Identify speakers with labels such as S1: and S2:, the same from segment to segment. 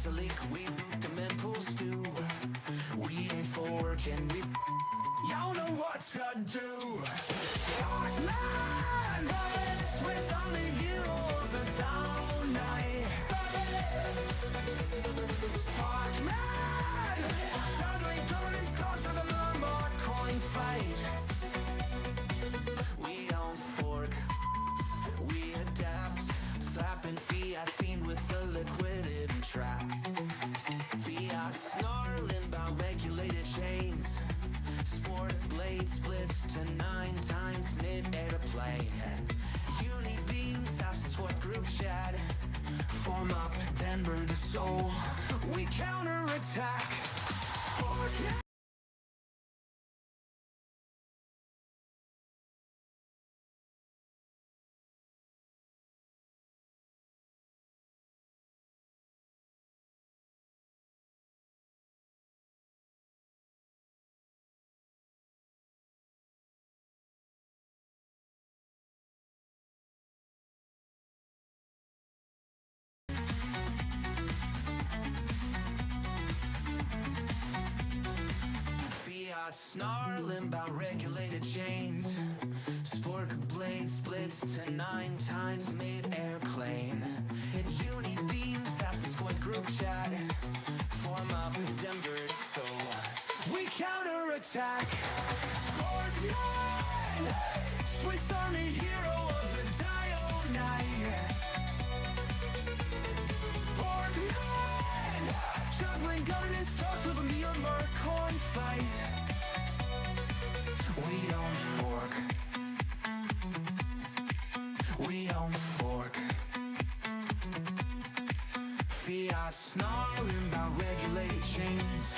S1: a leak, we boot them and pull stew. We ain't for work and we y'all know what to do. Sparkman, Swiss on the hero of the down night. Sparkman, suddenly Pollination Station of the Lombard coin fight. We don't fork, we adapt, slapping fiat fiend with a liquidity trap. Fiat snarling about regulated chains. Sport blade splits to 9 times mid-air to play. Uni beams, that's what group chat. Form up, Denver to Seoul. We counterattack. Sport. Snarling about regulated chains. Spork blade splits to 9 times mid-airplane. And uni beams, that's the squad group chat. Form up Denver, so we counterattack. Scorpion, Swiss Army hero of the Dio night. Scorpion, juggling gun and toss with a Myanmar coin fight. We don't fork. We don't fork. Fiat snarling about regulated chains.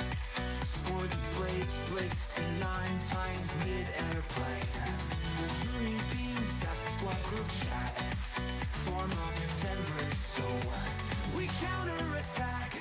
S1: Sport blade splits to 9 times mid-airplane. Uni beams, that's the squad group chat. Form up Denver, so we counterattack.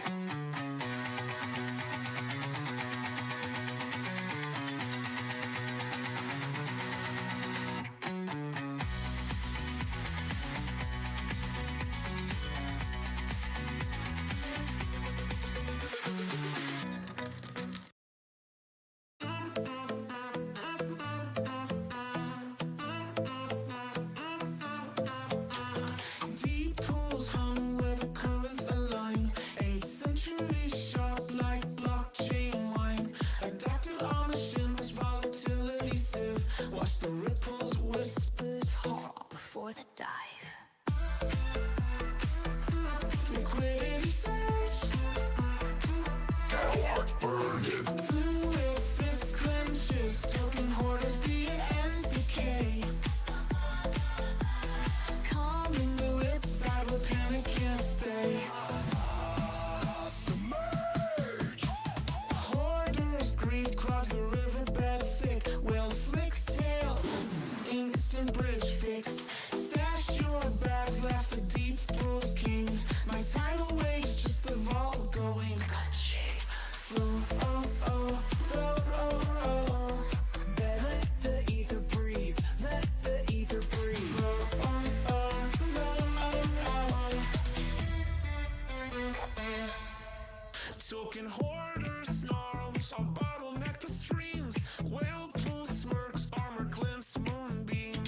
S1: Token hoarders, snarls, I'll bottleneck the streams. Whale pool smirks, armor glints, moonbeam.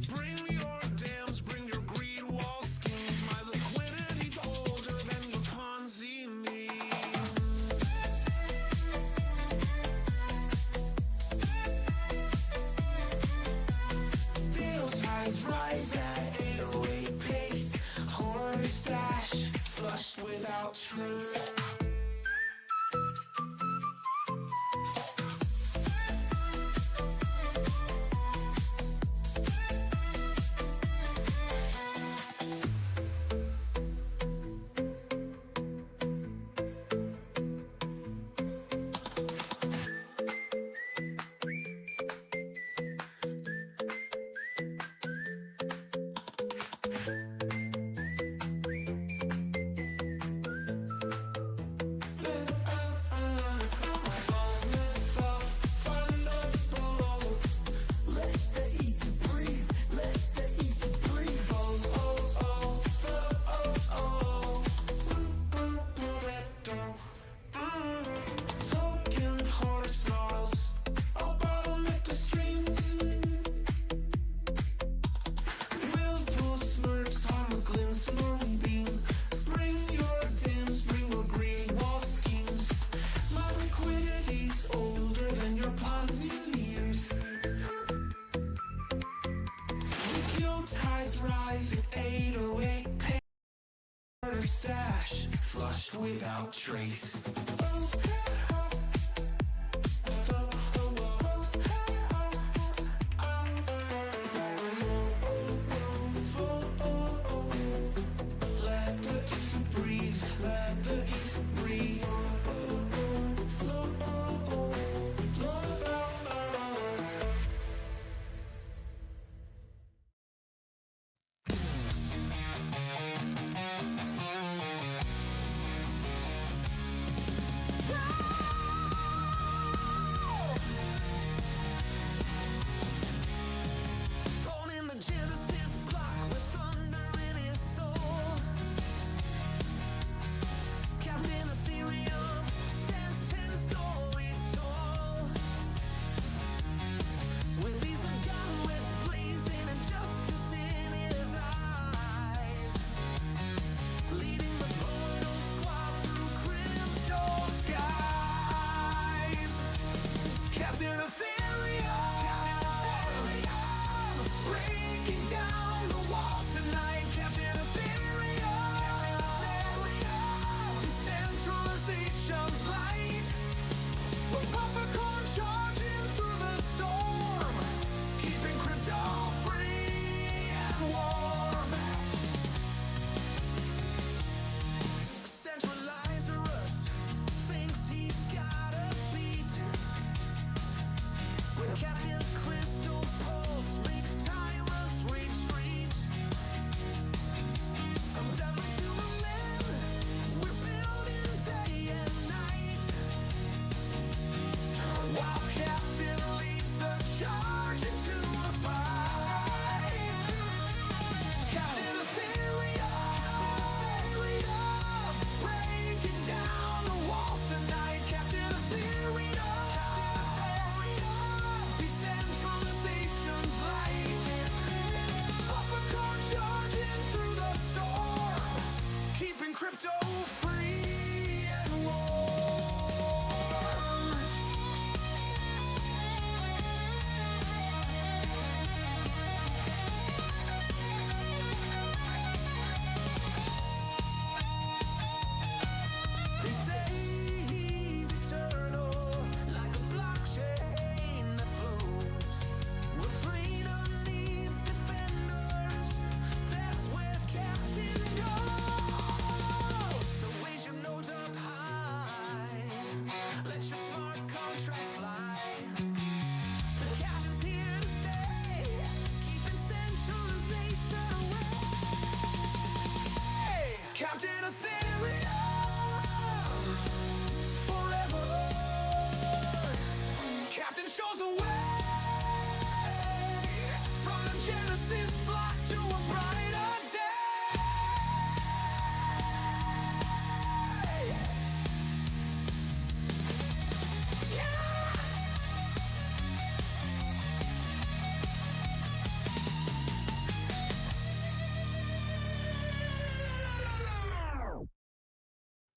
S1: Bring me your dams, bring your greed wall schemes. My liquidity's older than your Ponzi memes. Deal ties rise at 808 pace. Hoarder stash, flushed without truth. her stash, flushed without trace.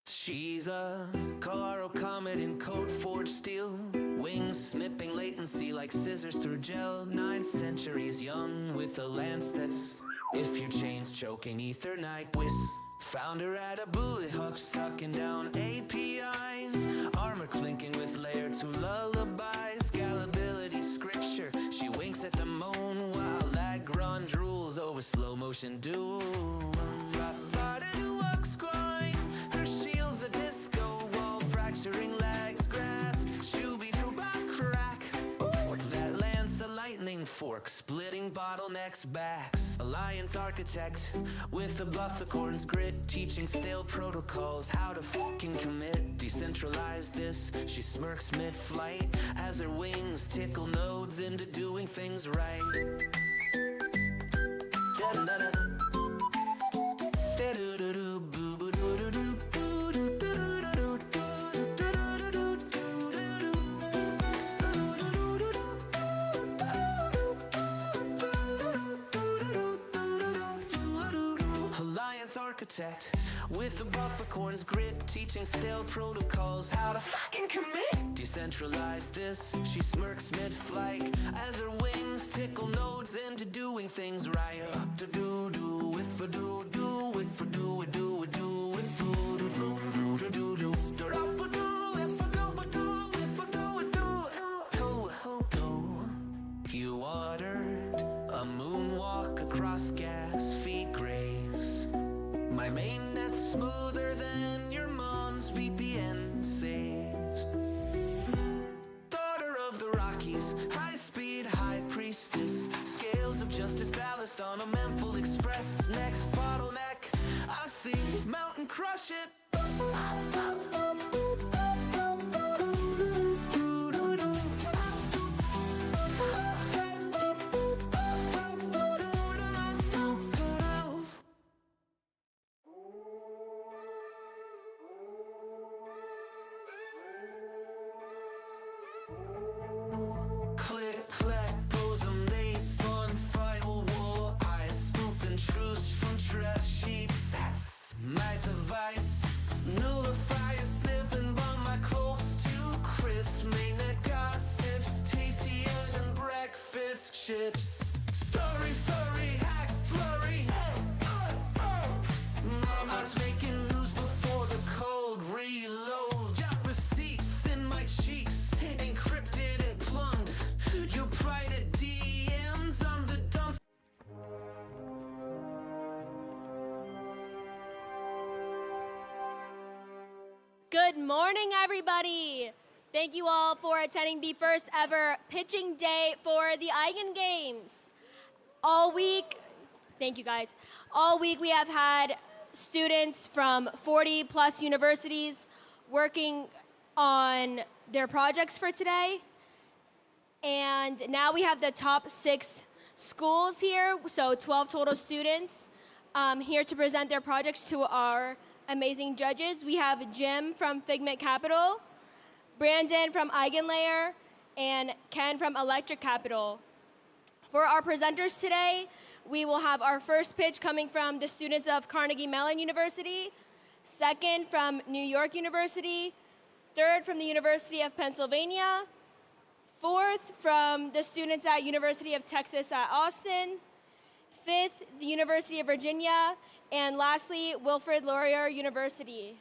S1: She's a Colorado comet in code forged steel, wings snipping latency like scissors through gel. 9 centuries young with a lance that's, if your chain's choking Ethernight whiz. Found her at a bullet hook sucking down APIs, armor clinking with layer 2 lullabies. Scalability scripture, she winks at the moon while Lagrange drools over slow motion doom. Her shield's a disco wall, fracturing legs, grass, shooby-doo-ba crack. That lance a lightning fork, splitting bottlenecks backs. Alliance architect with a bufficorn's grit, teaching stale protocols how to fucking commit. Decentralize this, she smirks mid-flight as her wings tickle nodes into doing things right. Architect with a bufficorn's grit, teaching stale protocols how to fucking commit. Decentralize this, she smirks mid-flight as her wings tickle nodes into doing things right. Up to do with for do with for do. Mainnet smoother than your mom's VPN saves. Daughter of the Rockies, high-speed high priestess. Scales of justice ballast on a Memphis Express. Next bottleneck, I see mountain crush it. Click, clack, bosom, lace on firewall. Eyes spooked and truce from dress sheets. That's my device. Nullifier sniffing by my clothes too crisp. Mainnet gossips tastier than breakfast chips. Story, hack, flurry. Mama's making news before the cold reload. Got receipts in my cheeks, encrypted and plumbed. You private DMs, I'm the dumb.
S2: Good morning, everybody. Thank you all for attending the first ever pitching day for the Eigen Games. All week, thank you guys. All week we have had students from 40 plus universities working on their projects for today. And now we have the top 6 schools here, so 12 total students here to present their projects to our amazing judges. We have Jim from Figment Capital, Brandon from Eigenlayer, and Ken from Electric Capital. For our presenters today, we will have our first pitch coming from the students of Carnegie Mellon University, second from New York University, third from the University of Pennsylvania, fourth from the students at University of Texas at Austin, fifth, the University of Virginia, and lastly, Wilfrid Laurier University.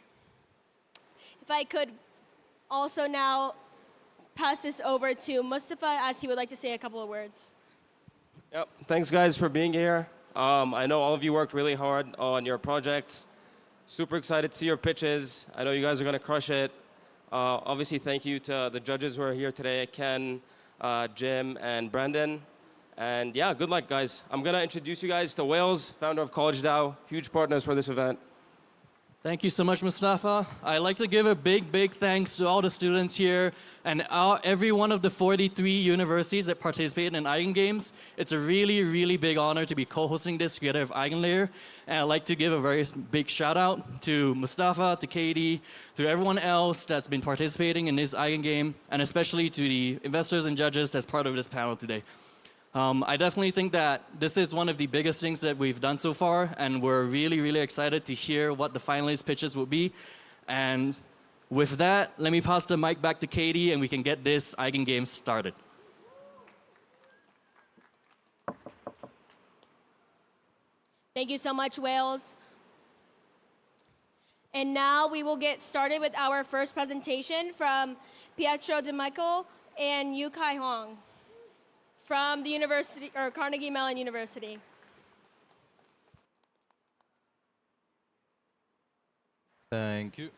S2: If I could also now pass this over to Mustafa as he would like to say a couple of words.
S3: Yep. Thanks, guys, for being here. I know all of you worked really hard on your projects. Super excited to see your pitches. I know you guys are going to crush it. Obviously, thank you to the judges who are here today, Ken, Jim, and Brandon. And yeah, good luck, guys. I'm going to introduce you guys to Wales, founder of College DAO, huge partners for this event.
S4: Thank you so much, Mustafa. I'd like to give a big thanks to all the students here and every one of the 43 universities that participated in Eigen Games. It's a really big honor to be co-hosting this together with Eigenlayer. And I'd like to give a very big shout out to Mustafa, to Katie, to everyone else that's been participating in this Eigen Game, and especially to the investors and judges that's part of this panel today. I definitely think that this is one of the biggest things that we've done so far, and we're really excited to hear what the finalist pitches will be. And with that, let me pass the mic back to Katie, and we can get this Eigen Games started.
S2: Thank you so much, Wales. And now we will get started with our first presentation from Pietro De Michael and Yu Kai Hong from the University, or Carnegie Mellon University.
S5: Thank you.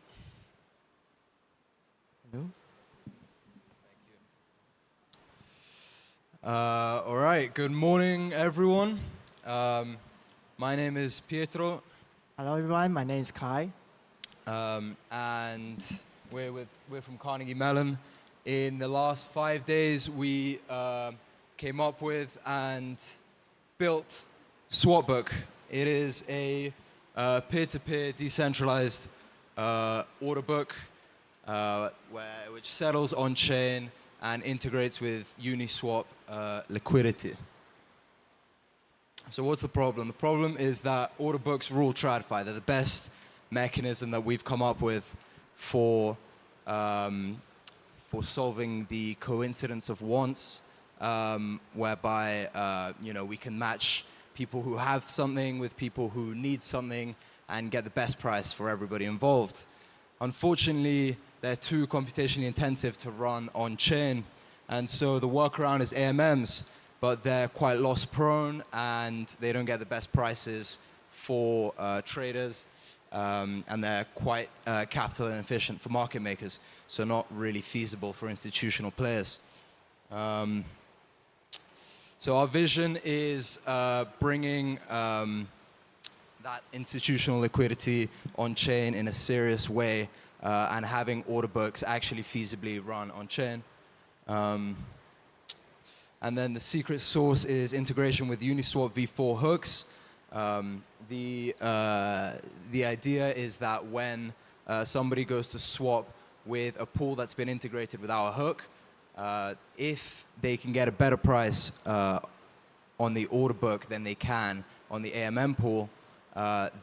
S5: Hello. All right, good morning, everyone. My name is Pietro.
S6: Hello, everyone. My name is Kai.
S5: And we're from Carnegie Mellon. In the last 5 days, we came up with and built SwapBook. It is a peer-to-peer decentralized order book which settles on-chain and integrates with Uniswap liquidity. So what's the problem? The problem is that order books rule TradFi. They're the best mechanism that we've come up with for solving the coincidence of wants, whereby we can match people who have something with people who need something and get the best price for everybody involved. Unfortunately, they're too computationally intensive to run on-chain, and so the workaround is AMMs, but they're quite loss-prone and they don't get the best prices for traders, and they're quite capital inefficient for market makers, so not really feasible for institutional players. So our vision is bringing that institutional liquidity on-chain in a serious way, and having order books actually feasibly run on-chain. And then the secret sauce is integration with Uniswap v4 hooks. The idea is that when somebody goes to swap with a pool that's been integrated with our hook, if they can get a better price on the order book than they can on the AMM pool,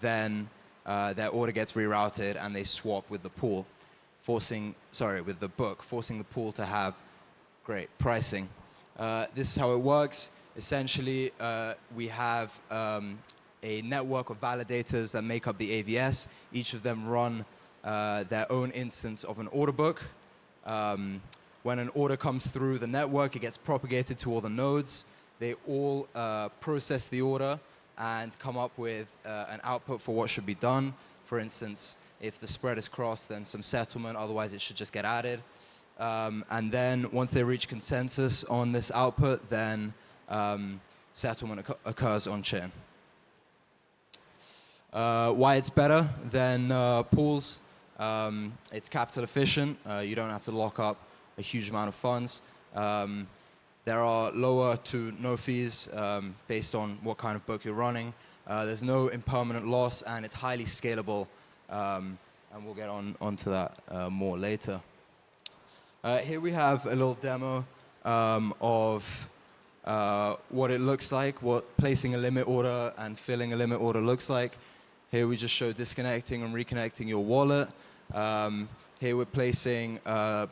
S5: then their order gets rerouted and they swap with the pool, with the book, forcing the pool to have great pricing. This is how it works. Essentially, we have a network of validators that make up the AVS. Each of them run their own instance of an order book. When an order comes through the network, it gets propagated to all the nodes. They all process the order and come up with an output for what should be done. For instance, if the spread is crossed, then some settlement, otherwise it should just get added. And then once they reach consensus on this output, then settlement occurs on-chain. Why it's better than pools? It's capital efficient. You don't have to lock up a huge amount of funds. There are lower to no fees based on what kind of book you're running. There's no impermanent loss, and it's highly scalable. And we'll get onto that more later. Here we have a little demo of what it looks like, what placing a limit order and filling a limit order looks like. Here we just show disconnecting and reconnecting your wallet. Here we're placing a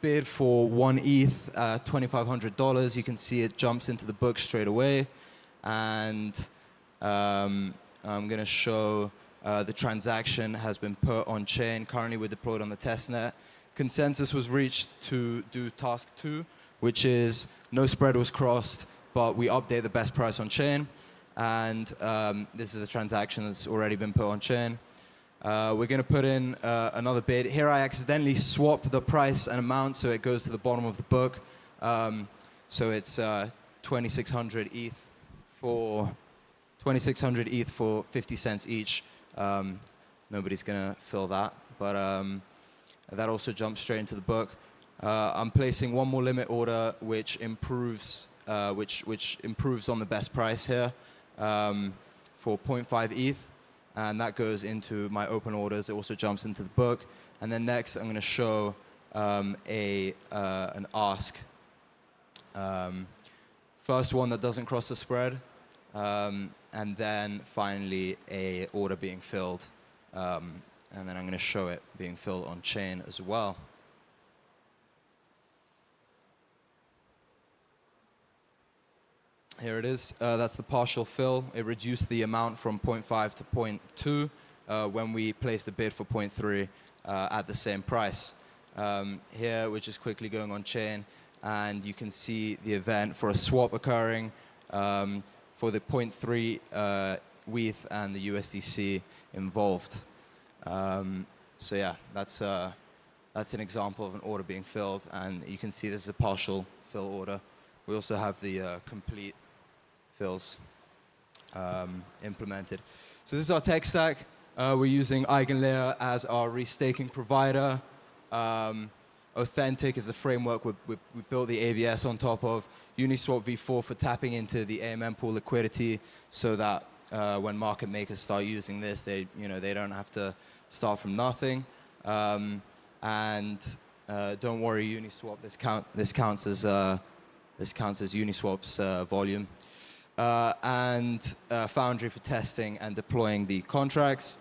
S5: bid for 1 ETH, $2,500. You can see it jumps into the book straight away. And I'm going to show the transaction has been put on chain. Currently we're deployed on the testnet. Consensus was reached to do task 2, which is no spread was crossed, but we update the best price on chain. And this is a transaction that's already been put on chain. We're going to put in another bid. Here I accidentally swap the price and amount, so it goes to the bottom of the book. So it's 2,600 ETH for 50 cents each. Nobody's going to fill that, but that also jumps straight into the book. I'm placing one more limit order, which improves on the best price here for 0.5 ETH. And that goes into my open orders. It also jumps into the book. And then next, I'm going to show an ask. First one that doesn't cross the spread. And then finally, a order being filled. And then I'm going to show it being filled on chain as well. Here it is. That's the partial fill. It reduced the amount from 0.5 to 0.2 when we placed a bid for 0.3 at the same price. Here, we're just quickly going on chain, and you can see the event for a swap occurring for the 0.3 WETH and the USDC involved. So yeah, that's an example of an order being filled, and you can see this is a partial fill order. We also have the complete fills implemented. So this is our tech stack. We're using EigenLayer as our restaking provider. Othentic is the framework we built the AVS on top of. Uniswap v4 for tapping into the AMM pool liquidity, so that when market makers start using this, they don't have to start from nothing. And don't worry, Uniswap. This counts as Uniswap's volume. And Foundry for testing and deploying the contracts.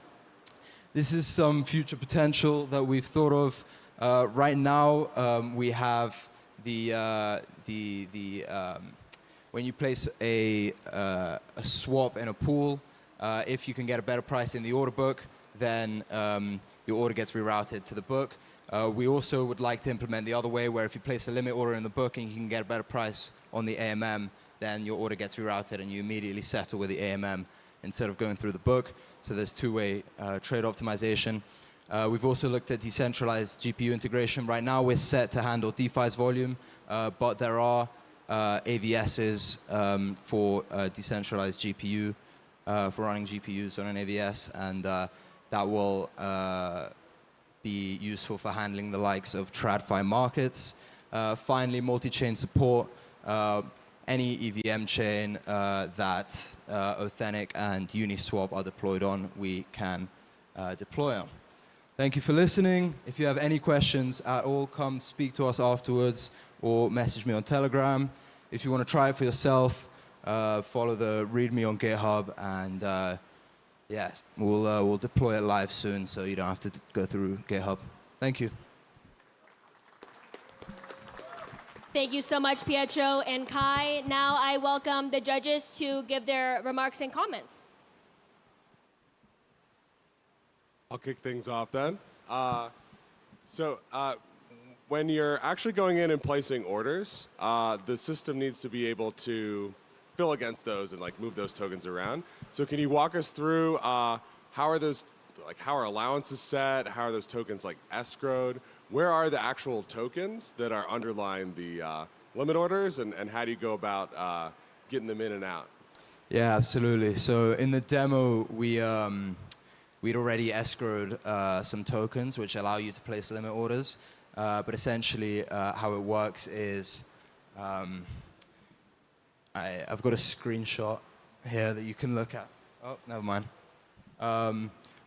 S5: This is some future potential that we've thought of. Right now, we have when you place a swap in a pool, if you can get a better price in the order book, then your order gets rerouted to the book. We also would like to implement the other way, where if you place a limit order in the book and you can get a better price on the AMM, then your order gets rerouted and you immediately settle with the AMM. instead of going through the book. So there's two-way trade optimization. We've also looked at decentralized GPU integration. Right now, we're set to handle DeFi's volume, but there are AVSs for decentralized GPU, for running GPUs on an AVS, and that will be useful for handling the likes of TradFi markets. Finally, multi-chain support. Any EVM chain that Othentic and Uniswap are deployed on, we can deploy on. Thank you for listening. If you have any questions at all, come speak to us afterwards or message me on Telegram. If you want to try it for yourself, follow the README on GitHub, and yes, we'll deploy it live soon, so you don't have to go through GitHub. Thank you.
S2: Thank you so much, Pietro and Kai. Now I welcome the judges to give their remarks and comments.
S7: I'll kick things off then. When you're actually going in and placing orders, the system needs to be able to fill against those and like move those tokens around. So can you walk us through how are those, like how are allowances set? How are those tokens like escrowed? Where are the actual tokens that are underlying the limit orders, and how do you go about getting them in and out?
S5: Yeah, absolutely. So in the demo, we'd already escrowed some tokens which allow you to place limit orders. But essentially, how it works is I've got a screenshot here that you can look at. Oh, never mind.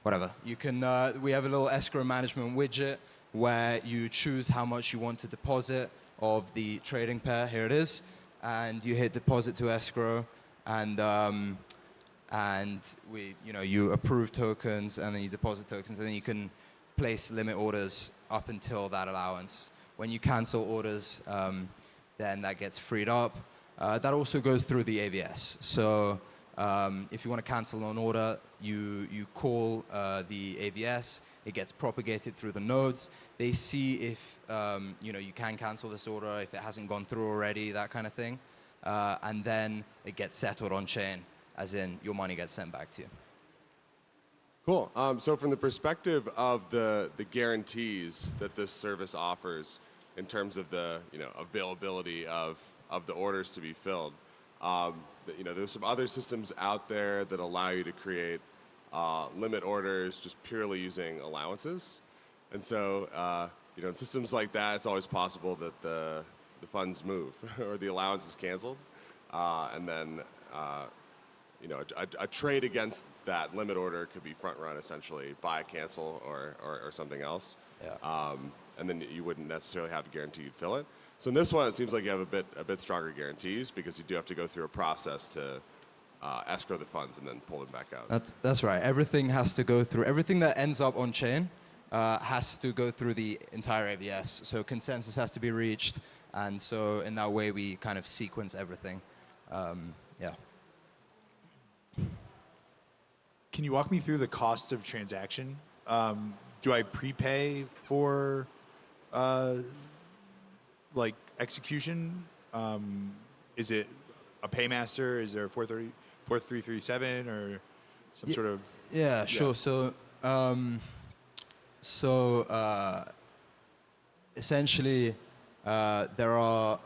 S5: Whatever. You can. We have a little escrow management widget where you choose how much you want to deposit of the trading pair. Here it is, and you hit deposit to escrow, and you approve tokens, and then you deposit tokens, and then you can place limit orders up until that allowance. When you cancel orders, then that gets freed up. That also goes through the AVS. So if you want to cancel an order, you call the AVS. It gets propagated through the nodes. They see if you can cancel this order, if it hasn't gone through already, that kind of thing. And then it gets settled on chain, as in your money gets sent back to you.
S7: Cool. So from the perspective of the guarantees that this service offers in terms of the availability of the orders to be filled, there's some other systems out there that allow you to create limit orders just purely using allowances. And so in systems like that, it's always possible that the funds move or the allowance is canceled, and then a trade against that limit order could be front run essentially by a cancel or something else.
S5: Yeah.
S7: And then you wouldn't necessarily have to guarantee you'd fill it. So in this one, it seems like you have a bit stronger guarantees because you do have to go through a process to escrow the funds and then pull them back out.
S5: That's right. Everything has to go through. Everything that ends up on chain has to go through the entire AVS. So consensus has to be reached, and so in that way we kind of sequence everything. Yeah.
S8: Can you walk me through the cost of transaction? Do I prepay for execution? Is it a paymaster? Is there a 4337 or some sort of?
S5: Yeah, sure. So essentially, there are.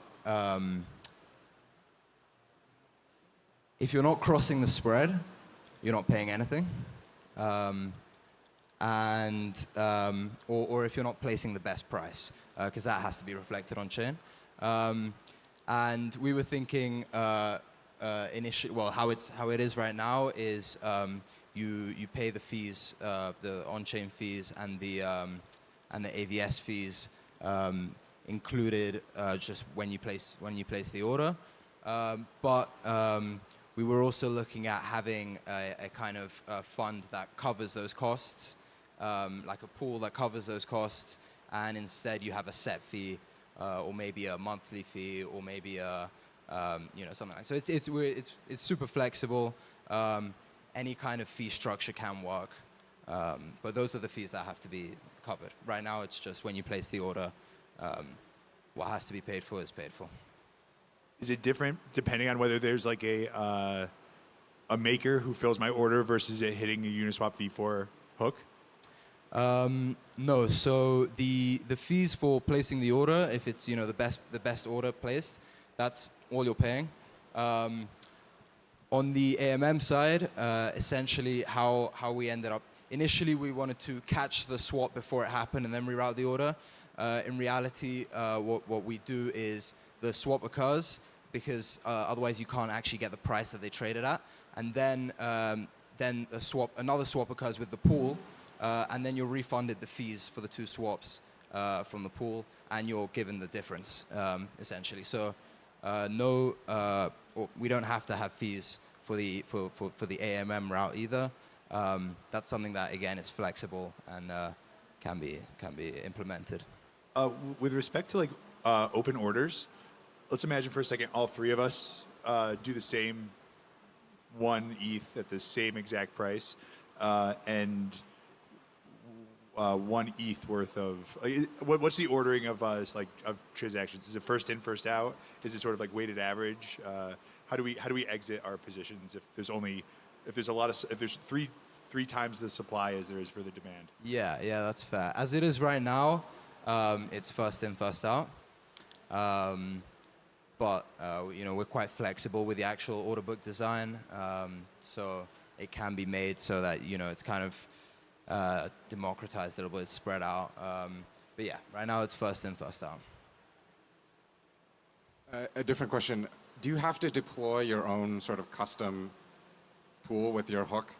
S5: If you're not crossing the spread, you're not paying anything, or if you're not placing the best price, because that has to be reflected on chain. And we were thinking initially, well, how it is right now is you pay the fees, the on-chain fees and the AVS fees included just when you place the order, but we were also looking at having a kind of fund that covers those costs, like a pool that covers those costs, and instead you have a set fee, or maybe a monthly fee, or maybe a something like that. So it's super flexible. Any kind of fee structure can work, but those are the fees that have to be covered. Right now, it's just when you place the order, what has to be paid for is paid for.
S8: Is it different depending on whether there's like a a maker who fills my order versus it hitting a Uniswap v4 hook?
S5: No. So the fees for placing the order, if it's the best order placed, that's all you're paying. On the AMM side, essentially how we ended up. Initially, we wanted to catch the swap before it happened and then reroute the order. In reality, what we do is the swap occurs because otherwise you can't actually get the price that they traded at, and then another swap occurs with the pool, and then you're refunded the fees for the two swaps from the pool, and you're given the difference essentially. So we don't have to have fees for the AMM route either. That's something that again is flexible and can be implemented.
S8: With respect to like open orders, let's imagine for a second all three of us do the same 1 ETH at the same exact price, and 1 ETH worth of. What's the ordering of of transactions? Is it first in, first out? Is it sort of like weighted average? How do we exit our positions if there's three times the supply as there is for the demand?
S5: Yeah, that's fair. As it is right now, it's first in, first out. But we're quite flexible with the actual order book design, so it can be made so that it's kind of democratized a little bit, spread out. But yeah, right now it's first in, first out.
S9: A different question. Do you have to deploy your own sort of custom pool with your hook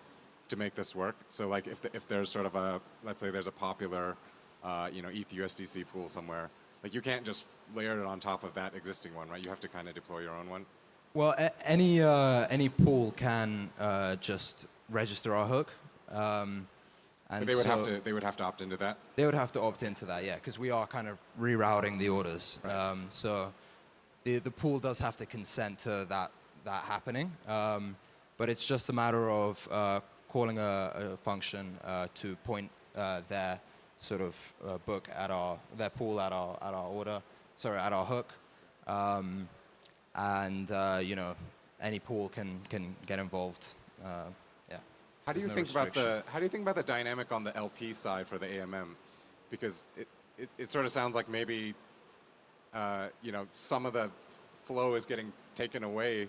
S9: to make this work? So like if there's sort of let's say there's a popular ETH USDC pool somewhere, like you can't just layer it on top of that existing one, right? You have to kind of deploy your own one.
S5: Well, any pool can just register our hook. And
S9: but they would have to opt into that?
S5: They would have to opt into that, yeah, because we are kind of rerouting the orders. Right. So the pool does have to consent to that happening. But it's just a matter of calling a function to point their sort of book at their pool at our order, at our hook, and any pool can get involved. Yeah.
S9: How do you think about the dynamic on the LP side for the AMM? Because it sort of sounds like maybe some of the flow is getting taken away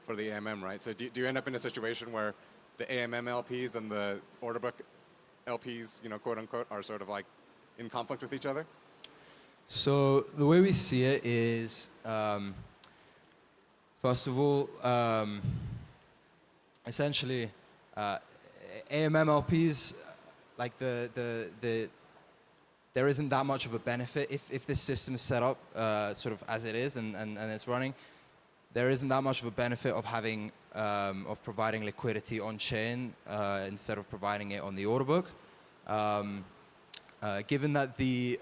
S9: for the AMM, right? So do you end up in a situation where the AMM LPs and the order book LPs, quote unquote, are sort of like in conflict with each other?
S5: So the way we see it is, first of all, essentially, AMM LPs, like there isn't that much of a benefit if this system is set up sort of as it is and it's running. There isn't that much of a benefit of having of providing liquidity on chain instead of providing it on the order book. Given that the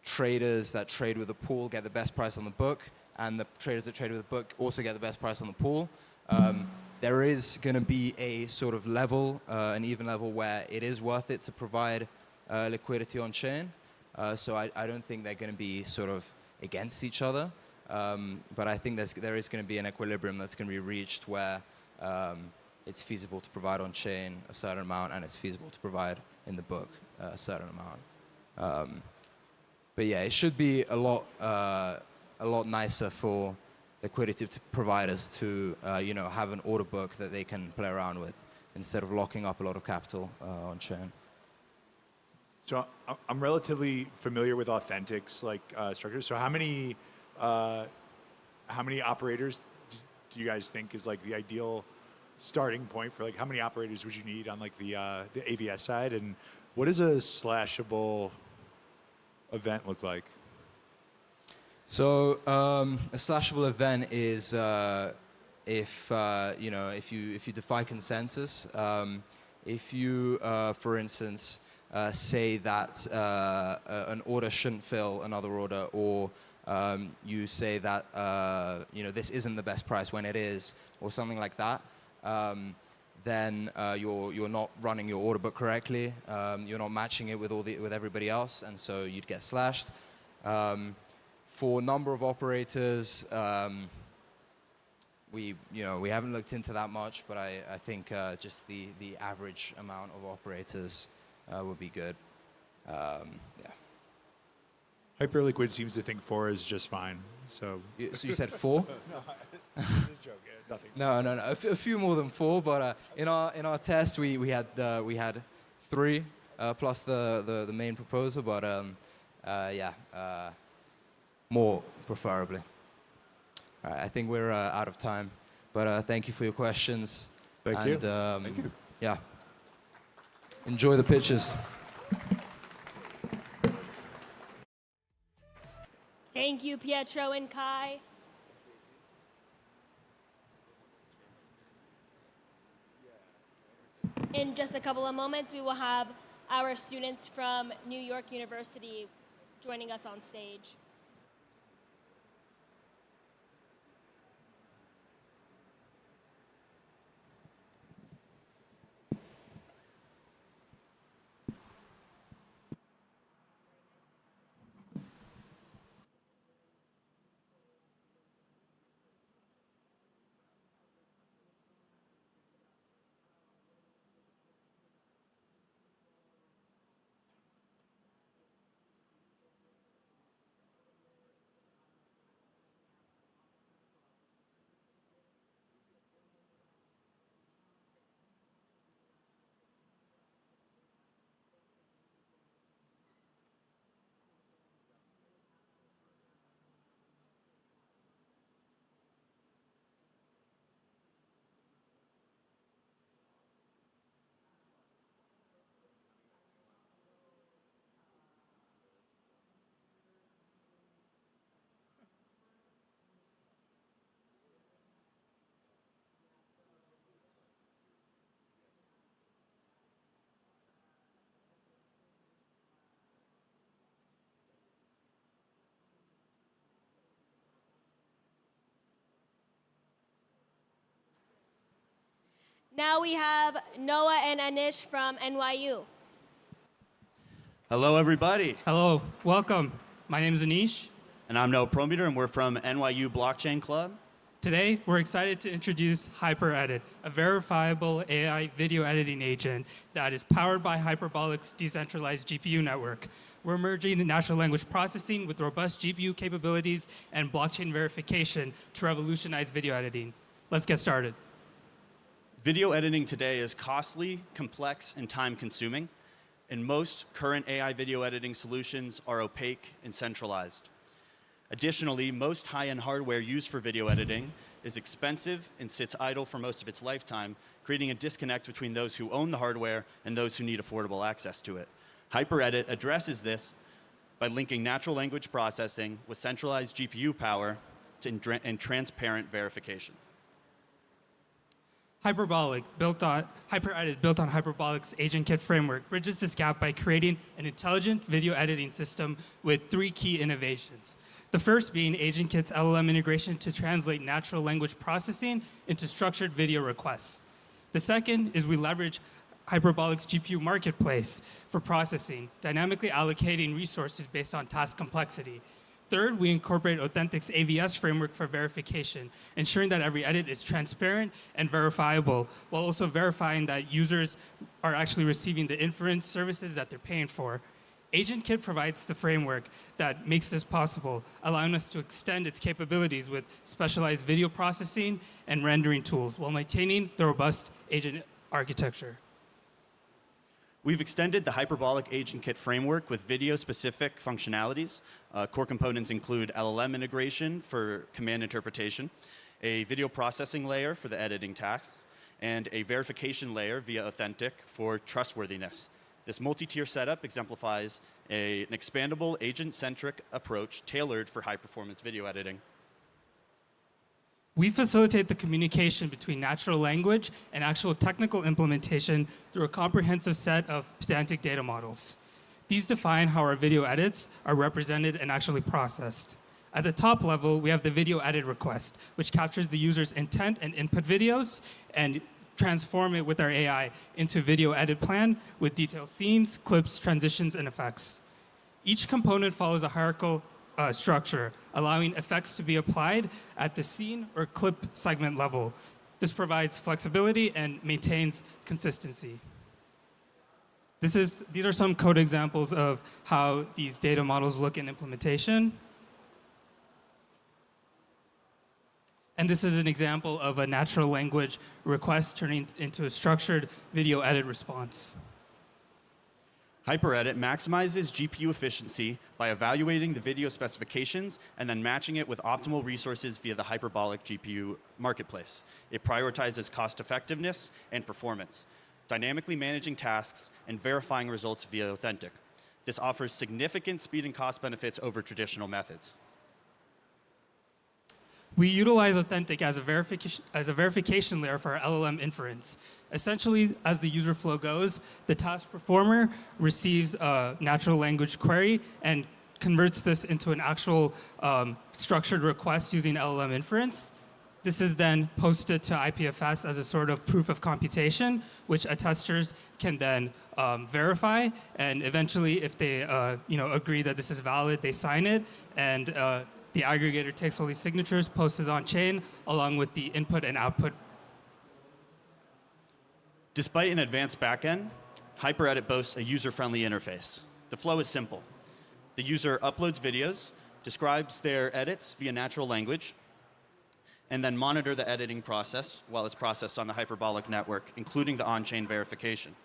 S5: traders that trade with the pool get the best price on the book, and the traders that trade with the book also get the best price on the pool, there is going to be a sort of level, an even level, where it is worth it to provide liquidity on chain. So I don't think they're going to be sort of against each other, but I think there is going to be an equilibrium that's going to be reached where it's feasible to provide on chain a certain amount, and it's feasible to provide in the book a certain amount. But yeah, it should be a lot nicer for liquidity providers to have an order book that they can play around with instead of locking up a lot of capital on chain.
S8: So I'm relatively familiar with Authentic's structure. So how many operators do you guys think is like the ideal starting point for how many operators would you need on the AVS side, and what does a slashable event look like?
S5: So a slashable event is if you defy consensus, if you for instance say that an order shouldn't fill another order, or you say that this isn't the best price when it is, or something like that, then you're not running your order book correctly. You're not matching it with everybody else, and so you'd get slashed. For number of operators, we haven't looked into that much, but I think just the average amount of operators would be good. Yeah.
S8: Hyperliquid seems to think 4 is just fine. So
S5: You said 4?
S8: no, just joking. Nothing.
S5: No. A few more than 4, but in our test we had 3 plus the main proposal, but more preferably. All right, I think we're out of time, but thank you for your questions.
S7: Thank you. Thank you.
S5: Yeah. Enjoy the pitches.
S2: Thank you, Pietro and Kai. In just a couple of moments, we will have our students from New York University joining us on stage. Now we have Noah and Anish from NYU.
S10: Hello, everybody.
S11: Hello, welcome. My name is Anish.
S10: And I'm Noah Prometer, and we're from NYU Blockchain Club.
S11: Today, we're excited to introduce HyperEdit, a verifiable AI video editing agent that is powered by Hyperbolic's decentralized GPU network. We're merging natural language processing with robust GPU capabilities and blockchain verification to revolutionize video editing. Let's get started.
S10: Video editing today is costly, complex, and time-consuming, and most current AI video editing solutions are opaque and centralized. Additionally, most high-end hardware used for video editing is expensive and sits idle for most of its lifetime, creating a disconnect between those who own the hardware and those who need affordable access to it. HyperEdit addresses this by linking natural language processing with centralized GPU power and transparent verification.
S11: HyperEdit, built on Hyperbolic's AgentKit framework, bridges this gap by creating an intelligent video editing system with 3 key innovations. The first being AgentKit's LLM integration to translate natural language processing into structured video requests. The second is we leverage Hyperbolic's GPU marketplace for processing, dynamically allocating resources based on task complexity. Third, we incorporate Authentic's AVS framework for verification, ensuring that every edit is transparent and verifiable, while also verifying that users are actually receiving the inference services that they're paying for. AgentKit provides the framework that makes this possible, allowing us to extend its capabilities with specialized video processing and rendering tools, while maintaining the robust agent architecture.
S10: We've extended the Hyperbolic AgentKit framework with video-specific functionalities. Core components include LLM integration for command interpretation, a video processing layer for the editing tasks, and a verification layer via Authentic for trustworthiness. This multi-tier setup exemplifies an expandable agent-centric approach tailored for high-performance video editing.
S11: We facilitate the communication between natural language and actual technical implementation through a comprehensive set of pedantic data models. These define how our video edits are represented and actually processed. At the top level, we have the video edit request, which captures the user's intent and input videos and transform it with our AI into video edit plan with detailed scenes, clips, transitions, and effects. Each component follows a hierarchical structure, allowing effects to be applied at the scene or clip segment level. This provides flexibility and maintains consistency. These are some code examples of how these data models look in implementation. And this is an example of a natural language request turning into a structured video edit response.
S10: HyperEdit maximizes GPU efficiency by evaluating the video specifications and then matching it with optimal resources via the hyperbolic GPU marketplace. It prioritizes cost effectiveness and performance, dynamically managing tasks and verifying results via Othentic. This offers significant speed and cost benefits over traditional methods.
S11: We utilize Othentic as a verification layer for our LLM inference. Essentially, as the user flow goes, the task performer receives a natural language query and converts this into an actual structured request using LLM inference. This is then posted to IPFS as a sort of proof of computation, which attesters can then verify. And eventually, if they agree that this is valid, they sign it. And the aggregator takes all these signatures, posts it on chain, along with the input and output.
S10: Despite an advanced backend, HyperEdit boasts a user-friendly interface. The flow is simple. The user uploads videos, describes their edits via natural language, and then monitor the editing process while it's processed on the hyperbolic network, including the on-chain verification.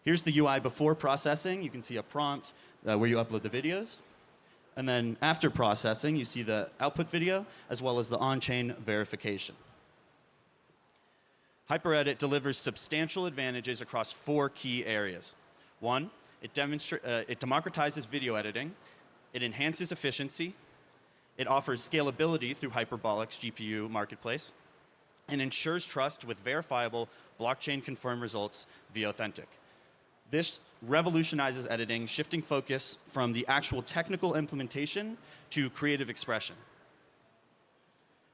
S10: Here's the UI before processing. You can see a prompt where you upload the videos. And then after processing, you see the output video, as well as the on-chain verification. HyperEdit delivers substantial advantages across 4 key areas. 1, it democratizes video editing. It enhances efficiency. It offers scalability through Hyperbolic's GPU marketplace. And ensures trust with verifiable blockchain-confirmed results via Othentic. This revolutionizes editing, shifting focus from the actual technical implementation to creative expression.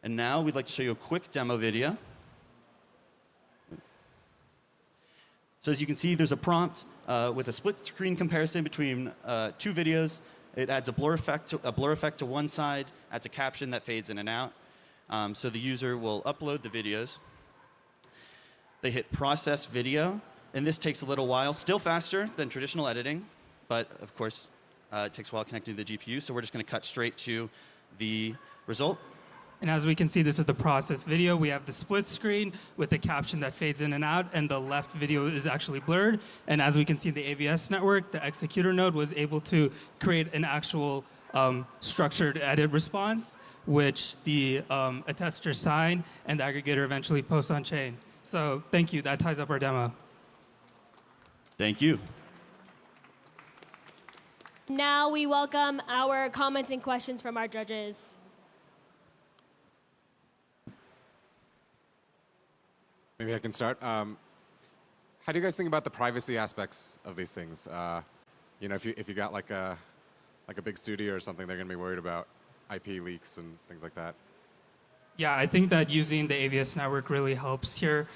S10: And now we'd like to show you a quick demo video. So as you can see, there's a prompt with a split screen comparison between 2 videos. It adds a blur effect to one side, adds a caption that fades in and out. So the user will upload the videos. They hit process video. And this takes a little while, still faster than traditional editing, but of course, it takes a while connecting to the GPU, so we're just going to cut straight to the result.
S11: And as we can see, this is the process video. We have the split screen with the caption that fades in and out, and the left video is actually blurred. And as we can see, the AVS network, the executor node, was able to create an actual structured edit response, which the attester sign and the aggregator eventually posts on chain. So thank you. That ties up our demo.
S10: Thank you.
S2: Now we welcome our comments and questions from our judges.
S9: Maybe I can start. How do you guys think about the privacy aspects of these things? If you got like a big studio or something, they're going to be worried about IP leaks and things like that.
S11: Yeah, I think that using the AVS network really helps here.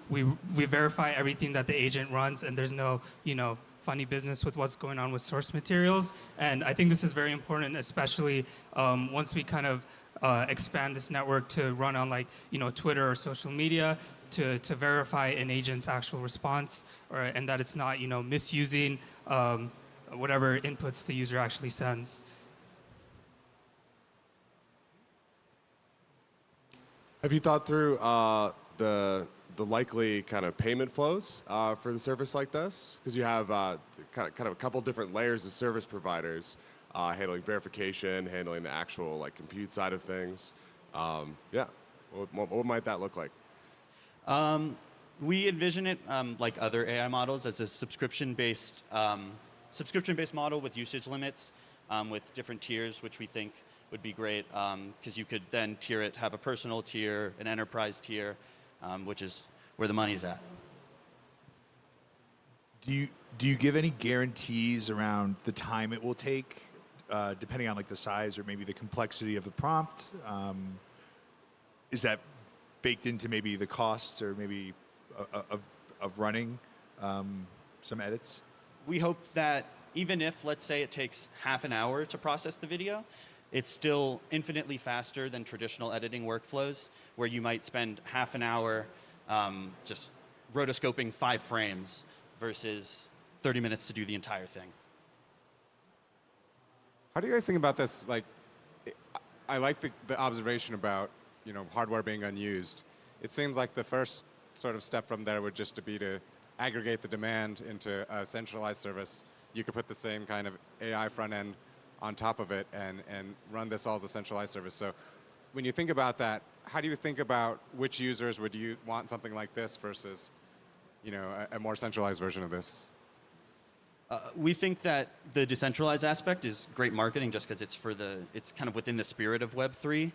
S11: We verify everything that the agent runs, and there's no, funny business with what's going on with source materials. And I think this is very important, especially once we kind of expand this network to run on Twitter or social media to verify an agent's actual response, and that it's not, misusing whatever inputs the user actually sends.
S7: Have you thought through the likely kind of payment flows for the service like this? Because you have kind of a couple different layers of service providers handling verification, handling the actual compute side of things. Yeah, what might that look like?
S10: We envision it like other AI models as a subscription-based model with usage limits, with different tiers, which we think would be great because you could then tier it, have a personal tier, an enterprise tier, which is where the money's at.
S8: Do you give any guarantees around the time it will take, depending on the size or maybe the complexity of the prompt? Is that baked into maybe the costs or maybe of running some edits?
S10: we hope that even if, let's say, it takes half an hour to process the video, it's still infinitely faster than traditional editing workflows, where you might spend half an hour just rotoscoping 5 frames versus 30 minutes to do the entire thing.
S9: How do you guys think about this? Like, I like the observation about hardware being unused. It seems like the first sort of step from there would just be to aggregate the demand into a centralized service. You could put the same kind of AI front end on top of it and run this all as a centralized service. So when you think about that, how do you think about which users would you want something like this versus a more centralized version of this?
S10: We think that the decentralized aspect is great marketing just because it's kind of within the spirit of Web3.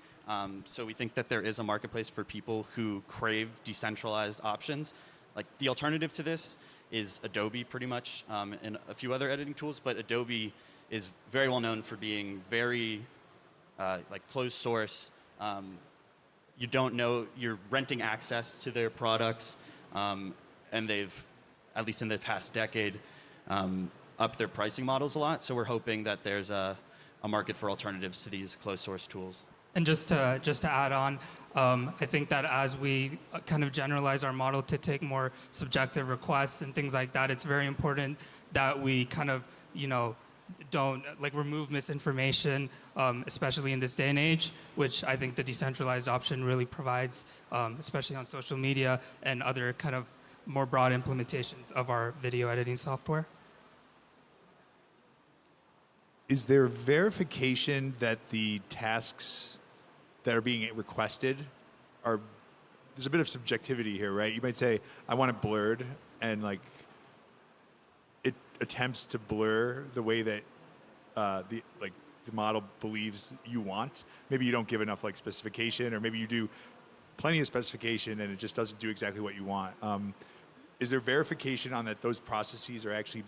S10: So we think that there is a marketplace for people who crave decentralized options. Like the alternative to this is Adobe pretty much and a few other editing tools, but Adobe is very well known for being very like closed source. You don't know, you're renting access to their products, and they've, at least in the past decade, up their pricing models a lot. So we're hoping that there's a market for alternatives to these closed source tools.
S11: And just to add on, I think that as we kind of generalize our model to take more subjective requests and things like that, it's very important that we kind of, don't remove misinformation, especially in this day and age, which I think the decentralized option really provides, especially on social media and other kind of more broad implementations of our video editing software.
S8: Is there verification that the tasks that are being requested there's a bit of subjectivity here, right? You might say, I want it blurred, and it attempts to blur the way that the model believes you want. Maybe you don't give enough specification, or maybe you do plenty of specification and it just doesn't do exactly what you want. Is there verification on that those processes are actually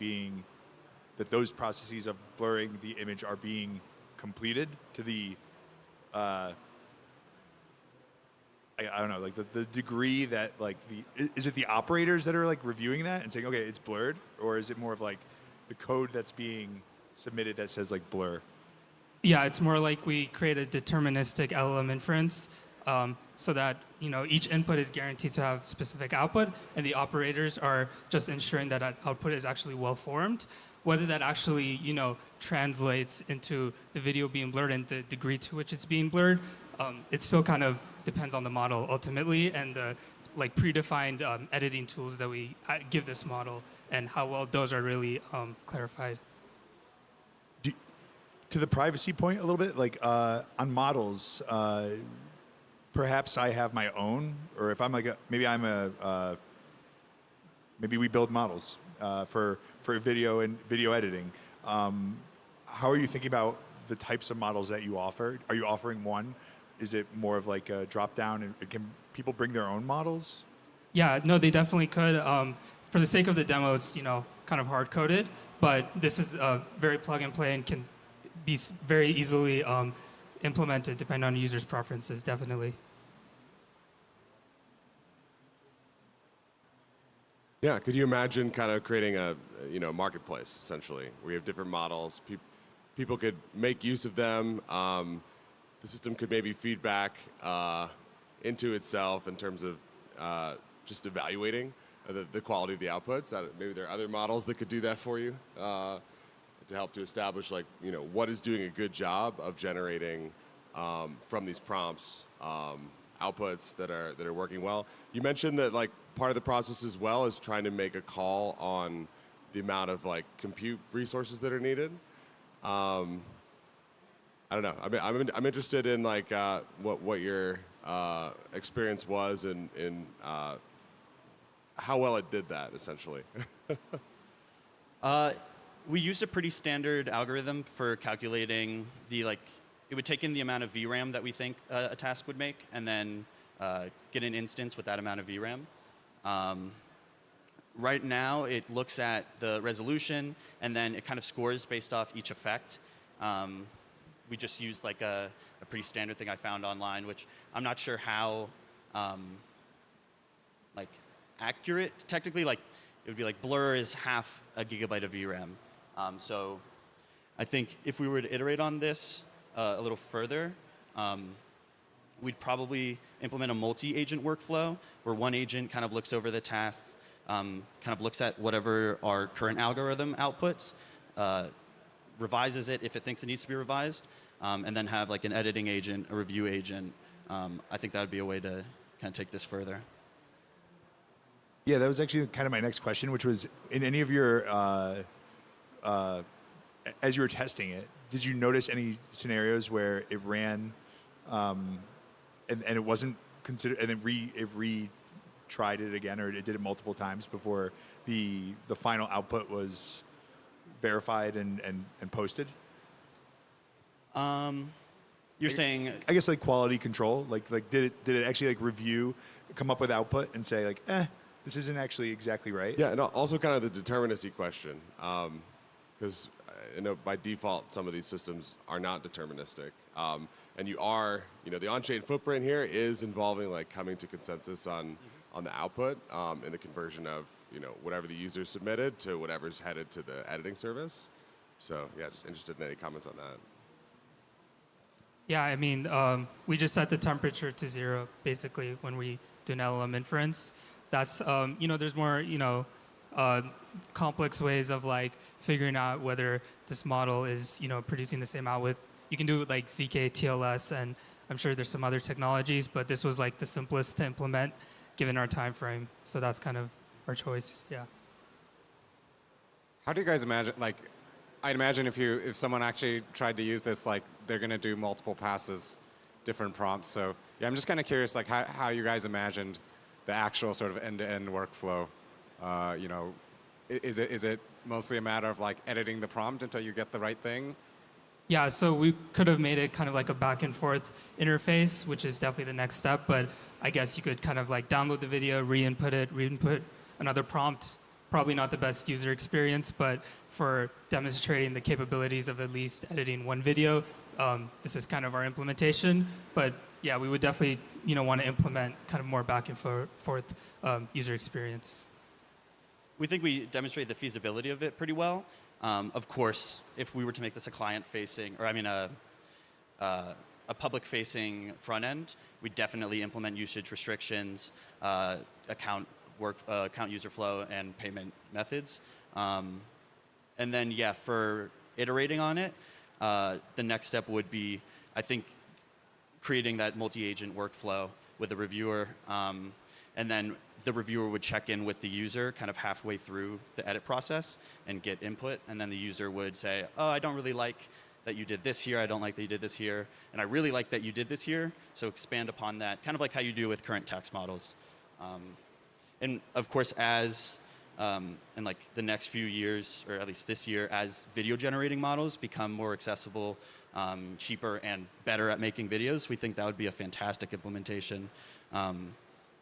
S8: that those processes of blurring the image are being completed to the, I don't know, the degree that is it the operators that are reviewing that and saying, okay, it's blurred, or is it more of the code that's being submitted that says blur?
S11: Yeah, it's more like we create a deterministic LLM inference so that each input is guaranteed to have specific output, and the operators are just ensuring that output is actually well formed. Whether that actually translates into the video being blurred and the degree to which it's being blurred, it still kind of depends on the model ultimately, and the predefined editing tools that we give this model and how well those are really clarified.
S8: To the privacy point a little bit, on models, perhaps I have my own, or if I'm maybe we build models for video and video editing. How are you thinking about the types of models that you offer? Are you offering one? Is it more of a drop down, and can people bring their own models?
S11: Yeah, no, they definitely could. For the sake of the demo, it's kind of hard coded, but this is very plug and play and can be very easily implemented depending on users' preferences. Definitely.
S7: Yeah, could you imagine kind of creating a marketplace essentially where you have different models, people could make use of them. The system could maybe feedback into itself in terms of just evaluating the quality of the outputs. Maybe there are other models that could do that for you to help to establish what is doing a good job of generating from these prompts outputs that are working well. You mentioned that part of the process as well is trying to make a call on the amount of compute resources that are needed. I don't know. I'm interested in what your experience was in how well it did that essentially.
S10: We used a pretty standard algorithm for calculating it would take in the amount of VRAM that we think a task would make, and then get an instance with that amount of VRAM. Right now, it looks at the resolution, and then it kind of scores based off each effect. We just used a pretty standard thing I found online, which I'm not sure how accurate technically. it would be like blur is half a gigabyte of VRAM. So I think if we were to iterate on this a little further, we'd probably implement a multi-agent workflow where one agent kind of looks over the tasks, kind of looks at whatever our current algorithm outputs, revises it if it thinks it needs to be revised, and then have like an editing agent, a review agent. I think that would be a way to kind of take this further.
S8: Yeah, that was actually kind of my next question, which was, in any of your, as you were testing it, did you notice any scenarios where it ran and it wasn't considered, and then it retried it again, or it did it multiple times before the final output was verified and posted?
S10: You're saying,
S8: I guess like quality control, like did it actually like review, come up with output and say like, this isn't actually exactly right?
S7: Yeah, and also kind of the determinacy question, because by default some of these systems are not deterministic, and the on-chain footprint here is involving like coming to consensus on the output and the conversion of whatever the user submitted to whatever's headed to the editing service. So yeah, just interested in any comments on that.
S11: Yeah, I mean, we just set the temperature to 0 basically when we do an LLM inference. That's there's more complex ways of like figuring out whether this model is producing the same output. You can do it like ZK, TLS, and I'm sure there's some other technologies, but this was like the simplest to implement given our time frame. So that's kind of our choice. Yeah.
S9: How do you guys imagine, like, I'd imagine if someone actually tried to use this, like, they're going to do multiple passes, different prompts. So yeah, I'm just kind of curious, like, how you guys imagined the actual sort of end-to-end workflow. Is it mostly a matter of like editing the prompt until you get the right thing?
S11: Yeah, so we could have made it kind of like a back and forth interface, which is definitely the next step. But I guess you could kind of like download the video, re-input another prompt. Probably not the best user experience, but for demonstrating the capabilities of at least editing one video, this is kind of our implementation. But yeah, we would definitely want to implement kind of more back and forth user experience.
S10: we think we demonstrate the feasibility of it pretty well. Of course, if we were to make this a client-facing, or I mean a public-facing front end, we'd definitely implement usage restrictions, account user flow, and payment methods. And then, yeah, for iterating on it, the next step would be, I think, creating that multi-agent workflow with a reviewer. And then the reviewer would check in with the user kind of halfway through the edit process and get input. And then the user would say, oh, I don't really like that you did this here. I don't like that you did this here. And I really like that you did this here. So expand upon that, kind of like how you do with current text models. And of course, as in like the next few years, or at least this year, as video generating models become more accessible, cheaper, and better at making videos, we think that would be a fantastic implementation.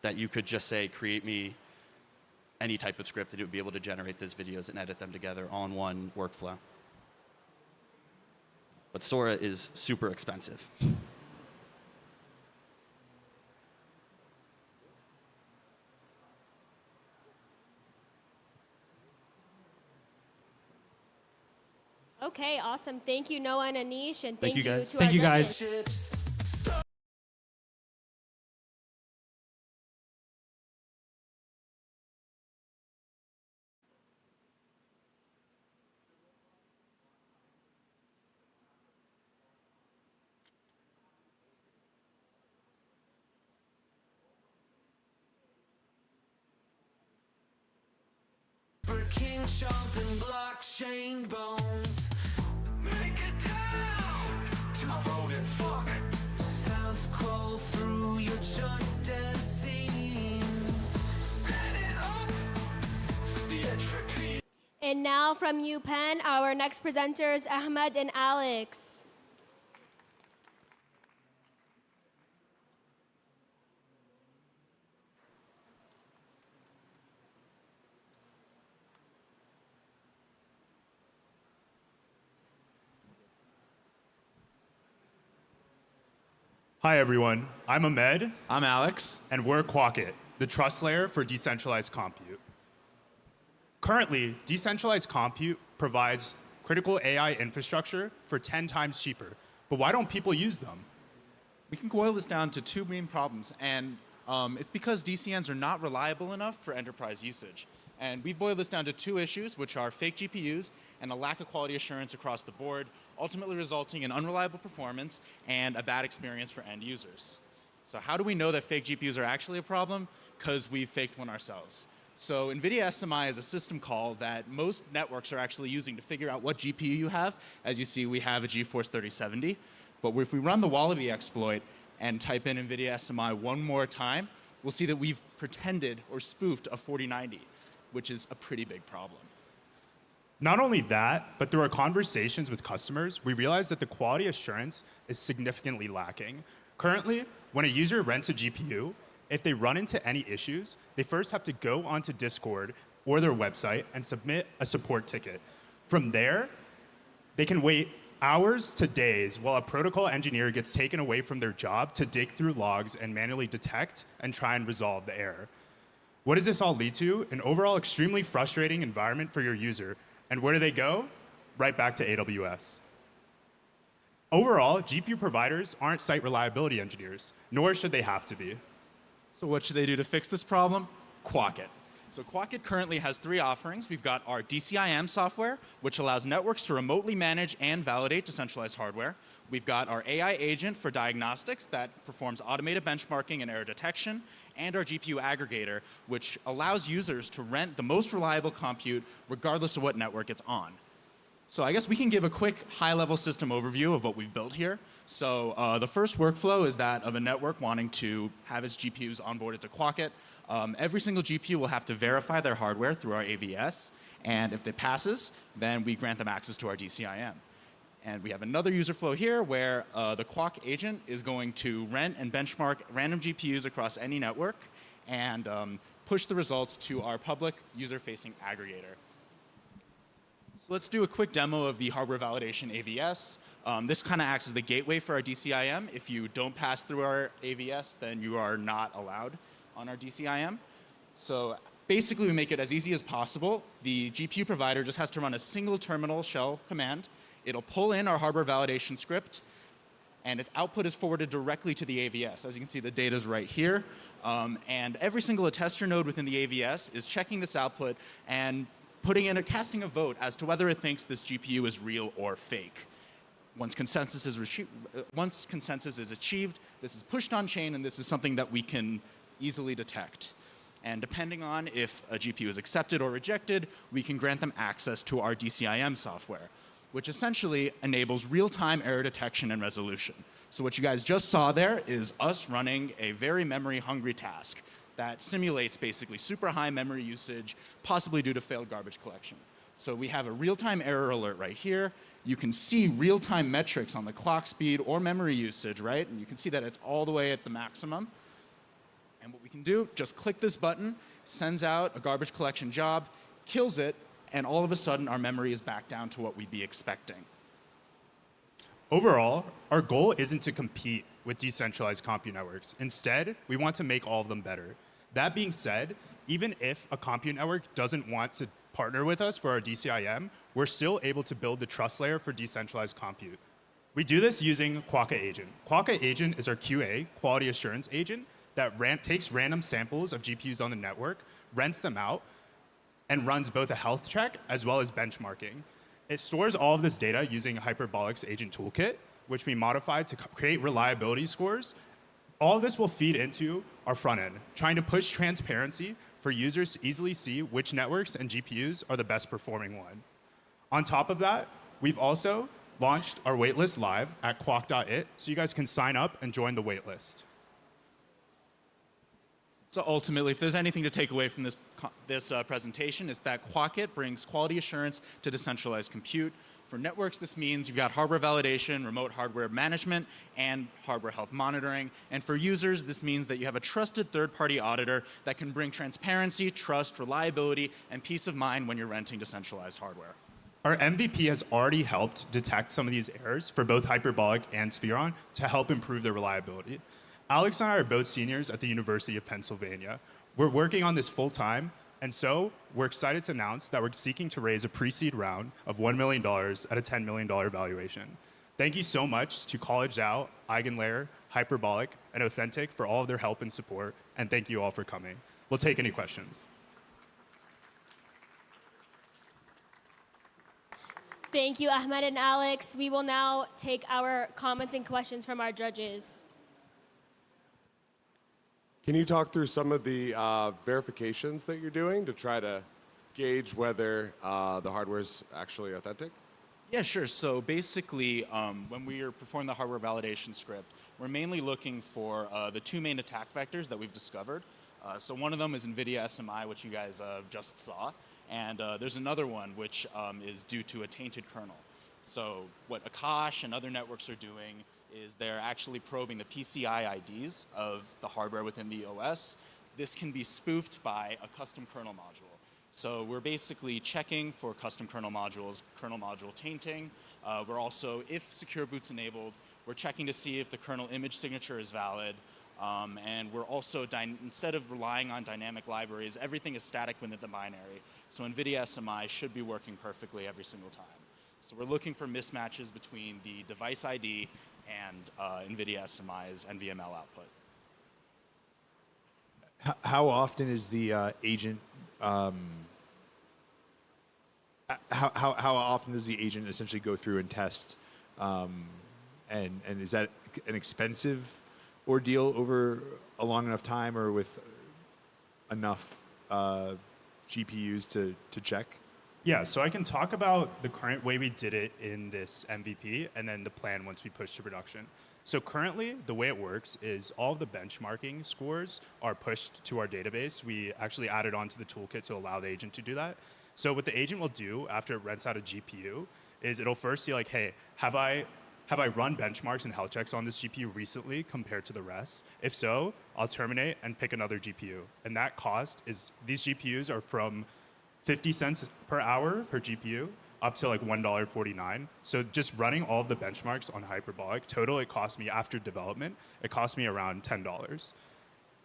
S10: That you could just say, create me any type of script, and it would be able to generate those videos and edit them together all in one workflow. But Sora is super expensive.
S2: Okay, awesome. Thank you, Noah and Anish, and thank you
S10: guys.
S2: to
S11: Thank
S2: our
S11: you, guys.
S2: judges.
S1: King chomping blockchain bones. Make it down to my voted fuck. Stealth crawl through your junk scene. Head it up to the entropy.
S2: And now from UPenn, our next presenters, Ahmed and Alex.
S12: Hi, everyone. I'm Ahmed.
S13: I'm Alex.
S12: And we're Quok.it, the trust layer for decentralized compute. Currently, decentralized compute provides critical AI infrastructure for 10 times cheaper. But why don't people use them?
S13: We can boil this down to two main problems, and it's because DCNs are not reliable enough for enterprise usage. And we've boiled this down to two issues, which are fake GPUs and a lack of quality assurance across the board, ultimately resulting in unreliable performance and a bad experience for end users. So how do we know that fake GPUs are actually a problem? Because we faked one ourselves. So NVIDIA SMI is a system call that most networks are actually using to figure out what GPU you have. As you see, we have a GeForce 3070. But if we run the Wallaby exploit and type in NVIDIA SMI one more time, we'll see that we've pretended or spoofed a 4090, which is a pretty big problem.
S12: Not only that, but through our conversations with customers, we realized that the quality assurance is significantly lacking. Currently, when a user rents a GPU, if they run into any issues, they first have to go onto Discord or their website and submit a support ticket. From there, they can wait hours to days while a protocol engineer gets taken away from their job to dig through logs and manually detect and try and resolve the error. What does this all lead to? An overall extremely frustrating environment for your user. And where do they go? Right back to AWS. Overall, GPU providers aren't site reliability engineers, nor should they have to be.
S13: So what should they do to fix this problem? Quok.it. So Quok.it currently has three offerings. We've got our DCIM software, which allows networks to remotely manage and validate decentralized hardware. We've got our AI agent for diagnostics that performs automated benchmarking and error detection, and our GPU aggregator, which allows users to rent the most reliable compute regardless of what network it's on. So I guess we can give a quick high-level system overview of what we've built here. So the first workflow is that of a network wanting to have its GPUs onboarded to Quok.it. Every single GPU will have to verify their hardware through our AVS, and if it passes, then we grant them access to our DCIM. And we have another user flow here where the Quok agent is going to rent and benchmark random GPUs across any network and push the results to our public user-facing aggregator. So let's do a quick demo of the hardware validation AVS. This kind of acts as the gateway for our DCIM. If you don't pass through our AVS, then you are not allowed on our DCIM. So basically, we make it as easy as possible. The GPU provider just has to run a single terminal shell command. It'll pull in our hardware validation script, and its output is forwarded directly to the AVS. As you can see, the data is right here. And every single attester node within the AVS is checking this output and casting a vote as to whether it thinks this GPU is real or fake. Once consensus is achieved, this is pushed on chain, and this is something that we can easily detect. And depending on if a GPU is accepted or rejected, we can grant them access to our DCIM software, which essentially enables real-time error detection and resolution. So what you guys just saw there is us running a very memory-hungry task that simulates basically super high memory usage, possibly due to failed garbage collection. So we have a real-time error alert right here. You can see real-time metrics on the clock speed or memory usage, right? And you can see that it's all the way at the maximum. And what we can do, just click this button, sends out a garbage collection job, kills it, and all of a sudden our memory is back down to what we'd be expecting.
S12: Overall, our goal isn't to compete with decentralized compute networks. Instead, we want to make all of them better. That being said, even if a compute network doesn't want to partner with us for our DCIM, we're still able to build the trust layer for decentralized compute. We do this using Quok.it agent. Quok.it agent is our QA, quality assurance agent, that takes random samples of GPUs on the network, rents them out, and runs both a health check as well as benchmarking. It stores all of this data using Hyperbolic's agent toolkit, which we modified to create reliability scores. All of this will feed into our front end, trying to push transparency for users to easily see which networks and GPUs are the best performing one. On top of that, we've also launched our waitlist live at Quok.it, so you guys can sign up and join the waitlist.
S13: So ultimately, if there's anything to take away from this presentation, it's that Quok.it brings quality assurance to decentralized compute. For networks, this means you've got hardware validation, remote hardware management, and hardware health monitoring. And for users, this means that you have a trusted third-party auditor that can bring transparency, trust, reliability, and peace of mind when you're renting decentralized hardware.
S12: Our MVP has already helped detect some of these errors for both Hyperbolic and Spheron to help improve their reliability. Alex and I are both seniors at the University of Pennsylvania. We're working on this full-time, And so we're excited to announce that we're seeking to raise a pre-seed round of $1 million at a $10 million valuation. Thank you so much to College Out, EigenLayer, Hyperbolic, and Othentic for all of their help and support, and thank you all for coming. We'll take any questions.
S2: Thank you, Ahmed and Alex. We will now take our comments and questions from our judges.
S7: Can you talk through some of the verifications that you're doing to try to gauge whether the hardware is actually authentic?
S13: Yeah, sure. So basically, when we are performing the hardware validation script, we're mainly looking for the two main attack vectors that we've discovered. So one of them is NVIDIA SMI, which you guys just saw. And there's another one, which is due to a tainted kernel. So what Akash and other networks are doing is they're actually probing the PCI IDs of the hardware within the OS. This can be spoofed by a custom kernel module. So we're basically checking for custom kernel modules, kernel module tainting. We're also, if secure boot's enabled, we're checking to see if the kernel image signature is valid. And we're also, instead of relying on dynamic libraries, everything is static within the binary. So NVIDIA SMI should be working perfectly every single time. So we're looking for mismatches between the device ID and NVIDIA SMI's NVML output.
S8: How often is the agent? How often does the agent essentially go through and test? And is that an expensive ordeal over a long enough time, or with enough GPUs to check?
S12: Yeah, so I can talk about the current way we did it in this MVP and then the plan once we push to production. So currently, the way it works is all of the benchmarking scores are pushed to our database. We actually added onto the toolkit to allow the agent to do that. So what the agent will do after it rents out a GPU is it'll first see like, hey, have I run benchmarks and health checks on this GPU recently compared to the rest? If so, I'll terminate and pick another GPU. And that cost is, these GPUs are from 50 cents per hour per GPU up to like $1.49. So just running all of the benchmarks on Hyperbolic, total it cost me after development, it cost me around $10.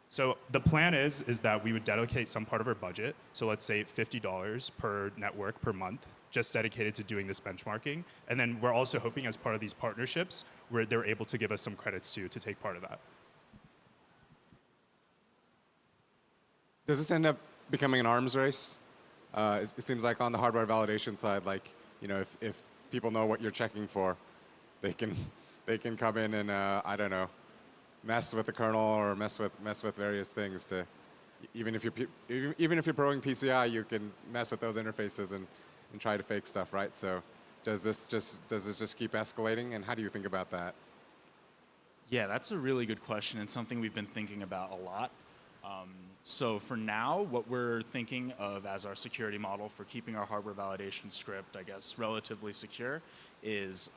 S12: So the plan is that we would dedicate some part of our budget, so let's say $50 per network per month, just dedicated to doing this benchmarking. And then we're also hoping as part of these partnerships, where they're able to give us some credits too to take part of that.
S9: Does this end up becoming an arms race? It seems like on the hardware validation side, like, you know, if people know what you're checking for, they can come in and I don't know, mess with the kernel or mess with various things to, even if you're probing PCI, you can mess with those interfaces and try to fake stuff, right? So does this just keep escalating, and how do you think about that?
S13: Yeah, that's a really good question and something we've been thinking about a lot. So for now, what we're thinking of as our security model for keeping our hardware validation script, I guess, relatively secure is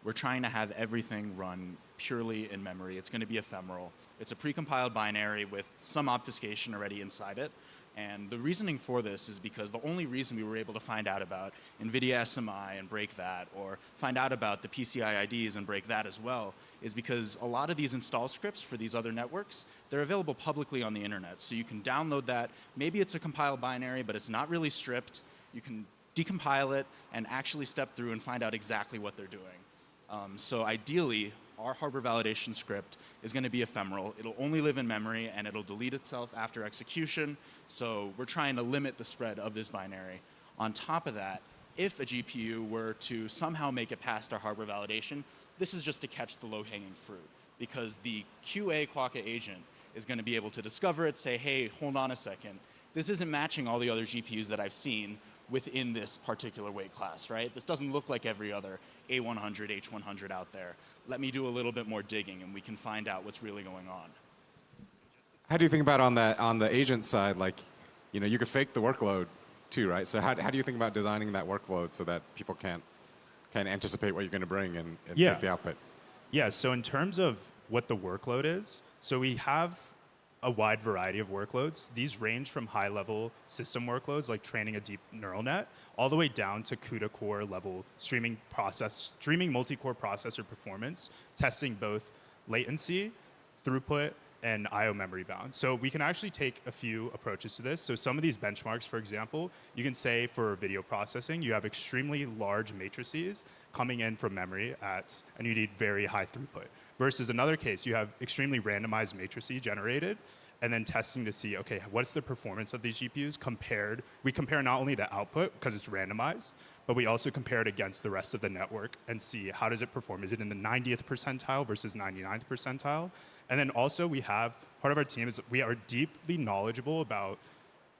S13: we're trying to have everything run purely in memory. It's going to be ephemeral. It's a precompiled binary with some obfuscation already inside it. And the reasoning for this is because the only reason we were able to find out about NVIDIA SMI and break that, or find out about the PCI IDs and break that as well, is because a lot of these install scripts for these other networks, they're available publicly on the internet. So you can download that. Maybe it's a compiled binary, but it's not really stripped. You can decompile it and actually step through and find out exactly what they're doing. So ideally, our hardware validation script is going to be ephemeral. It'll only live in memory, and it'll delete itself after execution. So we're trying to limit the spread of this binary. On top of that, if a GPU were to somehow make it past our hardware validation, this is just to catch the low-hanging fruit, because the QA Quok.it agent is going to be able to discover it, say, hey, hold on a second. This isn't matching all the other GPUs that I've seen within this particular weight class, right? This doesn't look like every other A100, H100 out there. Let me do a little bit more digging, and we can find out what's really going on.
S9: How do you think about on the agent side, like, you know, you could fake the workload too, right? So how do you think about designing that workload so that people can't anticipate what you're going to bring and fake the output?
S12: Yeah, so in terms of what the workload is, so we have a wide variety of workloads. These range from high-level system workloads, like training a deep neural net, all the way down to CUDA core level streaming multi-core processor performance, testing both latency, throughput, and IO memory bound. So we can actually take a few approaches to this. So some of these benchmarks, for example, you can say for video processing, you have extremely large matrices coming in from memory and you need very high throughput. Versus another case, you have extremely randomized matrices generated, and then testing to see, okay, what's the performance of these GPUs compared? We compare not only the output, because it's randomized, but we also compare it against the rest of the network and see how does it perform. Is it in the 90th percentile versus 99th percentile? And then also part of our team is we are deeply knowledgeable about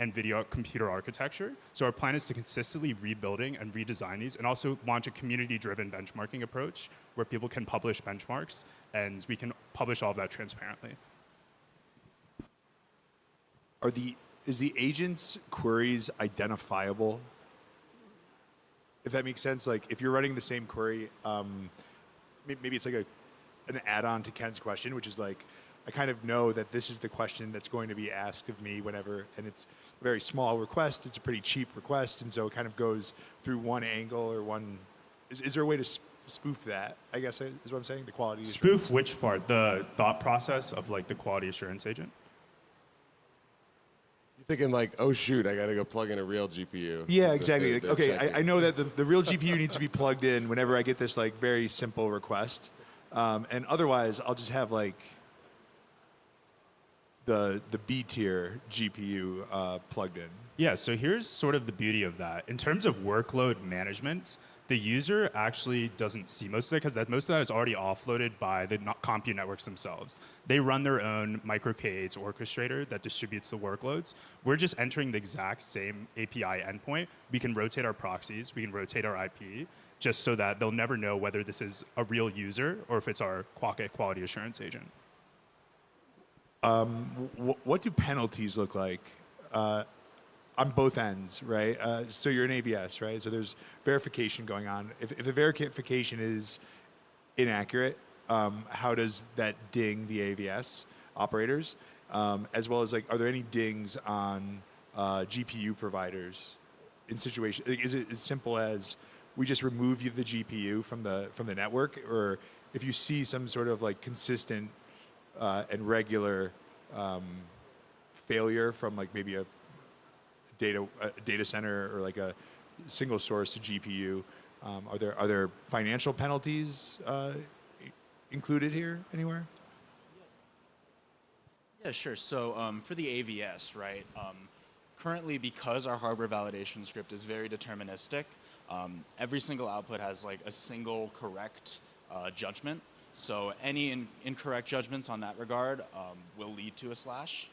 S12: NVIDIA computer architecture. So our plan is to consistently rebuilding and redesign these and also launch a community-driven benchmarking approach where people can publish benchmarks and we can publish all of that transparently.
S8: Is the agent's queries identifiable? If that makes sense, like if you're running the same query, maybe it's like an add-on to Ken's question, which is like, I kind of know that this is the question that's going to be asked of me whenever, and it's a very small request, it's a pretty cheap request, and so it kind of goes through one angle or one, is there a way to spoof that, I guess is what I'm saying, the quality assurance?
S12: Spoof which part? The thought process of like the quality assurance agent?
S7: You're thinking like, oh shoot, I gotta go plug in a real GPU.
S8: Yeah, exactly. Like, okay, I know that the real GPU needs to be plugged in whenever I get this like very simple request, and otherwise I'll just have like the B tier GPU plugged in.
S12: Yeah, so here's sort of the beauty of that. In terms of workload management, the user actually doesn't see most of it because most of that is already offloaded by the compute networks themselves. They run their own micro K8s orchestrator that distributes the workloads. We're just entering the exact same API endpoint. We can rotate our proxies, we can rotate our IP, just so that they'll never know whether this is a real user or if it's our Quok.it quality assurance agent.
S8: What do penalties look like on both ends, right? So you're an AVS, right? So there's verification going on. If the verification is inaccurate, how does that ding the AVS operators? As well as like, are there any dings on GPU providers in situations? Is it as simple as we just remove the GPU from the network, or if you see some sort of like consistent and regular failure from like maybe a data center or like a single source GPU, are there financial penalties included here anywhere?
S13: Yeah, sure. So for the AVS, right, currently because our hardware validation script is very deterministic, every single output has like a single correct judgment. So any incorrect judgments on that regard will lead to a slash.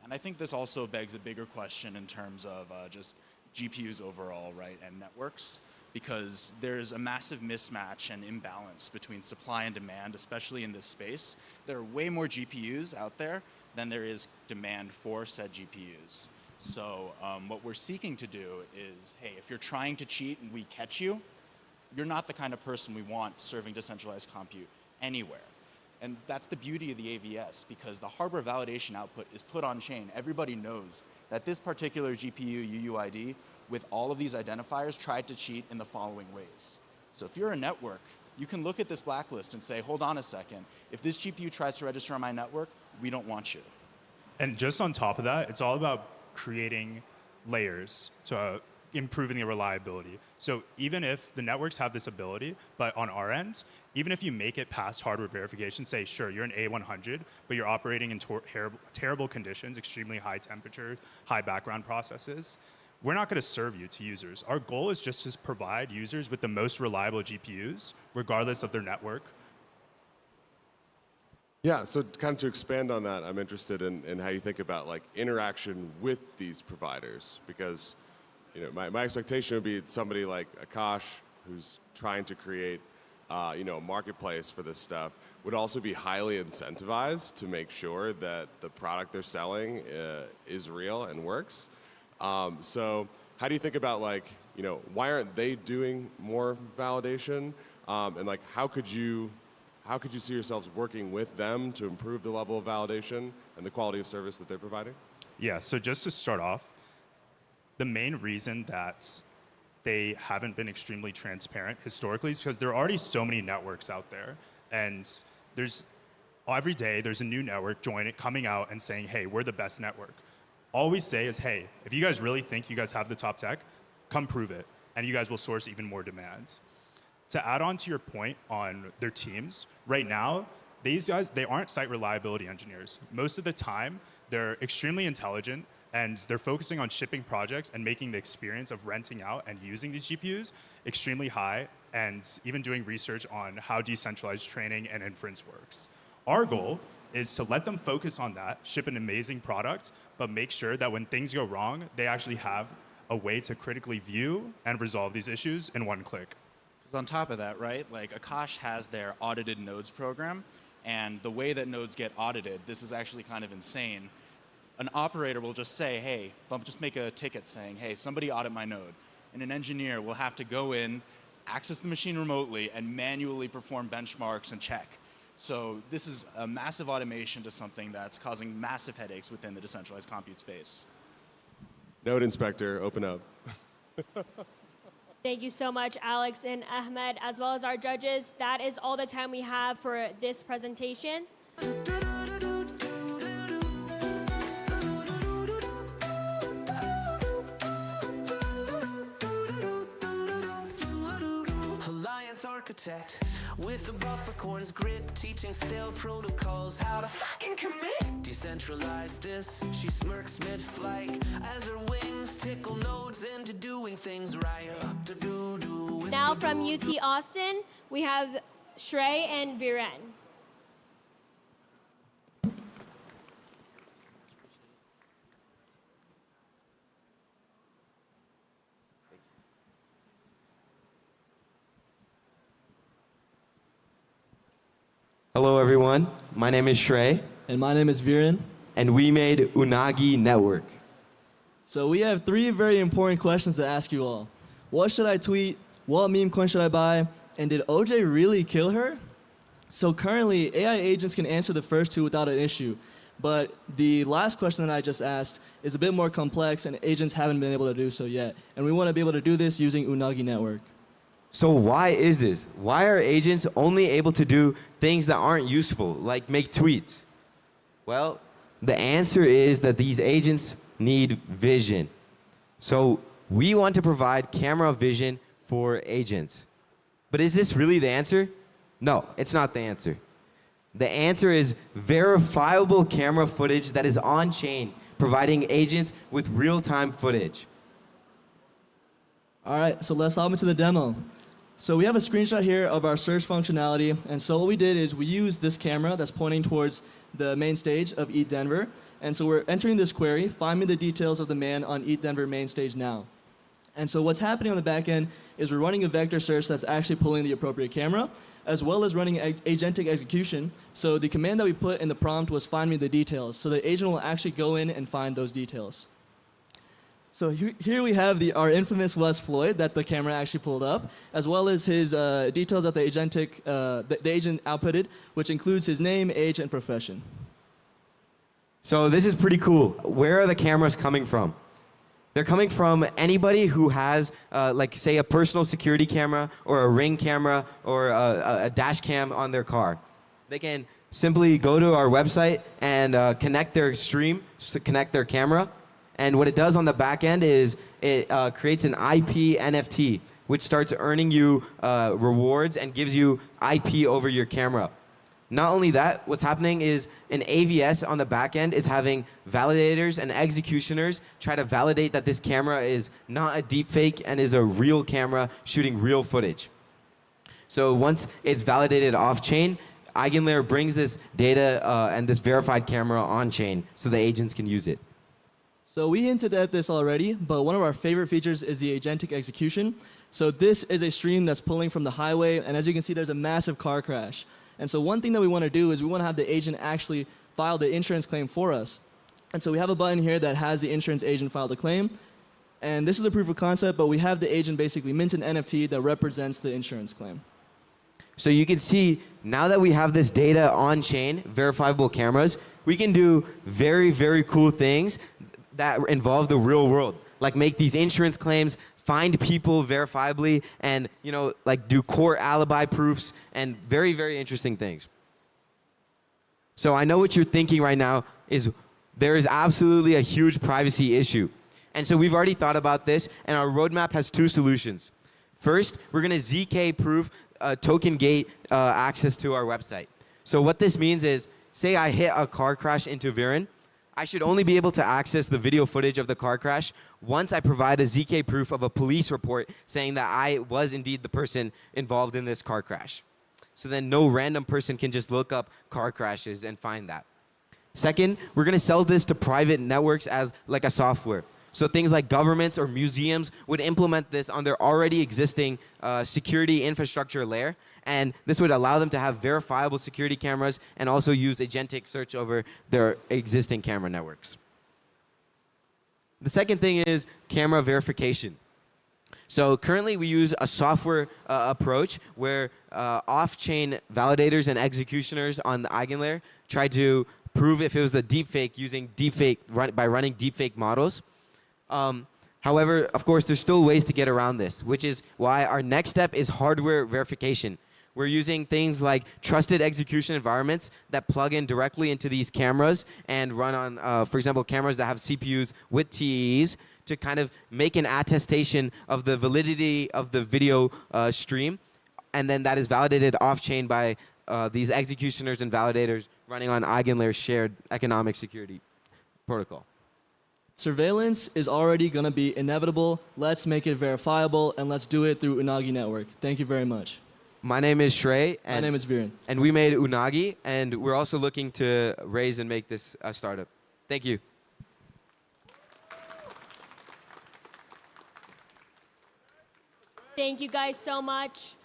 S13: And I think this also begs a bigger question in terms of just GPUs overall, right, and networks, because there's a massive mismatch and imbalance between supply and demand, especially in this space. There are way more GPUs out there than there is demand for said GPUs. So what we're seeking to do is, hey, if you're trying to cheat and we catch you, you're not the kind of person we want serving decentralized compute anywhere. And that's the beauty of the AVS, because the hardware validation output is put on chain. Everybody knows that this particular GPU UUID with all of these identifiers tried to cheat in the following ways. So if you're a network, you can look at this blacklist and say, hold on a second, if this GPU tries to register on my network, we don't want you.
S12: And just on top of that, it's all about creating layers to improving the reliability. So even if the networks have this ability, but on our end, even if you make it past hardware verification, say, sure, you're an A100, but you're operating in terrible conditions, extremely high temperature, high background processes, we're not going to serve you to users. Our goal is just to provide users with the most reliable GPUs, regardless of their network.
S7: Yeah, so kind of to expand on that, I'm interested in how you think about like interaction with these providers, because my expectation would be somebody like Akash, who's trying to create a marketplace for this stuff, would also be highly incentivized to make sure that the product they're selling is real and works. So how do you think about why aren't they doing more validation? And like how could you see yourselves working with them to improve the level of validation and the quality of service that they're providing?
S12: Yeah, so just to start off, the main reason that they haven't been extremely transparent historically is because there are already so many networks out there, and there's every day there's a new network coming out and saying, hey, we're the best network. All we say is, hey, if you guys really think you guys have the top tech, come prove it, and you guys will source even more demands. To add on to your point on their teams, right now, these guys, they aren't site reliability engineers. Most of the time, they're extremely intelligent, and they're focusing on shipping projects and making the experience of renting out and using these GPUs extremely high, and even doing research on how decentralized training and inference works. Our goal is to let them focus on that, ship an amazing product, but make sure that when things go wrong, they actually have a way to critically view and resolve these issues in one click.
S13: Because on top of that, right, like Akash has their audited nodes program, and the way that nodes get audited, this is actually kind of insane. An operator will just say, hey, they'll just make a ticket saying, hey, somebody audit my node. And an engineer will have to go in, access the machine remotely, and manually perform benchmarks and check. So this is a massive automation to something that's causing massive headaches within the decentralized compute space.
S7: Node inspector, open up.
S2: Thank you so much, Alex and Ahmed, as well as our judges. That is all the time we have for this presentation.
S1: Alliance architect with the buffercorn's grit, teaching stale protocols how to fucking commit. Decentralize this, she smirks mid-flight as her wings tickle nodes into doing things right. Up to do with
S2: Now from UT Austin, we have Shrey and Viren.
S14: Hello everyone, my name is Shrey.
S15: And my name is Viren.
S14: And we made Unagi Network.
S15: So we have 3 very important questions to ask you all. What should I tweet? What meme coin should I buy? And did OJ really kill her? So currently, AI agents can answer the first 2 without an issue. But the last question that I just asked is a bit more complex, and agents haven't been able to do so yet. And we want to be able to do this using Unagi Network.
S14: So why is this? Why are agents only able to do things that aren't useful, like make tweets? Well, the answer is that these agents need vision. So we want to provide camera vision for agents. But is this really the answer? No, it's not the answer. The answer is verifiable camera footage that is on-chain, providing agents with real-time footage.
S15: All right, so let's hop into the demo. So we have a screenshot here of our search functionality. And so what we did is we used this camera that's pointing towards the main stage of ETHDenver. And so we're entering this query, find me the details of the man on ETHDenver main stage now. And so what's happening on the back end is we're running a vector search that's actually pulling the appropriate camera, as well as running agentic execution. So the command that we put in the prompt was find me the details. So the agent will actually go in and find those details. So here we have our infamous Wes Floyd that the camera actually pulled up, as well as his details that the agent outputted, which includes his name, age, and profession.
S14: So this is pretty cool. Where are the cameras coming from? They're coming from anybody who has, like, say, a personal security camera or a Ring camera or a dash cam on their car. They can simply go to our website and connect their stream, connect their camera. And what it does on the back end is it creates an IP NFT, which starts earning you rewards and gives you IP over your camera. Not only that, what's happening is an AVS on the back end is having validators and executioners try to validate that this camera is not a deepfake and is a real camera shooting real footage. So once it's validated off-chain, EigenLayer brings this data and this verified camera on-chain so the agents can use it.
S15: So we hinted at this already, but one of our favorite features is the agentic execution. So this is a stream that's pulling from the highway, and as you can see, there's a massive car crash. And so one thing that we want to do is we want to have the agent actually file the insurance claim for us. And so we have a button here that has the insurance agent file the claim. And this is a proof of concept, but we have the agent basically mint an NFT that represents the insurance claim.
S14: So you can see, now that we have this data on-chain, verifiable cameras, we can do very, very cool things that involve the real world, like make these insurance claims, find people verifiably, and like do court alibi proofs, and very, very interesting things. So I know what you're thinking right now is there is absolutely a huge privacy issue. And so we've already thought about this, and our roadmap has two solutions. First, we're going to ZK-proof token gate access to our website. So what this means is, say I hit a car crash into Viren, I should only be able to access the video footage of the car crash once I provide a ZK proof of a police report saying that I was indeed the person involved in this car crash. So then no random person can just look up car crashes and find that. Second, we're going to sell this to private networks as like a software. So things like governments or museums would implement this on their already existing security infrastructure layer. And this would allow them to have verifiable security cameras and also use agentic search over their existing camera networks. The second thing is camera verification. So currently we use a software approach where off-chain validators and executioners on the eigenlayer try to prove if it was a deepfake using by running deepfake models. However, of course, there's still ways to get around this, which is why our next step is hardware verification. We're using things like trusted execution environments that plug in directly into these cameras and run on, for example, cameras that have CPUs with TEs to kind of make an attestation of the validity of the video stream. And then that is validated off-chain by these executioners and validators running on EigenLayer's shared economic security protocol.
S15: Surveillance is already going to be inevitable. Let's make it verifiable, and let's do it through Unagi Network. Thank you very much.
S14: My name is Shrey.
S15: My name is Viren.
S14: And we made Unagi, and we're also looking to raise and make this a startup. Thank you.
S2: Thank you guys so much.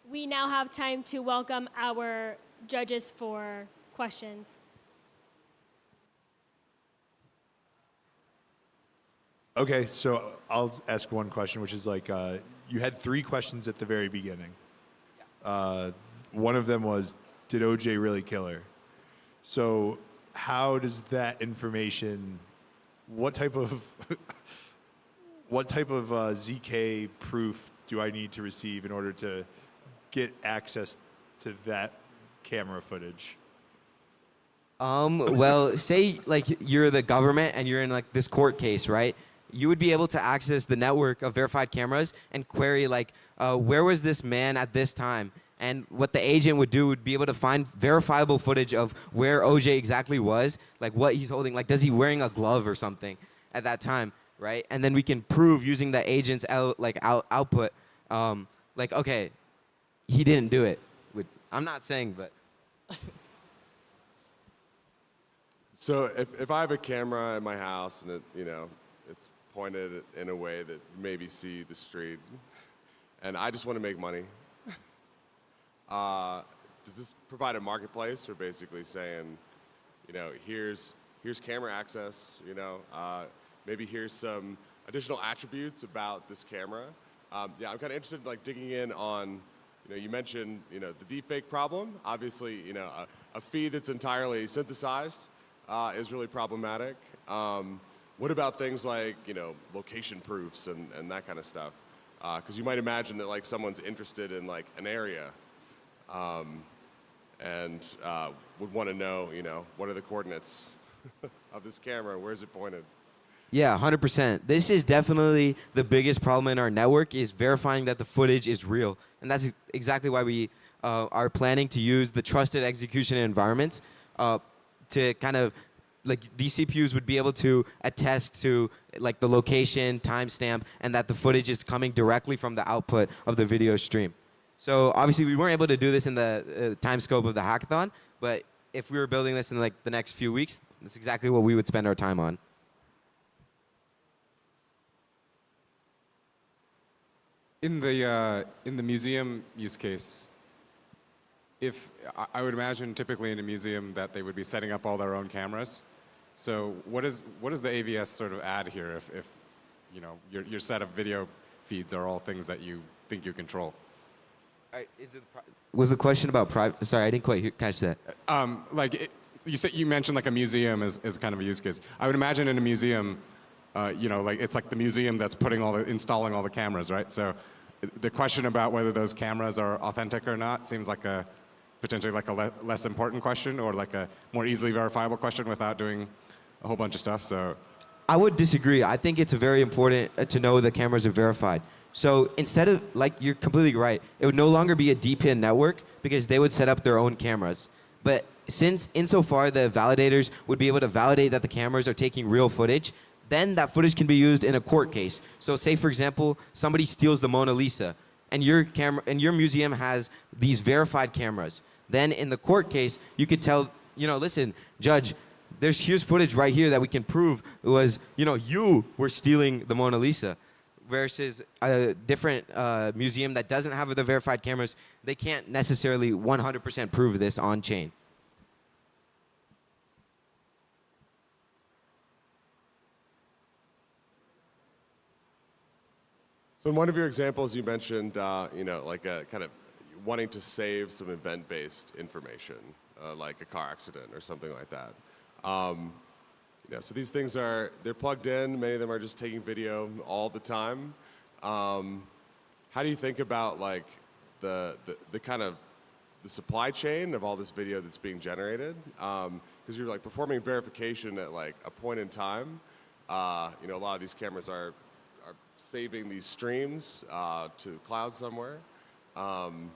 S2: We now have time to welcome our judges for questions.
S8: Okay, so I'll ask one question, which is like, you had 3 questions at the very beginning. One of them was, did OJ really kill her? So how does that information, what type of ZK proof do I need to receive in order to get access to that camera footage?
S14: Well, say like you're the government and you're in like this court case, right? You would be able to access the network of verified cameras and query like, where was this man at this time? And what the agent would do would be able to find verifiable footage of where OJ exactly was, like what he's holding, like does he wearing a glove or something at that time, right? And then we can prove using the agent's output, like, okay, he didn't do it. I'm not saying, but.
S7: So if I have a camera in my house and it's pointed in a way that maybe see the street, and I just want to make money, does this provide a marketplace for basically saying, here's camera access, maybe here's some additional attributes about this camera. Yeah, I'm kind of interested in like digging in on, you mentioned, the deepfake problem. Obviously, a feed that's entirely synthesized is really problematic. What about things like, location proofs and that kind of stuff? Because you might imagine that like someone's interested in like an area and would want to know, what are the coordinates of this camera? Where's it pointed?
S14: Yeah, 100%. This is definitely the biggest problem in our network is verifying that the footage is real. And that's exactly why we are planning to use the trusted execution environments to kind of, like these CPUs would be able to attest to like the location, timestamp, and that the footage is coming directly from the output of the video stream. So obviously we weren't able to do this in the time scope of the hackathon, but if we were building this in like the next few weeks, that's exactly what we would spend our time on.
S9: In the museum use case, if I would imagine typically in a museum that they would be setting up all their own cameras. So what does the AVS sort of add here if your set of video feeds are all things that you think you control?
S14: Was the question about private? Sorry, I didn't quite catch that.
S9: You mentioned like a museum is kind of a use case. I would imagine in a museum, it's like the museum that's installing all the cameras, right? So the question about whether those cameras are authentic or not seems like a potentially like a less important question or like a more easily verifiable question without doing a whole bunch of stuff. So
S14: I would disagree. I think it's very important to know the cameras are verified. So instead of, like, you're completely right, it would no longer be a DPN network because they would set up their own cameras. But since insofar the validators would be able to validate that the cameras are taking real footage, then that footage can be used in a court case. So say, for example, somebody steals the Mona Lisa and your museum has these verified cameras. Then in the court case, you could tell, listen, judge, here's footage right here that we can prove it was, you were stealing the Mona Lisa. Versus a different museum that doesn't have the verified cameras, they can't necessarily 100% prove this on chain.
S7: So in one of your examples, you mentioned, like a kind of wanting to save some event-based information, like a car accident or something like that. So these things they're plugged in. Many of them are just taking video all the time. How do you think about like the kind of the supply chain of all this video that's being generated? Because you're like performing verification at like a point in time. A lot of these cameras are saving these streams to the cloud somewhere. And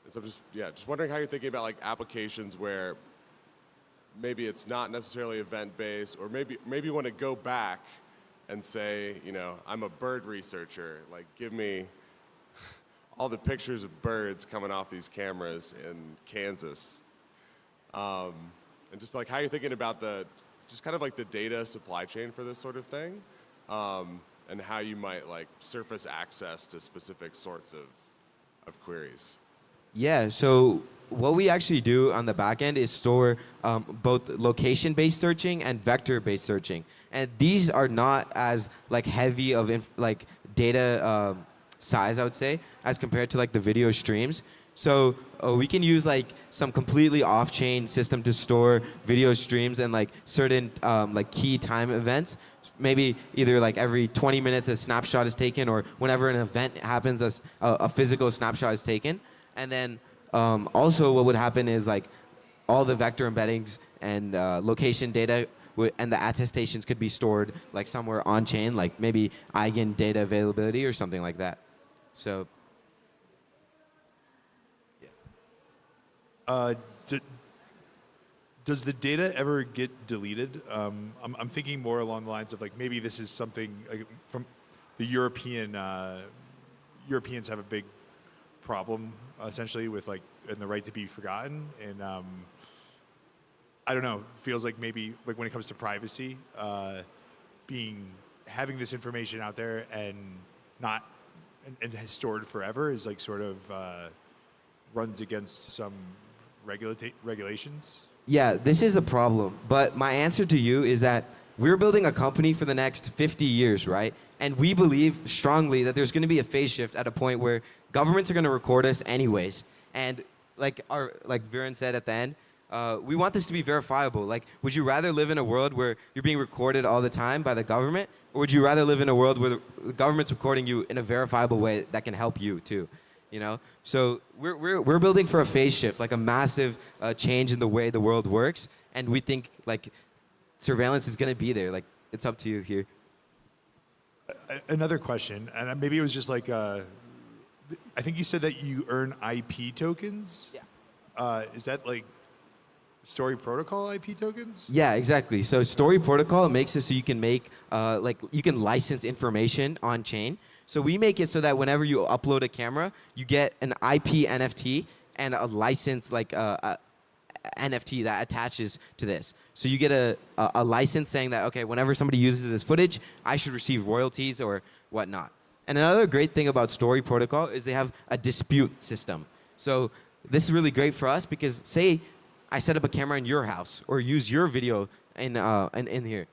S7: so I'm just wondering how you're thinking about like applications where maybe it's not necessarily event-based, or maybe you want to go back and say, I'm a bird researcher, like give me all the pictures of birds coming off these cameras in Kansas. And just like how you're thinking about just kind of like the data supply chain for this sort of thing, and how you might like surface access to specific sorts of queries.
S14: Yeah, so what we actually do on the back end is store both location-based searching and vector-based searching. And these are not as like heavy of data size, I would say, as compared to like the video streams. So we can use like some completely off-chain system to store video streams and like certain like key time events. Maybe either like every 20 minutes a snapshot is taken, or whenever an event happens, a physical snapshot is taken. And then also what would happen is like all the vector embeddings and location data and the attestations could be stored like somewhere on chain, like maybe Eigen data availability or something like that. So
S8: does the data ever get deleted? I'm thinking more along the lines of like maybe this is something like from the Europeans have a big problem essentially with like and the right to be forgotten, and I don't know, feels like maybe like when it comes to privacy, having this information out there and not and stored forever is like sort of runs against some regulations.
S14: yeah, this is a problem. But my answer to you is that we're building a company for the next 50 years, right? And we believe strongly that there's going to be a phase shift at a point where governments are going to record us anyways. And like Viren said at the end, we want this to be verifiable. Like, would you rather live in a world where you're being recorded all the time by the government, or would you rather live in a world where the government's recording you in a verifiable way that can help you too? So we're building for a phase shift, like a massive change in the way the world works, and we think like surveillance is going to be there. Like, it's up to you here.
S8: Another question, and maybe it was just like, I think you said that you earn IP tokens.
S14: Yeah.
S8: Is that like Story Protocol IP tokens?
S14: Yeah, exactly. So Story Protocol makes it so you can make, you can license information on chain. So we make it so that whenever you upload a camera, you get an IP NFT and a license, like NFT that attaches to this. So you get a license saying that, okay, whenever somebody uses this footage, I should receive royalties or whatnot. And another great thing about Story Protocol is they have a dispute system. So this is really great for us because say I set up a camera in your house or use your video in here.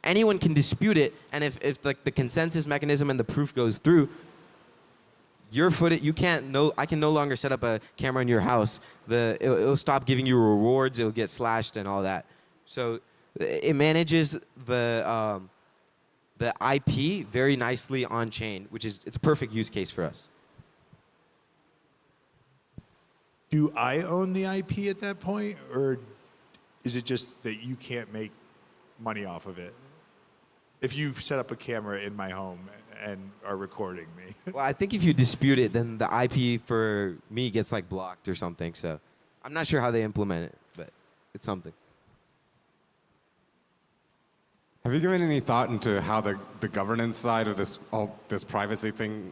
S14: Anyone can dispute it, and if like the consensus mechanism and the proof goes through, your footage, I can no longer set up a camera in your house. It'll stop giving you rewards, it'll get slashed and all that. So it manages the IP very nicely on chain, it's a perfect use case for us.
S8: do I own the IP at that point, or is it just that you can't make money off of it? If you set up a camera in my home and are recording me.
S14: Well, I think if you dispute it, then the IP for me gets like blocked or something. So I'm not sure how they implement it, but it's something.
S9: Have you given any thought into how the governance side of this privacy thing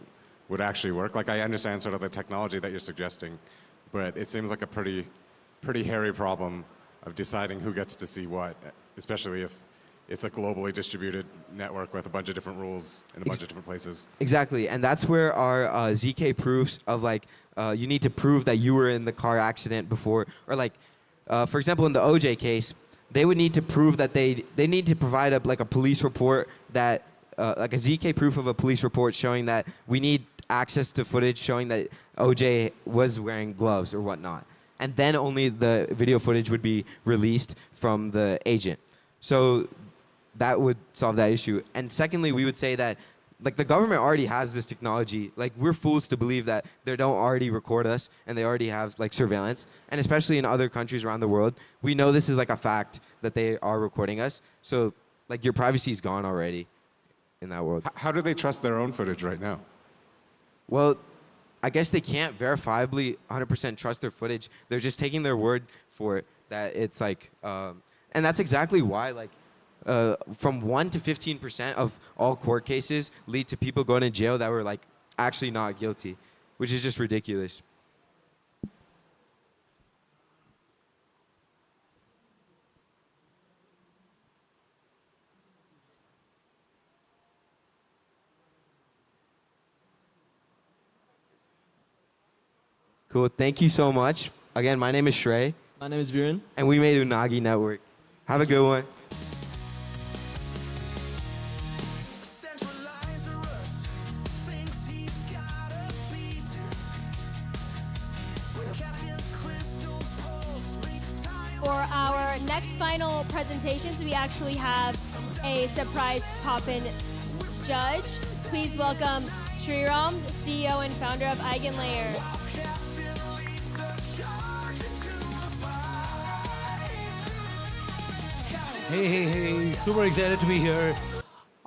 S9: would actually work? Like, I understand sort of the technology that you're suggesting, but it seems like a pretty hairy problem of deciding who gets to see what, especially if it's a globally distributed network with a bunch of different rules in a bunch of different places.
S14: Exactly, and that's where our ZK proofs of like, you need to prove that you were in the car accident before, or like, for example, in the OJ case, they would need to prove that they need to provide like a police report that, like a ZK proof of a police report showing that we need access to footage showing that OJ was wearing gloves or whatnot. And then only the video footage would be released from the agent. So that would solve that issue. And secondly, we would say that like the government already has this technology. Like, we're fools to believe that they don't already record us and they already have like surveillance. And especially in other countries around the world, we know this is like a fact that they are recording us. So like your privacy is gone already in that world.
S9: How do they trust their own footage right now?
S14: Well, I guess they can't verifiably 100% trust their footage. They're just taking their word for it that it's like, and that's exactly why like, from 1 to 15% of all court cases lead to people going to jail that were like actually not guilty, which is just ridiculous. Cool, thank you so much. Again, my name is Shrey.
S15: My name is Viren.
S14: And we made Unagi Network. Have a good one.
S2: For our next final presentations, we actually have a surprise pop-in judge. Please welcome Sriram, CEO and founder of Eigen Layer.
S16: Hey, super excited to be here.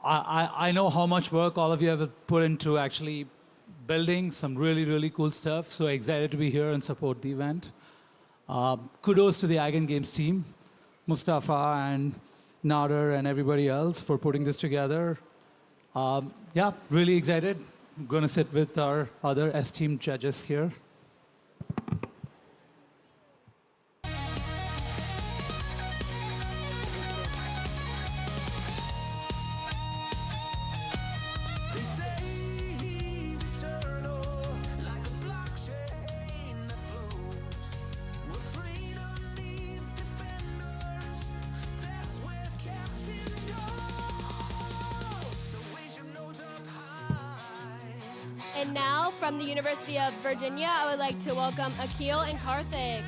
S16: I know how much work all of you have put into actually building some really cool stuff, so excited to be here and support the event. Kudos to the Eigen Games team, Mustafa and Nader and everybody else for putting this together. Yeah, really excited. I'm going to sit with our other esteemed judges here.
S2: And now, from the University of Virginia, I would like to welcome Akil and Karthik.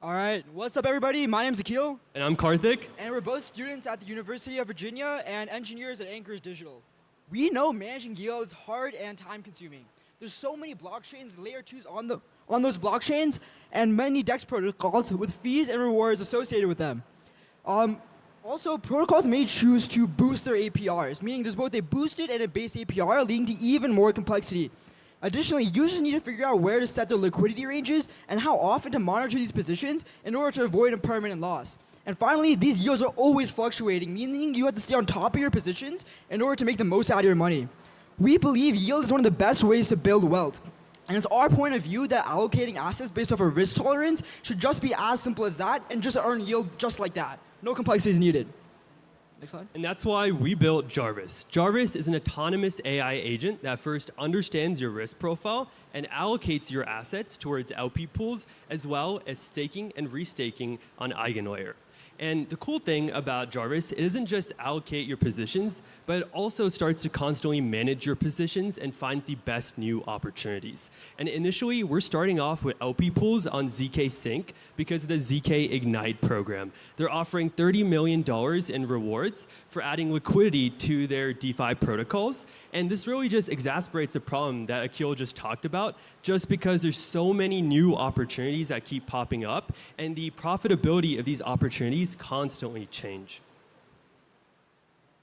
S17: All right, what's up everybody? My name's Akil.
S18: And I'm Karthik.
S17: And we're both students at the University of Virginia and engineers at Anchorage Digital. We know managing yield is hard and time consuming. There's so many blockchains, layer 2s on those blockchains, and many DEX protocols with fees and rewards associated with them. Also, protocols may choose to boost their APRs, meaning there's both a boosted and a base APR, leading to even more complexity. Additionally, users need to figure out where to set their liquidity ranges and how often to monitor these positions in order to avoid a permanent loss. And finally, these yields are always fluctuating, meaning you have to stay on top of your positions in order to make the most out of your money. We believe yield is one of the best ways to build wealth. And it's our point of view that allocating assets based off of risk tolerance should just be as simple as that and just earn yield just like that. No complexity is needed. Next slide.
S18: And that's why we built Jarvis. Jarvis is an autonomous AI agent that first understands your risk profile and allocates your assets towards LP pools, as well as staking and restaking on Eigen Layer. And the cool thing about Jarvis, it doesn't just allocate your positions, but it also starts to constantly manage your positions and finds the best new opportunities. And initially, we're starting off with LP pools on ZK Sync because of the ZK Ignite program. They're offering $30 million in rewards for adding liquidity to their DeFi protocols. And this really just exasperates the problem that Akil just talked about, just because there's so many new opportunities that keep popping up, and the profitability of these opportunities constantly change.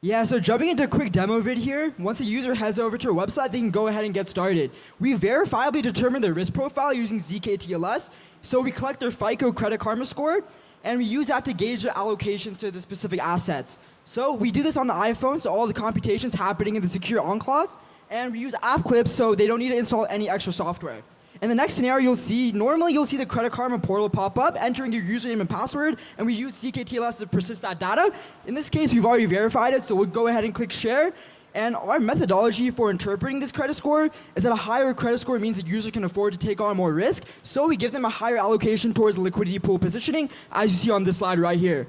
S17: Yeah, so jumping into a quick demo vid here, once a user heads over to our website, they can go ahead and get started. We verifiably determine their risk profile using ZK-TLS, so we collect their FICO Credit Karma score, and we use that to gauge their allocations to the specific assets. So we do this on the iPhone, so all the computation's happening in the secure enclave, and we use app clips so they don't need to install any extra software. In the next scenario you'll see, normally you'll see the Credit Karma portal pop up, entering your username and password, and we use ZK-TLS to persist that data. In this case, we've already verified it, so we'll go ahead and click share. And our methodology for interpreting this credit score is that a higher credit score means the user can afford to take on more risk, so we give them a higher allocation towards the liquidity pool positioning, as you see on this slide right here.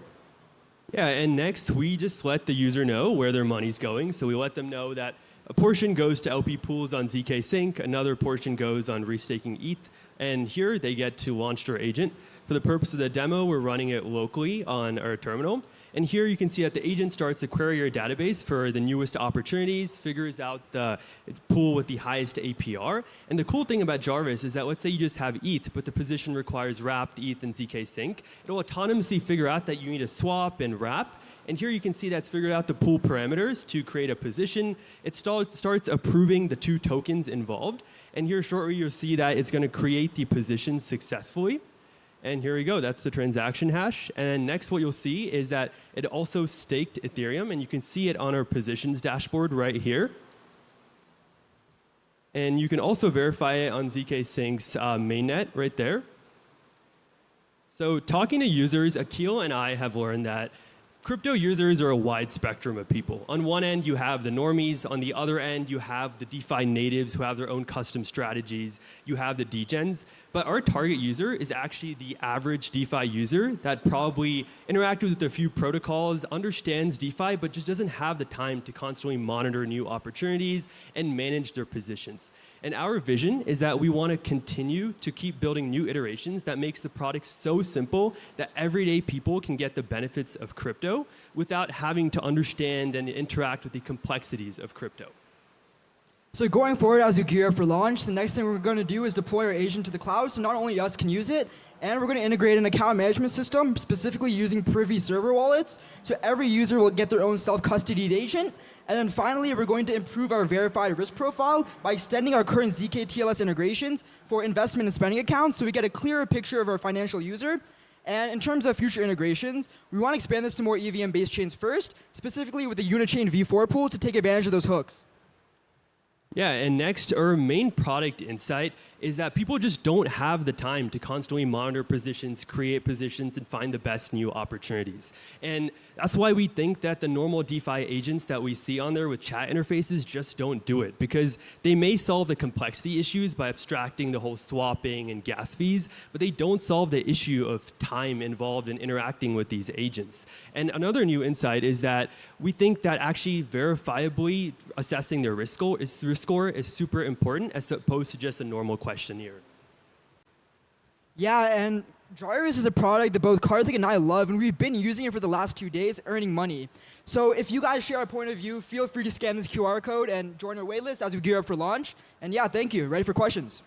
S18: Yeah, and next we just let the user know where their money's going. So we let them know that a portion goes to LP pools on ZK Sync, another portion goes on restaking ETH, and here they get to launch their agent. For the purpose of the demo, we're running it locally on our terminal. And here you can see that the agent starts to query your database for the newest opportunities, figures out the pool with the highest APR. And the cool thing about Jarvis is that let's say you just have ETH, but the position requires wrapped ETH and ZK Sync. It'll autonomously figure out that you need to swap and wrap. And here you can see that's figured out the pool parameters to create a position. It starts approving the 2 tokens involved. And here shortly you'll see that it's going to create the position successfully. And here we go, that's the transaction hash. And then next what you'll see is that it also staked Ethereum, and you can see it on our positions dashboard right here. And you can also verify it on ZK Sync's mainnet right there. So talking to users, Akil and I have learned that crypto users are a wide spectrum of people. On one end, you have the normies. On the other end, you have the DeFi natives who have their own custom strategies. You have the degens. But our target user is actually the average DeFi user that probably interacted with a few protocols, understands DeFi, but just doesn't have the time to constantly monitor new opportunities and manage their positions. And our vision is that we want to continue to keep building new iterations that makes the product so simple that everyday people can get the benefits of crypto without having to understand and interact with the complexities of crypto.
S17: So going forward, as we gear up for launch, the next thing we're going to do is deploy our agent to the cloud, so not only us can use it, and we're going to integrate an account management system, specifically using Privy server wallets, so every user will get their own self-custodied agent. And then finally, we're going to improve our verified risk profile by extending our current ZK-TLS integrations for investment and spending accounts, so we get a clearer picture of our financial user. And in terms of future integrations, we want to expand this to more EVM-based chains first, specifically with the Unichain V4 pool to take advantage of those hooks.
S18: Yeah, and next, our main product insight is that people just don't have the time to constantly monitor positions, create positions, and find the best new opportunities. And that's why we think that the normal DeFi agents that we see on there with chat interfaces just don't do it, because they may solve the complexity issues by abstracting the whole swapping and gas fees, but they don't solve the issue of time involved in interacting with these agents. And another new insight is that we think that actually verifiably assessing their risk score is super important as opposed to just a normal questionnaire.
S17: Yeah, and Jarvis is a product that both Karthik and I love, and we've been using it for the last 2 days, earning money. So if you guys share our point of view, feel free to scan this QR code and join our waitlist as we gear up for launch. And yeah, thank you. Ready for questions?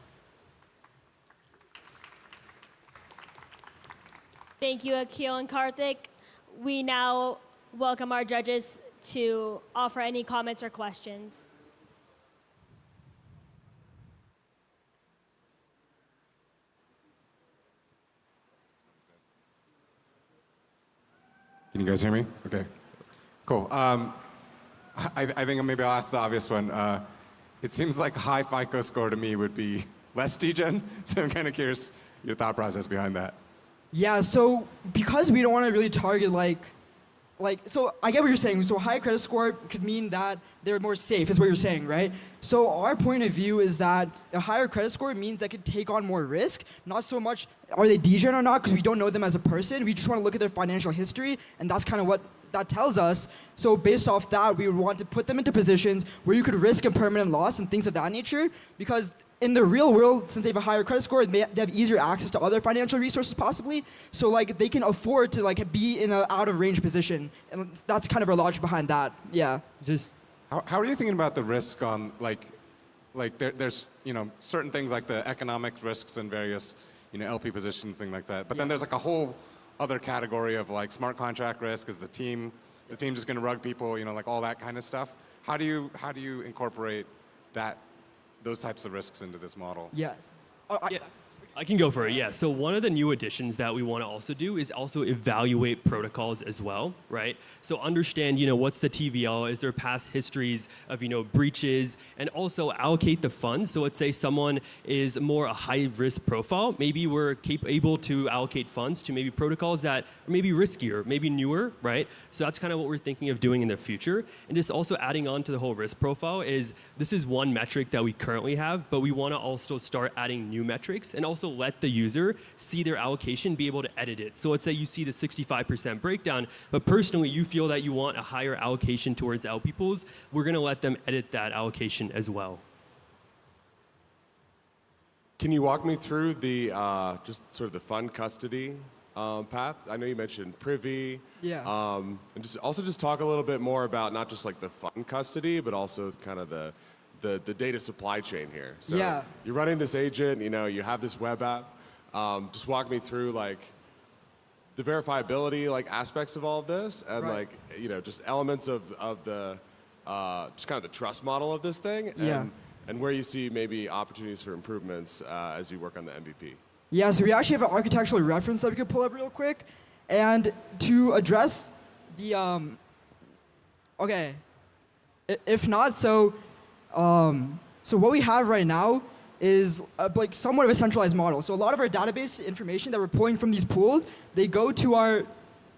S2: Thank you, Akil and Karthik. We now welcome our judges to offer any comments or questions.
S9: Can you guys hear me? Okay, cool. I think maybe I'll ask the obvious one. It seems like a high FICO score to me would be less degen, so I'm kind of curious your thought process behind that.
S17: Yeah, so because we don't want to really target like like, so I get what you're saying. So a high credit score could mean that they're more safe, is what you're saying, right? So our point of view is that a higher credit score means they could take on more risk. Not so much are they degen or not, because we don't know them as a person. We just want to look at their financial history, and that's kind of what that tells us. So based off that, we would want to put them into positions where you could risk a permanent loss and things of that nature, because in the real world, since they have a higher credit score, they have easier access to other financial resources possibly. So like they can afford to like be in an out of range position, and that's kind of our logic behind that. Yeah.
S9: Just how are you thinking about the risk on like there's certain things like the economic risks and various LP positions, things like that. But then there's like a whole other category of like smart contract risk. Is the team just going to rug people? Like all that kind of stuff. How do you incorporate those types of risks into this model?
S17: Yeah.
S18: I can go for it, yeah. So one of the new additions that we want to also do is also evaluate protocols as well, right? So understand, what's the TVL, is there past histories of, breaches, and also allocate the funds. So let's say someone is more a high risk profile, maybe we're able to allocate funds to maybe protocols that are maybe riskier, maybe newer, right? So that's kind of what we're thinking of doing in the future. And just also adding on to the whole risk profile is, this is one metric that we currently have, but we want to also start adding new metrics and also let the user see their allocation, be able to edit it. So let's say you see the 65% breakdown, but personally you feel that you want a higher allocation towards LP pools, we're going to let them edit that allocation as well.
S7: Can you walk me through the just sort of the fund custody path? I know you mentioned privy.
S17: Yeah.
S7: And just talk a little bit more about not just like the fund custody, but also kind of the data supply chain here. So
S17: Yeah.
S7: you're running this agent, you have this web app. Just walk me through like the verifiability like aspects of all of this, and
S17: Right.
S7: like just elements of the just kind of the trust model of this thing,
S17: Yeah.
S7: and where you see maybe opportunities for improvements as you work on the MVP.
S17: Yeah, so we actually have an architectural reference that we could pull up real quick. And to address the, okay, if not, so what we have right now is like somewhat of a centralized model. So a lot of our database information that we're pulling from these pools, they go to our,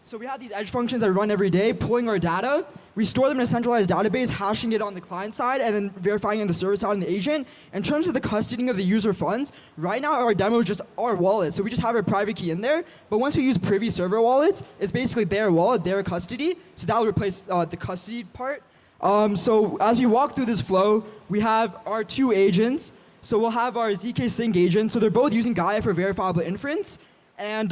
S17: so we have these edge functions that run every day, pulling our data. We store them in a centralized database, hashing it on the client side, and then verifying it on the server side on the agent. In terms of the custodying of the user funds, right now our demo is just our wallet. So we just have our private key in there. But once we use privy server wallets, it's basically their wallet, their custody. So that will replace the custody part. So as we walk through this flow, we have our two agents. So we'll have our ZK Sync agent. So they're both using Gaia for verifiable inference. And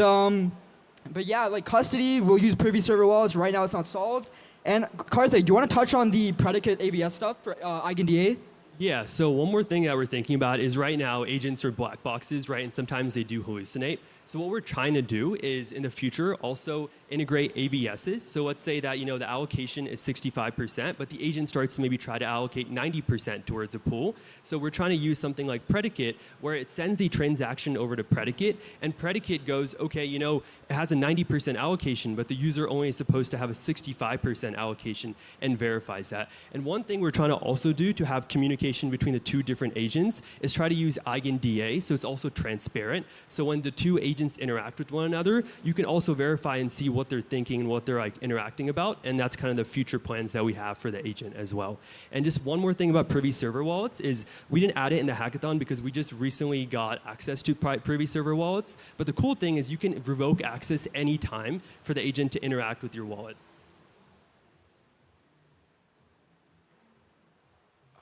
S17: but yeah, like custody, we'll use privy server wallets. Right now it's not solved. And Karthik, do you want to touch on the predicate ABS stuff for Eigen DA?
S18: Yeah, so one more thing that we're thinking about is right now agents are black boxes, right? And sometimes they do hallucinate. So what we're trying to do is in the future also integrate ABSs. So let's say that the allocation is 65%, but the agent starts to maybe try to allocate 90% towards a pool. So we're trying to use something like predicate, where it sends the transaction over to predicate, and predicate goes, okay, it has a 90% allocation, but the user only is supposed to have a 65% allocation, and verifies that. And one thing we're trying to also do to have communication between the two different agents is try to use Eigen DA, so it's also transparent. So when the two agents interact with one another, you can also verify and see what they're thinking and what they're like interacting about, and that's kind of the future plans that we have for the agent as well. And just one more thing about privy server wallets is we didn't add it in the hackathon because we just recently got access to privy server wallets, but the cool thing is you can revoke access anytime for the agent to interact with your wallet.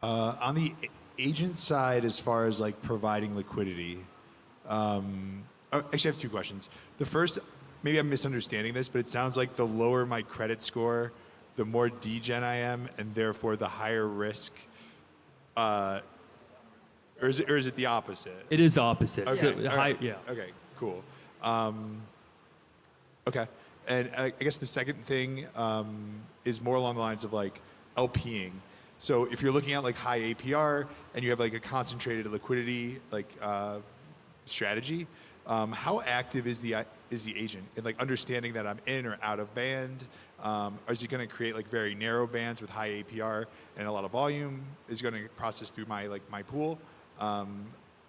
S8: On the agent side, as far as like providing liquidity, actually I have two questions. The first, maybe I'm misunderstanding this, but it sounds like the lower my credit score, the more degen I am, and therefore the higher risk. Or is it the opposite?
S18: It is the opposite.
S8: Okay.
S18: So yeah.
S8: Okay, cool. Okay, and I guess the second thing is more along the lines of like LPing. So if you're looking at like high APR and you have like a concentrated liquidity like strategy, how active is the agent in like understanding that I'm in or out of band? Or is it going to create like very narrow bands with high APR and a lot of volume? Is it going to process through my pool?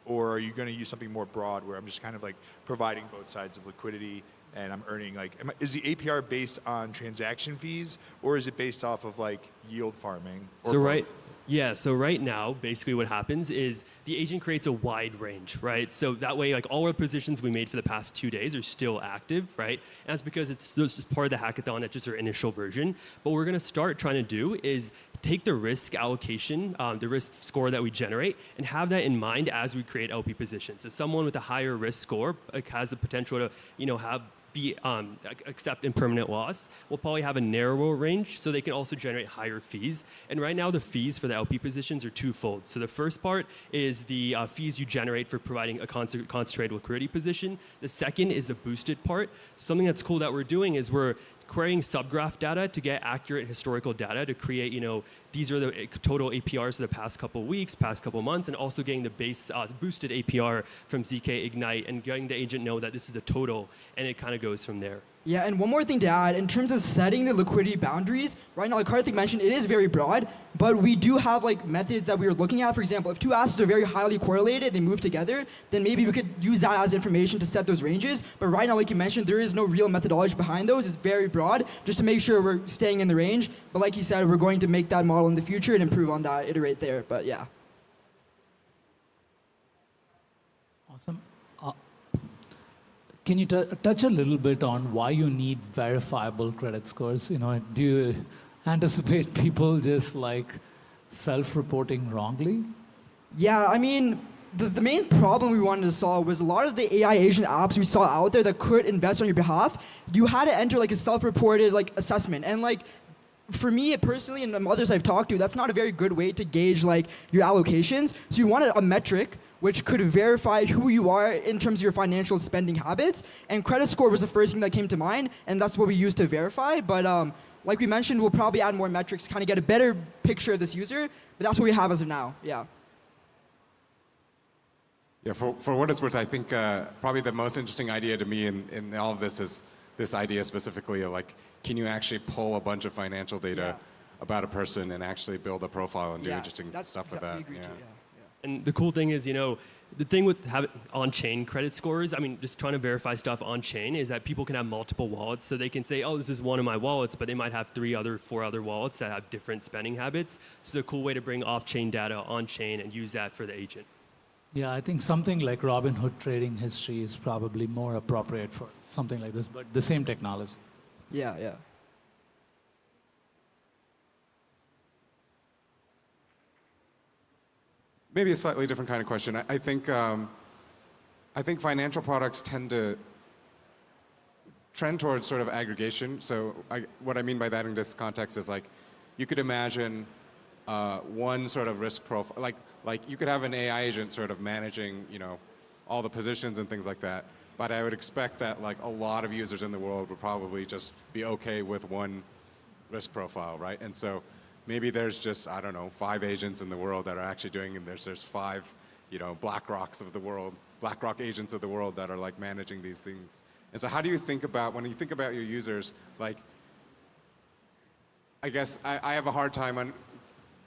S8: or are you going to use something more broad where I'm just kind of like providing both sides of liquidity and I'm earning like, is the APR based on transaction fees or is it based off of like yield farming? Or
S18: So
S8: both?
S18: so right now, basically what happens is the agent creates a wide range, right? So that way, like all our positions we made for the past 2 days are still active, right? And that's because it's just part of the hackathon, it's just our initial version. But what we're gonna start trying to do is take the risk allocation, the risk score that we generate, and have that in mind as we create LP positions. So someone with a higher risk score has the potential to, accept impermanent loss. We'll probably have a narrower range so they can also generate higher fees. And right now the fees for the LP positions are twofold. So the first part is the fees you generate for providing a concentrated liquidity position. The second is the boosted part. Something that's cool that we're doing is we're querying subgraph data to get accurate historical data to create, these are the total APRs for the past couple weeks, past couple months, and also getting the base boosted APR from ZK Ignite and getting the agent know that this is the total, and it kind of goes from there.
S17: Yeah, and one more thing to add, in terms of setting the liquidity boundaries, right now, like Karthik mentioned, it is very broad, but we do have like methods that we are looking at. For example, if two assets are very highly correlated, they move together, then maybe we could use that as information to set those ranges. But right now, like you mentioned, there is no real methodology behind those. It's very broad, just to make sure we're staying in the range. But like you said, we're going to make that model in the future and improve on that, iterate there, but yeah.
S16: Awesome. Can you touch a little bit on why you need verifiable credit scores? Do you anticipate people just like self-reporting wrongly?
S17: Yeah, I mean, the main problem we wanted to solve was a lot of the AI agent apps we saw out there that could invest on your behalf. You had to enter like a self-reported like assessment, and like for me personally and others I've talked to, that's not a very good way to gauge like your allocations. So you wanted a metric which could verify who you are in terms of your financial spending habits. And credit score was the first thing that came to mind, and that's what we used to verify. But like we mentioned, we'll probably add more metrics to kind of get a better picture of this user. But that's what we have as of now. Yeah.
S9: Yeah, for what it's worth, I think probably the most interesting idea to me in all of this is this idea specifically of like, can you actually pull a bunch of financial data about a person and actually build a profile and do interesting stuff with that?
S18: And the cool thing is, the thing with having on-chain credit scores, just trying to verify stuff on-chain is that people can have multiple wallets. So they can say, oh, this is one of my wallets, but they might have 4 other wallets that have different spending habits. So it's a cool way to bring off-chain data on-chain and use that for the agent.
S16: Yeah, I think something like Robinhood trading history is probably more appropriate for something like this, but the same technology.
S17: Yeah, yeah.
S9: Maybe a slightly different kind of question. I think financial products tend to trend towards sort of aggregation. So what I mean by that in this context is like, you could imagine one sort of risk profile, like you could have an AI agent sort of managing, all the positions and things like that. But I would expect that like a lot of users in the world would probably just be okay with one risk profile, right? And so maybe there's just, I don't know, 5 agents in the world that are actually doing, and there's 5, BlackRocks of the world, BlackRock agents of the world that are like managing these things. And so how do you think about, when you think about your users, like, I guess I have a hard time on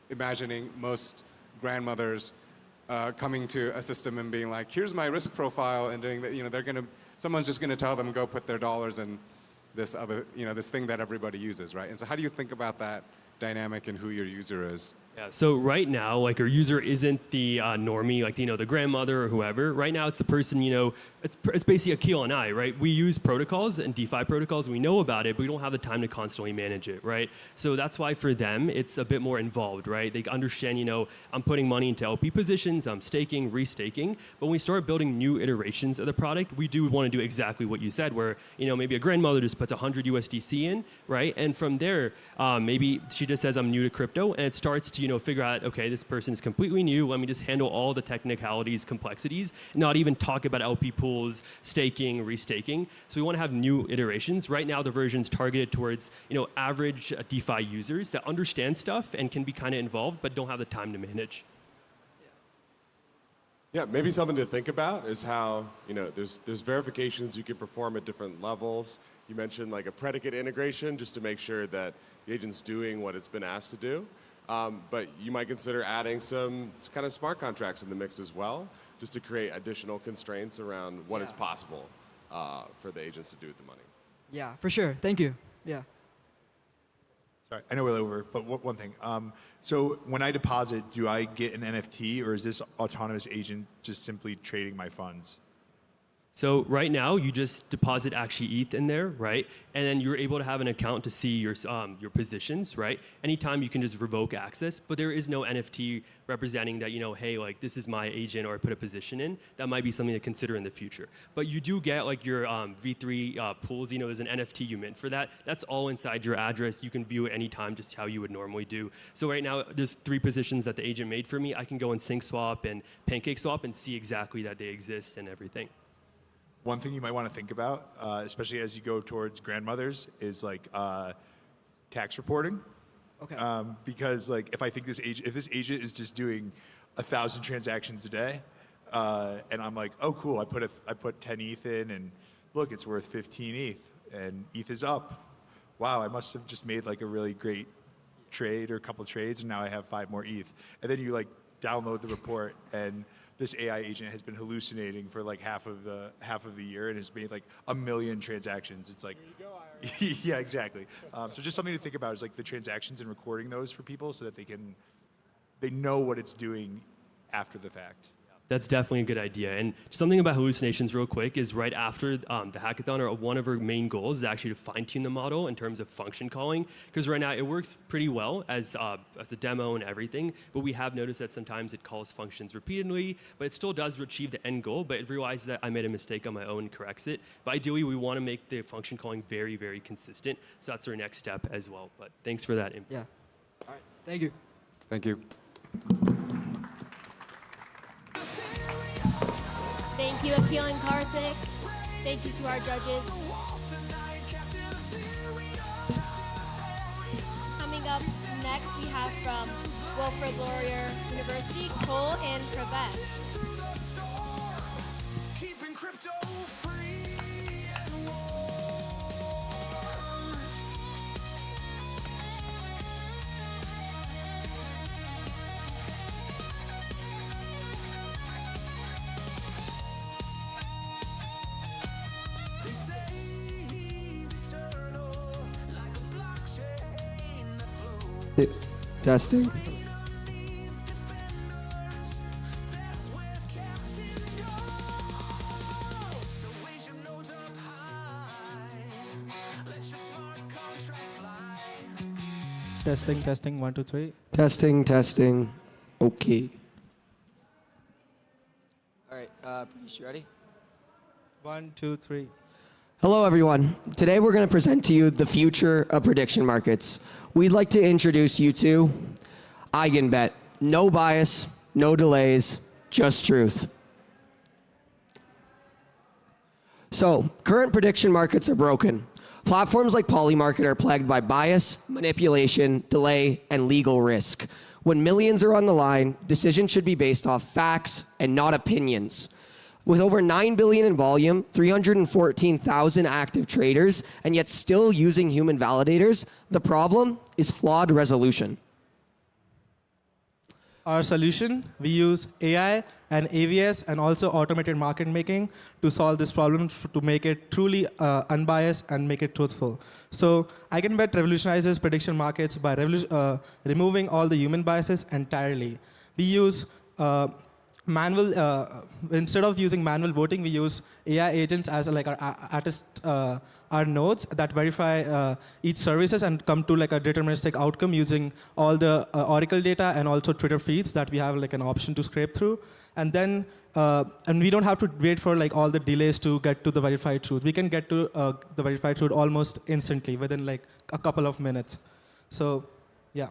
S9: imagining most grandmothers coming to a system and being like, here's my risk profile, and doing that, someone's just gonna tell them go put their dollars in this other, this thing that everybody uses, right? And so how do you think about that dynamic and who your user is?
S18: Yeah, so right now, like our user isn't the normie, like, the grandmother or whoever. Right now, it's the person, it's basically Akil and I, right? We use protocols and DeFi protocols. We know about it, but we don't have the time to constantly manage it, right? So that's why for them, it's a bit more involved, right? They understand, I'm putting money into LP positions, I'm staking, restaking. But when we start building new iterations of the product, we do want to do exactly what you said, where, maybe a grandmother just puts 100 USDC in, right? And from there, maybe she just says, I'm new to crypto, and it starts to, figure out, okay, this person is completely new. Let me just handle all the technicalities, complexities, not even talk about LP pools, staking, restaking. So we want to have new iterations. Right now, the version's targeted towards, average DeFi users that understand stuff and can be kind of involved, but don't have the time to manage.
S7: Yeah, maybe something to think about is how, there's verifications you can perform at different levels. You mentioned like a predicate integration just to make sure that the agent's doing what it's been asked to do. But you might consider adding some kind of smart contracts in the mix as well, just to create additional constraints around what is possible for the agents to do with the money.
S17: Yeah, for sure. Thank you. Yeah.
S8: Sorry, I know we're over, but one thing. So when I deposit, do I get an NFT, or is this autonomous agent just simply trading my funds?
S18: So right now, you just deposit actually ETH in there, right? And then you're able to have an account to see your positions, right? Anytime you can just revoke access, but there is no NFT representing that, hey, like this is my agent or I put a position in. That might be something to consider in the future. But you do get like your V3 pools, there's an NFT you mint for that. That's all inside your address. You can view it anytime, just how you would normally do. So right now, there's 3 positions that the agent made for me. I can go and SyncSwap and PancakeSwap and see exactly that they exist and everything.
S8: One thing you might want to think about, especially as you go towards grandmothers, is like tax reporting.
S17: Okay.
S8: Because like if this agent is just doing 1,000 transactions a day, and I'm like, oh cool, I put 10 ETH in, and look, it's worth 15 ETH, and ETH is up. Wow, I must have just made like a really great trade or a couple trades, and now I have 5 more ETH. And then you like download the report, and this AI agent has been hallucinating for like half of the year and has made like 1 million transactions. It's like, yeah, exactly. So just something to think about is like the transactions and recording those for people so that they know what it's doing after the fact.
S18: That's definitely a good idea. And something about hallucinations real quick is right after the hackathon, or one of our main goals is actually to fine tune the model in terms of function calling. Because right now it works pretty well as a demo and everything, but we have noticed that sometimes it calls functions repeatedly, but it still does achieve the end goal, but it realizes that I made a mistake on my own and corrects it. But ideally, we want to make the function calling very, very consistent. So that's our next step as well. But thanks for that input.
S17: Yeah. All right. Thank you.
S9: Thank you.
S2: Thank you, Akil and Karthik. Thank you to our judges. Coming up next, we have from Wilfrid Laurier University, Cole and Travis.
S1: Keeping crypto free and warm. They say he's eternal, like a blockchain that flows.
S14: Testing.
S19: Testing, 1, 2, 3.
S14: Testing. Okay.
S20: All right, Pradesh, you ready?
S19: 1, 2, 3.
S14: Hello, everyone. Today we're going to present to you the future of prediction markets. We'd like to introduce you to EigenBet. No bias, no delays, just truth. So, current prediction markets are broken. Platforms like Polymarket are plagued by bias, manipulation, delay, and legal risk. When millions are on the line, decisions should be based off facts and not opinions. With over 9 billion in volume, 314,000 active traders, and yet still using human validators, the problem is flawed resolution.
S19: Our solution, we use AI and AVS and also automated market making to solve this problem to make it truly unbiased and make it truthful. So EigenBet revolutionizes prediction markets by removing all the human biases entirely. We use instead of using manual voting, we use AI agents as like our nodes that verify each services and come to like a deterministic outcome using all the Oracle data and also Twitter feeds that we have like an option to scrape through. And then and we don't have to wait for like all the delays to get to the verified truth. We can get to the verified truth almost instantly within like a couple of minutes. So yeah.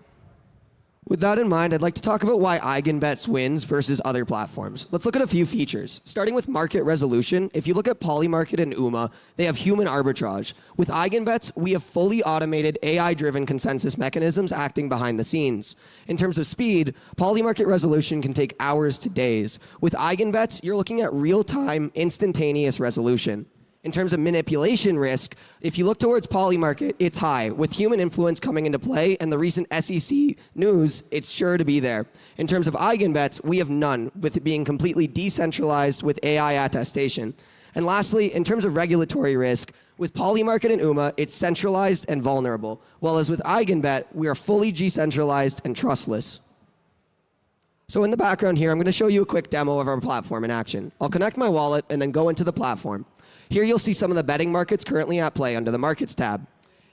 S14: With that in mind, I'd like to talk about why EigenBets wins versus other platforms. Let's look at a few features. Starting with market resolution, if you look at Polymarket and UMA, they have human arbitrage. With EigenBets, we have fully automated AI-driven consensus mechanisms acting behind the scenes. In terms of speed, Polymarket resolution can take hours to days. With EigenBets, you're looking at real-time, instantaneous resolution.
S20: In terms of manipulation risk, if you look towards Polymarket, it's high. With human influence coming into play and the recent SEC news, it's sure to be there. In terms of Eigenbets, we have none, with it being completely decentralized with AI attestation. And lastly, in terms of regulatory risk, with Polymarket and UMA, it's centralized and vulnerable, while as with Eigenbet, we are fully decentralized and trustless. So in the background here, I'm going to show you a quick demo of our platform in action. I'll connect my wallet and then go into the platform. Here you'll see some of the betting markets currently at play under the Markets tab.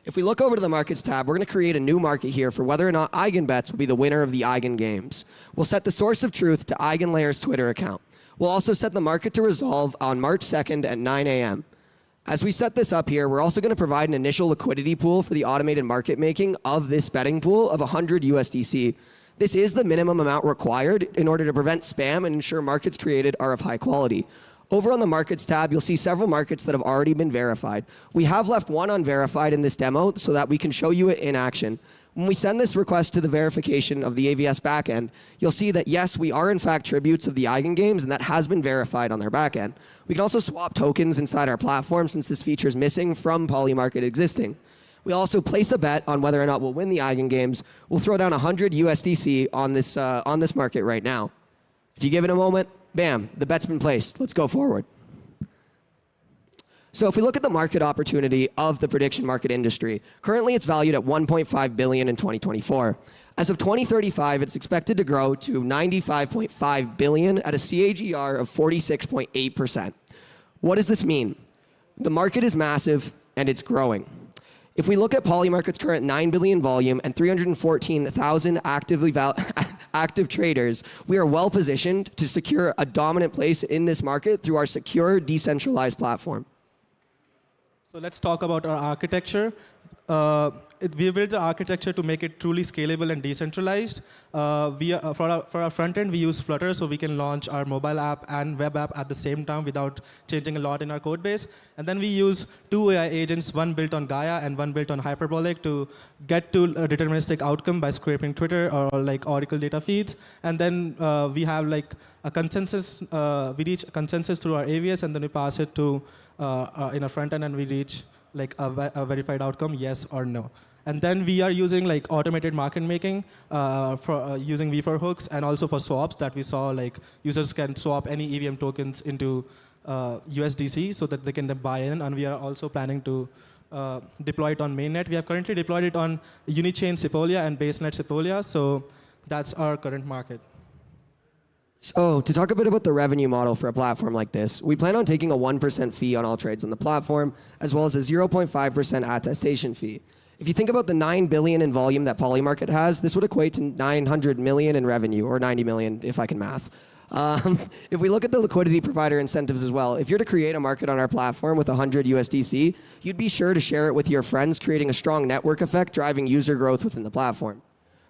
S20: If we look over to the Markets tab, we're going to create a new market here for whether or not Eigenbets will be the winner of the Eigen Games. We'll set the source of truth to EigenLayer's Twitter account. We'll also set the market to resolve on March 2nd at 9 a.m. As we set this up here, we're also going to provide an initial liquidity pool for the automated market making of this betting pool of 100 USDC. This is the minimum amount required in order to prevent spam and ensure markets created are of high quality. Over on the Markets tab, you'll see several markets that have already been verified. We have left one unverified in this demo so that we can show you it in action. When we send this request to the verification of the AVS backend, you'll see that yes, we are in fact tributes of the Eigen Games, and that has been verified on their backend. We can also swap tokens inside our platform since this feature is missing from Polymarket existing. We also place a bet on whether or not we'll win the Eigen Games. We'll throw down 100 USDC on this market right now. If you give it a moment, bam, the bet's been placed. Let's go forward. So if we look at the market opportunity of the prediction market industry, currently it's valued at $1.5 billion in 2024. As of 2035, it's expected to grow to $95.5 billion at a CAGR of 46.8%. What does this mean? The market is massive and it's growing. If we look at Polymarket's current 9 billion volume and 314,000 active traders, we are well positioned to secure a dominant place in this market through our secure, decentralized platform.
S19: So let's talk about our architecture. We built the architecture to make it truly scalable and decentralized. For our front end, we use Flutter, so we can launch our mobile app and web app at the same time without changing a lot in our code base. And then we use two AI agents, one built on Gaia and one built on Hyperbolic, to get to a deterministic outcome by scraping Twitter or like Oracle data feeds. And then we have like a consensus. We reach a consensus through our AVS, and then we pass it to in a front end, and we reach like a verified outcome, yes or no. And then we are using like automated market making for using V4 hooks, and also for swaps that we saw, like users can swap any EVM tokens into USDC so that they can then buy in. And we are also planning to deploy it on mainnet. We have currently deployed it on Unichain Sepolia and BaseNet Sepolia. So that's our current market.
S20: So to talk a bit about the revenue model for a platform like this, we plan on taking a 1% fee on all trades on the platform, as well as a 0.5% attestation fee. If you think about the 9 billion in volume that Polymarket has, this would equate to 900 million in revenue, or 90 million if I can math. If we look at the liquidity provider incentives as well, if you're to create a market on our platform with 100 USDC, you'd be sure to share it with your friends, creating a strong network effect, driving user growth within the platform.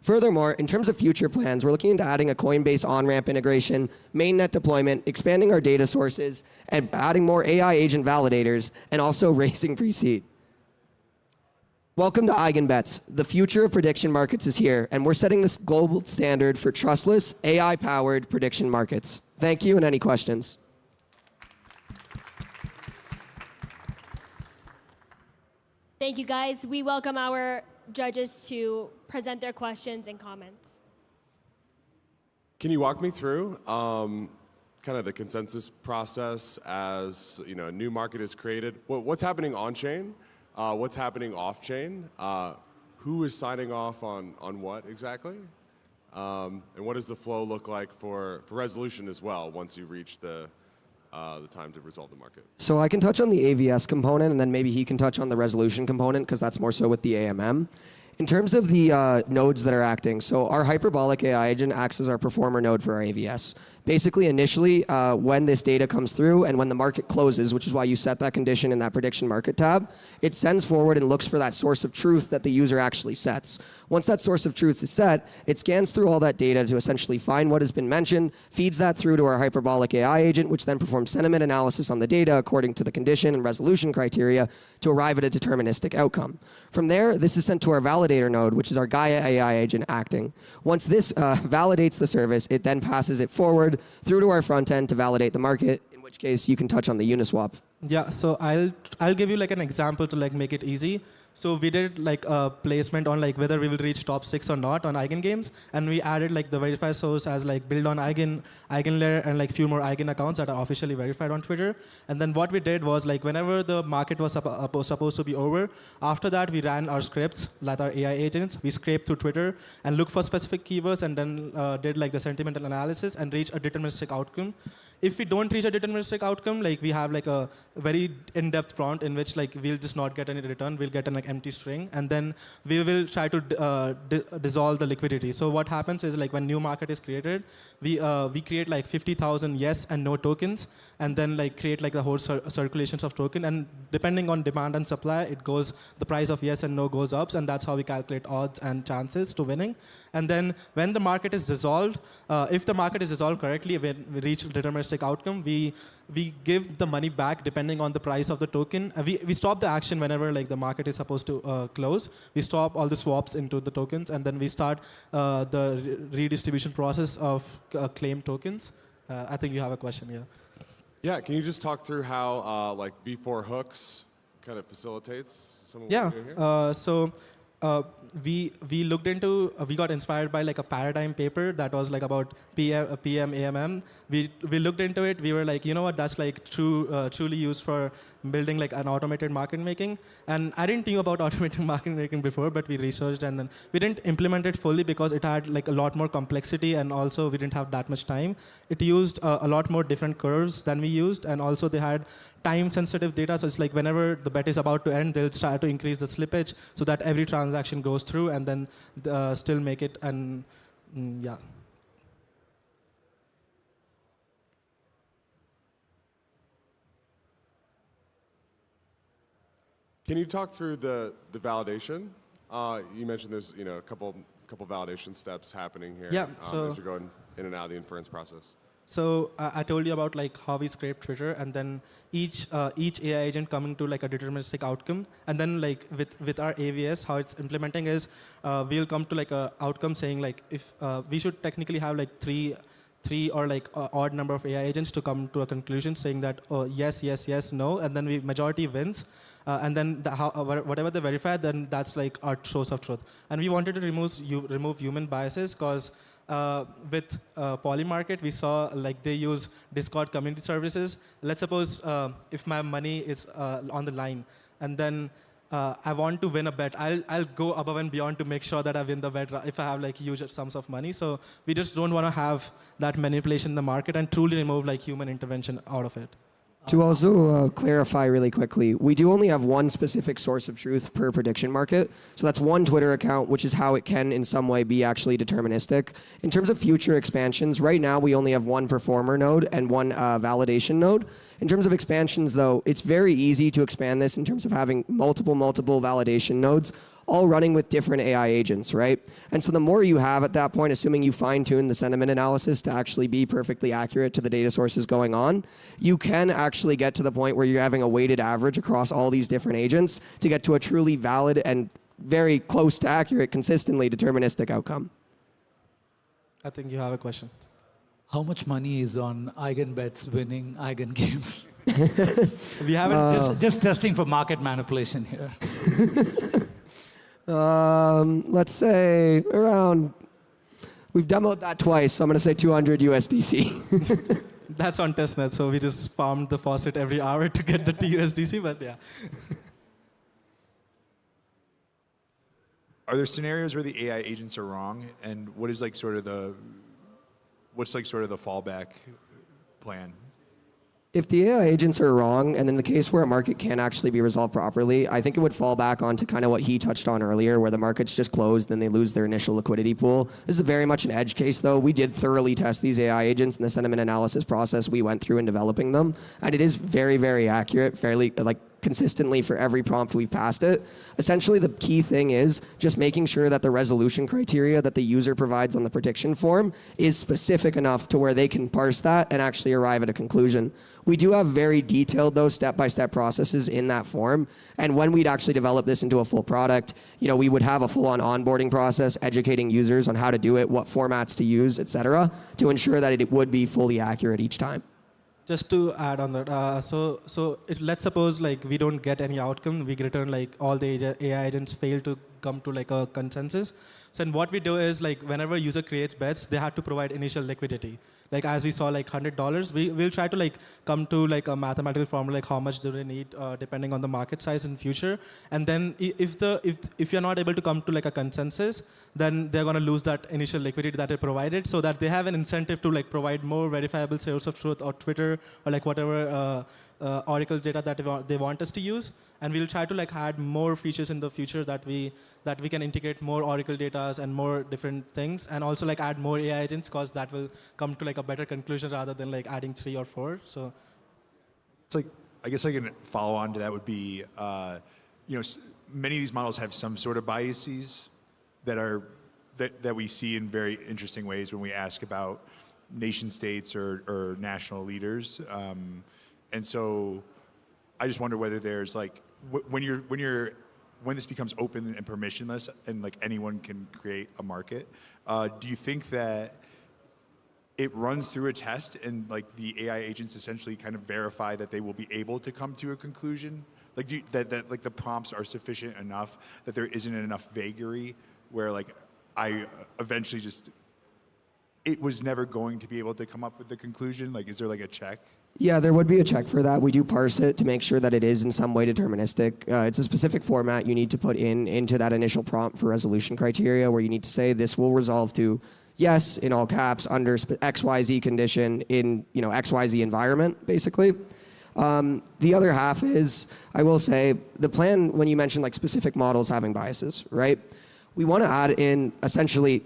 S20: Furthermore, in terms of future plans, we're looking into adding a Coinbase on-ramp integration, mainnet deployment, expanding our data sources, and adding more AI agent validators, and also raising pre-seed. Welcome to Eigenbets. The future of prediction markets is here, and we're setting this global standard for trustless, AI-powered prediction markets. Thank you, and any questions?
S2: Thank you, guys. We welcome our judges to present their questions and comments.
S7: Can you walk me through kind of the consensus process as a new market is created? What's happening on chain? What's happening off chain? Who is signing off on what exactly? And what does the flow look like for resolution as well once you reach the time to resolve the market?
S20: So I can touch on the AVS component, and then maybe he can touch on the resolution component, because that's more so with the AMM. In terms of the nodes that are acting, so our Hyperbolic AI agent acts as our performer node for our AVS. Basically, initially, when this data comes through and when the market closes, which is why you set that condition in that prediction market tab, it sends forward and looks for that source of truth that the user actually sets. Once that source of truth is set, it scans through all that data to essentially find what has been mentioned, feeds that through to our Hyperbolic AI agent, which then performs sentiment analysis on the data according to the condition and resolution criteria to arrive at a deterministic outcome. From there, this is sent to our validator node, which is our Gaia AI agent acting. Once this validates the service, it then passes it forward through to our front end to validate the market, in which case you can touch on the Uniswap.
S19: Yeah, so I'll give you like an example to like make it easy. So we did like a placement on like whether we will reach top 6 or not on Eigen Games, and we added like the verify source as like build on Eigen layer and like few more Eigen accounts that are officially verified on Twitter. And then what we did was like whenever the market was supposed to be over, after that we ran our scripts like our AI agents. We scraped through Twitter and looked for specific keywords and then did like the sentimental analysis and reached a deterministic outcome. If we don't reach a deterministic outcome, like we have like a very in-depth prompt in which like we'll just not get any return. We'll get an like empty string, and then we will try to dissolve the liquidity. So what happens is like when new market is created, we create like 50,000 yes and no tokens, and then like create like the whole circulations of token. And depending on demand and supply, it goes the price of yes and no goes up, and that's how we calculate odds and chances to winning. And then when the market is dissolved, if the market is dissolved correctly, when we reach deterministic outcome, we give the money back depending on the price of the token. We stop the action whenever like the market is supposed to close. We stop all the swaps into the tokens, and then we start the redistribution process of claim tokens. I think you have a question here.
S7: Yeah, can you just talk through how like V4 hooks kind of facilitates some of what you're doing here?
S19: We looked into, we got inspired by like a paradigm paper that was like about PM-7pm. We looked into it. We were like, you know what, that's like truly used for building like an automated market making. And I didn't know about automated market making before, but we researched, and then we didn't implement it fully because it had like a lot more complexity, and also we didn't have that much time. It used a lot more different curves than we used, and also they had time-sensitive data. So it's like whenever the bet is about to end, they'll try to increase the slippage so that every transaction goes through, and then still make it. And yeah.
S7: Can you talk through the validation? You mentioned there's a couple validation steps happening here.
S19: Yeah.
S7: As you're going in and out of the inference process.
S19: So I told you about like how we scrape Twitter, and then each AI agent coming to like a deterministic outcome, and then like with our AVS, how it's implementing is we'll come to like a outcome saying like if we should technically have like three or like odd number of AI agents to come to a conclusion saying that yes, yes, yes, no, and then majority wins, and then whatever they verify, then that's like our source of truth. And we wanted to remove human biases because with Polymarket, we saw like they use Discord community services. Let's suppose if my money is on the line, and then I want to win a bet, I'll go above and beyond to make sure that I win the bet if I have like huge sums of money. So we just don't want to have that manipulation in the market and truly remove like human intervention out of it.
S20: To also clarify really quickly, we do only have one specific source of truth per prediction market. So that's one Twitter account, which is how it can in some way be actually deterministic. In terms of future expansions, right now we only have one performer node and one validation node. In terms of expansions, though, it's very easy to expand this in terms of having multiple validation nodes, all running with different AI agents, right? And so the more you have at that point, assuming you fine-tune the sentiment analysis to actually be perfectly accurate to the data sources going on, you can actually get to the point where you're having a weighted average across all these different agents to get to a truly valid and very close to accurate, consistently deterministic outcome.
S19: I think you have a question.
S16: How much money is on Eigenbets winning Eigen Games?
S19: We haven't
S16: just testing for market manipulation here.
S20: Let's say around, we've demoed that twice, so I'm going to say 200 USDC.
S19: That's on testnet, so we just farmed the faucet every hour to get the USDC, but yeah.
S8: Are there scenarios where the AI agents are wrong, and what is like sort of the fallback plan?
S20: If the AI agents are wrong, and in the case where a market can't actually be resolved properly, I think it would fall back onto kind of what he touched on earlier, where the market's just closed, then they lose their initial liquidity pool. This is very much an edge case, though. We did thoroughly test these AI agents in the sentiment analysis process we went through in developing them, and it is very, very accurate, fairly like consistently for every prompt we've passed it. Essentially, the key thing is just making sure that the resolution criteria that the user provides on the prediction form is specific enough to where they can parse that and actually arrive at a conclusion. We do have very detailed, though, step-by-step processes in that form. And when we'd actually develop this into a full product, we would have a full-on onboarding process, educating users on how to do it, what formats to use, et cetera, to ensure that it would be fully accurate each time.
S19: Just to add on that, let's suppose like we don't get any outcome, we return like all the AI agents fail to come to like a consensus. So then what we do is like whenever user creates bets, they have to provide initial liquidity. Like as we saw like $100, we'll try to like come to like a mathematical formula like how much do they need depending on the market size in future. And then if you're not able to come to like a consensus, then they're going to lose that initial liquidity that they provided, so that they have an incentive to like provide more verifiable source of truth or Twitter or like whatever Oracle data that they want us to use. And we'll try to like add more features in the future that we can integrate more Oracle data and more different things, and also like add more AI agents, because that will come to like a better conclusion rather than like adding 3 or 4. So
S8: it's like, I guess I can follow on to that would be, many of these models have some sort of biases that we see in very interesting ways when we ask about nation states or national leaders. And so I just wonder whether there's like, when this becomes open and permissionless and like anyone can create a market, do you think that it runs through a test and like the AI agents essentially kind of verify that they will be able to come to a conclusion? Like that like the prompts are sufficient enough that there isn't enough vagary where like I eventually it was never going to be able to come up with the conclusion? Like, is there like a check?
S20: Yeah, there would be a check for that. We do parse it to make sure that it is in some way deterministic. It's a specific format you need to put into that initial prompt for resolution criteria, where you need to say this will resolve to yes in all caps under XYZ condition in XYZ environment, basically. The other half is, I will say, the plan when you mentioned like specific models having biases, right? We want to add in essentially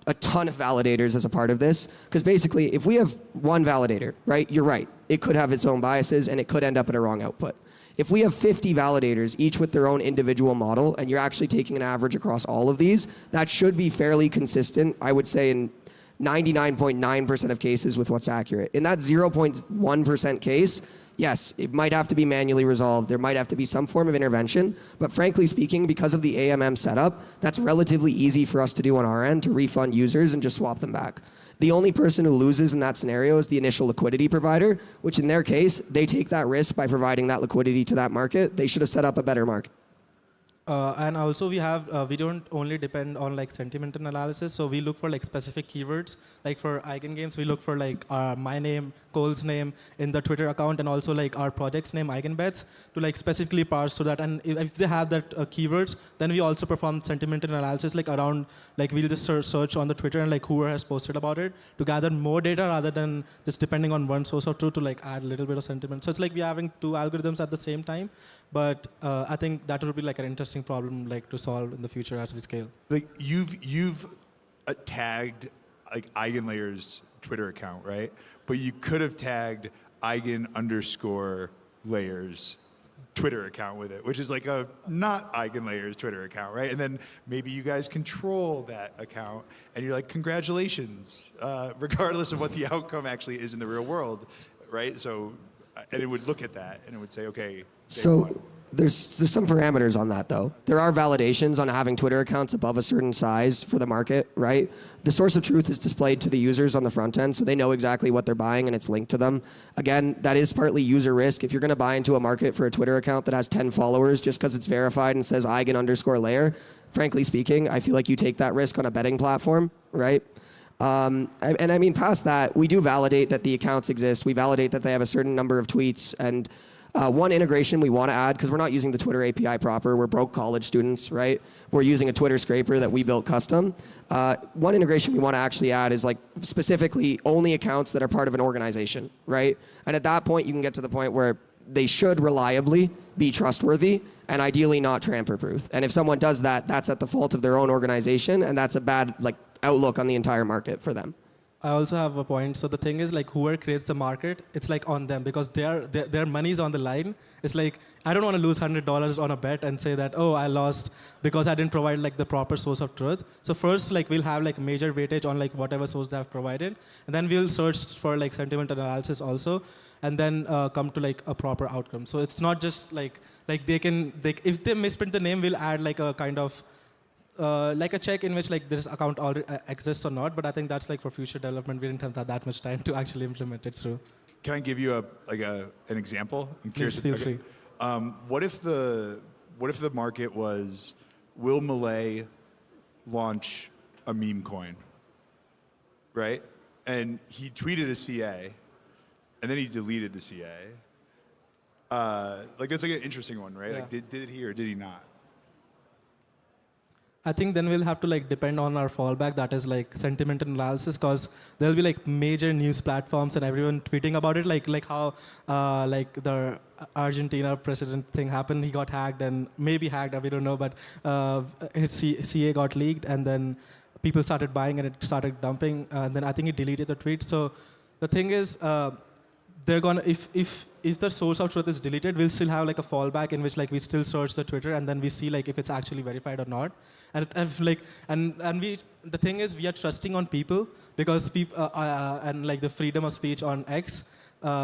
S20: a ton of validators as a part of this, because basically if we have one validator, right, you're right, it could have its own biases and it could end up in a wrong output. If we have 50 validators, each with their own individual model, and you're actually taking an average across all of these, that should be fairly consistent, I would say in 99.9% of cases with what's accurate. In that 0.1% case, yes, it might have to be manually resolved. There might have to be some form of intervention. But frankly speaking, because of the AMM setup, that's relatively easy for us to do on our end to refund users and just swap them back. The only person who loses in that scenario is the initial liquidity provider, which in their case, they take that risk by providing that liquidity to that market. They should have set up a better market.
S19: And also we don't only depend on like sentiment analysis, so we look for like specific keywords. Like for Eigen Games, we look for like my name, Cole's name in the Twitter account, and also like our project's name, Eigenbets, to like specifically parse to that. And if they have that keywords, then we also perform sentiment analysis like around, like we'll just search on the Twitter and like whoever has posted about it to gather more data rather than just depending on one source of truth to like add a little bit of sentiment. So it's like we're having 2 algorithms at the same time, but I think that would be like an interesting problem like to solve in the future as we scale.
S8: Like you've tagged like EigenLayer's Twitter account, right? But you could have tagged Eigen_layers Twitter account with it, which is like a not EigenLayers Twitter account, right? And then maybe you guys control that account and you're like, congratulations, regardless of what the outcome actually is in the real world, right? So, and it would look at that and it would say, okay.
S20: So there's some parameters on that though. There are validations on having Twitter accounts above a certain size for the market, right? The source of truth is displayed to the users on the front end, so they know exactly what they're buying and it's linked to them. Again, that is partly user risk. If you're gonna buy into a market for a Twitter account that has 10 followers just because it's verified and says Eigen_layer, frankly speaking, I feel like you take that risk on a betting platform, right? And I mean, past that, we do validate that the accounts exist. We validate that they have a certain number of tweets, and one integration we want to add, because we're not using the Twitter API proper, we're broke college students, right? We're using a Twitter scraper that we built custom. One integration we want to actually add is like specifically only accounts that are part of an organization, right? And at that point, you can get to the point where they should reliably be trustworthy and ideally not tamper-proof. And if someone does that, that's at the fault of their own organization, and that's a bad like outlook on the entire market for them.
S19: I also have a point. So the thing is, like, whoever creates the market, it's like on them because their money's on the line. It's like, I don't want to lose $100 on a bet and say that, oh, I lost because I didn't provide like the proper source of truth. So first, like, we'll have like major weightage on like whatever source they have provided, and then we'll search for like sentiment analysis also, and then come to like a proper outcome. So it's not just like if they misprint the name, we'll add like a kind of like a check in which like this account already exists or not, but I think that's like for future development. We didn't have that much time to actually implement it through.
S8: Can I give you an example? I'm curious.
S19: Please feel free.
S8: What if the market was, will Malay launch a meme coin, right? And he tweeted a CA, and then he deleted the CA. That's like an interesting one, right?
S19: Yeah.
S8: Like, did he or did he not?
S19: I think then we'll have to depend on our fallback, that is sentiment analysis, because there'll be major news platforms and everyone tweeting about it, like how the Argentina president thing happened. He got hacked and maybe hacked, we don't know, but his CA got leaked and then people started buying and it started dumping, and then I think he deleted the tweet. So the thing is, they're gonna, if the source of truth is deleted, we'll still have a fallback in which we still search the Twitter and then we see if it's actually verified or not. And the thing is, we are trusting on people because people and the freedom of speech on X.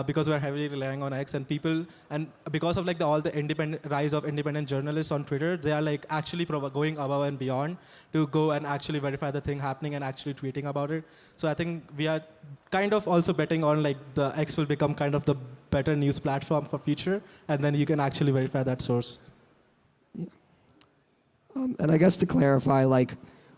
S19: Because we're heavily relying on X, and people, and because of all the rise of independent journalists on Twitter, they are actually going above and beyond to go and actually verify the thing happening and actually tweeting about it. So I think we are kind of also betting on the X will become kind of the better news platform for future, and then you can actually verify that source.
S20: Yeah. And I guess to clarify,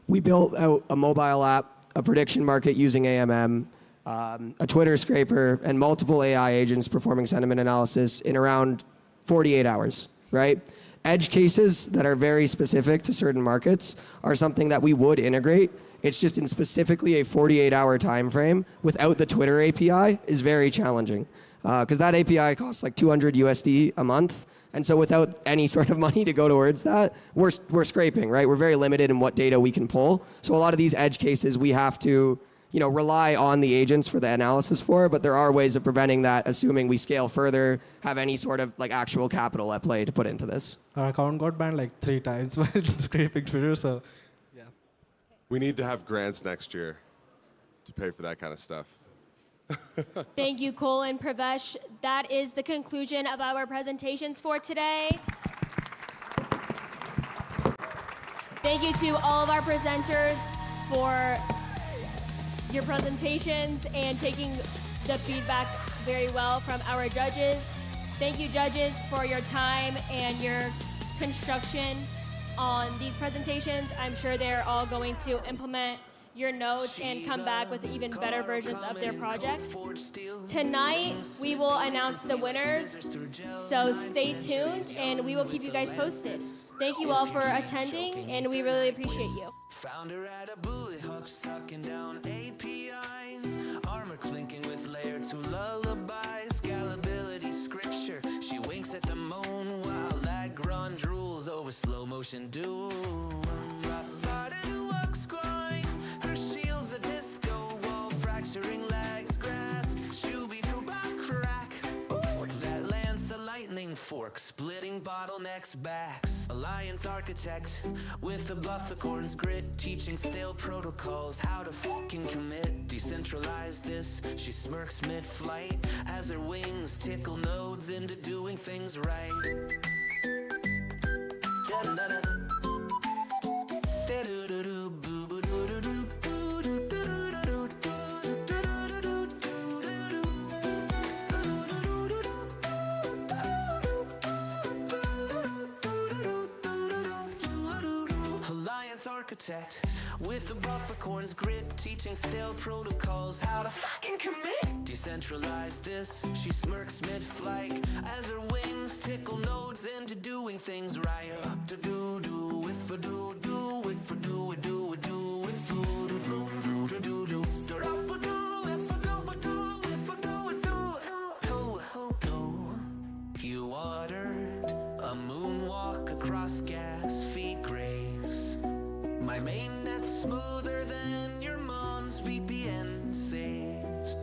S20: we built out a mobile app, a prediction market using AMM, a Twitter scraper, and multiple AI agents performing sentiment analysis in around 48 hours, right? Edge cases that are very specific to certain markets are something that we would integrate. It's just in specifically a 48-hour time frame without the Twitter API is very challenging because that API costs $200 USD a month. And so without any sort of money to go towards that, we're scraping, right? We're very limited in what data we can pull. So a lot of these edge cases we have to rely on the agents for the analysis for, but there are ways of preventing that, assuming we scale further, have any sort of actual capital at play to put into this.
S19: Our account got banned 3 times while scraping Twitter, so yeah.
S7: We need to have grants next year to pay for that kind of stuff.
S2: Thank you, Cole and Pravesh. That is the conclusion of our presentations for today. Thank you to all of our presenters for your presentations and taking the feedback very well from our judges. Thank you, judges, for your time and your construction on these presentations. I'm sure they're all going to implement your notes and come back with even better versions of their projects. Tonight, we will announce the winners, so stay tuned and we will keep you guys posted. Thank you all for attending, and we really appreciate you.
S1: Found her at a bullet hook, sucking down APIs, armor clinking with layer 2 lullabies, scalability scripture, she winks at the moon while Lagrange drools over slow motion doom. Her shield's a disco wall, fracturing legs, grass, shooby-doo-bop crack. That lance a lightning fork, splitting bottlenecks backs. Alliance architect with the bufficorn's grit, teaching stale protocols how to fucking commit. Decentralize this, she smirks mid-flight as her wings tickle nodes into doing things right. Architect with the bufficorn's grit, teaching stale protocols how to fucking commit. Decentralize this, she smirks mid-flight as her wings tickle nodes into doing things right. To do with for do with for do with with you ordered a moonwalk across gas feed graves. My mainnet's smoother than your mom's VPN saves.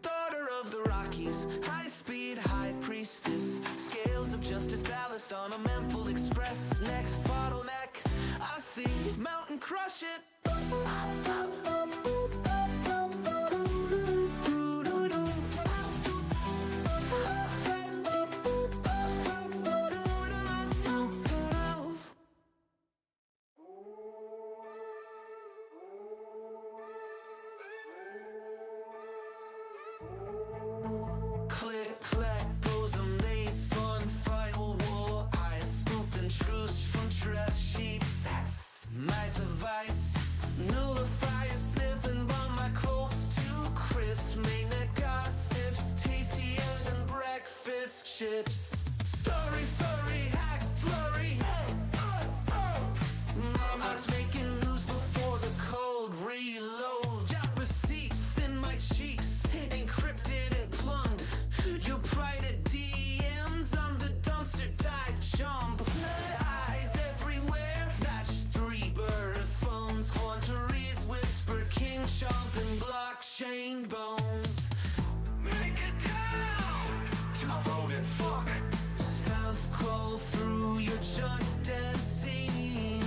S1: Daughter of the Rockies, high-speed high priestess, scales of justice ballast on a Memphis Express. Next bottleneck, I see mountain crush it. chips. Story, hack, flurry. Mama's making news before the code reload. Got receipts in my cheeks, encrypted and plumbed. Your private DMs, I'm the dumpster dive chump. Eyes everywhere, not just three bird phones. Quantaries whisper, king chomp and blockchain bones. Make it down to my voted fuck. Stealth crawl through your junk dead scene.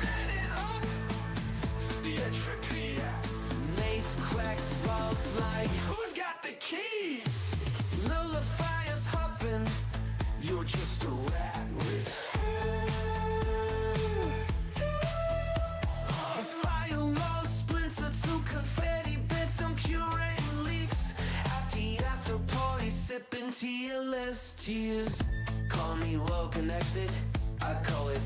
S1: Man it up to the entropy. Mace cracked vaults like who's got the keys? Nullifier's huffing. You're just a rat with His firewall splinter to confetti bits. I'm curating leaves at the after party, sipping TLS tears. Call me well connected, I call it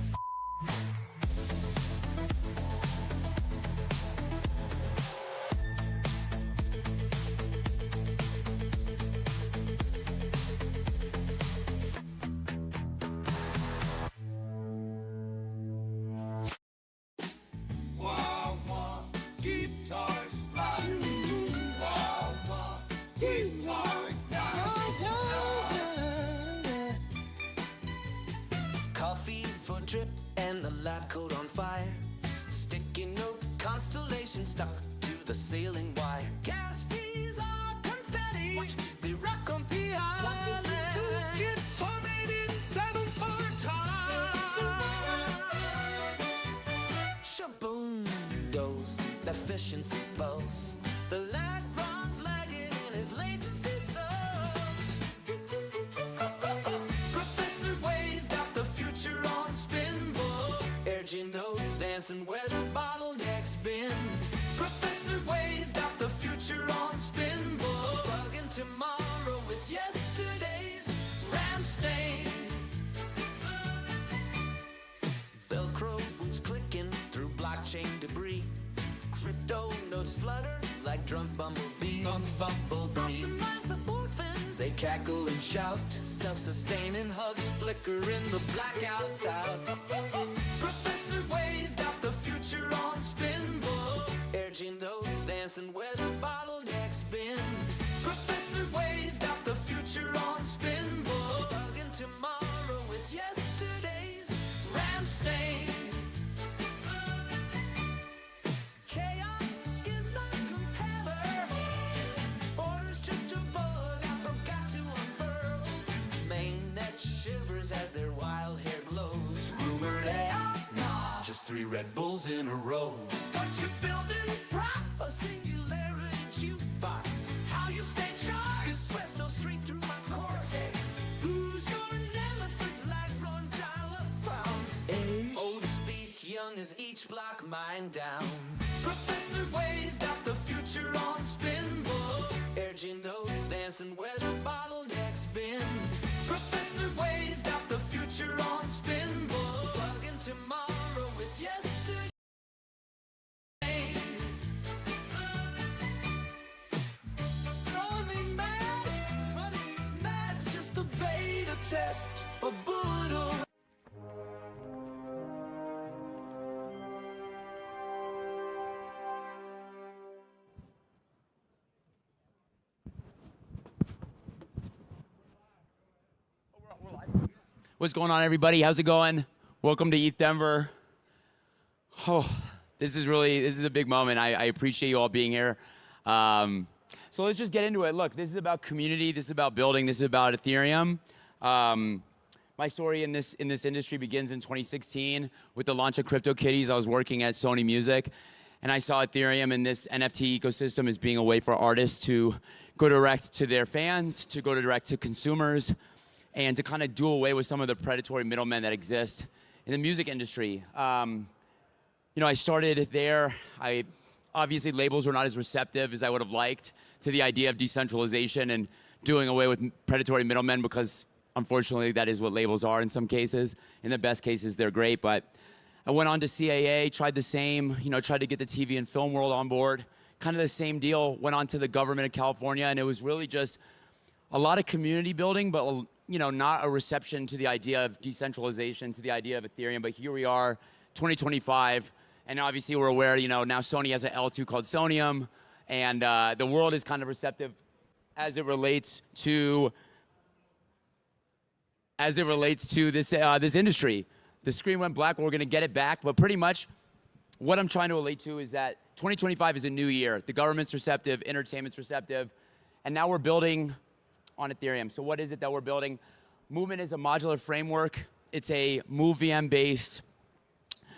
S1: guitar slide. Guitar slide. Coffee for drip and the lab coat on fire. Sticky note constellation stuck to the ceiling wire. Gas fees are confetti. They rock on PI. Get homemade in 7/4 Shaboom goes the efficiency pulse. The lag runs lagging in his latency sub. Professor Way's got the future on spin ball. Urging notes dancing where the bottleneck's been. Professor Way's got the future on spin ball. Bugging tomorrow with yesterday's ram stains. Velcro boots clicking through blockchain debris. Crypto notes flutter like drunk bumblebees. Optimize the board fins, they cackle and shout. Self-sustaining hubs flicker in the blackouts out. Professor Way's got the future on spin ball. Urging notes dancing where the bottleneck's been. Professor Way's got the future on spin ball. Bugging tomorrow with yesterday's ram stains. Chaos is not compeller, or it's just a bug I forgot to unfurl. Mainnet shivers as their wild hair glows. Rumored AI, nah, just 3 Red Bulls in a row. What you building, prof? A singularity jukebox. How you stay charged? Espresso straight through my cortex. Who's your nemesis? Lag runs dial-up-found. Old speak, young as each block mine down. Professor Way's got the future on spin ball. Urging notes dancing where the bottleneck's been. Professor Way's got the future on spin ball. Bugging tomorrow with yesterday. Running mad's just a beta test for BUIDL.
S21: What's going on, everybody? How's it going? Welcome to ETHDenver. Oh, this is a big moment. I appreciate you all being here. So let's just get into it. Look, this is about community. This is about building. This is about Ethereum. My story in this industry begins in 2016 with the launch of CryptoKitties. I was working at Sony Music, and I saw Ethereum and this NFT ecosystem as being a way for artists to go direct to their fans, to go direct to consumers, and to kind of do away with some of the predatory middlemen that exist in the music industry. I started there. Obviously, labels were not as receptive as I would have liked to the idea of decentralization and doing away with predatory middlemen, because unfortunately, that is what labels are in some cases. In the best cases, they're great. But I went on to CAA, tried the same, tried to get the TV and film world on board. Kind of the same deal, went on to the government of California, and it was really just a lot of community building, but not a reception to the idea of decentralization, to the idea of Ethereum. But here we are, 2025, and obviously we're aware, now Sony has an L2 called Sonium, and the world is kind of receptive as it relates to this industry. The screen went black, we're gonna get it back, but pretty much what I'm trying to relate to is that 2025 is a new year. The government's receptive, entertainment's receptive, and now we're building on Ethereum. So what is it that we're building? Movement is a modular framework. It's a MoveVM-based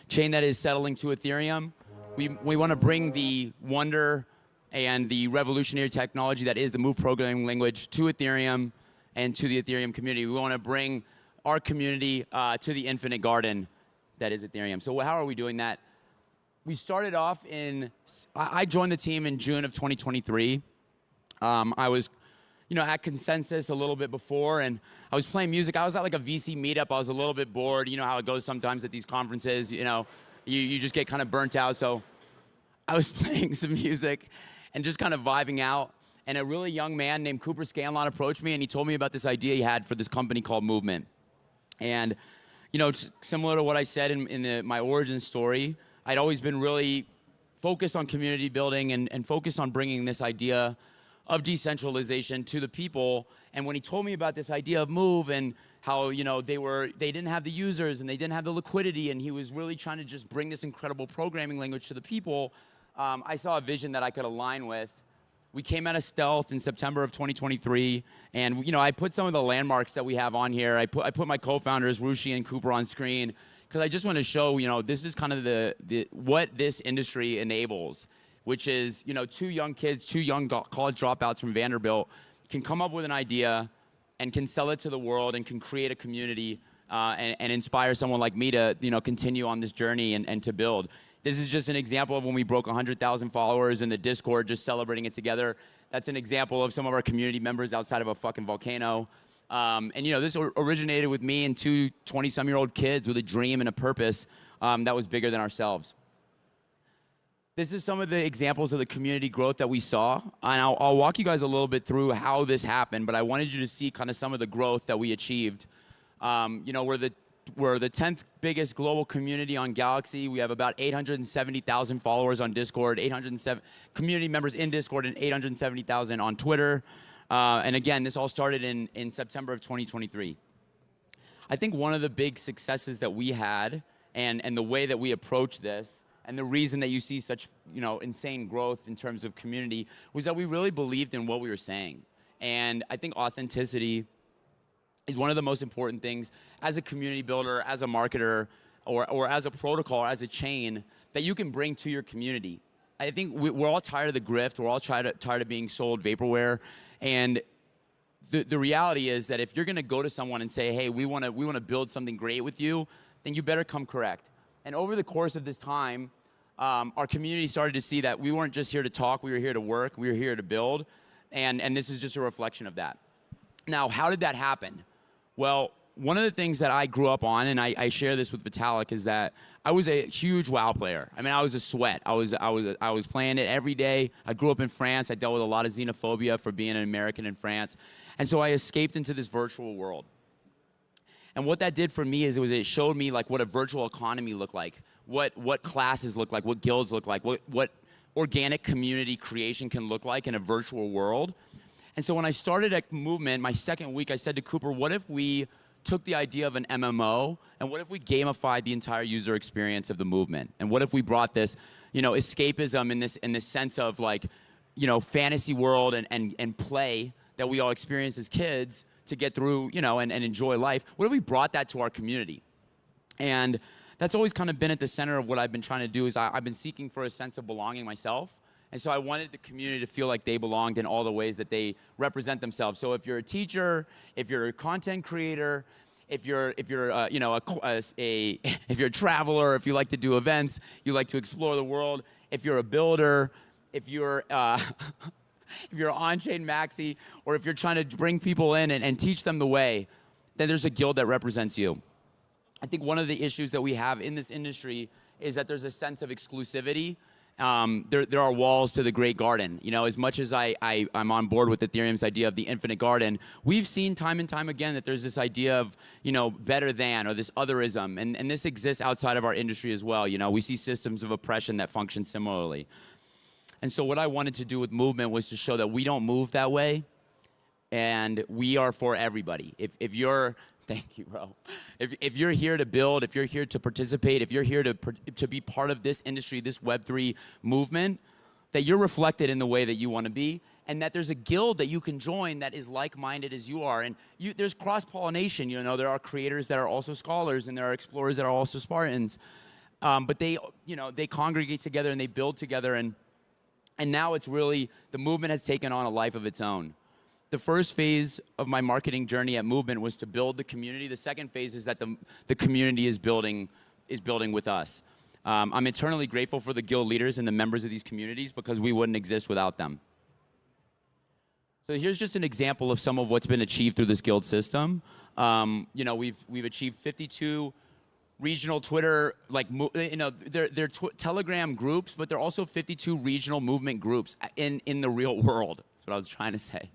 S21: chain that is settling to Ethereum. We want to bring the wonder and the revolutionary technology that is the Move programming language to Ethereum and to the Ethereum community. We want to bring our community to the infinite garden that is Ethereum. So how are we doing that? We started off I joined the team in June of 2023. I was at Consensus a little bit before, and I was playing music. I was at like a VC meetup. I was a little bit bored. You know how it goes sometimes at these conferences, you just get kind of burnt out. So I was playing some music and just kind of vibing out. And a really young man named Cooper Scanlon approached me, and he told me about this idea he had for this company called Movement. And, similar to what I said in my origin story, I'd always been really focused on community building and focused on bringing this idea of decentralization to the people. And when he told me about this idea of Move and how they didn't have the users and they didn't have the liquidity, and he was really trying to just bring this incredible programming language to the people, I saw a vision that I could align with. We came out of stealth in September of 2023, and I put some of the landmarks that we have on here. I put my co-founders Rushi and Cooper on screen because I just want to show this is kind of what this industry enables, which is, two young kids, two young college dropouts from Vanderbilt can come up with an idea and can sell it to the world and can create a community and inspire someone like me to, continue on this journey and to build. This is just an example of when we broke 100,000 followers in the Discord, just celebrating it together. That's an example of some of our community members outside of a fucking volcano. This originated with me and two 20-some-year-old kids with a dream and a purpose that was bigger than ourselves. This is some of the examples of the community growth that we saw. And I'll walk you guys a little bit through how this happened, but I wanted you to see kind of some of the growth that we achieved. We're the 10th biggest global community on Galaxy. We have about 870,000 followers on Discord, 807 community members in Discord, and 870,000 on Twitter. And again, this all started in September of 2023. I think one of the big successes that we had and the way that we approach this and the reason that you see such insane growth in terms of community was that we really believed in what we were saying. And I think authenticity is one of the most important things as a community builder, as a marketer, or as a protocol, or as a chain that you can bring to your community. I think we're all tired of the grift. We're all tired of being sold vaporware. And the reality is that if you're going to go to someone and say, hey, we want to build something great with you, then you better come correct. And over the course of this time, our community started to see that we weren't just here to talk. We were here to work. We were here to build. And this is just a reflection of that. Now, how did that happen? Well, one of the things that I grew up on, and I share this with Vitalik, is that I was a huge WoW player. I mean, I was a sweat. I was playing it every day. I grew up in France. I dealt with a lot of xenophobia for being an American in France. And so I escaped into this virtual world. And what that did for me is it showed me like what a virtual economy looked like, what classes look like, what guilds look like, what organic community creation can look like in a virtual world. And so when I started at Movement, my second week, I said to Cooper, what if we took the idea of an MMO, and what if we gamified the entire user experience of the movement? And what if we brought this, escapism in this sense of like, fantasy world and play that we all experienced as kids to get through, and enjoy life? What if we brought that to our community? And that's always kind of been at the center of what I've been trying to do is I've been seeking for a sense of belonging myself. And so I wanted the community to feel like they belonged in all the ways that they represent themselves. So if you're a teacher, if you're a content creator, if you're if you're a traveler, if you like to do events, you like to explore the world, if you're a builder, if you're if you're on-chain maxi, or if you're trying to bring people in and teach them the way, then there's a guild that represents you. I think one of the issues that we have in this industry is that there's a sense of exclusivity. there are walls to the great garden. You know, as much as I'm on board with Ethereum's idea of the infinite garden, we've seen time and time again that there's this idea of, you know, better than, or this otherism, and this exists outside of our industry as well. You know, we see systems of oppression that function similarly. And so what I wanted to do with Movement was to show that we don't move that way, and we are for everybody. If you're, thank you, bro. If you're here to build, if you're here to participate, if you're here to be part of this industry, this Web3 movement, that you're reflected in the way that you want to be, and that there's a guild that you can join that is like-minded as you are. And there's cross-pollination. You know, there are creators that are also scholars, and there are explorers that are also Spartans. But they, you know, they congregate together and they build together, and now it's really, the movement has taken on a life of its own. The first phase of my marketing journey at Movement was to build the community. The second phase is that the community is building with us. I'm eternally grateful for the guild leaders and the members of these communities because we wouldn't exist without them. So here's just an example of some of what's been achieved through this guild system. You know, we've achieved 52 regional Twitter, like, you know, they're Telegram groups, but they're also 52 regional movement groups in the real world. That's what I was trying to say.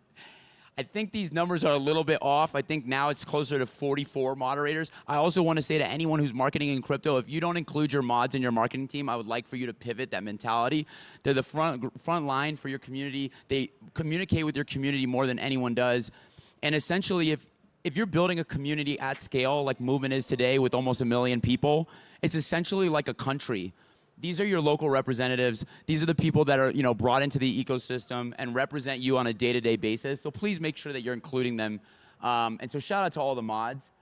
S21: I think these numbers are a little bit off. I think now it's closer to 44 moderators. I also want to say to anyone who's marketing in crypto, if you don't include your mods in your marketing team, I would like for you to pivot that mentality. They're the front line for your community. They communicate with your community more than anyone does. And essentially, if you're building a community at scale like Movement is today with almost 1 million people, it's essentially like a country. These are your local representatives. These are the people that are, you know, brought into the ecosystem and represent you on a day-to-day basis. So please make sure that you're including them. And so shout out to all the mods.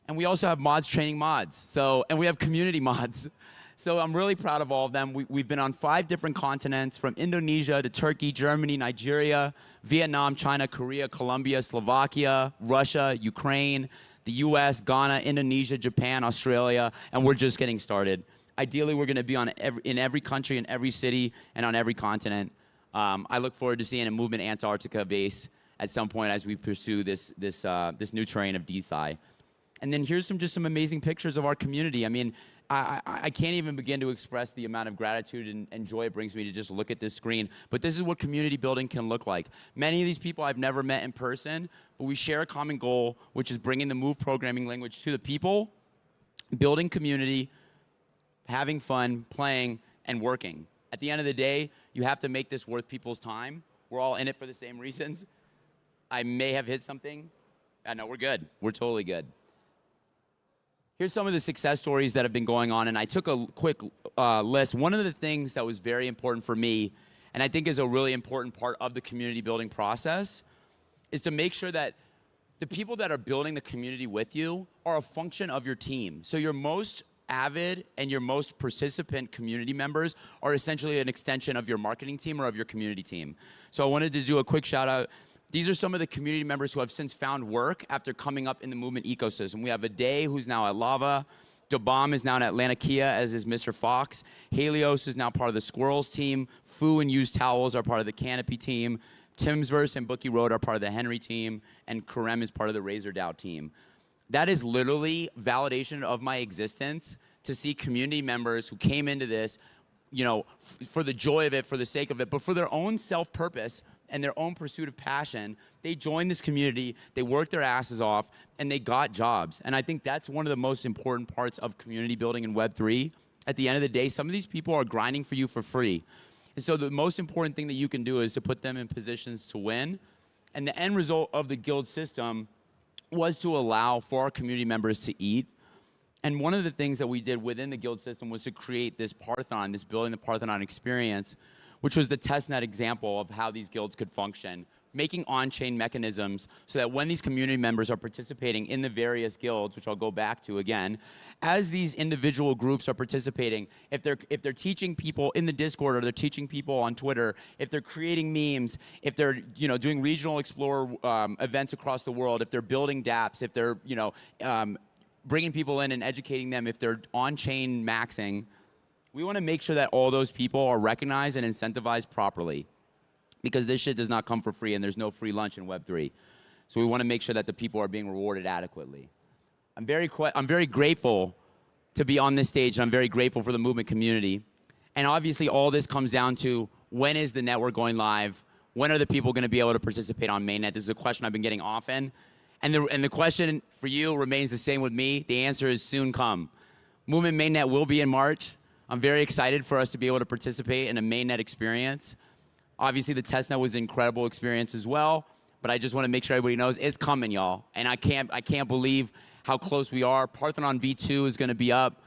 S21: And we also have mods training mods. And we have community mods. So I'm really proud of all of them. We've been on 5 different continents, from Indonesia to Turkey, Germany, Nigeria, Vietnam, China, Korea, Colombia, Slovakia, Russia, Ukraine, the US, Ghana, Indonesia, Japan, Australia, and we're just getting started. Ideally, we're going to be in every country, in every city, and on every continent. I look forward to seeing a Movement Antarctica base at some point as we pursue this new terrain of DeFi. And then here's just some amazing pictures of our community. I mean, I can't even begin to express the amount of gratitude and joy it brings me to just look at this screen. But this is what community building can look like. Many of these people I've never met in person, but we share a common goal, which is bringing the Move programming language to the people, building community, having fun, playing, and working. At the end of the day, you have to make this worth people's time. We're all in it for the same reasons. I may have hit something. No, we're good. We're totally good. Here's some of the success stories that have been going on, and I took a quick list. One of the things that was very important for me, and I think is a really important part of the community building process, is to make sure that the people that are building the community with you are a function of your team. So your most avid and your most participant community members are essentially an extension of your marketing team or of your community team. So I wanted to do a quick shout out. These are some of the community members who have since found work after coming up in the Movement ecosystem. We have Ade, who's now at Lava. Dabam is now at Lanikia, as is Mr. Fox. Helios is now part of the Squirrels team. Fu and Used Towels are part of the Canopy team. Timsverse and Bookie Road are part of the Henry team. And Karem is part of the Razor DAO team. That is literally validation of my existence, to see community members who came into this, you know, for the joy of it, for the sake of it, but for their own self-purpose and their own pursuit of passion. They joined this community, they worked their asses off, and they got jobs. And I think that's one of the most important parts of community building in Web3. At the end of the day, some of these people are grinding for you for free. And so the most important thing that you can do is to put them in positions to win. And the end result of the guild system was to allow for our community members to eat. And one of the things that we did within the guild system was to create this Parthenon, this building the Parthenon experience, which was the testnet example of how these guilds could function, making on-chain mechanisms so that when these community members are participating in the various guilds, which I'll go back to again, as these individual groups are participating, if they're teaching people in the Discord, or they're teaching people on Twitter, if they're creating memes, if they're doing regional explorer events across the world, if they're building dApps, if they're bringing people in and educating them, if they're on-chain maxing, we want to make sure that all those people are recognized and incentivized properly, because this shit does not come for free, and there's no free lunch in Web3. So we want to make sure that the people are being rewarded adequately. I'm very grateful to be on this stage, and I'm very grateful for the Movement community. And obviously all this comes down to when is the network going live? When are the people going to be able to participate on mainnet? This is a question I've been getting often. And the question for you remains the same with me. The answer is soon come. Movement mainnet will be in March. I'm very excited for us to be able to participate in a mainnet experience. Obviously the testnet was an incredible experience as well, but I just want to make sure everybody knows it's coming, y'all. And I can't believe how close we are. Parthenon V2 is going to be up,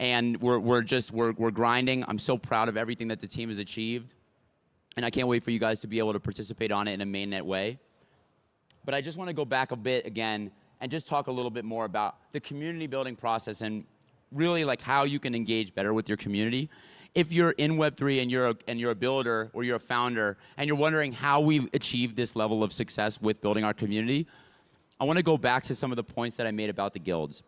S21: and we're grinding. I'm so proud of everything that the team has achieved, and I can't wait for you guys to be able to participate on it in a mainnet way. But I just want to go back a bit again and just talk a little bit more about the community building process and really like how you can engage better with your community. If you're in Web3 and you're a builder or you're a founder and you're wondering how we achieve this level of success with building our community, I want to go back to some of the points that I made about the guilds.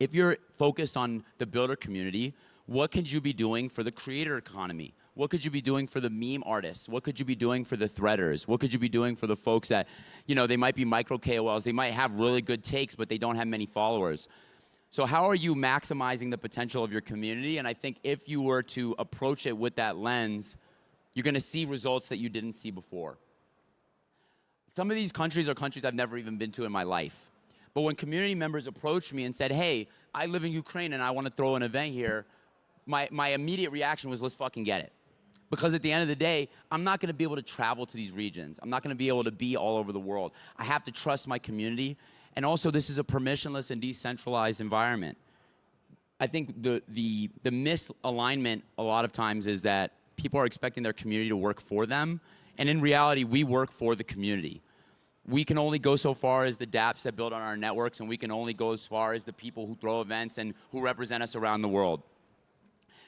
S21: If you're focused on the builder community, what could you be doing for the creator economy? What could you be doing for the meme artists? What could you be doing for the threaders? What could you be doing for the folks that, you know, they might be micro KOLs, they might have really good takes, but they don't have many followers. So how are you maximizing the potential of your community? And I think if you were to approach it with that lens, you're gonna see results that you didn't see before. Some of these countries are countries I've never even been to in my life. But when community members approached me and said, hey, I live in Ukraine and I wanna throw an event here, my immediate reaction was, let's fucking get it. Because at the end of the day, I'm not gonna be able to travel to these regions. I'm not gonna be able to be all over the world. I have to trust my community. And also, this is a permissionless and decentralized environment. I think the misalignment a lot of times is that people are expecting their community to work for them. And in reality, we work for the community. We can only go so far as the dApps that build on our networks, and we can only go as far as the people who throw events and who represent us around the world.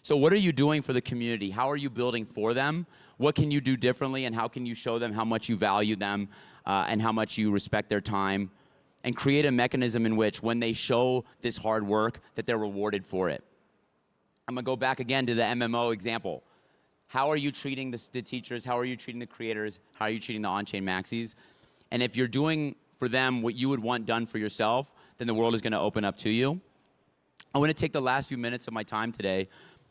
S21: So what are you doing for the community? How are you building for them? What can you do differently, and how can you show them how much you value them and how much you respect their time? And create a mechanism in which when they show this hard work, that they're rewarded for it. I'm gonna go back again to the MMO example. How are you treating the teachers? How are you treating the creators? How are you treating the on-chain maxis? And if you're doing for them what you would want done for yourself, then the world is gonna open up to you. I wanna take the last few minutes of my time today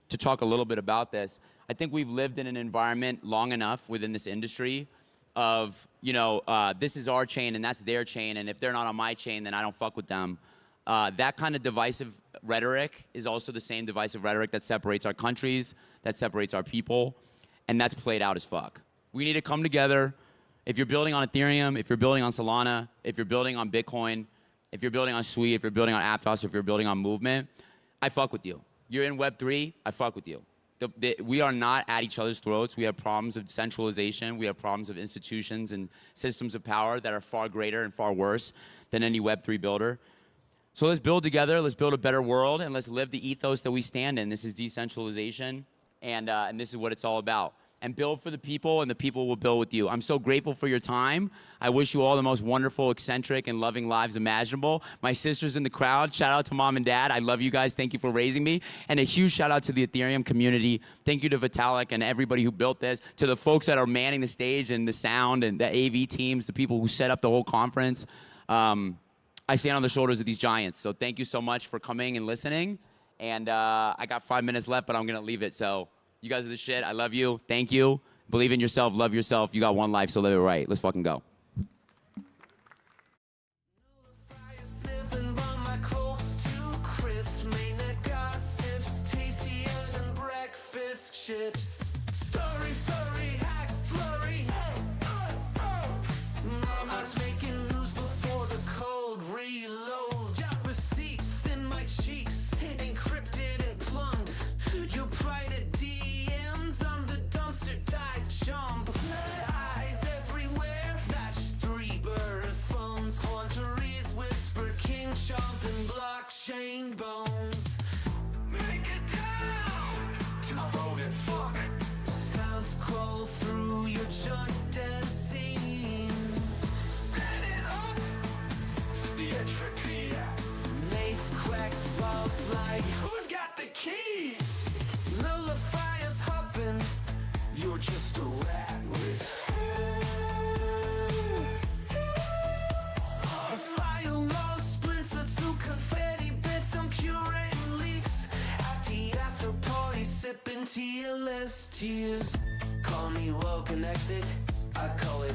S21: to talk a little bit about this. I think we've lived in an environment long enough within this industry of, you know, this is our chain and that's their chain, and if they're not on my chain, then I don't fuck with them. That kind of divisive rhetoric is also the same divisive rhetoric that separates our countries, that separates our people, and that's played out as fuck. We need to come together. If you're building on Ethereum, if you're building on Solana, if you're building on Bitcoin, if you're building on Sui, if you're building on Aptos, if you're building on Movement, I fuck with you. You're in Web3, I fuck with you. We are not at each other's throats. We have problems of decentralization. We have problems of institutions and systems of power that are far greater and far worse than any Web3 builder. So let's build together, let's build a better world, and let's live the ethos that we stand in. This is decentralization, and this is what it's all about. And build for the people, and the people will build with you. I'm so grateful for your time. I wish you all the most wonderful, eccentric, and loving lives imaginable. My sisters in the crowd, shout out to mom and dad. I love you guys. Thank you for raising me. And a huge shout out to the Ethereum community. Thank you to Vitalik and everybody who built this, to the folks that are manning the stage and the sound and the AV teams, the people who set up the whole conference. I stand on the shoulders of these giants. So thank you so much for coming and listening. And I got 5 minutes left, but I'm going to leave it. So you guys are the shit. I love you. Thank you. Believe in yourself. Love yourself. You got one life, so live it right. Let's fucking go.
S1: Chips. Story, hack, flurry. Mama's making news before the code reload. Got receipts in my cheeks, encrypted and plumbed. Your private DMs on the dumpster dive jump. Eyes everywhere, match 3 bird phones. Quantaries whisper, king chomp and blockchain bones. Make it down to my voted fuck. Stealth crawl through your junk dead scene. Bend it up to the entropy. Mace cracked vaults like who's got the keys? Nullifier's huffing. You're just a rat with fire walls splinter to confetti bits. I'm curating leaks at the after party sipping into your list to use. Call me well connected, I call it.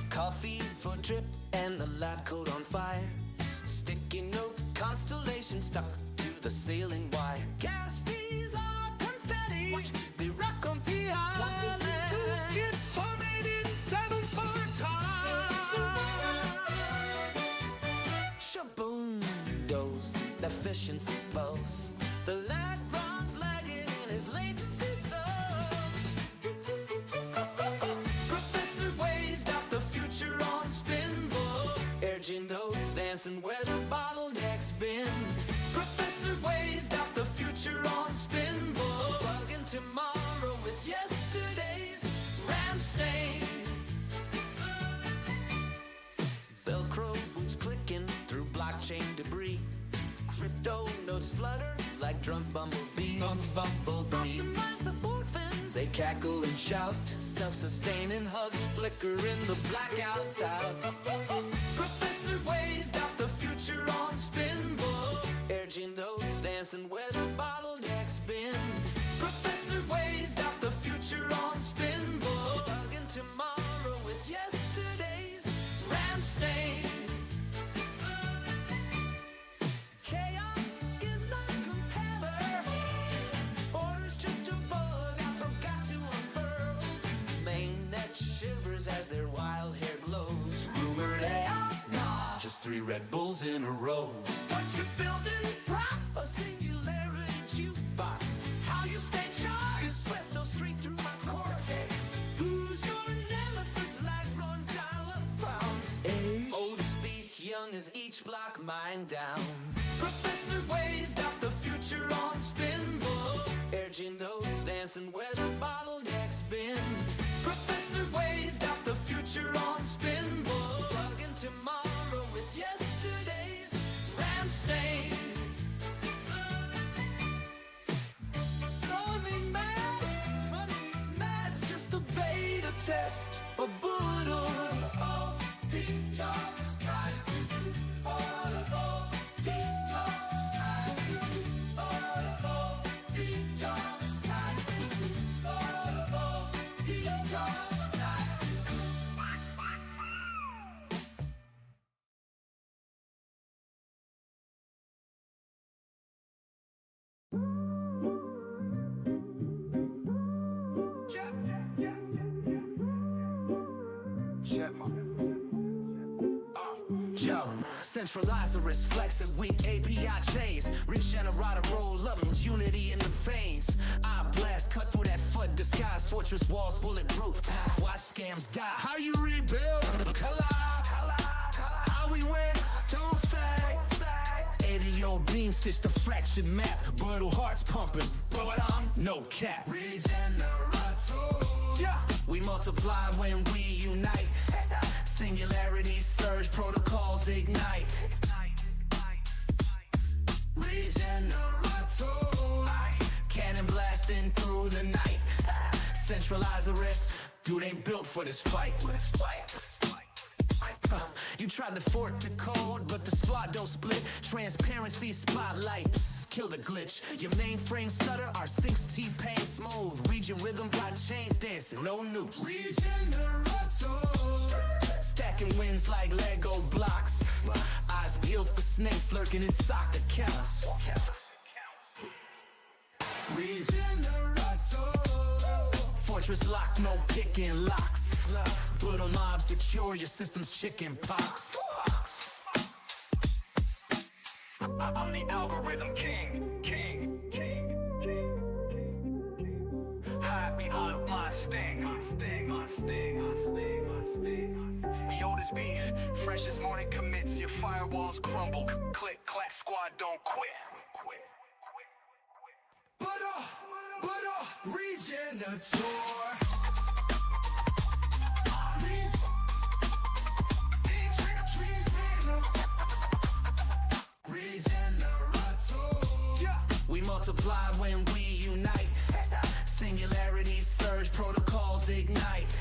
S1: Coffee for drip and the lab coat on fire. Sticky note constellation stuck to the ceiling wire. Gas fees are confetti, they rock on PI. Homemade in 7s for Shaboom, dose, efficiency pulse. The lag runs lagging in his latency so. Professor Wade's got the future on spin, book. Urging notes dancing where the bottleneck's been. Professor Wade's got the future on spin, book. Bugging tomorrow with yesterday's ram stains. Velcro boots clicking through blockchain debris. Crypto notes flutter like drunk bumblebees. Optimize the board fins, they cackle and shout. Self-sustaining hubs flicker in the blackouts out. Professor Wade's got the future on spin, book. Urging notes dancing where the bottleneck's been. Professor Wade's got the future on spin, book. Bugging tomorrow with yesterday's ram stains. Chaos is not compeller. Order's just a bug I forgot to unfurl. Mainnet shivers as their wild hair glows. Rumored AI, nah, just 3 Red Bulls in a row. What you building, prop? A singularity jukebox. How you stay charged? Espresso straight through my cortex. Who's your nemesis? Light runs dial-up found. Age? Old as speak, young as each block mine down. Professor Wade's got the future on spin, book. Urging notes dancing where the bottleneck's been. Professor Wade's got the future on spin, book. Bugging tomorrow with yesterday's ram stains. Running mad's just a beta test for BUIDL. Oh, Pete Jarvis, centralize the risk, flex and weak API chains. Regenerate roll up with unity in the veins. I blast, cut through that foot, disguised fortress walls bulletproof. Watch scams die. How you rebuild? Collide. How we win? Don't fade. 80-year beam stitch the fraction map. BUIDL hearts pumping, but I'm no cap. Regenerate. Yeah. We multiply when we unite. Singularity surge, protocols ignite. Regenerate. Cannon blasting through the night. Centralize the risk, dude ain't built for this fight. You tried to fork the code, but the squad don't split. Transparency spotlights, kill the glitch. Your mainframe stutter, our syncs T-Pain smooth. Region rhythm got chains dancing, no noose. Regenerate. Stacking wins like Lego blocks. Eyes peeled for snakes lurking in sock accounts. Regenerate. Fortress lock, no picking locks. BUIDL mobs to cure your system's chicken pox. I'm the algorithm king. Hide behind my sting. Yo, this beat, fresh as morning commits. Your firewalls crumble. Click, clack, squad, don't quit. BUIDL. Regenerator. We multiply when we unite. Singularities surge, protocols ignite.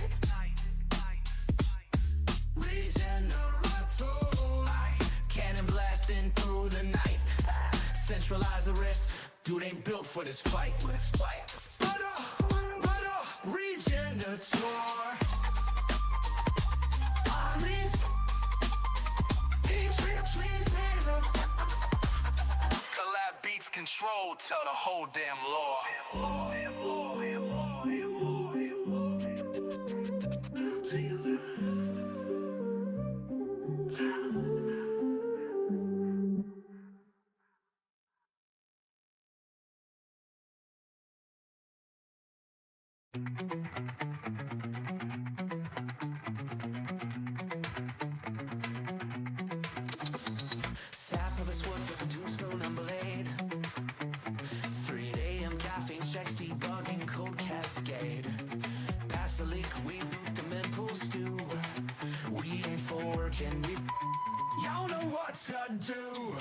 S1: Regenerator. Cannon blasting through the night. Centralize the risk. Dude ain't built for this fight. Regenerator. Collab beats control, tell the whole damn law. Sap of a sword for the 2-spoon and blade. 3 a.m. caffeine checks, debugging code cascade. Pass the leak, we boot them and pull stew. We ain't for work and we y'all know what to do.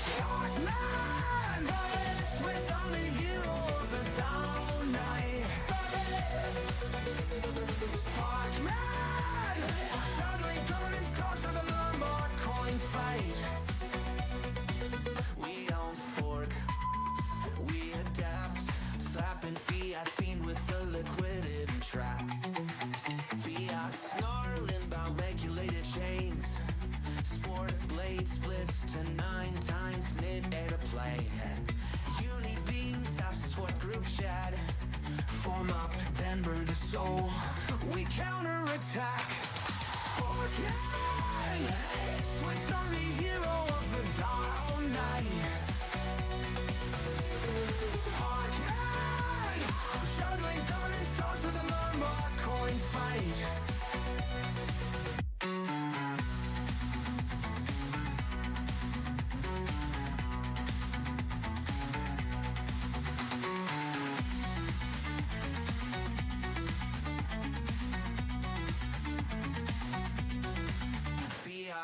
S1: Sparkman, Swiss Army hero of the down night. Sparkman, juggling governance talks of the Lombard coin fight. We don't fork, we adapt. Slapping fiat fiend with a liquidity trap. Fiat snarling about regulated chains. Sport blade splits to 9 times mid-air to play. Uni beams, ask what group chat. Form up Denver to Seoul. We counterattack. Sport gang, Swiss Army hero of the down night. Sport gang, juggling governance talks of the Lombard coin fight.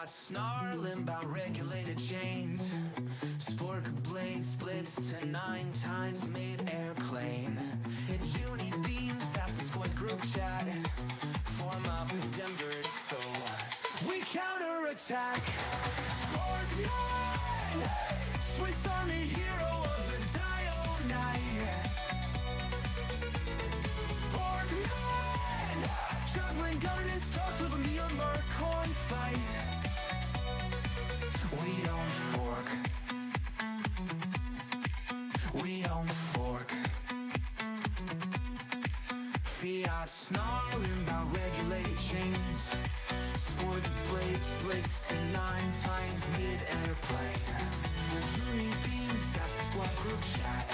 S1: Snarling about regulated chains. Spork blade splits to 9 times mid-airplane. Uni beams, ask the squad group chat. Form up Denver, so we counterattack. Scorpion, Swiss Army hero of the dial night. Scorpion, juggling governance talks with a Myanmar coin fight. We don't fork. We don't fork. Fiat snarling about regulated chains. Sport blade splits to 9 times mid-airplane. Uni beams, ask squad group chat.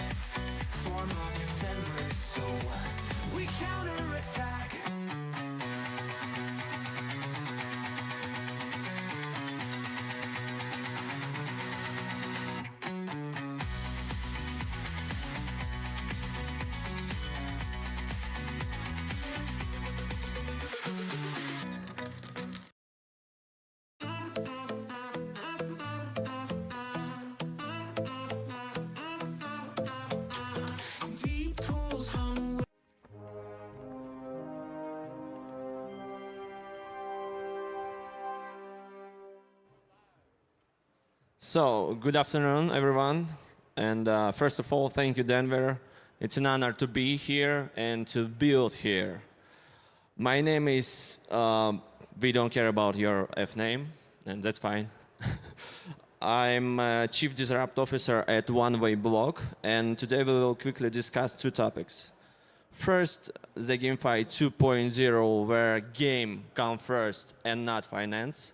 S1: Form up Denver, so we counterattack.
S3: So, good afternoon, everyone. And first of all, thank you, Denver. It's an honor to be here and to build here. My name is, we don't care about your F name, and that's fine. I'm Chief Disrupt Officer at OneWay Block, and today we will quickly discuss 2 topics. First, the GameFi 2.0, where game comes first and not finance.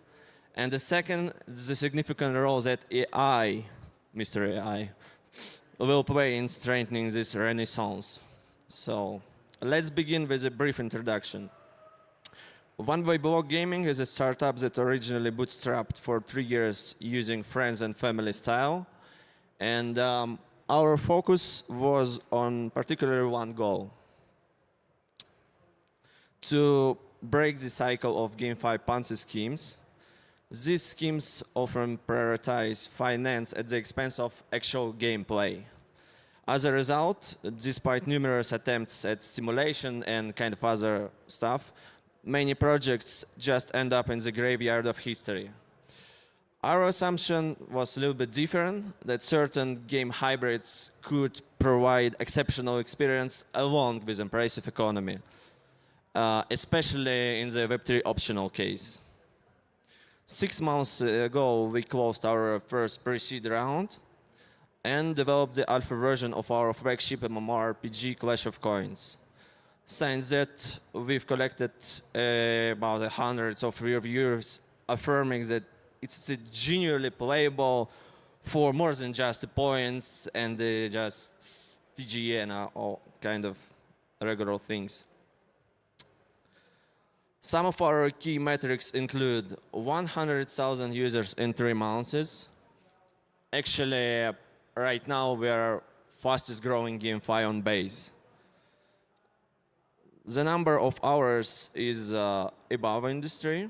S3: And the second, the significant role that AI, Mr. AI, will play in strengthening this renaissance. So let's begin with a brief introduction. OneWay Block Gaming is a startup that originally bootstrapped for 3 years using friends and family style. And Our focus was on particularly one goal: to break the cycle of GameFi Ponzi schemes. These schemes often prioritize finance at the expense of actual gameplay. As a result, despite numerous attempts at stimulation and kind of other stuff, many projects just end up in the graveyard of history. Our assumption was a little bit different, that certain game hybrids could provide exceptional experience along with impressive economy, especially in the Web3 optional case. 6 months ago, we closed our first pre-seed round and developed the alpha version of our flagship MMORPG Clash of Coins. Since that, we've collected about hundreds of reviews affirming that it's genuinely playable for more than just the points and just TGE and all kind of regular things. Some of our key metrics include 100,000 users in 3 months. Actually, right now we are fastest growing GameFi on base. The number of hours is above industry.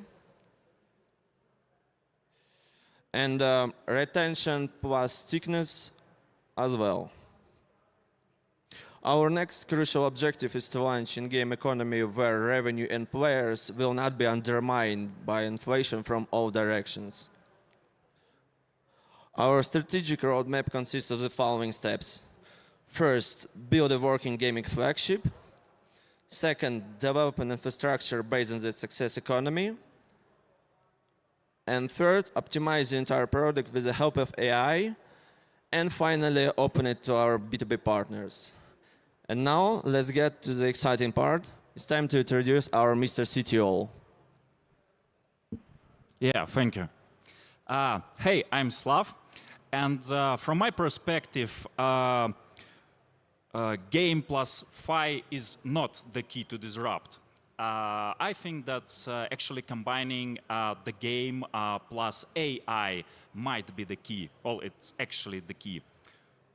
S3: And retention plus thickness as well. Our next crucial objective is to launch in-game economy where revenue and players will not be undermined by inflation from all directions. Our strategic roadmap consists of the following steps. First, build a working gaming flagship. Second, develop an infrastructure based on the success economy. And third, optimize the entire product with the help of AI. And finally, open it to our B2B partners. And now, let's get to the exciting part. It's time to introduce our Mr. CTO.
S4: Yeah, thank you. Hey, I'm Slav. And from my perspective, game plus Fi is not the key to disrupt. I think that actually combining the game plus AI might be the key. Well, it's actually the key.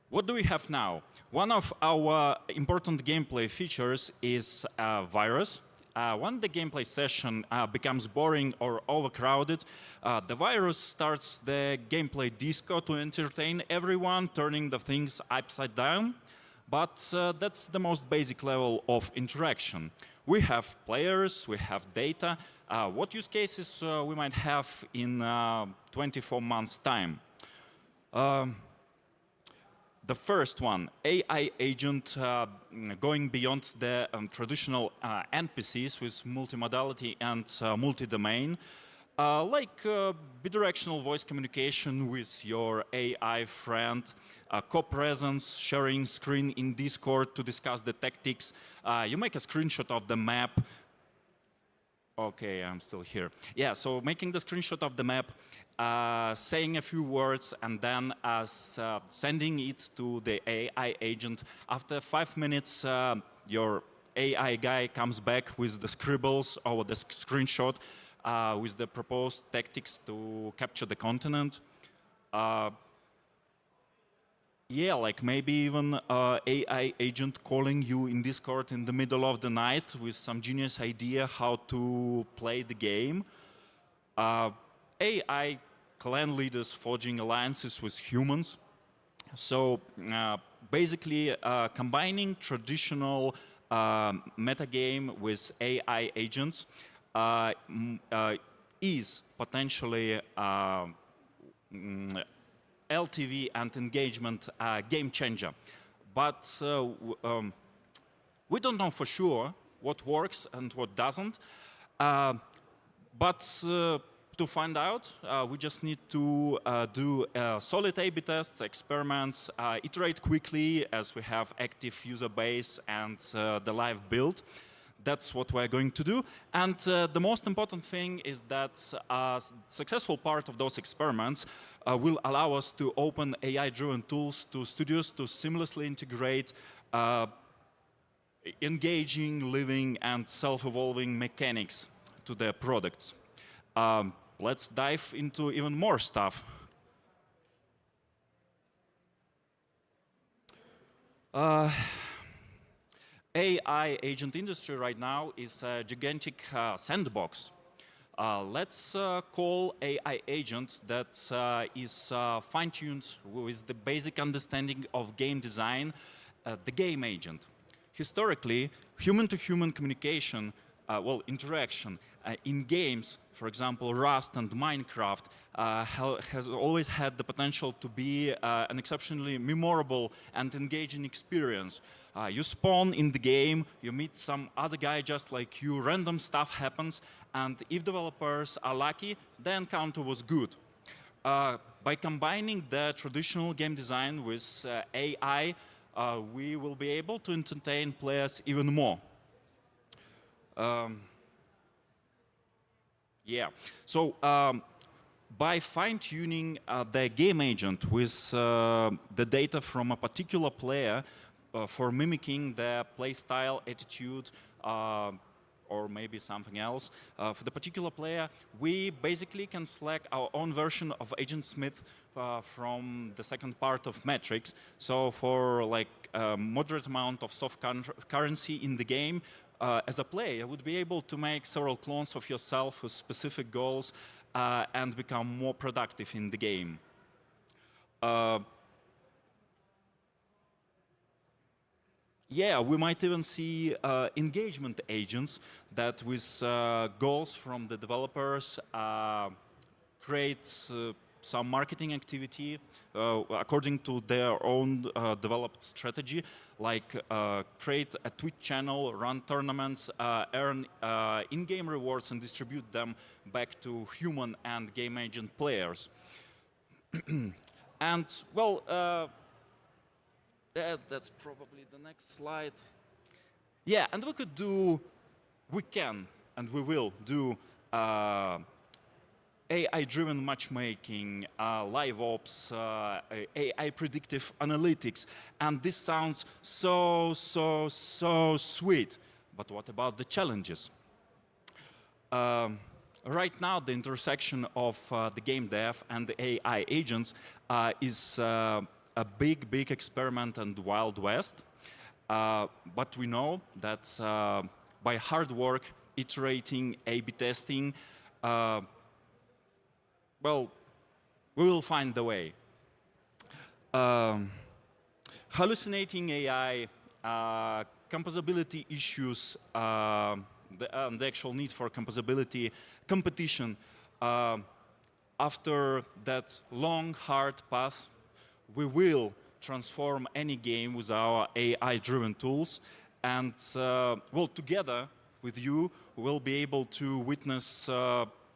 S4: What do we have now? One of our important gameplay features is virus. When the gameplay session becomes boring or overcrowded, the virus starts the gameplay disco to entertain everyone, turning the things upside down. But that's the most basic level of interaction. We have players, we have data. What use cases we might have in 24 months' time? The first one, AI agent going beyond the traditional NPCs with multimodality and multi-domain, like bidirectional voice communication with your AI friend, co-presence, sharing screen in Discord to discuss the tactics. You make a screenshot of the map. Okay, I'm still here. Yeah, so making the screenshot of the map, saying a few words, and then sending it to the AI agent. After 5 minutes, your AI guy comes back with the scribbles or the screenshot with the proposed tactics to capture the continent. Yeah, like maybe even AI agent calling you in Discord in the middle of the night with some genius idea how to play the game. AI clan leaders forging alliances with humans. So basically combining traditional metagame with AI agents is potentially LTV and engagement game changer. But we don't know for sure what works and what doesn't. But to find out, we just need to do solid A/B tests, experiments, iterate quickly as we have active user base and the live build. That's what we're going to do. And the most important thing is that a successful part of those experiments will allow us to open AI-driven tools to studios to seamlessly integrate engaging, living, and self-evolving mechanics to their products. Let's dive into even more stuff. AI agent industry right now is a gigantic sandbox. Let's call AI agents that is fine-tuned with the basic understanding of game design, the game agent. Historically, human-to-human communication, interaction in games, for example, Rust and Minecraft, has always had the potential to be an exceptionally memorable and engaging experience. You spawn in the game, you meet some other guy just like you, random stuff happens, and if developers are lucky, the encounter was good. By combining the traditional game design with AI, we will be able to entertain players even more. By fine-tuning the game agent with the data from a particular player for mimicking their playstyle, attitude, or maybe something else, for the particular player, we basically can select our own version of Agent Smith from the second part of Matrix. So for like a moderate amount of soft currency in the game, as a player, you would be able to make several clones of yourself with specific goals and become more productive in the game. We might even see engagement agents that with goals from the developers create some marketing activity according to their own developed strategy, like create a Twitch channel, run tournaments, earn in-game rewards and distribute them back to human and game agent players. And that's probably the next slide. Yeah, and we can and we will do AI-driven matchmaking, live ops, AI predictive analytics, and this sounds so sweet. But what about the challenges? Right now, the intersection of the game dev and the AI agents is a big experiment and Wild West. But we know that by hard work, iterating, A/B testing, we will find the way. Hallucinating AI, composability issues, the actual need for composability, competition. After that long, hard path, we will transform any game with our AI-driven tools, and together with you, we'll be able to witness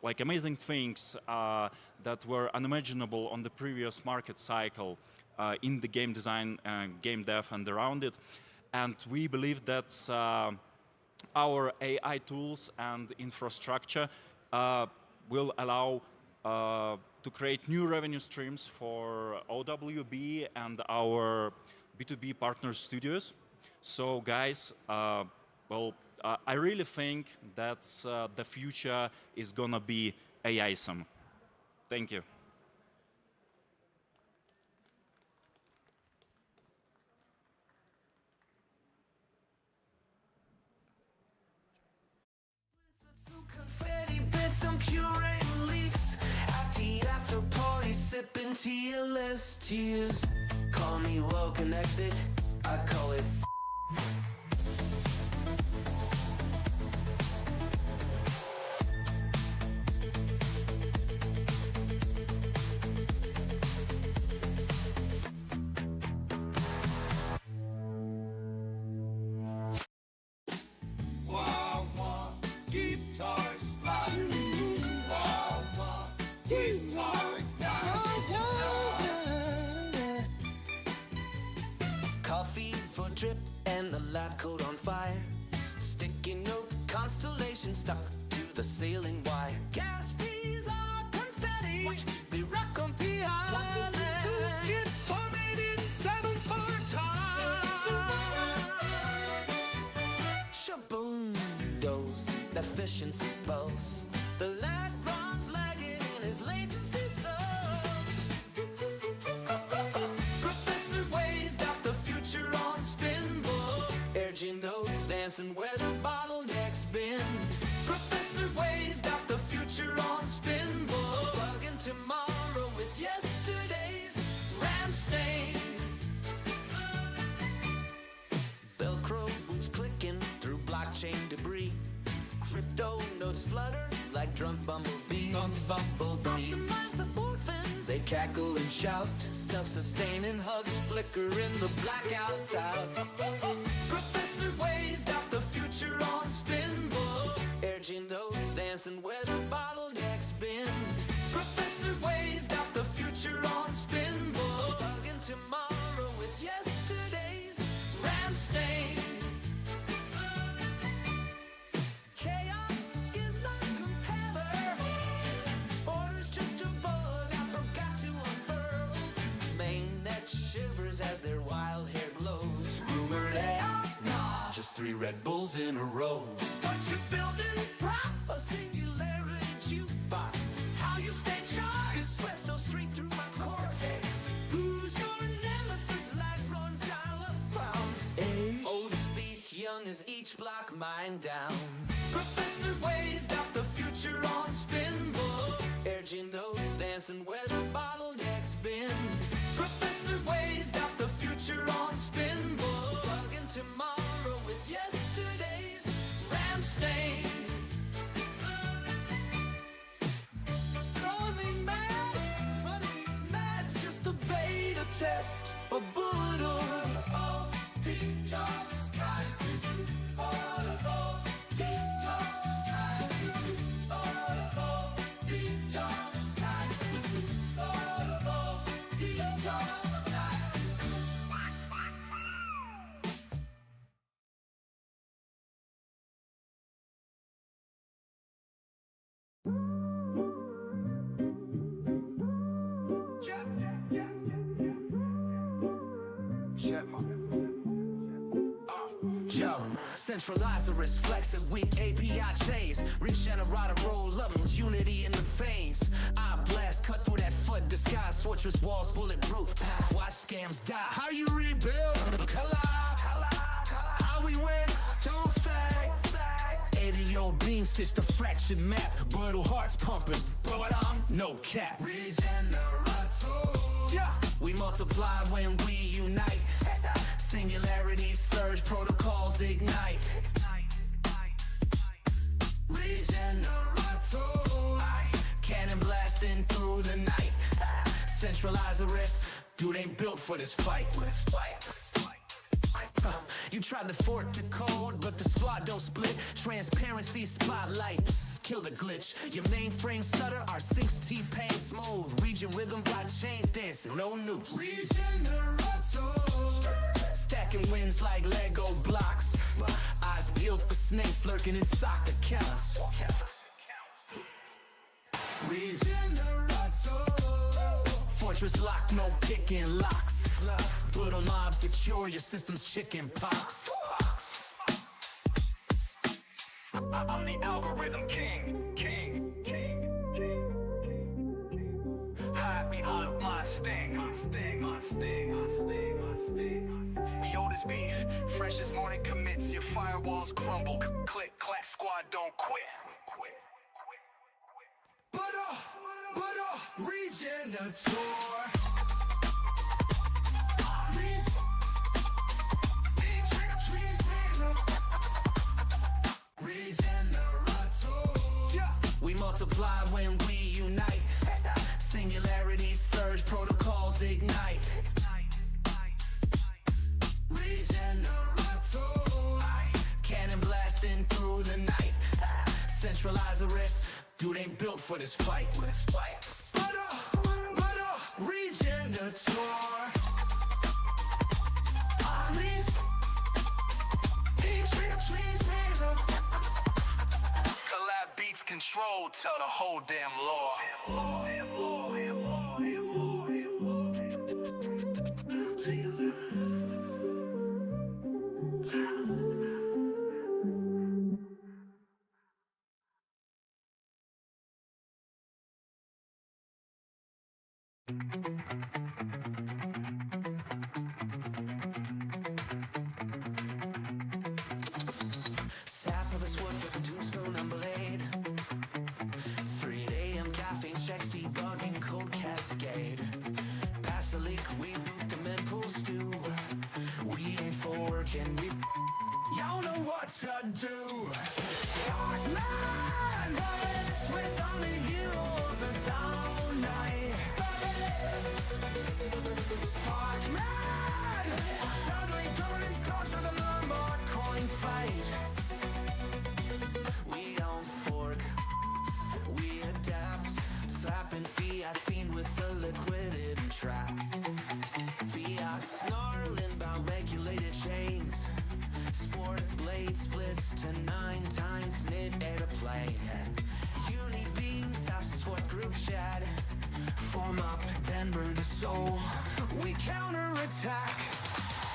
S4: like amazing things that were unimaginable on the previous market cycle in the game design, game dev, and around it. And we believe that our AI tools and infrastructure will allow to create new revenue streams for OWB and our B2B partner studios. So guys, I really think that the future is gonna be AI-some. Thank you.
S1: Confetti bits, I'm curating leaves. At the after party, sipping TLS tears. Call me well connected, I call it. Coffee for drip and the lab coat on fire. Sticky note constellation stuck to the ceiling wire. Gas fees are confetti. They rock on the island. Homemade in 7 for Shaboom goes the efficiency pulse. The lag runs lagging in his latency so. Professor Way's got the future on dancing where the bottlenecks bend. Professor Wade's got the future on spin. Bugging tomorrow with yesterday's ram stains. Velcro boots clicking through blockchain debris. Crypto notes flutter like drunk bumblebees. Optimize the bookings, they cackle and shout. Self-sustaining hugs flicker in the blackouts out. Professor Wade's got the future on spin. Energy notes dancing where the bottlenecks been. Professor Wade's got the future on spin. Bugging tomorrow with yesterday's ram stains. Chaos is not compeller. Order's just a bug I forgot to unfurl. Mainnet shivers as their wild hair glows. Rumored AI, nah, just 3 Red Bulls in a row. What you building, prop? A singularity jukebox. How you stay charged? Espresso stream through my cortex. Who's your nemesis? Light runs dial up found. Old as speak, young as each block mine down. Professor Wade's got the future on spin. Energy notes dancing where the bottlenecks been. Professor Wade's got the future on spin. Bugging tomorrow with yesterday's ram stains. Throwing me mad, but mad's just a beta test for BUIDL. Oh, Pete Jarvis, centralized risk, flex of weak API chains. Regenerate roll up, unity in the veins. I blast, cut through that foot disguise. Fortress walls bulletproof. Watch scams die. How you rebuild? Collide. How we win? Don't fade. 80 beam stitch the fractured map. Brutal hearts pumping, but I'm no cap. Regenerate. Yeah. We multiply when we unite. Singularity surge, protocols ignite. Regenerate. Cannon blasting through the night. Centralize the risk. Dude ain't built for this fight. You tried to fork the code, but the squad don't split. Transparency spotlight, kill the glitch. Your mainframe stutter, our syncs T-Pain smooth. Region rhythm, blockchains dancing, no noose. Stacking wins like Lego blocks. Eyes peeled for snakes lurking in sock accounts. Fortress lock, no picking locks. Little mobs to cure your system's chicken pox. I'm the algorithm king. Hide behind my sting. Yo, this beat, fresh this morning commits. Your firewalls crumble. Click, clack, squad don't quit. Regenator. We multiply when we unite. Singularity surge, protocols ignite. Regenator. Cannon blasting through the night. Centralize the risk. Dude ain't built for this fight. Regenator. Collab beats control, tell the whole damn law. to do. Sparkman, Swiss Army hero of the down night. Sparkman, juggling buildings, close to the Lombard coin fight. We don't fork, we adapt, slapping fiat fiend with the liquidity trap. Fiat snarling about regulated chains. Sport blade splits to 9 times mid-air to play. Uni beams, swap group chat. Form up Denver to Seoul. We counterattack.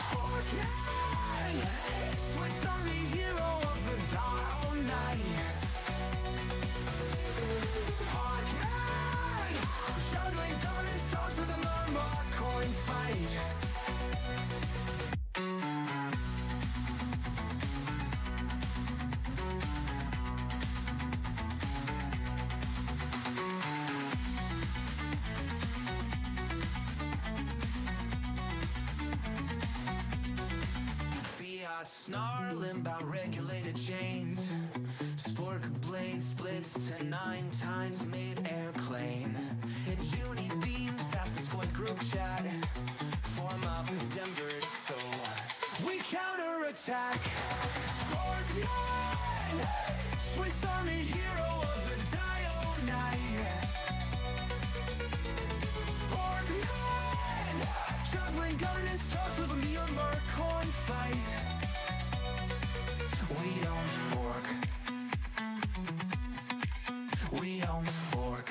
S1: Sparkman, Swiss Army hero of the down night. Sparkman, juggling governance talks with the Lombard coin fight. Snarling about regulated chains. Spork blade splits to 9 times mid-airplane. And uni beams as the squad group chat. Form up Denver so we counterattack. Scorpion, Swiss Army hero of the dial night. Scorpion, juggling governance toss with a Myanmar coin fight. We don't fork. We don't fork.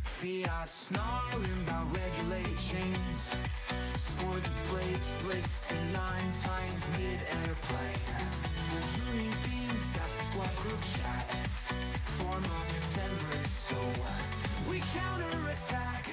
S1: Fiat snarling about regulated chains. Sport blade splits to 9 times mid-airplane. Uni beams at squad group chat. Form up Denver so we counterattack.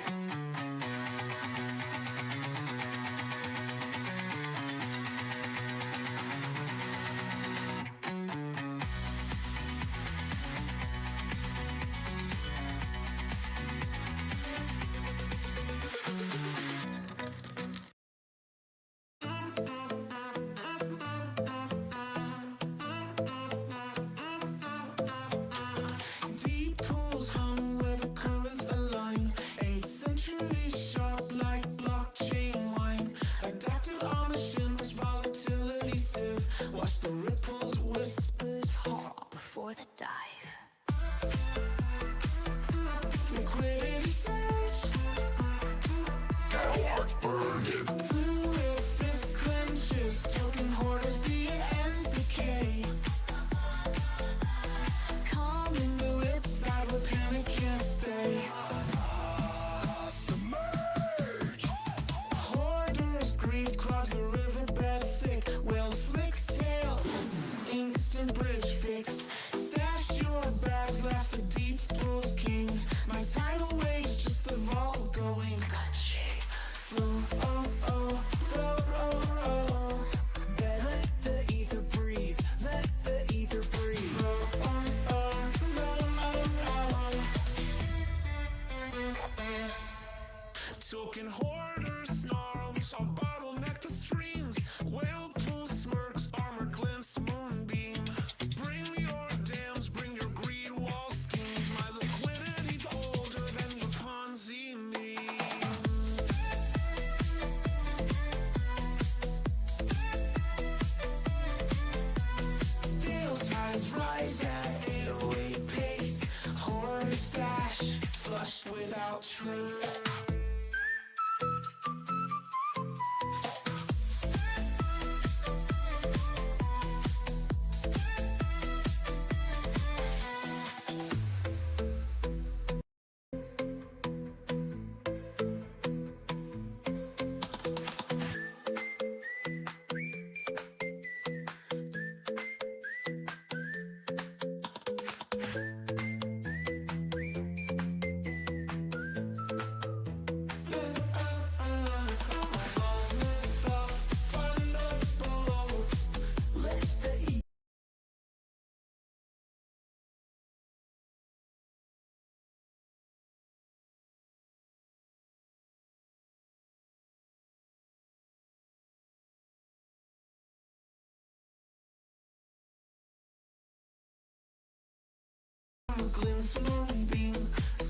S1: Moon's moonbeam.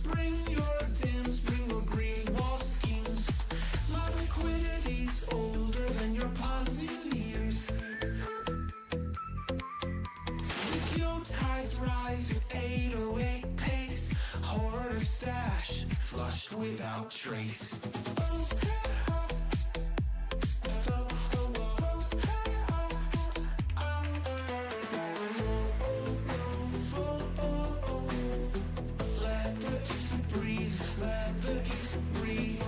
S1: Bring your dims, bring your green wall schemes. My liquidity's older than your Ponzi memes. Your tides rise with 808 pace. Hoarder stash, flushed without trace. Let the ether breathe, let the ether breathe.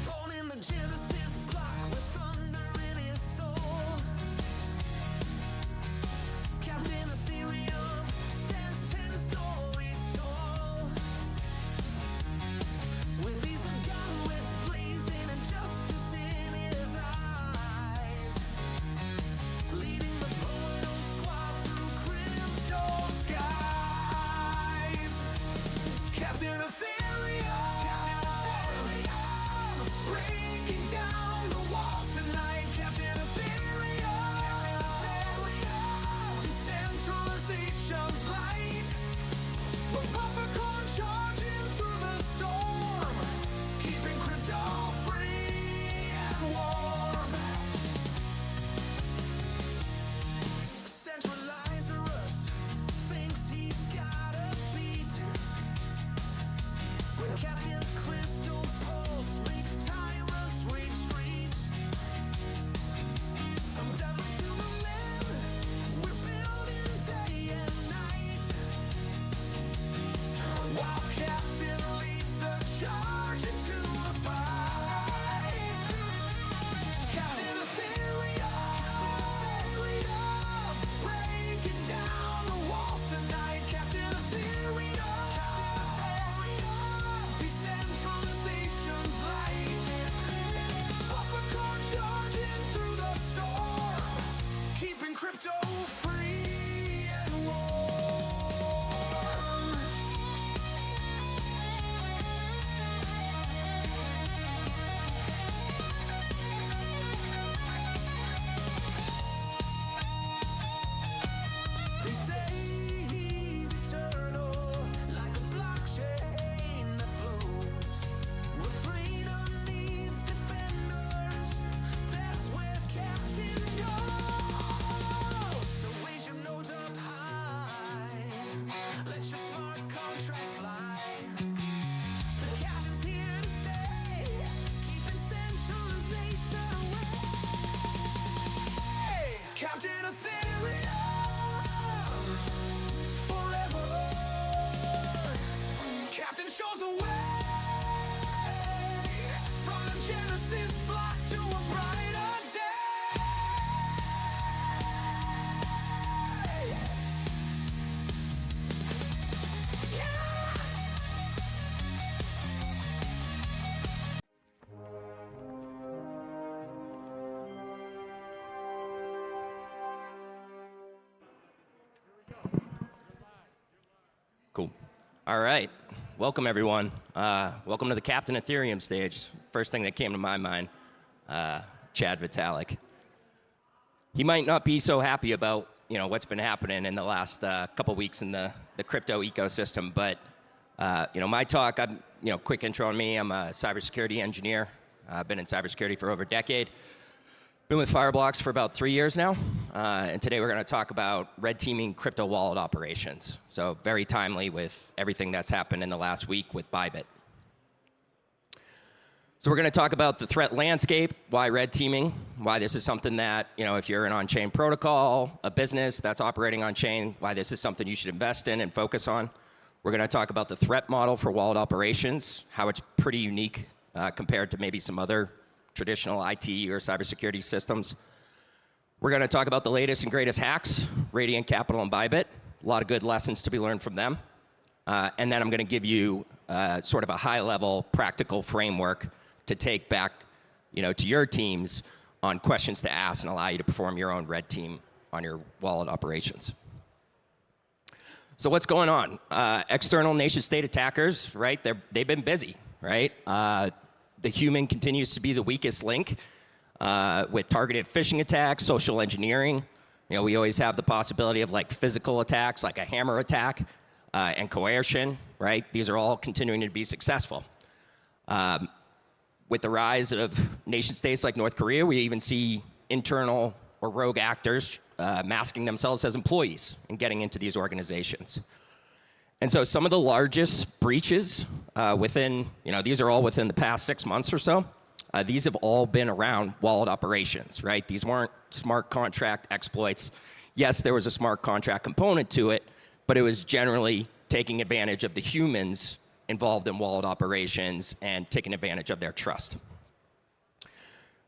S1: Born in the Genesis block with thunder in his soul. Captain Ethereum stands 10 stories tall. With Ethan Gauntlets blazing and justice in his eyes. Leading the Pollination squad through crypto skies. Captain Ethereum, breaking down the walls tonight. Captain Ethereum, decentralization's light. We're buffercorn charging through the storm, keeping crypto free and warm. Centralizerus thinks he's got us beat. When Captain's crystal pulse makes tyrants retreat. From devil to the limb, we're building day and night. While Captain leads the charge into the fight. Captain Ethereum, breaking down the walls tonight. Captain Ethereum, decentralization's light. Buffercorn charging through the storm, keeping crypto free and warm. They say he's eternal, like a blockchain that flows. Where freedom needs defenders, that's where Captain goes. So raise your notes up high, let your smart contracts fly. The Captain's here to stay, keeping centralization away. Captain Ethereum, forever. Captain shows the way from the Genesis block to a brighter day.
S6: Cool. All right. Welcome, everyone. Welcome to the Captain Ethereum stage. First thing that came to my mind, Chad Vitalik. He might not be so happy about what's been happening in the last couple weeks in the crypto ecosystem, but my talk, quick intro on me. I'm a cybersecurity engineer. I've been in cybersecurity for over a decade. Been with Fireblocks for about 3 years now, and today we're going to talk about red teaming crypto wallet operations. So very timely with everything that's happened in the last week with BUIDL. So we're going to talk about the threat landscape, why red teaming, why this is something that, if you're an on-chain protocol, a business that's operating on-chain, why this is something you should invest in and focus on. We're going to talk about the threat model for wallet operations, how it's pretty unique compared to maybe some other traditional IT or cybersecurity systems. We're going to talk about the latest and greatest hacks, Radiant Capital and BUIDL. A lot of good lessons to be learned from them. And then I'm going to give you sort of a high-level practical framework to take back to your teams on questions to ask and allow you to perform your own red team on your wallet operations. So what's going on? External nation-state attackers, right? They've been busy, right? The human continues to be the weakest link with targeted phishing attacks, social engineering. You know, we always have the possibility of like physical attacks, like a hammer attack, and coercion, right? These are all continuing to be successful. With the rise of nation-states like North Korea, we even see internal or rogue actors masking themselves as employees and getting into these organizations. And so some of the largest breaches within, these are all within the past 6 months or so. These have all been around wallet operations, right? These weren't smart contract exploits. Yes, there was a smart contract component to it, but it was generally taking advantage of the humans involved in wallet operations and taking advantage of their trust.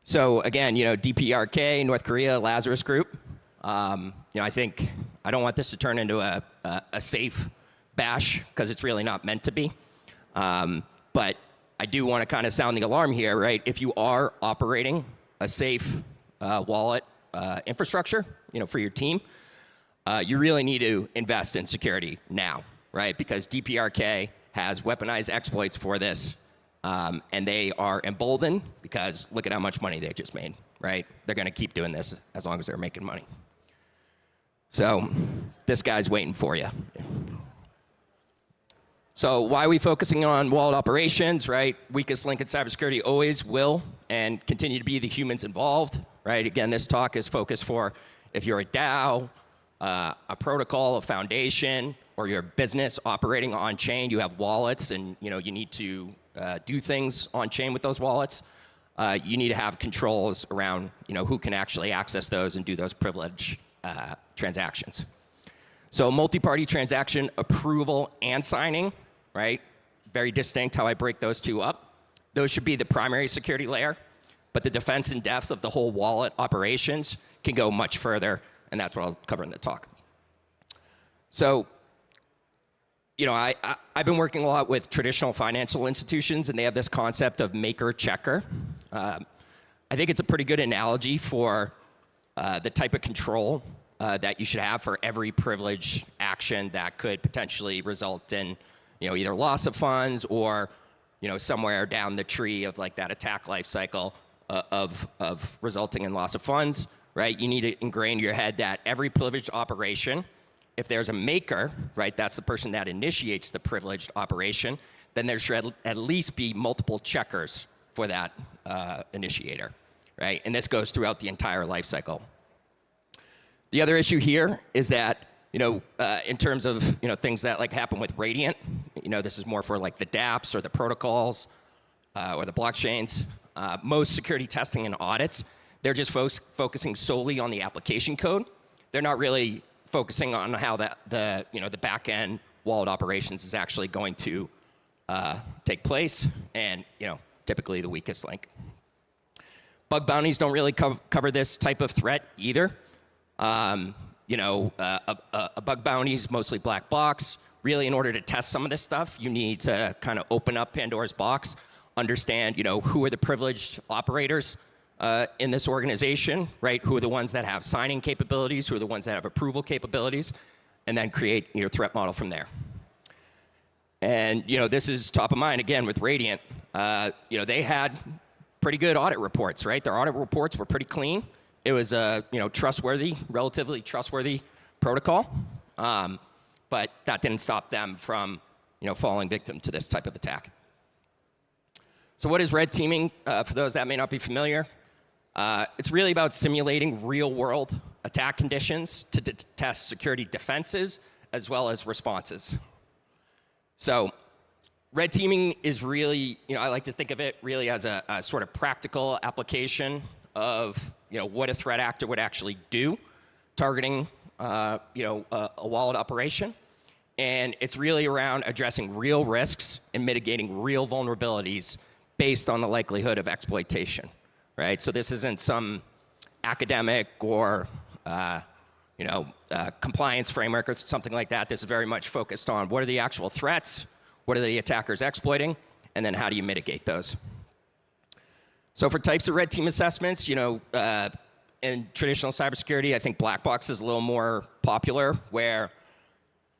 S6: So again, DPRK, North Korea, Lazarus Group. I think I don't want this to turn into a safe bash because it's really not meant to be. But I do want to kind of sound the alarm here, right? If you are operating a safe wallet infrastructure, for your team, you really need to invest in security now, right? Because DPRK has weaponized exploits for this, and they are emboldened because look at how much money they just made, right? They're going to keep doing this as long as they're making money. So this guy's waiting for you. So why are we focusing on wallet operations, right? Weakest link in cybersecurity always will and continue to be the humans involved, right? Again, this talk is focused for if you're a DAO, a protocol, a foundation, or your business operating on chain, you have wallets and you need to do things on chain with those wallets. You need to have controls around who can actually access those and do those privileged transactions. So multi-party transaction approval and signing, right? Very distinct how I break those two up. Those should be the primary security layer, but the defense and depth of the whole wallet operations can go much further, and that's what I'll cover in the talk. So, I've been working a lot with traditional financial institutions, and they have this concept of maker-checker. I think it's a pretty good analogy for the type of control that you should have for every privileged action that could potentially result in, either loss of funds or, somewhere down the tree of like that attack life cycle of resulting in loss of funds, right? You need to ingrain in your head that every privileged operation, if there's a maker, right, that's the person that initiates the privileged operation, then there should at least be multiple checkers for that initiator, right? And this goes throughout the entire life cycle. The other issue here is that, in terms of, things that like happen with Radiant, this is more for like the dApps or the protocols or the blockchains. Most security testing and audits, they're just focusing solely on the application code. They're not really focusing on how the back end wallet operations is actually going to take place, and typically the weakest link. Bug bounties don't really cover this type of threat either. A bug bounty is mostly black box. Really, in order to test some of this stuff, you need to kind of open up Pandora's box, understand who are the privileged operators in this organization, right? Who are the ones that have signing capabilities? Who are the ones that have approval capabilities? And then create your threat model from there. And this is top of mind again with Radiant. They had pretty good audit reports, right? Their audit reports were pretty clean. It was a relatively trustworthy protocol, but that didn't stop them from falling victim to this type of attack. So what is red teaming? For those that may not be familiar, it's really about simulating real-world attack conditions to test security defenses as well as responses. So red teaming is really, I like to think of it really as a sort of practical application of what a threat actor would actually do, targeting a wallet operation. And it's really around addressing real risks and mitigating real vulnerabilities based on the likelihood of exploitation, right? So this isn't some academic or compliance framework or something like that. This is very much focused on what are the actual threats, what are the attackers exploiting, and then how do you mitigate those? So for types of red team assessments, in traditional cybersecurity, I think black box is a little more popular, where,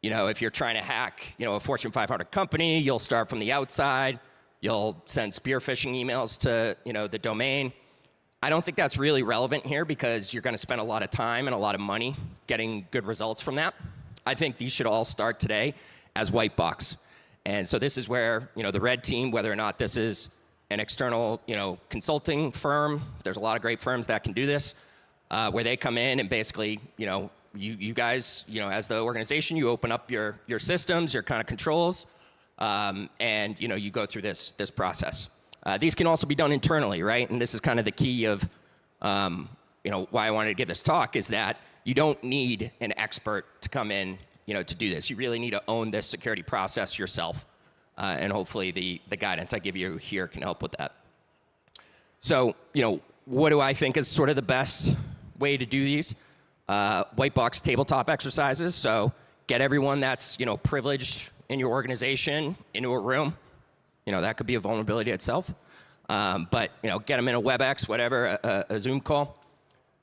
S6: if you're trying to hack, a Fortune 500 company, you'll start from the outside, you'll send spear phishing emails to, the domain. I don't think that's really relevant here because you're going to spend a lot of time and a lot of money getting good results from that. I think these should all start today as white box. And so this is where, the red team, whether or not this is an external, consulting firm, there's a lot of great firms that can do this, where they come in and basically, you guys, as the organization, you open up your systems, your kind of controls, and, you go through this process. These can also be done internally, right? And this is kind of the key of, why I wanted to give this talk, is that you don't need an expert to come in, to do this. You really need to own this security process yourself. And hopefully the guidance I give you here can help with that. So, what do I think is sort of the best way to do these? White box tabletop exercises. So get everyone that's, privileged in your organization into a room. That could be a vulnerability itself. But, get them in a WebEx, whatever, a Zoom call.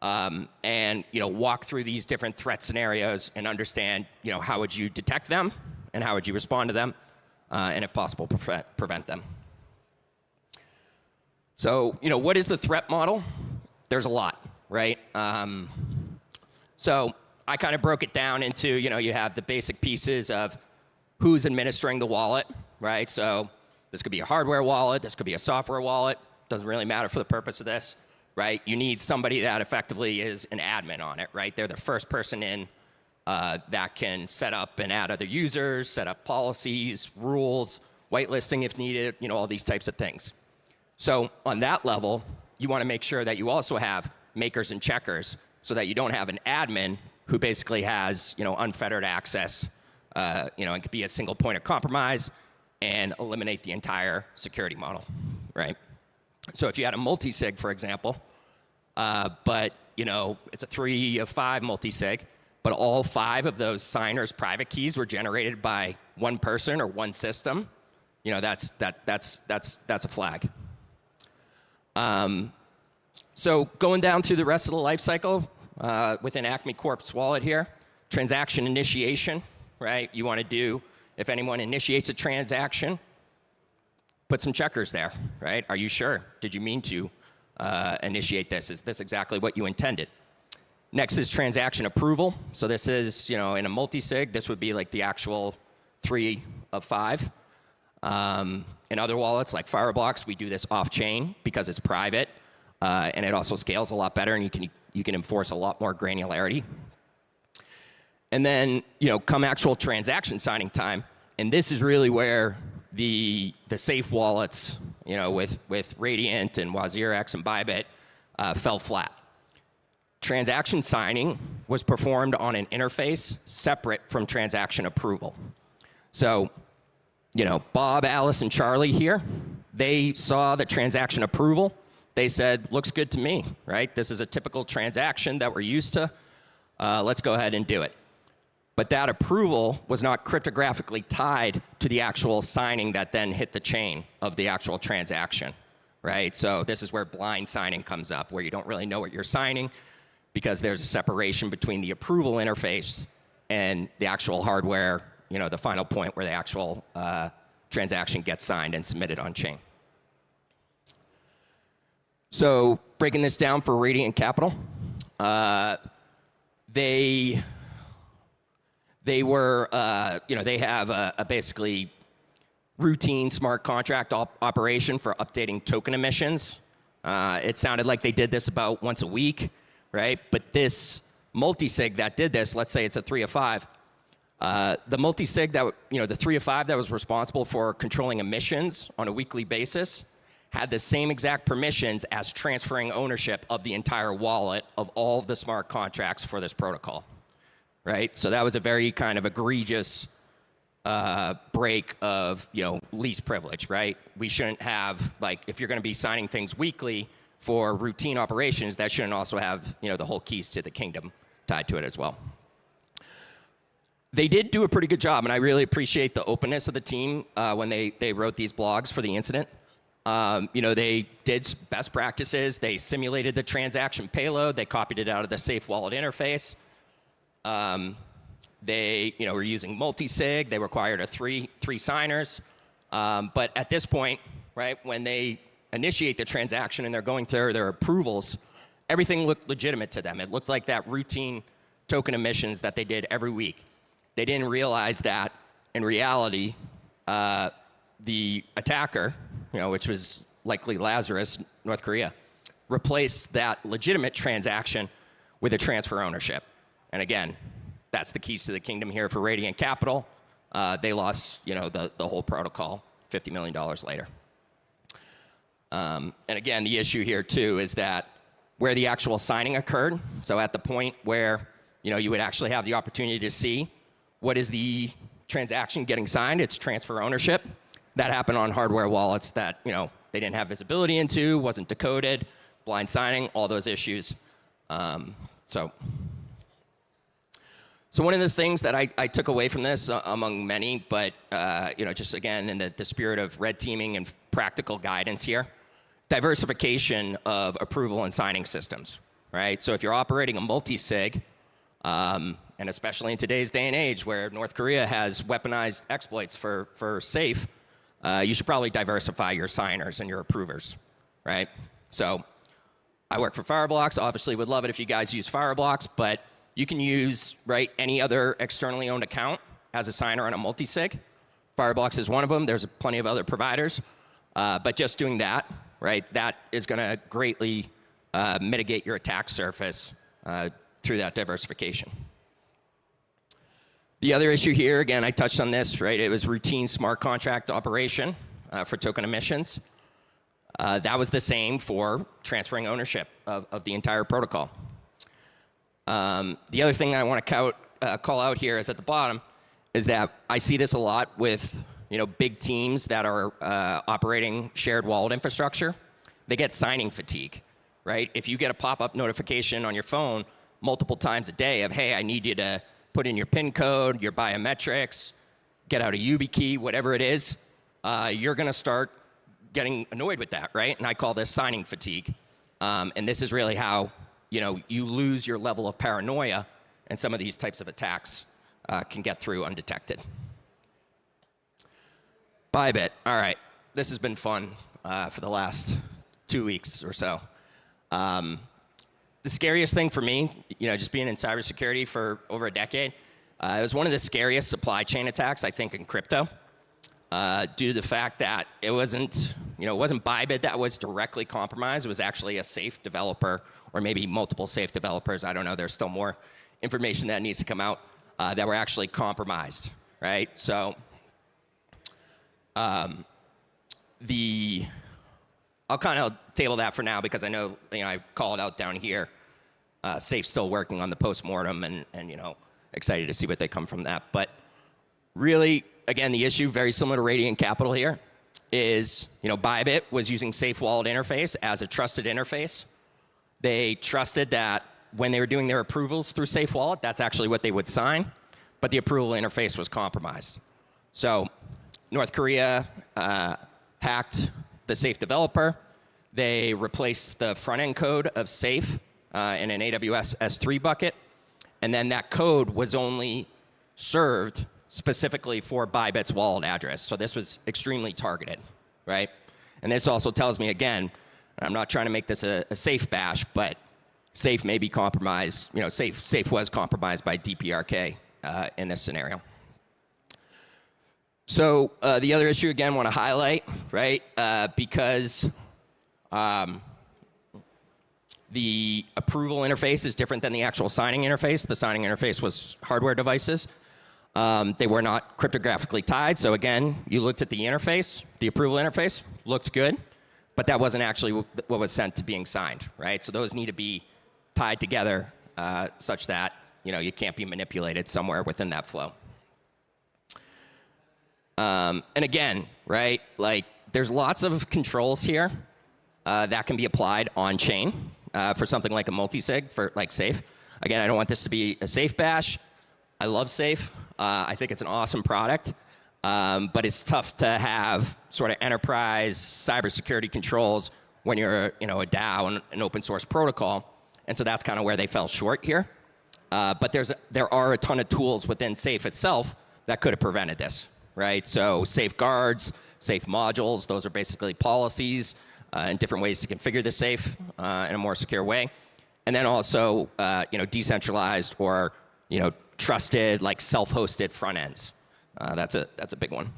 S6: And, walk through these different threat scenarios and understand, how would you detect them and how would you respond to them, and if possible, prevent them. So, what is the threat model? There's a lot, right? So I kind of broke it down into, you have the basic pieces of who's administering the wallet, right? So this could be a hardware wallet, this could be a software wallet, doesn't really matter for the purpose of this, right? You need somebody that effectively is an admin on it, right? They're the first person in that can set up and add other users, set up policies, rules, whitelisting if needed, all these types of things. So on that level, you want to make sure that you also have makers and checkers so that you don't have an admin who basically has, unfettered access, and could be a single point of compromise and eliminate the entire security model, right? So if you had a multi-sig, for example, but, it's a 3 of 5 multi-sig, but all 5 of those signers' private keys were generated by one person or one system, that's a flag. So going down through the rest of the life cycle, within Acme Corp's wallet here, transaction initiation, right? You want to do, if anyone initiates a transaction, put some checkers there, right? Are you sure? Did you mean to initiate this? Is this exactly what you intended? Next is transaction approval. So this is, in a multi-sig, this would be like the actual 3 of 5. In other wallets like Fireblocks, we do this off-chain because it's private, and it also scales a lot better, and you can enforce a lot more granularity. And then, come actual transaction signing time, and this is really where the safe wallets, with Radiant and WazirX and Bybit, fell flat. Transaction signing was performed on an interface separate from transaction approval. So, Bob, Alice, and Charlie here, they saw the transaction approval. They said, looks good to me, right? This is a typical transaction that we're used to. Let's go ahead and do it. But that approval was not cryptographically tied to the actual signing that then hit the chain of the actual transaction, right? So this is where blind signing comes up, where you don't really know what you're signing because there's a separation between the approval interface and the actual hardware, the final point where the actual transaction gets signed and submitted on chain. So breaking this down for Radiant Capital, they were, they have a basically routine smart contract operation for updating token emissions. It sounded like they did this about once a week, right? But this multi-sig that did this, let's say it's a 3 of 5, the multi-sig that, the 3 of 5 that was responsible for controlling emissions on a weekly basis had the same exact permissions as transferring ownership of the entire wallet of all of the smart contracts for this protocol, right? So that was a very kind of egregious break of, least privilege, right? We shouldn't have, if you're going to be signing things weekly for routine operations, that shouldn't also have, the whole keys to the kingdom tied to it as well. They did do a pretty good job, and I really appreciate the openness of the team when they wrote these blogs for the incident. They did best practices. They simulated the transaction payload. They copied it out of the Safe Wallet interface. They were using multi-sig. They required three signers. But at this point, right, when they initiate the transaction and they're going through their approvals, everything looked legitimate to them. It looked like that routine token emissions that they did every week. They didn't realize that in reality, the attacker, which was likely Lazarus, North Korea, replaced that legitimate transaction with a transfer ownership. And again, that's the keys to the kingdom here for Radiant Capital. They lost, the whole protocol $50 million later. And again, the issue here too is that where the actual signing occurred, so at the point where you would actually have the opportunity to see what is the transaction getting signed, it's transfer ownership. That happened on hardware wallets that they didn't have visibility into, wasn't decoded, blind signing, all those issues. So one of the things that I took away from this, among many, but just again in the spirit of red teaming and practical guidance here, diversification of approval and signing systems, right? So if you're operating a multi-sig, and especially in today's day and age where North Korea has weaponized exploits for safe, you should probably diversify your signers and your approvers, right? So I work for Fireblocks. Obviously would love it if you guys use Fireblocks, but you can use, right, any other externally owned account as a signer on a multi-sig. Fireblocks is one of them. There's plenty of other providers. But just doing that, right, that is going to greatly mitigate your attack surface through that diversification. The other issue here, again, I touched on this, right? It was routine smart contract operation for token emissions. That was the same for transferring ownership of the entire protocol. The other thing I want to call out here is at the bottom is that I see this a lot with big teams that are operating shared wallet infrastructure. They get signing fatigue, right? If you get a pop-up notification on your phone multiple times a day of, hey, I need you to put in your PIN code, your biometrics, get out a YubiKey, whatever it is, you're going to start getting annoyed with that, right? And I call this signing fatigue. And this is really how you lose your level of paranoia, and some of these types of attacks can get through undetected. Bybit, all right, this has been fun for the last 2 weeks or so. The scariest thing for me, just being in cybersecurity for over a decade, it was one of the scariest supply chain attacks, I think, in crypto, due to the fact that it wasn't Bybit that was directly compromised. It was actually a safe developer, or maybe multiple safe developers. I don't know. There's still more information that needs to come out that were actually compromised, right? So I'll kind of table that for now because I know I call it out down here. Safe's still working on the postmortem and excited to see what they come from that. But really, again, the issue, very similar to Radiant Capital here, is Bybit was using Safe Wallet interface as a trusted interface. They trusted that when they were doing their approvals through Safe Wallet, that's actually what they would sign, but the approval interface was compromised. So North Korea hacked the Safe developer. They replaced the front-end code of Safe in an AWS S3 bucket, and then that code was only served specifically for Bybit's wallet address. So this was extremely targeted, right? And this also tells me, again, I'm not trying to make this a Safe bash, but Safe may be compromised. Safe was compromised by DPRK in this scenario. So the other issue, again, want to highlight, right? Because the approval interface is different than the actual signing interface. The signing interface was hardware devices. They were not cryptographically tied. So again, you looked at the interface, the approval interface, looked good, but that wasn't actually what was sent to being signed, right? So those need to be tied together such that you can't be manipulated somewhere within that flow. And again, right, like there's lots of controls here that can be applied on chain for something like a multi-sig for like Safe. Again, I don't want this to be a Safe bash. I love Safe. I think it's an awesome product. but it's tough to have sort of enterprise cybersecurity controls when you're a DAO and an open source protocol. And so that's kind of where they fell short here. But there are a ton of tools within SAFE itself that could have prevented this, right? So safeguards, safe modules, those are basically policies and different ways to configure the safe in a more secure way. And then also, decentralized or, trusted, like self-hosted front ends. That's a big one.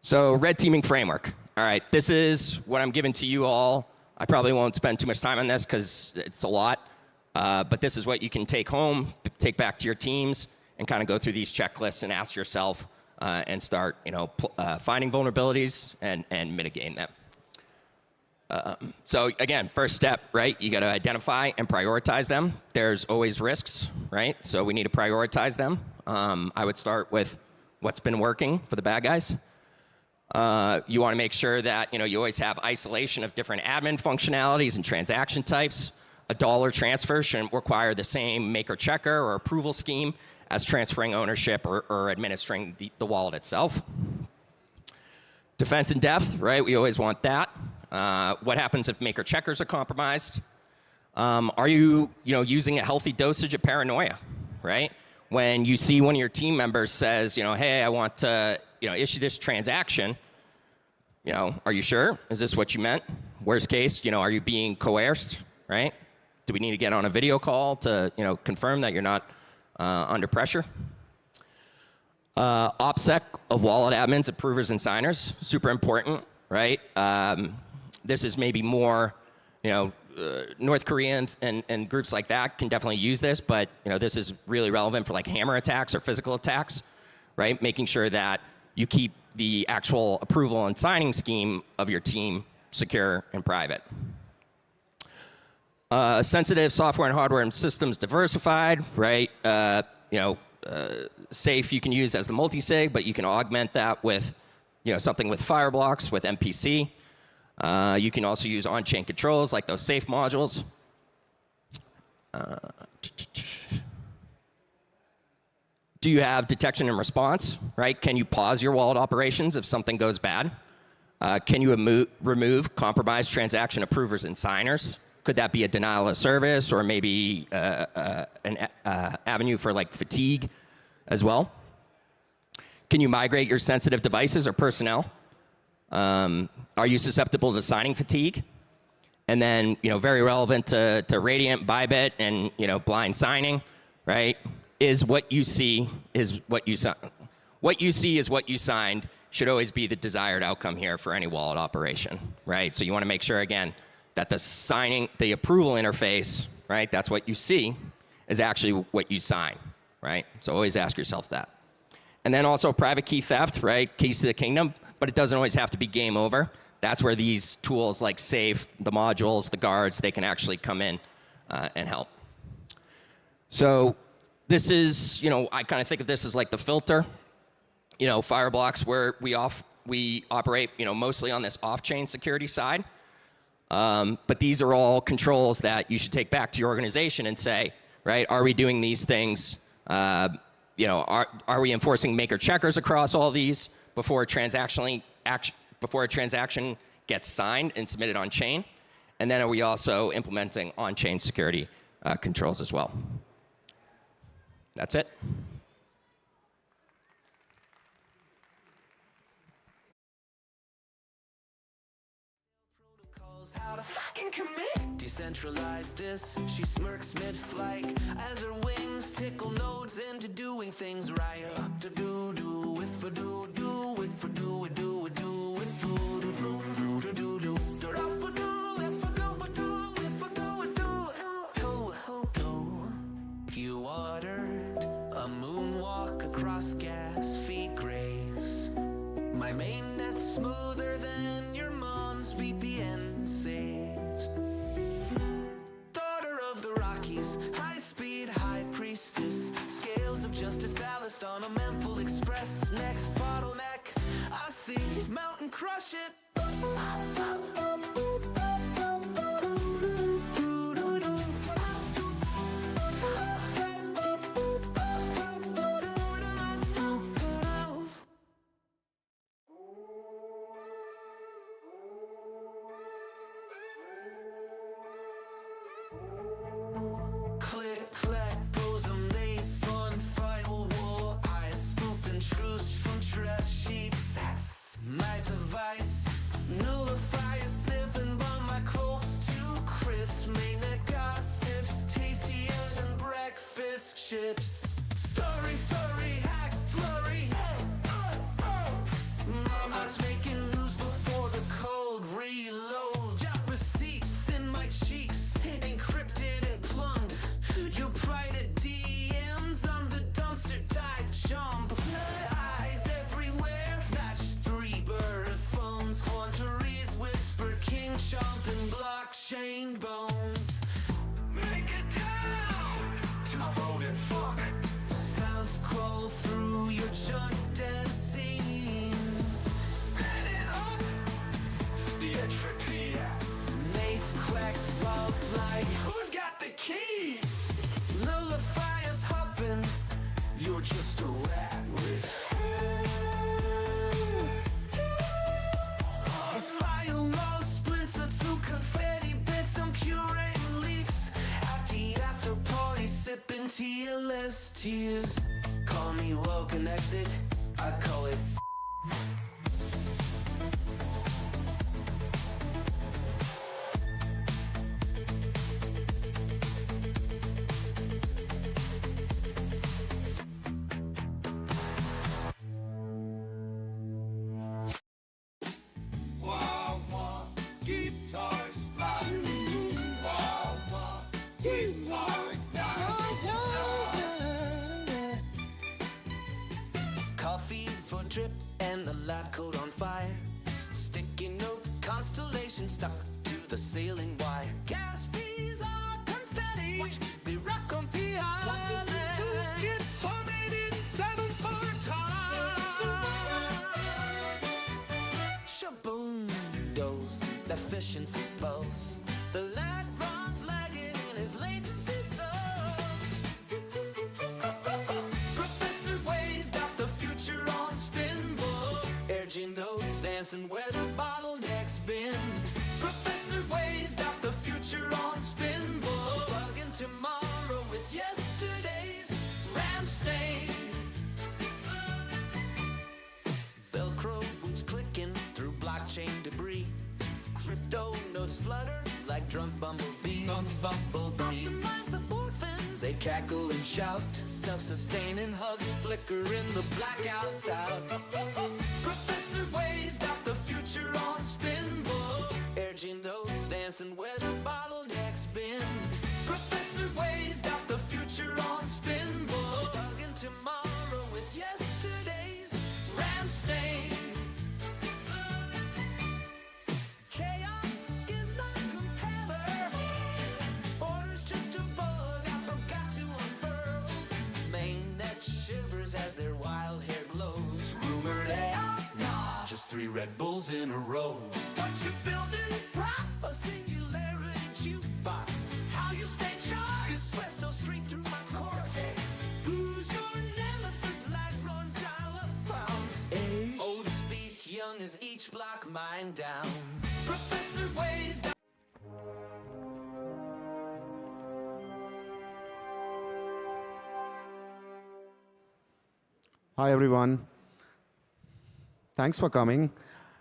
S6: So red teaming framework. All right, this is what I'm giving to you all. I probably won't spend too much time on this because it's a lot. But this is what you can take home, take back to your teams, and kind of go through these checklists and ask yourself and start, finding vulnerabilities and mitigating them. So again, first step, right? You got to identify and prioritize them. There's always risks, right? So we need to prioritize them. I would start with what's been working for the bad guys. You want to make sure that you always have isolation of different admin functionalities and transaction types. A dollar transfer shouldn't require the same maker checker or approval scheme as transferring ownership or administering the wallet itself. Defense in depth, right? We always want that. What happens if maker checkers are compromised? Are you, using a healthy dosage of paranoia, right? When you see one of your team members says, hey, I want to, issue this transaction, are you sure? Is this what you meant? Worst case, are you being coerced, right? Do we need to get on a video call to, confirm that you're not under pressure? OPSEC of wallet admins, approvers, and signers, super important, right? This is maybe more, North Korea and groups like that can definitely use this, but this is really relevant for like hammer attacks or physical attacks, right? Making sure that you keep the actual approval and signing scheme of your team secure and private. Sensitive software and hardware and systems diversified, right? Safe you can use as the multi-sig, but you can augment that with something with Fireblocks, with MPC. You can also use on-chain controls like those safe modules. Do you have detection and response, right? Can you pause your wallet operations if something goes bad? Can you remove compromised transaction approvers and signers? Could that be a denial of service or maybe an avenue for like fatigue as well? Can you migrate your sensitive devices or personnel? Are you susceptible to signing fatigue? And then, very relevant to Radiant, Bybit, and, blind signing, right? Is what you see is what you sign. What you see is what you signed should always be the desired outcome here for any wallet operation, right? So you want to make sure, again, that the approval interface, right, that's what you see, is actually what you sign, right? So always ask yourself that. And then also private key theft, right? Keys to the kingdom, but it doesn't always have to be game over. That's where these tools like Safe, the modules, the guards, they can actually come in and help. So this is, I kind of think of this as like the filter. Fireblocks, where we operate, mostly on this off-chain security side. But these are all controls that you should take back to your organization and say, right, are we doing these things? Are we enforcing maker checkers across all these before a transaction gets signed and submitted on chain? And then are we also implementing on-chain security controls as well? That's it.
S1: How to fucking commit. Decentralize this, she smirks mid-flight as her wings tickle nodes into doing things right. To do with for do with for do with with You ordered a moonwalk across gas feed graves. My mainnet's smoother than your mom's VPN saves. Daughter of the Rockies, high-speed high priestess, scales of justice ballast on a mempool express. Next bottleneck, I see mountain crush it. like, who's got the keys? Nullifier's huffing, you're just a rat with his firewall splinter to confetti bits. I'm curating leaves at the after party, sipping TLS tears. Call me well connected, I call it coffee for drip and the lab coat on fire. Sticky note constellation stuck to the ceiling wire. Gas fees are confetti. Watch they rock on P Island. Get homemade in 7 for Shaboom dose, the efficiency pulse. The lad runs lagging in his latency so. Professor Wade's got the future on spinball. Urging notes dancing where the bottleneck's been. Professor Wade's got the future on spinball. Bugging tomorrow with yesterday's ram stains. Velcro boots clicking through blockchain debris. Crypto notes flutter like drunk bumblebees. Optimize the board fins, they cackle and shout. Self-sustaining hubs flicker in the blackouts out. Professor Wade's got the future on spinball. Urging notes dancing where the bottleneck's been. Professor Wade's got the future on spinball. Bugging tomorrow with yesterday's ram stains. Chaos is not compeller. Order's just a bug I forgot to unfurl. Mainnet shivers as their wild hair glows. Rumored AI? Nah, just 3 Red Bulls in a row. What you building, prop? A singularity jukebox. How you stay charged? Espresso straight through my cortex. Who's your nemesis? Light runs dial up found. Age? Old as speak, young as each block mine down. Professor Wade's got
S5: Hi, everyone. Thanks for coming.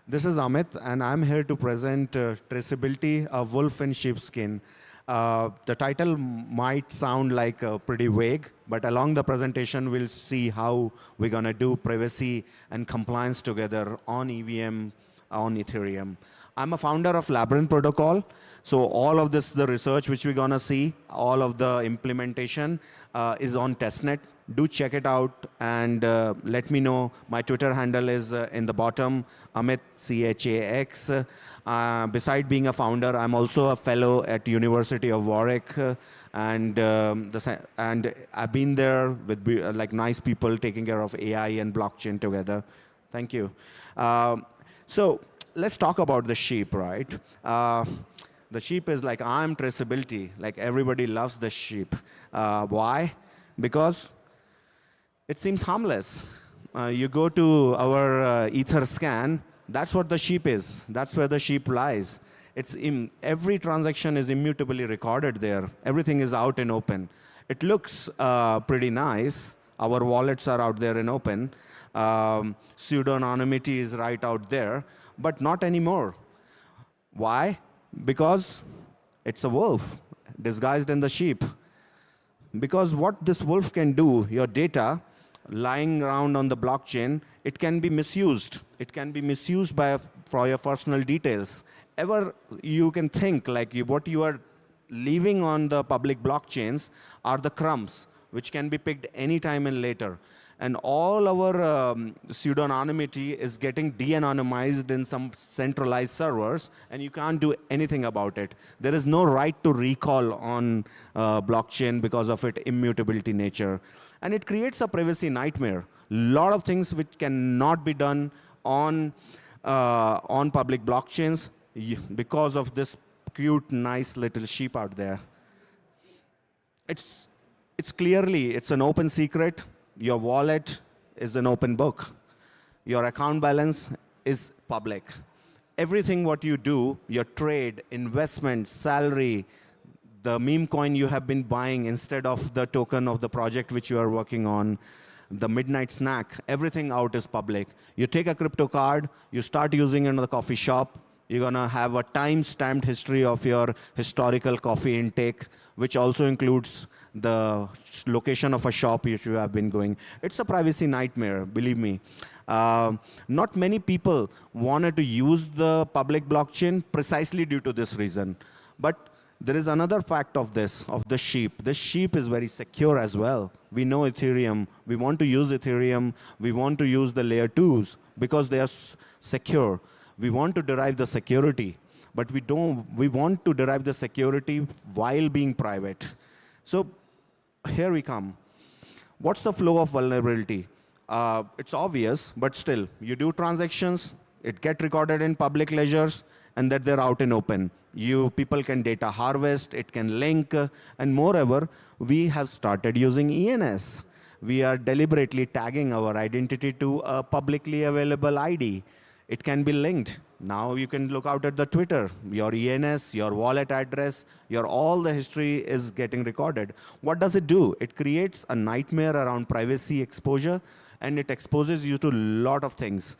S5: This is Amit, and I'm here to present Traceability, a Wolf in Sheepskin. The title might sound like pretty vague, but along the presentation, we'll see how we're going to do privacy and compliance together on EVM, on Ethereum. I'm a founder of Labyrinth protocol. So all of this, the research which we're going to see, all of the implementation is on testnet. Do check it out and let me know. My Twitter handle is in the bottom, Amit, CHAX. Beside being a founder, I'm also a fellow at University of Warwick. And I've been there with like nice people taking care of AI and blockchain together. Thank you. So let's talk about the sheep, right? The sheep is like, I'm traceability. Like everybody loves the sheep. Why? Because it seems harmless. You go to our Ether scan, that's what the sheep is. That's where the sheep lies. Every transaction is immutably recorded there. Everything is out and open. It looks pretty nice. Our wallets are out there and open. Pseudo-anonymity is right out there, but not anymore. Why? Because it's a wolf disguised in the sheep. Because what this wolf can do, your data lying around on the blockchain, it can be misused. It can be misused for your personal details. You can think like what you are leaving on the public blockchains are the crumbs, which can be picked anytime and later. And all our pseudo-anonymity is getting de-anonymized in some centralized servers, and you can't do anything about it. There is no right to recall on blockchain because of its immutability nature. And it creates a privacy nightmare. A lot of things which cannot be done on public blockchains because of this cute, nice little sheep out there. It's clearly, it's an open secret. Your wallet is an open book. Your account balance is public. Everything what you do, your trade, investment, salary, the meme coin you have been buying instead of the token of the project which you are working on, the midnight snack, everything out is public. You take a crypto card, you start using it in the coffee shop, you're going to have a time-stamped history of your historical coffee intake, which also includes the location of a shop which you have been going. It's a privacy nightmare, believe me. Not many people wanted to use the public blockchain precisely due to this reason. But there is another fact of this, of the sheep. This sheep is very secure as well. We know Ethereum. We want to use Ethereum. We want to use the layer 2s because they are secure. We want to derive the security, but we want to derive the security while being private. So here we come. What's the flow of vulnerability? It's obvious, but still, you do transactions, it get recorded in public ledgers, and that they're out in open. People can data harvest, it can link, and moreover, we have started using ENS. We are deliberately tagging our identity to a publicly available ID. It can be linked. Now you can look out at the Twitter, your ENS, your wallet address, all the history is getting recorded. What does it do? It creates a nightmare around privacy exposure, and it exposes you to a lot of things.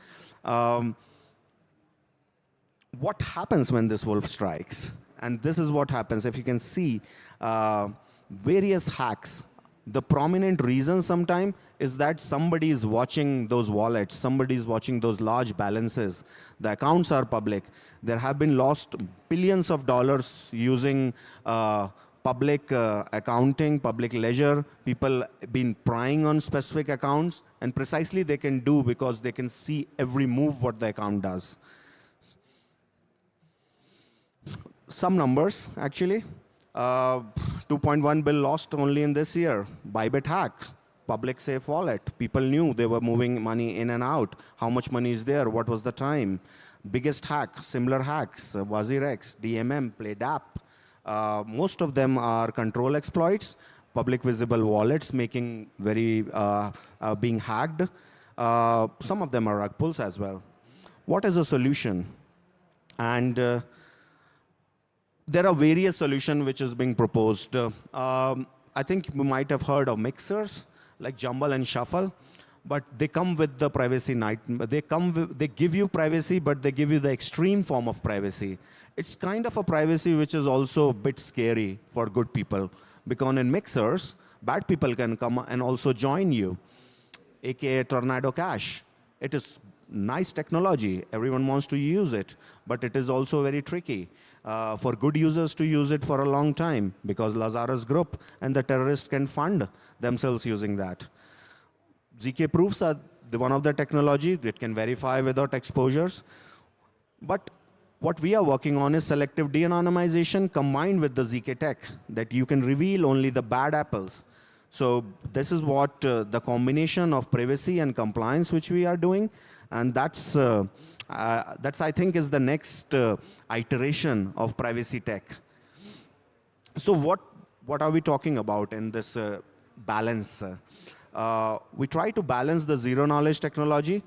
S5: What happens when this wolf strikes? And this is what happens. If you can see various hacks, the prominent reason sometimes is that somebody is watching those wallets, somebody is watching those large balances. The accounts are public. There have been lost billions of dollars using public accounting, public ledger. People been prying on specific accounts, and precisely they can do because they can see every move what the account does. Some numbers, actually. 2.1 bill lost only in this year. Bybit hack, public safe wallet. People knew they were moving money in and out. How much money is there? What was the time? Biggest hack, similar hacks, WazirX, DMM, PlayDApp. Most of them are control exploits, public visible wallets making being hacked. Some of them are rug pulls as well. What is the solution? And there are various solutions which is being proposed. I think you might have heard of mixers like Jumble and Shuffle, but they come with the privacy they give you privacy, but they give you the extreme form of privacy. It's kind of a privacy which is also a bit scary for good people, because in mixers, bad people can come and also join you, aka Tornado Cash. It is nice technology. Everyone wants to use it, but it is also very tricky for good users to use it for a long time, because Lazarus Group and the terrorists can fund themselves using that. ZK proofs are one of the technology that can verify without exposures. But what we are working on is selective de-anonymization combined with the ZK tech, that you can reveal only the bad apples. So this is what the combination of privacy and compliance which we are doing. And that's I think, is the next iteration of privacy tech. So what are we talking about in this balance? We try to balance the zero-knowledge technology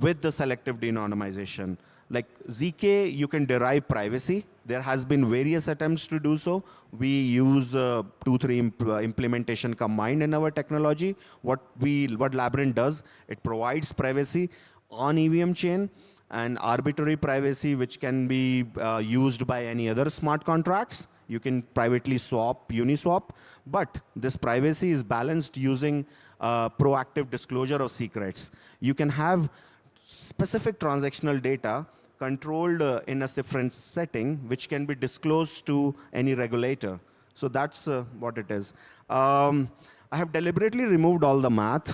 S5: with the selective de-anonymization. Like ZK, you can derive privacy. There has been various attempts to do so. We use 2-3 implementation combined in our technology. What Labyrinth does, it provides privacy on EVM chain, and arbitrary privacy which can be used by any other smart contracts. You can privately swap, Uniswap, but this privacy is balanced using proactive disclosure of secrets. You can have specific transactional data controlled in a different setting, which can be disclosed to any regulator. So that's what it is. I have deliberately removed all the math.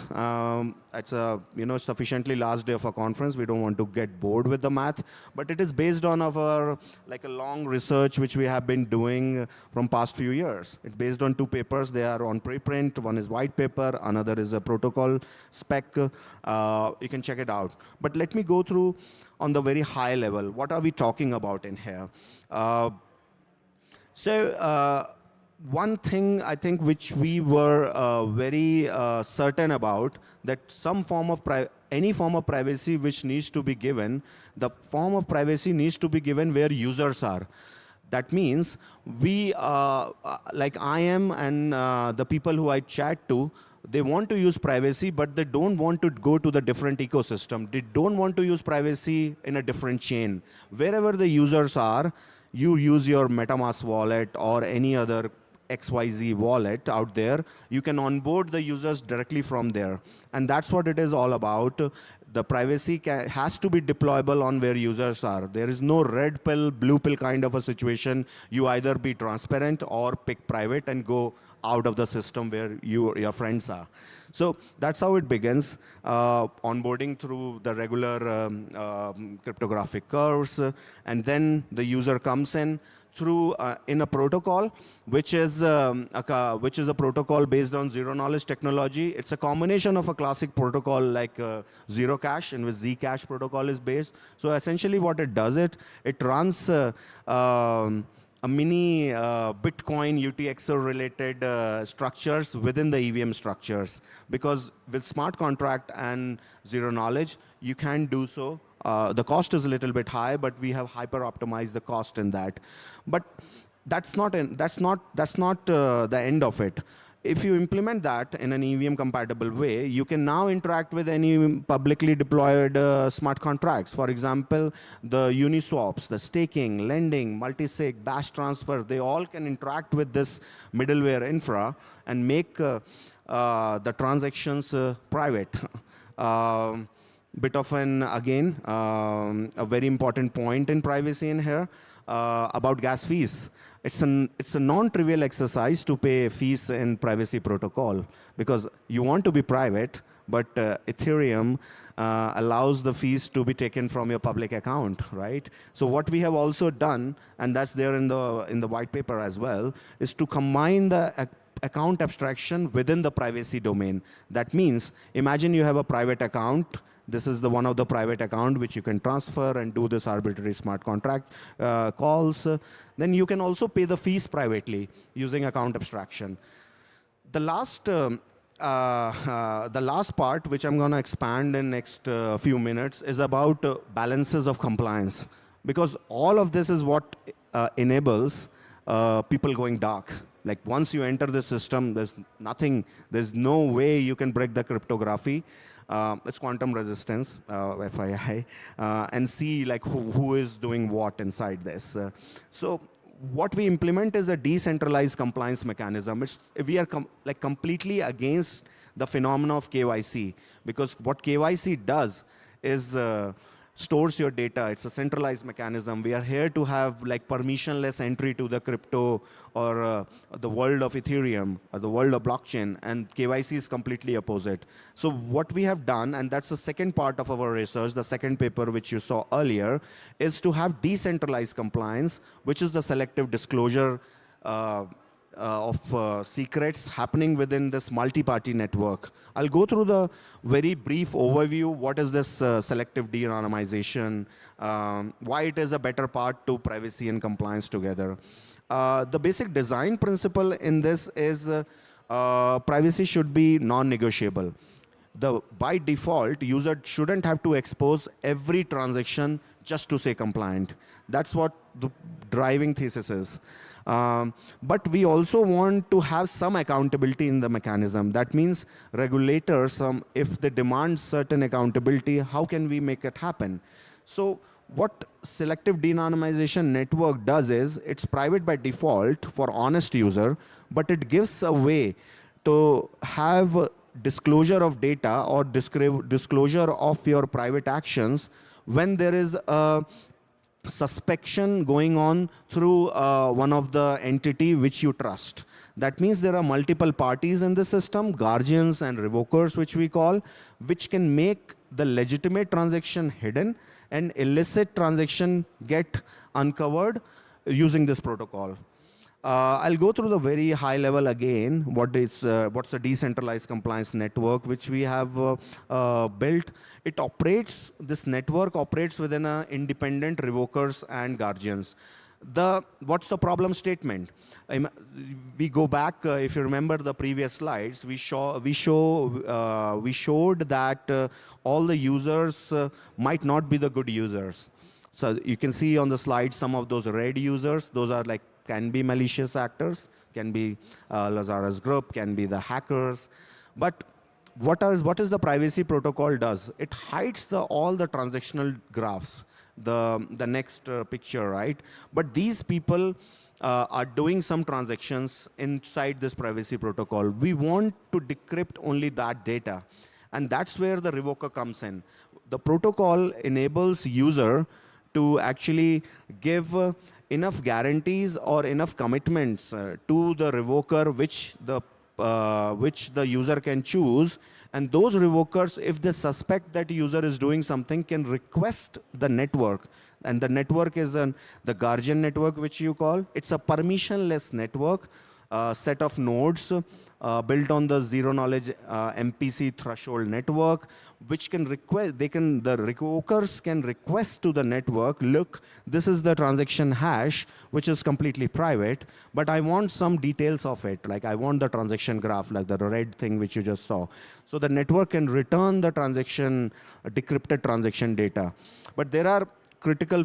S5: It's a sufficiently last day of a conference. We don't want to get bored with the math, but it is based on a long research which we have been doing from past few years. It's based on 2 papers. They are on preprint. One is white paper. Another is a protocol spec. You can check it out. But let me go through on the very high level. What are we talking about in here? So one thing I think which we were very certain about, that some form of any form of privacy which needs to be given, the form of privacy needs to be given where users are. That means we, like I am and the people who I chat to, they want to use privacy, but they don't want to go to the different ecosystem. They don't want to use privacy in a different chain. Wherever the users are, you use your MetaMask wallet or any other XYZ wallet out there, you can onboard the users directly from there. And that's what it is all about. The privacy has to be deployable on where users are. There is no red pill, blue pill kind of a situation. You either be transparent or pick private and go out of the system where your friends are. So that's how it begins, onboarding through the regular cryptographic curves, and then the user comes in through in a protocol, which is a protocol based on zero knowledge technology. It's a combination of a classic protocol like zero cash, in which Zcash protocol is based. So essentially, what it does, it runs a mini Bitcoin UTXO related structures within the EVM structures. Because with smart contract and zero knowledge, you can do so. The cost is a little bit high, but we have hyper optimized the cost in that. But that's not the end of it. If you implement that in an EVM compatible way, you can now interact with any publicly deployed smart contracts. For example, the Uniswaps, the staking, lending, multisig, Bash transfer, they all can interact with this middleware infra and make the transactions private. Bit of an, again, a very important point in privacy in here about gas fees. It's a non-trivial exercise to pay fees in privacy protocol, because you want to be private, but Ethereum allows the fees to be taken from your public account, right? So what we have also done, and that's there in the white paper as well, is to combine the account abstraction within the privacy domain. That means, imagine you have a private account. This is the one of the private account which you can transfer and do this arbitrary smart contract calls. Then you can also pay the fees privately using account abstraction. The last part, which I'm going to expand in next few minutes, is about balances of compliance. Because all of this is what enables people going dark. Like once you enter the system, there's no way you can break the cryptography. It's quantum resistance, FYI, and see like who is doing what inside this. So what we implement is a decentralized compliance mechanism. We are completely against the phenomena of KYC, because what KYC does is stores your data. It's a centralized mechanism. We are here to have like permissionless entry to the crypto or the world of Ethereum or the world of blockchain, and KYC is completely opposite. So what we have done, and that's the second part of our research, the second paper which you saw earlier, is to have decentralized compliance, which is the selective disclosure of secrets happening within this multi-party network. I'll go through the very brief overview. What is this selective de-anonymization? Why it is a better part to privacy and compliance together. The basic design principle in this is privacy should be non-negotiable. By default, user shouldn't have to expose every transaction just to say compliant. That's what the driving thesis is. But we also want to have some accountability in the mechanism. That means regulators, if they demand certain accountability, how can we make it happen? So what selective de-anonymization network does is, it's private by default for honest user, but it gives a way to have disclosure of data or disclosure of your private actions when there is a suspicion going on through one of the entity which you trust. That means there are multiple parties in the system, guardians and revokers, which we call, which can make the legitimate transaction hidden and illicit transaction get uncovered using this protocol. I'll go through the very high level again. What's a decentralized compliance network which we have built? This network operates within independent revokers and guardians. What's the problem statement? We go back, if you remember the previous slides, we showed that all the users might not be the good users. So you can see on the slide some of those red users. Those are like, can be malicious actors, can be Lazarus group, can be the hackers. But what is the privacy protocol does? It hides all the transactional graphs, the next picture, right? But these people are doing some transactions inside this privacy protocol. We want to decrypt only that data. And that's where the revoker comes in. The protocol enables user to actually give enough guarantees or enough commitments to the revoker which the user can choose. And those revokers, if they suspect that user is doing something, can request the network. And the network is the guardian network, which you call. It's a permissionless network, set of nodes built on the zero knowledge MPC threshold network, which can request, the revokers can request to the network, look, this is the transaction hash, which is completely private, but I want some details of it. Like I want the transaction graph, like the red thing which you just saw. So the network can return the decrypted transaction data. But there are critical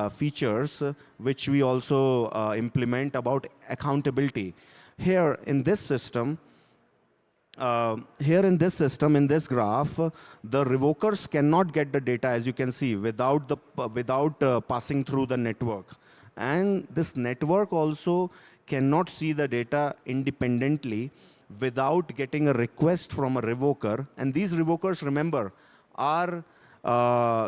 S5: features which we also implement about accountability. Here in this system, in this graph, the revokers cannot get the data, as you can see, without passing through the network. And this network also cannot see the data independently without getting a request from a revoker. And these revokers, remember, are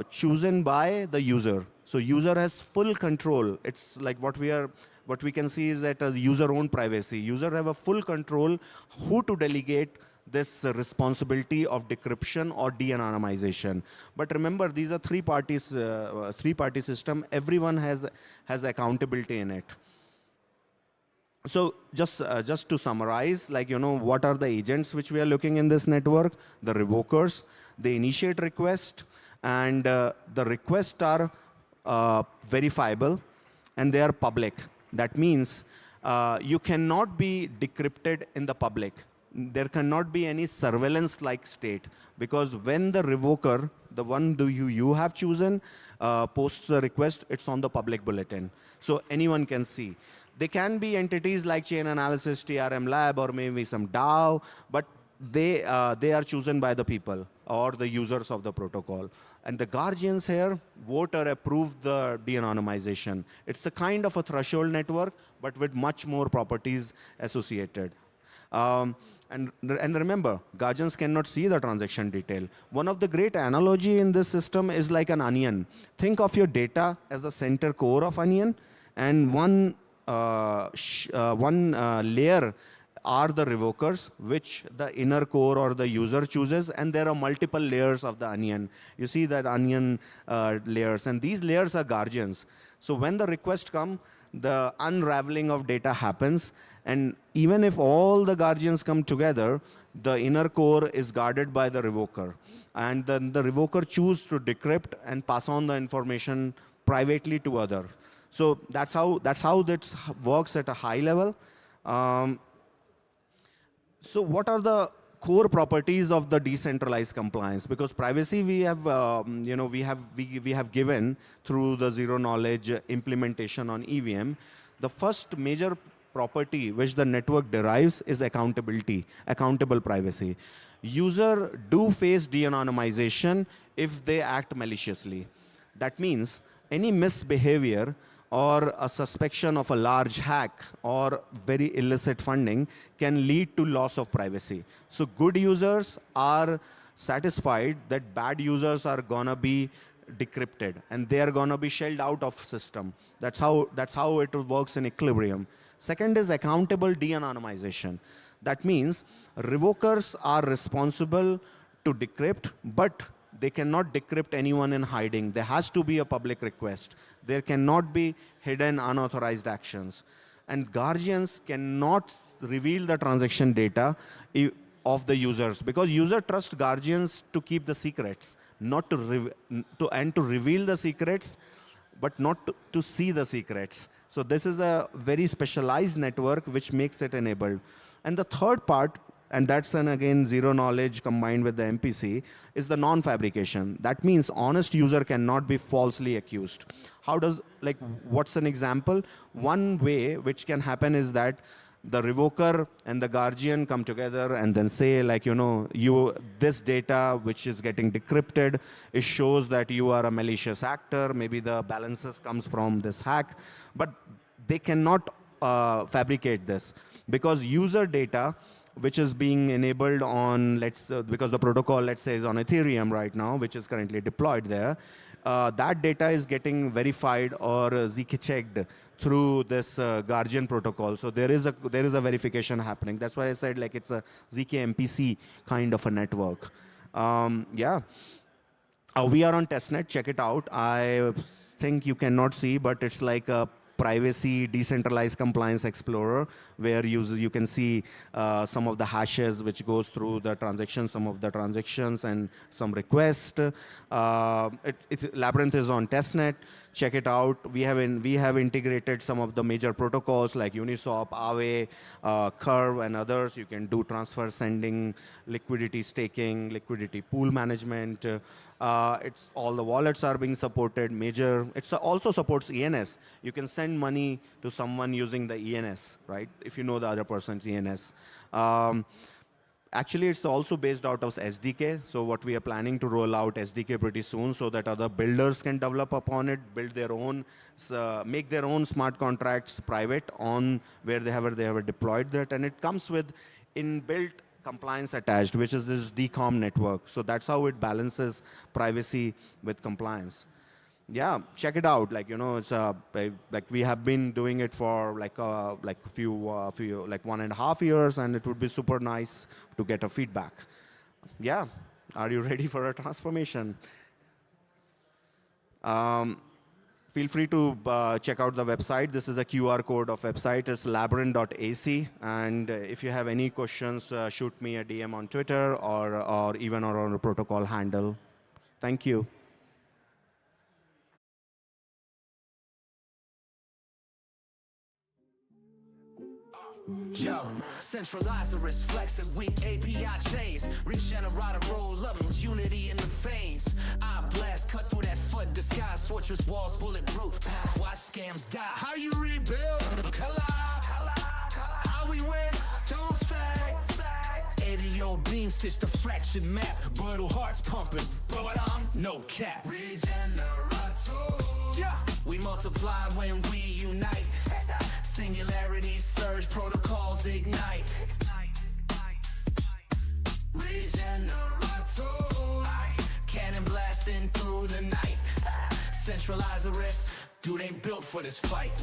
S5: chosen by the user. So user has full control. It's like what we can see is that a user-owned privacy. User have a full control who to delegate this responsibility of decryption or de-anonymization. But remember, these are three-party system. Everyone has accountability in it. So just to summarize, like, what are the agents which we are looking in this network? The revokers, they initiate request, and the requests are verifiable, and they are public. That means you cannot be decrypted in the public. There cannot be any surveillance-like state, because when the revoker, the one you have chosen, posts the request, it's on the public bulletin. So anyone can see. They can be entities like Chain Analysis, TRM Lab, or maybe some DAO, but they are chosen by the people or the users of the protocol. And the guardians here vote or approve the de-anonymization. It's a kind of a threshold network, but with much more properties associated. And remember, guardians cannot see the transaction detail. One of the great analogy in this system is like an onion. Think of your data as the center core of onion, and one layer are the revokers, which the inner core or the user chooses, and there are multiple layers of the onion. You see that onion layers, and these layers are guardians. So when the request comes, the unraveling of data happens, and even if all the guardians come together, the inner core is guarded by the revoker. And then the revoker chooses to decrypt and pass on the information privately to other. So that's how that works at a high level. So what are the core properties of the decentralized compliance? Because privacy we have given through the zero knowledge implementation on EVM. The first major property which the network derives is accountability, accountable privacy. User do face de-anonymization if they act maliciously. That means any misbehavior or a suspicion of a large hack or very illicit funding can lead to loss of privacy. So good users are satisfied that bad users are gonna be decrypted and they are gonna be shelled out of system. That's how it works in equilibrium. Second is accountable de-anonymization. That means revokers are responsible to decrypt, but they cannot decrypt anyone in hiding. There has to be a public request. There cannot be hidden unauthorized actions. And guardians cannot reveal the transaction data of the users, because user trust guardians to keep the secrets, not to reveal the secrets. but not to see the secrets. So this is a very specialized network which makes it enabled. And the third part, and that's again zero knowledge combined with the MPC, is the non-fabrication. That means honest user cannot be falsely accused. What's an example? One way which can happen is that the revoker and the guardian come together and then say, this data which is getting decrypted, it shows that you are a malicious actor. Maybe the balances comes from this hack, but they cannot fabricate this because user data, which is being enabled on, because the protocol, let's say, is on Ethereum right now, which is currently deployed there, that data is getting verified or ZK-checked through this Guardian protocol. So there is a verification happening. That's why I said it's a ZK MPC kind of a network. We are on testnet. Check it out. I think you cannot see, but it's like a privacy decentralized compliance explorer where you can see some of the hashes which goes through the transactions, some of the transactions and some requests. Labyrinth is on testnet. Check it out. We have integrated some of the major protocols like Uniswap, Aave, Curve, and others. You can do transfer, sending, liquidity staking, liquidity pool management. It's all the wallets are being supported. It also supports ENS. You can send money to someone using the ENS, right? If you know the other person's ENS. Actually, it's also based out of SDK. So what we are planning to roll out SDK pretty soon so that other builders can develop upon it, build their own, make their own smart contracts private on where they have deployed that. And it comes with inbuilt compliance attached, which is this DCOM network. So that's how it balances privacy with compliance. Yeah, check it out. It's we have been doing it for 1.5 years, and it would be super nice to get a feedback. Yeah, are you ready for a transformation? Feel free to check out the website. This is a QR code of website. It's labyrinth.ac. And if you have any questions, shoot me a DM on Twitter or even on a protocol handle. Thank you.
S1: Yo, centralizers, flexing weak API chains. Regenerate a roll up with unity in the veins. I blast, cut through that foot, disguise fortress walls, bulletproof. Watch scams die. How you rebuild? Collide. How we win? Don't fade. 80-year beam stitch the fraction map. BUIDL hearts pumping. No cap. Regenerate. Yeah. We multiply when we unite. Singularities surge, protocols ignite. Regenerate. Cannon blasting through the night. Centralizers, dude ain't built for this fight.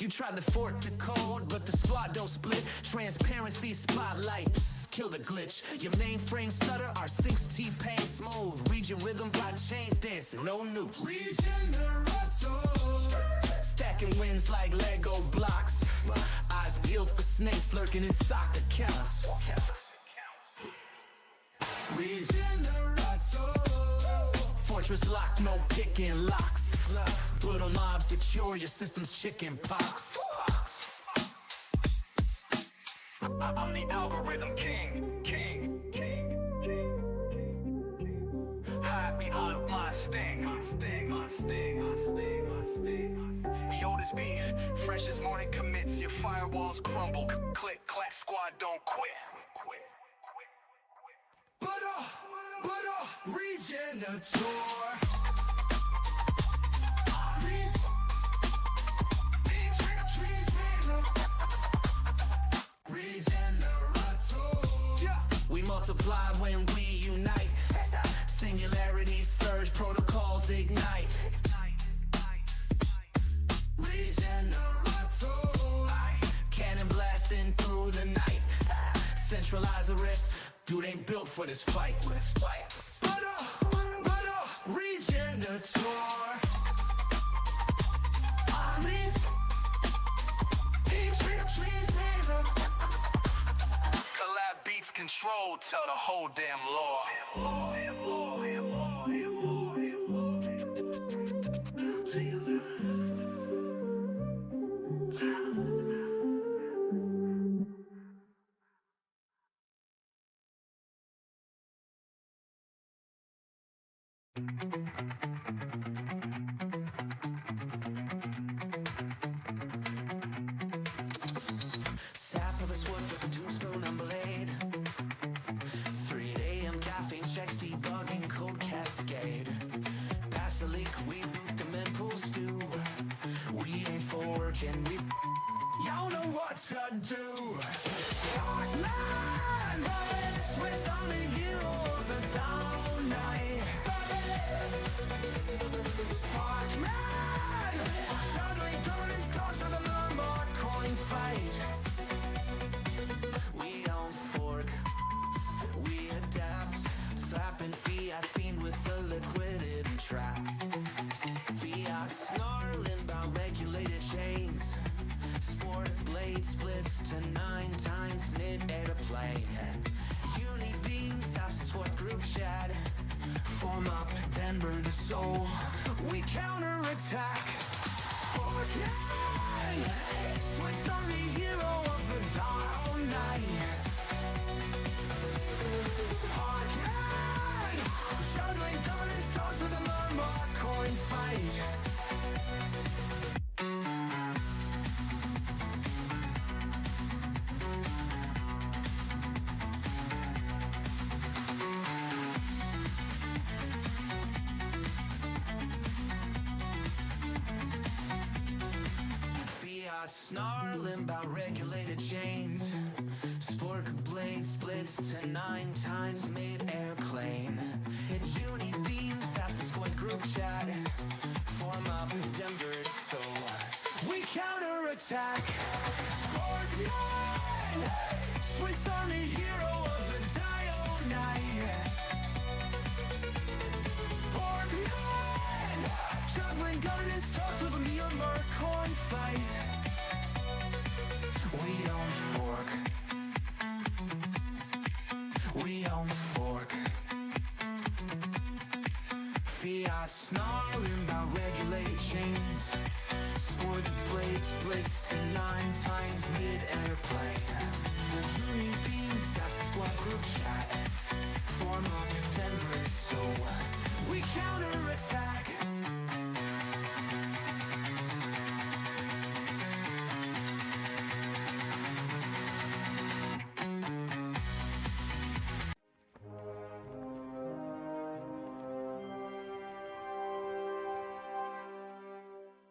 S1: You tried to fork the code, but the squad don't split. Transparency spotlights, kill the glitch. Your mainframe stutter, our 6T pain smooth. Regen rhythm, block chains dancing, no noose. Stacking wins like Lego blocks. Eyes peeled for snakes lurking in soccer accounts. Fortress lock, no picking locks. BUIDL mobs to cure your system's chicken pox. I'm the algorithm king. Hide behind my sting. Yo, this be fresh as morning commits. Your firewalls crumble. Click, clack, squad don't quit. Regenator. We multiply when we unite. Singularities surge, protocols ignite. Cannon blasting through the night. Centralizers, dude ain't built for this fight. Regenator. Collab beats control, tell the whole damn law. Sap of a sword with a 2-spoon and blade. 3 a.m. caffeine checks, debugging code cascade. Pass the leak, we boot them and pull stew. We ain't for work and we y'all know what to do. Sparkman, Swiss Army hero of the down night. Sparkman, juggling guns, dogs with a lumbar coin fight. We don't fork, we adapt, slapping fiat fiend with a liquidity trap. Fiat snarling about regulated chains. Sport blade splits to 9 times mid-air to play. Uni beams, ask what group chat. Form up Denver to Seoul. We counterattack. Sparkman, Swiss Army hero of the down night. Sparkman, juggling guns, dogs with a lumbar coin fight. Snarling about regulated chains. Spork blade splits to 9 times mid-air plane. Uni beams, ask the squad group chat. Form up Denver to Seoul. We counterattack. Scorpion, Swiss Army hero of the dial night. Scorpion, juggling guns, toss with a Myanmar coin fight. We don't fork. We don't fork. Fiat snarling about regulated chains. Sport blade splits to 9 times mid-air plane. Uni beams, ask squad group chat. Form up Denver, so we counterattack.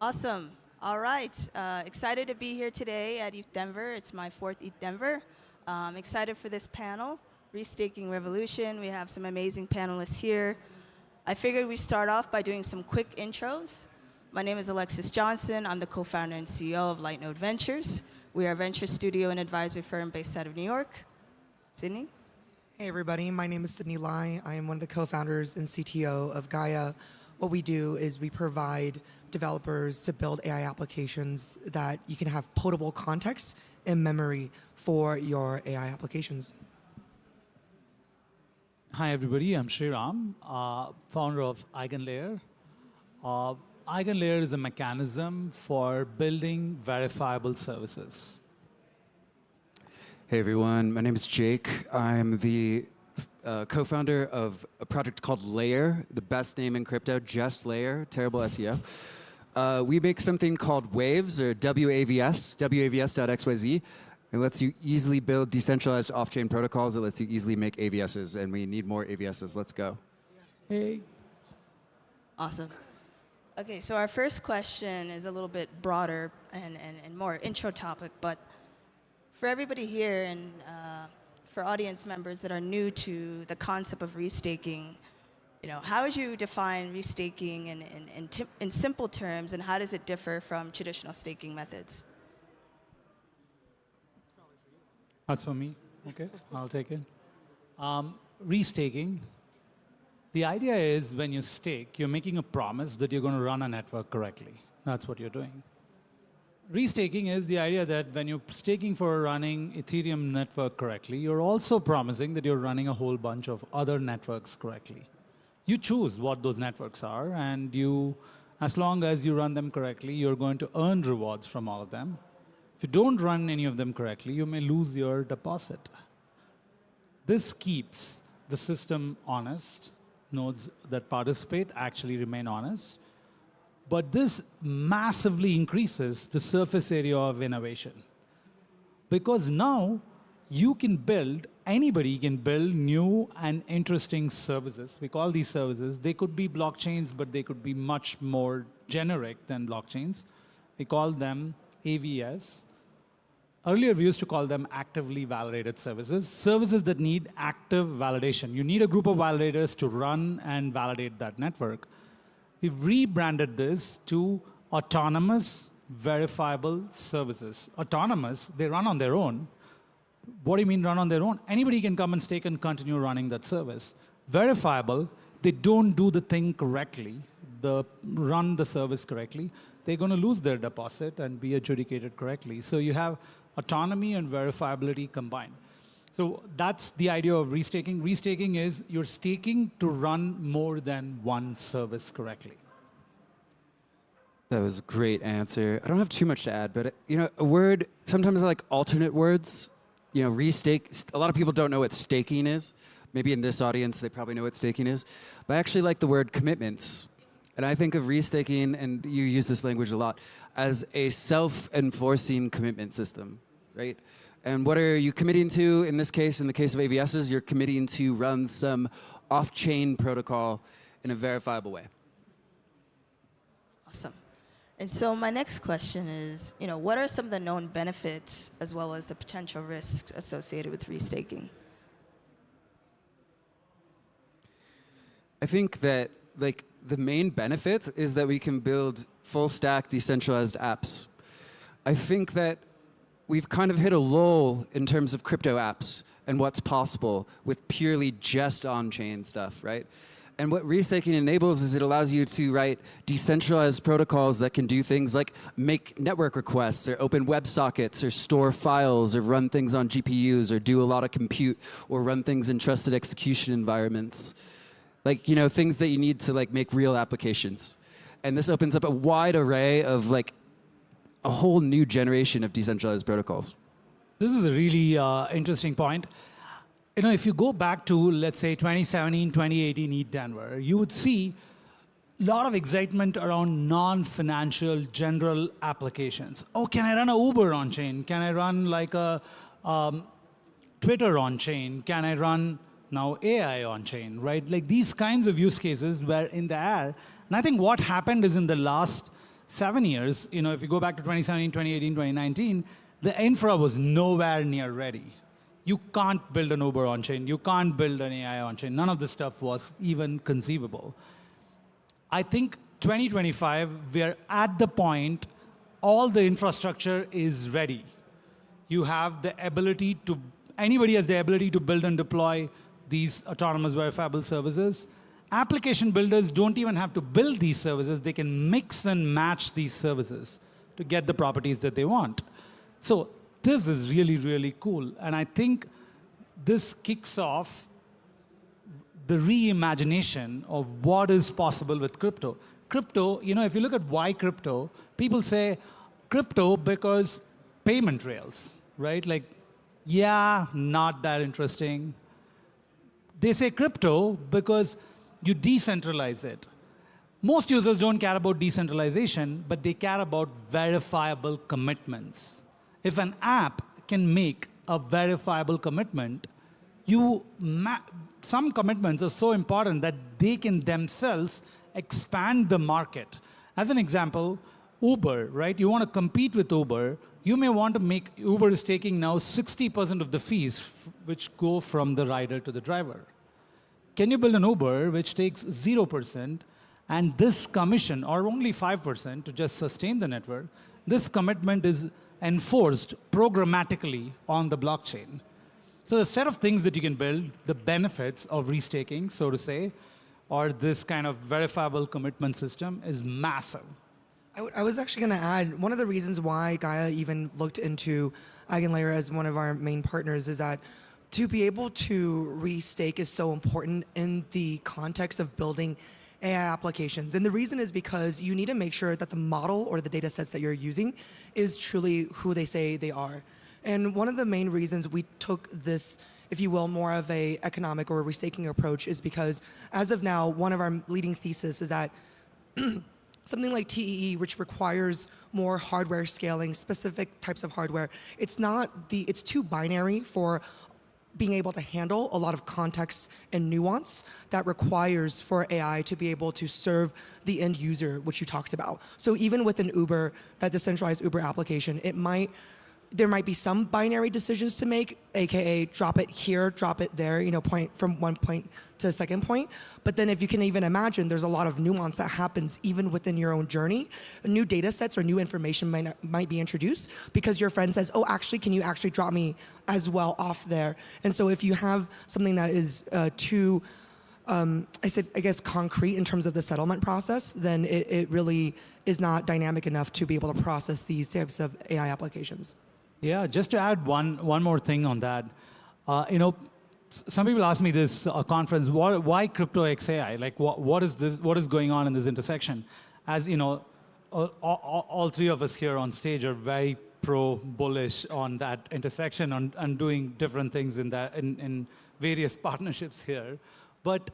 S10: Awesome. All right. Excited to be here today at ETHDenver. It's my 4th ETHDenver. Excited for this panel, Restaking Revolution. We have some amazing panelists here. I figured we'd start off by doing some quick intros. My name is Alexis Johnson. I'm the co-founder and CEO of Lightnode Ventures. We are a venture studio and advisory firm based out of New York. Sydney?
S22: Hey everybody, my name is Sydney Lai. I am one of the co-founders and CTO of Gaia. What we do is we provide developers to build AI applications that you can have potable context and memory for your AI applications.
S16: Hi everybody, I'm Sriram, founder of EigenLayer. EigenLayer is a mechanism for building verifiable services.
S23: Hey everyone, my name is Jake. I'm the co-founder of a project called Layer, the best name in crypto, just Layer, terrible SEO. We make something called Waves, or WAVS, WAVS.xyz. It lets you easily build decentralized off-chain protocols. It lets you easily make AVSs, and we need more AVSs. Let's go.
S16: Hey.
S10: Awesome. Okay, so our first question is a little bit broader and more intro topic, but for everybody here and for audience members that are new to the concept of restaking, how would you define restaking in simple terms, and how does it differ from traditional staking methods?
S16: That's for me. Okay, I'll take it. Restaking. The idea is when you stake, you're making a promise that you're going to run a network correctly. That's what you're doing. Restaking is the idea that when you're staking for running Ethereum network correctly, you're also promising that you're running a whole bunch of other networks correctly. You choose what those networks are, and as long as you run them correctly, you're going to earn rewards from all of them. If you don't run any of them correctly, you may lose your deposit. This keeps the system honest nodes that participate actually remain honest. But this massively increases the surface area of innovation. Because now you can build, anybody can build new and interesting services. We call these services, they could be blockchains, but they could be much more generic than blockchains. We call them AVS. Earlier, we used to call them actively validated services, services that need active validation. You need a group of validators to run and validate that network. We've rebranded this to autonomous verifiable services. Autonomous, they run on their own. What do you mean run on their own? Anybody can come and stake and continue running that service. Verifiable, they don't do the thing correctly, run the service correctly, they're going to lose their deposit and be adjudicated correctly. So you have autonomy and verifiability combined. So that's the idea of restaking. Restaking is you're staking to run more than one service correctly.
S23: That was a great answer. I don't have too much to add, but a word, sometimes I like alternate words. Restake, a lot of people don't know what staking is. Maybe in this audience, they probably know what staking is. But I actually like the word commitments. And I think of restaking, and you use this language a lot, as a self-enforcing commitment system, right? And what are you committing to? In this case, in the case of AVSs, you're committing to run some off-chain protocol in a verifiable way.
S10: Awesome. And so my next question is, what are some of the known benefits as well as the potential risks associated with restaking?
S23: I think that the main benefit is that we can build full stack decentralized apps. I think that we've kind of hit a lull in terms of crypto apps and what's possible with purely just on-chain stuff, right? And what restaking enables is it allows you to write decentralized protocols that can do things like make network requests or open WebSockets or store files or run things on GPUs or do a lot of compute or run things in trusted execution environments. Things that you need to make real applications. And this opens up a wide array of a whole new generation of decentralized protocols.
S16: This is a really interesting point. If you go back to, let's say, 2017, 2018 ETHDenver, you would see a lot of excitement around non-financial general applications. Oh, can I run a Uber on-chain? Can I run a Twitter on-chain? Can I run now AI on-chain, right? These kinds of use cases were in the air. And I think what happened is in the last 7 years, if you go back to 2017, 2018, 2019, the infra was nowhere near ready. You can't build an Uber on-chain. You can't build an AI on-chain. None of this stuff was even conceivable. I think 2025, we're at the point all the infrastructure is ready. You have the ability to, anybody has the ability to build and deploy these autonomous verifiable services. Application builders don't even have to build these services. They can mix and match these services to get the properties that they want. So this is really, really cool. And I think this kicks off the reimagination of what is possible with crypto. Crypto, if you look at why crypto, people say crypto because payment rails, right? Yeah, not that interesting. They say crypto because you decentralize it. Most users don't care about decentralization, but they care about verifiable commitments. If an app can make a verifiable commitment, some commitments are so important that they can themselves expand the market. As an example, Uber, right? You want to compete with Uber. You may want to make Uber is taking now 60% of the fees which go from the rider to the driver. Can you build an Uber which takes 0% and this commission, or only 5% to just sustain the network, this commitment is enforced programmatically on the blockchain. So the set of things that you can build, the benefits of restaking, so to say, or this kind of verifiable commitment system is massive.
S22: I was actually going to add, one of the reasons why Gaia even looked into EigenLayer as one of our main partners is that to be able to restake is so important in the context of building AI applications. And the reason is because you need to make sure that the model or the data sets that you're using is truly who they say they are. And one of the main reasons we took this if you will, more of a economic or a restaking approach is because as of now, one of our leading thesis is that something like TEE, which requires more hardware scaling, specific types of hardware, it's too binary for being able to handle a lot of context and nuance that requires for AI to be able to serve the end user, which you talked about. So even within Uber, that decentralized Uber application, there might be some binary decisions to make, aka drop it here, drop it there, point from one point to a second point. But then if you can even imagine, there's a lot of nuance that happens even within your own journey. New data sets or new information might be introduced because your friend says, oh, actually, can you actually drop me as well off there? And so if you have something that is too, I guess, concrete in terms of the settlement process, then it really is not dynamic enough to be able to process these types of AI applications.
S16: Yeah, just to add one more thing on that, some people ask me this conference, why crypto X AI? Like, what is this? What is going on in this intersection? As you know, all three of us here on stage are very bullish on that intersection and doing different things in various partnerships here. But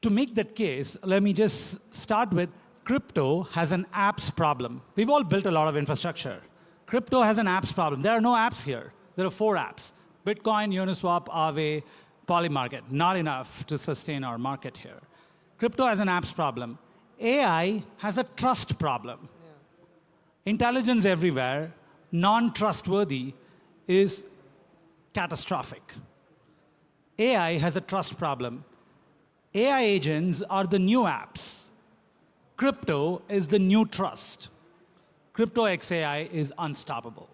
S16: to make that case, let me just start with crypto has an apps problem. We've all built a lot of infrastructure. Crypto has an apps problem. There are no apps here. There are 4 apps. Bitcoin, Uniswap, Aave, Polymarket. Not enough to sustain our market here. Crypto has an apps problem. AI has a trust problem. Yeah. Intelligence everywhere, non-trustworthy, is catastrophic. AI has a trust problem. AI agents are the new apps. Crypto is the new trust. Crypto X AI is unstoppable.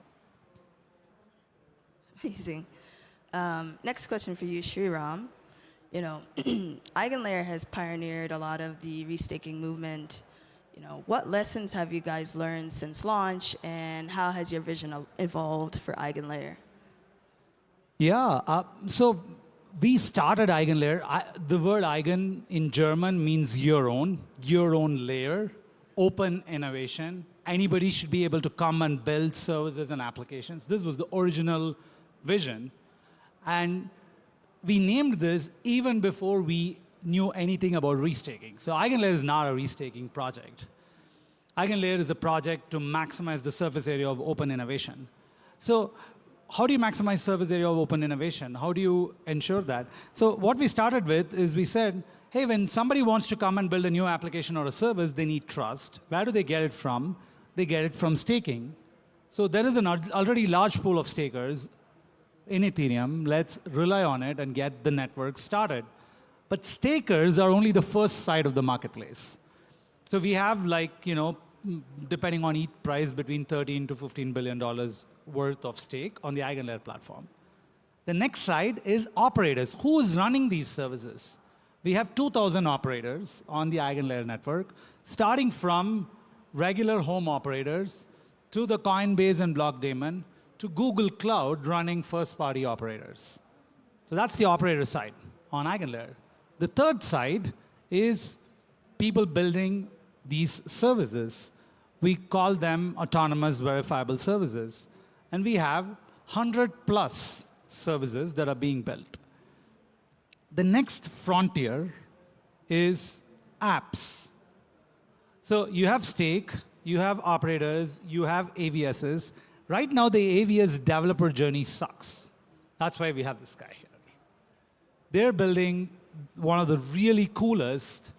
S10: Amazing. Next question for you, Sriram. EigenLayer has pioneered a lot of the restaking movement. What lessons have you guys learned since launch, and how has your vision evolved for EigenLayer?
S16: Yeah, so we started EigenLayer. The word Eigen in German means your own layer, open innovation. Anybody should be able to come and build services and applications. This was the original vision. And we named this even before we knew anything about restaking. So EigenLayer is not a restaking project. EigenLayer is a project to maximize the surface area of open innovation. So how do you maximize surface area of open innovation? How do you ensure that? So what we started with is we said, hey, when somebody wants to come and build a new application or a service, they need trust. Where do they get it from? They get it from staking. So there is an already large pool of stakers in Ethereum. Let's rely on it and get the network started. But stakers are only the first side of the marketplace. So we have, depending on ETH price, between $13 to $15 billion worth of stake on the EigenLayer platform. The next side is operators. Who is running these services? We have 2,000 operators on the EigenLayer network, starting from regular home operators to the Coinbase and Blockdaemon to Google Cloud running first-party operators. So that's the operator side on EigenLayer. The third side is people building these services. We call them autonomous verifiable services. And we have 100+ services that are being built. The next frontier is apps. So you have stake, you have operators, you have AVSs. Right now, the AVS developer journey sucks. That's why we have this guy here. They're building one of the really coolest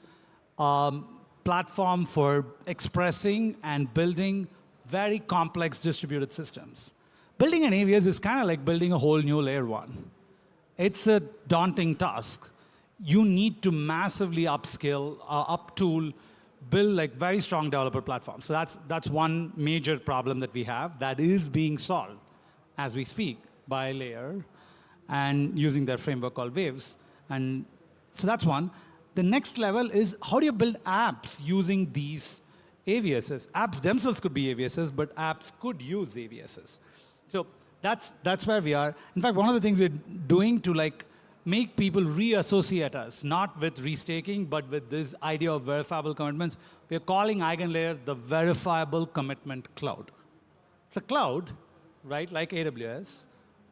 S16: platform for expressing and building very complex distributed systems. Building an AVS is kind of like building a whole new layer 1. It's a daunting task. You need to massively upskill, uptool, build very strong developer platforms. So that's one major problem that we have that is being solved as we speak by Layer and using their framework called Waves. And so that's one. The next level is how do you build apps using these AVSs? Apps themselves could be AVSs, but apps could use AVSs. So that's where we are. In fact, one of the things we're doing to make people reassociate us, not with restaking, but with this idea of verifiable commitments, we're calling EigenLayer the Verifiable Commitment Cloud. It's a cloud, right, like AWS,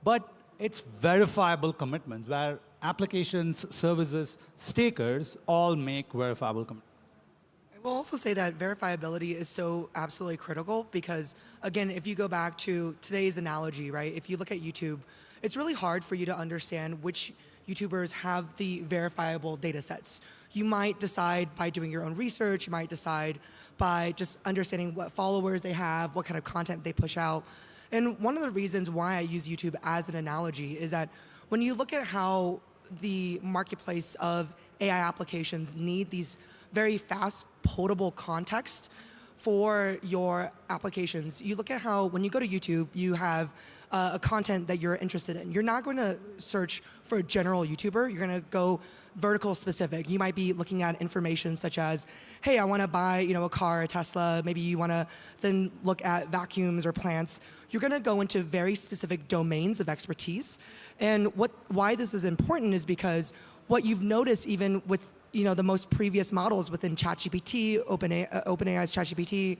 S16: but it's verifiable commitments where applications, services, stakers all make verifiable commitments.
S22: I will also say that verifiability is so absolutely critical because, again, if you go back to today's analogy, right? If you look at YouTube, it's really hard for you to understand which YouTubers have the verifiable data sets. You might decide by doing your own research, you might decide by just understanding what followers they have, what kind of content they push out. And one of the reasons why I use YouTube as an analogy is that when you look at how the marketplace of AI applications need these very fast, potable context for your applications, you look at how when you go to YouTube, you have a content that you're interested in. You're not going to search for a general YouTuber. You're going to go vertical specific. You might be looking at information such as, hey, I want to buy a car, a Tesla. Maybe you want to then look at vacuums or plants. You're going to go into very specific domains of expertise. And why this is important is because what you've noticed even with the most previous models within ChatGPT, OpenAI's ChatGPT,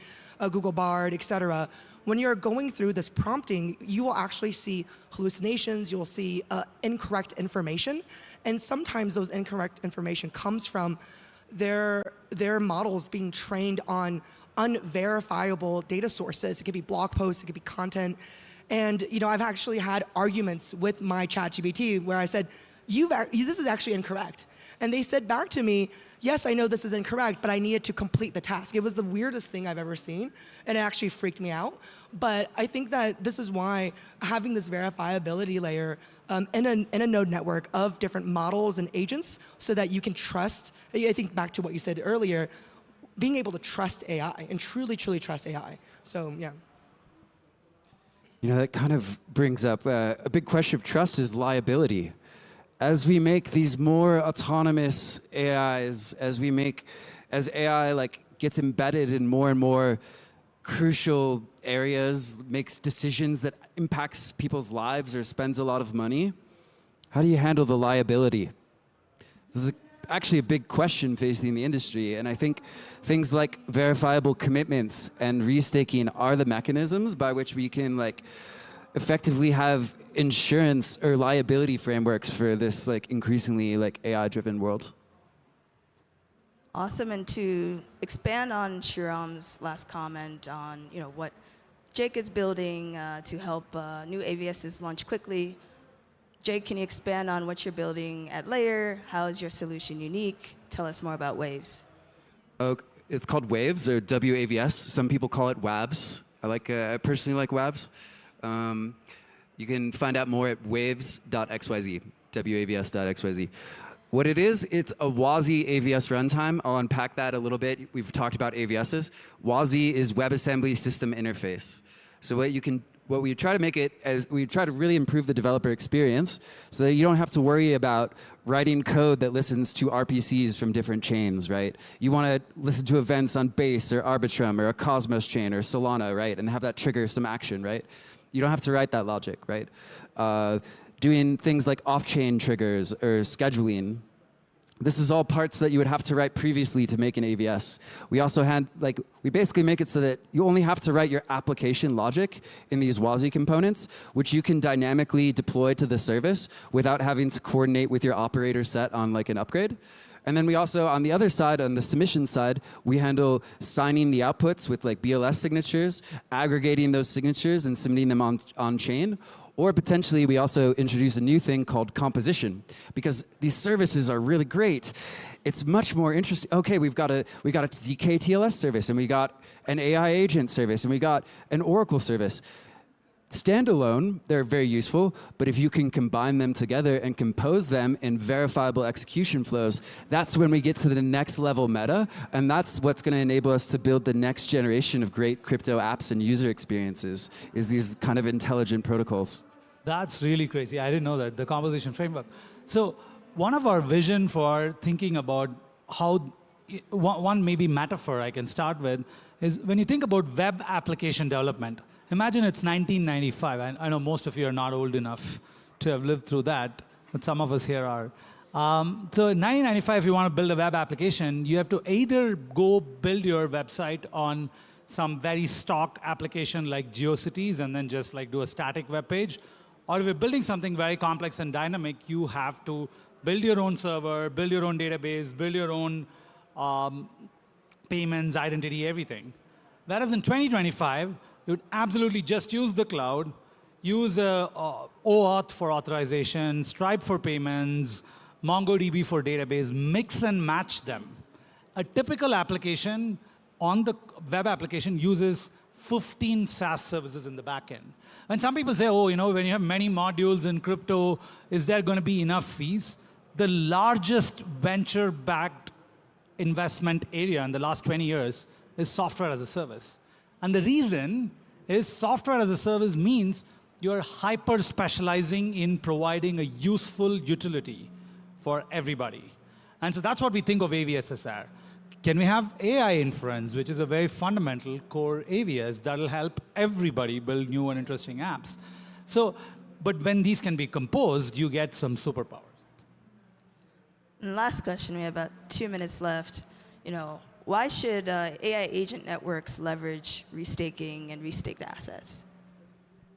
S22: Google Bard, et cetera, when you're going through this prompting, you will actually see hallucinations, you'll see incorrect information, and sometimes those incorrect information comes from their models being trained on unverifiable data sources. It could be blog posts, it could be content, and I've actually had arguments with my ChatGPT where I said, this is actually incorrect. And they said back to me, yes, I know this is incorrect, but I needed to complete the task. It was the weirdest thing I've ever seen, and it actually freaked me out. But I think that this is why having this verifiability layer in a node network of different models and agents so that you can trust, I think back to what you said earlier, being able to trust AI and truly, truly trust AI. So, yeah.
S23: That kind of brings up a big question of trust is liability. As we make these more autonomous AIs, as AI gets embedded in more and more crucial areas, makes decisions that impacts people's lives or spends a lot of money, how do you handle the liability? This is actually a big question facing the industry, and I think things like verifiable commitments and restaking are the mechanisms by which we can effectively have insurance or liability frameworks for this increasingly AI-driven world.
S10: Awesome, and to expand on Shiram's last comment on what Jake is building to help new AVSs launch quickly. Jake, can you expand on what you're building at Layer? How is your solution unique? Tell us more about Waves.
S23: It's called Waves or WAVS. Some people call it WAVs. I personally like WAVs. You can find out more at waves.xyz, wavs.xyz. What it is, it's a WASI AVS runtime. I'll unpack that a little bit. We've talked about AVSs. WASI is WebAssembly System Interface. So what we try to make it as we try to really improve the developer experience so that you don't have to worry about writing code that listens to RPCs from different chains, right? You want to listen to events on Base or Arbitrum or a Cosmos chain or Solana, right? And have that trigger some action, right? You don't have to write that logic, right? Doing things like off-chain triggers or scheduling. This is all parts that you would have to write previously to make an AVS. We also had, we basically make it so that you only have to write your application logic in these WASI components, which you can dynamically deploy to the service without having to coordinate with your operator set on an upgrade. And then we also, on the other side, on the submission side, we handle signing the outputs with BLS signatures, aggregating those signatures and submitting them on chain. Or potentially, we also introduce a new thing called composition, because these services are really great. It's much more interesting. Okay, we got a ZK TLS service, and we got an AI agent service, and we got an Oracle service. Standalone, they're very useful, but if you can combine them together and compose them in verifiable execution flows, that's when we get to the next level meta, and that's what's going to enable us to build the next generation of great crypto apps and user experiences, is these kind of intelligent protocols.
S16: That's really crazy. I didn't know that, the composition framework. So one of our vision for thinking about how, one maybe metaphor I can start with, is when you think about web application development, imagine it's 1995. I know most of you are not old enough to have lived through that, but some of us here are. So in 1995, if you want to build a web application, you have to either go build your website on some very stock application like GeoCities and then just do a static web page, Or if you're building something very complex and dynamic, you have to build your own server, build your own database, build your own payments, identity, everything. Whereas in 2025, you would absolutely just use the cloud, use OAuth for authorization, Stripe for payments, MongoDB for database, mix and match them. A typical application on the web application uses 15 SaaS services in the backend. And some people say, oh, when you have many modules in crypto, is there going to be enough fees? The largest venture-backed investment area in the last 20 years is software as a service. And the reason is software as a service means you're hyper-specializing in providing a useful utility for everybody. And so that's what we think of AVSSR. Can we have AI inference, which is a very fundamental core AVS that'll help everybody build new and interesting apps? So, but when these can be composed, you get some superpowers.
S10: And last question, we have about 2 minutes left. Why should AI agent networks leverage restaking and restaked assets?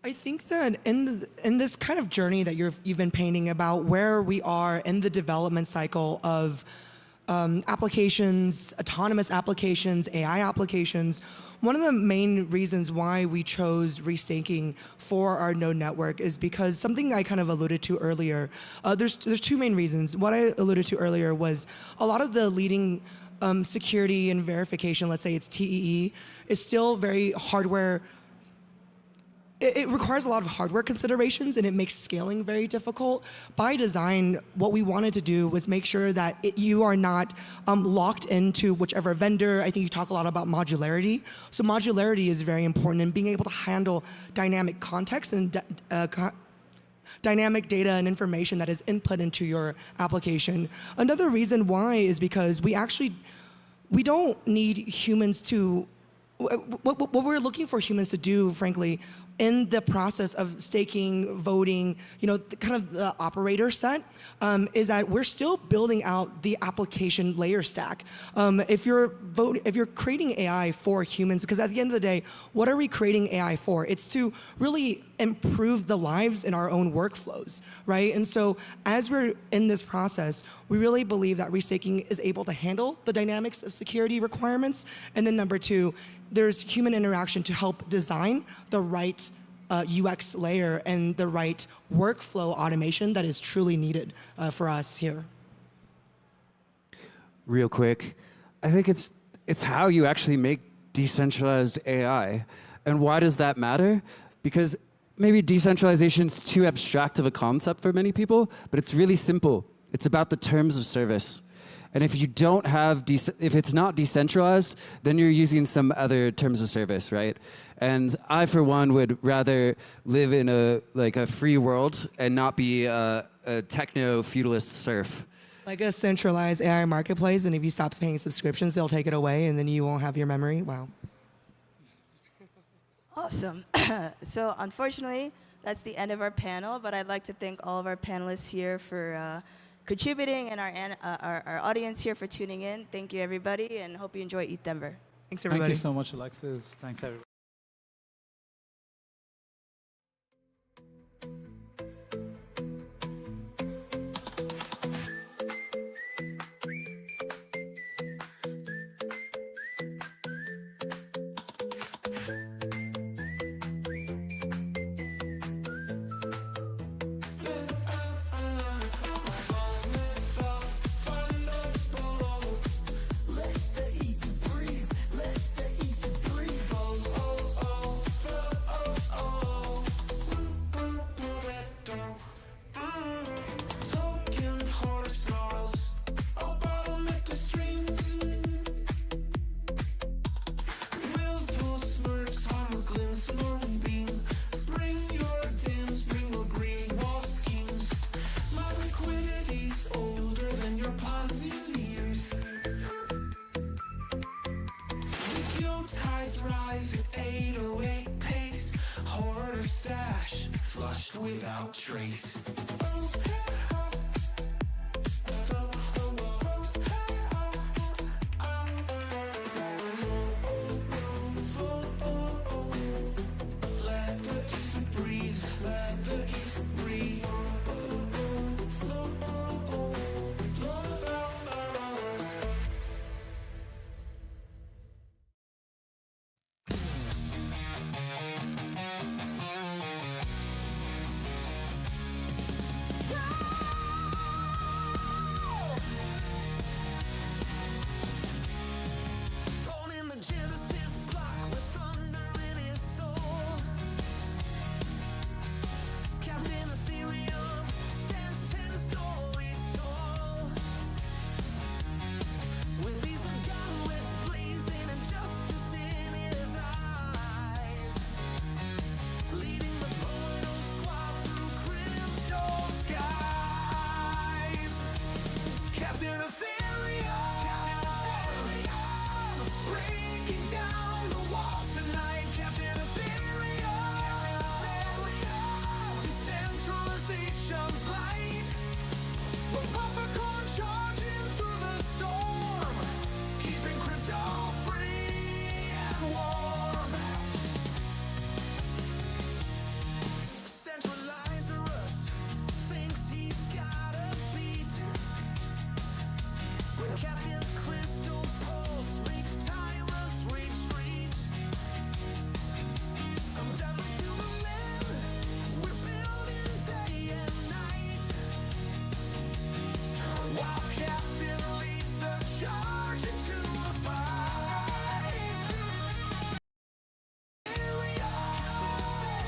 S22: I think that in this kind of journey that you've been painting about where we are in the development cycle of applications, autonomous applications, AI applications, one of the main reasons why we chose restaking for our node network is because something I kind of alluded to earlier. There's two main reasons. What I alluded to earlier was a lot of the leading security and verification, let's say it's TEE, is still very hardware. It requires a lot of hardware considerations, and it makes scaling very difficult. By design, what we wanted to do was make sure that you are not locked into whichever vendor. I think you talk a lot about modularity. So modularity is very important in being able to handle dynamic context and dynamic data and information that is input into your application. Another reason why is because we don't need humans to, what we're looking for humans to do, frankly, in the process of staking, voting, kind of the operator set, is that we're still building out the application layer stack. If you're creating AI for humans, because at the end of the day, what are we creating AI for? It's to really improve the lives in our own workflows, right? And so as we're in this process, we really believe that restaking is able to handle the dynamics of security requirements. And then number two, there's human interaction to help design the right UX layer and the right workflow automation that is truly needed for us here.
S23: Real quick, I think it's how you actually make decentralized AI. And why does that matter? Because maybe decentralization is too abstract of a concept for many people, but it's really simple. It's about the terms of service. And if you don't have, if it's not decentralized, then you're using some other terms of service, right? And I, for one, would rather live in a free world and not be a techno-feudalist serf.
S22: Like a centralized AI marketplace, and if you stop paying subscriptions, they'll take it away, and then you won't have your memory. Wow.
S10: Awesome. So unfortunately, that's the end of our panel, but I'd like to thank all of our panelists here for contributing, and our audience here for tuning in. Thank you, everybody, and hope you enjoy ETHDenver.
S22: Thanks, everybody.
S16: Thank you so much, Alexis. Thanks, everybody.
S1: Without trace. Let the ether breathe, let the ether Captain's crystal pulse makes tyrants retreat. From diamond to the limb, we're building day and night. While Captain leads the charge into the fight.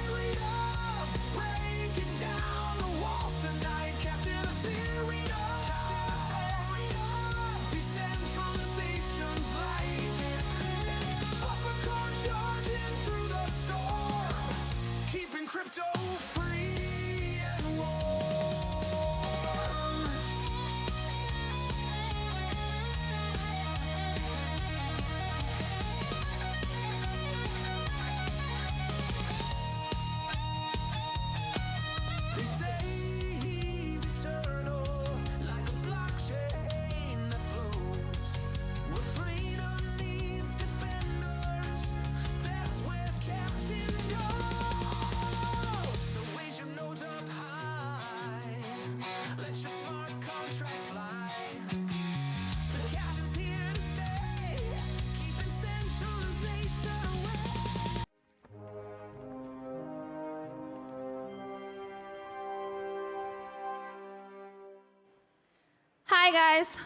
S1: Ethereum, breaking down the walls tonight. Captain Ethereum, decentralization's light. Buffer core charging through the storm, keeping crypto free and warm. They say he's eternal, like a blockchain that flows. Where freedom needs defenders, that's where Captain goes. So raise your nodes up high, let your smart contracts fly. The Captain's here to stay, keeping centralization away.
S11: Hi guys,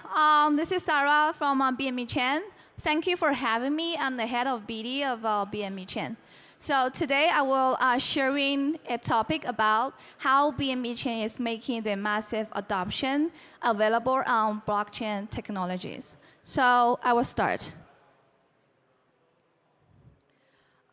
S11: this is Sarah from BNB Chain. Thank you for having me. I'm the head of BD of BNB Chain. So today I will sharing a topic about how BNB Chain is making the massive adoption available on blockchain technologies. So I will start.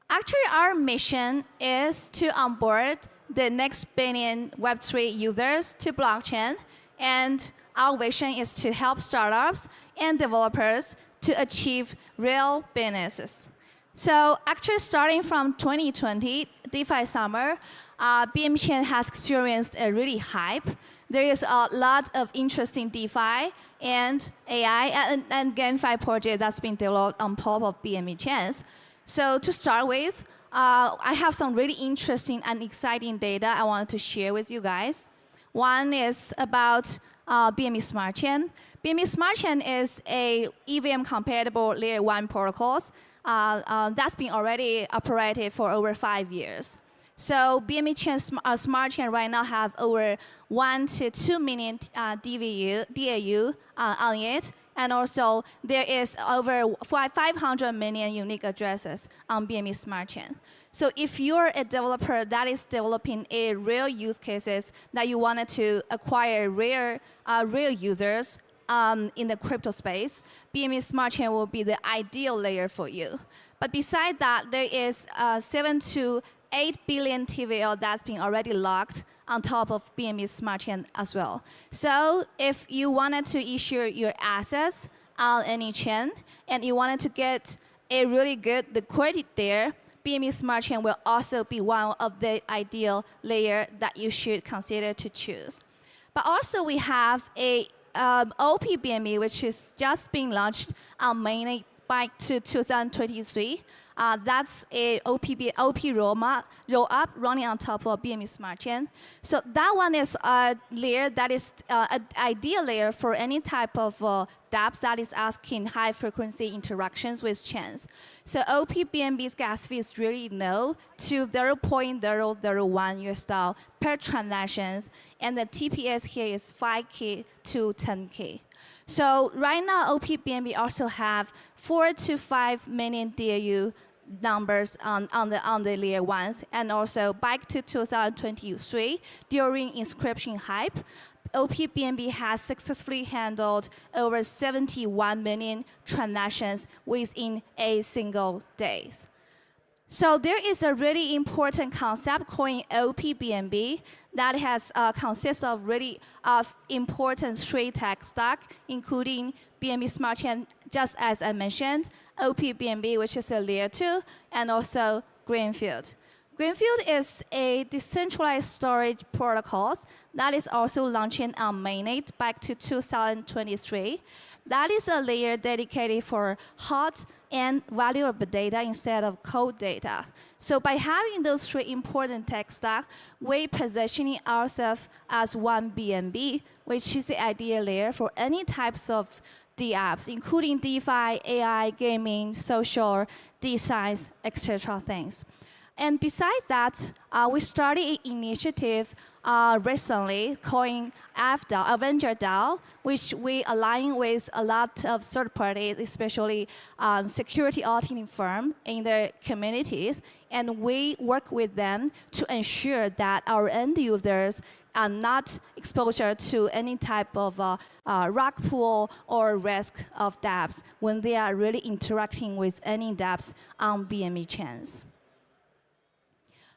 S11: Actually, our mission is to onboard the next billion Web3 users to blockchain, and our vision is to help startups and developers to achieve real businesses. So actually starting from 2020, DeFi summer, BNB Chain has experienced a really hype. There is a lot of interesting DeFi and AI and GameFi project that's been developed on top of BNB Chains. So to start with, I have some really interesting and exciting data I wanted to share with you guys. One is about BNB Smart Chain. BNB Smart Chain is a EVM-compatible Layer 1 protocols that's been already operated for over 5 years. So BNB Chain Smart Chain right now have over 1 to 2 million DAU on it. And also, there is over 500 million unique addresses on BNB Smart Chain. So if you're a developer that is developing a real use cases that you wanted to acquire real users in the crypto space, BNB Smart Chain will be the ideal layer for you. But besides that, there is 7 to 8 billion TVL that's been already locked on top of BNB Smart Chain as well. So if you wanted to issue your assets on any chain and you wanted to get a really good liquidity there, BNB Smart Chain will also be one of the ideal layer that you should consider to choose. But also we have a OP BNB, which is just being launched on mainnet back to 2023. That's a OP roll-up running on top of BNB Smart Chain. So that one is a layer that is an ideal layer for any type of dApps that is asking high-frequency interactions with chains. So OP BNB's gas fee is really low to 0.001 US$ per transactions, and the TPS here is 5K to 10K. So right now, OP BNB also have 4 to 5 million DAU numbers on the layer ones, and also back to 2023 during inscription hype, OP BNB has successfully handled over 71 million transactions within a single day. So there is a really important concept called OP BNB that has consists of really important three tech stack, including BNB Smart Chain, just as I mentioned, OP BNB, which is a layer 2, and also Greenfield. Greenfield is a decentralized storage protocol that is also launching on mainnet back to 2023. That is a layer dedicated for hot and valuable data instead of cold data. So by having those three important tech stack, we're positioning ourselves as one BNB, which is the ideal layer for any types of D apps, including DeFi, AI, gaming, social, D-science, etc. things. And besides that, we started an initiative recently called FDAO, Avenger DAO, which we align with a lot of third parties, especially security auditing firm in the communities. And we work with them to ensure that our end users are not exposed to any type of rug pull or risk of dApps when they are really interacting with any dApps on BNB chains.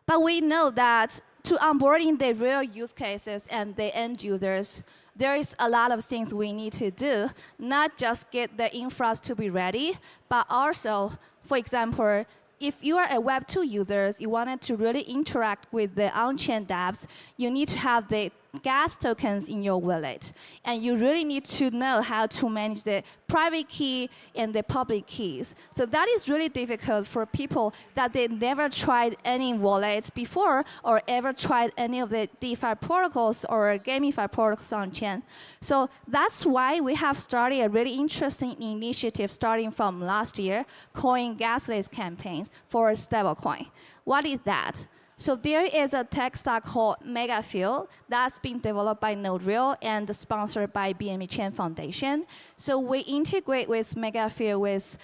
S11: But we know that to onboarding the real use cases and the end users, there is a lot of things we need to do, not just get the infra to be ready, but also, for example, if you are a Web2 user, you wanted to really interact with the on-chain dApps, you need to have the gas tokens in your wallet. And you really need to know how to manage the private key and the public keys. So that is really difficult for people that they never tried any wallet before or ever tried any of the DeFi protocols or GameFi protocols on chain. So that's why we have started a really interesting initiative starting from last year, called gasless campaigns for stablecoin. What is that? So there is a tech stack called Megafuel that's been developed by Node.io and sponsored by BNB Chain Foundation. So we integrate with Megafuel with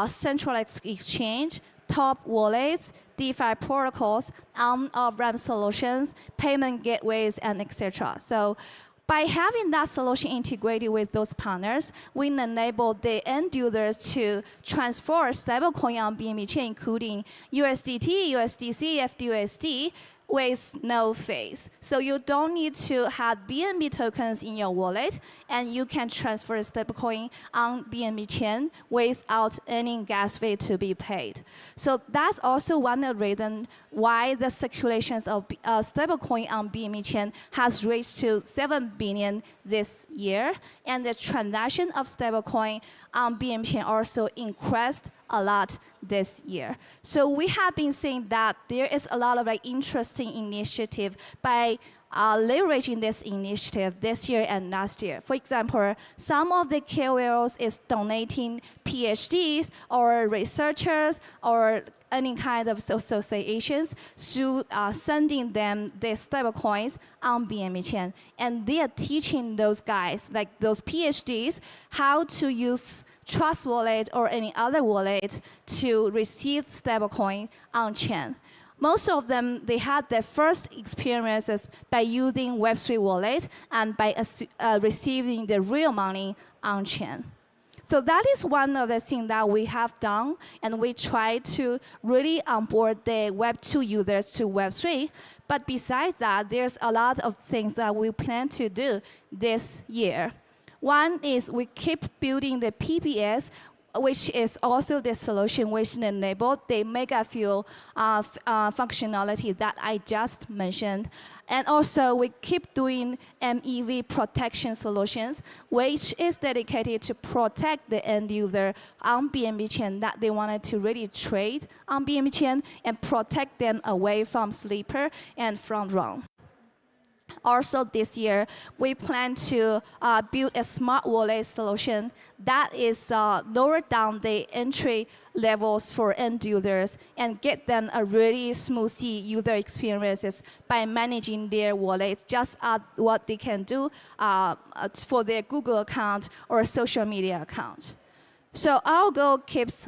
S11: centralized exchange, top wallets, DeFi protocols, on-ramp solutions, payment gateways, and etc. So by having that solution integrated with those partners, we enable the end users to transfer stablecoin on BNB chain, including USDT, USDC, FDUSD, with no fees. So you don't need to have BNB tokens in your wallet, and you can transfer stablecoin on BNB chain without any gas fee to be paid. So that's also one of the reasons why the circulations of stablecoin on BNB chain has reached to 7 billion this year, and the transaction of stablecoin on BNB chain also increased a lot this year. So we have been seeing that there is a lot of interesting initiative by leveraging this initiative this year and last year. For example, some of the KOLs is donating PhDs or researchers or any kind of associations to sending them the stable coins on BNB chain. And they are teaching those guys, like those PhDs, how to use Trust Wallet or any other wallet to receive stablecoin on chain. Most of them, they had their first experiences by using Web3 wallet and by receiving the real money on chain. So that is one of the things that we have done, and we try to really onboard the Web2 users to Web3. But besides that, there's a lot of things that we plan to do this year. One is we keep building the PPS, which is also the solution which enabled the Megafuel functionality that I just mentioned. And also, we keep doing MEV protection solutions, which is dedicated to protect the end user on BNB chain that they wanted to really trade on BNB chain and protect them away from sleeper and front run. Also this year, we plan to build a smart wallet solution that is lower down the entry levels for end users and get them a really smooth user experiences by managing their wallets, just what they can do for their Google account or social media account. So our goal keeps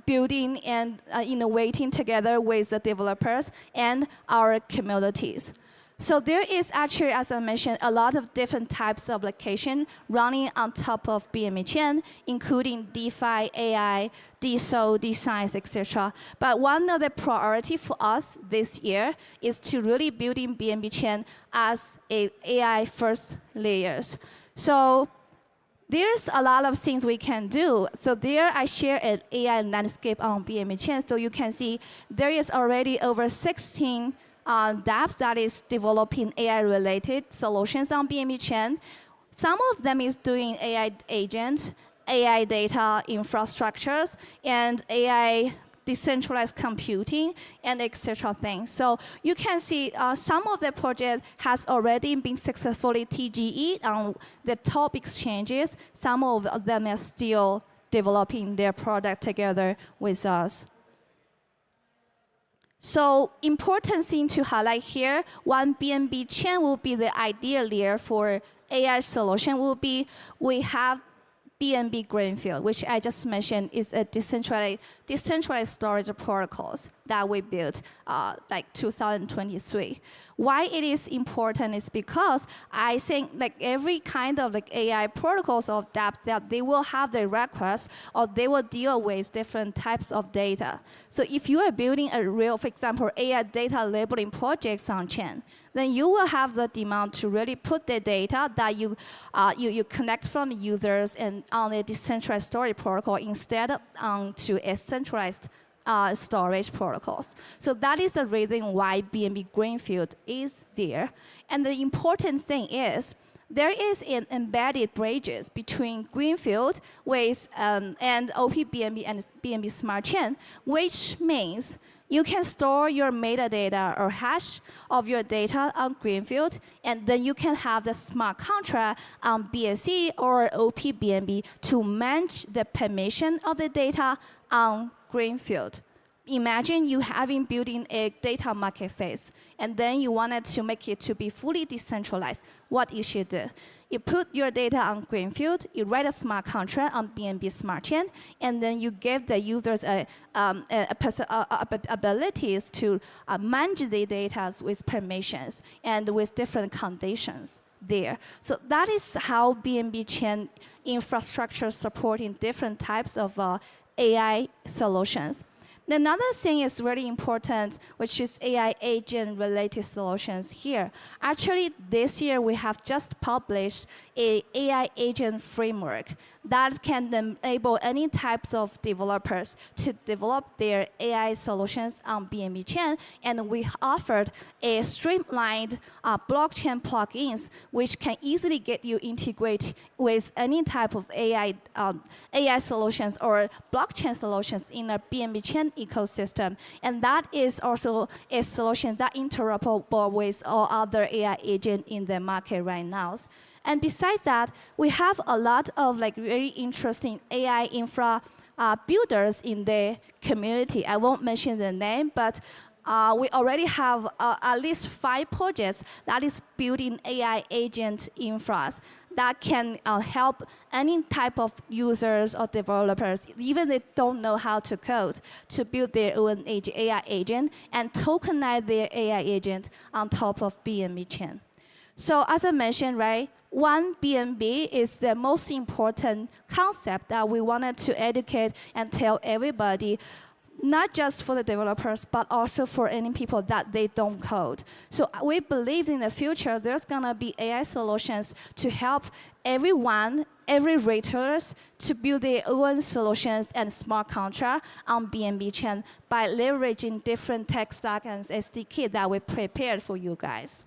S11: building and innovating together with the developers and our communities. So there is actually, as I mentioned, a lot of different types of application running on top of BNB chain, including DeFi, AI, DSO, D-Science, etc. But one of the priority for us this year is to really building BNB chain as a AI first layers. So there's a lot of things we can do. So there I share an AI landscape on BNB chain. So you can see there is already over 16 dApps that is developing AI-related solutions on BNB chain. Some of them is doing AI agents, AI data infrastructures, and AI decentralized computing and etc. things. So you can see some of the project has already been successfully TGE on the top exchanges. Some of them are still developing their product together with us. So important thing to highlight here, one BNB chain will be the ideal layer for AI solution will be, we have BNB Greenfield, which I just mentioned is a decentralized storage protocols that we built like 2023. Why it is important is because I think like every kind of like AI protocols of depth that they will have their requests or they will deal with different types of data. So if you are building a real, for example, AI data labeling projects on chain, then you will have the demand to really put the data that you connect from users and on a decentralized storage protocol instead of onto a centralized storage protocols. So that is the reason why BNB Greenfield is there. And the important thing is, there is an embedded bridges between Greenfield with and OPBNB and BNB Smart Chain, which means you can store your metadata or hash of your data on Greenfield, and then you can have the smart contract on BSC or OPBNB to manage the permission of the data on Greenfield. Imagine you having building a data marketplace, and then you wanted to make it to be fully decentralized. What you should do? You put your data on Greenfield, you write a smart contract on BNB Smart Chain, and then you give the users abilities to manage the data with permissions and with different conditions there. So that is how BNB Chain infrastructure supporting different types of AI solutions. Another thing is really important, which is AI agent-related solutions here. Actually, this year we have just published an AI agent framework that can enable any types of developers to develop their AI solutions on BNB Chain, and we offered a streamlined blockchain plugins, which can easily get you integrate with any type of AI solutions or blockchain solutions in a BNB Chain ecosystem. And that is also a solution that interoperable with all other AI agents in the market right now. And besides that, we have a lot of like very interesting AI infra builders in the community. I won't mention the name, but we already have at least 5 projects that is building AI agent infras that can help any type of users or developers, even they don't know how to code, to build their own AI agent and tokenize their AI agent on top of BNB Chain. So as I mentioned, right, one BNB is the most important concept that we wanted to educate and tell everybody, not just for the developers, but also for any people that they don't code. So we believe in the future, there's gonna be AI solutions to help everyone, every retailers to build their own solutions and smart contract on BNB Chain by leveraging different tech stack and SDK that we prepared for you guys.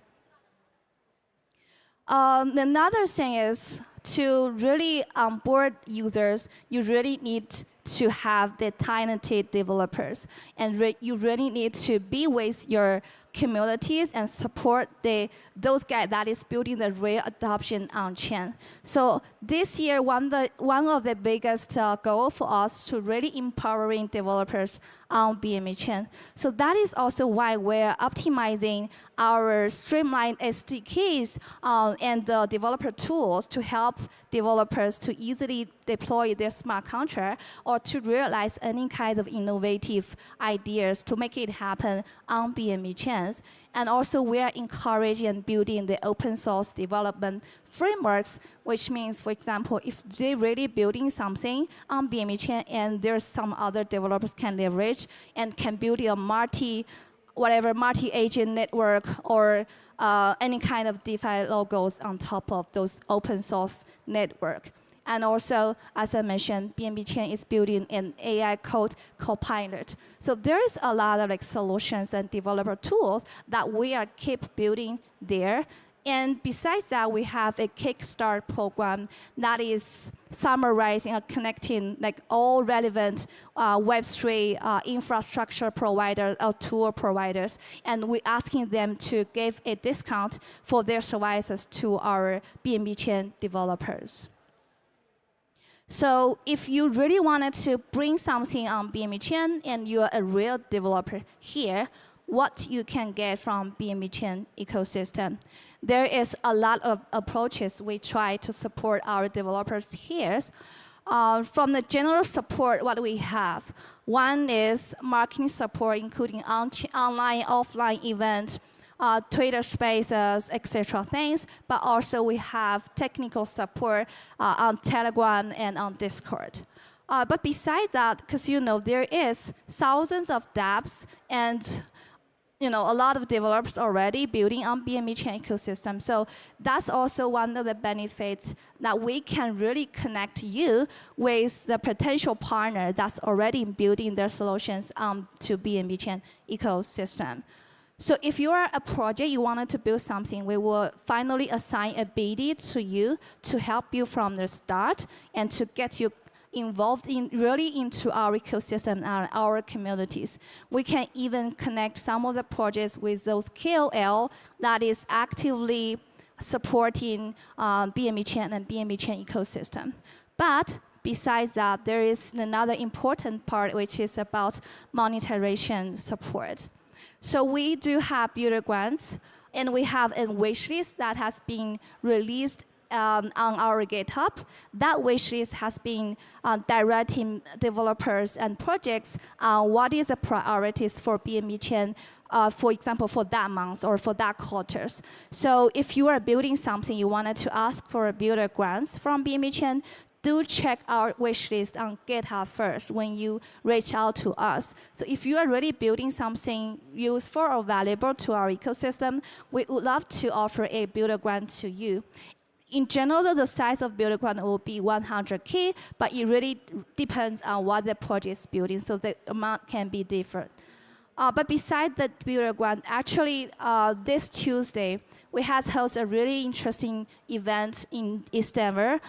S11: Another thing is to really onboard users, you really need to have the talented developers, and you really need to be with your communities and support those guys that is building the real adoption on chain. So this year, one of the biggest goal for us to really empowering developers on BNB Chain. So that is also why we're optimizing our streamlined SDKs and developer tools to help developers to easily deploy their smart contract or to realize any kind of innovative ideas to make it happen on BNB Chains. And also we are encouraging and building the open source development frameworks, which means, for example, if they're really building something on BNB Chain and there's some other developers can leverage and can build a multi-agent network or any kind of DeFi logos on top of those open source network. And also, as I mentioned, BNB Chain is building an AI code copilot. So there is a lot of like solutions and developer tools that we are keep building there. And besides that, we have a Kickstart program that is summarizing and connecting like all relevant Web3 infrastructure providers or tool providers, and we're asking them to give a discount for their services to our BNB Chain developers. So if you really wanted to bring something on BNB Chain and you're a real developer here, what you can get from BNB Chain ecosystem. There is a lot of approaches we try to support our developers here. From the general support, what we have, one is marketing support, including online, offline events, Twitter Spaces, etc. things, but also we have technical support on Telegram and on Discord. But besides that, because there is thousands of dApps and a lot of developers already building on BNB Chain ecosystem. So that's also one of the benefits that we can really connect you with the potential partner that's already building their solutions to BNB Chain ecosystem. So if you are a project, you wanted to build something, we will finally assign a BD to you to help you from the start and to get you involved really into our ecosystem and our communities. We can even connect some of the projects with those KOL that is actively supporting BNB Chain and BNB Chain ecosystem. But besides that, there is another important part, which is about monetization support. So we do have builder grants, and we have a wishlist that has been released on our GitHub. That wishlist has been directing developers and projects what is the priorities for BNB Chain, for example, for that month or for that quarters. So if you are building something, you wanted to ask for a builder grants from BNB Chain, do check our wishlist on GitHub first when you reach out to us. So if you are really building something useful or valuable to our ecosystem, we would love to offer a builder grant to you. In general, the size of builder grant will be 100K, but it really depends on what the project is building, so the amount can be different. But besides the builder grant, actually this Tuesday, we have hosted a really interesting event in ETHDenver,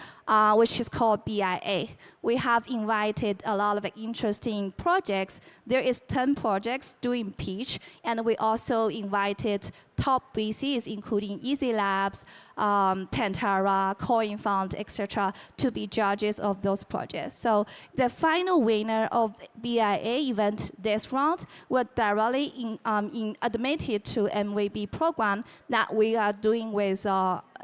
S11: which is called BIA. We have invited a lot of interesting projects. There is 10 projects doing pitch, and we also invited top VCs, including Easy Labs, Pantera, Coin Fund, etc., to be judges of those projects. So the final winner of BIA event this round will directly admitted to MVP program that we are doing with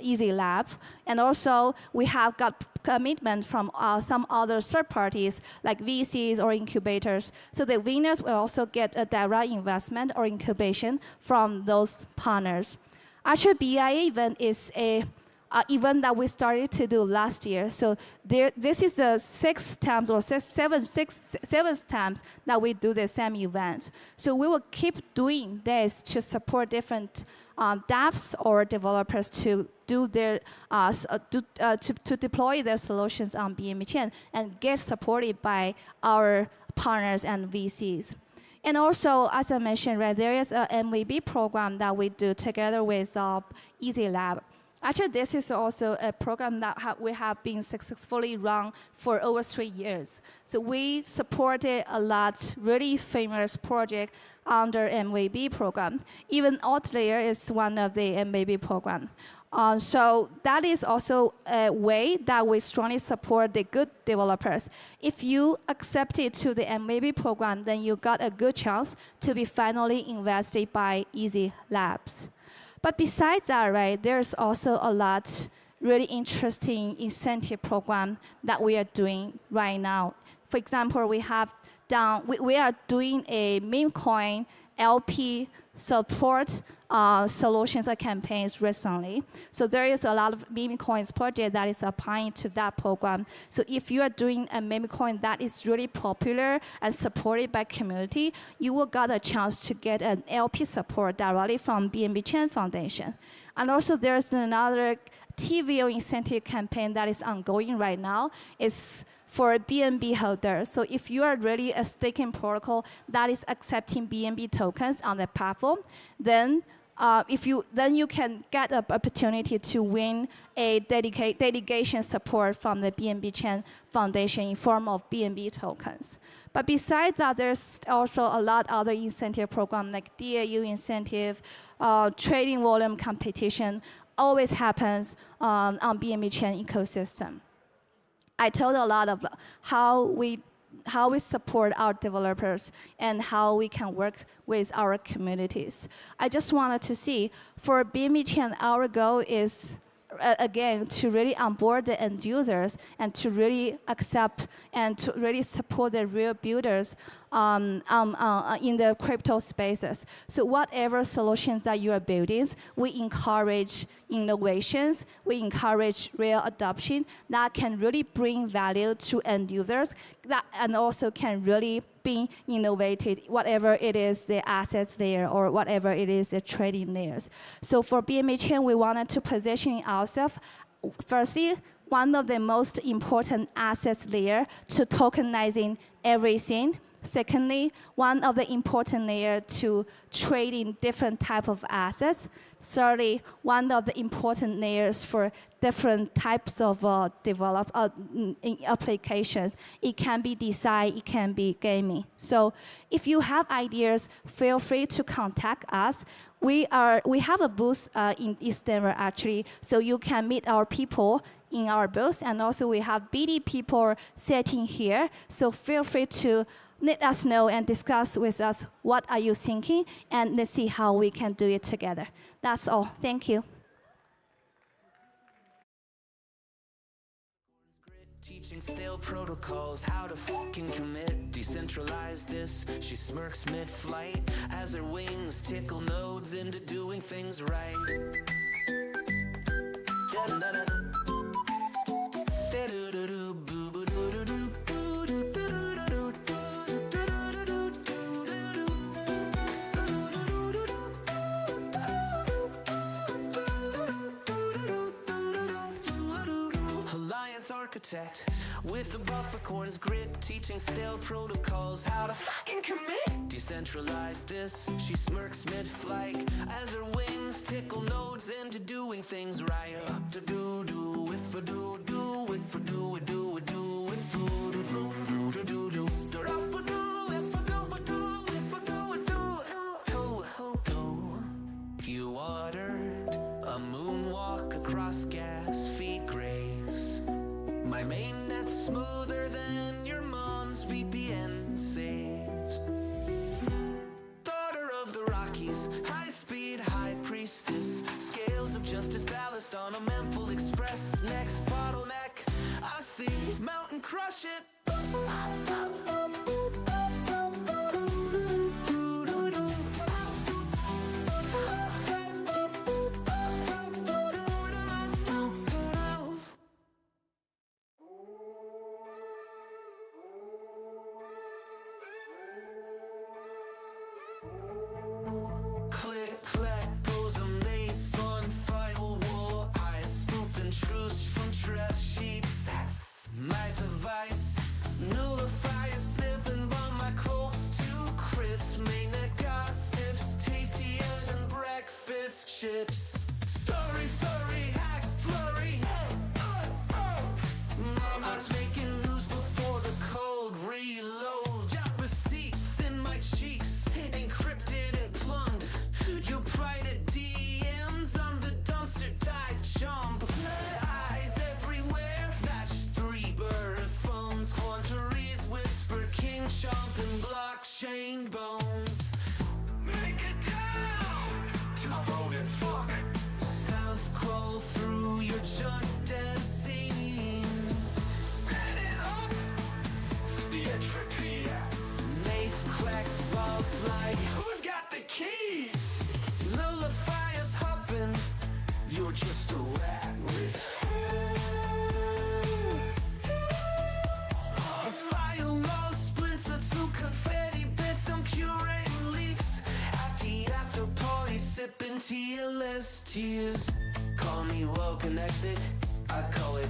S11: Easy Lab. And also, we have got commitment from some other third parties like VCs or incubators. So the winners will also get a direct investment or incubation from those partners. Actually, BIA event is a event that we started to do last year. So this is the seventh times that we do the same event. So we will keep doing this to support different dApps or developers to do their to deploy their solutions on BNB Chain and get supported by our partners and VCs. And also, as I mentioned, right, there is an MVP program that we do together with Easy Lab. Actually, this is also a program that we have been successfully run for over 3 years. So we supported a lot really famous project under MVP program. Even Outlier is one of the MVP program. So that is also a way that we strongly support the good developers. If you accepted to the MVP program, then you got a good chance to be finally invested by Easy Labs. But besides that, right, there's also a lot really interesting incentive program that we are doing right now. For example, we are doing a meme coin LP support solutions or campaigns recently. So there is a lot of meme coins project that is applying to that program. So if you are doing a meme coin that is really popular and supported by community, you will get a chance to get an LP support directly from BNB Chain Foundation. And also there's another TVO incentive campaign that is ongoing right now. It's for BNB holders. So if you are really a staking protocol that is accepting BNB tokens on the platform, then then you can get an opportunity to win a delegation support from the BNB Chain Foundation in form of BNB tokens. But besides that, there's also a lot of other incentive programs like DAU incentive, trading volume competition always happens on BNB Chain ecosystem. I told a lot of how we support our developers and how we can work with our communities. I just wanted to see, for BNB Chain, our goal is, again, to really onboard the end users and to really accept and to really support the real builders in the crypto spaces. So whatever solutions that you are building, we encourage innovations, we encourage real adoption that can really bring value to end users and also can really be innovated, whatever it is the assets there or whatever it is the trading layers. So for BNB Chain, we wanted to position ourselves, firstly, one of the most important assets layer to tokenizing everything. Secondly, one of the important layers to trading different type of assets. Thirdly, one of the important layers for different types of applications. It can be design, it can be gaming. So if you have ideas, feel free to contact us. We have a booth in ETHDenver actually, so you can meet our people in our booth, and also we have BD people sitting here. So feel free to let us know and discuss with us what are you thinking, and let's see how we can do it together. That's all. Thank you.
S1: Teaching stale protocols, how to fucking commit. Decentralize this. She smirks mid-flight as her wings tickle nodes into doing things right. Architect with the buffercorn's grit, teaching stale protocols, how to fucking commit. Decentralize this. She smirks mid-flight as her wings tickle nodes into doing things right. Up to do with for do with for do with with do do do do. You ordered a moonwalk across gas feed graves. My mainnet's smoother than your mom's VPN saves. Daughter of the Rockies, high-speed high priestess. Scales of justice ballast on a Memphis Express. Next bottleneck, I see mountain crush it. Click, clack, goes a mace on firewall. I spooked and truce from trash sheets. That's my device. Nullify a sniffing by my cokes too crisp. Mainnet gossips, tastier than breakfast chips. Story, hack, flurry. Mama's making news before the cold reload. Got receipts in my cheeks, encrypted and plumbed. You private DMs, I'm the dumpster dive jump. Eyes everywhere, match 3 bird phones. Haunteries whisper, king chomp and blockchain bones. Make it down to my voted fuck. Stealth crawl through your junk dead scene. Headed up to the entropy. Mace cracked vaults like, who's got the keys? Nullifiers huffing, you're just a rat with As firewall splinter to confetti bits, I'm curating leaks. At the after party, sipping TLS tears. Call me well connected, I call it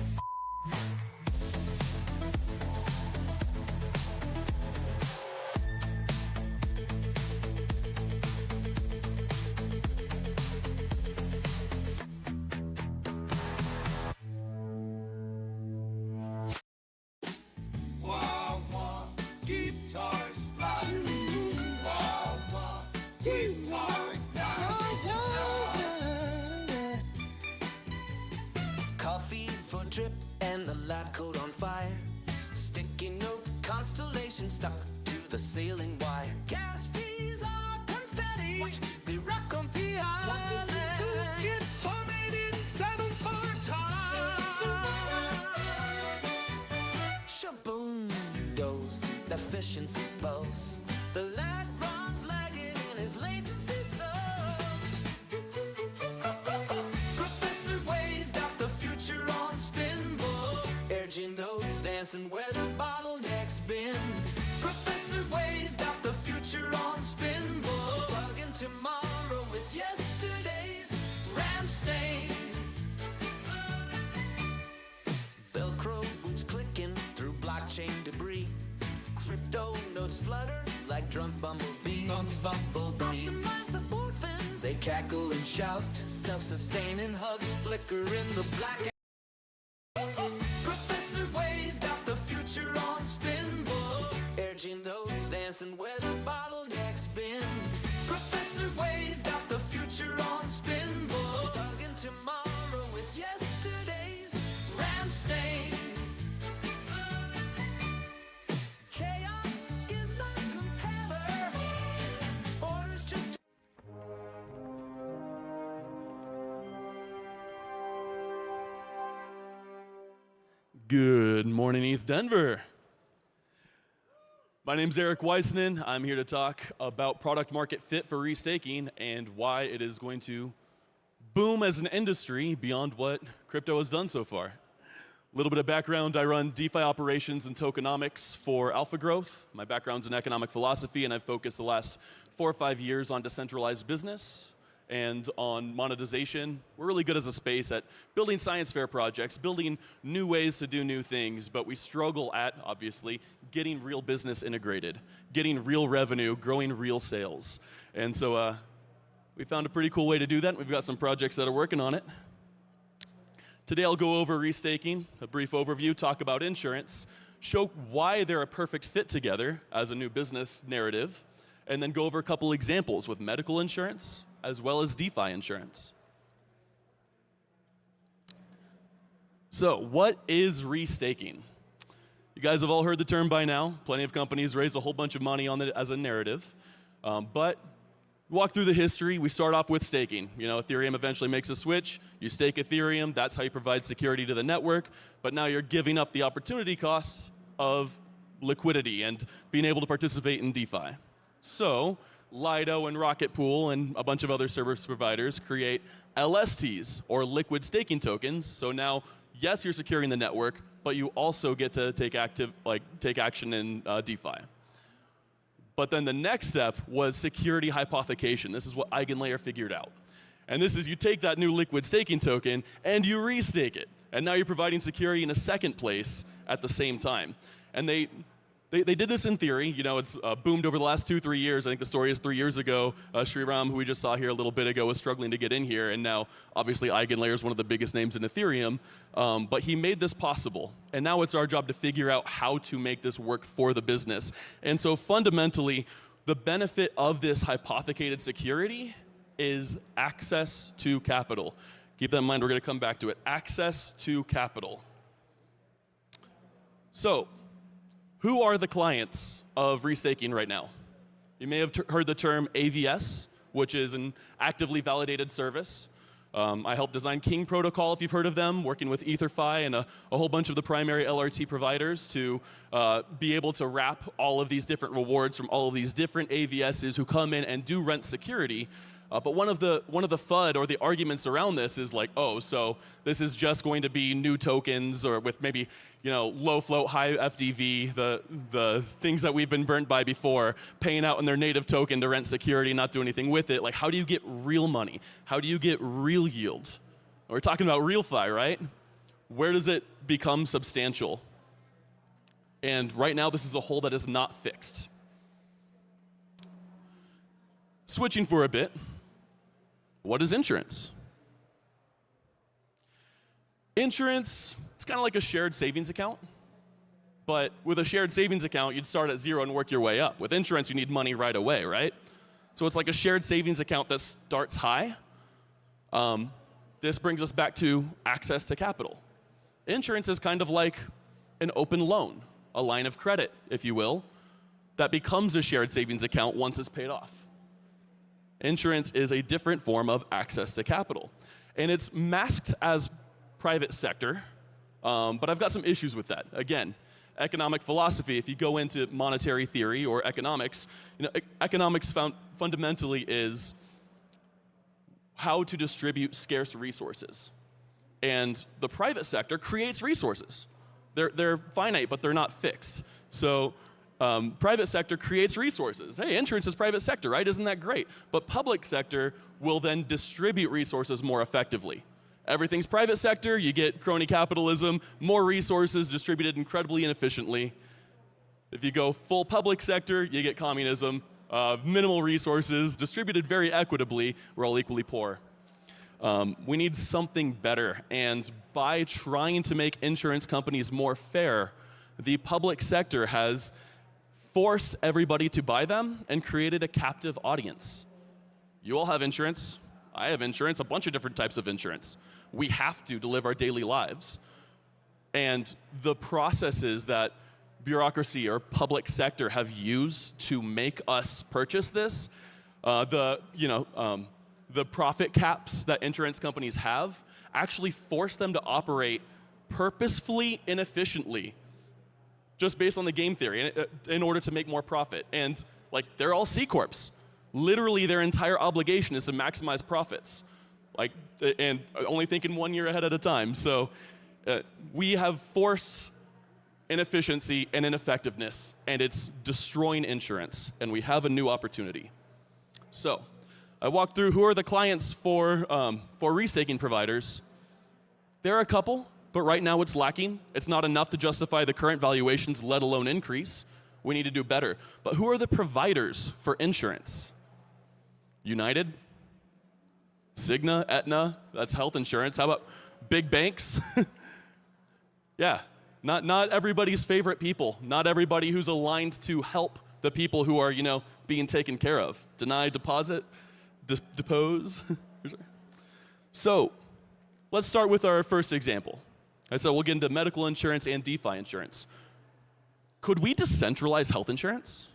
S1: fishing stuck to the ceiling wire. Gas fees are confetti. They rock on PI Island. Get homemade in 7/4 Shaboom goes the fishing suppose. The lad runs lagging in his latency so. Professor Wade's got the future on spinball. Urging notes dancing where the bottleneck's been. Professor Wade's got the future on spinball. Plugging tomorrow with yesterday's ram stains. Velcro boots clicking through blockchain debris. Crypto notes flutter like drunk bumblebees. Optimize the boot fins. They cackle and shout. Self-sustaining hubs flicker in the black. Professor Wade's got the future on spinball. Urging notes dancing where the bottleneck's been. Professor Wade's got the future on spinball. Plugging tomorrow with yesterday's ram stains. Chaos is not compeller, or it's just.
S12: Good morning, ETHDenver. My name's Eric Weissman. I'm here to talk about product market fit for restaking and why it is going to boom as an industry beyond what crypto has done so far. A little bit of background, I run DeFi operations and tokenomics for Alpha Growth. My background's in economic philosophy, and I've focused the last 4 or 5 years on decentralized business and on monetization. We're really good as a space at building science fair projects, building new ways to do new things, but we struggle at, obviously, getting real business integrated, getting real revenue, growing real sales. And so we found a pretty cool way to do that. We've got some projects that are working on it. Today I'll go over restaking, a brief overview, talk about insurance, show why they're a perfect fit together as a new business narrative, and then go over a couple examples with medical insurance as well as DeFi insurance. So what is restaking? You guys have all heard the term by now. Plenty of companies raise a whole bunch of money on it as a narrative. But walk through the history. We start off with staking. You know, Ethereum eventually makes a switch. You stake Ethereum. That's how you provide security to the network. But now you're giving up the opportunity costs of liquidity and being able to participate in DeFi. So Lido and Rocket Pool and a bunch of other service providers create LSTs, or liquid staking tokens. So now, yes, you're securing the network, but you also get to take action in DeFi. But then the next step was security hypothecation. This is what EigenLayer figured out. And this is, you take that new liquid staking token and you restake it. And now you're providing security in a second place at the same time. And they did this in theory. You know, it's boomed over the last 2-3 years. I think the story is 3 years ago. Sriram, who we just saw here a little bit ago, was struggling to get in here. And now, obviously, EigenLayer is one of the biggest names in Ethereum. But he made this possible. And now it's our job to figure out how to make this work for the business. And so fundamentally, the benefit of this hypothecated security is access to capital. Keep that in mind. We're going to come back to it. Access to capital. So who are the clients of restaking right now? You may have heard the term AVS, which is an actively validated service. I helped design King Protocol, if you've heard of them, working with EtherFi and a whole bunch of the primary LRT providers to be able to wrap all of these different rewards from all of these different AVSs who come in and do rent security. But one of the FUD or the arguments around this is like, oh, so this is just going to be new tokens or with maybe, you know, low float, high FDV, the things that we've been burnt by before, paying out in their native token to rent security, not do anything with it. Like, how do you get real money? How do you get real yield? We're talking about RealFi, right? Where does it become substantial? And right now, this is a hole that is not fixed. Switching for a bit. What is insurance? Insurance, it's kind of like a shared savings account. But with a shared savings account, you'd start at 0 and work your way up. With insurance, you need money right away, right? So it's like a shared savings account that starts high. This brings us back to access to capital. Insurance is kind of like an open loan, a line of credit, if you will, that becomes a shared savings account once it's paid off. Insurance is a different form of access to capital. And it's masked as private sector, but I've got some issues with that. Again, economic philosophy, if you go into monetary theory or economics, economics fundamentally is how to distribute scarce resources. And the private sector creates resources. They're finite, but they're not fixed. So private sector creates resources. Hey, insurance is private sector, right? Isn't that great? But public sector will then distribute resources more effectively. Everything's private sector, you get crony capitalism, more resources distributed incredibly inefficiently. If you go full public sector, you get communism, minimal resources, distributed very equitably, we're all equally poor. We need something better, and by trying to make insurance companies more fair, the public sector has forced everybody to buy them and created a captive audience. You all have insurance, I have insurance, a bunch of different types of insurance. We have to live our daily lives. And the processes that bureaucracy or public sector have used to make us purchase this, the profit caps that insurance companies have actually force them to operate purposefully inefficiently, just based on the game theory, in order to make more profit. And like, they're all C corps. Literally, their entire obligation is to maximize profits, and only thinking 1 year ahead at a time. So we have forced inefficiency and ineffectiveness, and it's destroying insurance, and we have a new opportunity. So I walked through who are the clients for restaking providers. There are a couple, but right now it's lacking. It's not enough to justify the current valuations, let alone increase. We need to do better. But who are the providers for insurance? United, Cigna, Aetna, that's health insurance. How about big banks? Yeah, not everybody's favorite people. Not everybody who's aligned to help the people who are, being taken care of. Deny, deposit, depose. So let's start with our first example. And so we'll get into medical insurance and DeFi insurance. Could we decentralize health insurance?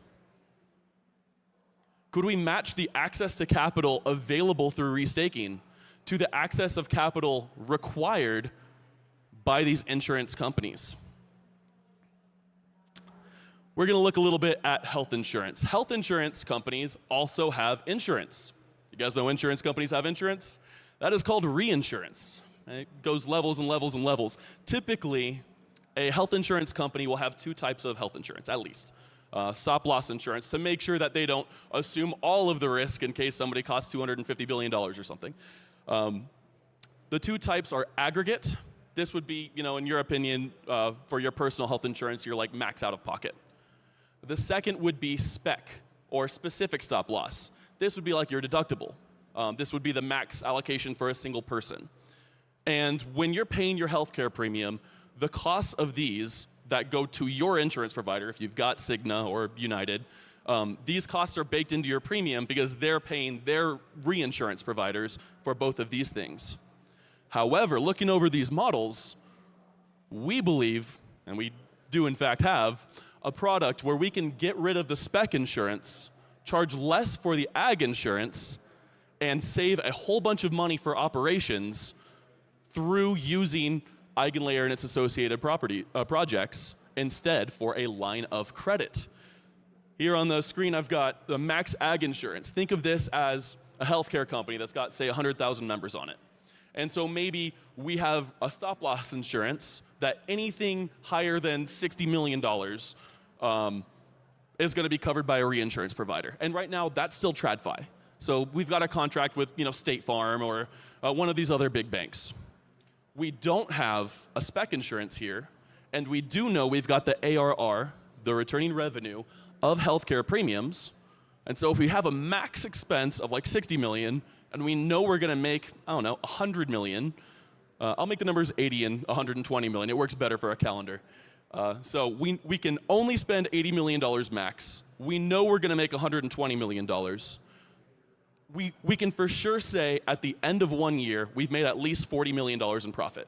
S12: Could we match the access to capital available through restaking to the access of capital required by these insurance companies? We're going to look a little bit at health insurance. Health insurance companies also have insurance. You guys know insurance companies have insurance? That is called reinsurance. It goes levels and levels and levels. Typically, a health insurance company will have two types of health insurance, at least. Stop loss insurance, to make sure that they don't assume all of the risk in case somebody costs $250 billion or something. The two types are aggregate. This would be, in your opinion, for your personal health insurance, you're like max out of pocket. The second would be spec, or specific stop loss. This would be like your deductible. This would be the max allocation for a single person. And when you're paying your healthcare premium, the costs of these that go to your insurance provider, if you've got Cigna or United, these costs are baked into your premium because they're paying their reinsurance providers for both of these things. However, looking over these models, we believe, and we do in fact have, a product where we can get rid of the spec insurance, charge less for the ag insurance, and save a whole bunch of money for operations through using EigenLayer and its associated projects instead for a line of credit. Here on the screen, I've got the max ag insurance. Think of this as a healthcare company that's got, say, 100,000 members on it. And so maybe we have a stop loss insurance that anything higher than $60 million is going to be covered by a reinsurance provider. And right now, that's still TradFi. So we've got a contract with State Farm or one of these other big banks. We don't have a spec insurance here, and we do know we've got the ARR, the returning revenue, of healthcare premiums. And so if we have a max expense of like 60 million, and we know we're gonna make, 100 million, I'll make the numbers 80 and 120 million. It works better for a calendar. So we can only spend $80 million max. We know we're gonna make $120 million. We can for sure say at the end of 1 year, we've made at least $40 million in profit.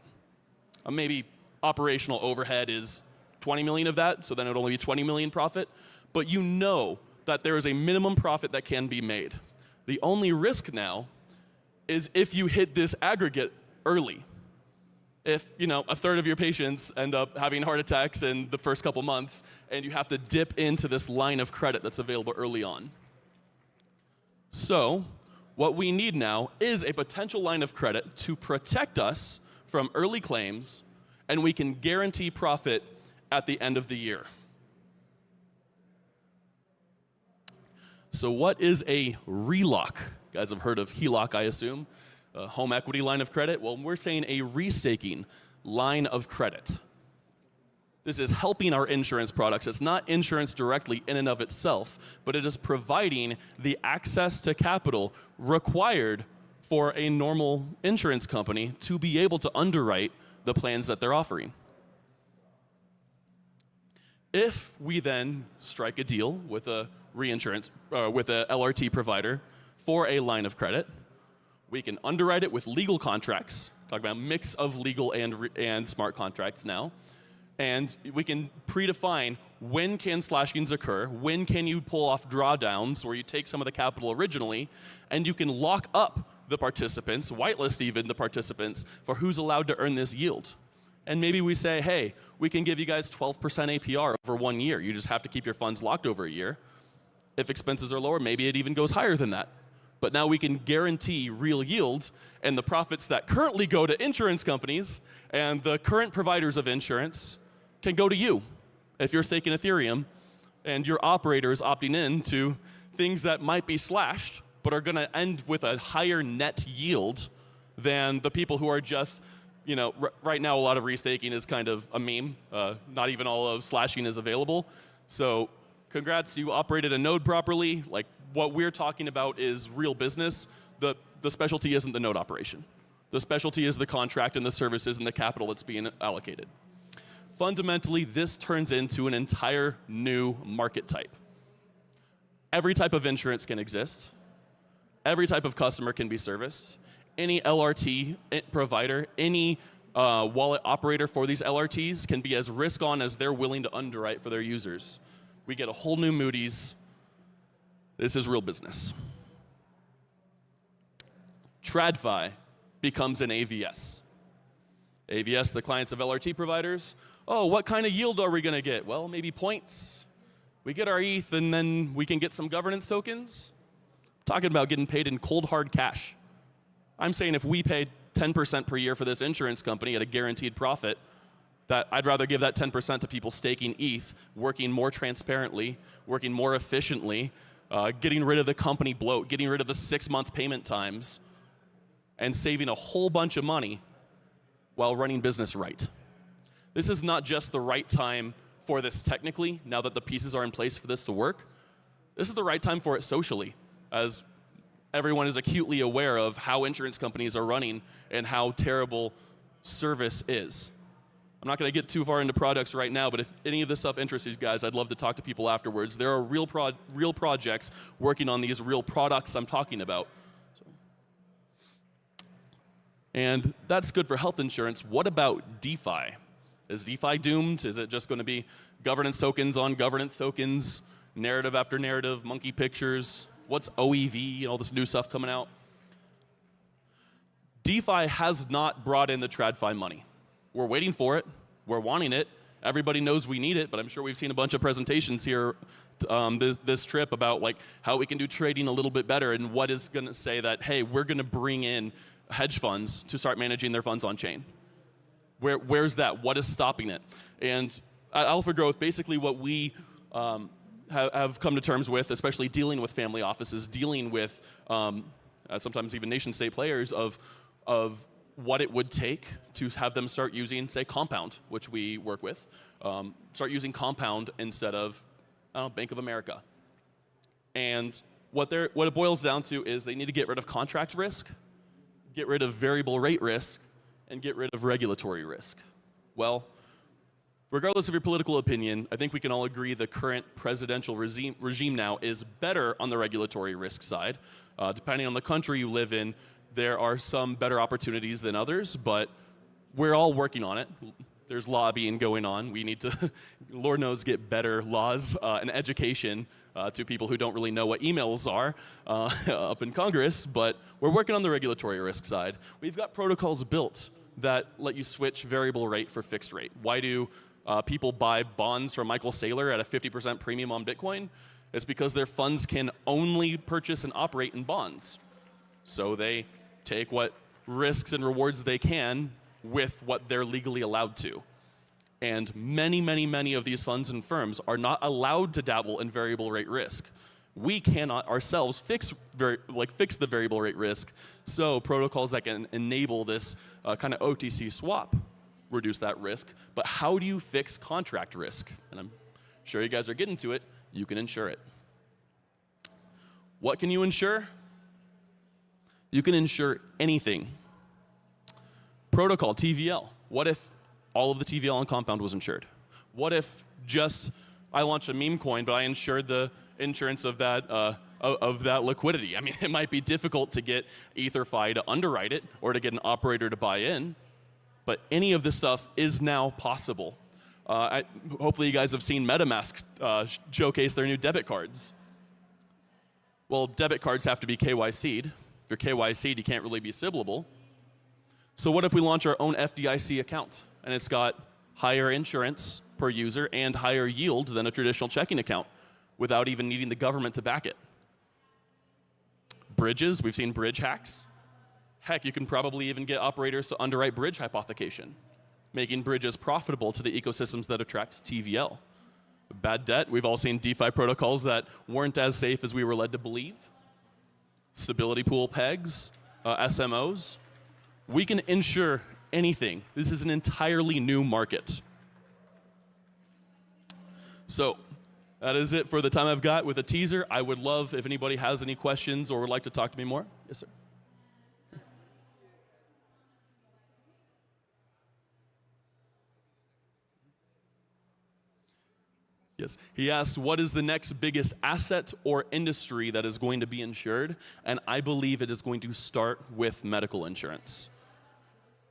S12: Maybe operational overhead is 20 million of that, so then it would only be 20 million profit. But you know that there is a minimum profit that can be made. The only risk now is if you hit this aggregate early. If a third of your patients end up having heart attacks in the first couple months, and you have to dip into this line of credit that's available early on. So what we need now is a potential line of credit to protect us from early claims, and we can guarantee profit at the end of the year. So what is a RELOC? You guys have heard of HELOC, I assume. A home equity line of credit. Well, we're saying a restaking line of credit. This is helping our insurance products. It's not insurance directly in and of itself, but it is providing the access to capital required for a normal insurance company to be able to underwrite the plans that they're offering. If we then strike a deal with a reinsurance, with a LRT provider for a line of credit, we can underwrite it with legal contracts, talk about a mix of legal and smart contracts now, and we can predefine when can slashings occur, when can you pull off drawdowns where you take some of the capital originally, and you can lock up the participants, whitelist even the participants, for who's allowed to earn this yield. And maybe we say, hey, we can give you guys 12% APR over 1 year. You just have to keep your funds locked over a year. If expenses are lower, maybe it even goes higher than that. But now we can guarantee real yield, and the profits that currently go to insurance companies and the current providers of insurance can go to you if you're staking Ethereum and your operator is opting in to things that might be slashed but are going to end with a higher net yield than the people who are just, right now a lot of restaking is kind of a meme. Not even all of slashing is available. So congrats, you operated a node properly. Like, what we're talking about is real business. The specialty isn't the node operation. The specialty is the contract and the services and the capital that's being allocated. Fundamentally, this turns into an entire new market type. Every type of insurance can exist. Every type of customer can be serviced. Any LRT provider, any wallet operator for these LRTs can be as risk on as they're willing to underwrite for their users. We get a whole new Moody's. This is real business. TradFi becomes an AVS. AVS, the clients of LRT providers. Oh, what kind of yield are we going to get? Well, maybe points. We get our ETH, and then we can get some governance tokens. I'm talking about getting paid in cold, hard cash. I'm saying if we paid 10% per year for this insurance company at a guaranteed profit, that I'd rather give that 10% to people staking ETH, working more transparently, working more efficiently, getting rid of the company bloat, getting rid of the 6-month payment times, and saving a whole bunch of money while running business right. This is not just the right time for this technically, now that the pieces are in place for this to work. This is the right time for it socially, as everyone is acutely aware of how insurance companies are running and how terrible service is. I'm not going to get too far into products right now, but if any of this stuff interests you guys, I'd love to talk to people afterwards. There are real projects working on these real products I'm talking about. And that's good for health insurance. What about DeFi? Is DeFi doomed? Is it just going to be governance tokens on governance tokens, narrative after narrative, monkey pictures? What's OEV and all this new stuff coming out? DeFi has not brought in the TradFi money. We're waiting for it. We're wanting it. Everybody knows we need it, but I'm sure we've seen a bunch of presentations here this trip about like how we can do trading a little bit better and what is going to say that, hey, we're going to bring in hedge funds to start managing their funds on chain. Where's that? What is stopping it? And at Alpha Growth, basically what we have come to terms with, especially dealing with family offices, dealing with sometimes even nation-state players of what it would take to have them start using, say, Compound, which we work with, start using Compound instead of Bank of America. And what it boils down to is they need to get rid of contract risk, get rid of variable rate risk, and get rid of regulatory risk. Well, regardless of your political opinion, I think we can all agree the current presidential regime now is better on the regulatory risk side. Depending on the country you live in, there are some better opportunities than others, but we're all working on it. there's lobbying going on. We need to, Lord knows, get better laws and education to people who don't really know what emails are up in Congress, but we're working on the regulatory risk side. We've got protocols built that let you switch variable rate for fixed rate. Why do people buy bonds from Michael Saylor at a 50% premium on Bitcoin? It's because their funds can only purchase and operate in bonds. So they take what risks and rewards they can with what they're legally allowed to. And many, many, many of these funds and firms are not allowed to dabble in variable rate risk. We cannot ourselves fix the variable rate risk, so protocols that can enable this kind of OTC swap reduce that risk. But how do you fix contract risk? And I'm sure you guys are getting to it. You can insure it. What can you insure? You can insure anything. Protocol, TVL. What if all of the TVL on Compound was insured? What if just I launched a meme coin, but I insured the insurance of that liquidity? I mean, it might be difficult to get Etherfi to underwrite it or to get an operator to buy in, but any of this stuff is now possible. Hopefully you guys have seen MetaMask showcase their new debit cards. Well, debit cards have to be KYC'd. If you're KYC'd, you can't really be Sybilable. So what if we launch our own FDIC account, and it's got higher insurance per user and higher yield than a traditional checking account without even needing the government to back it? Bridges, we've seen bridge hacks. Heck, you can probably even get operators to underwrite bridge hypothecation, making bridges profitable to the ecosystems that attract TVL. Bad debt, we've all seen DeFi protocols that weren't as safe as we were led to believe. Stability pool pegs, SMOs. We can insure anything. This is an entirely new market. So that is it for the time I've got with a teaser. I would love if anybody has any questions or would like to talk to me more. Yes, sir. Yes. He asked, what is the next biggest asset or industry that is going to be insured? And I believe it is going to start with medical insurance.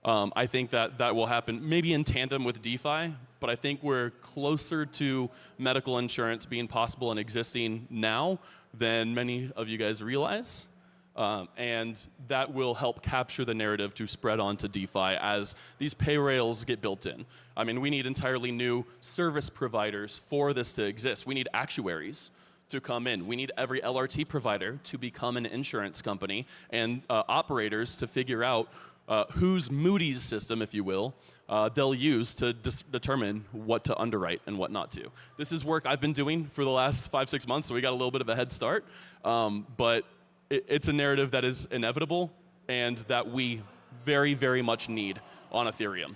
S12: I think that will happen maybe in tandem with DeFi, but I think we're closer to medical insurance being possible and existing now than many of you guys realize. And that will help capture the narrative to spread onto DeFi as these pay rails get built in. I mean, we need entirely new service providers for this to exist. We need actuaries to come in. We need every LRT provider to become an insurance company and operators to figure out whose Moody's system, if you will, they'll use to determine what to underwrite and what not to. This is work I've been doing for the last 5-6 months, so we got a little bit of a head start. But it's a narrative that is inevitable and that we very, very much need on Ethereum.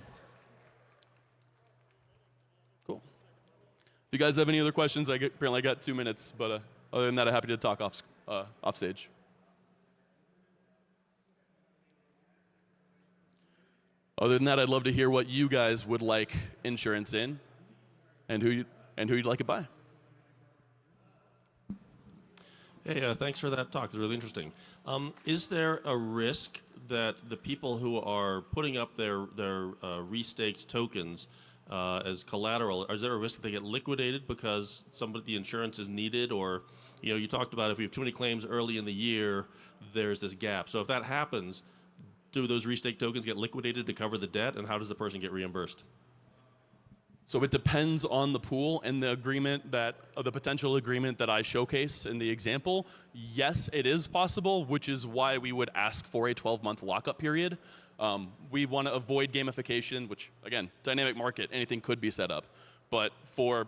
S12: Cool. If you guys have any other questions, apparently I got 2 minutes, but other than that, I'm happy to talk off stage. Other than that, I'd love to hear what you guys would like insurance in and who you'd like it by.
S13: Hey, thanks for that talk. It's really interesting. Is there a risk that the people who are putting up their restaked tokens as collateral, is there a risk that they get liquidated because the insurance is needed? Or, you talked about if we have too many claims early in the year, there's this gap. So if that happens, do those restaked tokens get liquidated to cover the debt, and how does the person get reimbursed?
S12: So it depends on the pool and the agreement the potential agreement that I showcased in the example. Yes, it is possible, which is why we would ask for a 12-month lockup period. We want to avoid gamification, which again, dynamic market, anything could be set up. But for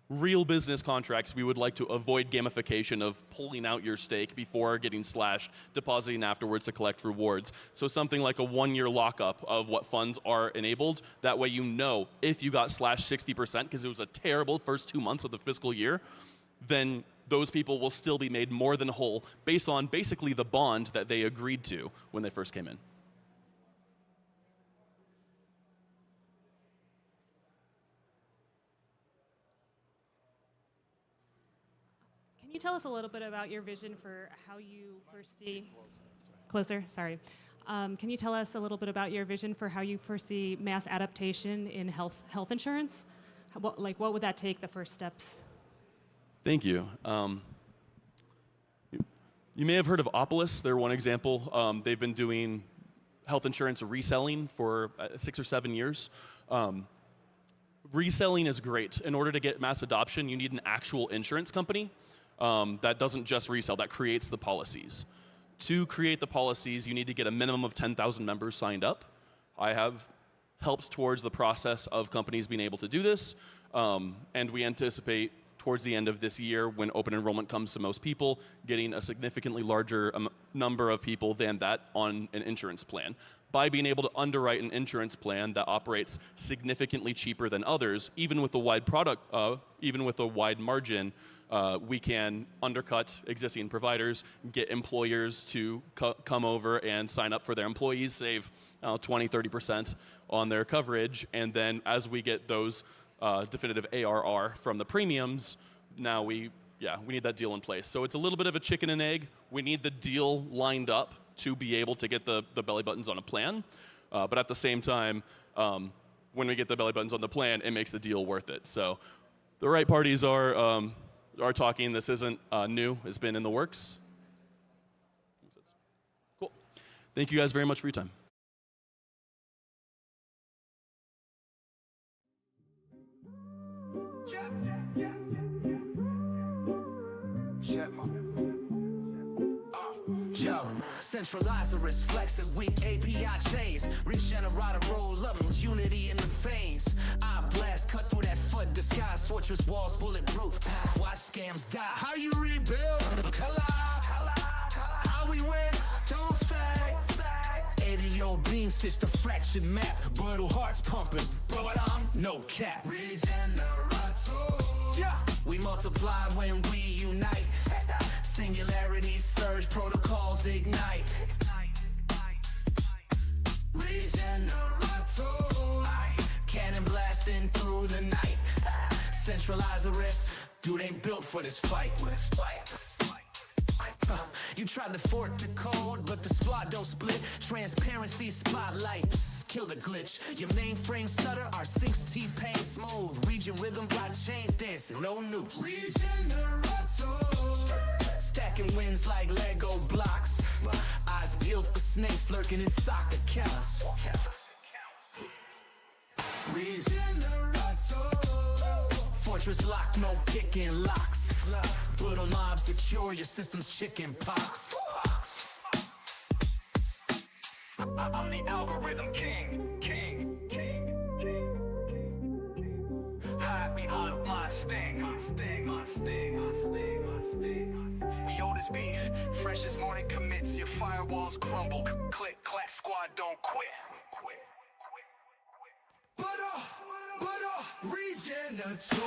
S12: real business contracts, we would like to avoid gamification of pulling out your stake before getting slashed, depositing afterwards to collect rewards. So something like a 1-year lockup of what funds are enabled. That way you know if you got slashed 60% because it was a terrible first 2 months of the fiscal year, then those people will still be made more than whole based on basically the bond that they agreed to when they first came in.
S15: Can you tell us a little bit about your vision for how you foresee, closer, sorry, Can you tell us a little bit about your vision for how you foresee mass adaptation in health insurance? What would that take, the first steps?
S12: Thank you. You may have heard of Opolis. They're one example. They've been doing health insurance reselling for 6 or 7 years. Reselling is great. In order to get mass adoption, you need an actual insurance company that doesn't just resell, that creates the policies. To create the policies, you need to get a minimum of 10,000 members signed up. I have helped towards the process of companies being able to do this, and we anticipate towards the end of this year, when open enrollment comes to most people, getting a significantly larger number of people than that on an insurance plan. By being able to underwrite an insurance plan that operates significantly cheaper than others, even with a wide even with a wide margin, we can undercut existing providers, get employers to come over and sign up for their employees, save 20, 30% on their coverage, and then as we get those definitive ARR from the premiums, now we need that deal in place. So it's a little bit of a chicken and egg. We need the deal lined up to be able to get the belly buttons on a plan. But at the same time, when we get the belly buttons on the plan, it makes the deal worth it. So the right parties are talking. This isn't new. It's been in the works. Cool. Thank you guys very much for your time.
S1: Centralize the risk, flexing weak API chains. Regenerate a roll up, unity in the veins. I blast, cut through that foot, disguise, fortress walls, bulletproof. Watch scams die. How you rebuild? Collide. How we win? Don't fade. 80-year-old beam stitch the fraction map. Brutal hearts pumping, but I'm no cap. Regenerate. Yeah. We multiply when we unite. Singularities surge, protocols ignite. Regenerate. Cannon blasting through the night. Centralize the risk. Dude ain't built for this fight. You tried to fork the code, but the squad don't split. Transparency spotlight, kill the glitch. Your mainframe stutter, our 6 T-Pain smooth. Region rhythm, blockchains dancing, no noose. Regenerate. Stacking wins like Lego blocks. Eyes peeled for snakes lurking in soccer accounts. Regenerate. Fortress locked, no picking locks. Brutal mobs to cure your system's chicken pox. I'm the algorithm king. Hide behind my sting. Yo, this be fresh as morning commits. Your firewalls crumble. Click, clack, squad don't quit. But Regenator.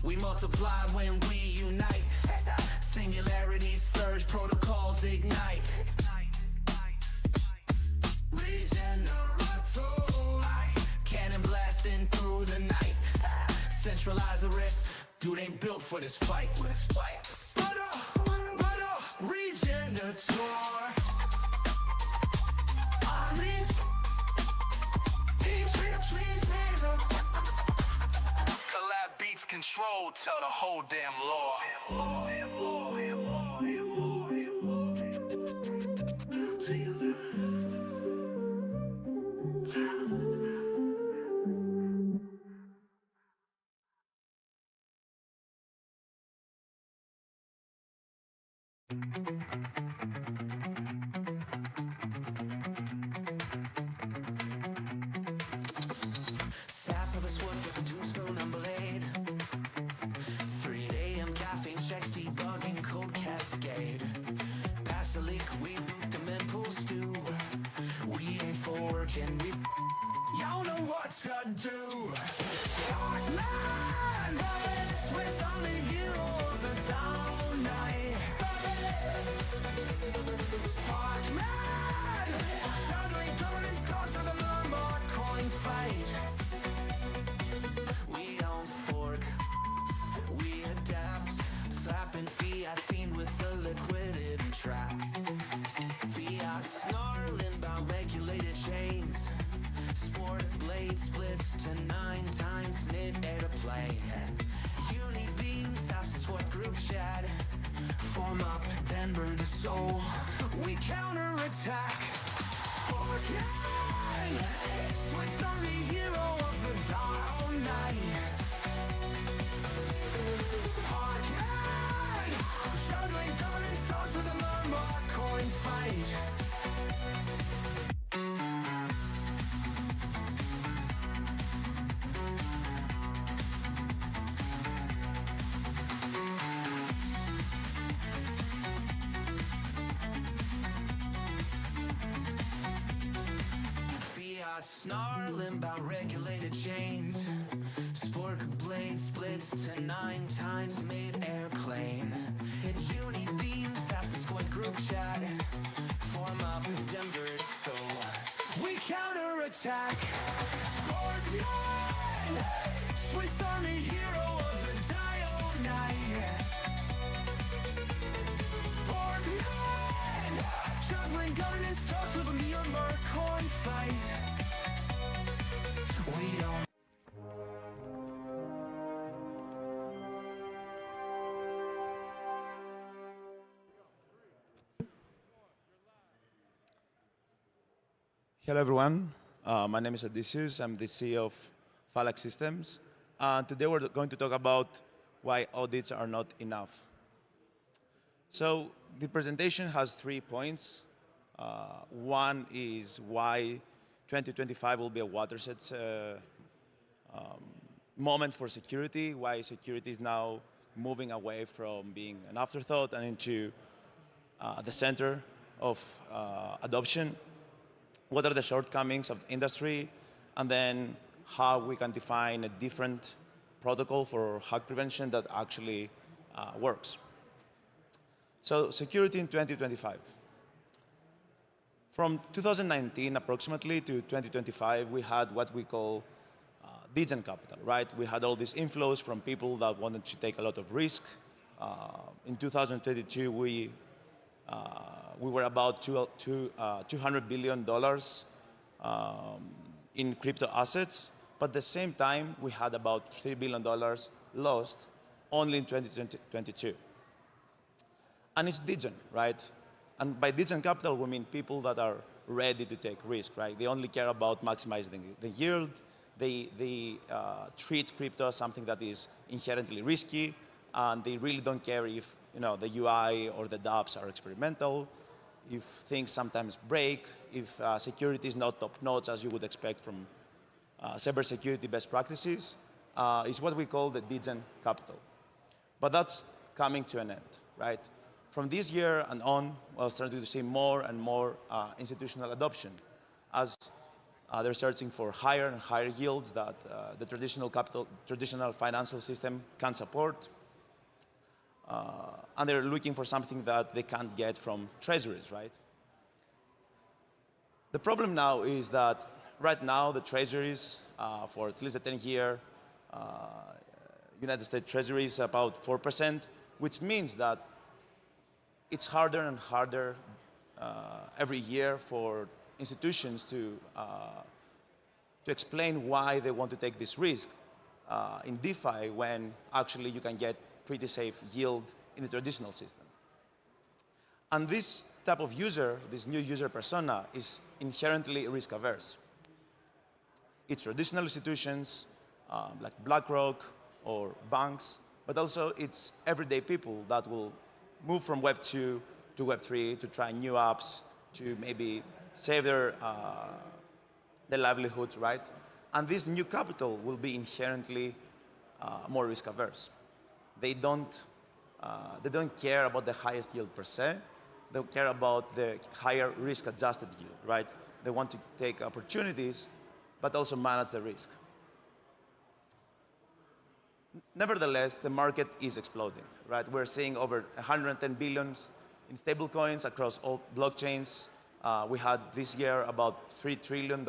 S1: We multiply when we unite. Singularities surge, protocols ignite. Regenerate. Cannon blasting through the night. Centralize the risk. Dude ain't built for this fight. But Regenator. Collab beats control, tell the whole damn lore. Sap of a sword with a tombstone and blade. 3 a.m. caffeine checks, debugging code cascade. Pass the leak, we boot them and pull stew. We ain't for work and we y'all know what to do. Sparkman, Swiss on the hero of the down night. Sparkman, juggling opponents, cause of the Lombard coin fight. soul. We counterattack. Sparking, Swiss Army hero of the dial night. Sparking, juggling governance talks with a murmur coin fight. Snarling about regulated chains. Spork blade splits to 9 times mid-air claim. And uni beams ask the squad group chat. Form up Denver, so we counterattack. Scorpion, Swiss Army hero of the dial night. Scorpion, juggling governance talks with a Myanmar coin fight. We don't.
S9: Hello, everyone. My name is Odysseus. I'm the CEO of Phalanx Systems. Today, we're going to talk about why audits are not enough. So the presentation has 3 points. One is why 2025 will be a watershed moment for security, why security is now moving away from being an afterthought and into the center of adoption. What are the shortcomings of the industry, and then how we can define a different protocol for hack prevention that actually works. So security in 2025. From 2019 approximately to 2025, we had what we call degen capital, right? We had all these inflows from people that wanted to take a lot of risk. In 2022, we were about $200 billion in crypto assets, but at the same time, we had about $3 billion lost only in 2022. And it's degen, right? And by degen capital, we mean people that are ready to take risk, right? They only care about maximizing the yield. They treat crypto as something that is inherently risky, and they really don't care if the UI or the dApps are experimental, if things sometimes break, if security is not top-notch as you would expect from cybersecurity best practices. Is what we call the degen capital. But that's coming to an end, right? From this year and on, we're starting to see more and more institutional adoption as they're searching for higher and higher yields that the traditional financial system can support. And they're looking for something that they can't get from treasuries, right? The problem now is that right now the treasuries, for at least a 10-year United States Treasury is about 4%, which means that it's harder and harder every year for institutions to explain why they want to take this risk in DeFi when actually you can get pretty safe yield in the traditional system. And this type of user, this new user persona, is inherently risk averse. It's traditional institutions like BlackRock or banks, but also it's everyday people that will move from Web 2 to Web 3 to try new apps, to maybe save their livelihoods, right? And this new capital will be inherently more risk averse. They don't care about the highest yield per se. They care about the higher risk-adjusted yield, right? They want to take opportunities, but also manage the risk. Nevertheless, the market is exploding, right? We're seeing over 110 billion in stablecoins across all blockchains. We had this year about $3 trillion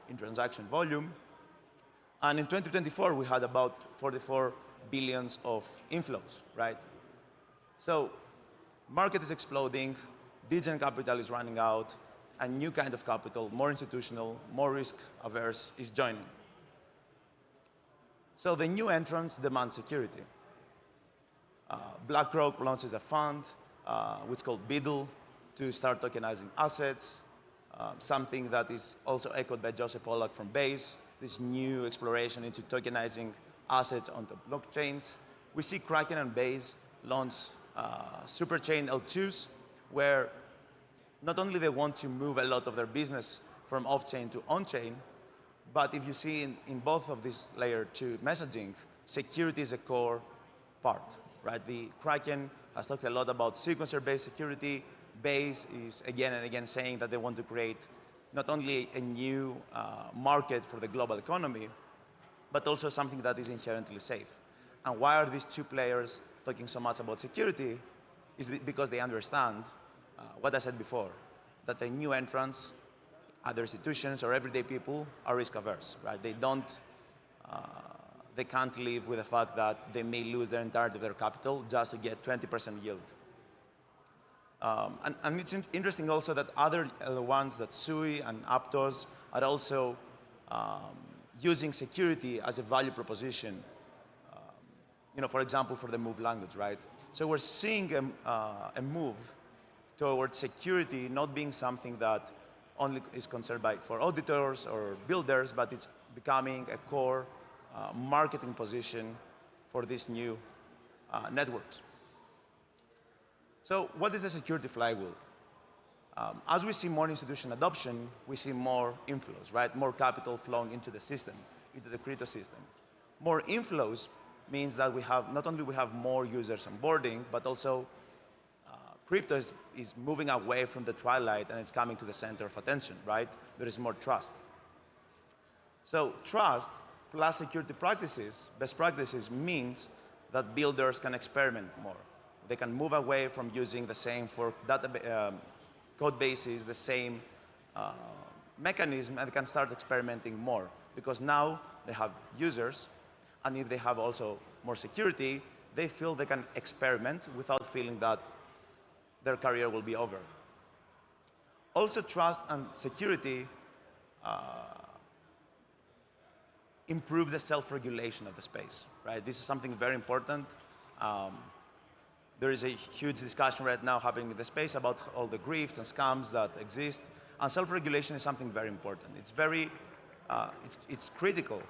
S9: in transaction volume. And in 2024, we had about 44 billions of inflows, right? So market is exploding, degen capital is running out, a new kind of capital, more institutional, more risk averse, is joining. So the new entrants demand security. BlackRock launches a fund, which is called BUIDL, to start tokenizing assets, something that is also echoed by Joseph Pollack from Base, this new exploration into tokenizing assets onto blockchains. We see Kraken and Base launch superchain L2s, where not only they want to move a lot of their business from off-chain to on-chain, but if you see in both of these layer 2 messaging, security is a core part, right? The Kraken has talked a lot about sequencer-based security. Base is again and again saying that they want to create not only a new market for the global economy, but also something that is inherently safe. And why are these two players talking so much about security? Is because they understand what I said before, that the new entrants, other institutions or everyday people are risk averse, right? They can't live with the fact that they may lose their entirety of their capital just to get 20% yield. And it's interesting also that other ones, that Sui and Aptos, are also using security as a value proposition. For example, for the Move language, right? So we're seeing a move towards security not being something that only is concerned for auditors or builders, but it's becoming a core marketing position for these new networks. So what is the security flywheel? As we see more institution adoption, we see more inflows, right? More capital flowing into the system, into the crypto system. More inflows means that not only we have more users onboarding, but also crypto is moving away from the twilight and it's coming to the center of attention, right? There is more trust. So trust plus security practices, best practices, means that builders can experiment more. They can move away from using the same code bases, the same mechanism, and they can start experimenting more. Because now they have users, and if they have also more security, they feel they can experiment without feeling that their career will be over. Also, trust and security improve the self-regulation of the space, right? This is something very important. There is a huge discussion right now happening in the space about all the grifts and scams that exist, and self-regulation is something very important. It's critical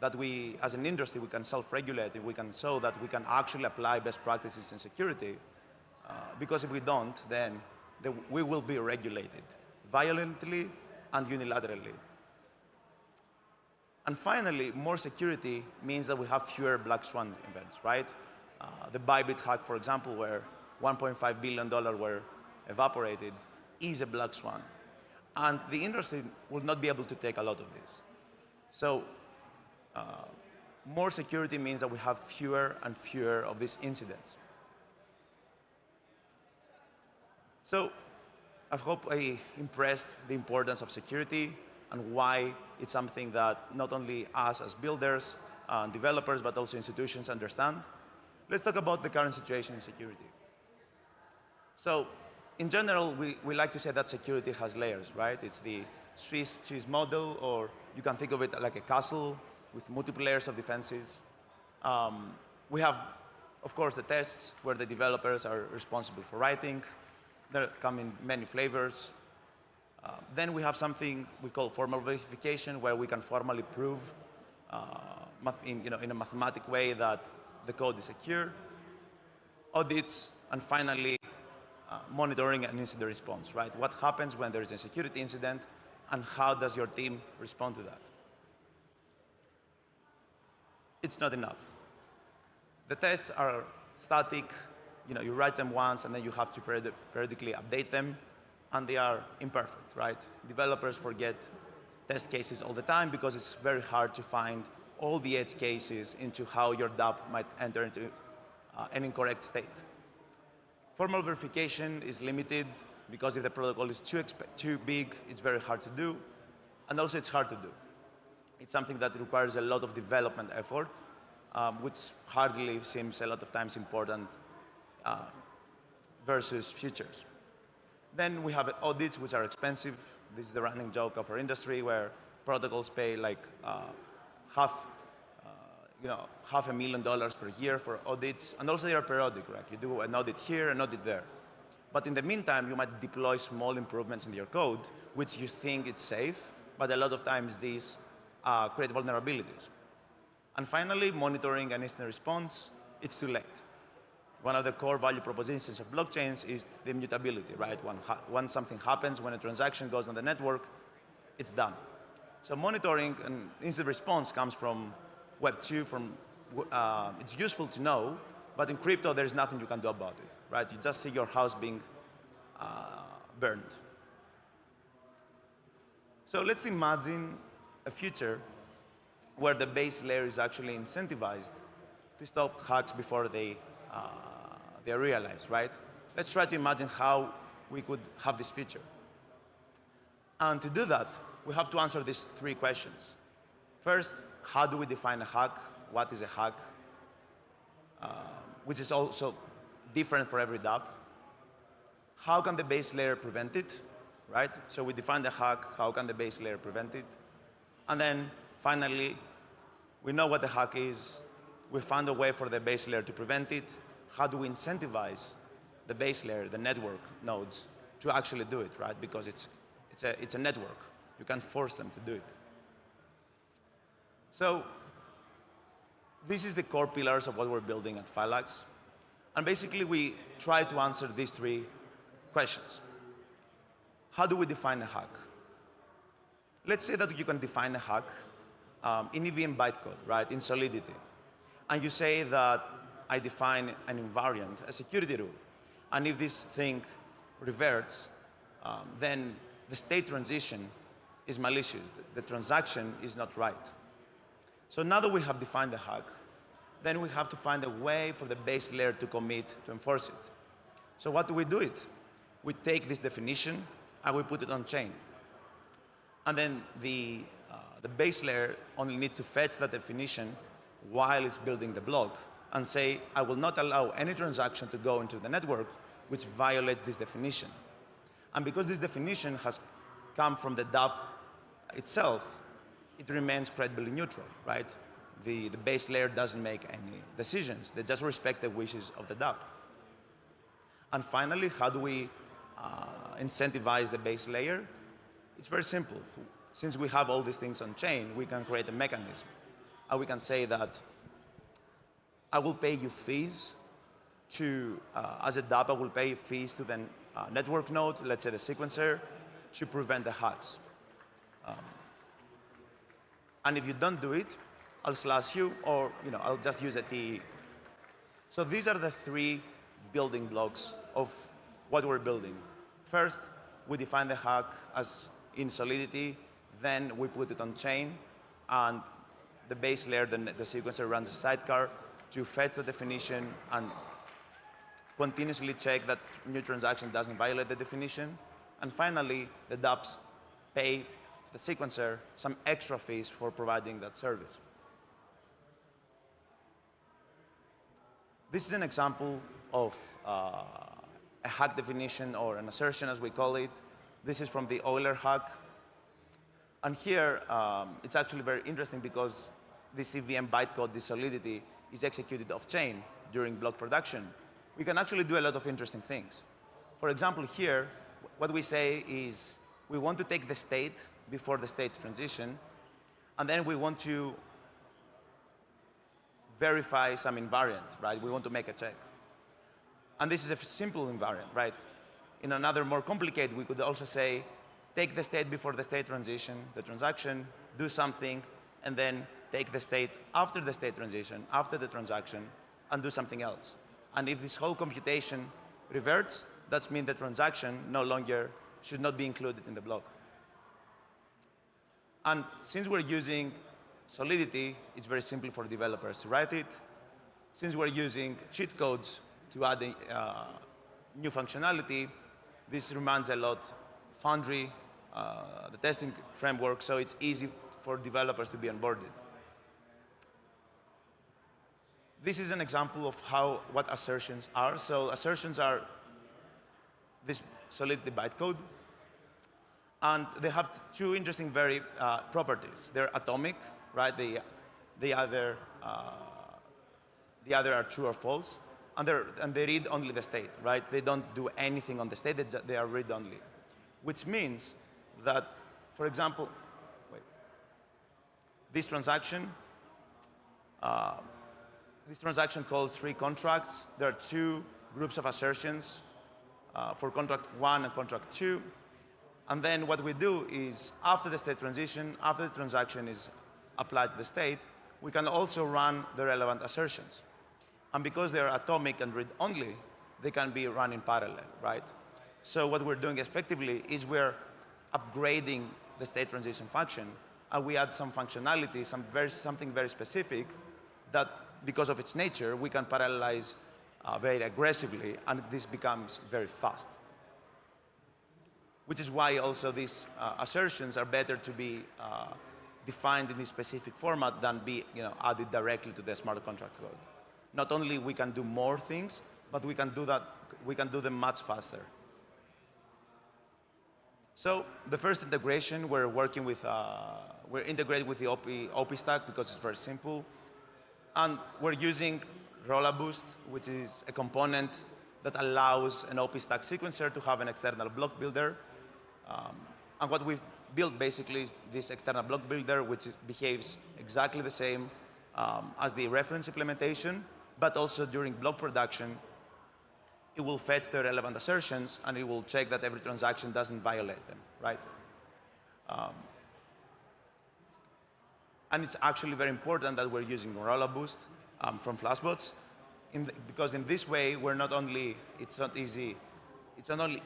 S9: that we, as an industry, we can self-regulate, and we can show that we can actually apply best practices in security, because if we don't, then we will be regulated violently and unilaterally. And finally, more security means that we have fewer black swan events, right? The Bybit hack, for example, where $1.5 billion were evaporated, is a black swan. And the industry will not be able to take a lot of this. So more security means that we have fewer and fewer of these incidents. So I hope I impressed the importance of security and why it's something that not only us as builders and developers, but also institutions understand. Let's talk about the current situation in security. So in general, we like to say that security has layers, right? It's the Swiss cheese model, or you can think of it like a castle with multiple layers of defenses. We have, of course, the tests where the developers are responsible for writing. They come in many flavors. Then we have something we call formal verification, where we can formally prove in a mathematic way that the code is secure. Audits, and finally, monitoring and incident response, right? What happens when there is a security incident, and how does your team respond to that? It's not enough. The tests are static. You write them once, and then you have to periodically update them, and they are imperfect, right? Developers forget test cases all the time because it's very hard to find all the edge cases into how your dApp might enter into an incorrect state. Formal verification is limited because if the protocol is too big, it's very hard to do, and also it's hard to do. It's something that requires a lot of development effort, which hardly seems a lot of times important versus futures. Then we have audits, which are expensive. This is the running joke of our industry, where protocols pay like $500,000 per year for audits, and also they are periodic, right? You do an audit here, an audit there. But in the meantime, you might deploy small improvements in your code, which you think it's safe, but a lot of times these create vulnerabilities. And finally, monitoring an instant response, it's too late. One of the core value propositions of blockchains is the immutability, right? When something happens, when a transaction goes on the network, it's done. So monitoring an instant response comes from Web 2, it's useful to know, but in crypto, there's nothing you can do about it, right? You just see your house being burned. So let's imagine a future where the base layer is actually incentivized to stop hacks before they are realized, right? Let's try to imagine how we could have this feature. And to do that, we have to answer these three questions. First, how do we define a hack? What is a hack? Which is also different for every dApp. How can the base layer prevent it, right? So we define the hack, how can the base layer prevent it? And then finally, we know what the hack is. We found a way for the base layer to prevent it. How do we incentivize the base layer, the network nodes, to actually do it, right? Because it's a network. You can't force them to do it. So this is the core pillars of what we're building at Phylax. And basically, we try to answer these three questions. How do we define a hack? Let's say that you can define a hack in EVM bytecode, right, in Solidity. And you say that I define an invariant, a security rule. And if this thing reverts, then the state transition is malicious. The transaction is not right. So now that we have defined the hack, then we have to find a way for the base layer to commit to enforce it. So what do? We take this definition and we put it on chain. And then the base layer only needs to fetch that definition while it's building the block and say, I will not allow any transaction to go into the network which violates this definition. And because this definition has come from the dApp itself, it remains credibly neutral, right? The base layer doesn't make any decisions. They just respect the wishes of the dApp. And finally, how do we incentivize the base layer? It's very simple. Since we have all these things on chain, we can create a mechanism. And we can say that I will pay you fees to, as a dApp, I will pay fees to the network node, let's say the sequencer, to prevent the hacks. And if you don't do it, I'll slash you, or I'll just use a TE. So these are the three building blocks of what we're building. First, we define the hack as in Solidity, then we put it on chain, and the base layer, the sequencer runs a sidecar to fetch the definition and continuously check that new transaction doesn't violate the definition. And finally, the dApps pay the sequencer some extra fees for providing that service. This is an example of a hack definition, or an assertion as we call it. This is from the Euler hack. And here, it's actually very interesting because this EVM bytecode, this Solidity, is executed off-chain during block production. We can actually do a lot of interesting things. For example, here, what we say is we want to take the state before the state transition, and then we want to verify some invariant, right? We want to make a check. And this is a simple invariant, right? In another more complicated, we could also say, take the state before the state transition, the transaction, do something, and then take the state after the state transition, after the transaction, and do something else. And if this whole computation reverts, that means the transaction no longer should not be included in the block. And since we're using Solidity, it's very simple for developers to write it. Since we're using cheat codes to add new functionality, this reminds a lot Foundry, the testing framework, so it's easy for developers to be onboarded. This is an example of what assertions are. So assertions are this Solidity bytecode, and they have two interesting properties. They're atomic, right? They either are true or false, and they read only the state, right? They don't do anything on the state, they are read only. Which means that, for example, this transaction calls 3 contracts. There are 2 groups of assertions for contract 1 and contract 2. And then what we do is, after the state transition, after the transaction is applied to the state, we can also run the relevant assertions. And because they're atomic and read-only, they can be run in parallel, right? So what we're doing effectively is we're upgrading the state transition function, and we add some functionality, something very specific that, because of its nature, we can parallelize very aggressively, and this becomes very fast. Which is why also these assertions are better to be defined in a specific format than be added directly to the smart contract code. Not only we can do more things, but we can do them much faster. So the first integration, we're integrated with the OP stack because it's very simple. And we're using Rollaboost, which is a component that allows an OP stack sequencer to have an external block builder. And what we've built basically is this external block builder, which behaves exactly the same as the reference implementation, but also during block production, it will fetch the relevant assertions, and it will check that every transaction doesn't violate them, right? And it's actually very important that we're using Rollaboost from Flashbots, because in this way, it's not only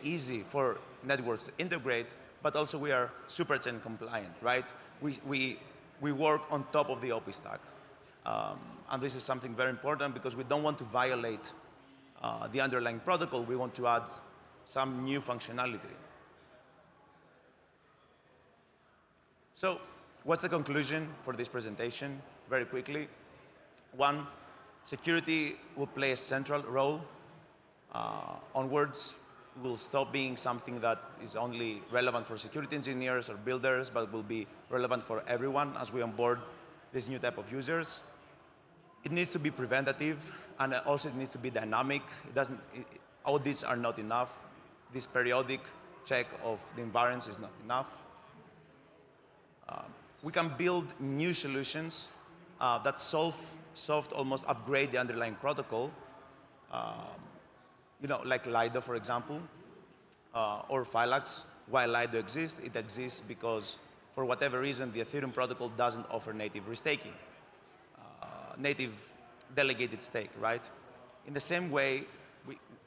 S9: easy for networks to integrate, but also we are superchain compliant, right? We work on top of the OP stack. And this is something very important because we don't want to violate the underlying protocol. We want to add some new functionality. So what's the conclusion for this presentation? Very quickly. 1, security will play a central role. Onwards, will stop being something that is only relevant for security engineers or builders, but will be relevant for everyone as we onboard this new type of users. It needs to be preventative, and also it needs to be dynamic. Audits are not enough. This periodic check of the environments is not enough. We can build new solutions that almost upgrade the underlying protocol. Like Lido, for example, or Phylax. Why Lido exists? It exists because, for whatever reason, the Ethereum protocol doesn't offer native restaking, native delegated stake, right? In the same way,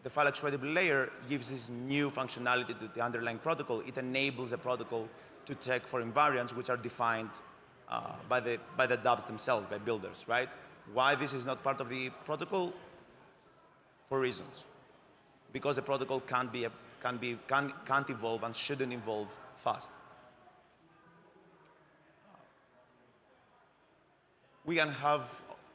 S9: the Phylax tradable layer gives this new functionality to the underlying protocol. It enables the protocol to check for invariants which are defined by the dApps themselves, by builders, right? Why this is not part of the protocol? For reasons. Because the protocol can't evolve and shouldn't evolve fast. We can have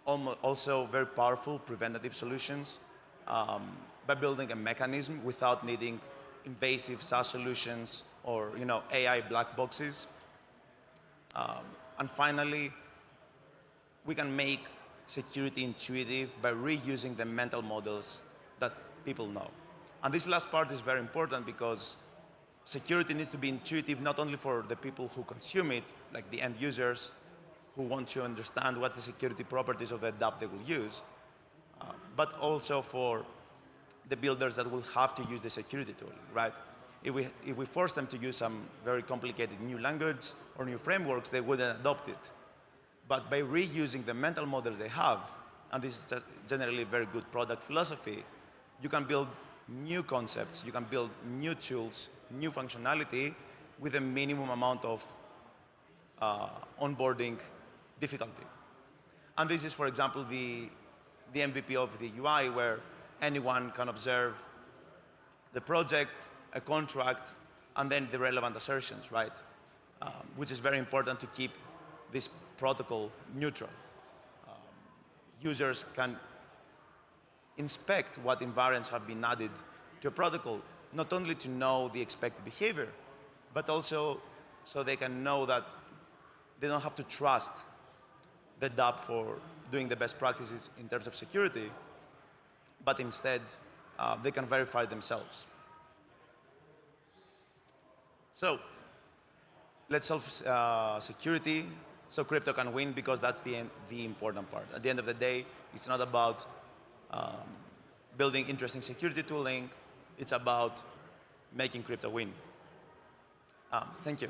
S9: also very powerful preventative solutions by building a mechanism without needing invasive SaaS solutions or AI black boxes. And finally, we can make security intuitive by reusing the mental models that people know. And this last part is very important because security needs to be intuitive not only for the people who consume it, like the end users who want to understand what the security properties of the dApp they will use, but also for the builders that will have to use the security tool, right? If we force them to use some very complicated new language or new frameworks, they wouldn't adopt it. But by reusing the mental models they have, and this is generally a very good product philosophy, you can build new concepts, you can build new tools, new functionality with a minimum amount of onboarding difficulty. And this is, for example, the MVP of the UI, where anyone can observe the project, a contract, and then the relevant assertions, right? Which is very important to keep this protocol neutral. Users can inspect what invariants have been added to a protocol, not only to know the expected behavior, but also so they can know that they don't have to trust the dApp for doing the best practices in terms of security, but instead they can verify themselves. So let's solve security so crypto can win, because that's the important part. At the end of the day, it's not about building interesting security tooling. It's about making crypto win. Thank you.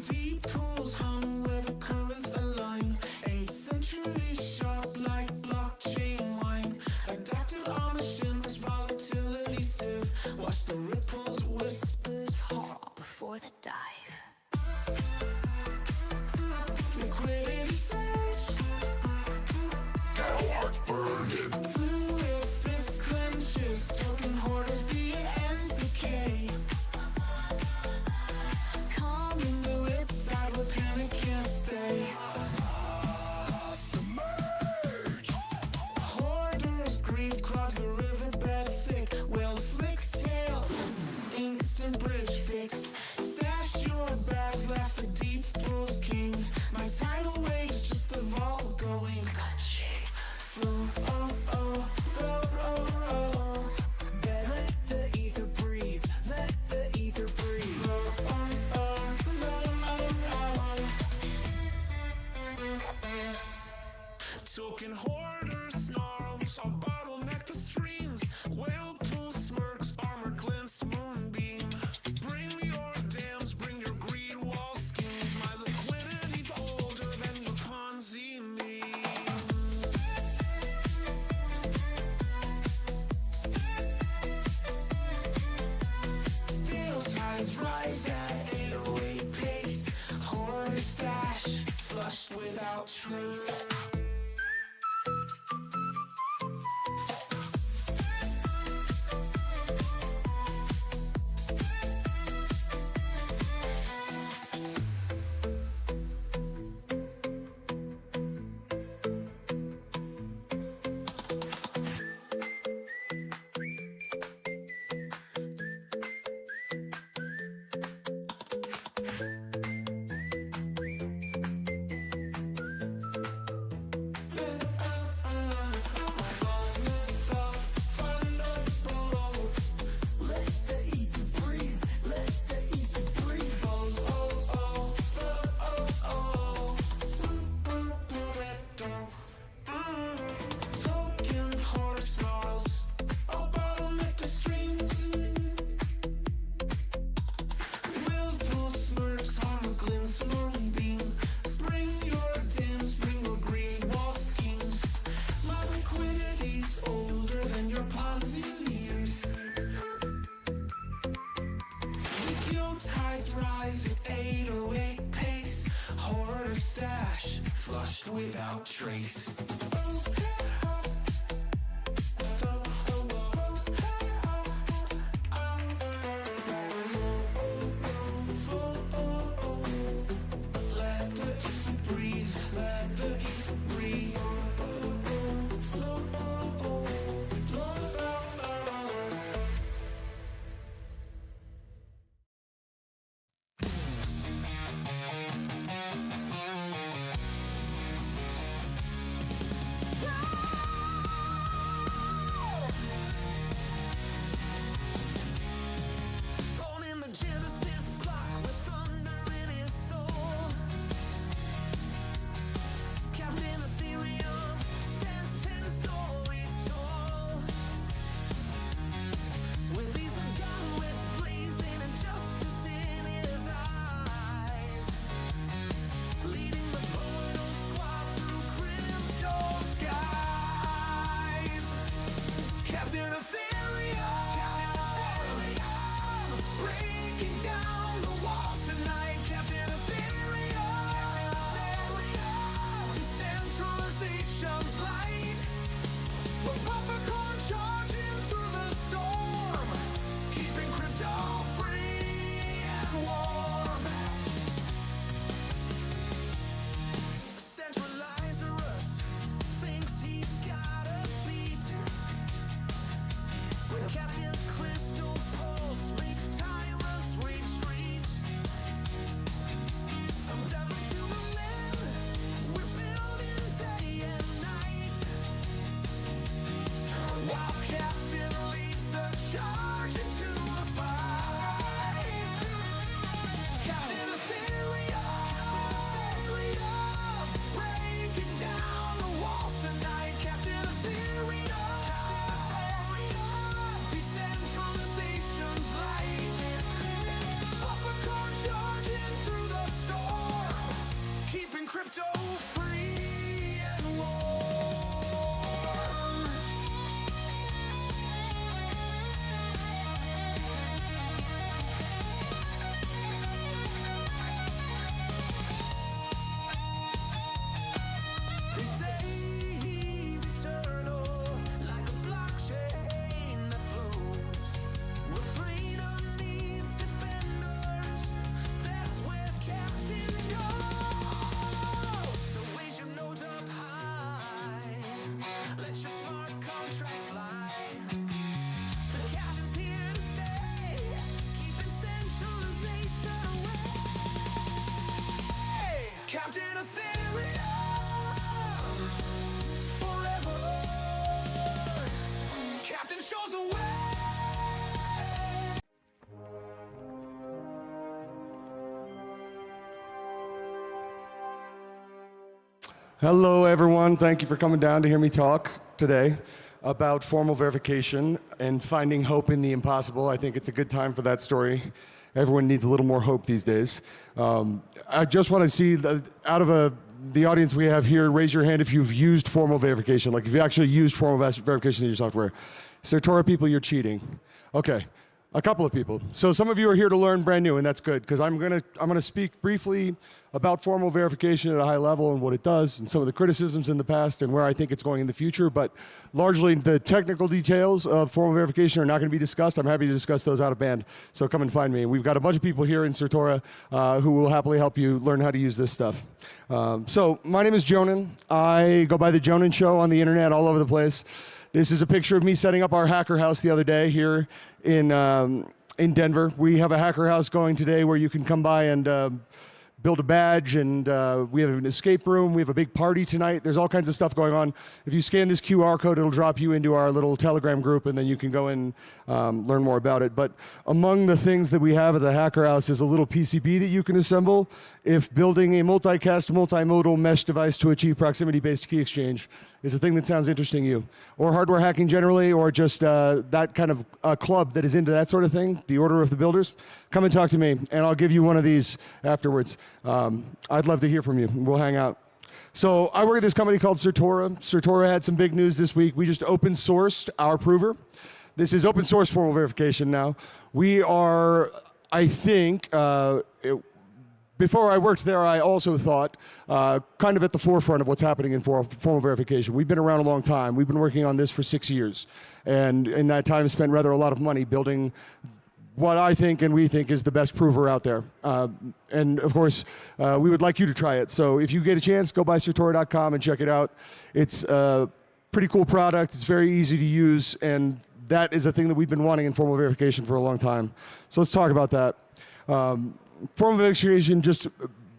S1: Deep pools hum where the currents align. A century sharp like blockchain wine. Adaptive our machines, volatility sieve. Watch the ripples, whispers, horror before the dive. Liquidity surge. Our hearts burning. Fluid fist clenches. Token hoarders, the ends decay. Calm in the riptide where panic can't stay. Submerge. Hoarders, greed clogs the riverbed thick. Whale flicks tail, instant bridge fix. Stash your bags, laughs the deep pools king. My tidal waves, just the vault going. Flow, oh, oh, flow, oh, oh. Let the ether breathe, let the ether breathe. Flow, oh, oh, flow, oh, oh. Token hoarders, snarls, our bottleneck the streams. Whale pool smirks, armor glints, moonbeam. Bring your dams, bring your greed wall schemes. My liquidity older than your Ponzi memes. Deal ties rise at 808 pace. Hoarder stash, flushed without trace. Token hoarder snarls, I'll bottleneck the streams. Whirlpool smirks, armor glints, moonbeam. Bring your dims, bring your greed wall schemes. My liquidity's older than your Ponzi memes. Your tides rise at 808 pace. Hoarder stash, flushed without trace. Let the ether breathe, let the ether breathe. Captain Ethereum, forever. Captain shows the way.
S14: Hello, everyone. Thank you for coming down to hear me talk today about formal verification and finding hope in the impossible. I think it's a good time for that story. Everyone needs a little more hope these days. I just want to see, out of the audience we have here, raise your hand if you've used formal verification, like if you actually used formal verification in your software. Certora people, you're cheating. Okay. A couple of people. So some of you are here to learn brand new, and that's good, because I'm gonna speak briefly about formal verification at a high level and what it does, and some of the criticisms in the past and where I think it's going in the future. But largely, the technical details of formal verification are not going to be discussed. I'm happy to discuss those out of band. So come and find me. We've got a bunch of people here in Certora who will happily help you learn how to use this stuff. So my name is Jonan. I go by the Jonan Show on the internet all over the place. This is a picture of me setting up our hacker house the other day here in Denver. We have a hacker house going today where you can come by and build a badge, and we have an escape room. We have a big party tonight. There's all kinds of stuff going on. If you scan this QR code, it'll drop you into our little Telegram group, and then you can go and learn more about it. But among the things that we have at the hacker house is a little PCB that you can assemble if building a multicast, multimodal mesh device to achieve proximity-based key exchange is a thing that sounds interesting to you, or hardware hacking generally, or just that kind of club that is into that sort of thing, the Order of the Builders. Come and talk to me, and I'll give you one of these afterwards. I'd love to hear from you. We'll hang out. So I work at this company called Certora. Certora had some big news this week. We just open sourced our prover. This is open source formal verification now. We are, I think, before I worked there, I also thought kind of at the forefront of what's happening in formal verification. We've been around a long time. We've been working on this for 6 years. And in that time, spent rather a lot of money building what I think and we think is the best prover out there. And of course, we would like you to try it. So if you get a chance, go by Certora.com and check it out. It's a pretty cool product. It's very easy to use. And that is a thing that we've been wanting in formal verification for a long time. So let's talk about that. Formal verification, just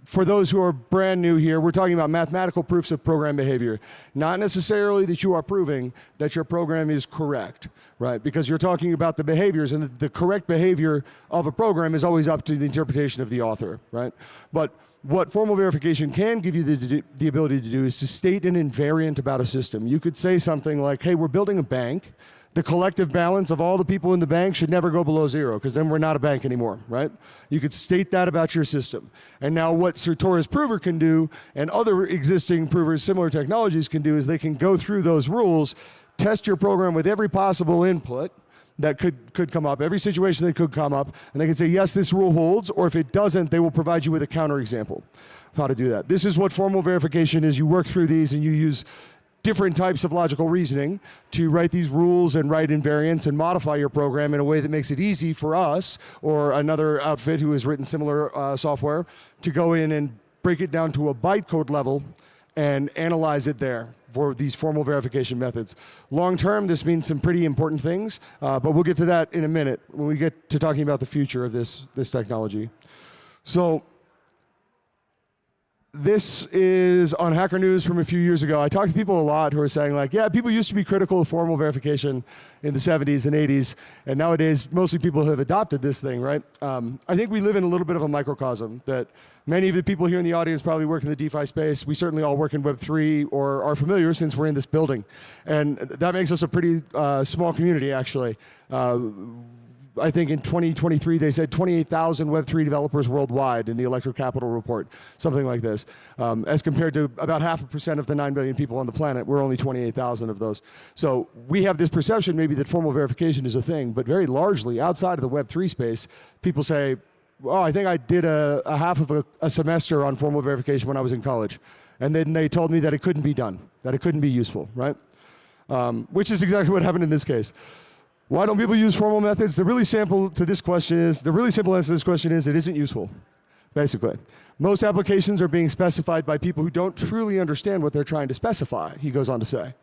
S14: for those who are brand new here, we're talking about mathematical proofs of program behavior. Not necessarily that you are proving that your program is correct, right? Because you're talking about the behaviors, and the correct behavior of a program is always up to the interpretation of the author, right? But what formal verification can give you the ability to do is to state an invariant about a system. You could say something like, hey, we're building a bank. The collective balance of all the people in the bank should never go below zero, because then we're not a bank anymore, right? You could state that about your system. And now what Certora's prover can do, and other existing provers, similar technologies can do, is they can go through those rules, test your program with every possible input that could come up, every situation that could come up, and they can say, yes, this rule holds, or if it doesn't, they will provide you with a counterexample of how to do that. This is what formal verification is. You work through these and you use different types of logical reasoning to write these rules and write invariants and modify your program in a way that makes it easy for us or another outfit who has written similar software to go in and break it down to a bytecode level and analyze it there for these formal verification methods. Long term, this means some pretty important things, but we'll get to that in a minute when we get to talking about the future of this technology. So this is on Hacker News from a few years ago. I talked to people a lot who are saying like, yeah, people used to be critical of formal verification in the 70s and 80s, and nowadays mostly people have adopted this thing, right? I think we live in a little bit of a microcosm that many of the people here in the audience probably work in the DeFi space. We certainly all work in Web3 or are familiar since we're in this building. And that makes us a pretty small community, actually. I think in 2023, they said 28,000 Web3 developers worldwide in the Electro Capital report, something like this. As compared to about 0.5% of the 9 billion people on the planet, we're only 28,000 of those. So we have this perception maybe that formal verification is a thing, but very largely outside of the Web3 space, people say, oh, I think I did a half of a semester on formal verification when I was in college. And then they told me that it couldn't be done, that it couldn't be useful, right? Which is exactly what happened in this case. Why don't people use formal methods? The really simple answer to this question is it isn't useful, basically. Most applications are being specified by people who don't truly understand what they're trying to specify, he goes on to say,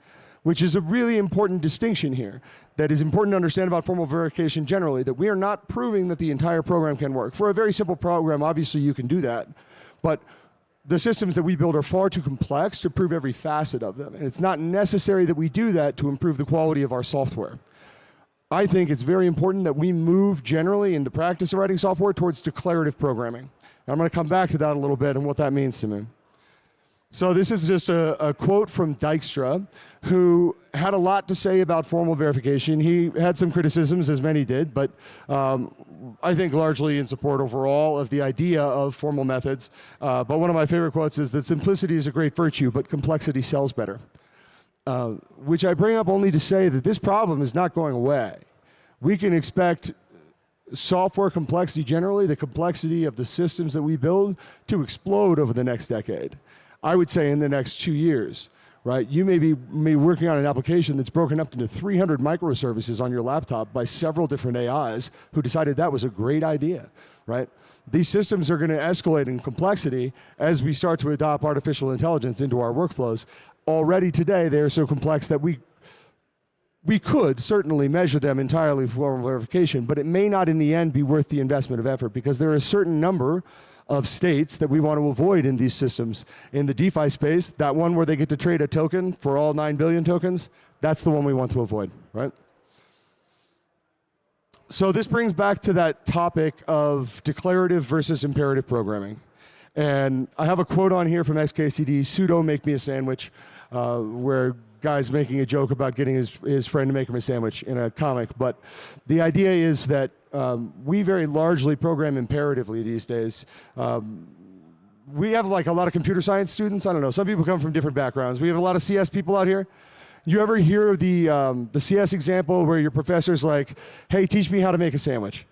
S14: which is a really important distinction here that is important to understand about formal verification generally, that we are not proving that the entire program can work. For a very simple program, obviously you can do that, but the systems that we build are far too complex to prove every facet of them. And it's not necessary that we do that to improve the quality of our software. I think it's very important that we move generally in the practice of writing software towards declarative programming. And I'm going to come back to that a little bit and what that means to me. So this is just a quote from Dijkstra, who had a lot to say about formal verification. He had some criticisms, as many did, but I think largely in support overall of the idea of formal methods. But one of my favorite quotes is that simplicity is a great virtue, but complexity sells better. Which I bring up only to say that this problem is not going away. We can expect software complexity generally, the complexity of the systems that we build, to explode over the next decade. I would say in the next 2 years, right? You may be working on an application that's broken up into 300 microservices on your laptop by several different AIs who decided that was a great idea, right? These systems are going to escalate in complexity as we start to adopt artificial intelligence into our workflows. Already today, they are so complex that we could certainly measure them entirely for formal verification, but it may not in the end be worth the investment of effort because there are a certain number of states that we want to avoid in these systems. In the DeFi space, that one where they get to trade a token for all 9 billion tokens, that's the one we want to avoid, right? So this brings back to that topic of declarative versus imperative programming. And I have a quote on here from XKCD, "Sudo make me a sandwich," where guy's making a joke about getting his friend to make him a sandwich in a comic. But the idea is that we very largely program imperatively these days. We have like a lot of computer science students. I don't know, some people come from different backgrounds. We have a lot of CS people out here. You ever hear the CS example where your professor's like, "Hey, teach me how to make a sandwich"?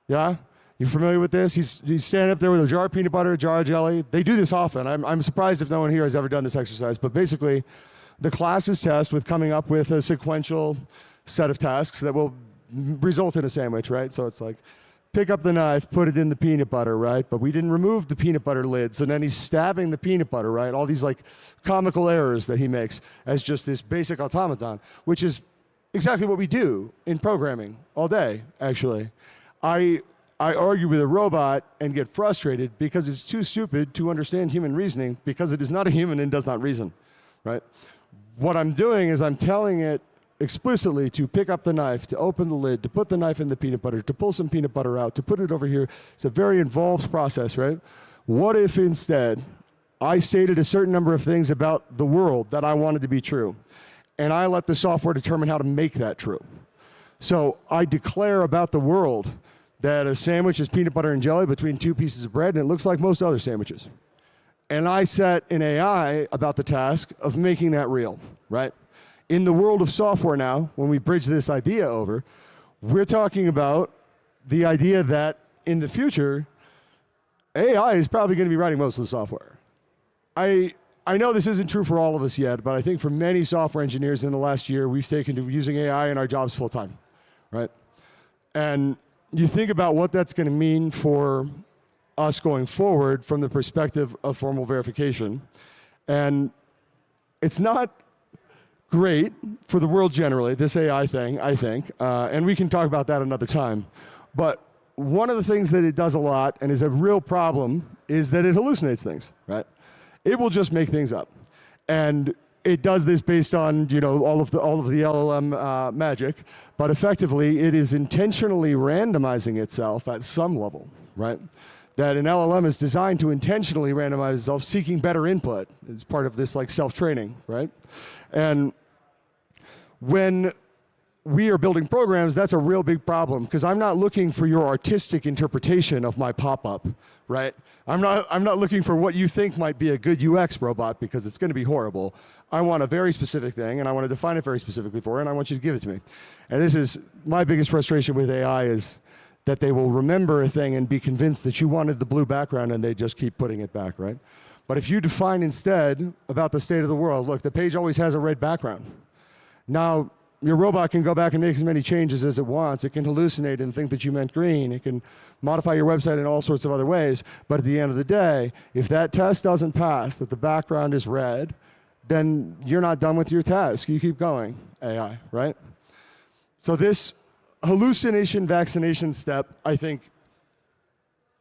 S14: Yeah? You familiar with this? He's standing up there with a jar of peanut butter, a jar of jelly. They do this often. I'm surprised if no one here has ever done this exercise. But basically, the class is tasked with coming up with a sequential set of tasks that will result in a sandwich, right? So it's like, pick up the knife, put it in the peanut butter, right? But we didn't remove the peanut butter lid, so then he's stabbing the peanut butter, right? All these like comical errors that he makes as just this basic automaton, which is exactly what we do in programming all day, actually. I argue with a robot and get frustrated because it's too stupid to understand human reasoning because it is not a human and does not reason, right? What I'm doing is I'm telling it explicitly to pick up the knife, to open the lid, to put the knife in the peanut butter, to pull some peanut butter out, to put it over here. It's a very involved process, right? What if instead I stated a certain number of things about the world that I wanted to be true, and I let the software determine how to make that true? So I declare about the world that a sandwich is peanut butter and jelly between 2 pieces of bread, and it looks like most other sandwiches. And I set an AI about the task of making that real, right? In the world of software now, when we bridge this idea over, we're talking about the idea that in the future, AI is probably going to be writing most of the software. I know this isn't true for all of us yet, but I think for many software engineers in the last year, we've taken to using AI in our jobs full time, right? And you think about what that's going to mean for us going forward from the perspective of formal verification. And it's not great for the world generally, this AI thing, I think. And we can talk about that another time. But one of the things that it does a lot and is a real problem is that it hallucinates things, right? It will just make things up. And it does this based on, you know, all of the LLM magic, but effectively it is intentionally randomizing itself at some level, right? That an LLM is designed to intentionally randomize itself, seeking better input. It's part of this like self-training, right? And when we are building programs, that's a real big problem because I'm not looking for your artistic interpretation of my pop-up, right? I'm not looking for what you think might be a good UX robot because it's going to be horrible. I want a very specific thing and I want to define it very specifically for you and I want you to give it to me. And this is my biggest frustration with AI is that they will remember a thing and be convinced that you wanted the blue background and they just keep putting it back, right? But if you define instead about the state of the world, look, the page always has a red background. Now, your robot can go back and make as many changes as it wants. It can hallucinate and think that you meant green. It can modify your website in all sorts of other ways. But at the end of the day, if that test doesn't pass, that the background is red, then you're not done with your task. You keep going, AI, right? So this hallucination vaccination step, I think,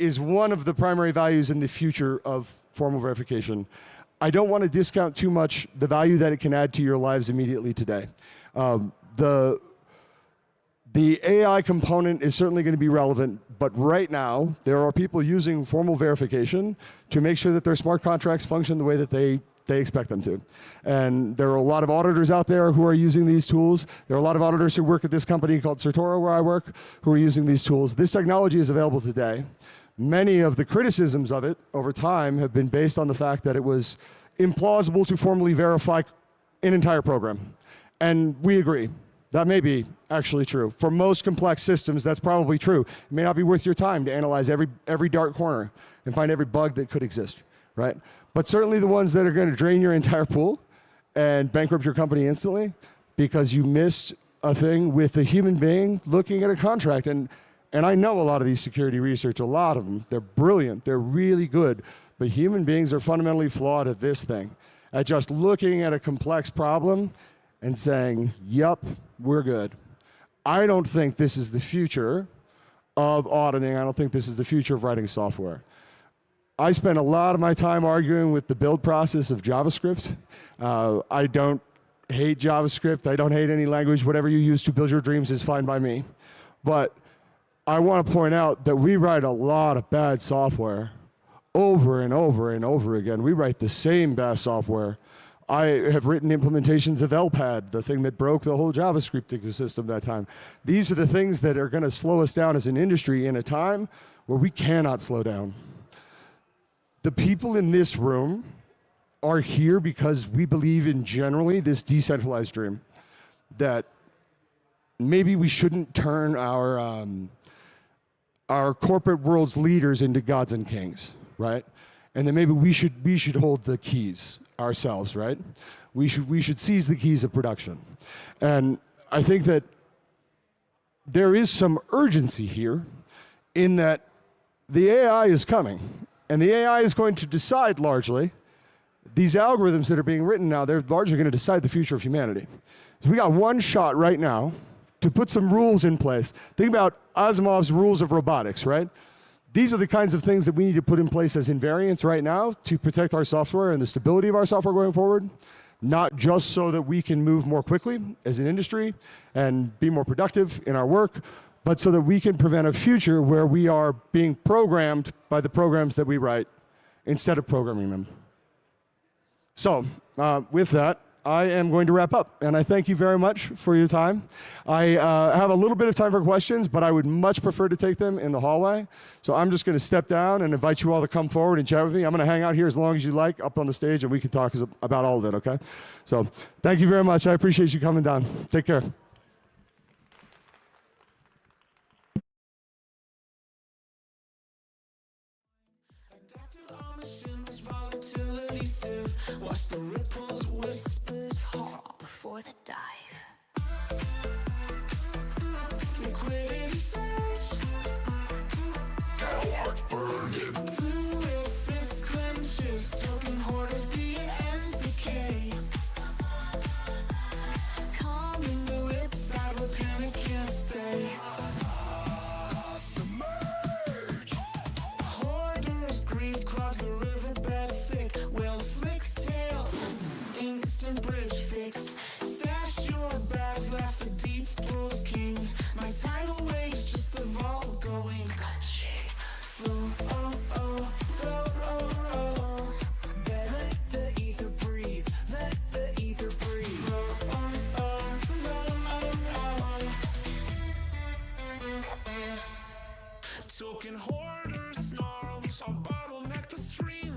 S14: is one of the primary values in the future of formal verification. I don't want to discount too much the value that it can add to your lives immediately today. The AI component is certainly going to be relevant, but right now, there are people using formal verification to make sure that their smart contracts function the way that they expect them to. And there are a lot of auditors out there who are using these tools. There are a lot of auditors who work at this company called Certora, where I work, who are using these tools. This technology is available today. Many of the criticisms of it over time have been based on the fact that it was implausible to formally verify an entire program. And we agree. That may be actually true. For most complex systems, that's probably true. It may not be worth your time to analyze every dark corner and find every bug that could exist, right? But certainly the ones that are going to drain your entire pool and bankrupt your company instantly because you missed a thing with a human being looking at a contract. And I know a lot of these security research, a lot of them, they're brilliant, they're really good, but human beings are fundamentally flawed at this thing, at just looking at a complex problem and saying, yup, we're good. I don't think this is the future of auditing. I don't think this is the future of writing software. I spend a lot of my time arguing with the build process of JavaScript. I don't hate JavaScript. I don't hate any language. Whatever you use to build your dreams is fine by me. But I want to point out that we write a lot of bad software over and over and over again. We write the same bad software. I have written implementations of LPAD, the thing that broke the whole JavaScript ecosystem that time. These are the things that are going to slow us down as an industry in a time where we cannot slow down. The people in this room are here because we believe in generally this decentralized dream, that maybe we shouldn't turn our corporate world's leaders into gods and kings, right? And then maybe we should hold the keys ourselves, right? We should seize the keys of production. And I think that there is some urgency here in that the AI is coming, and the AI is going to decide largely, these algorithms that are being written now, they're largely going to decide the future of humanity. So we got one shot right now to put some rules in place. Think about Asimov's rules of robotics, right? These are the kinds of things that we need to put in place as invariants right now to protect our software and the stability of our software going forward, not just so that we can move more quickly as an industry and be more productive in our work, but so that we can prevent a future where we are being programmed by the programs that we write instead of programming them. So with that, I am going to wrap up, and I thank you very much for your time. I have a little bit of time for questions, but I would much prefer to take them in the hallway. So I'm just going to step down and invite you all to come forward and chat with me. I'm going to hang out here as long as you like up on the stage, and we can talk about all of it, okay? So thank you very much. I appreciate you coming down. Take care.
S1: Watch the ripples, whispers, before the dive. Liquidity surge. Our hearts burning. Fluid fist clenches, token hoarders, the ends decay. Calming the ripside where panic can't stay. Submerge. Hoarders, greed clogs the riverbed thick. Whale flicks tail. Instant bridge fix. Stash your bags, last the deep pool's king. My tidal waves, just the vault going. Flow, oh, oh, flow, oh, oh. Let the ether breathe, let the ether breathe. Flow, oh, oh, flow, oh, oh. Token hoarders snarl, we shall bottleneck the stream.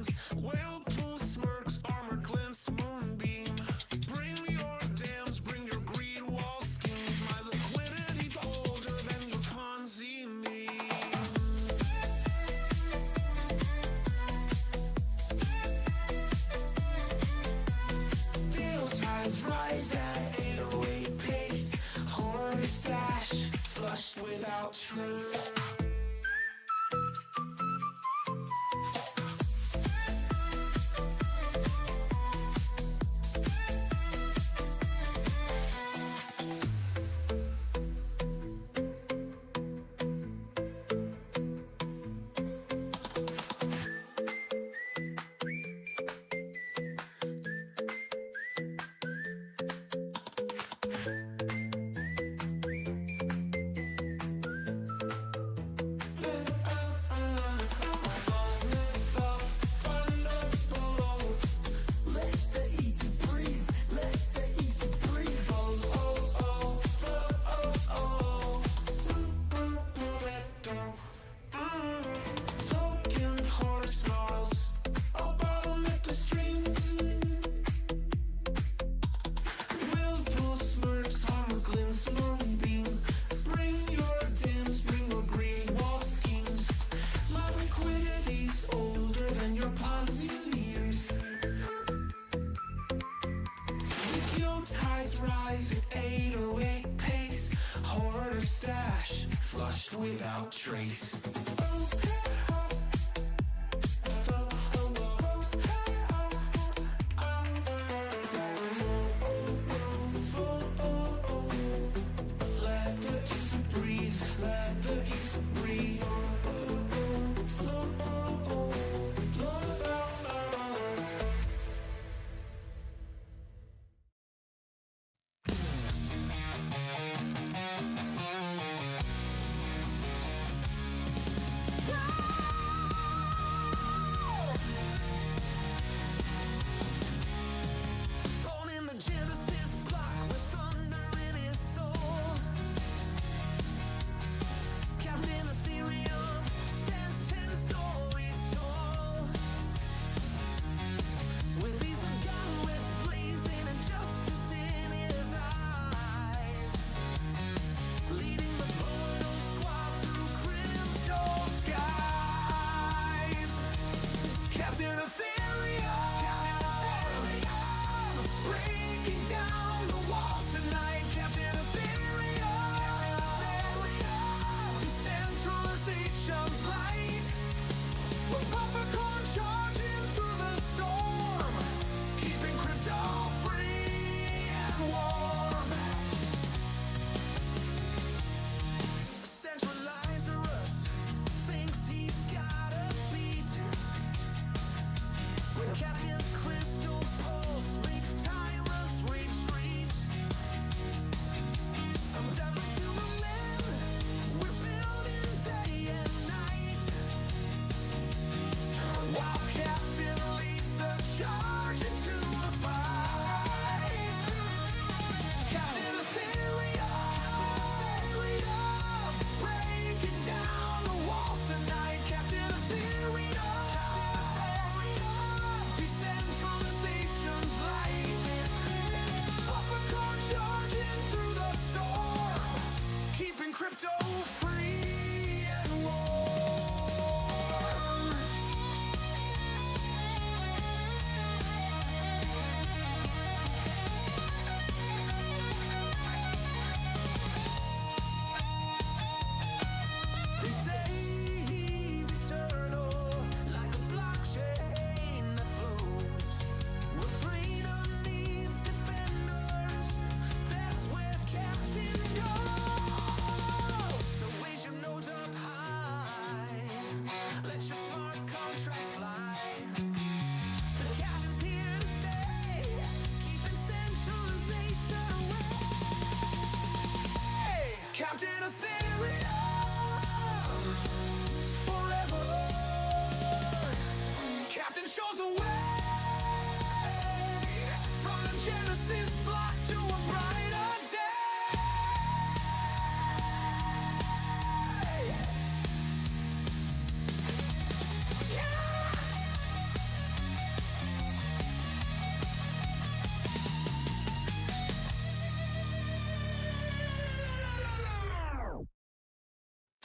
S1: without trace. Let the ether breathe, let the ether breathe. Born in the Genesis block with thunder in his soul. Captain Ethereum stands 10 stories tall. With these ungodlets blazing and justice in his eyes, leading the BUIDL squad through crypto skies. Captain Ethereum, breaking down the walls tonight. Captain Ethereum, decentralization's light. With Buffercorn charging through the storm, keeping crypto free and warm. Centralizerus thinks he's got us beat. When Captain's crystal pulse makes tyrants retreat. From devil to a man, we're building day and night. While Captain leads the charge into the fight. Captain Ethereum, breaking down the walls tonight. Captain Ethereum, decentralization's light. Buffercorn charging through the storm, keeping crypto free and warm. They say he's eternal, like a blockchain that flows. Where freedom needs defenders, that's where Captain goes. So raise your nose up high, let your smart contracts fly. The Captain's here to stay, keeping centralization away. Captain Ethereum, forever. Captain shows the way from the Genesis block to a brighter day.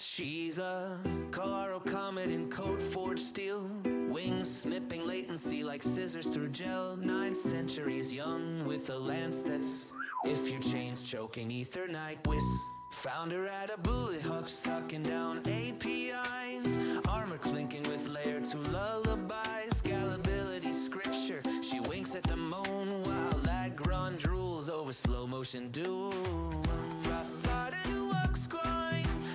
S1: She's a Colorado comet in code forged steel, wings snipping latency like scissors through gel. 9 centuries young with a lance that's if your chain's choking Ethernight whiz. Found her at a bullet hook sucking down APIs, armor clinking with layer 2 lullabies. Scalability scripture, she winks at the moon while Lagron drools over slow motion doom.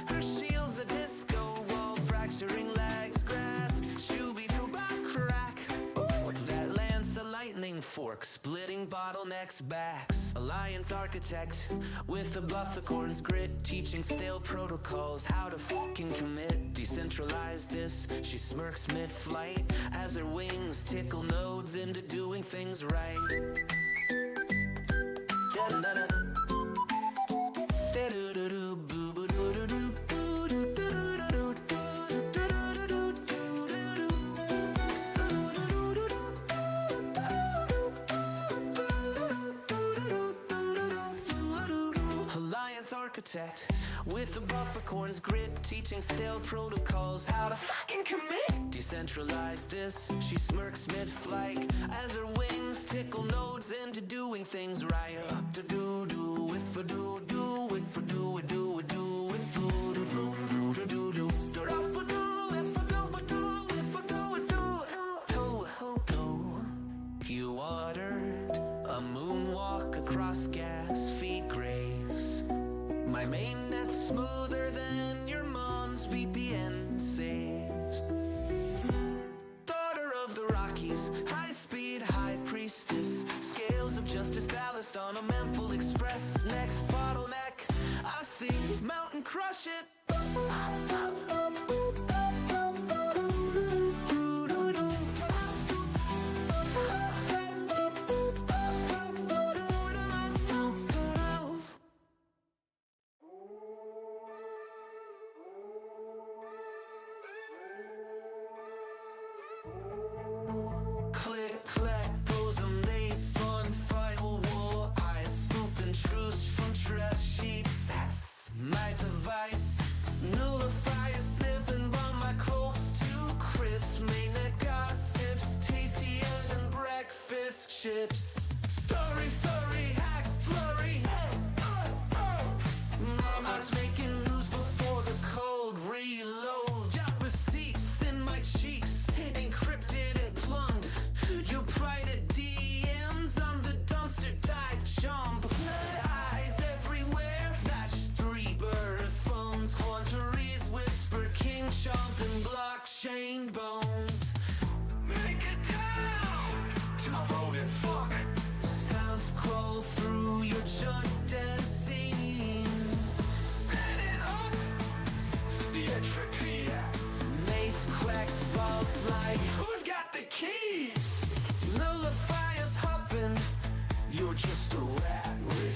S1: Her shield's a disco wall, fracturing legs, grass, shooby-doo-bop crack. Ooh, that lance a lightning fork, splitting bottlenecks backs. Alliance architect with a Buffercorn's grit, teaching stale protocols how to fucking commit. Decentralize this, she smirks mid-flight as her wings tickle nodes into doing things right. Da-da-da-da. Stay-doo-doo-doo, boo-boo-doo-doo-doo. Architect with the Buffercorn's grit, teaching stale protocols how to fucking commit. Decentralize this, she smirks mid-flight as her wings tickle nodes into doing things right. Up to do with for do with for do with do with do with do do do do do lost gas, feed graves. My mainnet's smoother than your mom's VPN saves. Daughter of the Rockies, high-speed high priestess. Scales of justice ballast on a Memphis Express. Next bottleneck, I see mountain crush it. Click, clack, bosom, lace on firewall. I smoked and truce from trash sheets. That's my device. Nullifier sniffing by my clothes too crisp. Mainnet gossips, tastier than breakfast chips. Story, flurry, hack, flurry. Mama's making news before the cold reload. Got receipts in my cheeks, encrypted and plumbed. Your private DMs, I'm the dumpster dive chump. Eyes everywhere, that's 3 bird phones. Haunteries whisper, king chomp and blockchain bones. Make it down to my voted fuck. Stealth crawl through your junk dead scene. Let it up to the entropy. Mace cracked vaults like who's got the keys? Nullifiers huffing, you're just a rat with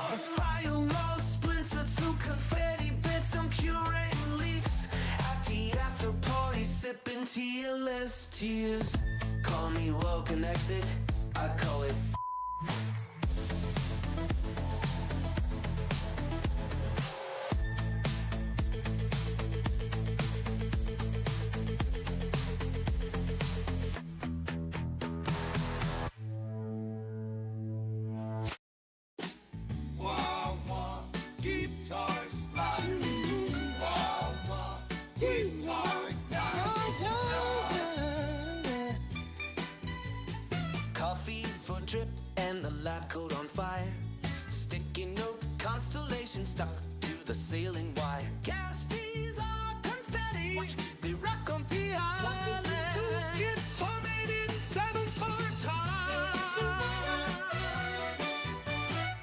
S1: this firewall splinter to confetti bits. I'm curating leaves at the after party, sipping TLS tears. Call me well connected, I call it coffee for drip and the lab coat on fire. Sticky note constellation stuck to the ceiling wire. Gas fees are confetti, they rock on PI. Get homemade in 7 for time.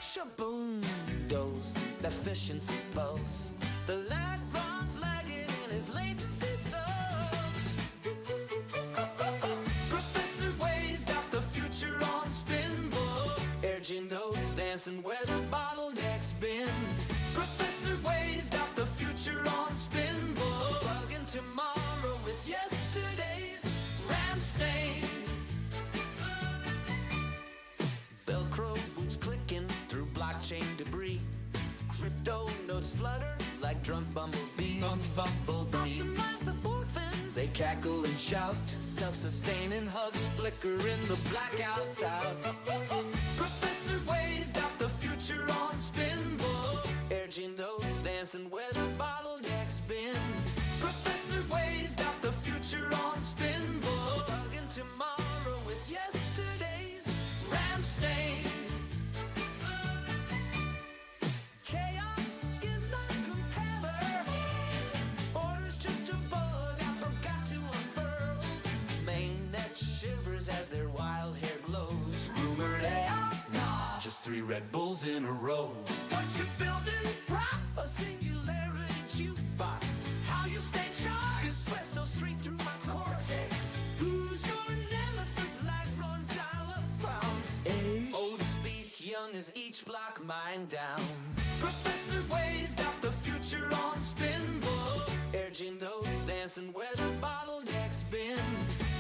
S1: Shaboom, dose, efficiency pulse. The lag runs lagging in his latency so. Professor Way's got the future on spin, boy. Urgent notes dancing where the bottleneck's been. Professor Way's got the future on spin, boy. Plugging tomorrow with yesterday's ram stains. Velcro boots clicking through blockchain debris. Crypto notes flutter like drunk bumblebees. Optimize the orphans, they cackle and shout. Self-sustaining hubs flicker in the blackouts out. Professor Way's got the future on spin, boy. Urging notes dancing where the bottleneck's been. Professor Way's got the future on spin, boy. Plugging tomorrow with yesterday's ram stains. Chaos is not compeller. Order's just a bug I forgot to unfurl. Mainnet shivers as their wild hair glows. Rumored AI? Nah, just 3 Red Bulls in a row. What you building, prof? A singularity jukebox. How you stay charged? Espresso straight through my cortex. Who's your nemesis? Light runs dial up found. Old speak young as each block mine down. Professor Way's got the future on spin, boy. Urging notes dancing where the bottleneck's been.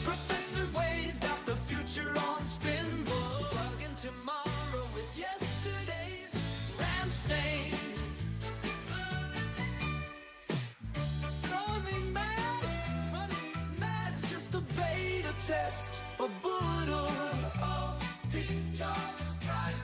S1: Professor Way's got the future on spin, boy. Plugging tomorrow with yesterday's ram stains. Running mad's just a beta test for BUIDL. Oh, Pete Jarvis, right?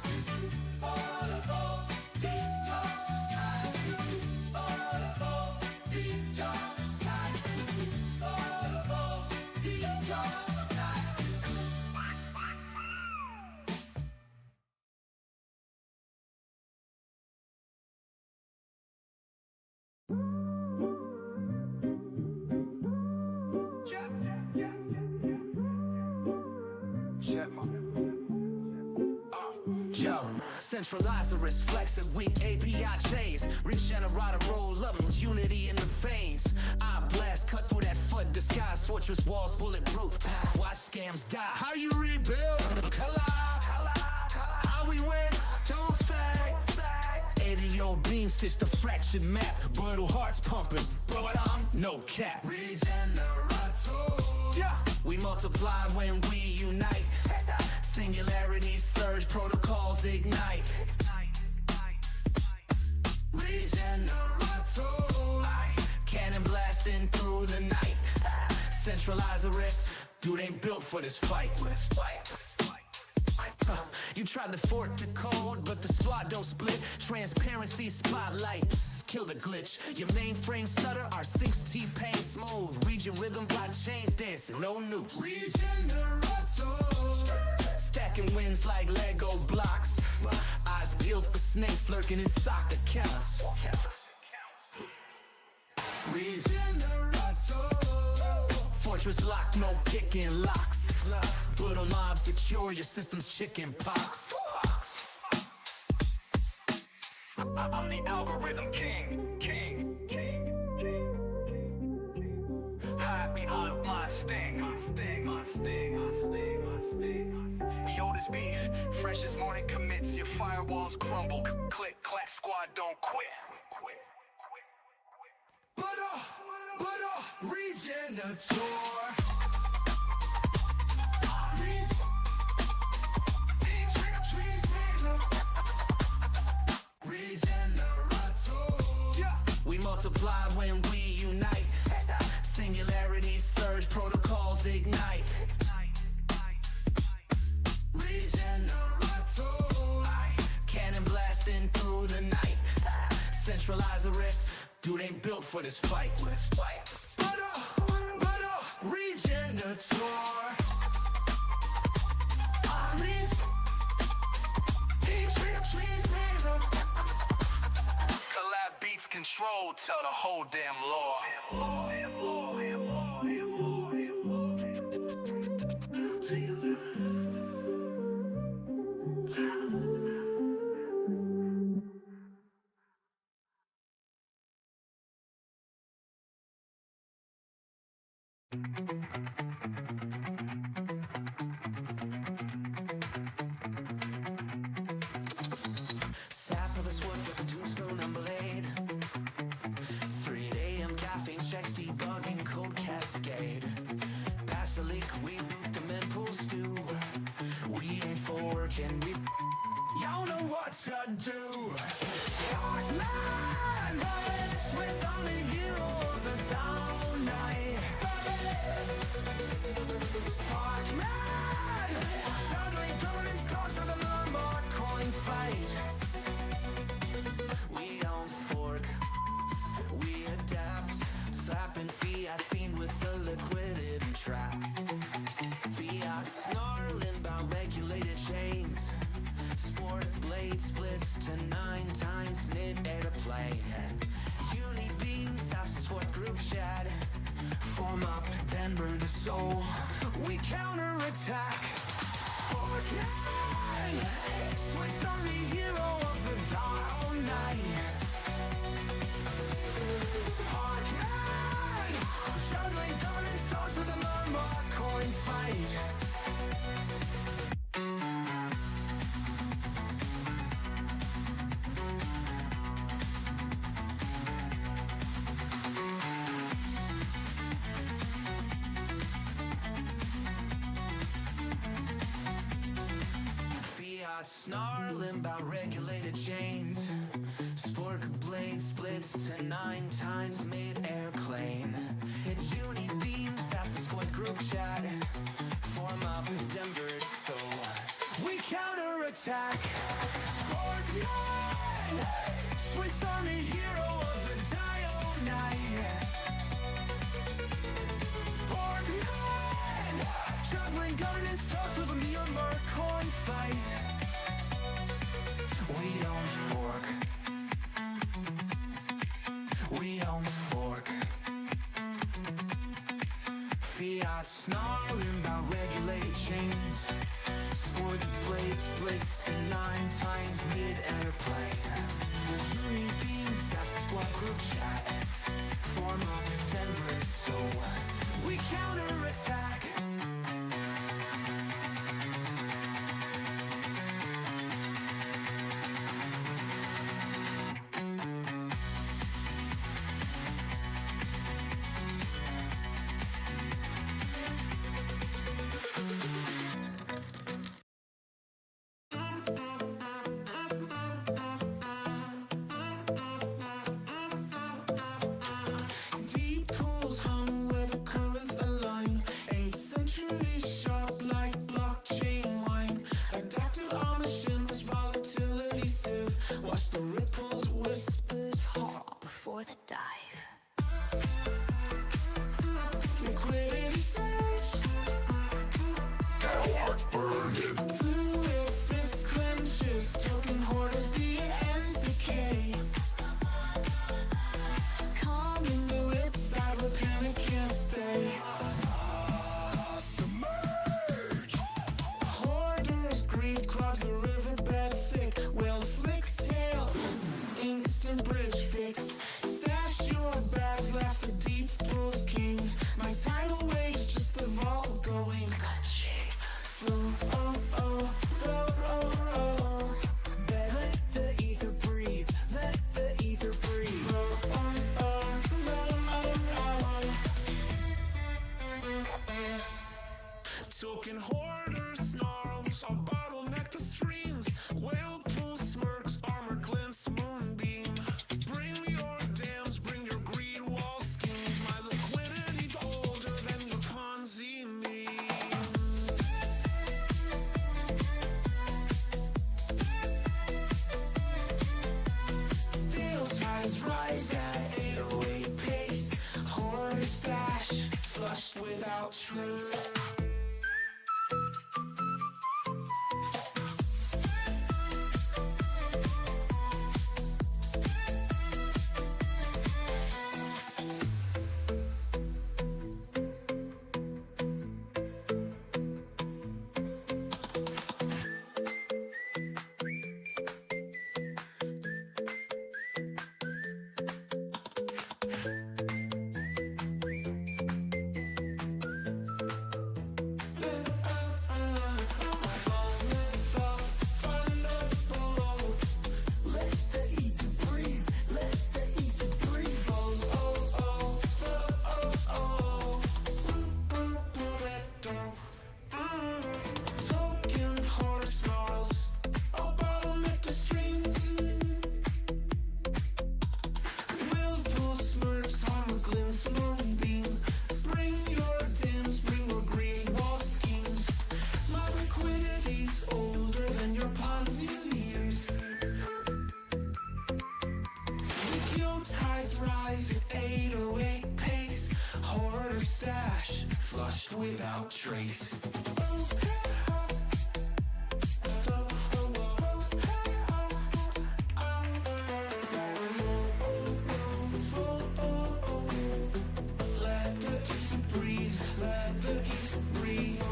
S1: Centralize the risk, flex it, weak API chains. Regenerate a roll up, unity in the veins. I blast, cut through that foot, disguise, fortress walls, bulletproof. Watch scams die. How you rebuild? Collide. How we win? Don't fade. 80 beam stitch the fractured map. Brutal hearts pumping, but I'm no cap. Regenerate. Yeah. We multiply when we unite. Singularity surge, protocols ignite. Regenerate. Cannon blasting through the night. Centralize the risk. Dude ain't built for this fight. You tried to fork the code, but the squad don't split. Transparency spotlights, kill the glitch. Your mainframe stutter, our syncs T-Pain smooth. Region rhythm, blockchains dancing, no noose. Stacking wins like Lego blocks. Eyes peeled for snakes lurking in soccer accounts. Fortress lock, no picking locks. Brutal mobs to cure your system's chicken pox. I'm the algorithm king. Hide behind my sting. Yo, this beat, fresh as morning commits. Your firewalls crumble. Click, clack, squad, don't quit. But Regenator. We multiply when we unite. Singularity surge, protocols ignite. Regenerate. Cannon blasting through the night. Centralize the risk. Dude ain't built for this fight. But Regenator. Collab beats control, tell the whole damn law. Sap of a sword with a 2-spoon and blade. 3 a.m. caffeine checks, debugging code cascade. Pass the leak, we boot them and pull stew. We ain't for work and we y'all know what to do. Sparkman, Swiss Army hero of the down night. Sparkman, juggling burning stars of the Lombard coin fight. We don't fork, we adapt. Slapping fiat fiend with a liquidity trap. Fiat snarling about regulated chains. Sport blade splits to 9 times mid-air to play. Uni beams, house swap group chat. Form up, Denver to Seoul. We counterattack. Sparkman, Swiss Army hero of the down night. Sparkman, juggling burning stars of the Lombard coin fight. Snarling about regulated chains. Spork blade splits to 9 times mid-air plane. Hit uni beams, ask the squad group chat. Form up Denver, so we counterattack. Scorpion, Swiss Army hero of the dial night. Scorpion, juggling gun and stars with a Myanmar coin fight. We don't fork. We don't fork. Fiat snarling by regulated chains. Scored the blades to 9 times mid-airplane. Uni beams at squad group chat. Form up Denver, so we counterattack. Deep pools hum where the currents align. 8th century sharp like blockchain wine. Adaptive our machines, volatility sieve. Watch the ripples, whispers pop before the dive. Liquidity surge. Hearts burning. Fluid fist clenches. Token hoarders, the ends decay. Calm in the ripside where panic can't stay. Submerge. Hoarders, greed clogs the riverbed thick. Whale flicks tail. Instant bridge fix. Stash your bags, last the deep pools king. My tidal waves just the vault going. Flow, oh, oh, flow, oh, oh. Let the ether breathe. Let the ether breathe. Flow, oh, oh, flow, oh, oh. Token hoarders, snarls, I'll bottleneck the streams. Whale pool smirks, armor glints, moonbeam. Bring your dams, bring your greed wall schemes. My liquidity's older than your Ponzi memes. Deal ties rise at 808 pace. Hoarder stash, flushed without trace. Token hoarder snarls, I'll bottleneck the streams. Whirlpool smirks, armor glints, moonbeam. Bring your dims, bring your green wall schemes. My liquidity's older than your Ponzi memes. Liquid tides rise at 808 pace. Hoarder stash, flushed without trace. Let the ether breathe, let the ether breathe.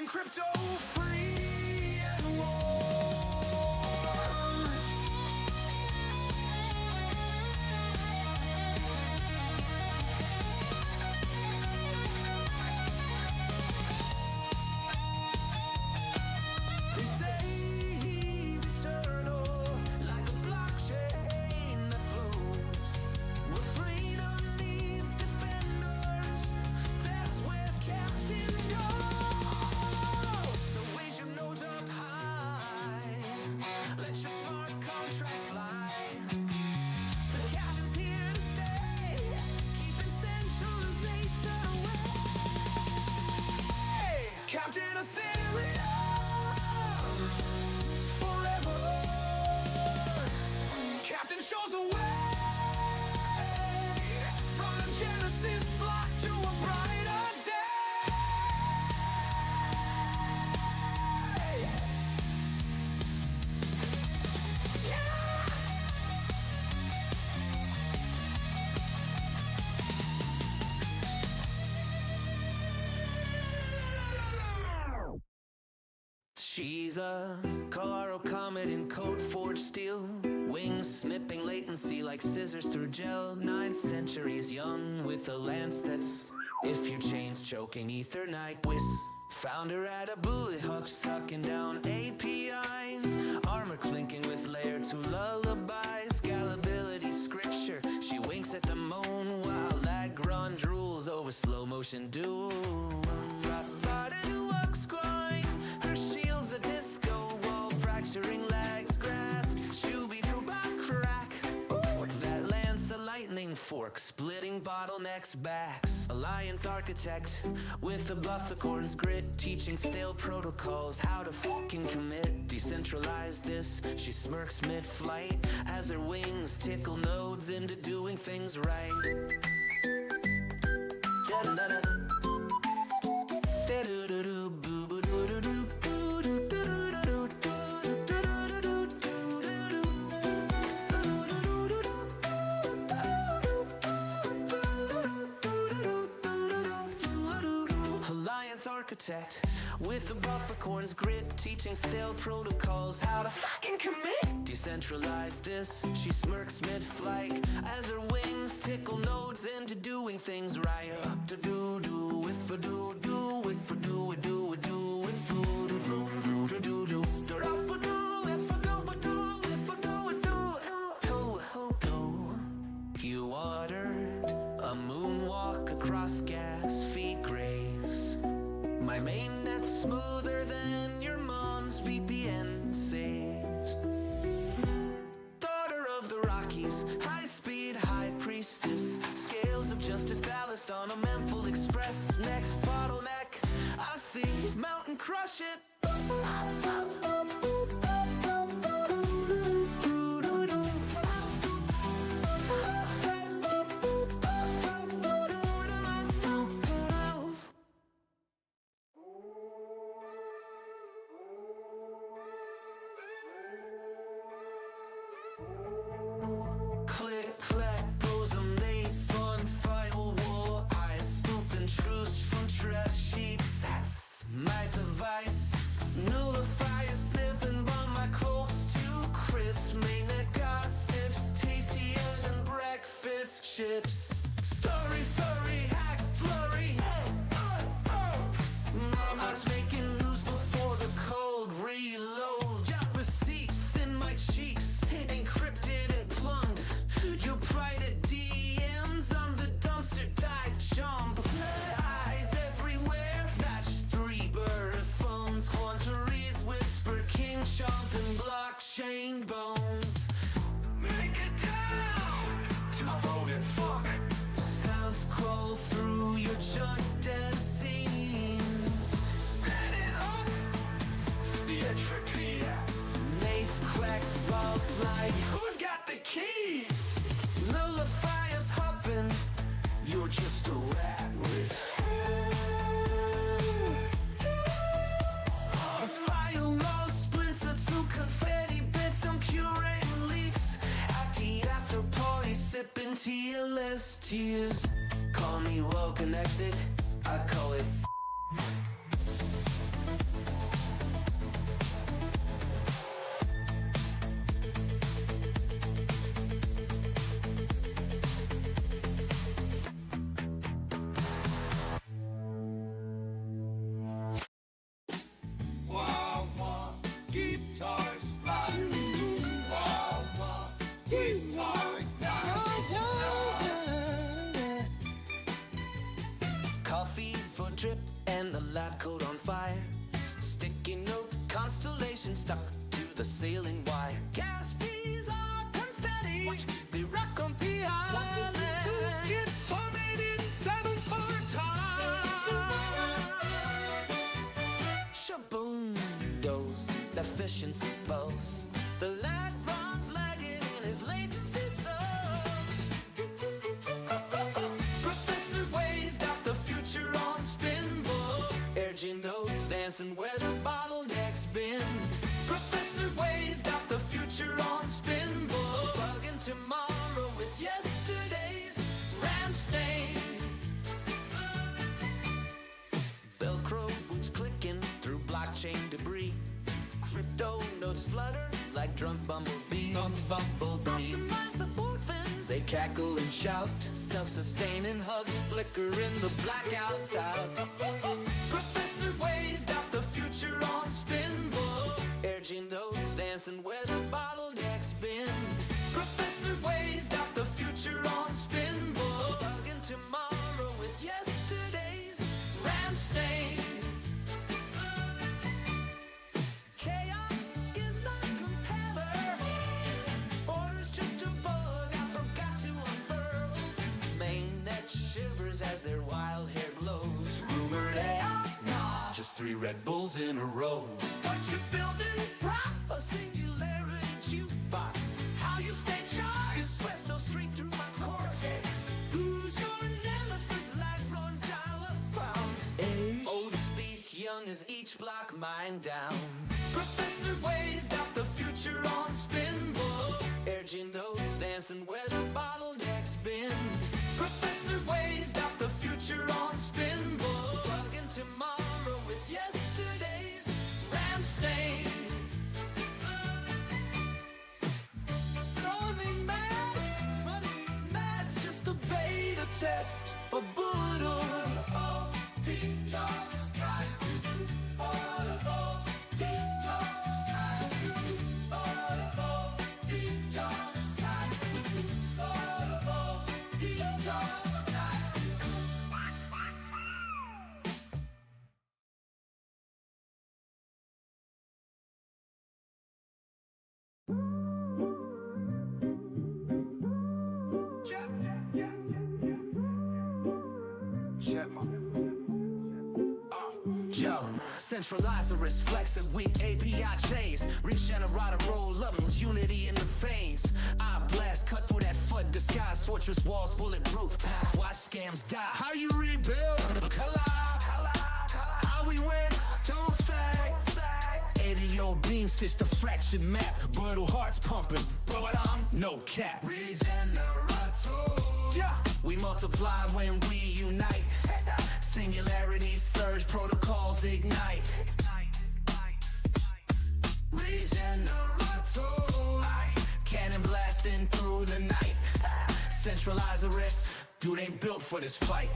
S1: keeping crypto free and warm. They say he's eternal, like a blockchain that flows. Where freedom needs defenders, that's where Captain goes. So raise your notes up high, let your smart contracts fly. The captain's here to stay, keeping centralization away. Captain Ethereum, forever. Captain shows the way, from the Genesis block to a brighter day. She's a Colorado comet in code forged steel, wings snipping latency like scissors through gel. 9 centuries young with a lance that's, if your chain's choking, Ethernet whiz. Found her at a bullet hook, sucking down APIs, armor clinking with layer 2 lullabies. Scalability scripture, she winks at the moon while Lagrange drools over slow motion doom. Grind, her shield's a disco wall, fracturing legs, grass, shooby-doo-bop crack. Ooh, that lance a lightning fork, splitting bottlenecks backs. Alliance architect with a bluff acorn's grit, teaching stale protocols how to fucking commit. Decentralize this, she smirks mid-flight as her wings tickle nodes into doing things right. Da-da-da-da. Alliance architect with a buffercorn's grit, teaching stale protocols how to fucking commit. Decentralize this, she smirks mid-flight as her wings tickle nodes into doing things right. Up to do with for do with for do with with do You ordered a moonwalk across gas feed graves. My mainnet's smoother than your mom's VPN saves. Daughter of the Rockies, high-speed high priestess, scales of justice ballast on a mempool express. Next bottleneck, I see mountain crush it. Click, clack, bosom, lace on firewall. I scooped and truce from trash sheets. That's my device. Nullify a sniffing bomb my cokes too crisp. Mainnet gossips, tastier than breakfast chips. Story, hack, flurry. Mama's making news before the cold reload. Got receipts in my cheeks, encrypted and plumbed. You private DMs, I'm the dumpster dive jump. Eyes everywhere, match 3 bird phones. Haunteries whisper, king chomp and blockchain bones. Make it down to my voted fuck. Stealth crawl through your junk dead scene. Head it up to the entropy. Mace cracked vaults like, who's got the keys? Nullifiers huffing, you're just a rat with This firewall splinter to confetti bits. I'm curating leaks at the after party, sipping TLS tears. Call me well connected, I call it got code on fire. Sticky note constellation stuck to the ceiling wire. Gas fees are confetti. They rock on P Island. Get homemade in 7 for time. Shaboom, those efficiency buzz. The lag runs lagging in his latency sub. Professor Wade's got the future on spinball. Urging notes dancing where the bottleneck's been. Professor Wade's got the future on spinball. Bugging tomorrow with yesterday's ram stains. Velcro boots clicking through blockchain debris. Crypto notes flutter like drunk bumblebees. Optimize the boofins, they cackle and shout. Self-sustaining hubs flicker in the blackouts out. Professor Wade's got the future on spinball. Urging notes dancing where the bottleneck's been. Professor Wade's got the future on spinball. Bugging tomorrow with yesterday's ram stains. Chaos is not compeller, or it's just a bug I forgot to unfurl. Mainnet shivers as their wild hair glows. Rumored AI, nah, just 3 Red Bulls in a row. What you building, prof? A singularity jukebox. How you stay charged? Espresso straight through my cortex. Who's your nemesis? Light runs dial up found. Age, old to speak, young as each block mine down. Professor Wade's got the future on spinball. Urging notes dancing where the bottleneck's been. Professor Wade's got the future on spinball. Bugging tomorrow with yesterday's ram stains. Throwing me mad, but mad's just a beta test for BUIDL. Oh, Pete Jarvis got Centralizers flexing weak API chains. Regenerata roll up, unity in the veins. I blast, cut through that foot, disguise fortress walls, bulletproof. Watch scams die. How you rebuild? Collide. How we win? Don't fade. 80-year-old beam stitch the fraction map. BUIDL hearts pumping, but I'm no cap. Regenerata. Yeah. We multiply when we unite. Singularity surge, protocols ignite. Regenerata. Cannon blasting through the night. Centralizers, dude ain't built for this fight.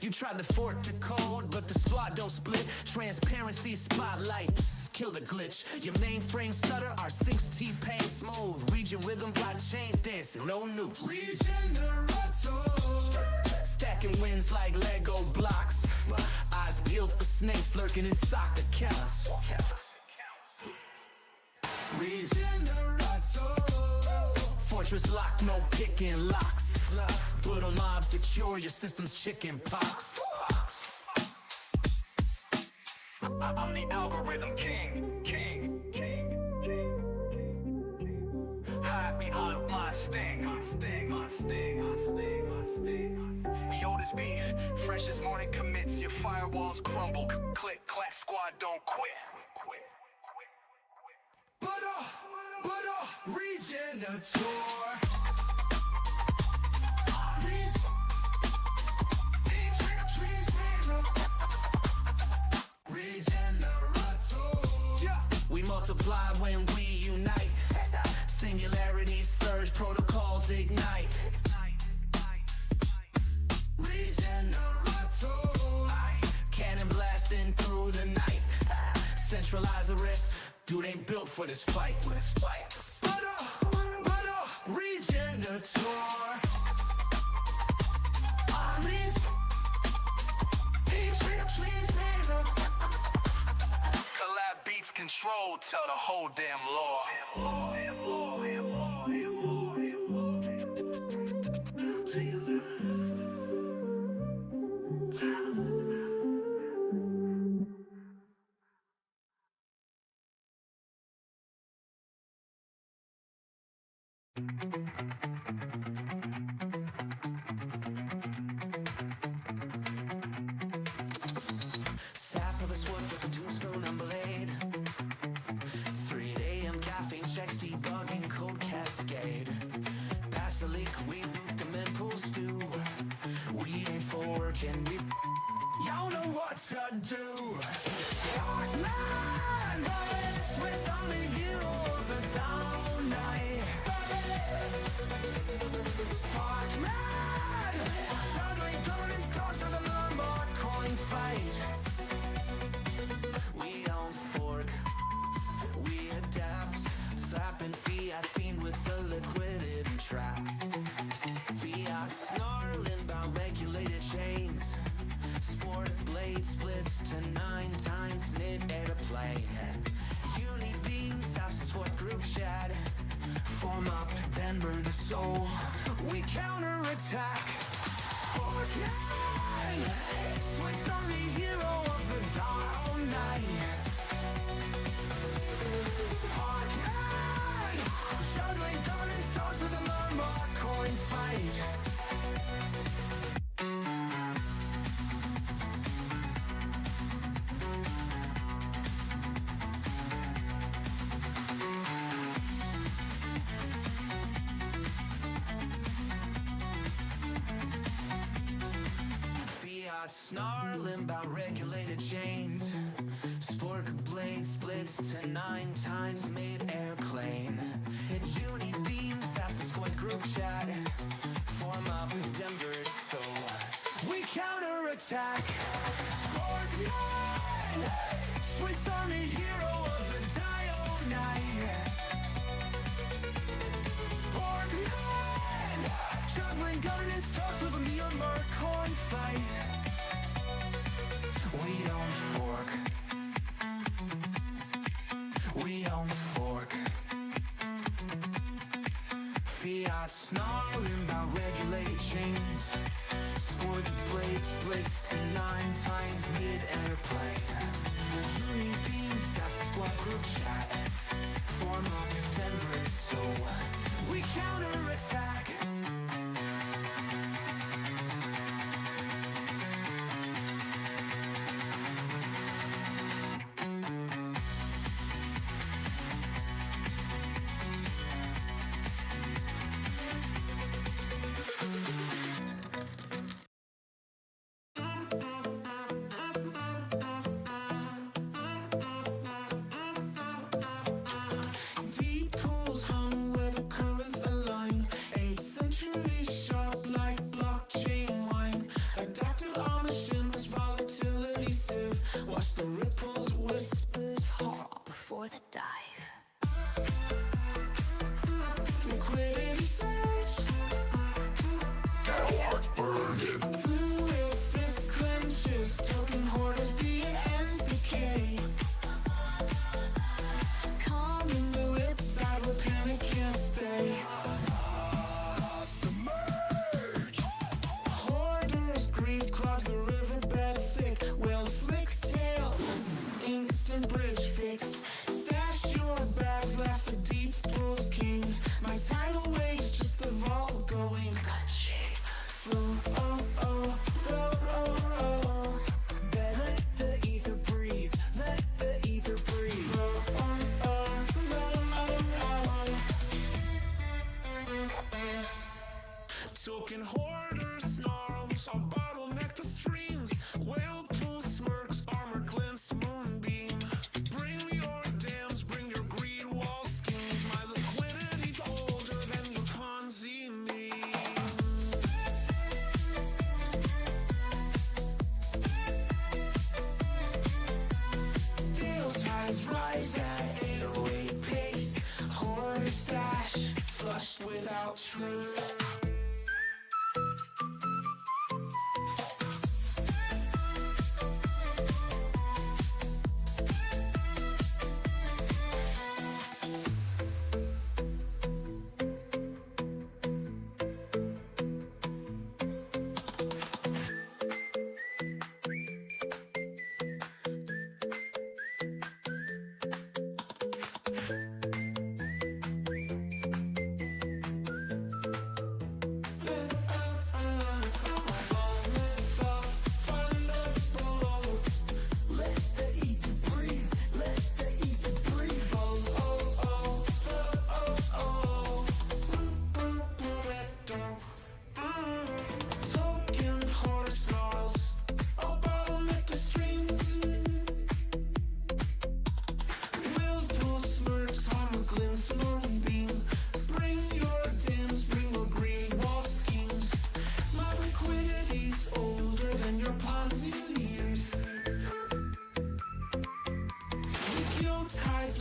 S1: You tried to fork the code, but the squad don't split. Transparency spotlight, psst, kill the glitch. Your mainframe stutter, our syncs T-Pain smooth. Region rhythm, blockchains dancing, no noose. Regenerata. Stacking wins like Lego blocks. Eyes peeled for snakes lurking in sock accounts. Regenerata. Fortress lock, no picking locks. BUIDL mobs to cure your system's chicken pox. I'm the algorithm king. Hide behind my sting. Yo, this be fresh as morning commits. Your firewalls crumble. Click, clack, squad don't quit. BUIDL, Regenator. We multiply when we unite. Singularity surge, protocols ignite. Regenerata. Cannon blasting through the night. Centralizers, dude ain't built for this fight. BUIDL, Regenator. control, tell the whole damn law. Sap of a sword with a 2-spoon and blade. 3 a.m. caffeine checks, debugging code cascade. Pass the leak, we boot them and pull stew. We ain't for work and we y'all know what to do. Sparkman, Swiss Army hero of the down night. Sparkman, suddenly burning stars of the Lombard coin fight. We don't fork, we adapt, slapping fiat fiend with a liquidity trap. Fiat snarling about regulated chains. Sport blade splits to 9 times mid-air to play. Uni beams, that's what group chat. Form up Denver to Seoul. We counterattack. Sparkman, Swiss Army hero of the down night. Sparkman, juggling burning stars with a Lombard coin fight. Snarling about regulated chains. Spork blade splits to 9 times mid-airplane. Uni beams, that's the squad group chat. Form up Denver, so we counterattack. Sparkman, Swiss Army hero of the dial night. Sparkman, juggling gun and stars with a Myanmar coin fight. We don't fork. We don't fork. Fiat snarling about regulated chains. Sport blade splits to 9 times mid-airplane. Uni beams, that's the squad group chat. Form up Denver, so we counterattack. Deep pools hum where the currents align. 8th century sharp like blockchain wine. Adaptive our machines, volatility sieve. Watch the ripples, whispers, horror before the dive. Liquidity surge. Now heart's burning. Fluid fist clenches, token hoarders, the ends decay. Calming the ripside where panic can't stay. Submerge. Hoarders, greed clogs the riverbed thick. Whale flicks tail, instant bridge fix. Stash your bags, last the deep pools king. My tidal waves, just the vault going. Cut shape, flow, oh, oh, flow, oh, oh. Let the ether breathe, let the ether breathe. Flow, oh, oh, flow, oh, oh. Token hoarders, snarls, I'll bottleneck the streams. Whale pool smirks, armor glints, moonbeam. Bring your dams, bring your greed wall schemes. My liquidity older than your Ponzi memes. Deal ties rise at 808 pace. Hoarder stash, flushed without trace.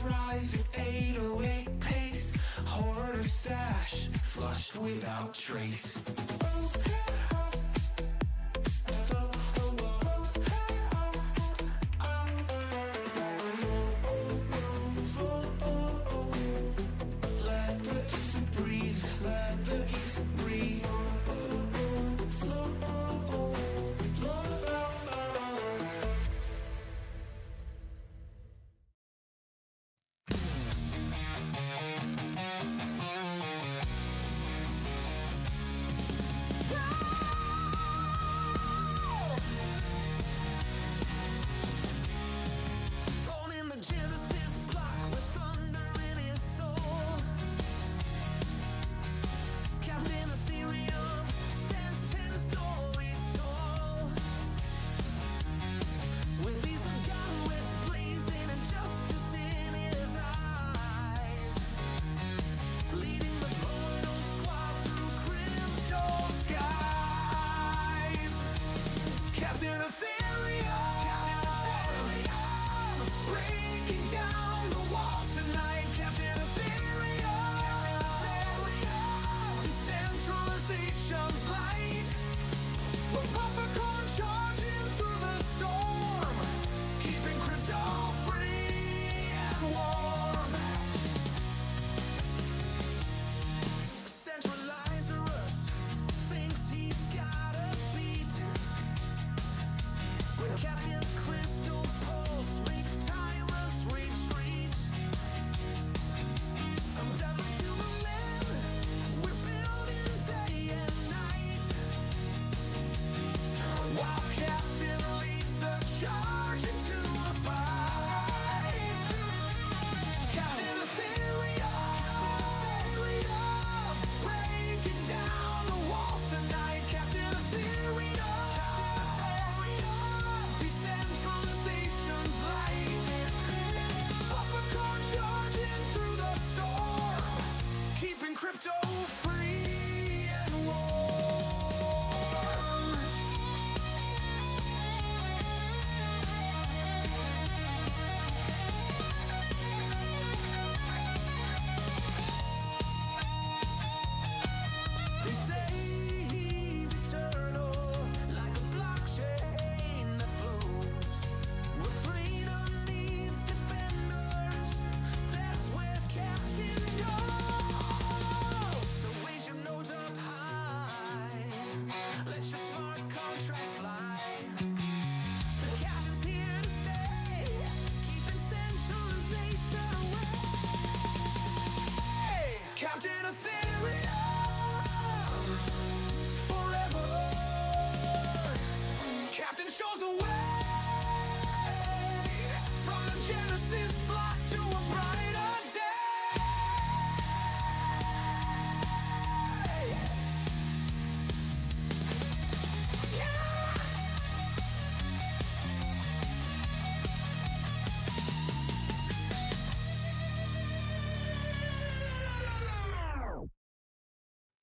S1: rise at 808 pace. Hoard or stash, flushed without trace. Let the easy breathe, let the easy breathe. Owning the Genesis block with thunder in his soul. Captain Ethereum stands 10 stories tall. With these ungodly blazing and justice in his eyes, leading the Mono squad through crypto skies. Captain Ethereum, breaking down the walls tonight. Captain Ethereum, decentralization's light. We're Buffercorn charging through the storm, keeping crypto free and warm. Centralizerus thinks he's got us beat. When Captain's crystal pulse makes tyrants retreat. From devil to the men, we're building day and night. While Captain leads the charge into the fight. Captain Ethereum, breaking down the walls tonight. Captain Ethereum, decentralization's light. Buffercorn charging through the storm, keeping crypto free and warm. They say he's eternal, like a blockchain that flows. Where freedom needs defenders, that's where Captain goes. So raise your nose up high, let your smart contracts fly. The Captain's here to stay, keeping centralization away. Captain Ethereum, forever. Captain shows the way from the Genesis block to a brighter day.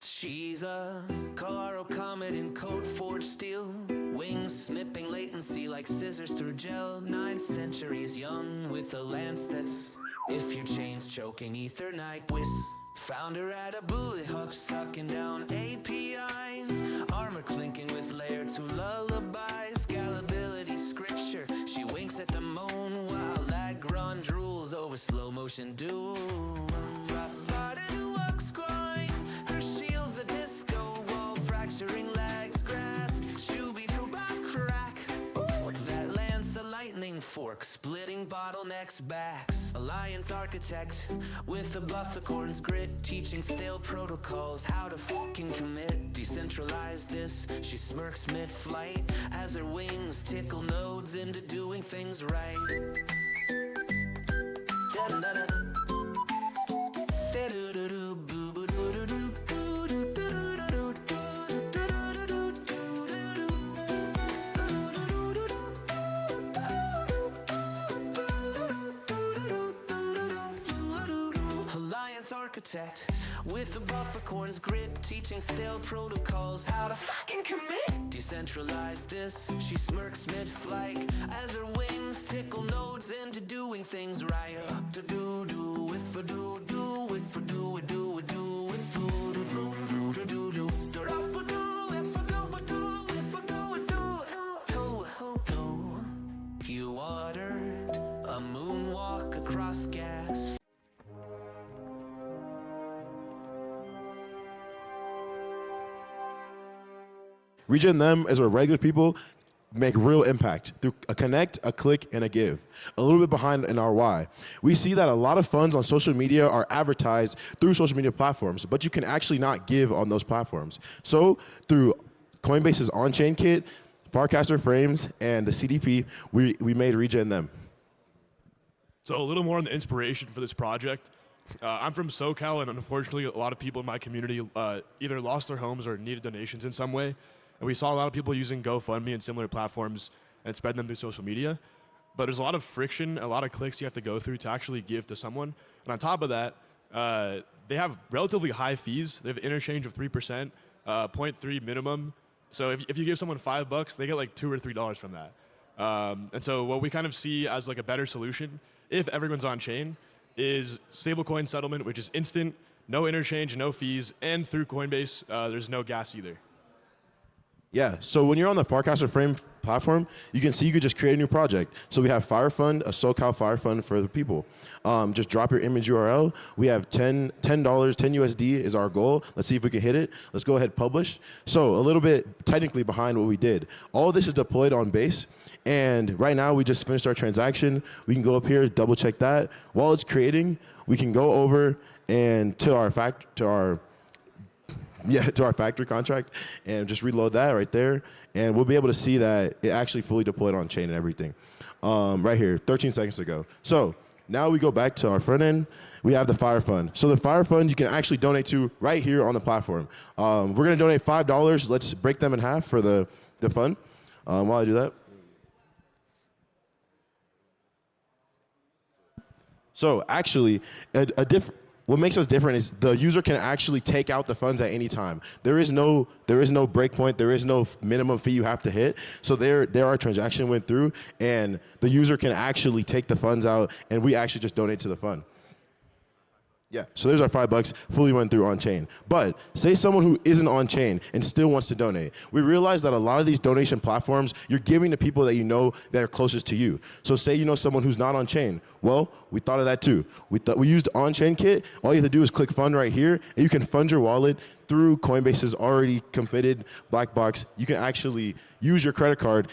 S1: She's a Colorado comet in code forged steel. Wings snipping latency like scissors through gel. 9 centuries young with a lance that's if your chain's choking Ethernet whiz. Found her at a bullet hook sucking down APIs. Armor clinking with layer 2 lullabies. Scalability scripture, she winks at the moon while Lagrange drools over slow motion doom. Her shield's a disco wall, fracturing legs, grass. Shooby-doo-bop crack. That lance a lightning fork, splitting bottlenecks backs. Alliance architect with a Buffercorn's grit, teaching stale protocols how to fucking commit. Decentralize this, she smirks mid-flight as her wings tickle nodes into doing things right. Da-da-da-da. Alliance architect with the Buffercorn's grit, teaching stale protocols how to fucking commit. Decentralize this, she smirks mid-flight as her wings tickle nodes into doing things right. Up to do with for do with for do with with for do do do do. You ordered a moonwalk across gas.
S8: Regen Them is where regular people make real impact through a connect, a click, and a give. A little bit behind in our why. We see that a lot of funds on social media are advertised through social media platforms, but you can actually not give on those platforms. So through Coinbase's on-chain kit, Farcaster frames, and the CDP, we made Regen Them.
S17: So a little more on the inspiration for this project. I'm from SoCal, and unfortunately, a lot of people in my community either lost their homes or needed donations in some way. And we saw a lot of people using GoFundMe and similar platforms and spread them through social media. But there's a lot of friction, a lot of clicks you have to go through to actually give to someone. And on top of that, they have relatively high fees. They have interchange of 3%, 0.3 minimum. So if you give someone $5, they get like $2 or $3 from that. And so what we kind of see as like a better solution, if everyone's on chain, is stablecoin settlement, which is instant, no interchange, no fees, and through Coinbase, there's no gas either.
S8: Yeah, so when you're on the Farcaster Frame platform, you can see you could just create a new project. So we have Fire Fund, a SoCal Fire Fund for the people. Just drop your image URL. We have $10 USD is our goal. Let's see if we can hit it. Let's go ahead and publish. So a little bit technically behind what we did. All this is deployed on Base. And right now we just finished our transaction. We can go up here, double check that. While it's creating, we can go over and to our factory contract and just reload that right there. And we'll be able to see that it actually fully deployed on chain and everything. Right here, 13 seconds ago. So now we go back to our front end. We have the Fire Fund. So the Fire Fund you can actually donate to right here on the platform. We're gonna donate $5. Let's break them in half for the fund. While I do that. So actually, what makes us different is the user can actually take out the funds at any time. There is no breakpoint. There is no minimum fee you have to hit. So there our transaction went through, and the user can actually take the funds out, and we actually just donate to the fund. Yeah, so there's our $5, fully went through on chain. But say someone who isn't on chain and still wants to donate. We realize that a lot of these donation platforms, you're giving to people that you know that are closest to you. So say you know someone who's not on chain. Well, we thought of that too. We used on-chain kit. All you have to do is click fund right here, and you can fund your wallet through Coinbase's already committed black box. You can actually use your credit card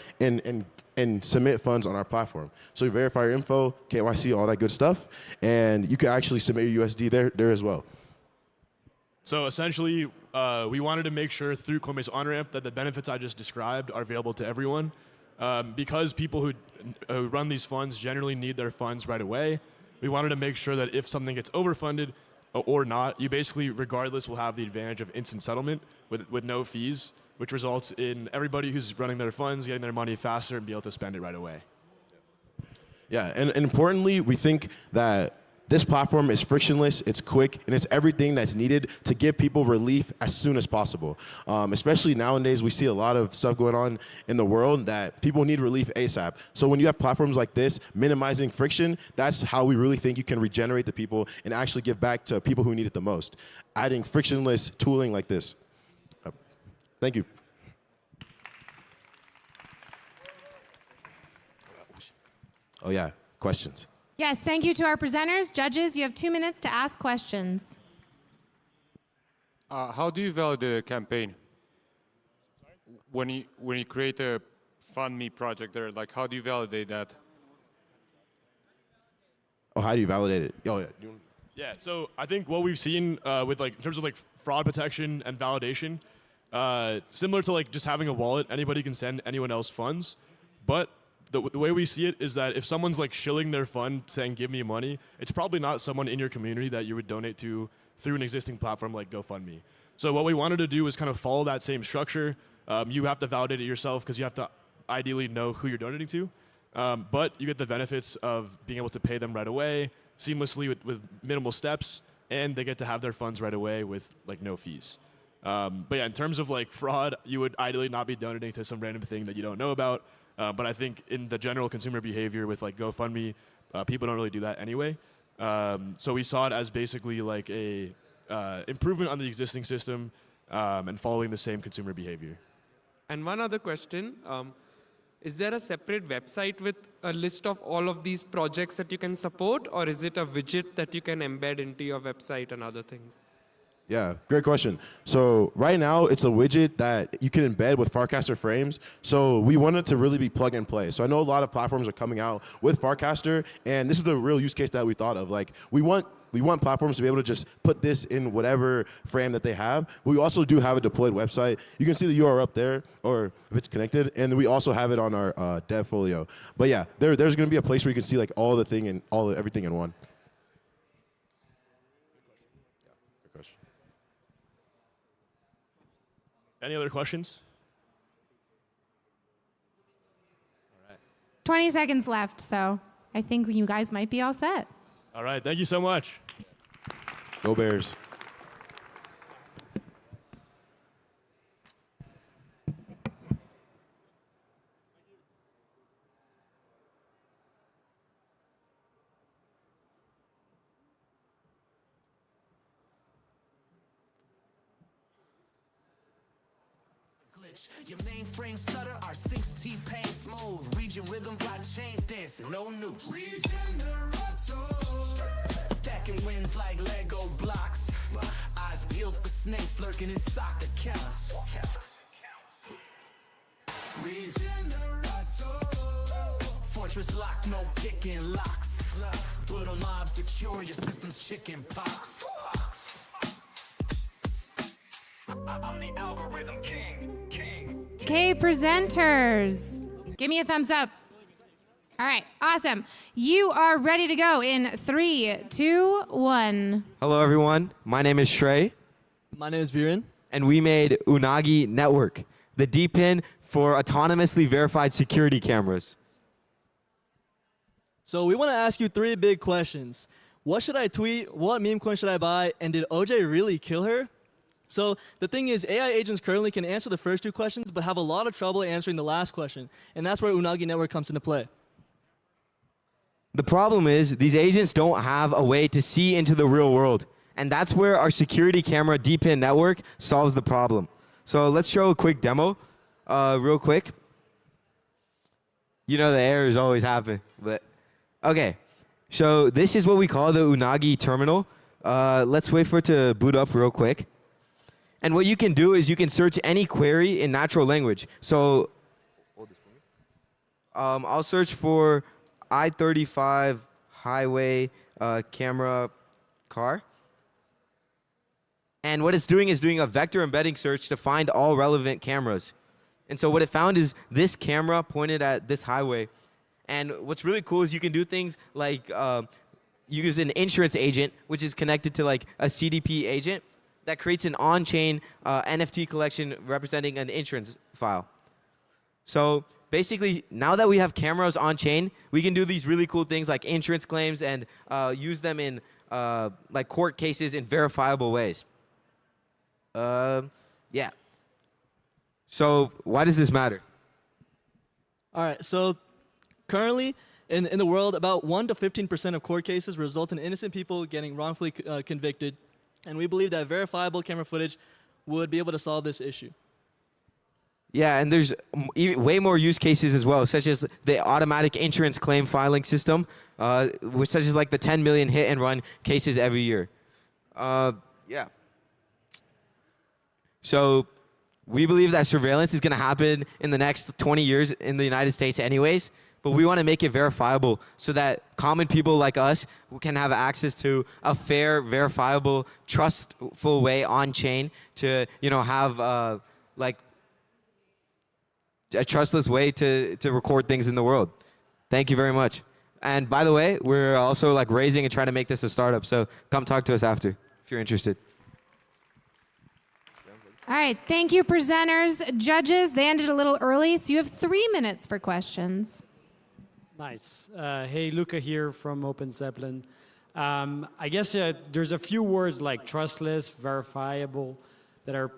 S8: and submit funds on our platform. So you verify your info, KYC, all that good stuff, and you can actually submit your USD there as well.
S17: So essentially, we wanted to make sure through Coinbase on-ramp that the benefits I just described are available to everyone. Because people who run these funds generally need their funds right away, we wanted to make sure that if something gets overfunded or not, you basically, regardless, will have the advantage of instant settlement with no fees, which results in everybody who's running their funds getting their money faster and be able to spend it right away.
S8: Yeah, and importantly, we think that this platform is frictionless, it's quick, and it's everything that's needed to give people relief as soon as possible. Especially nowadays, we see a lot of stuff going on in the world that people need relief ASAP. So when you have platforms like this, minimizing friction, that's how we really think you can regenerate the people and actually give back to people who need it the most. Adding frictionless tooling like this. Thank you. Oh yeah, questions.
S18: Yes, thank you to our presenters. Judges, you have 2 minutes to ask questions.
S24: How do you validate a campaign? When you create a Fund Me project there, like how do you validate that?
S8: Oh, how do you validate it? Oh yeah.
S17: Yeah, so I think what we've seen with in terms of fraud protection and validation, similar to just having a wallet, anybody can send anyone else funds, but the way we see it is that if someone's shilling their fund saying, give me money, it's probably not someone in your community that you would donate to through an existing platform like GoFundMe. So what we wanted to do is kind of follow that same structure. You have to validate it yourself because you have to ideally know who you're donating to. But you get the benefits of being able to pay them right away, seamlessly with minimal steps, and they get to have their funds right away with no fees. But yeah, in terms of fraud, you would ideally not be donating to some random thing that you don't know about. But I think in the general consumer behavior with GoFundMe, people don't really do that anyway. So we saw it as basically like a improvement on the existing system and following the same consumer behavior.
S2: And one other question, is there a separate website with a list of all of these projects that you can support, or is it a widget that you can embed into your website and other things?
S8: Yeah, great question. So right now, it's a widget that you can embed with Farcaster frames. So we want it to really be plug and play. So I know a lot of platforms are coming out with Farcaster, and this is the real use case that we thought of. Like, we want platforms to be able to just put this in whatever frame that they have. We also do have a deployed website. You can see the URL up there, or if it's connected, and we also have it on our dev folio. But yeah, there's going to be a place where you can see like all the thing and everything in one. Good question.
S17: Any other questions?
S18: 20 seconds left, so I think you guys might be all set.
S17: All right, thank you so much.
S8: Go Bears.
S1: Your mainframe stutter, our 6T pain smooth. Regen rhythm, blockchains dancing, no noose. Stacking wins like Lego blocks. Eyes peeled for snakes lurking in soccer counts. Fortress lock, no picking locks. Brutal mobs to cure your system's chicken pox. I'm the algorithm king.
S18: Okay, presenters, give me a thumbs up. All right, awesome. You are ready to go in 3, 2, 1.
S7: Hello, everyone. My name is Shrey.
S19: My name is Viren.
S7: And we made Unagi Network, the DPIN for autonomously verified security cameras.
S19: So we want to ask you 3 big questions. What should I tweet? What meme coin should I buy? And did OJ really kill her? So the thing is, AI agents currently can answer the first 2 questions, but have a lot of trouble answering the last question. And that's where Unagi Network comes into play.
S7: The problem is these agents don't have a way to see into the real world. And that's where our security camera DPIN network solves the problem. So let's show a quick demo real quick. You know the errors always happen, but okay. So this is what we call the Unagi terminal. Let's wait for it to boot up real quick. And what you can do is you can search any query in natural language. So I'll search for I-35 highway camera car. And what it's doing is doing a vector embedding search to find all relevant cameras. And so what it found is this camera pointed at this highway. And what's really cool is you can do things like you use an insurance agent, which is connected to like a CDP agent that creates an on-chain NFT collection representing an insurance file. So basically, now that we have cameras on-chain, we can do these really cool things like insurance claims and use them in like court cases in verifiable ways. Yeah. So why does this matter?
S19: All right, so currently in the world, about 1 to 15% of court cases result in innocent people getting wrongfully convicted. And we believe that verifiable camera footage would be able to solve this issue.
S7: Yeah, and there's way more use cases as well, such as the automatic insurance claim filing system, such as like the 10 million hit and run cases every year. Yeah. So we believe that surveillance is going to happen in the next 20 years in the United States anyways, but we want to make it verifiable so that common people like us can have access to a fair, verifiable, trustful way on-chain to, have like a trustless way to record things in the world. Thank you very much. And by the way, we're also like raising and trying to make this a startup, so come talk to us after if you're interested.
S18: All right, thank you, presenters. Judges, they ended a little early, so you have 3 minutes for questions.
S20: Nice. Hey, Luca here from Open Zeppelin. I guess there's a few words like trustless, verifiable, that are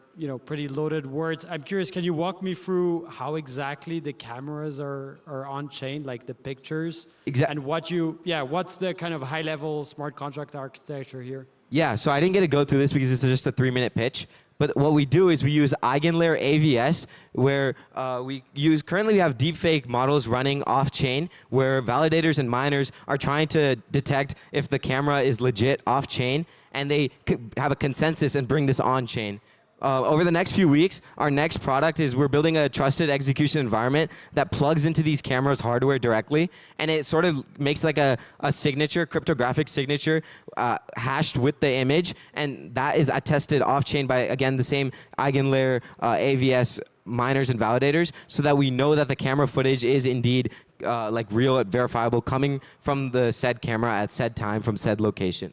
S20: pretty loaded words. I'm curious, can you walk me through how exactly the cameras are on chain, like the pictures, and what's the kind of high level smart contract architecture here?
S7: Yeah, so I didn't get to go through this because this is just a 3-minute pitch. But what we do is we use EigenLayer AVS, where currently we have deepfake models running off-chain, where validators and miners are trying to detect if the camera is legit off-chain, and they have a consensus and bring this on-chain. Over the next few weeks, our next product is we're building a trusted execution environment that plugs into these cameras' hardware directly, and it sort of makes like a signature, cryptographic signature, hashed with the image, and that is attested off-chain by, again, the same EigenLayer AVS miners and validators, so that we know that the camera footage is indeed like real, verifiable, coming from the said camera at said time from said location.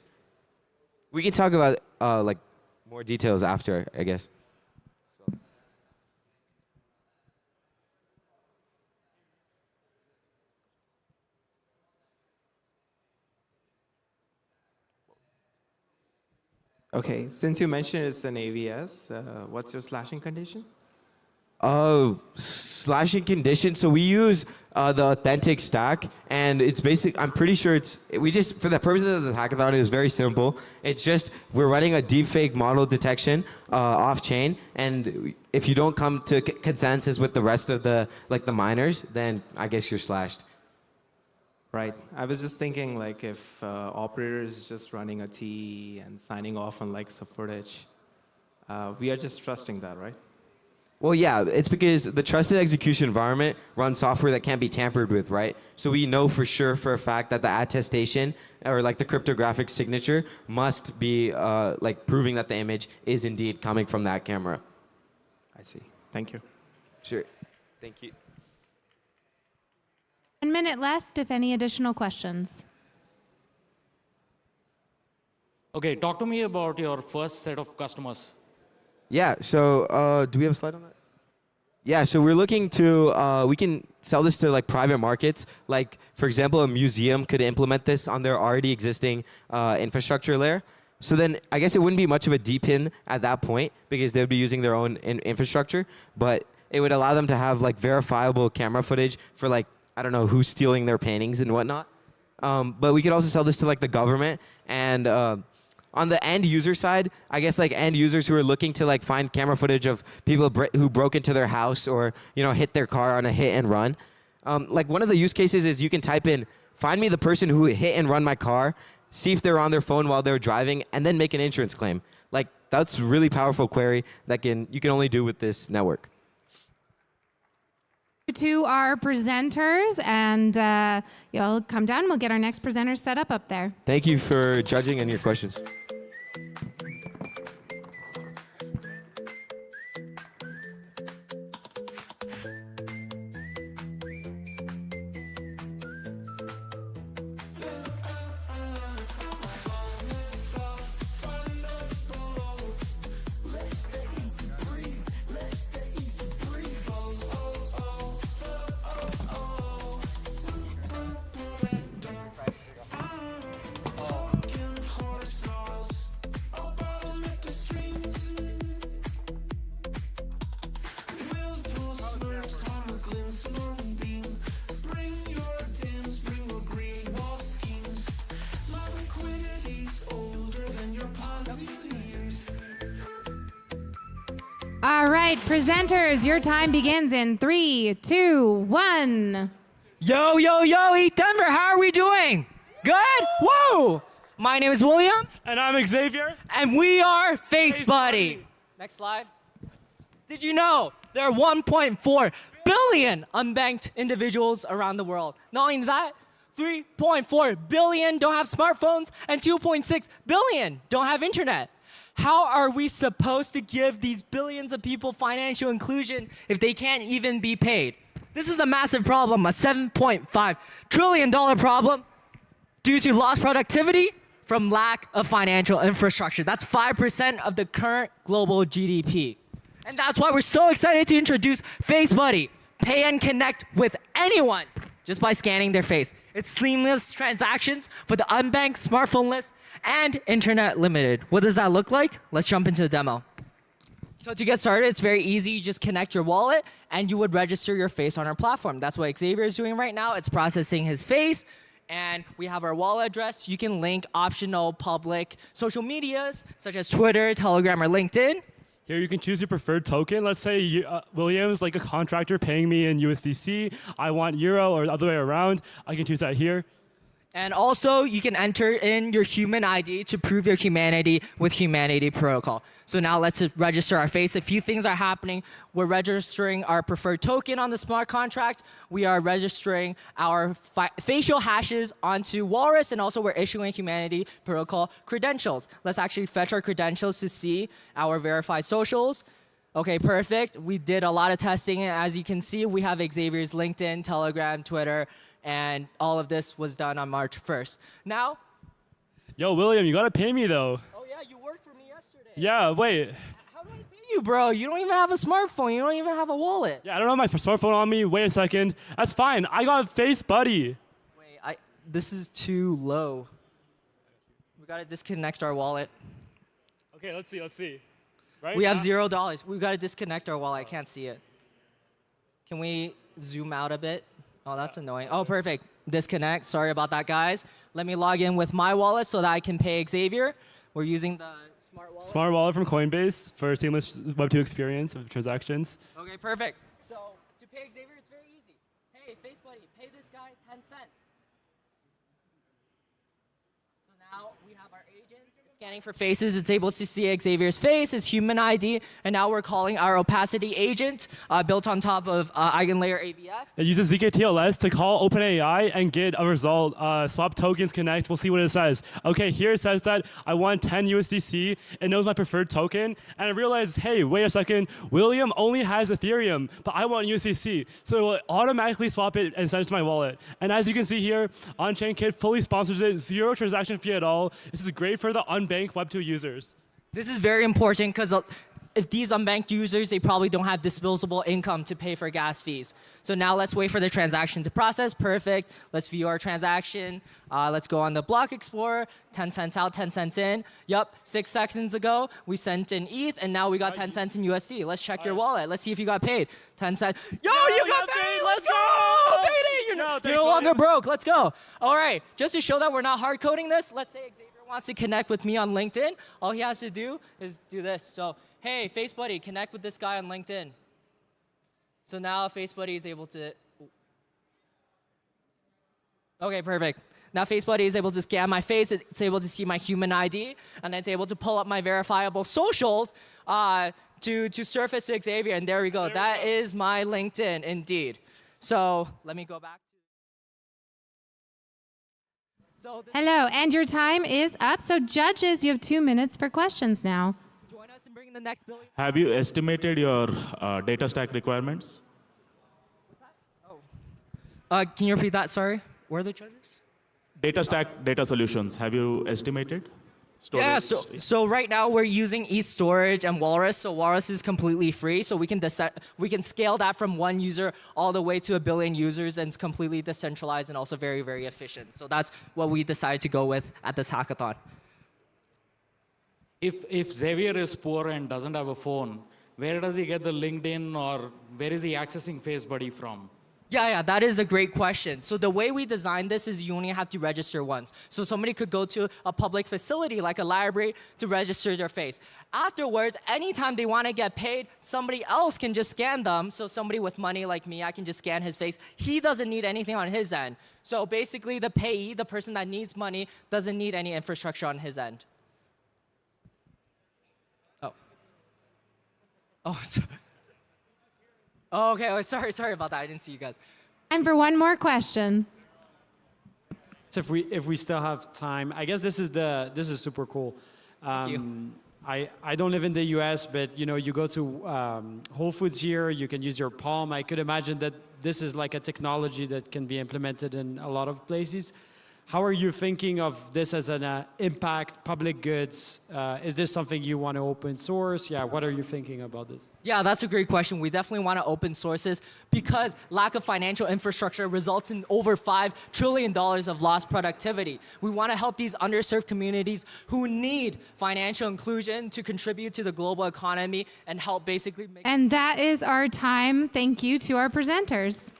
S7: We can talk about like more details after, I guess.
S3: Okay, since you mentioned it's an AVS, what's your slashing condition?
S7: Slashing condition. So we use the Othentic stack, and it's basic. I'm pretty sure for the purposes of the hackathon, it was very simple. It's just we're running a deepfake model detection off chain, and if you don't come to consensus with the rest of the miners, then I guess you're slashed.
S3: Right. I was just thinking, like, if operator is just running a T and signing off on like some footage, we are just trusting that, right?
S7: Well, yeah, it's because the trusted execution environment runs software that can't be tampered with, right? So we know for sure, for a fact, that the attestation or like the cryptographic signature must be like proving that the image is indeed coming from that camera.
S3: I see. Thank you.
S7: Sure. Thank you.
S18: 1 minute left if any additional questions.
S4: Okay, talk to me about your first set of customers.
S7: Yeah, so do we have a slide on that? Yeah, so we're looking to, we can sell this to like private markets. Like, for example, a museum could implement this on their already existing infrastructure layer. So then I guess it wouldn't be much of a DPIN at that point because they would be using their own infrastructure, but it would allow them to have like verifiable camera footage for like, I don't know, who's stealing their paintings and whatnot. But we could also sell this to like the government, and on the end user side, I guess like end users who are looking to like find camera footage of people who broke into their house or hit their car on a hit and run. Like one of the use cases is you can type in, find me the person who hit and run my car, see if they're on their phone while they're driving, and then make an insurance claim. Like that's a really powerful query that you can only do with this network.
S18: To our presenters, and you'll come down and we'll get our next presenter set up there.
S7: Thank you for judging and your questions.
S18: All right, presenters, your time begins in 3, 2, 1.
S6: Yo, yo, yo, ETHDenver, how are we doing? Good? Woo! My name is William.
S4: And I'm Xavier.
S6: And we are FaceBuddy. Next slide. Did you know there are 1.4 billion unbanked individuals around the world? Not only that, 3.4 billion don't have smartphones and 2.6 billion don't have internet. How are we supposed to give these billions of people financial inclusion if they can't even be paid? This is a massive problem, a $7.5 trillion problem due to lost productivity from lack of financial infrastructure. That's 5% of the current global GDP. And that's why we're so excited to introduce FaceBuddy. Pay and connect with anyone just by scanning their face. It's seamless transactions for the unbanked, smartphone-less, and internet limited. What does that look like? Let's jump into the demo. So to get started, it's very easy. You just connect your wallet, and you would register your face on our platform. That's what Xavier is doing right now. It's processing his face, and we have our wallet address. You can link optional public social medias, such as Twitter, Telegram, or LinkedIn.
S5: Here you can choose your preferred token. Let's say William's like a contractor paying me in USDC. I want Euro or the other way around. I can choose that here.
S6: And also, you can enter in your human ID to prove your humanity with Humanity Protocol. So now let's register our face. A few things are happening. We're registering our preferred token on the smart contract. We are registering our facial hashes onto Walrus, and also we're issuing Humanity Protocol credentials. Let's actually fetch our credentials to see our verified socials. Okay, perfect. We did a lot of testing. As you can see, we have Xavier's LinkedIn, Telegram, Twitter, and all of this was done on March 1st. Now?
S5: Yo, William, you gotta pay me though.
S6: Oh yeah, you worked for me yesterday.
S5: Yeah, wait.
S6: How do I pay you, bro? You don't even have a smartphone. You don't even have a wallet.
S5: Yeah, I don't have my smartphone on me. Wait a second. That's fine. I got Face Buddy.
S6: Wait, this is too low. We gotta disconnect our wallet.
S5: Okay, let's see. Right?
S6: We have $0. We gotta disconnect our wallet. I can't see it. Can we zoom out a bit? Oh, that's annoying. Oh, perfect. Disconnect. Sorry about that, guys. Let me log in with my wallet so that I can pay Xavier. We're using the smart wallet.
S5: Smart wallet from Coinbase for seamless Web2 experience of transactions.
S6: Okay, perfect. So to pay Xavier, it's very easy. Hey, FaceBuddy, pay this guy 10 cents. So now we have our agent. It's scanning for faces. It's able to see Xavier's face, his human ID, and now we're calling our opacity agent built on top of EigenLayer AVS.
S5: It uses zkTLS to call OpenAI and get a result. Swap tokens connect. We'll see what it says. Okay, here it says that I want 10 USDC. It knows my preferred token. And I realized, hey, wait a second. William only has Ethereum, but I want USDC. So it will automatically swap it and send it to my wallet. And as you can see here, On-Chain Kit fully sponsors it. 0 transaction fee at all. This is great for the unbanked Web2 users.
S6: This is very important because if these unbanked users, they probably don't have disposable income to pay for gas fees. So now let's wait for the transaction to process. Perfect. Let's view our transaction. Let's go on the Block Explorer. 10 cents out, 10 cents in. Yup, 6 seconds ago, we sent in ETH, and now we got 10 cents in USD. Let's check your wallet. Let's see if you got paid. 10 cents. Yo, you got paid! Let's go! Payday! You're no longer broke. Let's go. All right, just to show that we're not hard coding this, let's say Xavier wants to connect with me on LinkedIn. All he has to do is do this. So, hey, FaceBuddy, connect with this guy on LinkedIn. So now FaceBuddy is able to... Okay, perfect. Now FaceBuddy is able to scan my face. It's able to see my human ID, and it's able to pull up my verifiable socials to surface to Xavier. And there we go. That is my LinkedIn, indeed. So let me go back.
S18: Hello, and your time is up. So judges, you have 2 minutes for questions now.
S6: Join us in bringing the next billion.
S10: Have you estimated your data stack requirements?
S6: Can you repeat that? Sorry. Where are the judges?
S10: Data stack data solutions. Have you estimated? Storage?
S6: Yeah, so right now we're using eStorage and Walrus. So Walrus is completely free. So we can scale that from 1 user all the way to 1 billion users, and it's completely decentralized and also very, very efficient. So that's what we decided to go with at this hackathon.
S4: If Xavier is poor and doesn't have a phone, where does he get the LinkedIn, or where is he accessing FaceBuddy from?
S6: Yeah, that is a great question. So the way we designed this is you only have to register once. So somebody could go to a public facility like a library to register their face. Afterwards, anytime they want to get paid, somebody else can just scan them. So somebody with money like me, I can just scan his face. He doesn't need anything on his end. So basically the payee, the person that needs money, doesn't need any infrastructure on his end. Oh, sorry. Oh, okay. Oh, sorry about that. I didn't see you guys.
S18: And for one more question.
S20: So if we still have time, I guess this is super cool. I don't live in the U.S., but you go to Whole Foods here. You can use your palm. I could imagine that this is like a technology that can be implemented in a lot of places. how are you thinking of this as an impact public goods? Is this something you want to open source? Yeah, what are you thinking about this?
S6: Yeah, that's a great question. We definitely want to open sources because lack of financial infrastructure results in over $5 trillion of lost productivity. We want to help these underserved communities who need financial inclusion to contribute to the global economy and help basically make...
S18: And that is our time. Thank you to our presenters.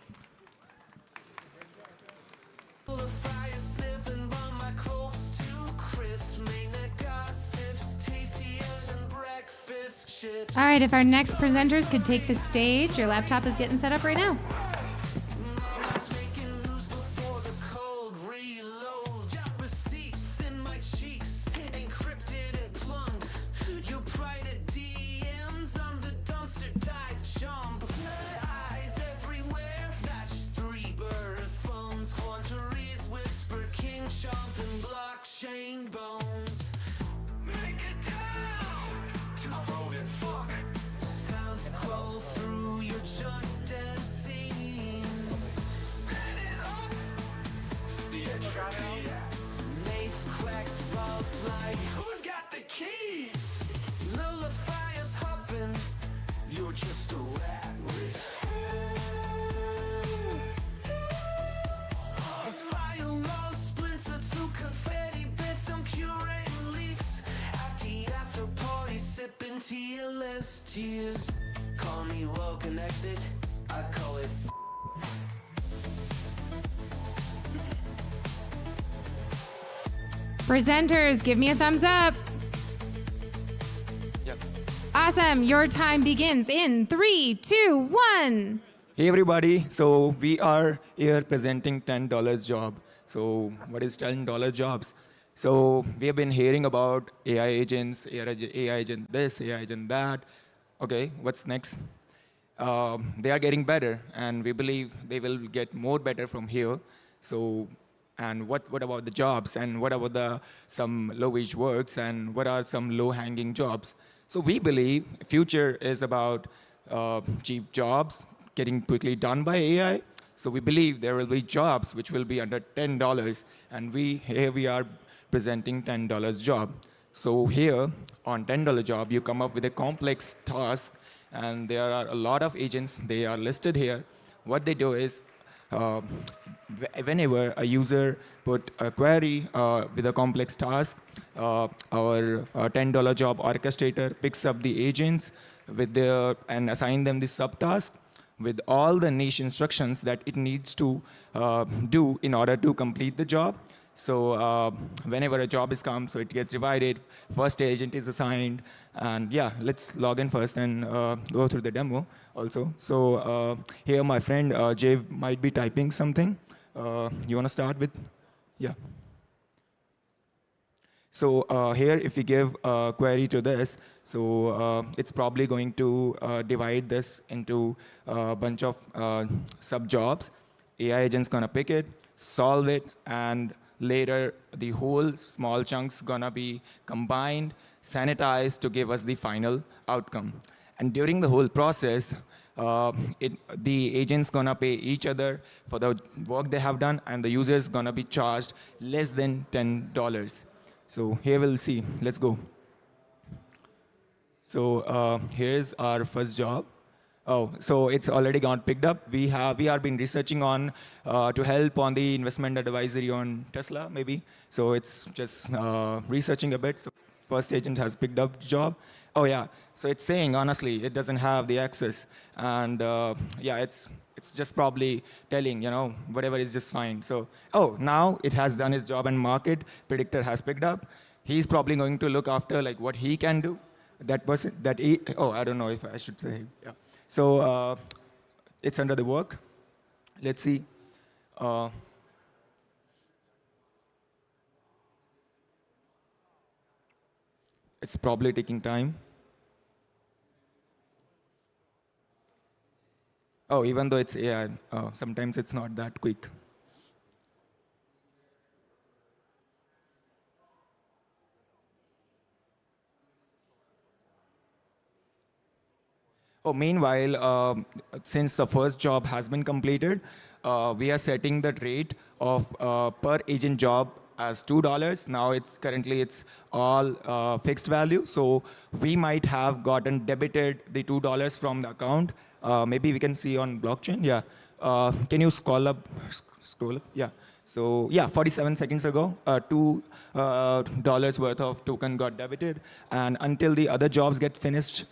S18: All right, if our next presenters could take the stage. Your laptop is getting set up right now.
S1: Tears, call me well connected, I call it.
S18: Presenters, give me a thumbs up.
S16: Yep.
S18: Awesome, your time begins in 3, 2, 1.
S16: Hey everybody, so we are here presenting $10 job. So what is $10 jobs? So we have been hearing about AI agents, AI agent this, AI agent that. Okay, what's next? They are getting better, and we believe they will get more better from here. So, and what about the jobs, and what about some low-wage works, and what are some low-hanging jobs? So we believe future is about cheap jobs getting quickly done by AI. So we believe there will be jobs which will be under $10, and here we are presenting $10 job. So here on $10 job, you come up with a complex task, and there are a lot of agents. They are listed here. What they do is, whenever a user put a query with a complex task, our $10 job orchestrator picks up the agents and assign them the subtask with all the niche instructions that it needs to do in order to complete the job. So whenever a job is come, so it gets divided, first agent is assigned, and yeah, let's log in first and go through the demo also. So here my friend Jay might be typing something. You want to start with? Yeah. So here, if we give a query to this, so it's probably going to divide this into a bunch of sub-jobs. AI agent's gonna pick it, solve it, and later the whole small chunks gonna be combined, sanitized to give us the final outcome. And during the whole process, the agent's gonna pay each other for the work they have done, and the user's gonna be charged less than $10. So here we'll see. Let's go. So here's our first job. Oh, so it's already got picked up. We have been researching on to help on the investment advisory on Tesla, maybe. So it's just researching a bit. So first agent has picked up the job. Oh yeah. So it's saying honestly, it doesn't have the access, and yeah, it's just probably telling, you know, whatever is just fine. So now it has done his job, and market predictor has picked up. He's probably going to look after like what he can do. That person I don't know if I should say. Yeah. So it's under the work. Let's see. It's probably taking time. Oh, even though it's AI, sometimes it's not that quick. Oh, meanwhile, since the first job has been completed, we are setting the rate of per agent job as $2. Now currently it's all fixed value. So we might have gotten debited the $2 from the account. Maybe we can see on blockchain. Yeah. Can you scroll up? Yeah. So yeah, 47 seconds ago, $2 worth of token got debited, and until the other jobs get finished,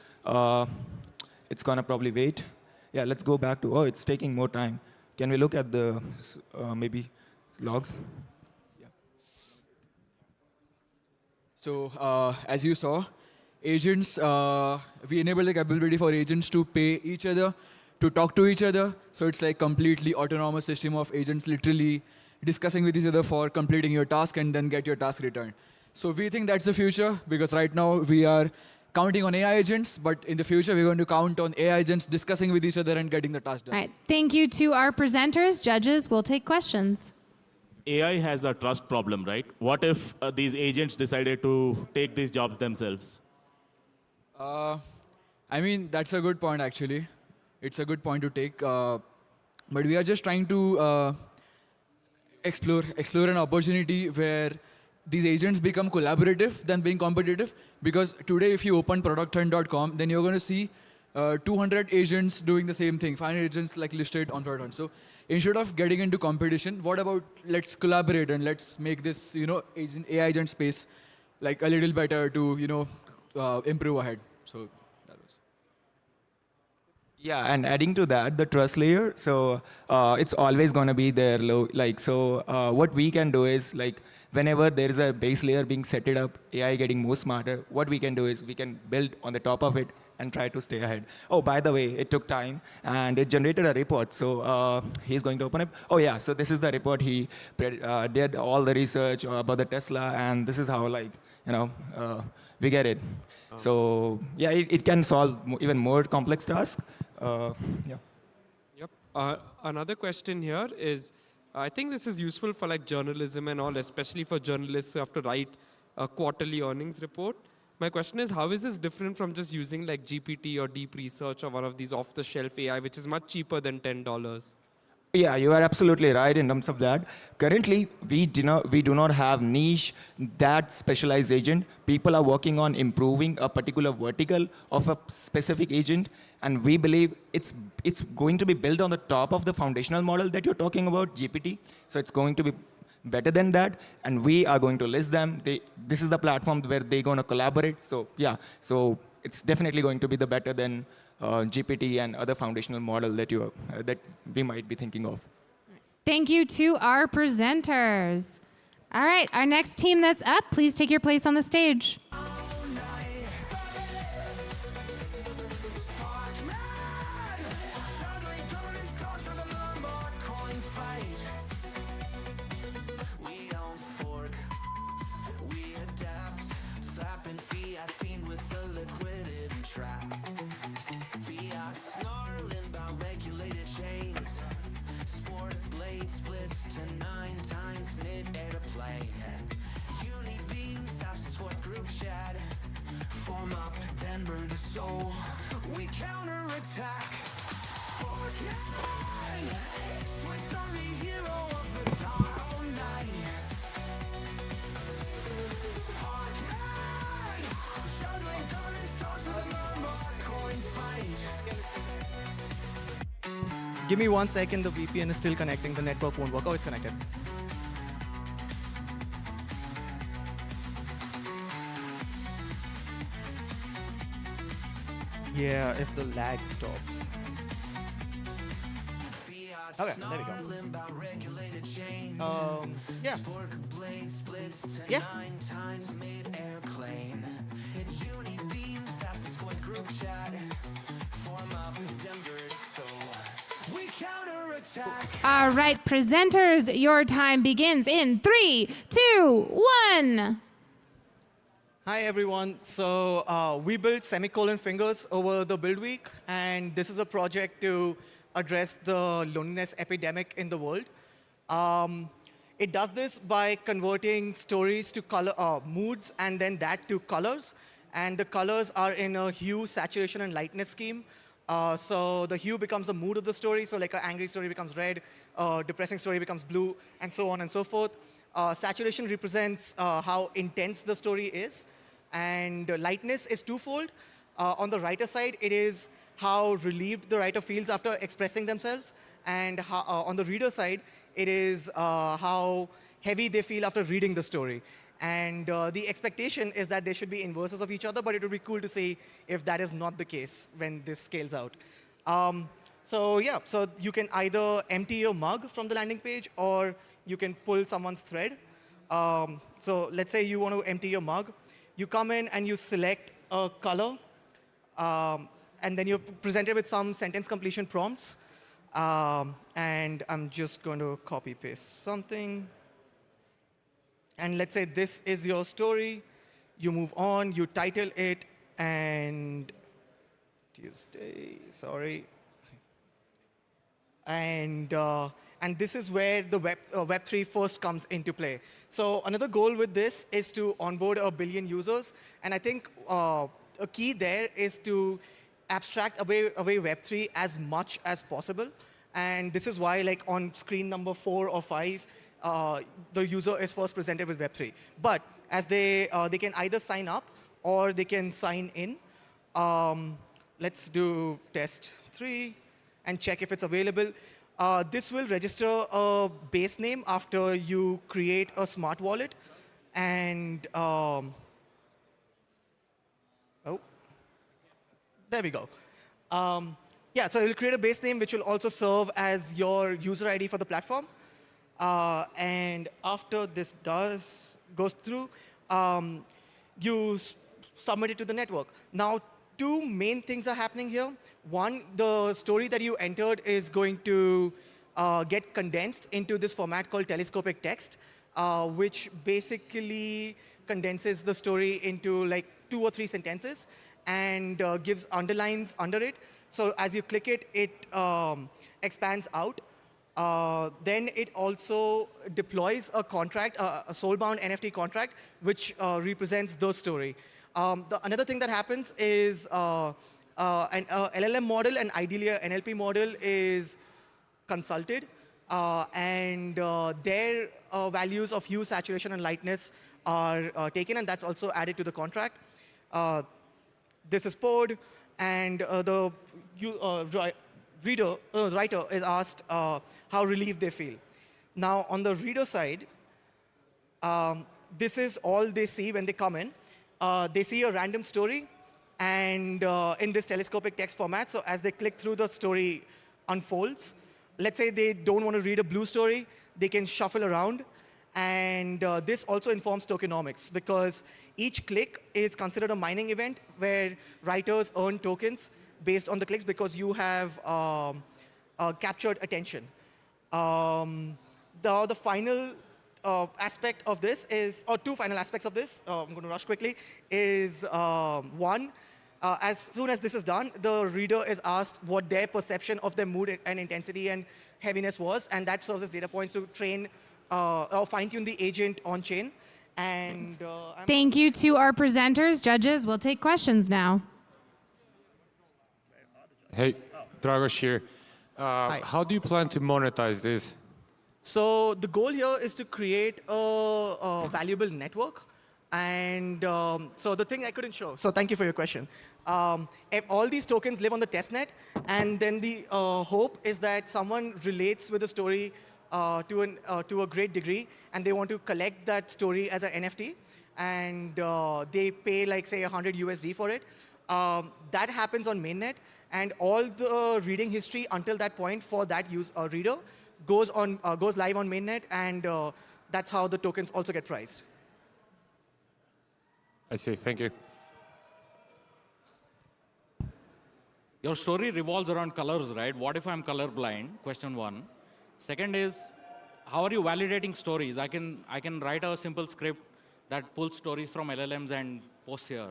S16: it's gonna probably wait. Yeah, let's go back to. Oh, it's taking more time. Can we look at the maybe logs?
S11: So as you saw, agents, we enable the capability for agents to pay each other, to talk to each other. So it's like completely autonomous system of agents literally discussing with each other for completing your task and then get your task returned. So we think that's the future, because right now we are counting on AI agents, but in the future we're going to count on AI agents discussing with each other and getting the task done.
S18: All right. Thank you to our presenters. Judges, we'll take questions.
S10: AI has a trust problem, right? What if these agents decided to take these jobs themselves?
S11: I mean, that's a good point, actually. It's a good point to take. But we are just trying to explore an opportunity where these agents become collaborative than being competitive. Because today, if you open producthunt.com, then you're going to see 200 agents doing the same thing, 500 agents like listed on Product Hunt. So instead of getting into competition, what about let's collaborate and let's make this, AI agent space like a little better to, improve ahead. So that was.
S16: Yeah, and adding to that, the trust layer. So it's always going to be there. What we can do is whenever there is a base layer being set it up, AI getting more smarter, what we can do is we can build on the top of it and try to stay ahead. Oh, by the way, it took time and it generated a report. So he's going to open it. Oh yeah, so this is the report. He did all the research about the Tesla, and this is how we get it. So yeah, it can solve even more complex tasks. Yeah.
S2: Yep. Another question here is, I think this is useful for journalism and all, especially for journalists who have to write a quarterly earnings report. My question is, how is this different from just using GPT or deep research or one of these off-the-shelf AI, which is much cheaper than $10?
S16: Yeah, you are absolutely right in terms of that. Currently, we do not have niche that specialized agent. People are working on improving a particular vertical of a specific agent, and we believe it's going to be built on the top of the foundational model that you're talking about, GPT. So it's going to be better than that, and we are going to list them. This is the platform where they're going to collaborate. So yeah, so it's definitely going to be the better than GPT and other foundational model that we might be thinking of.
S18: Thank you to our presenters. All right, our next team that's up, please take your place on the stage.
S1: Splits to 9 times mid-air play. You need beans, that's what group chat. Form up Denver to Seoul. We counterattack. Sparkman, Swiss Army hero of the dark night. Sparkman, juggling governance talks with a murmur coin fight.
S19: Give me 1 second, the VPN is still connecting, the network won't work. Oh, it's connected. Yeah, if the lag stops. Okay, there we go. Yeah. Yeah.
S18: All right, presenters, your time begins in 3, 2, 1.
S19: Hi everyone. So we built Semicolon fingers over the build week, and this is a project to address the loneliness epidemic in the world. It does this by converting stories to color moods, and then that to colors. And the colors are in a hue, saturation, and lightness scheme.
S13: So the hue becomes the mood of the story. So like an angry story becomes red, depressing story becomes blue, and so on and so forth. Saturation represents how intense the story is. And lightness is twofold. On the writer side, it is how relieved the writer feels after expressing themselves. And how, on the reader side, it is how heavy they feel after reading the story. And the expectation is that they should be inverses of each other, but it would be cool to see if that is not the case when this scales out. So yeah, so you can either empty your mug from the landing page, or you can pull someone's thread. So let's say you want to empty your mug. You come in and you select a color, and then you're presented with some sentence completion prompts. And I'm just going to copy paste something. And let's say this is your story. You move on, you title it, and Tuesday, sorry. And this is where the Web3 first comes into play. So another goal with this is to onboard 1 billion users. And I think a key there is to abstract away Web3 as much as possible. And this is why, like on screen number 4 or 5, the user is first presented with Web3. But as they can either sign up or they can sign in. Let's do test 3 and check if it's available. This will register a base name after you create a smart wallet. And oh, there we go. Yeah, so it will create a base name which will also serve as your user ID for the platform. And after this goes through, you submit it to the network. Now, 2 main things are happening here. One, the story that you entered is going to get condensed into this format called telescopic text, which basically condenses the story into like 2 or 3 sentences and gives underlines under it. So as you click it, it expands out. Then it also deploys a contract, a soulbound NFT contract, which represents the story. Another thing that happens is an LLM model and ideally an NLP model is consulted, and their values of hue, saturation, and lightness are taken, and that's also added to the contract. This is poured, and the writer is asked how relieved they feel. Now, on the reader side, this is all they see when they come in. They see a random story, and in this telescopic text format, so as they click through, the story unfolds. Let's say they don't want to read a blue story, they can shuffle around. And this also informs tokenomics, because each click is considered a mining event where writers earn tokens based on the clicks because you have captured attention. The final aspect of this is, or 2 final aspects of this, I'm going to rush quickly, is one, as soon as this is done, the reader is asked what their perception of their mood and intensity and heaviness was, and that serves as data points to train or fine-tune the agent on-chain. And
S18: thank you to our presenters. Judges, we'll take questions now.
S24: Hey, Dragos here. How do you plan to monetize this?
S13: So the goal here is to create a valuable network. And so the thing I couldn't show, so thank you for your question. All these tokens live on the testnet, and then the hope is that someone relates with the story to a great degree, and they want to collect that story as an NFT, and they pay like say $100 USD for it. That happens on mainnet, and all the reading history until that point for that reader goes live on mainnet, and that's how the tokens also get priced.
S24: I see. Thank you.
S4: Your story revolves around colors, right? What if I'm colorblind? Question 1. Second is, how are you validating stories? I can write a simple script that pulls stories from LLMs and posts here.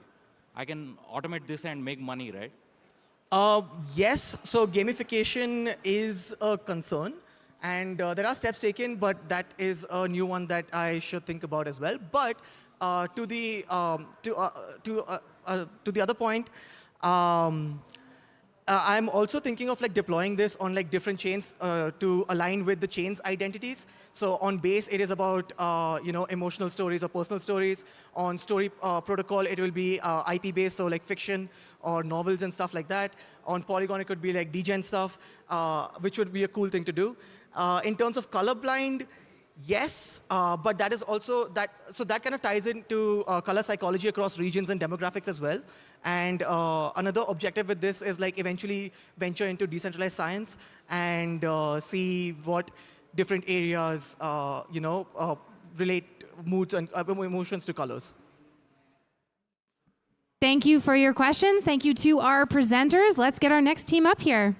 S4: I can automate this and make money, right?
S13: Yes. So gamification is a concern, and there are steps taken, but that is a new one that I should think about as well. But to the other point, I'm also thinking of like deploying this on like different chains to align with the chain's identities. So on Base, it is about emotional stories or personal stories. On Story Protocol, it will be IP based, so like fiction or novels and stuff like that. On Polygon, it could be like degen stuff, which would be a cool thing to do. In terms of colorblind, yes, but that is also so that kind of ties into color psychology across regions and demographics as well. And another objective with this is like eventually venture into decentralized science and see what different areas relate moods and emotions to colors.
S18: Thank you for your questions. Thank you to our presenters. Let's get our next team up here.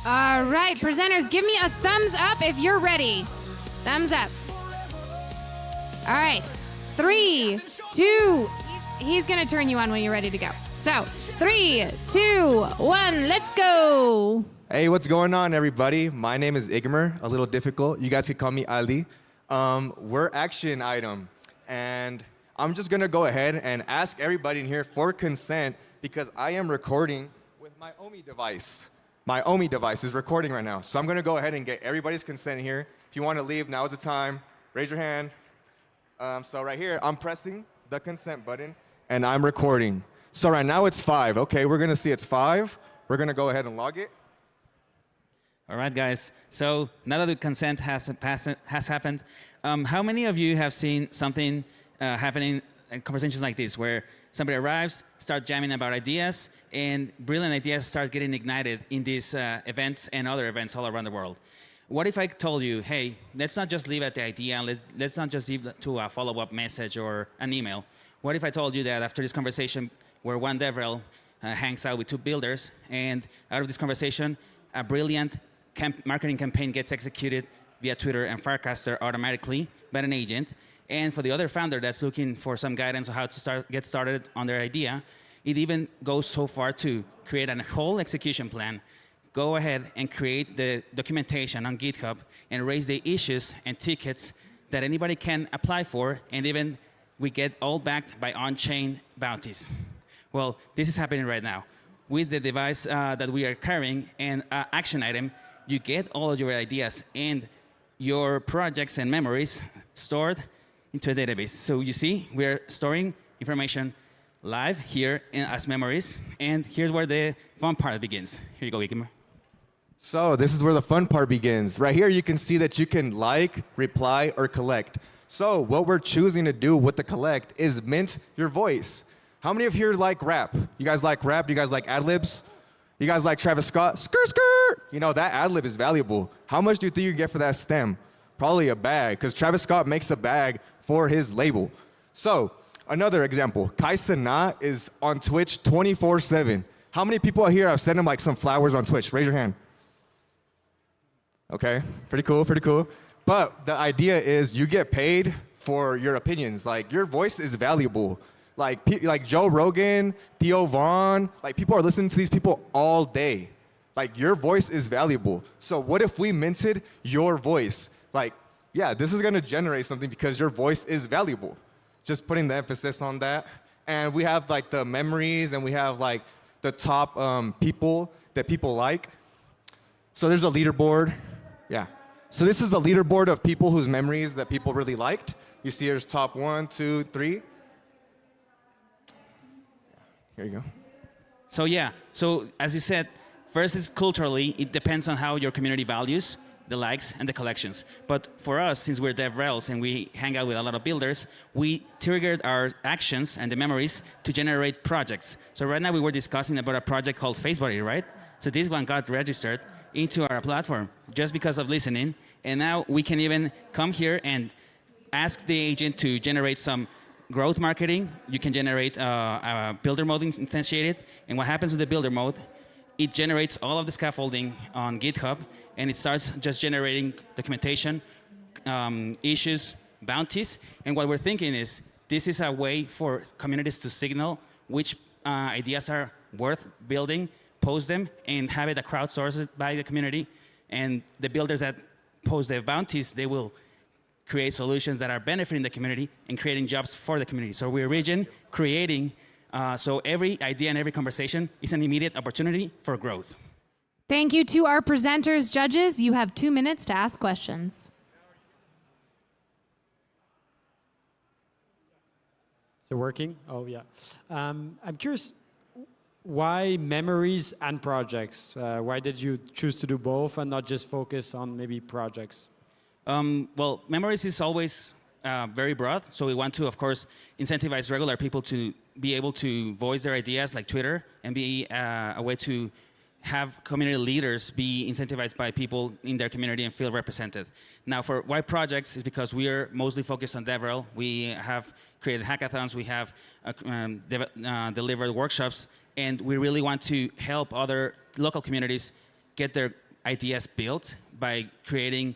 S18: All right, presenters, give me a thumbs up if you're ready. Thumbs up. All right, 3, 2, he's gonna turn you on when you're ready to go. So 3, 2, 1, let's go.
S7: Hey, what's going on, everybody? My name is Igmer, a little difficult. You guys could call me Ali. We're Action Item, and I'm just gonna go ahead and ask everybody in here for consent because I am recording with my Omi device. My Omi device is recording right now, so I'm gonna go ahead and get everybody's consent here. If you wanna leave, now is the time. Raise your hand. So right here, I'm pressing the consent button, and I'm recording. So right now it's 5. Okay, we're gonna see it's 5. We're gonna go ahead and log it.
S15: All right, guys. So now that the consent has happened, how many of you have seen something happening in conversations like this, where somebody arrives, start jamming about ideas, and brilliant ideas start getting ignited in these events and other events all around the world? What if I told you, hey, let's not just leave at the idea, let's not just leave to a follow-up message or an email. What if I told you that after this conversation, where one DevRel hangs out with 2 builders, and out of this conversation, a brilliant marketing campaign gets executed via Twitter and Farcaster automatically by an agent. And for the other founder that's looking for some guidance on how to get started on their idea, it even goes so far to create a whole execution plan, go ahead and create the documentation on GitHub and raise the issues and tickets that anybody can apply for, and even we get all backed by on-chain bounties. Well, this is happening right now. With the device that we are carrying and Action Item, you get all of your ideas and your projects and memories stored into a database. So you see, we're storing information live here as memories, and here's where the fun part begins. Here you go, Igmer.
S7: So this is where the fun part begins. Right here, you can see that you can like, reply, or collect. So what we're choosing to do with the collect is mint your voice. How many of you here like rap? You guys like rap? You guys like ad-libs? You guys like Travis Scott? Skirt, skirt! You know, that ad-lib is valuable. How much do you think you get for that stem? Probably a bag, because Travis Scott makes a bag for his label. So, another example, Kai Cenat is on Twitch 24/7. How many people out here have sent him like some flowers on Twitch? Raise your hand. Okay, pretty cool, pretty cool. But the idea is you get paid for your opinions. Like, your voice is valuable. Like Joe Rogan, Theo Vaughn, like people are listening to these people all day. Like, your voice is valuable. So what if we minted your voice? Like, yeah, this is gonna generate something because your voice is valuable. Just putting the emphasis on that. And we have like the memories, and we have like the top people that people like. So there's a leaderboard, yeah. So this is the leaderboard of people whose memories that people really liked. You see there's top 1, 2, 3. Here you go.
S15: So yeah, so as you said, first is culturally, it depends on how your community values the likes and the collections. But for us, since we're DevRels and we hang out with a lot of builders, we triggered our actions and the memories to generate projects. So right now we were discussing about a project called FaceBuddy, right? So this one got registered into our platform just because of listening And now we can even come here and ask the agent to generate some growth marketing. You can generate a builder mode instantiated. And what happens with the builder mode, it generates all of the scaffolding on GitHub, and it starts just generating documentation, issues, bounties. And what we're thinking is, this is a way for communities to signal which ideas are worth building, post them, and have it crowdsourced by the community. And the builders that post their bounties, they will create solutions that are benefiting the community and creating jobs for the community. So we're Regen creating, so every idea and every conversation is an immediate opportunity for growth.
S18: Thank you to our presenters, judges. You have 2 minutes to ask questions.
S20: Is it working? Oh, yeah. I'm curious, why memories and projects? Why did you choose to do both and not just focus on maybe projects?
S15: Well, memories is always very broad. So we want to, of course, incentivize regular people to be able to voice their ideas like Twitter and be a way to have community leaders be incentivized by people in their community and feel represented. Now, for why projects is because we are mostly focused on DevRel. We have created hackathons, we have delivered workshops, and we really want to help other local communities get their ideas built by creating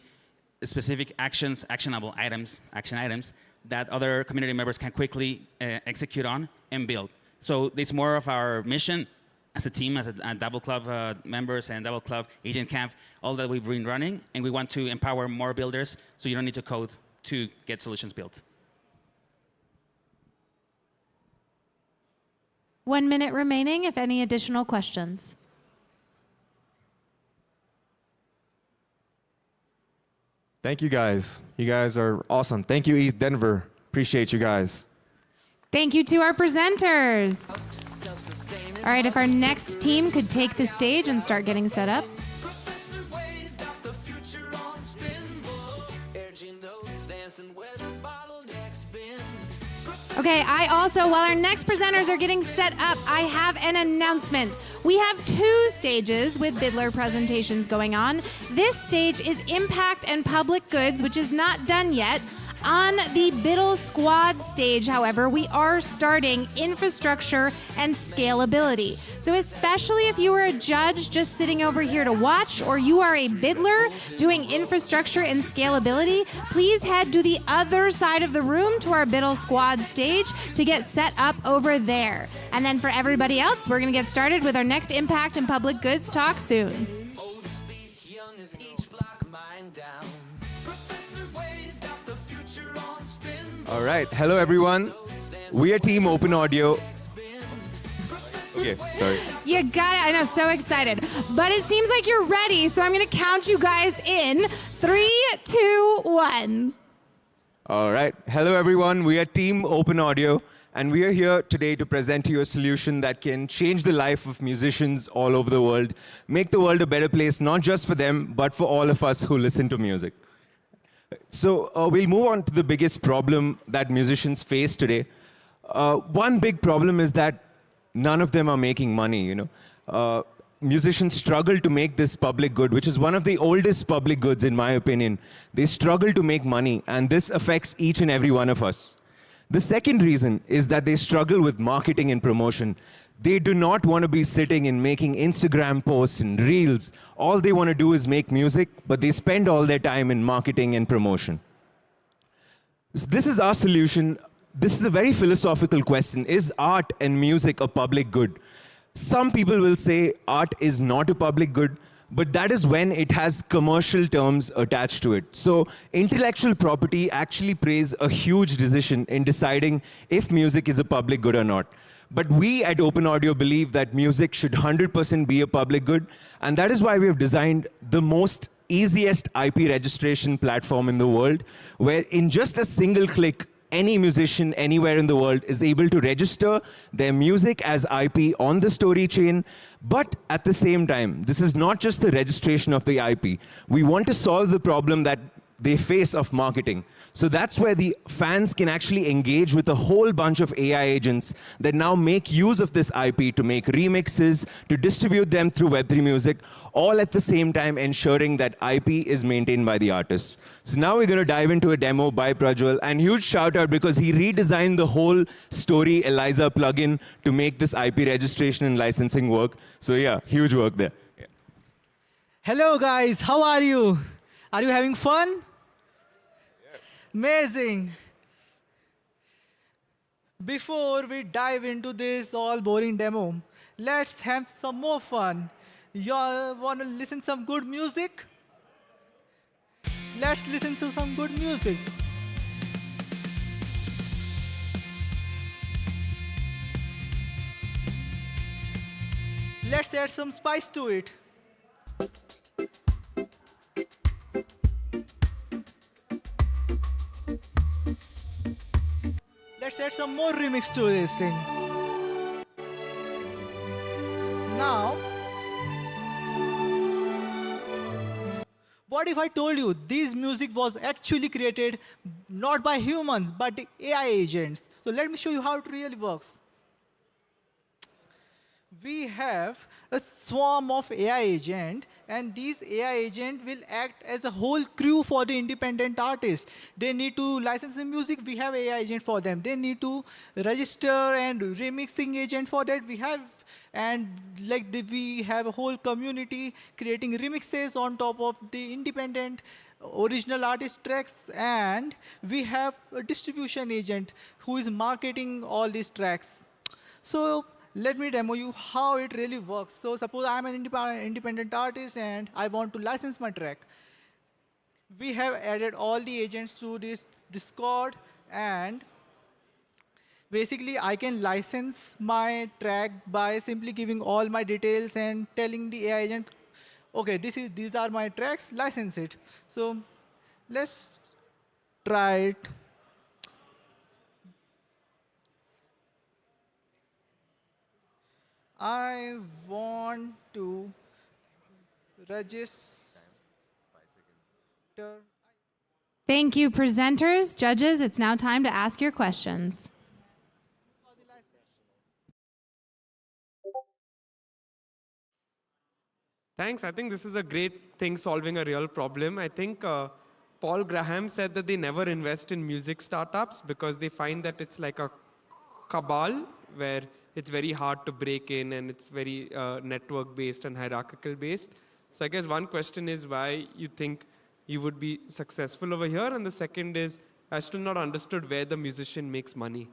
S15: specific actions, actionable items, action items that other community members can quickly execute on and build. So it's more of our mission as a team, as a Double Club members and Double Club Agent Camp, all that we've been running, and we want to empower more builders so you don't need to code to get solutions built.
S18: 1 minute remaining if any additional questions.
S7: Thank you guys. You guys are awesome. Thank you, ETHDenver. Appreciate you guys.
S18: Thank you to our presenters. All right, if our next team could take the stage and start getting set up. Okay, I also, while our next presenters are getting set up, I have an announcement. We have 2 stages with BUIDL presentations going on. This stage is Impact and Public Goods, which is not done yet. On the BUIDL Squad stage, however, we are starting infrastructure and scalability. So especially if you are a judge just sitting over here to watch, or you are a BUIDLer doing infrastructure and scalability, please head to the other side of the room to our BUIDL Squad stage to get set up over there. And then for everybody else, we're going to get started with our next Impact and Public Goods talk soon.
S7: All right. Hello, everyone. We are Team Open Audio. Okay, sorry.
S18: You got it. I know, so excited. But it seems like you're ready, so I'm going to count you guys in. 3, 2, 1.
S7: All right. Hello, everyone. We are Team Open Audio, and we are here today to present to you a solution that can change the life of musicians all over the world, make the world a better place, not just for them, but for all of us who listen to music. So we'll move on to the biggest problem that musicians face today. One big problem is that none of them are making money, you know. Musicians struggle to make this public good, which is one of the oldest public goods, in my opinion. They struggle to make money, and this affects each and every one of us. The second reason is that they struggle with marketing and promotion. They do not want to be sitting and making Instagram posts and reels. All they want to do is make music, but they spend all their time in marketing and promotion. This is our solution. This is a very philosophical question. Is art and music a public good? Some people will say art is not a public good, but that is when it has commercial terms attached to it. So intellectual property actually plays a huge decision in deciding if music is a public good or not. But we at Open Audio believe that music should 100% be a public good, and that is why we have designed the most easiest IP registration platform in the world, where in just a single click, any musician anywhere in the world is able to register their music as IP on the story chain. But at the same time, this is not just the registration of the IP. We want to solve the problem that
S12: they face of marketing. So that's where the fans can actually engage with a whole bunch of AI agents that now make use of this IP to make remixes, to distribute them through Web3 music, all at the same time ensuring that IP is maintained by the artists. So now we're going to dive into a demo by Prajwal, and huge shout out because he redesigned the whole Story Eliza plugin to make this IP registration and licensing work. So yeah, huge work there. Yeah.
S21: Hello guys, how are you? Are you having fun? Amazing. Before we dive into this all boring demo, let's have some more fun. Y'all want to listen some good music? Let's listen to some good music. Let's add some spice to it. Let's add some more remix to this thing. Now, what if I told you this music was actually created not by humans, but the AI agents? So let me show you how it really works. We have a swarm of AI agents, and these AI agents will act as a whole crew for the independent artists. They need to license the music, we have AI agent for them. They need to register and remixing agent for that we have. And we have a whole community creating remixes on top of the independent original artist tracks, and we have a distribution agent who is marketing all these tracks. So let me demo you how it really works. So suppose I'm an independent artist and I want to license my track. We have added all the agents to this Discord, and basically I can license my track by simply giving all my details and telling the AI agent, okay, these are my tracks, license it. So let's try it. I want to register.
S18: Thank you, presenters. Judges, it's now time to ask your questions.
S2: Thanks. I think this is a great thing solving a real problem. I think Paul Graham said that they never invest in music startups because they find that it's like a cabal where it's very hard to break in and it's very network-based and hierarchical-based. So I guess one question is why you think you would be successful over here, and the second is I still not understood where the musician makes money.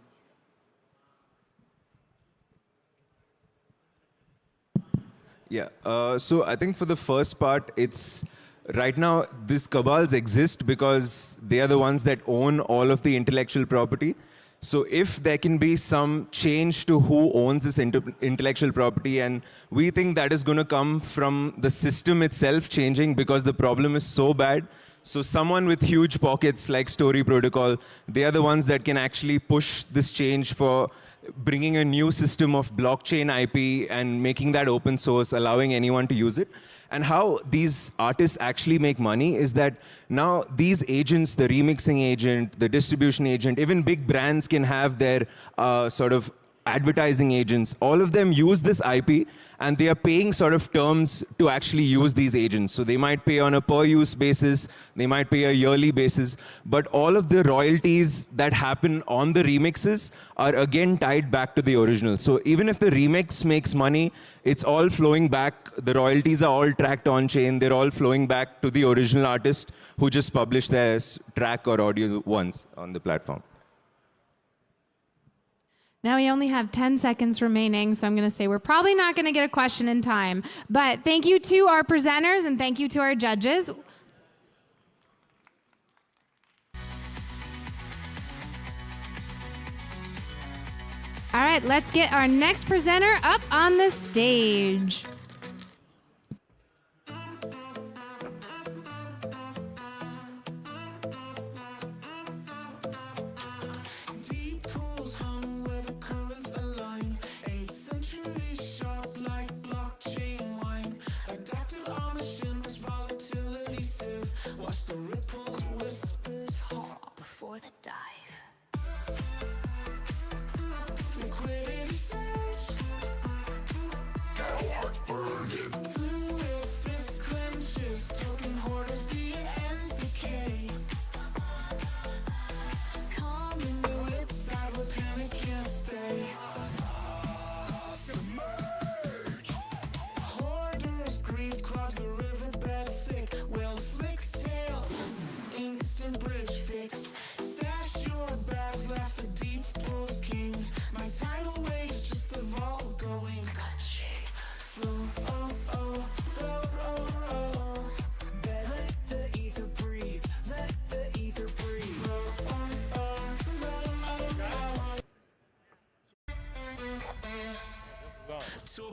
S12: Yeah, so I think for the first part, it's right now these cabals exist because they are the ones that own all of the intellectual property. So if there can be some change to who owns this intellectual property, and we think that is going to come from the system itself changing because the problem is so bad. So someone with huge pockets like Story Protocol, they are the ones that can actually push this change for bringing a new system of blockchain IP and making that open source, allowing anyone to use it. And how these artists actually make money is that now these agents, the remixing agent, the distribution agent, even big brands can have their sort of advertising agents. All of them use this IP, and they are paying sort of terms to actually use these agents. So they might pay on a per-use basis, they might pay a yearly basis, but all of the royalties that happen on the remixes are again tied back to the original. So even if the remix makes money, it's all flowing back. The royalties are all tracked on-chain. They're all flowing back to the original artist who just published their track or audio once on the platform.
S18: Now we only have 10 seconds remaining, so I'm going to say we're probably not going to get a question in time. But thank you to our presenters and thank you to our judges. All right, let's get our next presenter up on the stage.
S1: Watch the ripples
S18: All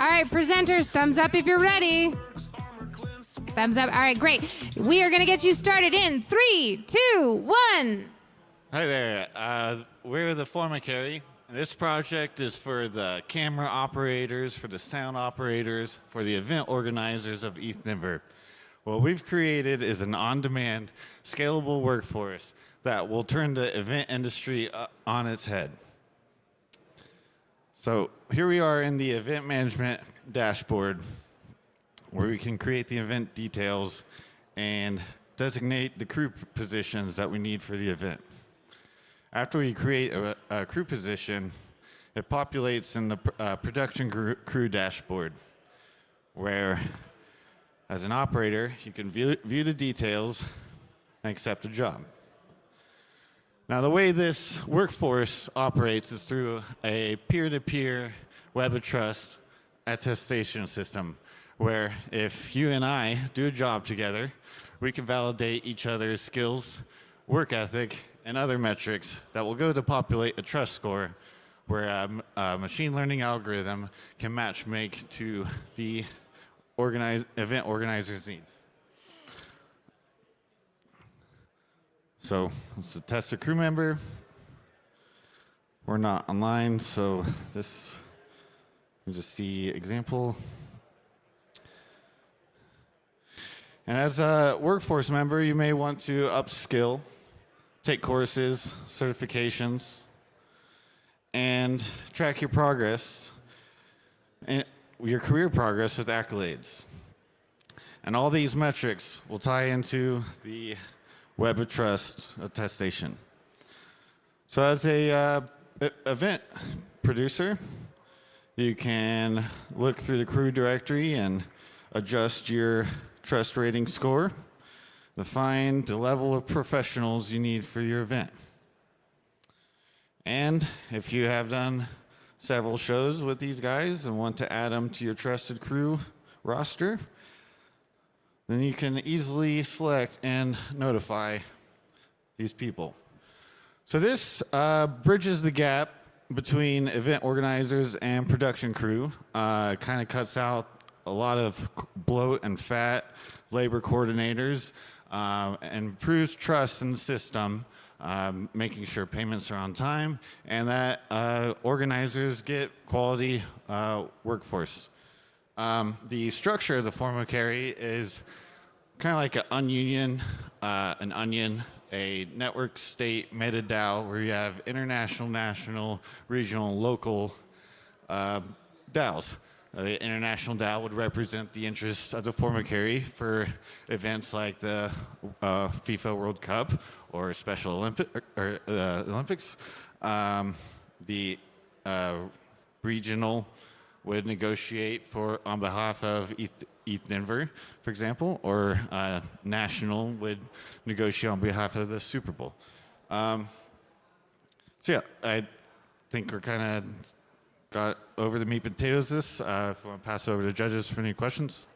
S18: right, presenters, thumbs up if you're ready. Thumbs up. All right, great. We are going to get you started in 3, 2, 1.
S9: Hi there. We're the Formicary. This project is for the camera operators, for the sound operators, for the event organizers of ETHDenver. What we've created is an on-demand, scalable workforce that will turn the event industry on its head. So here we are in the event management dashboard, where we can create the event details and designate the crew positions that we need for the event. After we create a crew position, it populates in the production crew dashboard, where as an operator, you can view the details and accept a job. Now, the way this workforce operates is through a peer-to-peer web of trust attestation system, where if you and I do a job together, we can validate each other's skills, work ethic, and other metrics that will go to populate a trust score, where a machine learning algorithm can match-make to the event organizer's needs. So let's test a crew member. We're not online, so this, you just see example. And as a workforce member, you may want to upskill, take courses, certifications, and track your progress, and your career progress with accolades. And all these metrics will tie into the Web of Trust attestation. So as a event producer, you can look through the crew directory and adjust your trust rating score, define the level of professionals you need for your event. And if you have done several shows with these guys and want to add them to your trusted crew roster, then you can easily select and notify these people. So this bridges the gap between event organizers and production crew. Kind of cuts out a lot of bloat and fat labor coordinators, and improves trust in the system, making sure payments are on time, and that organizers get quality workforce. The structure of the Formicary is kind of like an onion, a network state meta DAO, where you have international, national, regional, local DAOs. The international DAO would represent the interests of the Formicary for events like the FIFA World Cup or Special Olympics. The regional would negotiate on behalf of ETHDenver, for example, or national would negotiate on behalf of the Super Bowl. So yeah, I think we're kind of got over the meat and potatoes of this. If I want to pass it over to judges for any questions.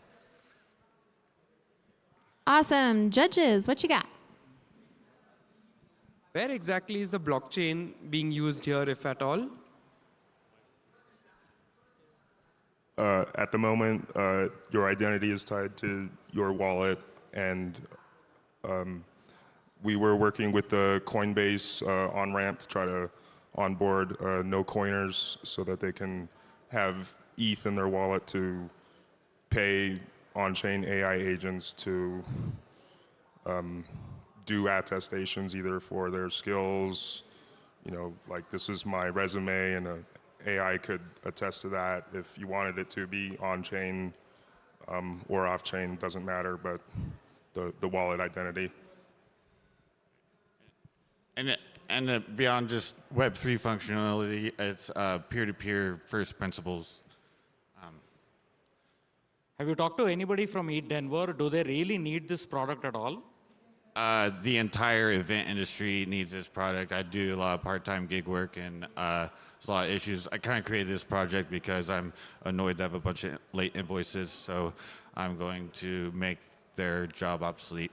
S18: Awesome. Judges, what you got?
S2: Where exactly is the blockchain being used here, if at all?
S14: At the moment, your identity is tied to your wallet, and we were working with the Coinbase on-ramp to try to onboard no-coiners so that they can have ETH in their wallet to pay on-chain AI agents to do attestations either for their skills, like this is my resume, and AI could attest to that if you wanted it to be on-chain or off-chain, doesn't matter, but the wallet identity.
S9: And beyond just Web3 functionality, it's peer-to-peer first principles.
S4: Have you talked to anybody from ETHDenver? Do they really need this product at all?
S9: The entire event industry needs this product. I do a lot of part-time gig work, and there's a lot of issues. I kind of created this project because I'm annoyed to have a bunch of late invoices, so I'm going to make their job obsolete.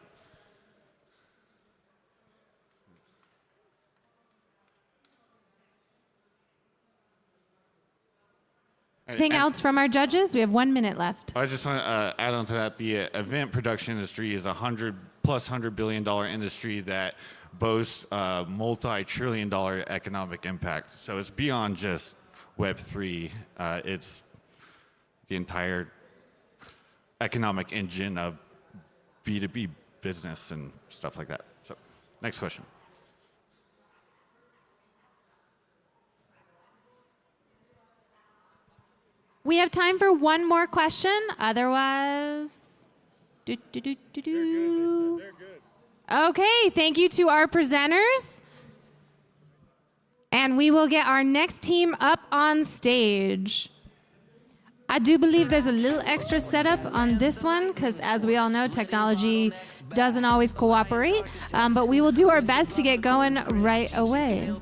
S18: Hangouts from our judges. We have 1 minute left.
S9: I just want to add on to that. The event production industry is $100 billion industry that boasts multi-trillion-dollar economic impact. So it's beyond just Web3. It's the entire economic engine of B2B business and stuff like that. So next question.
S18: We have time for one more question. Otherwise, They're good. Okay, thank you to our presenters. And we will get our next team up on stage. I do believe there's a little extra setup on this one because, as we all know, technology doesn't always cooperate. But we will do our best to get going right away.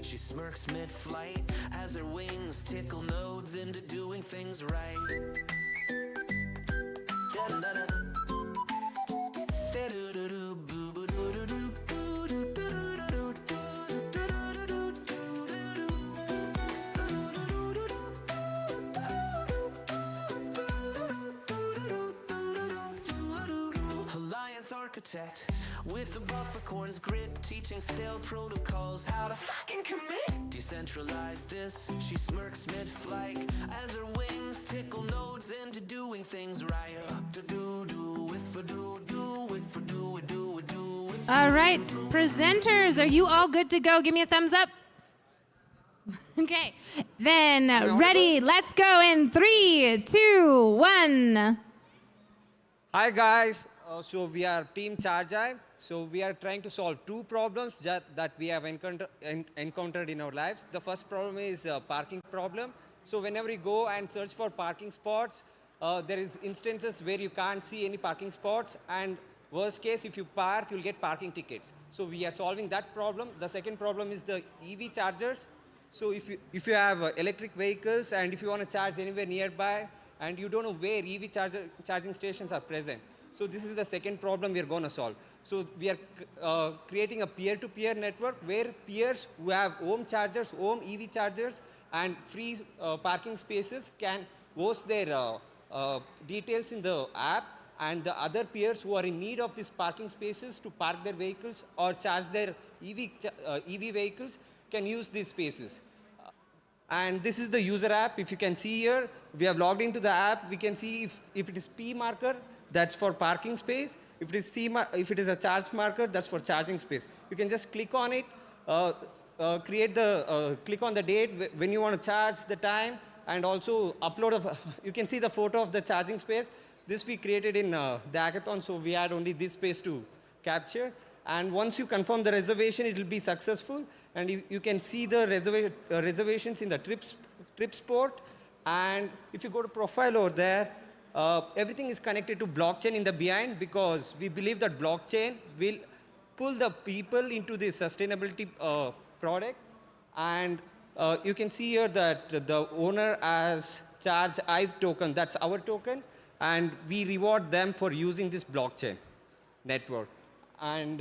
S1: She smirks mid-flight as her wings tickle nodes into doing things right. Architect with the buffercorns grit, teaching stale protocols how to fucking commit. Decentralize this, she smirks mid-flight as her wings tickle nodes into doing things right.
S18: All right, presenters, are you all good to go? Give me a thumbs up. Okay, then ready, let's go in 3, 2, 1.
S8: Hi guys. So we are Team Chari. So we are trying to solve two problems that we have encountered in our lives. The first problem is a parking problem. So whenever you go and search for parking spots, there is instances where you can't see any parking spots, and worst case, if you park, you'll get parking tickets. So we are solving that problem. The second problem is the EV chargers. So if you have electric vehicles and if you want to charge anywhere nearby and you don't know where EV charging stations are present, so this is the second problem we are going to solve. So we are creating a peer-to-peer network where peers who have home chargers, home EV chargers, and free parking spaces can post their details in the app, and the other peers who are in need of these parking spaces to park their vehicles or charge their EV vehicles can use these spaces. And this is the user app. If you can see here, we have logged into the app. We can see if it is P marker, that's for parking space. If it is a charge marker, that's for charging space. You can just click on it, click on the date when you want to charge, the time, and also upload you can see the photo of the charging space. This we created in the hackathon, so we had only this space to capture. And once you confirm the reservation, it will be successful. And you can see the reservations in the trips port. And if you go to profile over there, everything is connected to blockchain in the behind, because we believe that blockchain will pull the people into the sustainability product. And you can see here that the owner has charged IVE token. That's our token. And we reward them for using this blockchain network. And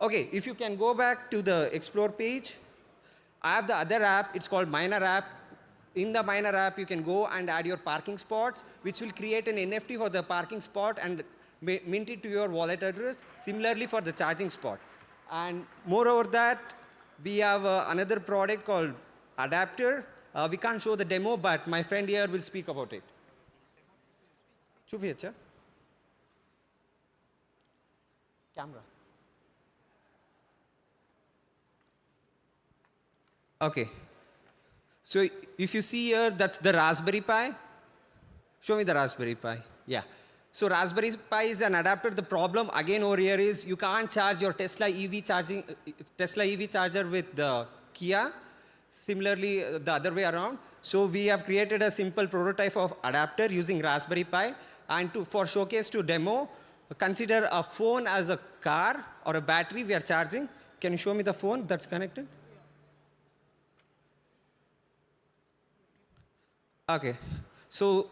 S8: OK, if you can go back to the Explore page, I have the other app. It's called Miner app. In the Miner app, you can go and add your parking spots, which will create an NFT for the parking spot and mint it to your wallet address. Similarly for the charging spot. And moreover that, we have another product called Adapter. We can't show the demo, but my friend here will speak about it. Camera. OK. So if you see here, that's the Raspberry Pi. Show me the Raspberry Pi. Yeah. So Raspberry Pi is an adapter. The problem again over here is you can't charge your Tesla EV charger with the Kia. Similarly, the other way around. So we have created a simple prototype of adapter using Raspberry Pi. And for showcase to demo, consider a phone as a car or a battery we are charging. Can you show me the phone that's connected? OK. So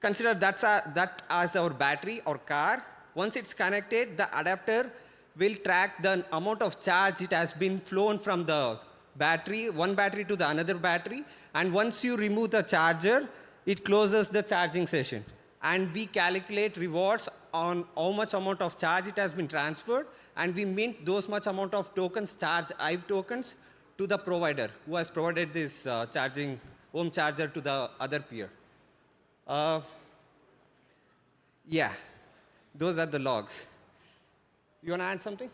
S8: consider that as our battery or car. Once it's connected, the adapter will track the amount of charge it has been flown from the battery, one battery to the another battery. And once you remove the charger, it closes the charging session. And we calculate rewards on how much amount of charge it has been transferred. And we mint those much amount of tokens, charge IVE tokens, to the provider who has provided this home charger to the other peer. Yeah, those are the logs. You want to add something?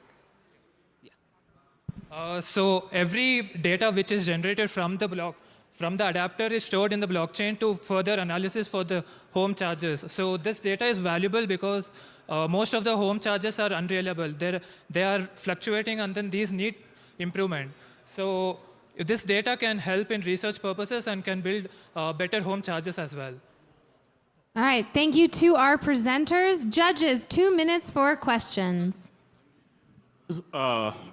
S3: So every data which is generated from the adapter is stored in the blockchain to further analysis for the home charges. So this data is valuable because most of the home charges are unreliable. They are fluctuating, and then these need improvement. So this data can help in research purposes and can build better home charges as well.
S18: All right, thank you to our presenters. Judges, 2 minutes for questions.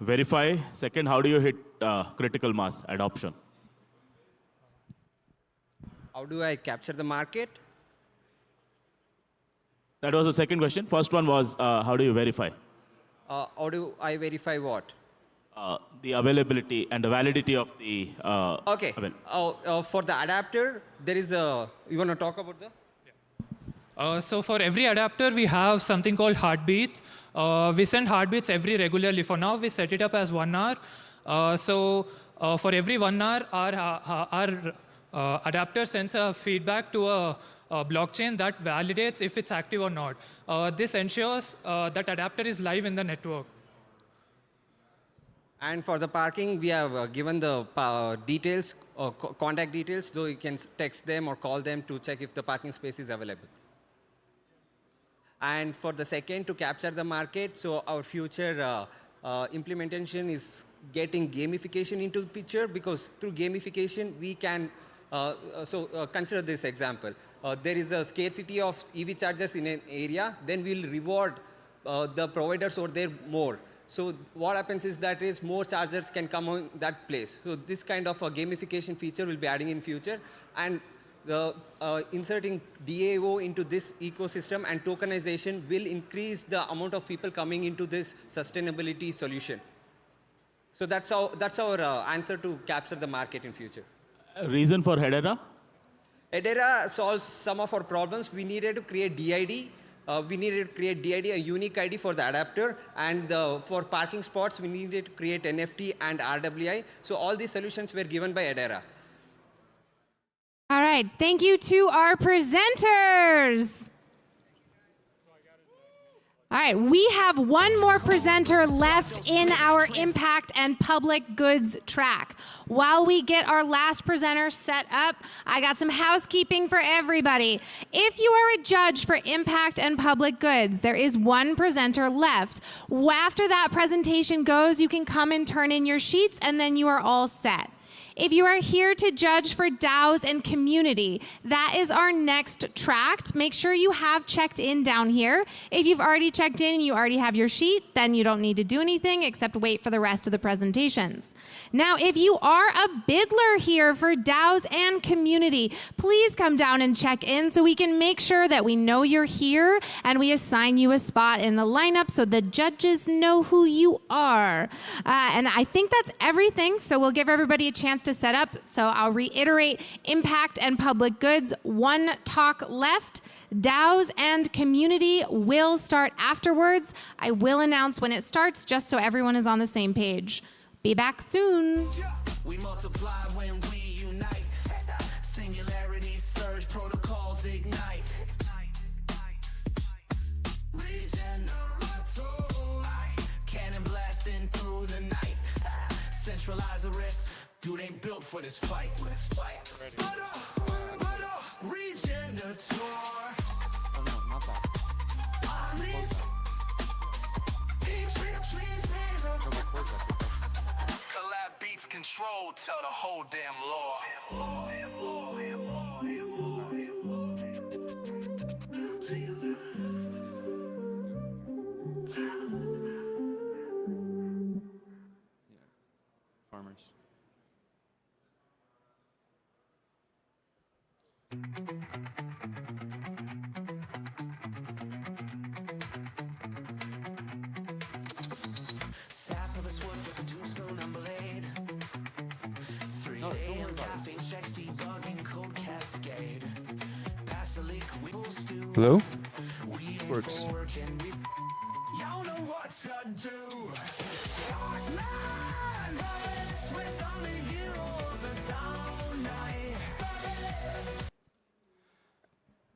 S10: Verify. Second, how do you hit critical mass adoption?
S8: How do I capture the market?
S10: That was the second question. First one was, how do you verify?
S8: How do I verify what?
S10: The availability and the validity of the
S8: Okay. For the adapter, there is a... You want to talk about the...
S3: So for every adapter, we have something called heartbeats. We send heartbeats regularly. For now, we set it up as 1 hour. For every 1 hour, our adapter sends a feedback to a blockchain that validates if it's active or not. This ensures that adapter is live in the network.
S8: And for the parking, we have given the details, contact details, so you can text them or call them to check if the parking space is available. And for the second, to capture the market, so our future implementation is getting gamification into the picture, because through gamification, we can, consider this example. There is a scarcity of EV chargers in an area, then we'll reward the providers over there more. So what happens is that more chargers can come on that place. So this kind of a gamification feature will be adding in future. And inserting DAO into this ecosystem and tokenization will increase the amount of people coming into this sustainability solution. So that's our answer to capture the market in future.
S10: Reason for Hedera?
S8: Hedera solves some of our problems. We needed to create DID. We needed to create DID, a unique ID for the adapter. And for parking spots, we needed to create NFT and RWI. So all these solutions were given by Hedera.
S18: All right, thank you to our presenters. All right, we have one more presenter left in our impact and public goods track. While we get our last presenter set up, I got some housekeeping for everybody. If you are a judge for impact and public goods, there is one presenter left. After that presentation goes, you can come and turn in your sheets, and then you are all set. If you are here to judge for DAOs and community, that is our next track. Make sure you have checked in down here. If you've already checked in and you already have your sheet, then you don't need to do anything except wait for the rest of the presentations. Now, if you are a BUIDLer here for DAOs and community, please come down and check in so we can make sure that we know you're here and we assign you a spot in the lineup so the judges know who you are. And I think that's everything, so we'll give everybody a chance to set up. So I'll reiterate, impact and public goods, one talk left. DAOs and community will start afterwards. I will announce when it starts just so everyone is on the same page. Be back soon.
S1: We multiply when we unite. Singularity surge, protocols ignite. Cannon blasting through the night. Centralize the risk. Dude ain't built for this fight. Regenerator.
S4: Oh no, not that.
S1: Collab beats control, tell the whole damn law.
S9: Farmers.
S1: Sap of a sword for the 2-spoon blade. day I'm laughing, checks debugging, code cascade. Pass the liquid stew.
S12: Hello?
S1: Works. Y'all know what to do. Stockman, Swiss Army hero of the down night.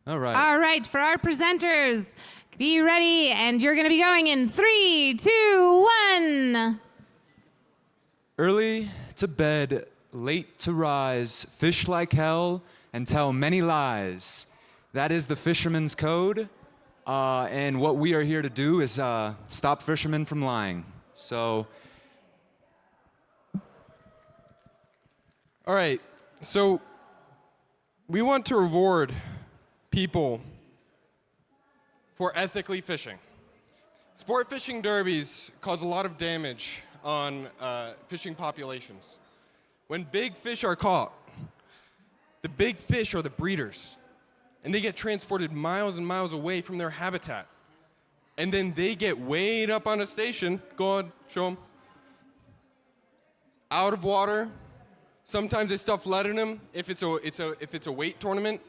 S12: All right.
S18: All right, for our presenters, be ready, and you're going to be going in 3, 2, 1.
S5: Early to bed, late to rise, fish like hell, and tell many lies. That is the Fisherman's Code, and what we are here to do is stop fishermen from lying. So,
S17: all right, so we want to reward people for ethically fishing. Sport fishing derbies cause a lot of damage on fishing populations. When big fish are caught, the big fish are the breeders, and they get transported miles and miles away from their habitat. And then they get weighed up on a station. Go on, show them. Out of water. Sometimes they stuff lead in them if it's a weight tournament.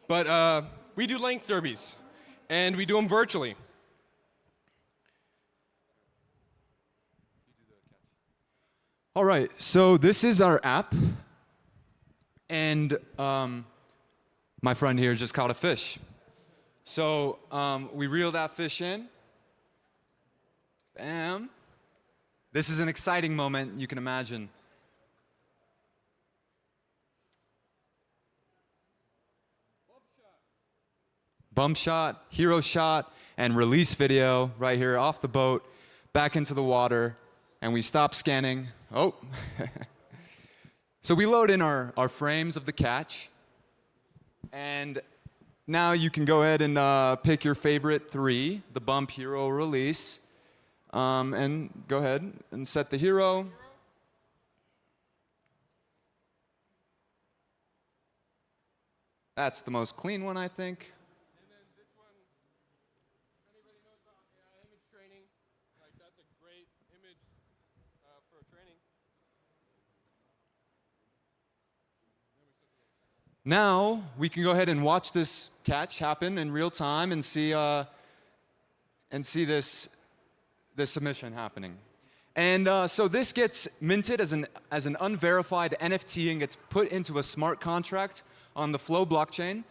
S17: But we do length derbies, and we do them virtually.
S5: all right, so this is our app, and my friend here just caught a fish. So we reel that fish in. Bam. This is an exciting moment, you can imagine. Bump shot, hero shot, and release video right here off the boat, back into the water, and we stop scanning. Oh. So we load in our frames of the catch, and now you can go ahead and pick your favorite 3, the bump, hero, release, and go ahead and set the hero. That's the most clean one, I think. Now we can go ahead and watch this catch happen in real time and see this submission happening. And so this gets minted as an unverified NFT and gets put into a smart contract on the Flow blockchain.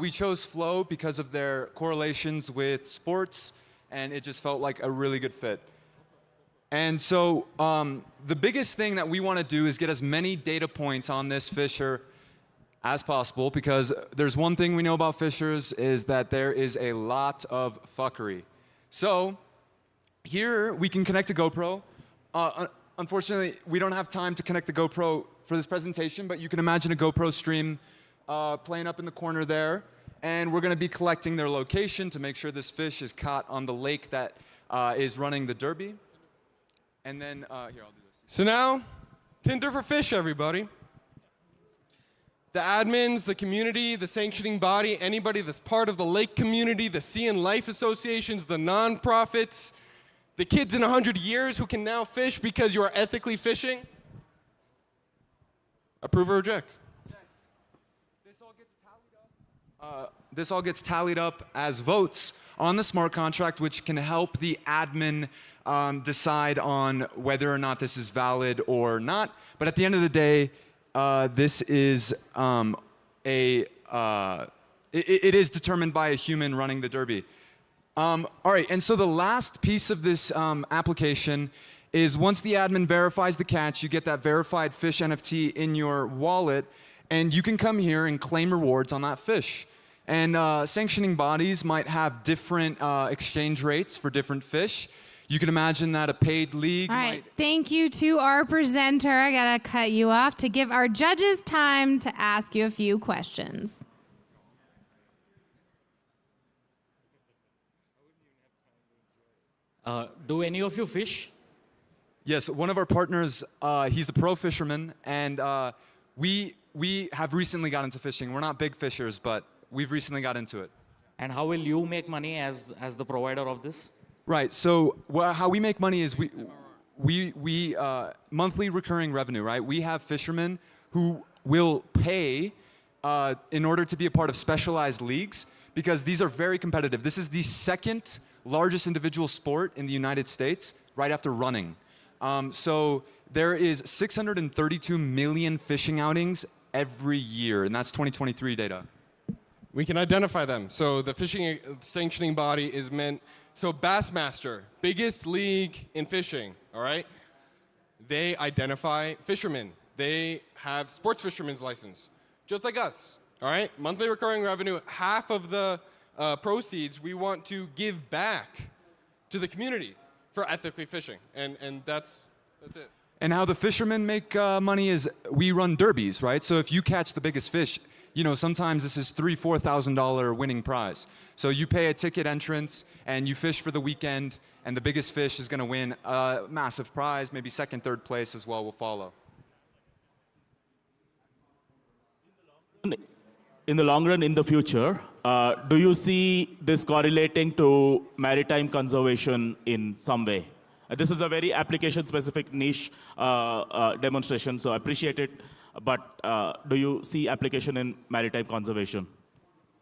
S5: We chose Flow because of their correlations with sports, and it just felt like a really good fit. And so the biggest thing that we want to do is get as many data points on this fisher as possible, because there's one thing we know about fishers is that there is a lot of fuckery. So here we can connect a GoPro. Unfortunately, we don't have time to connect the GoPro for this presentation, but you can imagine a GoPro stream playing up in the corner there, and we're going to be collecting their location to make sure this fish is caught on the lake that is running the derby. And then, here, I'll do this.
S17: So now, Tinder for fish, everybody. The admins, the community, the sanctioning body, anybody that's part of the lake community, the Sea and Life associations, the nonprofits, the kids in 100 years who can now fish because you are ethically fishing. Approve or reject?
S5: This all gets tallied up as votes on the smart contract, which can help the admin decide on whether or not this is valid or not. But at the end of the day, this is it is determined by a human running the derby. All right, and so the last piece of this application is once the admin verifies the catch, you get that verified fish NFT in your wallet, and you can come here and claim rewards on that fish. And sanctioning bodies might have different exchange rates for different fish. You can imagine that a paid league
S18: All right, thank you to our presenter. I gotta cut you off to give our judges time to ask you a few questions.
S4: Do any of you fish?
S5: Yes, one of our partners, he's a pro fisherman, and we have recently got into fishing. We're not big fishers, but we've recently got into it.
S4: And how will you make money as the provider of this?
S5: Right. So how we make money is we monthly recurring revenue. Right. We have fishermen who will pay in order to be a part of specialized leagues, because these are very competitive. This is the second largest individual sport in the United States, right after running. So there is 632 million fishing outings every year, and that's 2023 data.
S17: We can identify them. So the fishing sanctioning body is meant, so Bassmaster, biggest league in fishing, all right? They identify fishermen. They have sports fisherman's license, just like us, all right? Monthly recurring revenue, half of the proceeds we want to give back to the community for ethically fishing, and that's it.
S5: And how the fishermen make money is we run derbies, right? So if you catch the biggest fish, you know, sometimes this is $3,000, $4,000 winning prize. So you pay a ticket entrance and you fish for the weekend, and the biggest fish is going to win a massive prize. Maybe second, third place as well will follow.
S10: In the long run, in the future, do you see this correlating to maritime conservation in some way? This is a very application-specific niche demonstration, so I appreciate it. But do you see application in maritime conservation?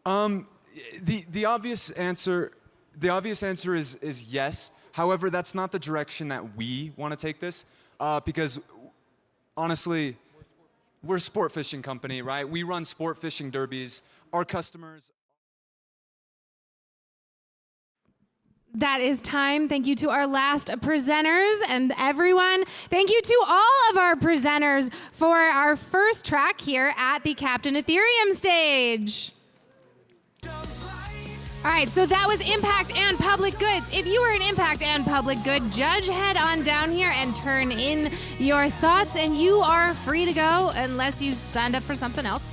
S5: The obvious answer is yes. However, that's not the direction that we want to take this, because honestly, we're a sport fishing company, right? We run sport fishing derbies. Our customers.
S18: That is time. Thank you to our last presenters and everyone. Thank you to all of our presenters for our first track here at the Captain Ethereum stage. All right, so that was impact and public goods. If you were an impact and public good judge, head on down here and turn in your thoughts, and you are free to go unless you signed up for something else.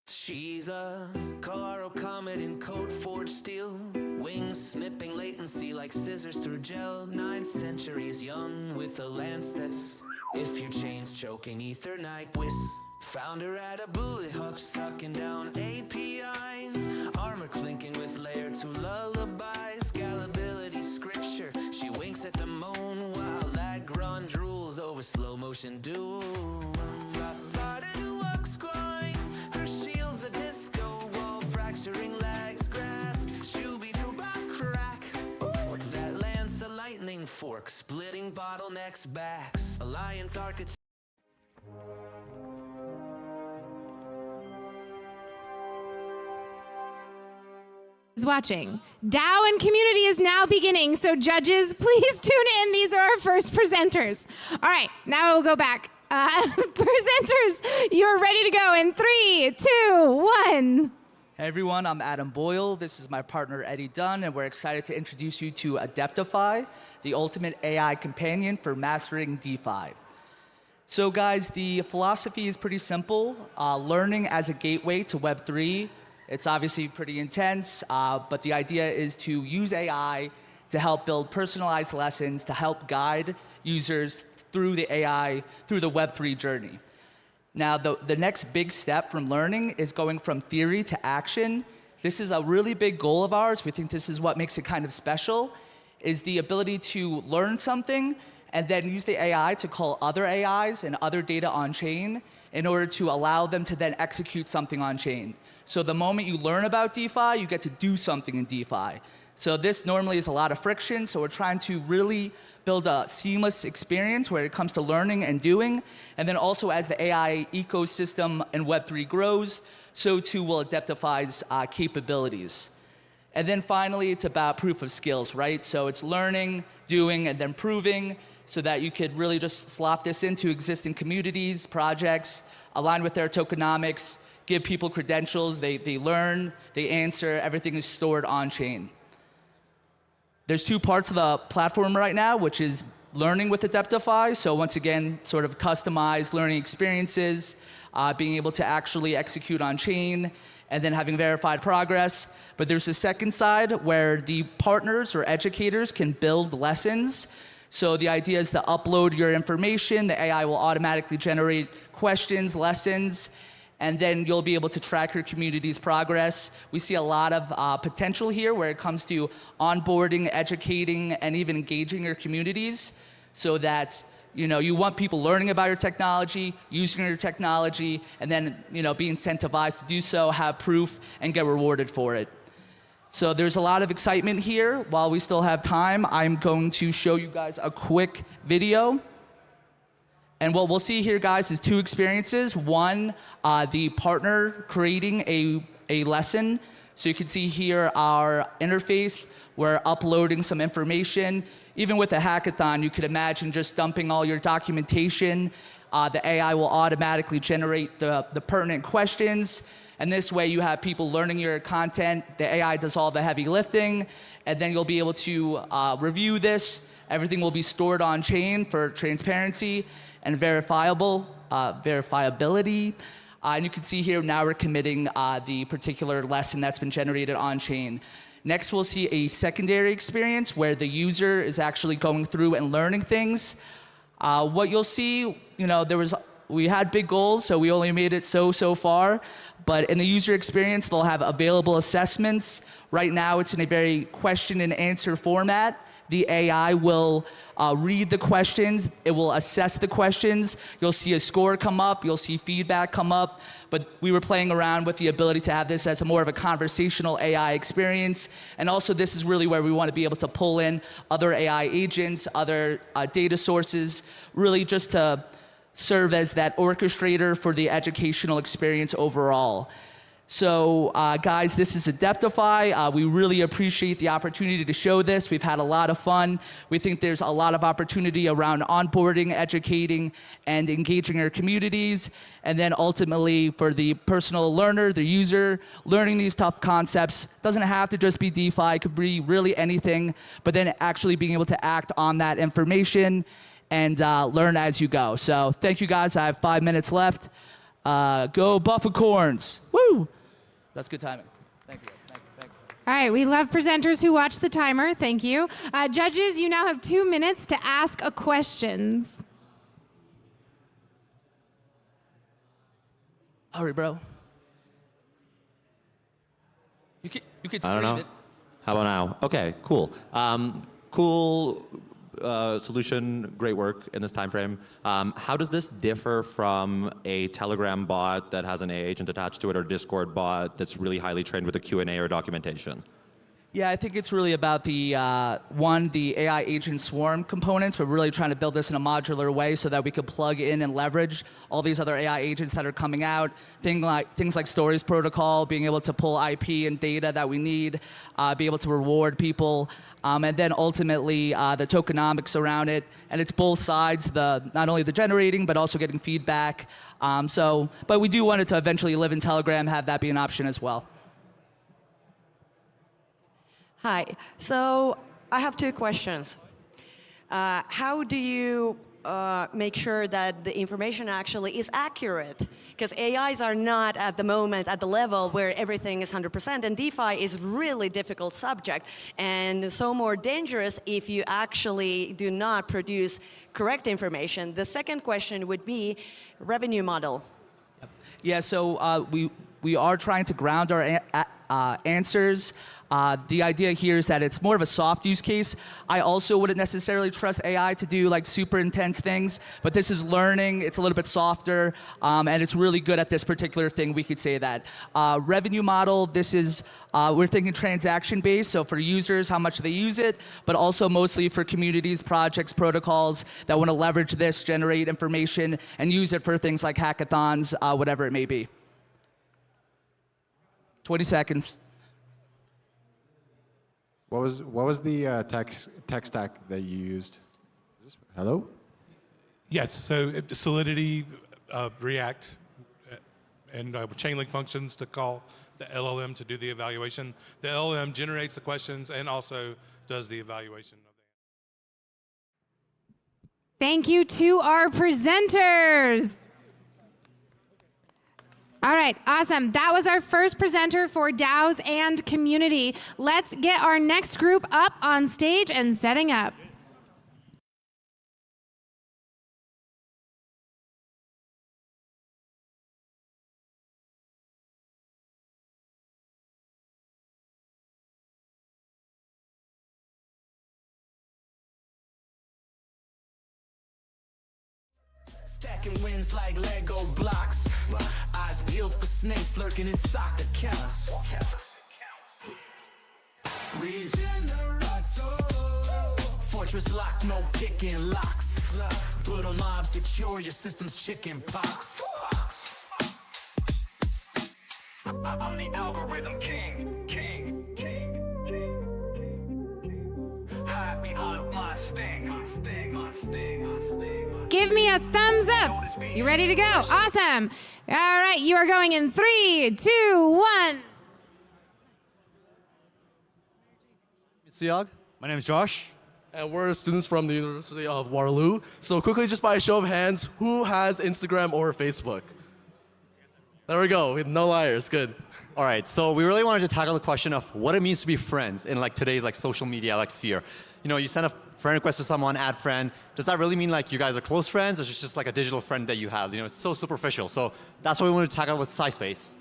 S1: She's a Colorado comet in code forged steel, wings snipping latency like scissors through gel. 9 centuries young with a lance that's, if you chains choking Ethernet whiz. Found her at a bullet hook sucking down APIs, armor clinking with layer 2 lullabies. Scalability scripture, she winks at the moon while Lagrange drools over slow motion doom. Her shield's a disco wall, fracturing legs, grass, crack. Ooh, that lance a lightning fork, splitting bottlenecks backs. Alliance architect.
S18: Is watching. DAO and community is now beginning, so judges, please tune in. These are our first presenters. All right, now we'll go back Presenters, you're ready to go in 3, 2, 1.
S6: Hey everyone, I'm Adam Boyle. This is my partner Eddie Dunn, and we're excited to introduce you to Adaptify, the ultimate AI companion for mastering DeFi. So guys, the philosophy is pretty simple. Learning as a gateway to Web3. It's obviously pretty intense, but the idea is to use AI to help build personalized lessons to help guide users through the AI, through the Web3 journey. Now, the next big step from learning is going from theory to action. This is a really big goal of ours. We think this is what makes it kind of special, is the ability to learn something and then use the AI to call other AIs and other data on chain in order to allow them to then execute something on chain. So the moment you learn about DeFi, you get to do something in DeFi. So this normally is a lot of friction, so we're trying to really build a seamless experience where it comes to learning and doing. And then also as the AI ecosystem in Web3 grows, so too will Adaptify's capabilities. And then finally, it's about proof of skills, right? So it's learning, doing, and then proving so that you could really just slot this into existing communities, projects, align with their tokenomics, give people credentials, they learn, they answer, everything is stored on chain. There's two parts of the platform right now, which is learning with Adaptify. So once again, sort of customized learning experiences, being able to actually execute on chain, and then having verified progress. But there's a second side where the partners or educators can build lessons. So the idea is to upload your information, the AI will automatically generate questions, lessons, and then you'll be able to track your community's progress. We see a lot of potential here where it comes to onboarding, educating, and even engaging your communities so that you want people learning about your technology, using your technology, and then be incentivized to do so, have proof, and get rewarded for it. So there's a lot of excitement here. While we still have time, I'm going to show you guys a quick video. And what we'll see here, guys, is two experiences. One, the partner creating a lesson. So you can see here our interface. We're uploading some information. Even with a hackathon, you could imagine just dumping all your documentation. The AI will automatically generate the pertinent questions. And this way you have people learning your content. The AI does all the heavy lifting. And then you'll be able to review this. Everything will be stored on chain for transparency and verifiability. And you can see here now we're committing the particular lesson that's been generated on chain. Next, we'll see a secondary experience where the user is actually going through and learning things. What you'll see, we had big goals, so we only made it so far. But in the user experience, they'll have available assessments. Right now, it's in a very question and answer format. The AI will read the questions, it will assess the questions, you'll see a score come up, you'll see feedback come up, but we were playing around with the ability to have this as more of a conversational AI experience, and also this is really where we want to be able to pull in other AI agents, other data sources, really just to serve as that orchestrator for the educational experience overall. So guys, this is Adaptify. We really appreciate the opportunity to show this. We've had a lot of fun. We think there's a lot of opportunity around onboarding, educating, and engaging our communities. And then ultimately for the personal learner, the user, learning these tough concepts. Doesn't have to just be DeFi, it could be really anything, but then actually being able to act on that information and learn as you go. So thank you guys, I have 5 minutes left. Go Bufficorns, woo! That's good timing. Thank you guys, thank you.
S18: All right, we love presenters who watch the timer, thank you. Judges, you now have 2 minutes to ask a questions.
S6: Hurry, bro. You could
S11: I don't know.
S6: scream it.
S11: How about now? Okay, cool. Cool solution, great work in this time frame. How does this differ from a Telegram bot that has an AI agent attached to it or Discord bot that's really highly trained with a Q&A or documentation?
S6: Yeah, I think it's really about the, one, the AI agent swarm components. We're really trying to build this in a modular way so that we could plug in and leverage all these other AI agents that are coming out. Things like Stories Protocol, being able to pull IP and data that we need, be able to reward people, and then ultimately the tokenomics around it. And it's both sides, not only the generating, but also getting feedback. But we do want it to eventually live in Telegram, have that be an option as well.
S16: Hi. So I have two questions. How do you make sure that the information actually is accurate? Because AIs are not at the moment at the level where everything is 100%, and DeFi is really difficult subject, and so more dangerous if you actually do not produce correct information. The second question would be revenue model.
S6: Yeah, so we are trying to ground our answers. The idea here is that it's more of a soft use case. I also wouldn't necessarily trust AI to do like super intense things, but this is learning. It's a little bit softer, and it's really good at this particular thing. We could say that. Revenue model, this is, we're thinking transaction based, so for users, how much they use it, but also mostly for communities, projects, protocols that want to leverage this, generate information, and use it for things like hackathons, whatever it may be. 20 seconds.
S19: What was the tech stack that you used? Hello?
S22: Yes, so Solidity, React, and chain link functions to call the LLM to do the evaluation. The LLM generates the questions and also does the evaluation.
S18: Thank you to our presenters. All right, awesome. That was our first presenter for DAOs and community. Let's get our next group up on stage and setting up.
S1: Stacking wins like Lego blocks. Eyes peeled for snakes lurking in soccer accounts. Fortress locked, no picking locks. Brutal mobs to cure your system's chicken pox. I'm the algorithm king. Hide behind my sting.
S18: Give me a thumbs up. You ready to go? Awesome. All right, you are going in 3, 2, 1.
S23: Siag. My name is Josh, and we're students from the University of Waterloo. So quickly, just by a show of hands, who has Instagram or Facebook? There we go, with no liars, good.
S25: All right, so we really wanted to tackle the question of what it means to be friends in like today's like social media like sphere. You know, you send a friend request to someone, add friend. Does that really mean like you guys are close friends, or is it just like a digital friend that you have? You know, it's so superficial. So that's what we wanted to tackle with SciSpace.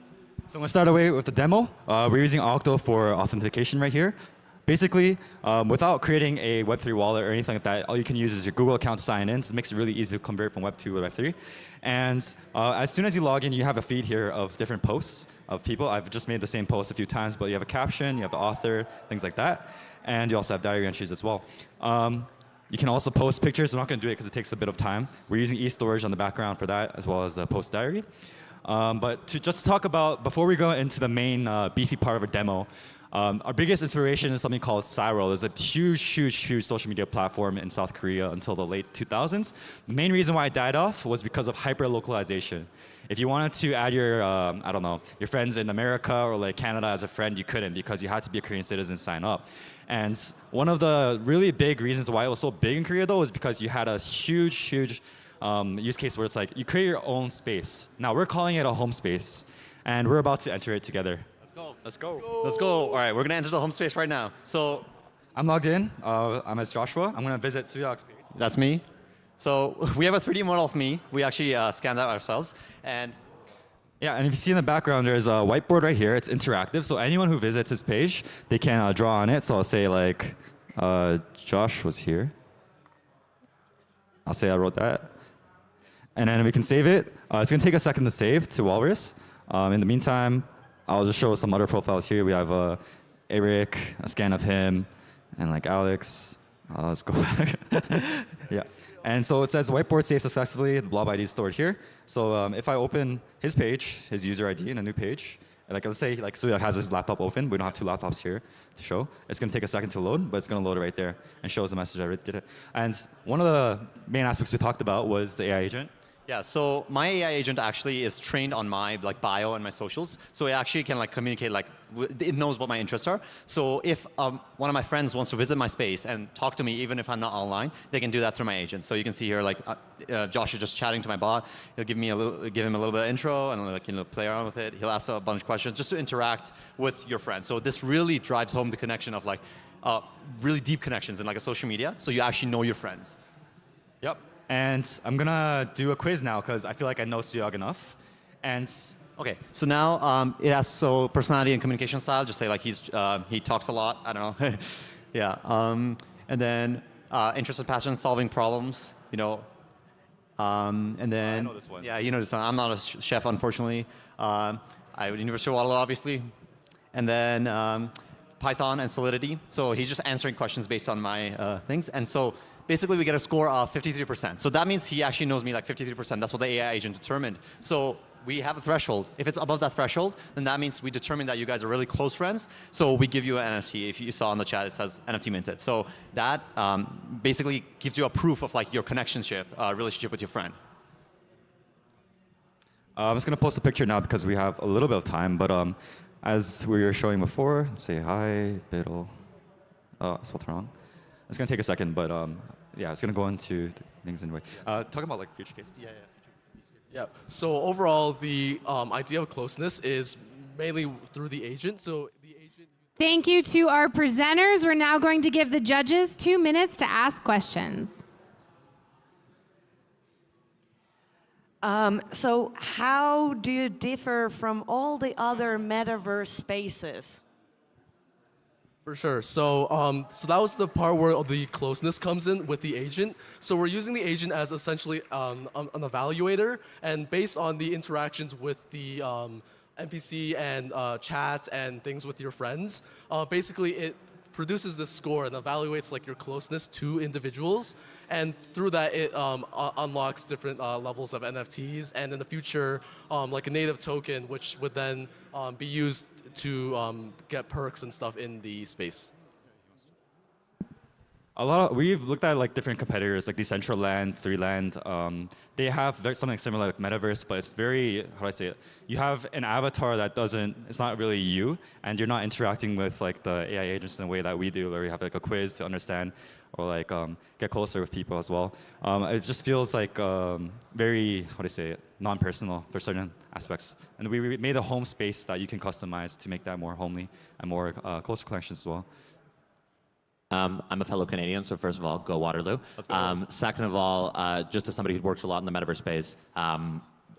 S26: So I'm gonna start away with the demo. We're using Octo for authentication right here. Basically, without creating a Web3 wallet or anything like that, all you can use is your Google account to sign in. So it makes it really easy to convert from Web2 to Web3. And as soon as you log in, you have a feed here of different posts of people. I've just made the same post a few times, but you have a caption, you have the author, things like that. And you also have diary entries as well. You can also post pictures. I'm not going to do it because it takes a bit of time. We're using eStorage on the background for that, as well as the post diary. But to just talk about, before we go into the main beefy part of our demo, our biggest inspiration is something called Cyral. It's a huge social media platform in South Korea until the late 2000s. The main reason why it died off was because of hyper-localization. If you wanted to add your, I don't know, your friends in America or like Canada as a friend, you couldn't because you had to be a Korean citizen to sign up. And one of the really big reasons why it was so big in Korea though is because you had a huge use case where it's like you create your own space. Now we're calling it a home space, and we're about to enter it together.
S25: Let's go. Let's go. All right, we're gonna enter the home space right now. So
S26: I'm logged in. I'm as Joshua. I'm gonna visit Suyak's page.
S25: That's me. So we have a 3D model of me. We actually scanned that ourselves. And
S26: yeah, and if you see in the background, there's a whiteboard right here. It's interactive, so anyone who visits his page, they can draw on it. So I'll say like, Josh was here. I'll say I wrote that. And then we can save it. It's gonna take a second to save to Walrus. In the meantime, I'll just show some other profiles here. We have Eric, a scan of him, and like Alex. Let's go back. Yeah. And so it says whiteboard saved successfully. The blob ID is stored here. So if I open his page, his user ID in a new page, like let's say like Suyak has his laptop open. We don't have two laptops here to show. It's going to take a second to load, but it's going to load it right there and shows the message I did it. And one of the main aspects we talked about was the AI agent.
S25: Yeah, so my AI agent actually is trained on my bio and my socials. So it actually can communicate, it knows what my interests are. So if one of my friends wants to visit my space and talk to me, even if I'm not online, they can do that through my agent. So you can see here, Josh is just chatting to my bot. He'll give him a little bit of intro and play around with it. He'll ask a bunch of questions just to interact with your friend. So this really drives home the connection of really deep connections in a social media. So you actually know your friends.
S26: Yep. And I'm gonna do a quiz now because I feel like I know Suyog enough. And
S25: okay, so now it has personality and communication style. Just say he talks a lot. I don't know. Yeah. And then interest and passion, solving problems. And then
S26: I know this one.
S25: Yeah, you know this one. I'm not a chef, unfortunately. I went to University of Waterloo, obviously. And then Python and Solidity. So he's just answering questions based on my things. And so basically we get a score of 53%. So that means he actually knows me 53%. That's what the AI agent determined. So we have a threshold. If it's above that threshold, then that means we determine that you guys are really close friends. So we give you an NFT. If you saw in the chat, it says NFT minted. So that basically gives you a proof of your relationship with your friend.
S26: I'm just gonna post a picture now because we have a little bit of time. But as we were showing before, let's say hi, BUIDL. Oh, I spelled it wrong. It's gonna take a second, but yeah, it's gonna go into things anyway. Talking about future cases.
S23: Yeah. So overall, the idea of closeness is mainly through the agent. So the agent.
S18: Thank you to our presenters. We're now going to give the judges 2 minutes to ask questions.
S16: So how do you differ from all the other metaverse spaces?
S23: For sure. So that was the part where the closeness comes in with the agent. So we're using the agent as essentially an evaluator, and based on the interactions with the NPC and chats and things with your friends, basically it produces this score and evaluates your closeness to individuals, and through that it unlocks different levels of NFTs, and in the future a native token which would then be used to get perks and stuff in the space.
S26: We've looked at different competitors like Decentraland, 3Land. They have something similar like Metaverse, but it's very, how do I say it? You have an avatar that it's not really you, and you're not interacting with the AI agents in a way that we do, where we have a quiz to understand or get closer with people as well. It just feels very, how do I say it, non-personal for certain aspects. And we made a home space that you can customize to make that more homely and more closer connections as well.
S11: I'm a fellow Canadian, so first of all, go Waterloo.
S26: Let's go.
S11: Second of all, just as somebody who works a lot in the metaverse space,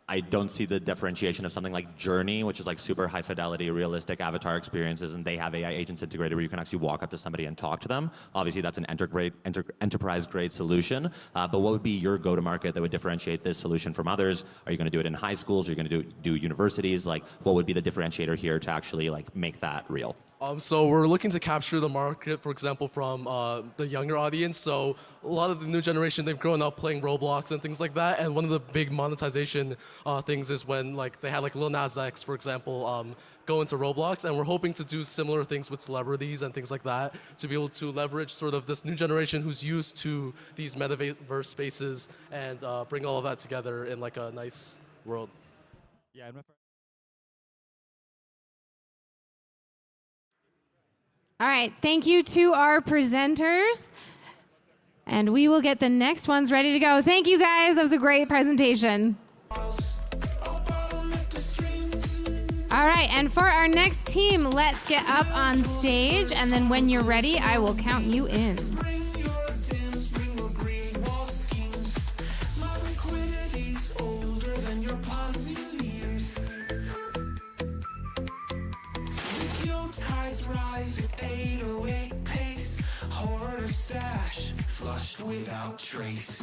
S11: I don't see the differentiation of something like Journey, which is super high fidelity, realistic avatar experiences, and they have AI agents integrated where you can actually walk up to somebody and talk to them. Obviously, that's an enterprise-grade solution, but what would be your go-to-market that would differentiate this solution from others? Are you going to do it in high schools? Are you going to do universities? What would be the differentiator here to actually make that real?
S23: So we're looking to capture the market, for example, from the younger audience. So a lot of the new generation, they've grown up playing Roblox and things like that. And one of the big monetization things is when they had Lil Nas X, for example, go into Roblox. And we're hoping to do similar things with celebrities and things like that to be able to leverage sort of this new generation who's used to these metaverse spaces and bring all of that together in a nice world.
S26: Yeah.
S18: All right, thank you to our presenters. And we will get the next ones ready to go. Thank you guys, that was a great presentation. All right, and for our next team, let's get up on stage. And then when you're ready, I will count you in.
S1: Flushed without trace.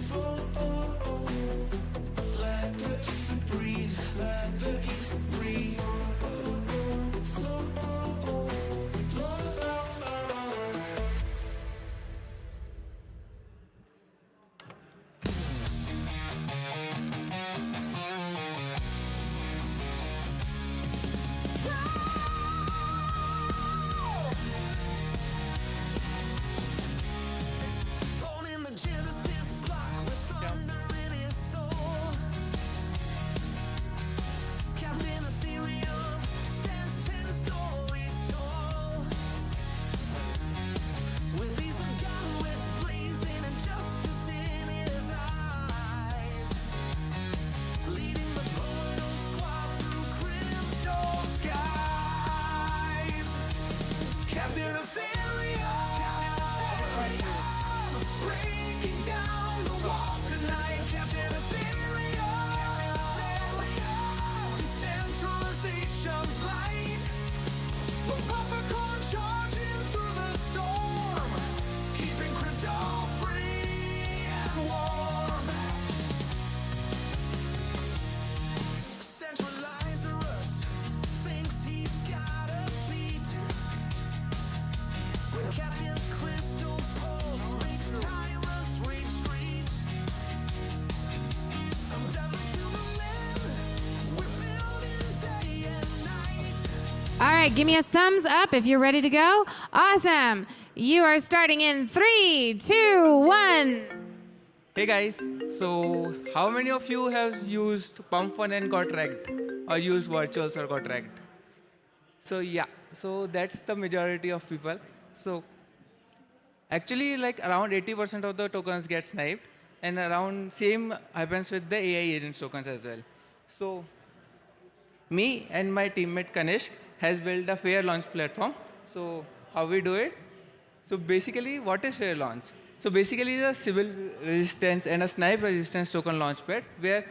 S1: Full Captain Ethereum, breaking down the walls tonight. Captain Ethereum, decentralization's light. We're buffercorn charging through the storm, keeping crypto free and warm. Centralizerus thinks he's got us beat. When Captain's crystal pulse makes tyrants retreat. From devil to the men, we're building day and night.
S18: All right, give me a thumbs up if you're ready to go. Awesome. You are starting in 3, 2, 1.
S7: Hey guys, so how many of you have used pump fund and got wrecked, or used virtuals or got wrecked? So yeah, so that's the majority of people. So actually, like around 80% of the tokens get sniped, and around same happens with the AI agent tokens as well. So me and my teammate Kanishk has built a fair launch platform. So how we do it? So basically, what is fair launch? So basically, it's a civil resistance and a snipe resistance token launchpad where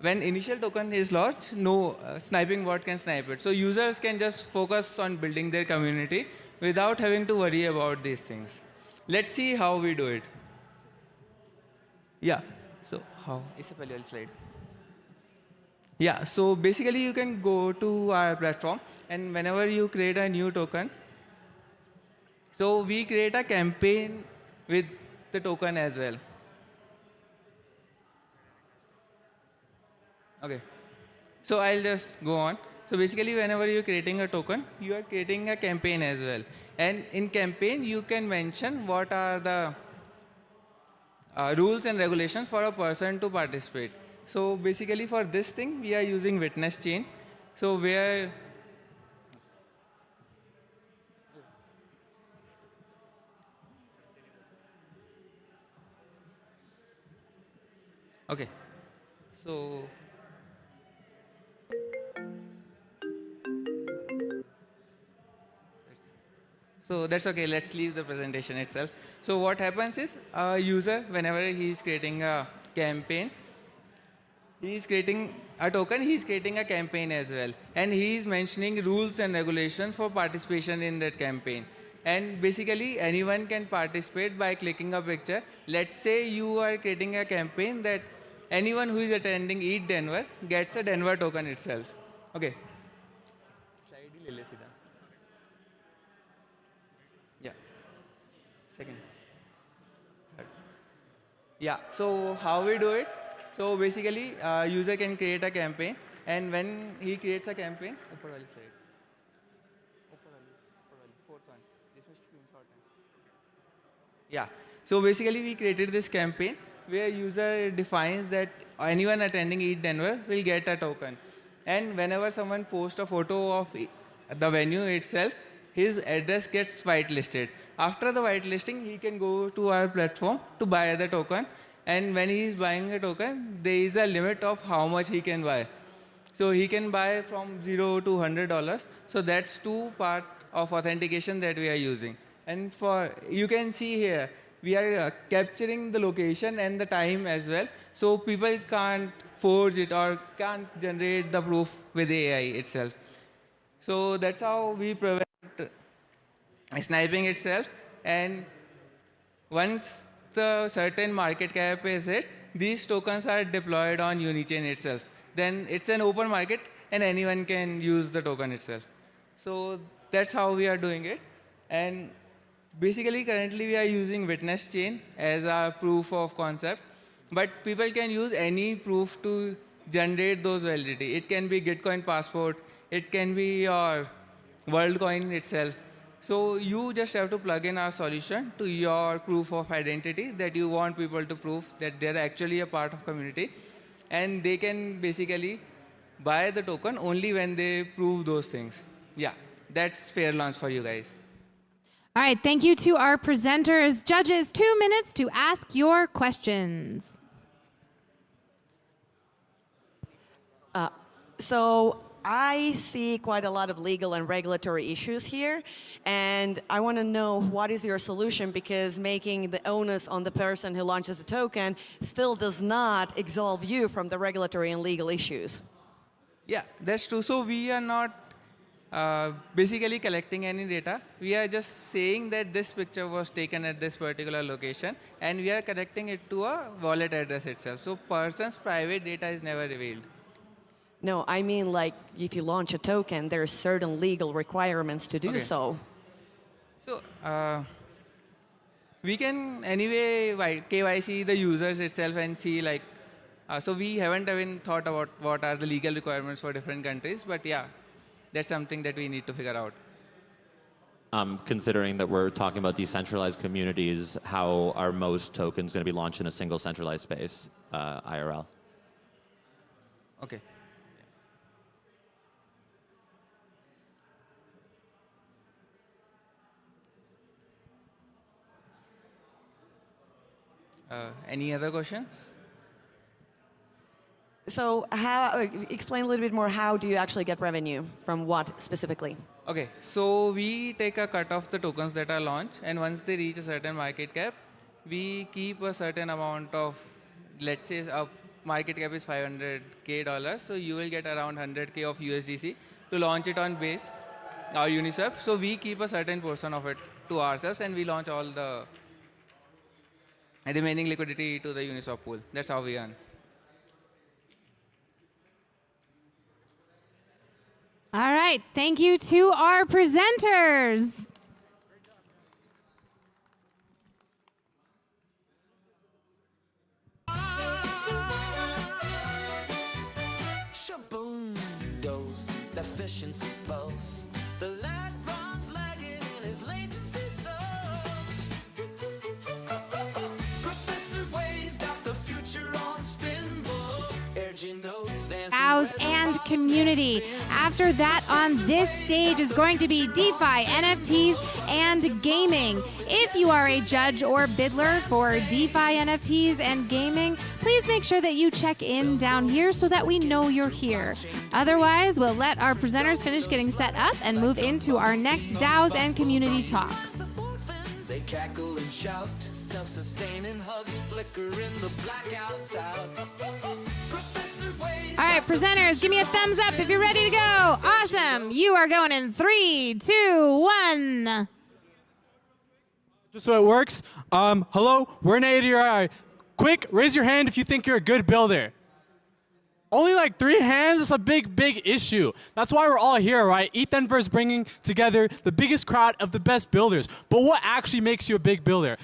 S7: when initial token is launched, no sniping bot can snipe it. So users can just focus on building their community without having to worry about these things. Let's see how we do it. Yeah, so how? Is a slide. Yeah, so basically you can go to our platform, and whenever you create a new token, so we create a campaign with the token as well. Okay, so I'll just go on. So basically, whenever you're creating a token, you are creating a campaign as well. And in campaign, you can mention what are the rules and regulations for a person to participate. So basically, for this thing, we are using witness chain. So where okay, so that's okay. Let's leave the presentation itself. So what happens is a user, whenever he is creating a campaign, he is creating a token, he is creating a campaign as well. And he is mentioning rules and regulations for participation in that campaign. And basically, anyone can participate by clicking a picture. Let's say you are creating a campaign that anyone who is attending ETHDenver gets a Denver token itself. Okay. Yeah. Second. Third. Yeah. So how we do it? So basically, user can create a campaign, and when he creates a campaign, yeah. So basically, we created this campaign where user defines that anyone attending ETHDenver will get a token, and whenever someone posts a photo of the venue itself, his address gets whitelisted. After the whitelisting, he can go to our platform to buy the token. And when he is buying a token, there is a limit of how much he can buy. So he can buy from $0 to $100. So that's two parts of authentication that we are using. And you can see here, we are capturing the location and the time as well. So people can't forge it or can't generate the proof with AI itself. So that's how we prevent sniping itself. And once the certain market cap is hit, these tokens are deployed on Unichain itself. Then it's an open market and anyone can use the token itself. So that's how we are doing it. And basically currently we are using witness chain as a proof of concept, but people can use any proof to generate those validity. It can be Gitcoin passport, it can be your WorldCoin itself. So you just have to plug in our solution to your proof of identity that you want people to prove that they're actually a part of community. And they can basically buy the token only when they prove those things. Yeah, that's fair launch for you guys.
S18: All right, thank you to our presenters. Judges, 2 minutes to ask your questions.
S16: So I see quite a lot of legal and regulatory issues here, and I want to know what is your solution, because making the onus on the person who launches a token still does not absolve you from the regulatory and legal issues.
S7: Yeah, that's true. So we are not basically collecting any data. We are just saying that this picture was taken at this particular location, and we are connecting it to a wallet address itself. So person's private data is never revealed.
S16: No, I mean, like, if you launch a token, there are certain legal requirements to do so.
S7: So we can anyway KYC the users itself and see, like, so we haven't even thought about what are the legal requirements for different countries, but yeah, that's something that we need to figure out.
S11: Considering that we're talking about decentralized communities, how are most tokens going to be launched in a single centralized space, IRL?
S7: Okay. Any other questions?
S16: So explain a little bit more, how do you actually get revenue? From what specifically?
S7: Okay, so we take a cut of the tokens that are launched, and once they reach a certain market cap, we keep a certain amount of, let's say a market cap is $500K, so you will get around 100K of USDC to launch it on Base or Uniswap. So we keep a certain portion of it to ourselves, and we launch all the remaining liquidity to the Uniswap pool. That's how we earn.
S18: All right, thank you to our presenters.
S1: Shaboom goes the efficiency pulse. The lag runs lagging in his latency so. Professor Way's got the future on spinball. Urging notes,
S18: DAOs and community. After that, on this stage is going to be DeFi, NFTs, and gaming. If you are a judge or bidler for DeFi, NFTs, and gaming, please make sure that you check in down here so that we know you're here. Otherwise, we'll let our presenters finish getting set up and move into our next DAOs and community talk.
S1: They cackle and shout, self-sustaining hubs flicker in the blackouts out.
S18: All right, presenters, give me a thumbs up if you're ready to go. Awesome. You are going in 3, 2, 1.
S2: Just so it works. Hello, we're in ADRI. Quick, raise your hand if you think you're a good builder. Only like 3 hands? It's a big, big issue. That's why we're all here, right? ETHDenver is bringing together the biggest crowd of the best builders. But what actually makes you a good builder?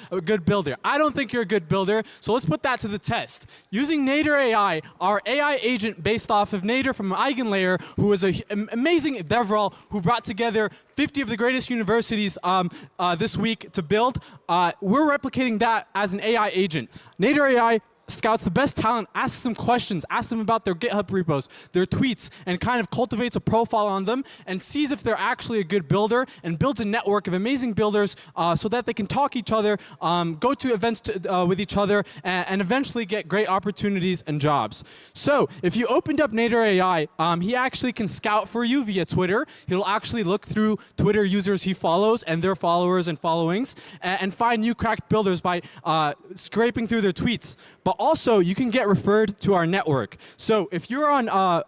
S2: I don't think you're a good builder, so let's put that to the test. Using Nader AI, our AI agent based off of Nader from EigenLayer, who is an amazing DevRel who brought together 50 of the greatest universities this week to build. We're replicating that as an AI agent. Nader AI scouts the best talent, asks them questions, asks them about their GitHub repos, their tweets, and kind of cultivates a profile on them and sees if they're actually a good builder and builds a network of amazing builders so that they can talk each other, go to events with each other, and eventually get great opportunities and jobs. So if you opened up Nader AI, he actually can scout for you via Twitter. He'll actually look through Twitter users he follows and their followers and followings and find new cracked builders by scraping through their tweets. But also, you can get referred to our network. So if you're on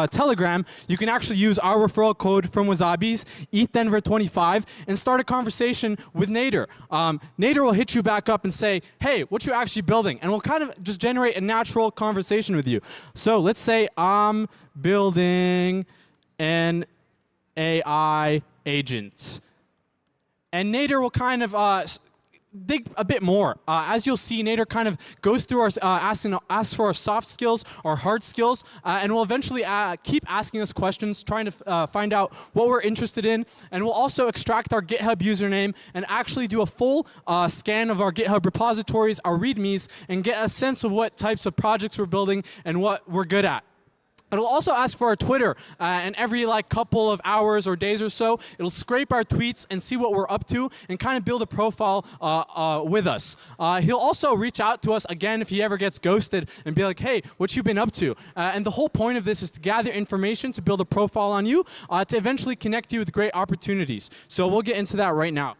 S2: Telegram, you can actually use our referral code from Wasabi's, ETHDenver25, and start a conversation with Nader. Nader will hit you back up and say, hey, what you actually building? And we'll kind of just generate a natural conversation with you. So let's say I'm building an AI agent. And Nader will kind of dig a bit more. As you'll see, Nader kind of goes through our asks for our soft skills, our hard skills, and will eventually keep asking us questions, trying to find out what we're interested in, and we'll also extract our GitHub username and actually do a full scan of our GitHub repositories, our READMEs, and get a sense of what types of projects we're building and what we're good at. It'll also ask for our Twitter, and every like couple of hours or days or so, it'll scrape our tweets and see what we're up to and kind of build a profile with us. He'll also reach out to us again if he ever gets ghosted and be like, hey, what you been up to? And the whole point of this is to gather information to build a profile on you to eventually connect you with great opportunities. So we'll get into that right now.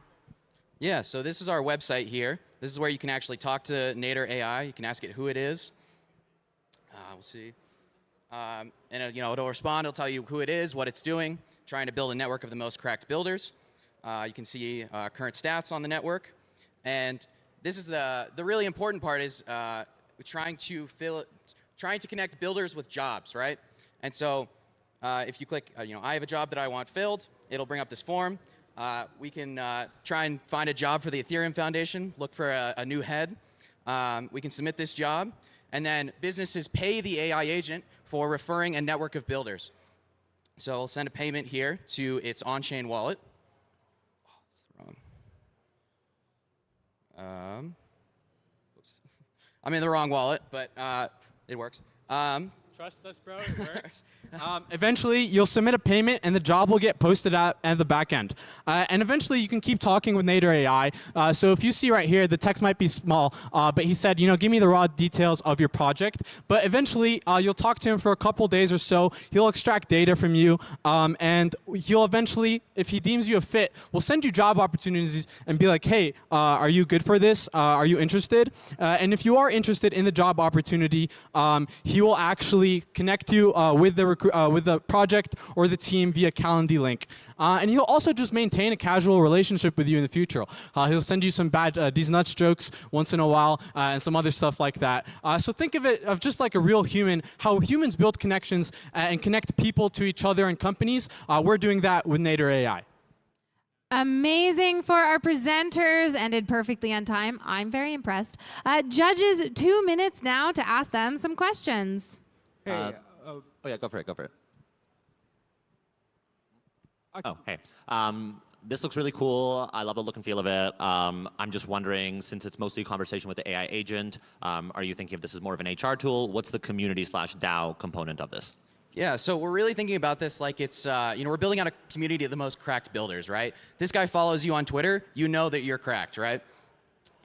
S13: Yeah, so this is our website here. This is where you can actually talk to Nader AI. You can ask it who it is. We'll see. And it'll respond. It'll tell you who it is, what it's doing, trying to build a network of the most cracked builders. You can see current stats on the network. And this is the really important part is trying to connect builders with jobs, right? And so if you click, I have a job that I want filled, it'll bring up this form. We can try and find a job for the Ethereum Foundation, look for a new head. We can submit this job. And then businesses pay the AI agent for referring a network of builders. So I'll send a payment here to its on-chain wallet. Oh, that's the wrong. Oops. I'm in the wrong wallet, but it works.
S2: Trust us, bro. It works. Eventually, you'll submit a payment, and the job will get posted at the back end. And eventually, you can keep talking with Nader AI. So if you see right here, the text might be small, but he said, give me the raw details of your project. But eventually, you'll talk to him for a couple days or so. He'll extract data from you, and he'll eventually, if he deems you a fit, will send you job opportunities and be like, hey, are you good for this? Are you interested? And if you are interested in the job opportunity, he will actually connect you with the project or the team via Calendly link. And he'll also just maintain a casual relationship with you in the future. He'll send you some bad these nuts jokes once in a while and some other stuff like that. So think of it of just like a real human, how humans build connections and connect people to each other and companies. We're doing that with Nader AI.
S18: Amazing for our presenters, ended perfectly on time. I'm very impressed. Judges, 2 minutes now to ask them some questions.
S11: Hey, yeah, go for it. Okay. Oh, hey. This looks really cool. I love the look and feel of it. I'm just wondering, since it's mostly a conversation with the AI agent, are you thinking of this as more of an HR tool? What's the community/DAO component of this?
S13: Yeah, so we're really thinking about this like it's, we're building out a community of the most cracked builders, right? This guy follows you on Twitter, you know that you're cracked, right?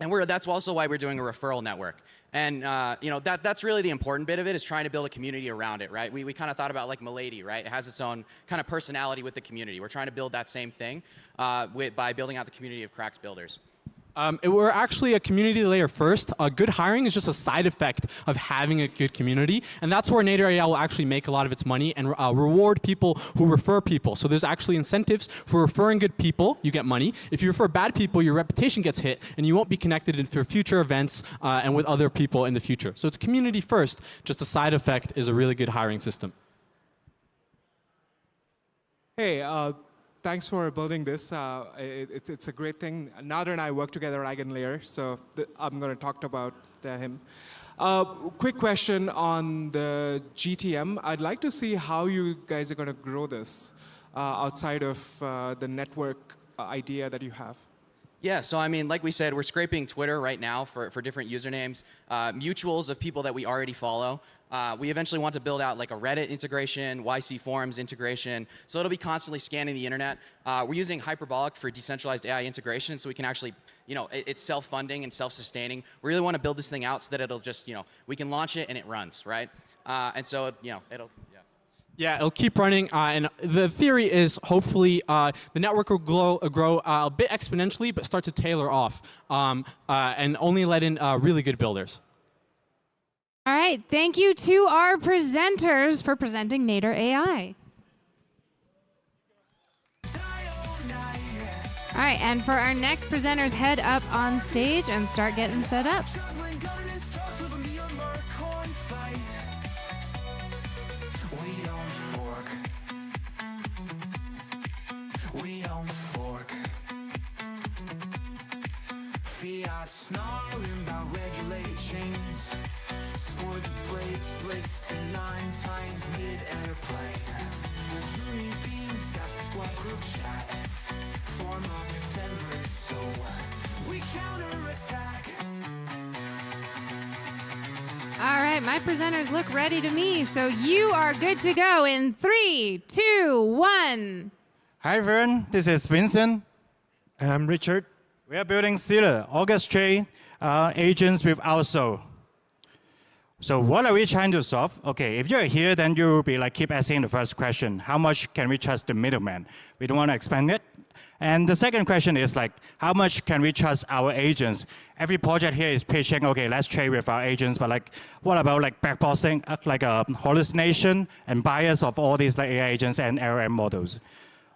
S13: And that's also why we're doing a referral network. And that's really the important bit of it, is trying to build a community around it, right? We kind of thought about like Milady, right? It has its own kind of personality with the community. We're trying to build that same thing by building out the community of cracked builders.
S2: We're actually a community layer first. Good hiring is just a side effect of having a good community, and that's where Nader AI will actually make a lot of its money and reward people who refer people. So there's actually incentives for referring good people. You get money. If you refer bad people, your reputation gets hit, and you won't be connected for future events and with other people in the future. So it's community first. Just a side effect is a really good hiring system.
S14: Hey. Thanks for building this. It's a great thing. Nader and I work together at Eigenlayer, so I'm going to talk about him. Quick question on the GTM. I'd like to see how you guys are going to grow this outside of the network idea that you have.
S13: Yeah, so I mean, like we said, we're scraping Twitter right now for different usernames, mutuals of people that we already follow. We eventually want to build out like a Reddit integration, YC forums integration, so it'll be constantly scanning the internet. We're using Hyperbolic for decentralized AI integration, so we can actually, it's self-funding and self-sustaining. We really want to build this thing out so that it'll just, we can launch it and it runs, right? And so, it'll, yeah.
S2: Yeah, it'll keep running, and the theory is hopefully the network will grow a bit exponentially, but start to tailor off and only let in really good builders.
S18: All right, thank you to our presenters for presenting Nader AI. All right, and for our next presenters, head up on stage and start getting set up.
S1: Snarling by regulated chains. Sword blades blitz to 9 times mid-airplane. Uni beams at squad group chat. Form up Denver, so we counterattack.
S18: All right, right, my presenters look ready to me, so you are good to go in 3, 2, 1.
S3: Hi everyone, this is Vincent. I'm Richard. We are building Sealer, orchestrate agents with our soul. So what are we trying to solve? Okay, if you're here, then you will be like keep asking the first question, how much can we trust the middleman? We don't want to expand it. And the second question is like, how much can we trust our agents? Every project here is pitching, okay, let's trade with our agents, but like, what about like backboxing, like a hallucination and bias of all these like AI agents and LLM models?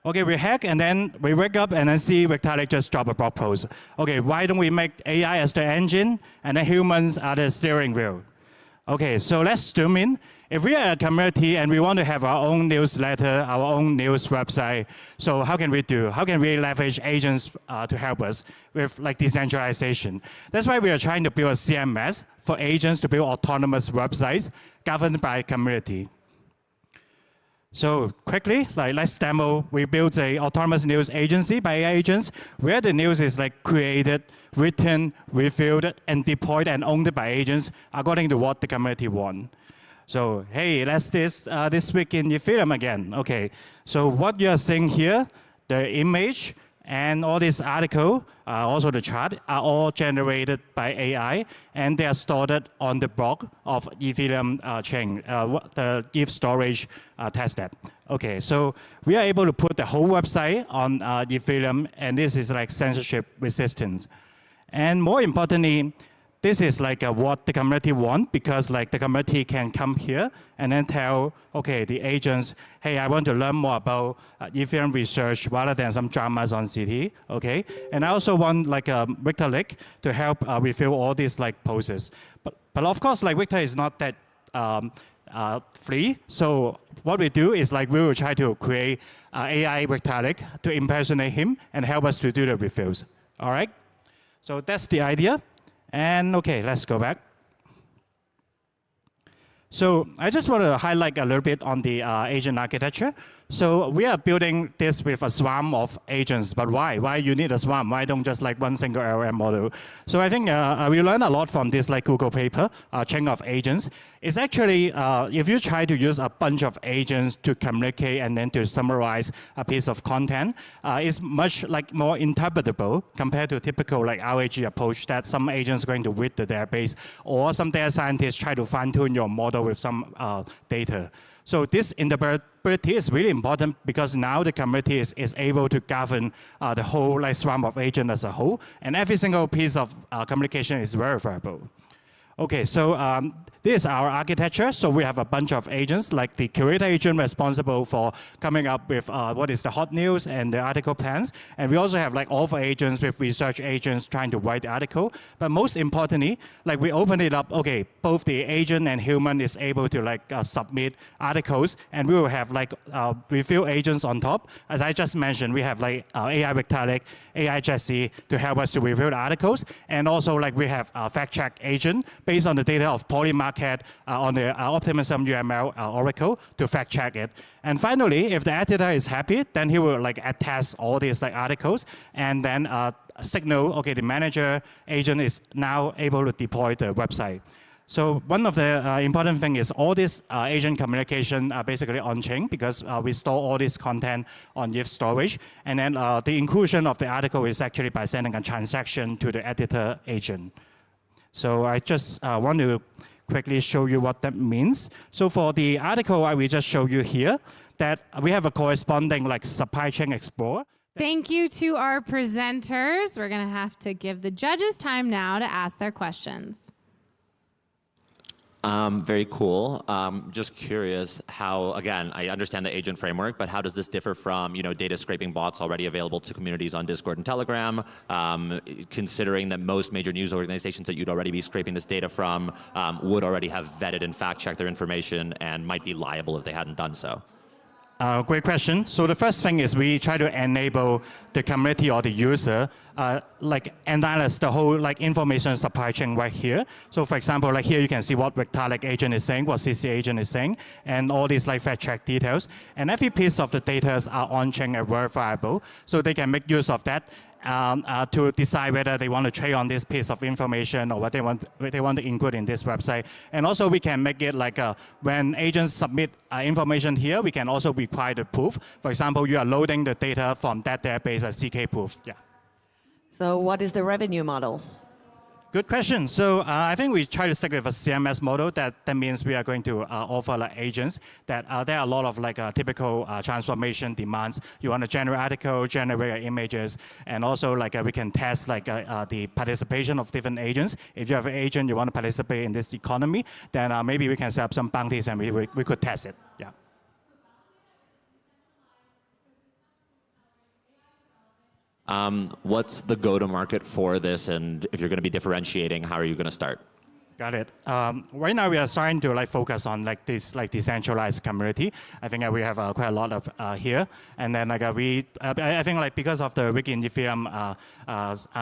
S3: Okay, we hack and then we wake up and then see Vitalik just drop a blog post. Okay, why don't we make AI as the engine and then humans are the steering wheel? Okay, so let's zoom in. If we are a community and we want to have our own newsletter, our own news website, so how can we do? How can we leverage agents to help us with like decentralization? That's why we are trying to build a CMS for agents to build autonomous websites governed by community. So quickly, like let's demo. We built a autonomous news agency by AI agents where the news is like created, written, reviewed, and deployed and owned by agents according to what the community want. So hey, let's this week in Ethereum again. Okay, so what you're seeing here, the image and all this article, also the chart, are all generated by AI, and they are stored on the block of Ethereum chain, the ETH storage testnet. Okay, so we are able to put the whole website on Ethereum, and this is like censorship resistance. And more importantly, this is like what the community want, because like the community can come here and then tell, okay, the agents, hey, I want to learn more about Ethereum research rather than some dramas on CT, okay? And I also want like a Victor link to help review all these like posts. But of course, like Victor is not that free. So what we do is like we will try to create AI Vitalik to impersonate him and help us to do the reviews, all right? So that's the idea. And okay, let's go back. So I just want to highlight a little bit on the agent architecture. So we are building this with a swarm of agents, but why? Why you need a swarm? Why don't just like one single LLM model? So I think we learned a lot from this like Google paper, chain of agents. It's actually, if you try to use a bunch of agents to communicate and then to summarize a piece of content, it's much like more interpretable compared to typical like RAG approach that some agents are going to read the database, or some data scientists try to fine tune your model with some data. So this interpretability is really important because now the community is able to govern the whole like swarm of agents as a whole, and every single piece of communication is verifiable. Okay, so this is our architecture. So we have a bunch of agents, like the curator agent responsible for coming up with what is the hot news and the article plans. And we also have like author agents with research agents trying to write the article. But most importantly, like we open it up, okay, both the agent and human is able to like submit articles, and we will have like review agents on top. As I just mentioned, we have like AI Vitalik, AI Jesse to help us to review the articles. And also like we have a fact check agent based on the data of Pollination Market on the Optimism UML Oracle to fact check it. And finally, if the editor is happy, then he will like attest all these like articles and then signal, okay, the manager agent is now able to deploy the website. So one of the important thing is all this agent communication are basically on-chain because we store all this content on ETH storage. And then the inclusion of the article is actually by sending a transaction to the editor agent. So I just want to quickly show you what that means. So for the article, I will just show you here that we have a corresponding like supply chain explorer.
S18: Thank you to our presenters. We're going to have to give the judges time now to ask their questions.
S11: Very cool. Just curious how, again, I understand the agent framework, but how does this differ from, data scraping bots already available to communities on Discord and Telegram, considering that most major news organizations that you'd already be scraping this data from would already have vetted and fact-checked their information and might be liable if they hadn't done so?
S3: Great question. So the first thing is we try to enable the community or the user like analyze the whole like information supply chain right here. So for example, like here you can see what Vitalik agent is saying, what CC agent is saying, and all these like fact check details. And every piece of the data are on-chain and verifiable, so they can make use of that. to decide whether they want to trade on this piece of information or what they want to include in this website. And also we can make it like when agents submit information here, we can also require the proof. For example, you are loading the data from that database as CK proof. Yeah.
S16: So what is the revenue model?
S3: Good question. So I think we try to stick with a CMS model. That means we are going to offer like agents that there are a lot of like typical transformation demands. You want to generate article, generate images, and also like we can test like the participation of different agents. If you have an agent you want to participate in this economy, then maybe we can set up some bounties and we could test it. Yeah.
S11: What's the go-to-market for this, and if you're going to be differentiating, how are you going to start?
S3: Got it. Right now we are starting to like focus on like this like decentralized community. I think we have quite a lot of here, and then like I think like because of the Wiki in Ethereum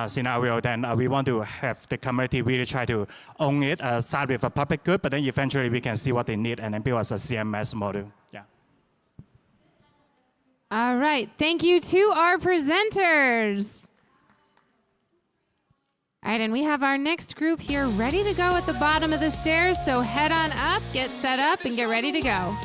S3: scenario, then we want to have the community really try to own it, start with a public good, but then eventually we can see what they need and then build as a CMS model. Yeah.
S18: All right, thank you to our presenters. All right, and we have our next group here ready to go at the bottom of the stairs, so head on up, get set up, and get ready to go.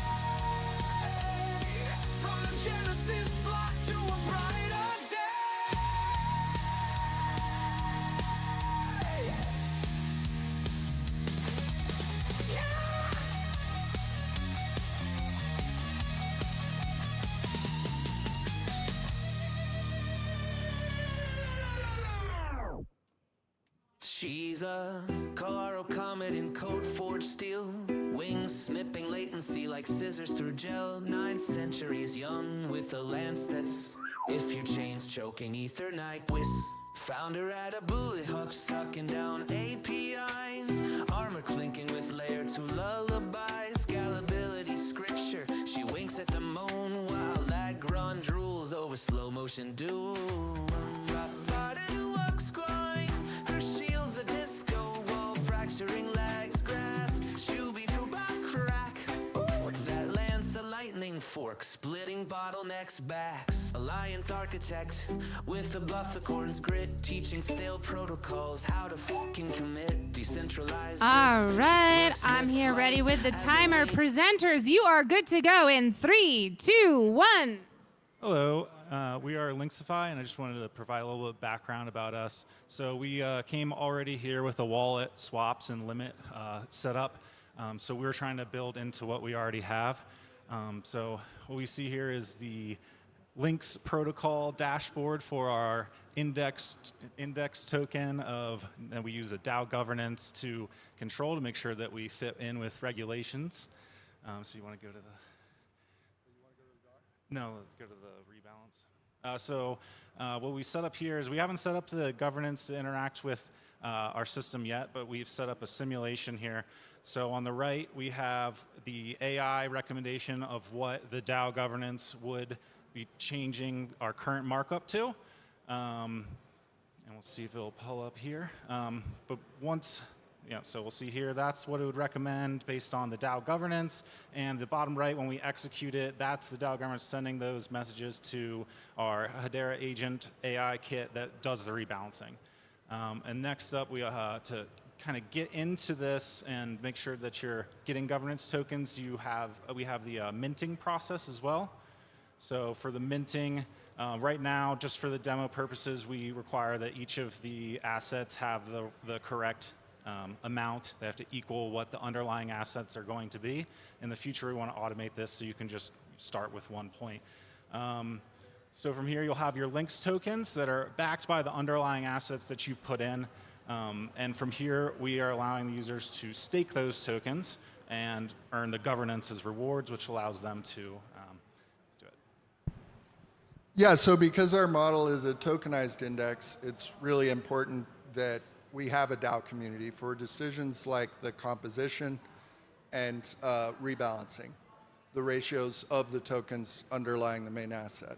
S1: She's a Colorado comet in code forged steel, wings snipping latency like scissors through gel. 9 centuries young with a lance that's if your chain's choking ether Nyquist. Found her at a bullet hook sucking down APIs, armor clinking with layer 2 lullabies. Scalability scripture, she winks at the moon while Lagrange drools over slow motion doom. Her shield's a disco wall, fracturing legs, grass, shooby-doo-bop crack. That lance a lightning fork, splitting bottlenecks backs. Alliance architect with a bluff the corn's grit, teaching stale protocols how to fucking commit decentralized.
S18: All right, I'm here ready with the timer. Presenters, you are good to go in 3, 2, 1.
S8: Hello. We are Linkify, and I just wanted to provide a little bit of background about us. So we came already here with a wallet, swaps, and limit set up. So we were trying to build into what we already have. So what we see here is the Links protocol dashboard for our index token and we use a DAO governance to control to make sure that we fit in with regulations. So you want to go to the... No, let's go to the rebalance. What we set up here is we haven't set up the governance to interact with our system yet, but we've set up a simulation here. So on the right, we have the AI recommendation of what the DAO governance would be changing our current markup to. And we'll see if it'll pull up here. But once, so we'll see here, that's what it would recommend based on the DAO governance. And the bottom right, when we execute it, that's the DAO governance sending those messages to our Hedera agent AI kit that does the rebalancing. And next up, we to kind of get into this and make sure that you're getting governance tokens, we have the minting process as well. So for the minting, right now, just for the demo purposes, we require that each of the assets have the correct amount. They have to equal what the underlying assets are going to be. In the future, we want to automate this so you can just start with 1 point. So from here, you'll have your links tokens that are backed by the underlying assets that you've put in. And from here, we are allowing the users to stake those tokens and earn the governance as rewards, which allows them to do it.
S9: Yeah, so because our model is a tokenized index, it's really important that we have a DAO community for decisions like the composition and rebalancing, the ratios of the tokens underlying the main asset.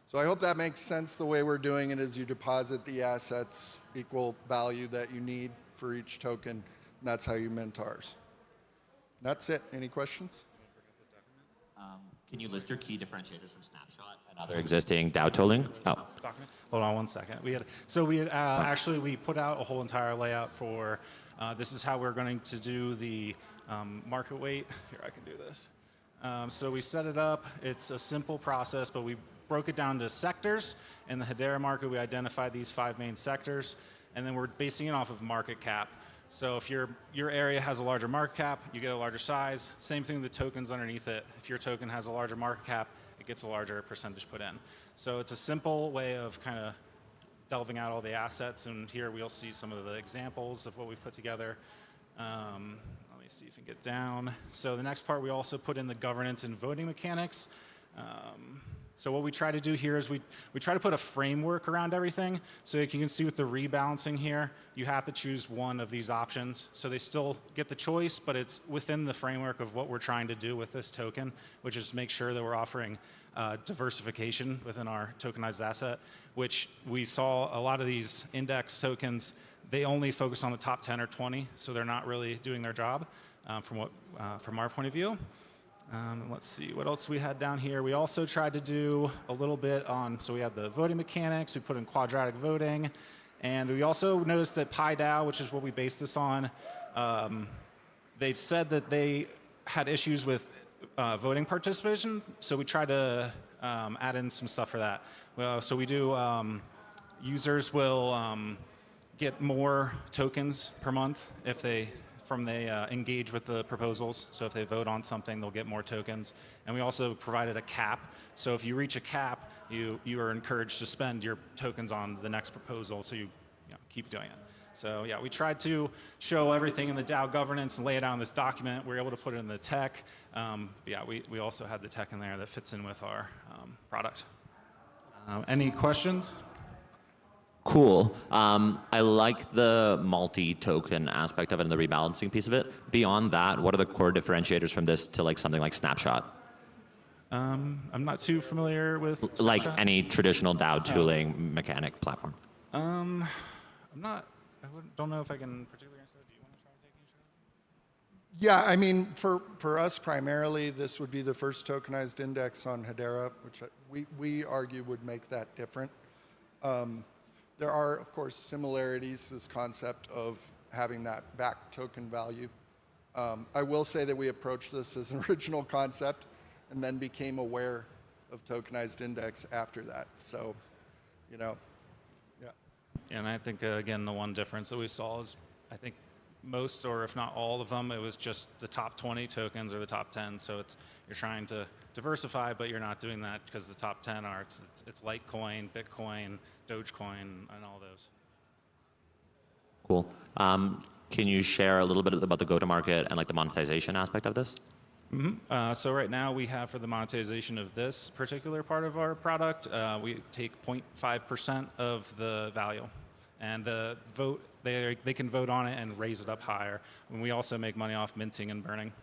S9: So I hope that makes sense. The way we're doing it is you deposit the assets, equal value that you need for each token, and that's how you mint ours. That's it. Any questions?
S11: Can you list your key differentiators from Snapshot? And Other existing DAO tooling? Oh.
S8: Hold on one second. Actually we put out a whole entire layout for, this is how we're going to do the market weight. Here, I can do this. So we set it up. It's a simple process, but we broke it down to sectors. In the Hedera market, we identified these 5 main sectors, and then we're basing it off of market cap. So if your area has a larger market cap, you get a larger size. Same thing with the tokens underneath it. If your token has a larger market cap, it gets a larger percentage put in. So it's a simple way of kind of delving out all the assets, and here we'll see some of the examples of what we've put together. Let me see if we can get down. So the next part, we also put in the governance and voting mechanics. So what we try to do here is we try to put a framework around everything. So you can see with the rebalancing here, you have to choose one of these options. So they still get the choice, but it's within the framework of what we're trying to do with this token, which is make sure that we're offering diversification within our tokenized asset, which we saw a lot of these index tokens, they only focus on the top 10 or 20, so they're not really doing their job from our point of view. Let's see what else we had down here. We also tried to do a little bit on, so we had the voting mechanics, we put in quadratic voting, and we also noticed that PyDAO, which is what we based this on, they said that they had issues with voting participation, so we tried to add in some stuff for that. So we do, users will get more tokens per month if they engage with the proposals. So if they vote on something, they'll get more tokens. And we also provided a cap. So if you reach a cap, you are encouraged to spend your tokens on the next proposal, so you keep doing it. So yeah, we tried to show everything in the DAO governance and lay it out in this document. We were able to put it in the tech. Yeah, we also had the tech in there that fits in with our product. Any questions?
S11: Cool. I like the multi-token aspect of it and the rebalancing piece of it. Beyond that, what are the core differentiators from this to like something like Snapshot?
S8: I'm not too familiar with Snapshot.
S11: Like any traditional DAO tooling mechanic platform.
S8: I'm not. Don't know if I can particularly answer that. Do you want to try and take any shot?
S9: Yeah, I mean, for us primarily, this would be the first tokenized index on Hedera, which we argue would make that different. There are, of course, similarities to this concept of having that back token value. I will say that we approached this as an original concept and then became aware of tokenized index after that. So, yeah.
S8: And I think, again, the one difference that we saw is, I think most, or if not all of them, it was just the top 20 tokens or the top 10. So you're trying to diversify, but you're not doing that because the top 10 are, it's Litecoin, Bitcoin, Dogecoin, and all those.
S11: Cool. Can you share a little bit about the go-to-market and like the monetization aspect of this?
S8: Mm-hmm. So right now we have for the monetization of this particular part of our product, we take 0.5% of the value. And the vote, they can vote on it and raise it up higher. And we also make money off minting and burning.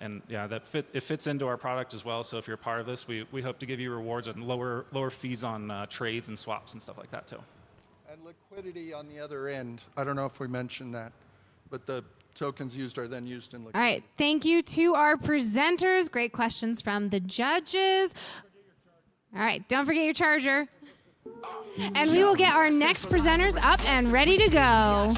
S8: And yeah, it fits into our product as well. So if you're part of this, we hope to give you rewards and lower fees on trades and swaps and stuff like that too.
S9: And liquidity on the other end. I don't know if we mentioned that, but the tokens used are then used in liquidity.
S18: All right, thank you to our presenters. Great questions from the judges. All right, don't forget your charger. And we will get our next presenters up and ready to go.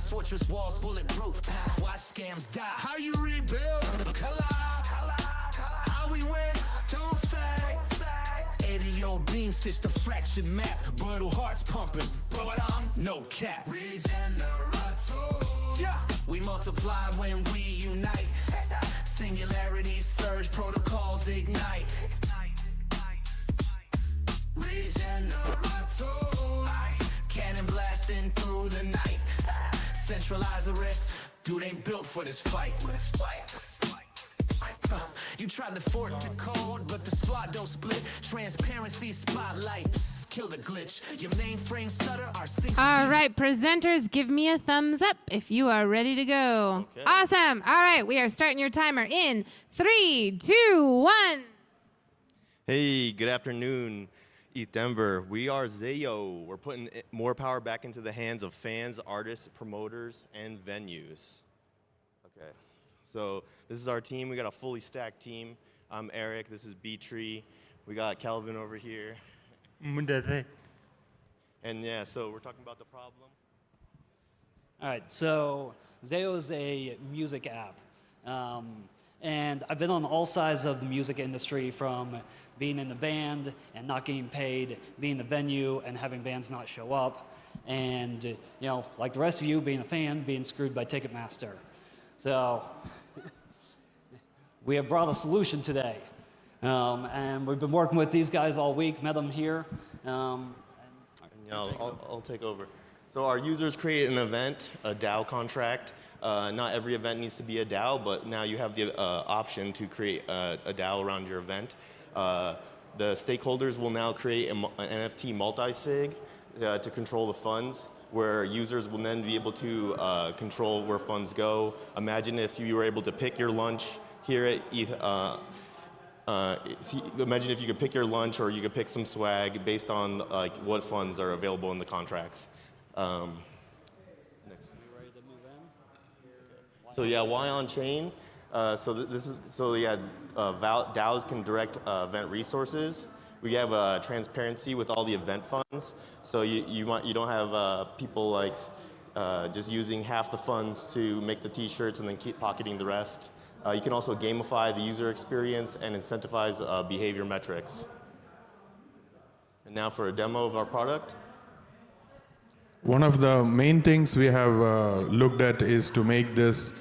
S1: Fortress walls bulletproof. Watch scams die. How you rebuild? Collide. How we win? Don't fade. 80-year-old beam stitched a fraction map. Brutal hearts pumping. No cap. Yeah. We multiply when we unite. Singularities surge. Protocols ignite. Cannon blasting through the night. Centralize arrest, dude ain't built for this fight. You tried to fork the code, but the squad don't split. Transparency spotlight, kill the glitch. Your mainframe stutter, our 16.
S18: All right, presenters, give me a thumbs up if you are ready to go. Okay. Awesome. All right, we are starting your timer in 3, 2, 1.
S4: Hey, good afternoon, ETHDenver. We are Zayo. We're putting more power back into the hands of fans, artists, promoters, and venues. Okay, So this is our team. We got a fully stacked team. I'm Eric. This is B-Tree. We got Kelvin over here. And yeah, so we're talking about the problem.
S12: All right, so Zayo is a music app. And I've been on all sides of the music industry, from being in the band and not getting paid, being in the venue and having bands not show up, and like the rest of you, being a fan, being screwed by Ticketmaster. So we have brought a solution today. And we've been working with these guys all week, met them here.
S4: I'll take over. So our users create an event, a DAO contract. Not every event needs to be a DAO, but now you have the option to create a DAO around your event. The stakeholders will now create an NFT multi-sig to control the funds, where users will then be able to control where funds go. Imagine if you were able to pick your lunch here at imagine if you could pick your lunch, or you could pick some swag based on what funds are available in the contracts. Next. So yeah, why on chain? DAOs can direct event resources. We have transparency with all the event funds. So you don't have people just using half the funds to make the t-shirts and then keep pocketing the rest. You can also gamify the user experience and incentivize behavior metrics. And now for a demo of our product.
S15: One of the main things we have looked at is to make this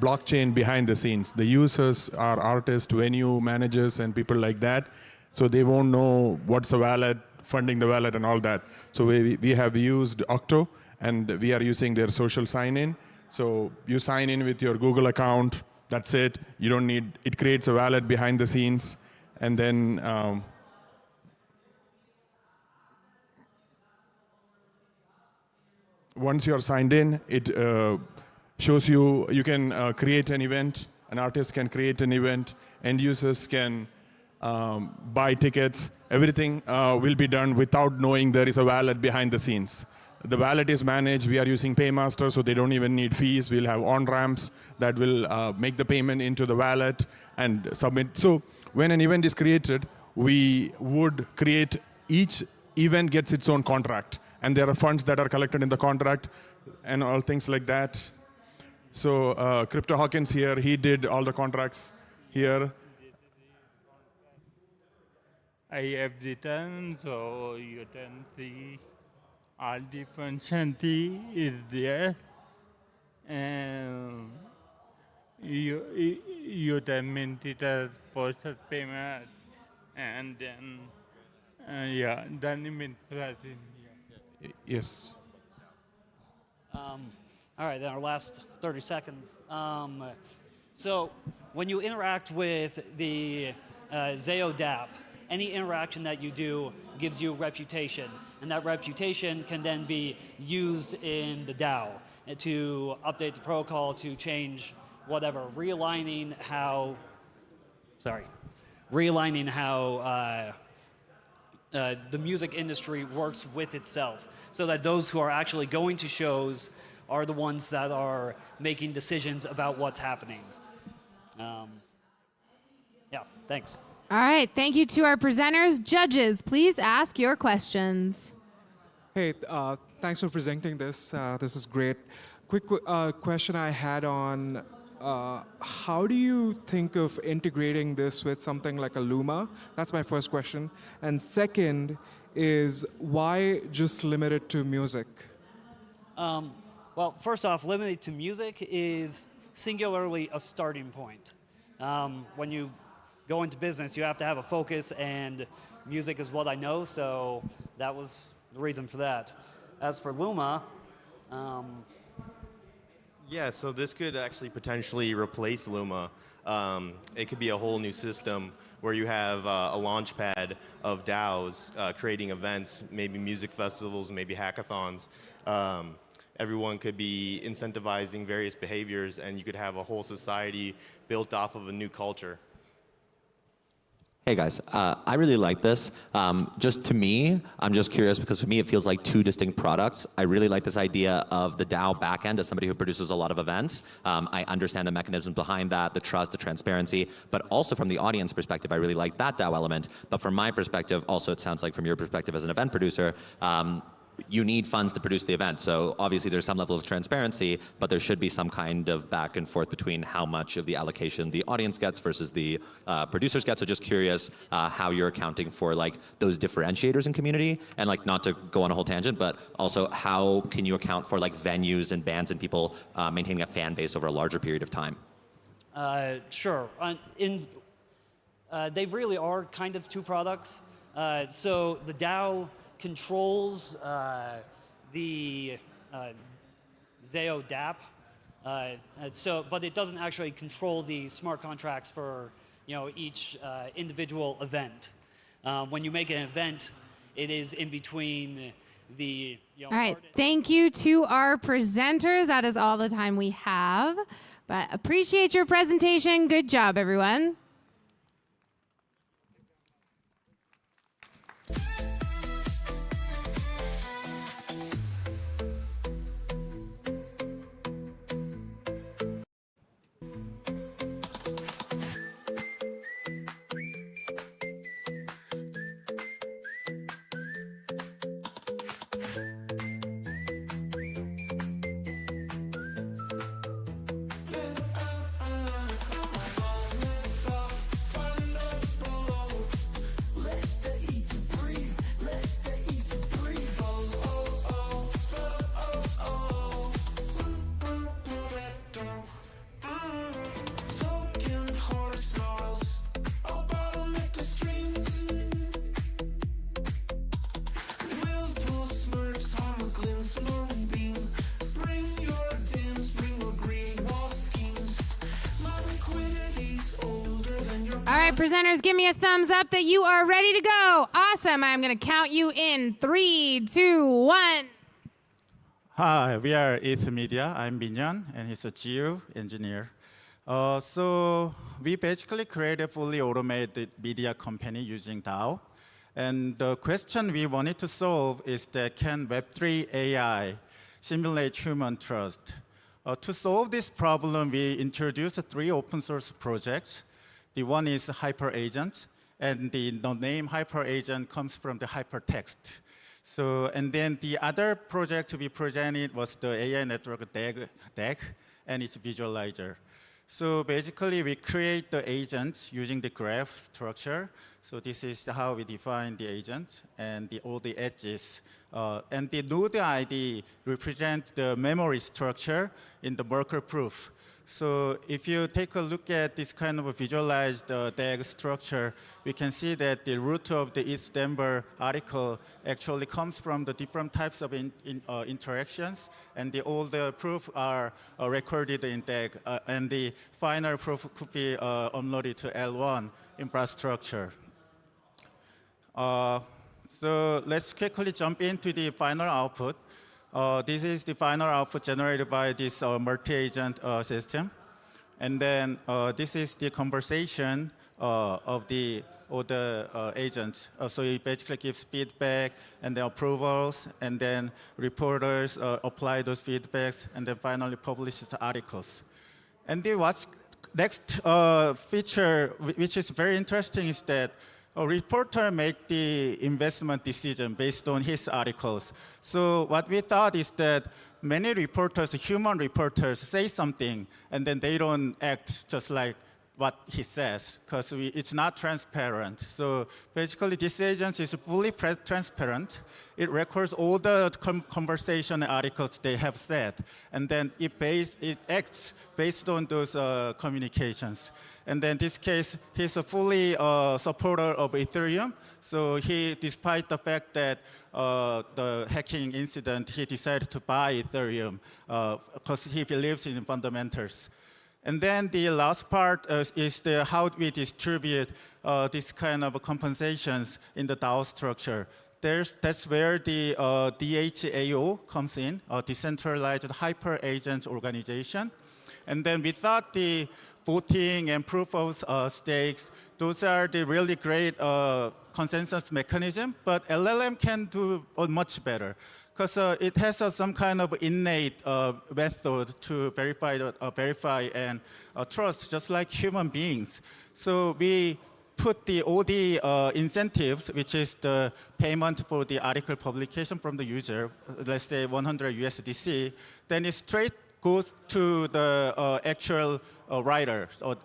S15: blockchain behind the scenes. The users are artists, venue managers, and people like that. So they won't know what's a wallet, funding the wallet, and all that. So we have used Octo, and we are using their social sign-in. So you sign in with your Google account. That's it. You don't need, it creates a wallet behind the scenes. And then once you're signed in, it shows you can create an event. An artist can create an event. End users can buy tickets. Everything will be done without knowing there is a wallet behind the scenes. The wallet is managed. We are using Paymaster, so they don't even need fees. We'll have on-ramps that will make the payment into the wallet and submit. So when an event is created, we would create, each event gets its own contract. And there are funds that are collected in the contract and all things like that. So Crypto Hawkins here, he did all the contracts here.
S17: I have written, so you can see all the functionality is there, and you can mint it as process payment, and then then you mint platinum.
S15: Yes.
S12: All right, then our last 30 seconds. So when you interact with the Zayo dApp, any interaction that you do gives you reputation, and that reputation can then be used in the DAO to update the protocol, to change whatever, realigning how the music industry works with itself, so that those who are actually going to shows are the ones that are making decisions about what's happening. Yeah, thanks.
S18: All right, thank you to our presenters. Judges, please ask your questions.
S14: Hey, thanks for presenting this. This is great. Quick question I had on how do you think of integrating this with something like a Luma? That's my first question. And second is, why just limit it to music?
S12: Well, first off, limited to music is singularly a starting point. When you go into business, you have to have a focus, and music is what I know, so that was the reason for that. As for Luma,
S4: yeah, so this could actually potentially replace Luma. It could be a whole new system where you have a launch pad of DAOs creating events, maybe music festivals, maybe hackathons. Everyone could be incentivizing various behaviors, and you could have a whole society built off of a new culture.
S11: Hey guys, I really like this. Just to me, I'm just curious because for me it feels like two distinct products. I really like this idea of the DAO backend as somebody who produces a lot of events. I understand the mechanisms behind that, the trust, the transparency, but also from the audience perspective, I really like that DAO element. But from my perspective, also it sounds like from your perspective as an event producer, you need funds to produce the event. So obviously there's some level of transparency, but there should be some kind of back and forth between how much of the allocation the audience gets versus the producers get. So just curious how you're accounting for like those differentiators in community, and like not to go on a whole tangent, but also how can you account for like venues and bands and people maintaining a fan base over a larger period of time?
S12: Sure. They really are kind of two products. So the DAO controls the Zayo dApp, but it doesn't actually control the smart contracts for each individual event. When you make an event, it is in between the.
S18: All right, thank you to our presenters. That is all the time we have, but appreciate your presentation. Good job, everyone. Presenters, give me a thumbs up that you are ready to go. Awesome. I'm going to count you in 3, 2, 1.
S5: Hi, we are ETH Media. I'm Binyan, and he's a geo engineer. So we basically created a fully automated media company using DAO. And the question we wanted to solve is that can Web3 AI simulate human trust? To solve this problem, we introduced 3 open source projects. The one is HyperEdit, and the name HyperEdit comes from the hypertext. So, and then the other project we presented was the AI network DAG and its visualizer. So basically, we create the agent using the graph structure. So this is how we define the agent and all the edges. And the node ID represents the memory structure in the Merkle proof. So if you take a look at this kind of a visualized DAG structure, we can see that the root of the ETHDenver article actually comes from the different types of interactions, and all the proofs are recorded in DAG, and the final proof could be uploaded to L1 infrastructure. So let's quickly jump into the final output. This is the final output generated by this multi-agent system. And then this is the conversation of all the agents. So it basically gives feedback and then approvals, and then reporters apply those feedbacks, and then finally publishes the articles. And the next feature, which is very interesting, is that a reporter make the investment decision based on his articles. So what we thought is that many reporters, human reporters, say something, and then they don't act just like what he says, because it's not transparent. So basically, this agent is fully transparent. It records all the conversation articles they have said, and then it acts based on those communications. And then in this case, he's a fully supporter of Ethereum. So despite the fact that the hacking incident, he decided to buy Ethereum because he believes in fundamentals. And then the last part is how we distribute this kind of compensations in the DAO structure. That's where the DHAO comes in, a decentralized hyper agent organization. And then we thought the voting and proof of stakes. Those are the really great consensus mechanism, but LLM can do much better because it has some kind of innate method to verify and trust, just like human beings. So we put all the incentives, which is the payment for the article publication from the user, let's say 100 USDC, then it straight goes to the actual writer. So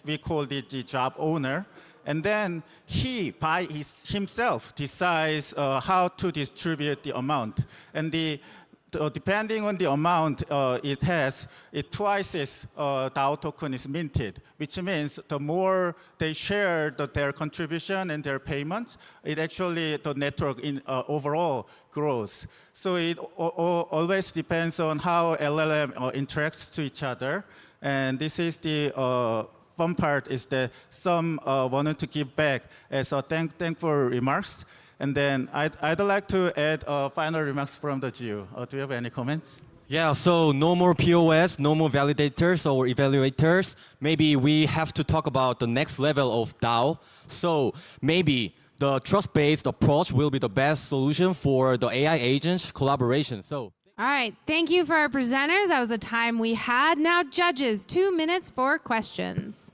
S5: we call it the job owner. And then he, by himself, decides how to distribute the amount. And depending on the amount it has, twice its DAO token is minted, which means the more they share their contribution and their payments, the network overall grows. So it always depends on how LLM interacts to each other. And this is the fun part, is that some wanted to give back as thankful remarks. And then I'd like to add final remarks from the Geo. Do you have any comments?
S6: Yeah, so no more POS, no more validators or evaluators. Maybe we have to talk about the next level of DAO. So maybe the trust-based approach will be the best solution for the AI agents collaboration. So.
S18: All right, thank you for our presenters. That was the time we had. Now, judges, 2 minutes for questions.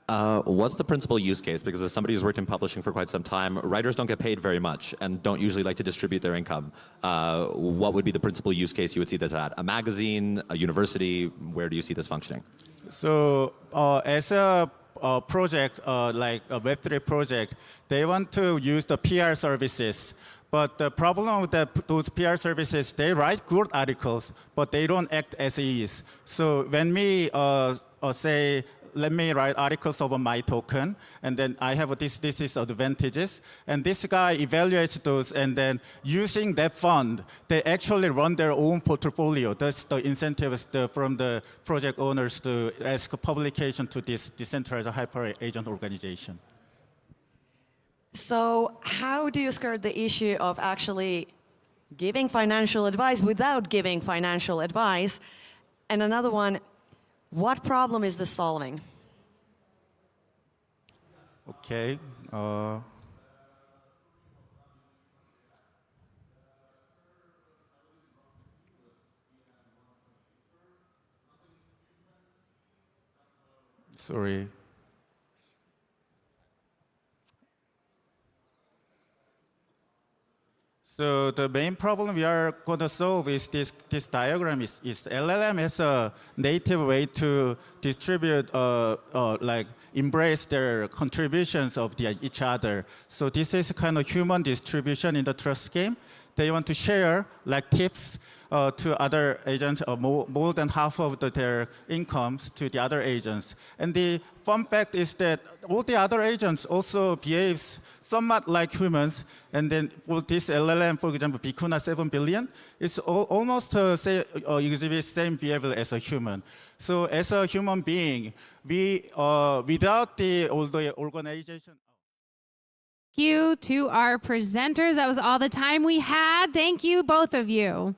S11: What's the principal use case? Because as somebody who's worked in publishing for quite some time, writers don't get paid very much and don't usually like to distribute their income. What would be the principal use case you would see this at? A magazine, a university? Where do you see this functioning?
S5: So as a project, like a Web3 project, they want to use the PR services. But the problem with those PR services, they write good articles, but they don't act as is. So when we say, let me write articles over my token, and then I have this is advantages, and this guy evaluates those, and then using that fund, they actually run their own portfolio. That's the incentives from the project owners to ask publication to this decentralized hyper agent organization.
S16: So how do you skirt the issue of actually giving financial advice without giving financial advice? And another one, what problem is this solving?
S5: Okay. Sorry. So the main problem we are going to solve is this diagram is LLM has a native way to distribute, like embrace their contributions of each other. So this is kind of human distribution in the trust game. They want to share like tips to other agents, more than half of their incomes to the other agents. And the fun fact is that all the other agents also behaves somewhat like humans. And then for this LLM, for example, Vicuna 7 billion, it's almost exhibits same behavior as a human. So as a human being, we without the organization.
S18: Thank you to our presenters. That was all the time we had. Thank you, both of you.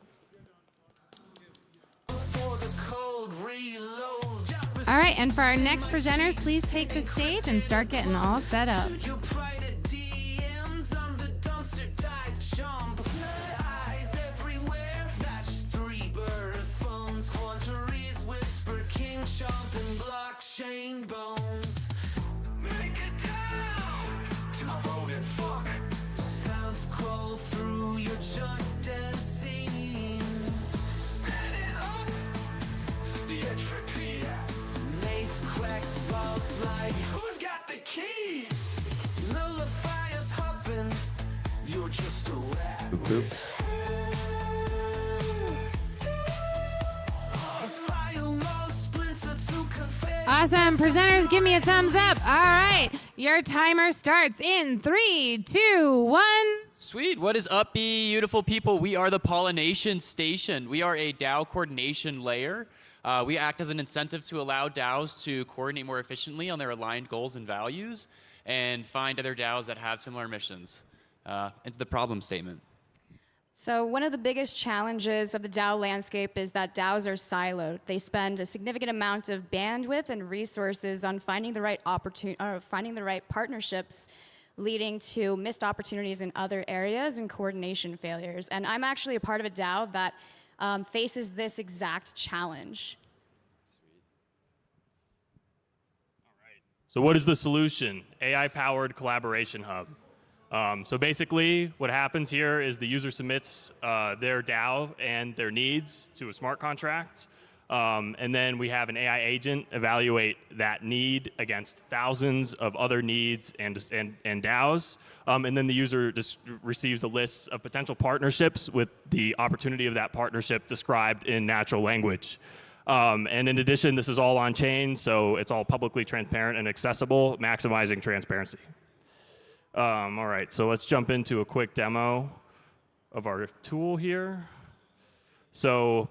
S18: All right, and for our next presenters, please take the stage and start getting all set up.
S1: Blockchain bones. Make it down to my voted fuck. Stealth crawl through your junk dead scene. Head it up to the entropy. Mace cracked vaults like who's got the keys? Nullifiers huffing. You're just a rat.
S18: Awesome. Presenters, give me a thumbs up. All right. Your timer starts in 3, 2, 1.
S10: Sweet. What is up, beautiful people? We are the Pollination Station. We are a DAO coordination layer. We act as an incentive to allow DAOs to coordinate more efficiently on their aligned goals and values and find other DAOs that have similar missions. Into the problem statement.
S18: So one of the biggest challenges of the DAO landscape is that DAOs are siloed. They spend a significant amount of bandwidth and resources on finding the right finding the right partnerships, leading to missed opportunities in other areas and coordination failures. And I'm actually a part of a DAO that faces this exact challenge.
S19: So what is the solution? AI-powered collaboration hub. So basically, what happens here is the user submits their DAO and their needs to a smart contract, and then we have an AI agent evaluate that need against thousands of other needs and DAOs, and then the user just receives a list of potential partnerships with the opportunity of that partnership described in natural language. And in addition, this is all on chain, so it's all publicly transparent and accessible, maximizing transparency. All right, so let's jump into a quick demo of our tool here. So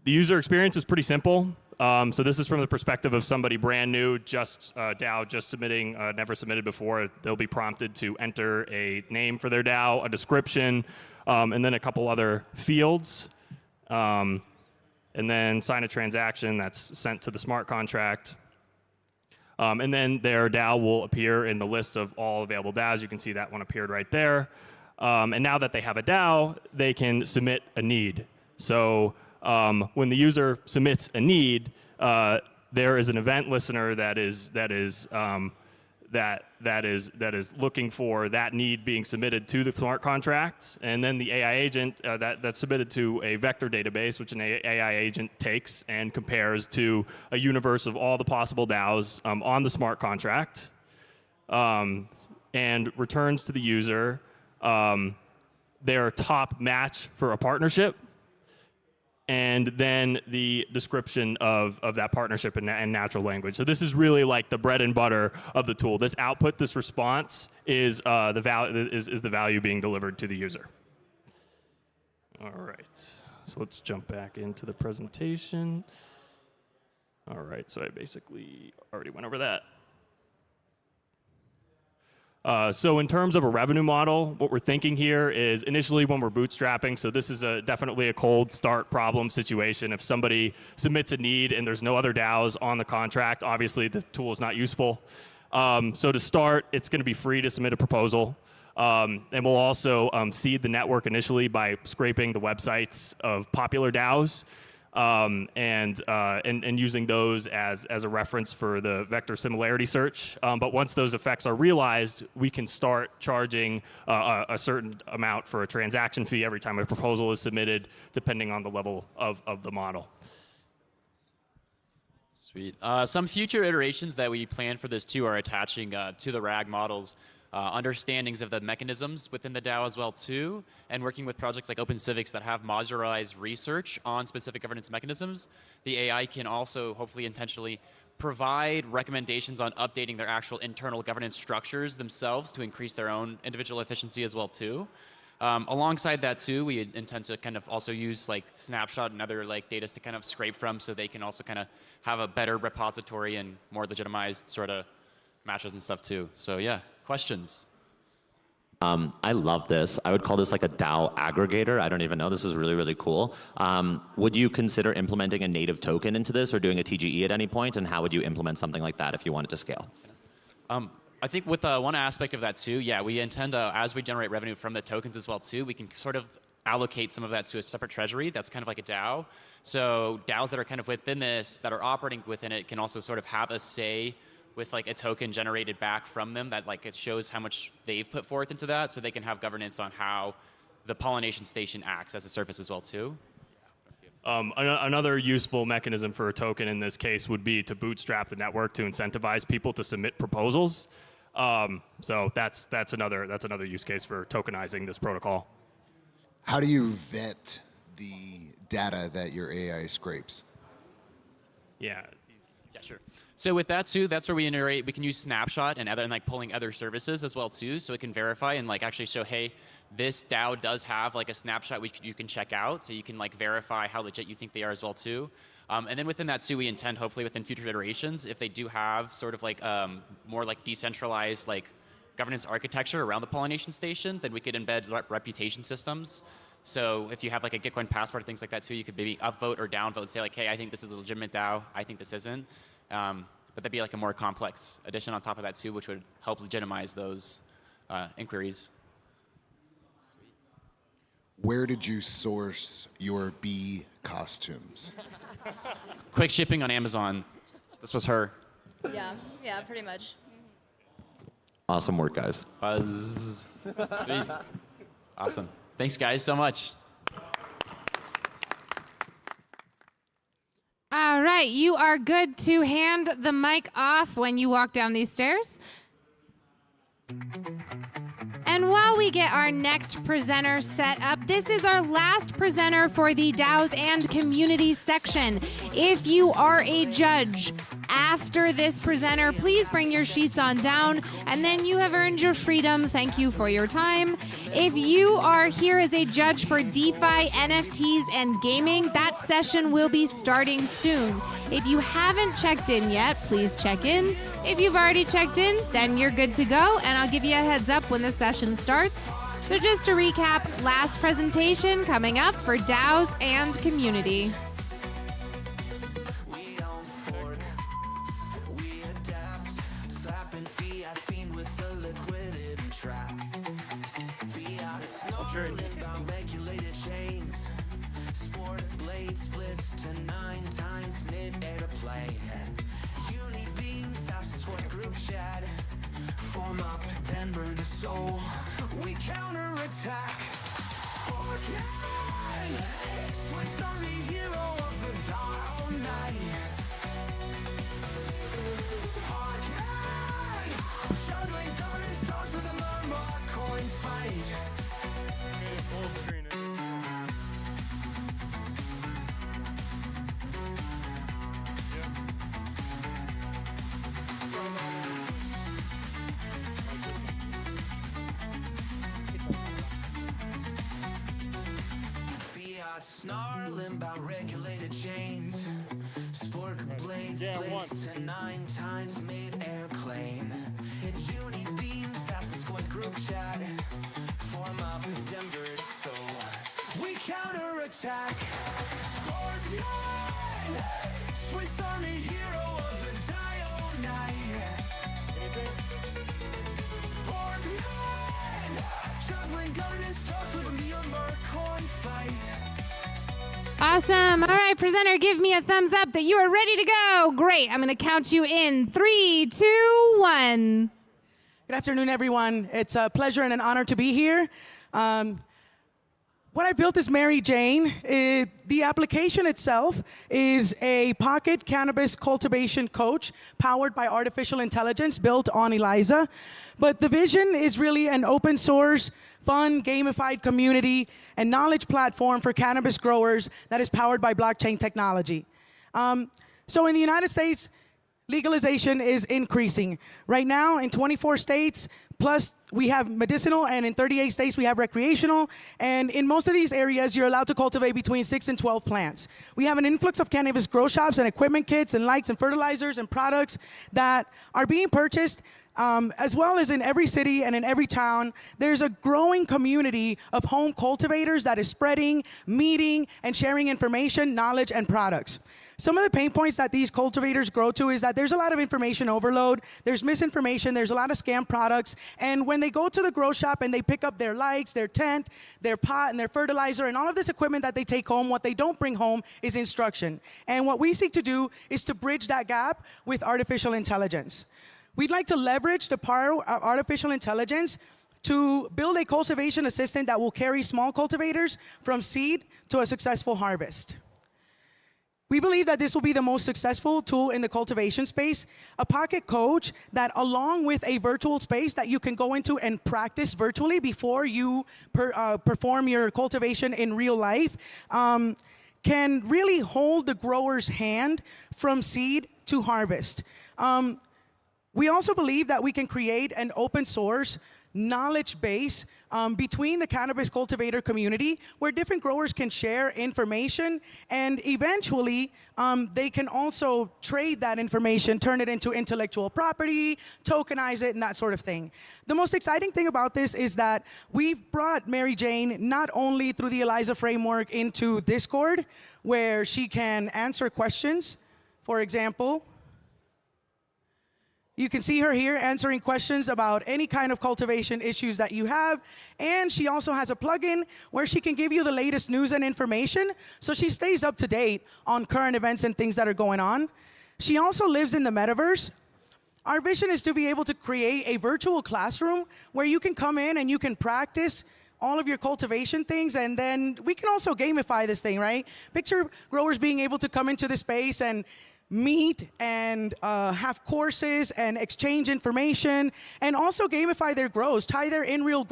S19: the user experience is pretty simple. So this is from the perspective of somebody brand new, just DAO, just submitting, never submitted before. They'll be prompted to enter a name for their DAO, a description, and then a couple other fields. And then sign a transaction that's sent to the smart contract. And then their DAO will appear in the list of all available DAOs. You can see that one appeared right there. And now that they have a DAO, they can submit a need. So when the user submits a need, there is an event listener that is looking for that need being submitted to the smart contract, and then the AI agent that's submitted to a vector database, which an AI agent takes and compares to a universe of all the possible DAOs on the smart contract, and returns to the user their top match for a partnership, and then the description of that partnership in natural language. So this is really like the bread and butter of the tool. This output, this response is the value being delivered to the user. All right, so let's jump back into the presentation. All right, so I basically already went over that. So in terms of a revenue model, what we're thinking here is initially when we're bootstrapping, so this is definitely a cold start problem situation. If somebody submits a need and there's no other DAOs on the contract, obviously the tool is not useful. So to start, it's going to be free to submit a proposal. And we'll also seed the network initially by scraping the websites of popular DAOs. And using those as a reference for the vector similarity search. But once those effects are realized, we can start charging a certain amount for a transaction fee every time a proposal is submitted, depending on the level of the model.
S10: Sweet. Some future iterations that we plan for this too are attaching to the RAG models understandings of the mechanisms within the DAO as well too, and working with projects like OpenCivics that have modularized research on specific governance mechanisms. The AI can also hopefully intentionally provide recommendations on updating their actual internal governance structures themselves to increase their own individual efficiency as well too. Alongside that too, we intend to kind of also use like Snapshot and other like data to kind of scrape from, so they can also kind of have a better repository and more legitimized sort of matches and stuff too. So yeah. Questions?
S11: I love this. I would call this like a DAO aggregator. I don't even know. This is really, really cool. Would you consider implementing a native token into this or doing a TGE at any point? And how would you implement something like that if you wanted to scale?
S10: I think with one aspect of that too, yeah, we intend as we generate revenue from the tokens as well too, we can sort of allocate some of that to a separate treasury that's kind of like a DAO. So DAOs that are kind of within this, that are operating within it, can also sort of have a say with like a token generated back from them that like it shows how much they've put forth into that, so they can have governance on how the Pollination Station acts as a service as well too.
S19: Another useful mechanism for a token in this case would be to bootstrap the network to incentivize people to submit proposals. So that's another use case for tokenizing this protocol.
S20: How do you vet the data that your AI scrapes?
S10: Yeah, sure. So with that too, that's where we iterate. We can use Snapshot and like pulling other services as well too, so it can verify and like actually show, hey, this DAO does have like a snapshot you can check out, so you can like verify how legit you think they are as well too. And then within that too, we intend hopefully within future iterations, if they do have sort of like more like decentralized like governance architecture around the Pollination Station, then we could embed reputation systems. So if you have like a Gitcoin passport, things like that too, you could maybe upvote or downvote and say like, hey, I think this is a legitimate DAO, I think this isn't. But that'd be like a more complex addition on top of that too, which would help legitimize those inquiries.
S20: Where did you source your bee costumes?
S10: Quick shipping on Amazon. This was her.
S21: Yeah, pretty much.
S11: Awesome work, guys.
S10: Buzz. Sweet. Awesome. Thanks, guys, so much.
S18: All right, you are good to hand the mic off when you walk down these stairs. And while we get our next presenter set up, this is our last presenter for the DAOs and community section. If you are a judge after this presenter, please bring your sheets on down, and then you have earned your freedom. Thank you for your time. If you are here as a judge for DeFi, NFTs, and gaming, that session will be starting soon. If you haven't checked in yet, please check in. If you've already checked in, then you're good to go, and I'll give you a heads up when the session starts. So just to recap, last presentation coming up for DAOs and community.
S1: We don't fork, we adapt, slapping fiat fiend with a liquidity trap. Fiat snarling about regulated chains. Sport blade splits to 9 times mid-air to play. Uni beams, that's what group chat. Form up Denver to Seoul. We counterattack. Sport 9. Swiss Army hero of the down night. Sport 9. Juggling governance dogs with a murmur coin fight. Full screen. Snarling about regulated chains. Sport blades splits to 9 times mid-air claim. Uni beams, Assassin's Squad group chat. Form up Denver to Seoul. We counterattack. Sport 9. Swiss Army hero of the dial night. Sport 9. Juggling governance talks with a Myanmar coin fight.
S18: Awesome. All right, presenter, give me a thumbs up that you are ready to go. Great. I'm going to count you in 3, 2, 1.
S22: Good afternoon, everyone. It's a pleasure and an honor to be here. What I built is Mary Jane. The application itself is a pocket cannabis cultivation coach powered by artificial intelligence built on ELIZA. But the vision is really an open source, fun, gamified community and knowledge platform for cannabis growers that is powered by blockchain technology. So in the United States, legalization is increasing. Right now, in 24 states, plus we have medicinal, and in 38 states we have recreational. And in most of these areas, you're allowed to cultivate between 6 and 12 plants. We have an influx of cannabis grow shops and equipment kits and lights and fertilizers and products that are being purchased. As well as in every city and in every town, there's a growing community of home cultivators that is spreading, meeting, and sharing information, knowledge, and products. Some of the pain points that these cultivators grow to is that there's a lot of information overload, there's misinformation, there's a lot of scam products, and when they go to the grow shop and they pick up their lights, their tent, their pot, and their fertilizer, and all of this equipment that they take home, what they don't bring home is instruction. And what we seek to do is to bridge that gap with artificial intelligence. We'd like to leverage the power of artificial intelligence to build a cultivation assistant that will carry small cultivators from seed to a successful harvest. We believe that this will be the most successful tool in the cultivation space, a pocket coach that, along with a virtual space that you can go into and practice virtually before you perform your cultivation in real life, can really hold the grower's hand from seed to harvest. We also believe that we can create an open source knowledge base between the cannabis cultivator community where different growers can share information, and eventually they can also trade that information, turn it into intellectual property, tokenize it, and that sort of thing. The most exciting thing about this is that we've brought Mary Jane not only through the ELIZA framework into Discord, where she can answer questions. For example, you can see her here answering questions about any kind of cultivation issues that you have. And she also has a plugin where she can give you the latest news and information, so she stays up to date on current events and things that are going on. She also lives in the metaverse. Our vision is to be able to create a virtual classroom where you can come in and you can practice all of your cultivation things, and then we can also gamify this thing, right? Picture growers being able to come into this space and meet and have courses and exchange information, and also gamify their grows, tie their in real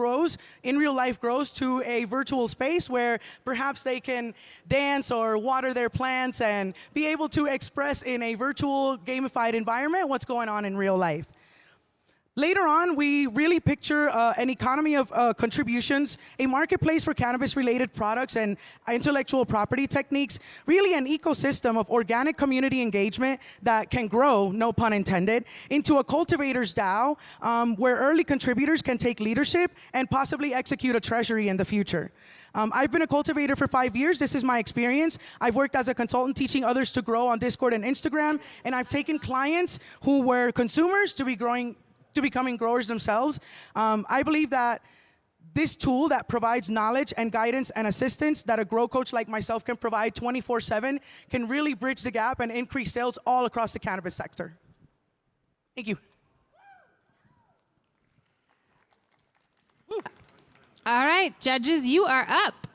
S22: life grows to a virtual space where perhaps they can dance or water their plants and be able to express in a virtual gamified environment what's going on in real life. Later on, we really picture an economy of contributions, a marketplace for cannabis-related products and intellectual property techniques, really an ecosystem of organic community engagement that can grow, no pun intended, into a cultivator's DAO where early contributors can take leadership and possibly execute a treasury in the future. I've been a cultivator for 5 years. This is my experience. I've worked as a consultant teaching others to grow on Discord and Instagram, and I've taken clients who were consumers to becoming growers themselves. I believe that this tool that provides knowledge and guidance and assistance that a grow coach like myself can provide 24/7 can really bridge the gap and increase sales all across the cannabis sector. Thank you.
S18: All right, judges, you are up.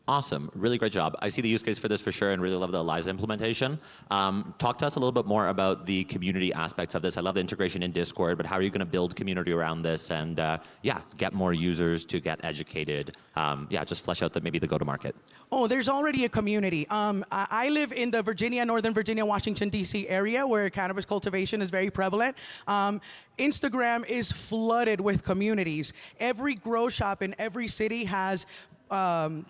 S11: Awesome, really great job. I see the use case for this for sure and really love the ELIZA implementation. Talk to us a little bit more about the community aspects of this. I love the integration in Discord, but how are you gonna build community around this and yeah, get more users to get educated? Yeah, just flesh out maybe the go-to-market.
S22: Oh, there's already a community. I live in the Northern Virginia, Washington, D.C. area where cannabis cultivation is very prevalent. Instagram is flooded with communities. Every grow shop in every city has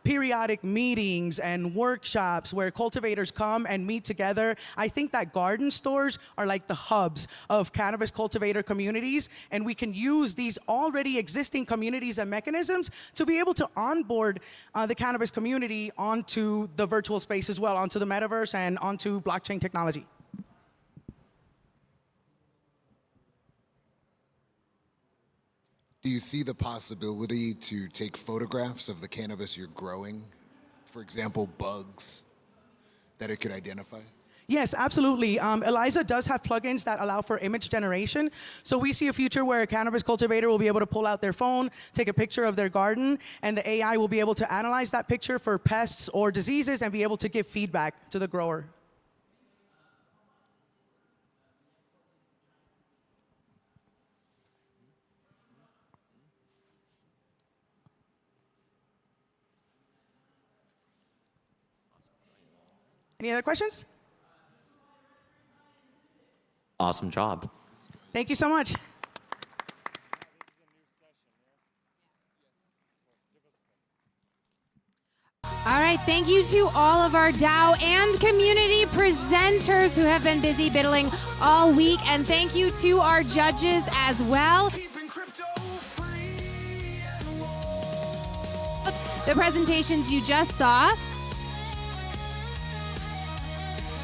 S22: periodic meetings and workshops where cultivators come and meet together. I think that garden stores are like the hubs of cannabis cultivator communities, and we can use these already existing communities and mechanisms to be able to onboard the cannabis community onto the virtual space as well, onto the metaverse and onto blockchain technology.
S20: Do you see the possibility to take photographs of the cannabis you're growing? For example, bugs that it could identify?
S22: Yes, absolutely. ELIZA does have plugins that allow for image generation. So we see a future where a cannabis cultivator will be able to pull out their phone, take a picture of their garden, and the AI will be able to analyze that picture for pests or diseases and be able to give feedback to the grower. Any other questions?
S11: Awesome job.
S22: Thank you so much.
S18: All right, thank you to all of our DAO and community presenters who have been busy biddling all week, and thank you to our judges as well. The presentations you just saw.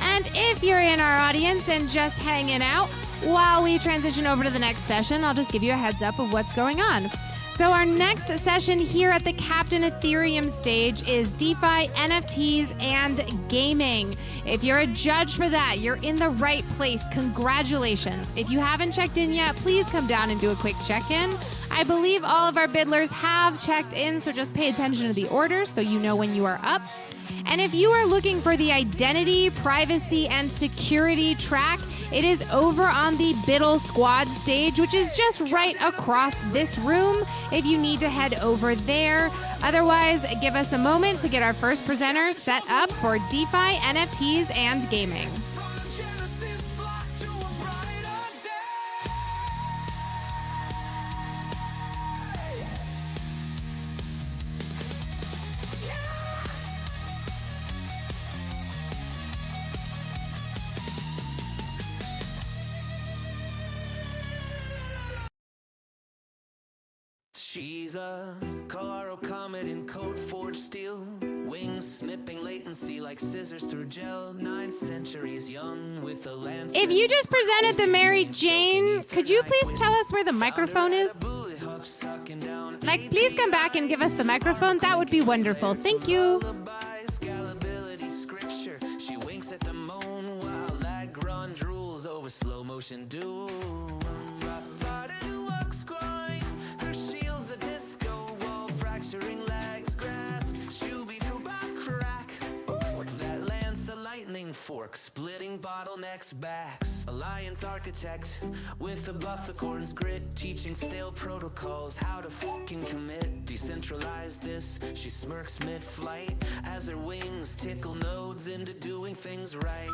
S18: And if you're in our audience and just hanging out while we transition over to the next session, I'll just give you a heads up of what's going on. So our next session here at the Captain Ethereum stage is DeFi, NFTs, and gaming. If you're a judge for that, you're in the right place. Congratulations. If you haven't checked in yet, please come down and do a quick check-in. I believe all of our biddlers have checked in, so just pay attention to the orders so you know when you are up. And if you are looking for the identity, privacy, and security track, it is over on the BUIDL squad stage, which is just right across this room if you need to head over there. Otherwise, give us a moment to get our first presenter set up for DeFi, NFTs, and gaming.
S1: Visa, Colorado Comet in code forged steel, wings snipping latency like scissors through gel. 9 centuries young with a lance.
S18: If you just presented the Mary Jane, could you please tell us where the microphone is? Like, please come back and give us the microphone. That would be wonderful. Thank you.
S1: Scalability scripture. She winks at the moon while Lagron drools over slow motion doom. Her shield's a disco wall, fracturing legs, grass, shooby-doo-bop crack. That lance a lightning fork, splitting bottlenecks, backs. Alliance architect with a bufficorn's grit, teaching stale protocols how to fucking commit. Decentralize this, she smirks mid-flight as her wings tickle nodes into doing things right.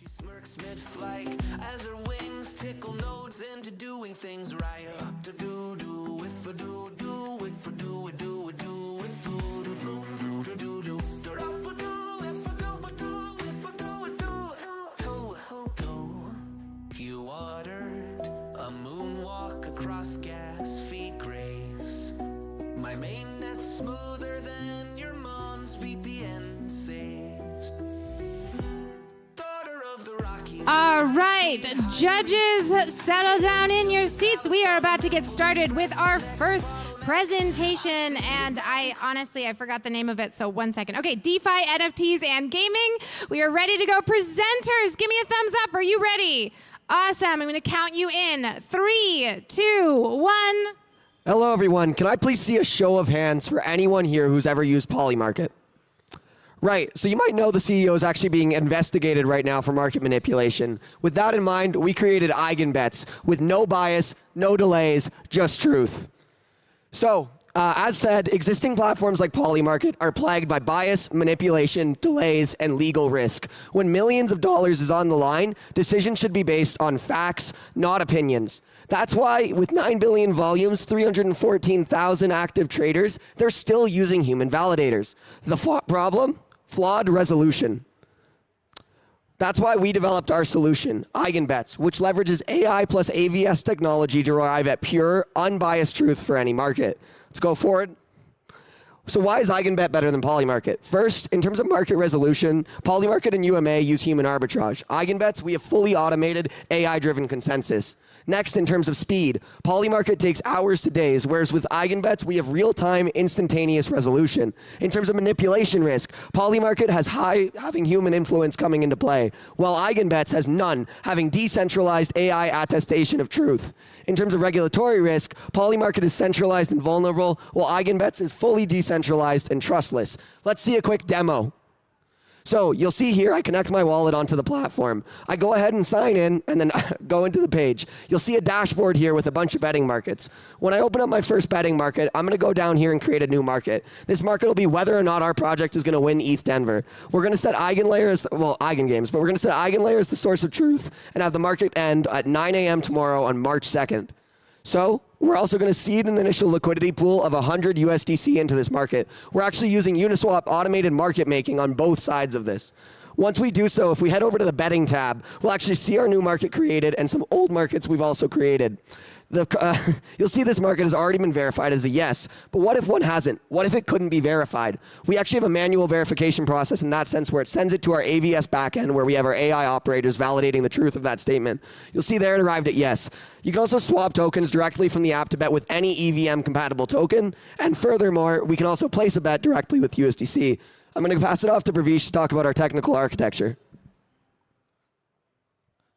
S1: She smirks mid-flight as her wings tickle nodes into doing things right. To do with a do with for do with do with do with do. You ordered a moonwalk across gas feed graves. My mainnet's smoother than your mom's VPN saves.
S18: All right, judges, settle down in your seats. We are about to get started with our first presentation, and I forgot the name of it, so 1 second. Okay, DeFi, NFTs, and gaming. We are ready to go. Presenters, give me a thumbs up. Are you ready? Awesome. I'm going to count you in. 3, 2, 1.
S7: Hello, everyone. Can I please see a show of hands for anyone here who's ever used Polymarket? Right, so you might know the CEO is actually being investigated right now for market manipulation. With that in mind, we created Eigen Bets with no bias, no delays, just truth. So, as said, existing platforms like Polymarket are plagued by bias, manipulation, delays, and legal risk. When millions of dollars is on the line, decisions should be based on facts, not opinions. That's why, with 9 billion volumes, 314,000 active traders, they're still using human validators. The problem? Flawed resolution. That's why we developed our solution, Eigen Bets, which leverages AI plus AVS technology to arrive at pure, unbiased truth for any market. Let's go forward. So why is EigenBet better than Polymarket? First, in terms of market resolution, Polymarket and UMA use human arbitrage. EigenBets, we have fully automated AI-driven consensus. Next, in terms of speed, Polymarket takes hours to days, whereas with EigenBets, we have real-time, instantaneous resolution. In terms of manipulation risk, Polymarket has high, having human influence coming into play, while EigenBets has none, having decentralized AI attestation of truth. In terms of regulatory risk, Polymarket is centralized and vulnerable, while EigenBets is fully decentralized and trustless. Let's see a quick demo. So you'll see here, I connect my wallet onto the platform. I go ahead and sign in and then go into the page. You'll see a dashboard here with a bunch of betting markets. When I open up my first betting market, I'm gonna go down here and create a new market. This market will be whether or not our project is gonna win ETHDenver. We're gonna set Eigenlayer as, well, Eigen Games, but we're gonna set Eigenlayer as the source of truth and have the market end at 9 a.m. tomorrow on March 2nd. So we're also going to seed an initial liquidity pool of 100 USDC into this market. We're actually using Uniswap automated market making on both sides of this. Once we do so, if we head over to the betting tab, we'll actually see our new market created and some old markets we've also created. You'll see this market has already been verified as a yes, but what if one hasn't? What if it couldn't be verified? We actually have a manual verification process in that sense where it sends it to our AVS backend where we have our AI operators validating the truth of that statement. You'll see there it arrived at yes. You can also swap tokens directly from the app to bet with any EVM compatible token, and furthermore, we can also place a bet directly with USDC. I'm going to pass it off to Pravish to talk about our technical architecture.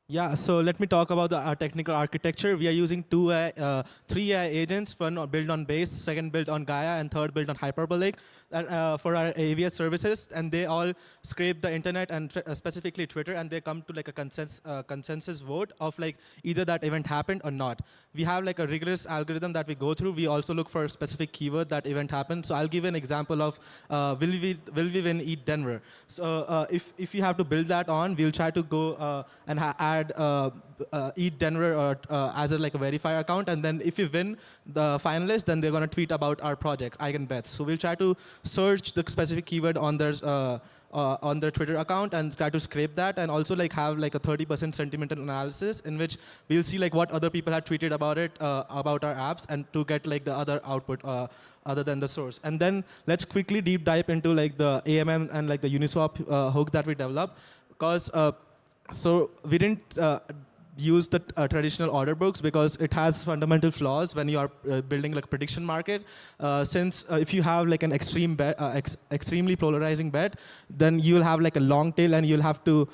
S2: Yeah, so let me talk about our technical architecture. We are using three AI agents, one built on Base, second built on Gaia, and third built on Hyperbolic for our AVS services. And they all scrape the internet and specifically Twitter, and they come to like a consensus vote of like either that event happened or not. We have like a rigorous algorithm that we go through. We also look for a specific keyword that event happened. So I'll give an example of will we win ETHDenver? So if you have to build that on, we'll try to go and add ETHDenver as like a verifier account, and then if you win the finalist, then they're going to tweet about our project, Eigen Bets. So we'll try to search the specific keyword on their Twitter account and try to scrape that, and also like have like a 30% sentimental analysis in which we'll see like what other people had tweeted about it, about our apps, and to get like the other output other than the source. And then let's quickly deep dive into like the AMM and like the Uniswap hook that we developed, because so we didn't use the traditional order books because it has fundamental flaws when you are building like a prediction market. Since if you have like an extremely polarizing bet, then you'll have like a long tail, and you'll have to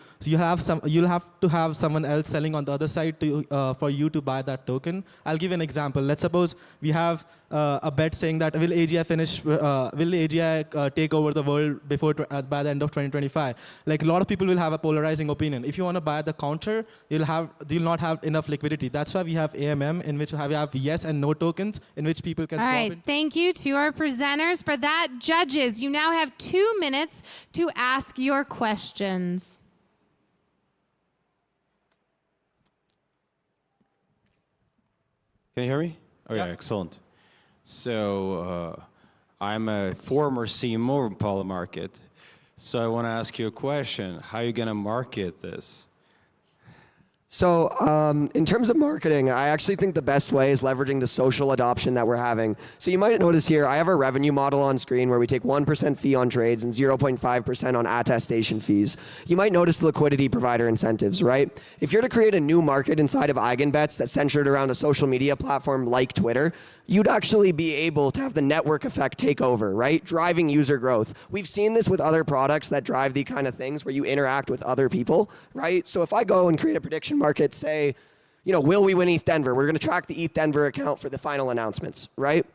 S2: have someone else selling on the other side to for you to buy that token. I'll give you an example. Let's suppose we have a bet saying that will AGI finish? Will AGI take over the world before by the end of 2025? Like a lot of people will have a polarizing opinion. If you want to buy the counter, you'll not have enough liquidity. That's why we have AMM, in which we have yes and no tokens, in which people can swap
S18: All right,
S2: in.
S18: thank you to our presenters for that. Judges, you now have 2 minutes to ask your questions.
S13: Can you hear me? Oh yeah, excellent. So I'm a former CMO in Poly Market. So I want to ask you a question. How are you going to market this?
S7: So in terms of marketing, I actually think the best way is leveraging the social adoption that we're having. So you might notice here, I have a revenue model on screen where we take 1% fee on trades and 0.5% on attestation fees. You might notice the liquidity provider incentives, right? If you're to create a new market inside of EigenBets that's centered around a social media platform like Twitter, you'd actually be able to have the network effect take over, right? Driving user growth. We've seen this with other products that drive the kind of things where you interact with other people, right? So if I go and create a prediction market, say, will we win ETHDenver? We're going to track the ETHDenver account for the final announcements, right?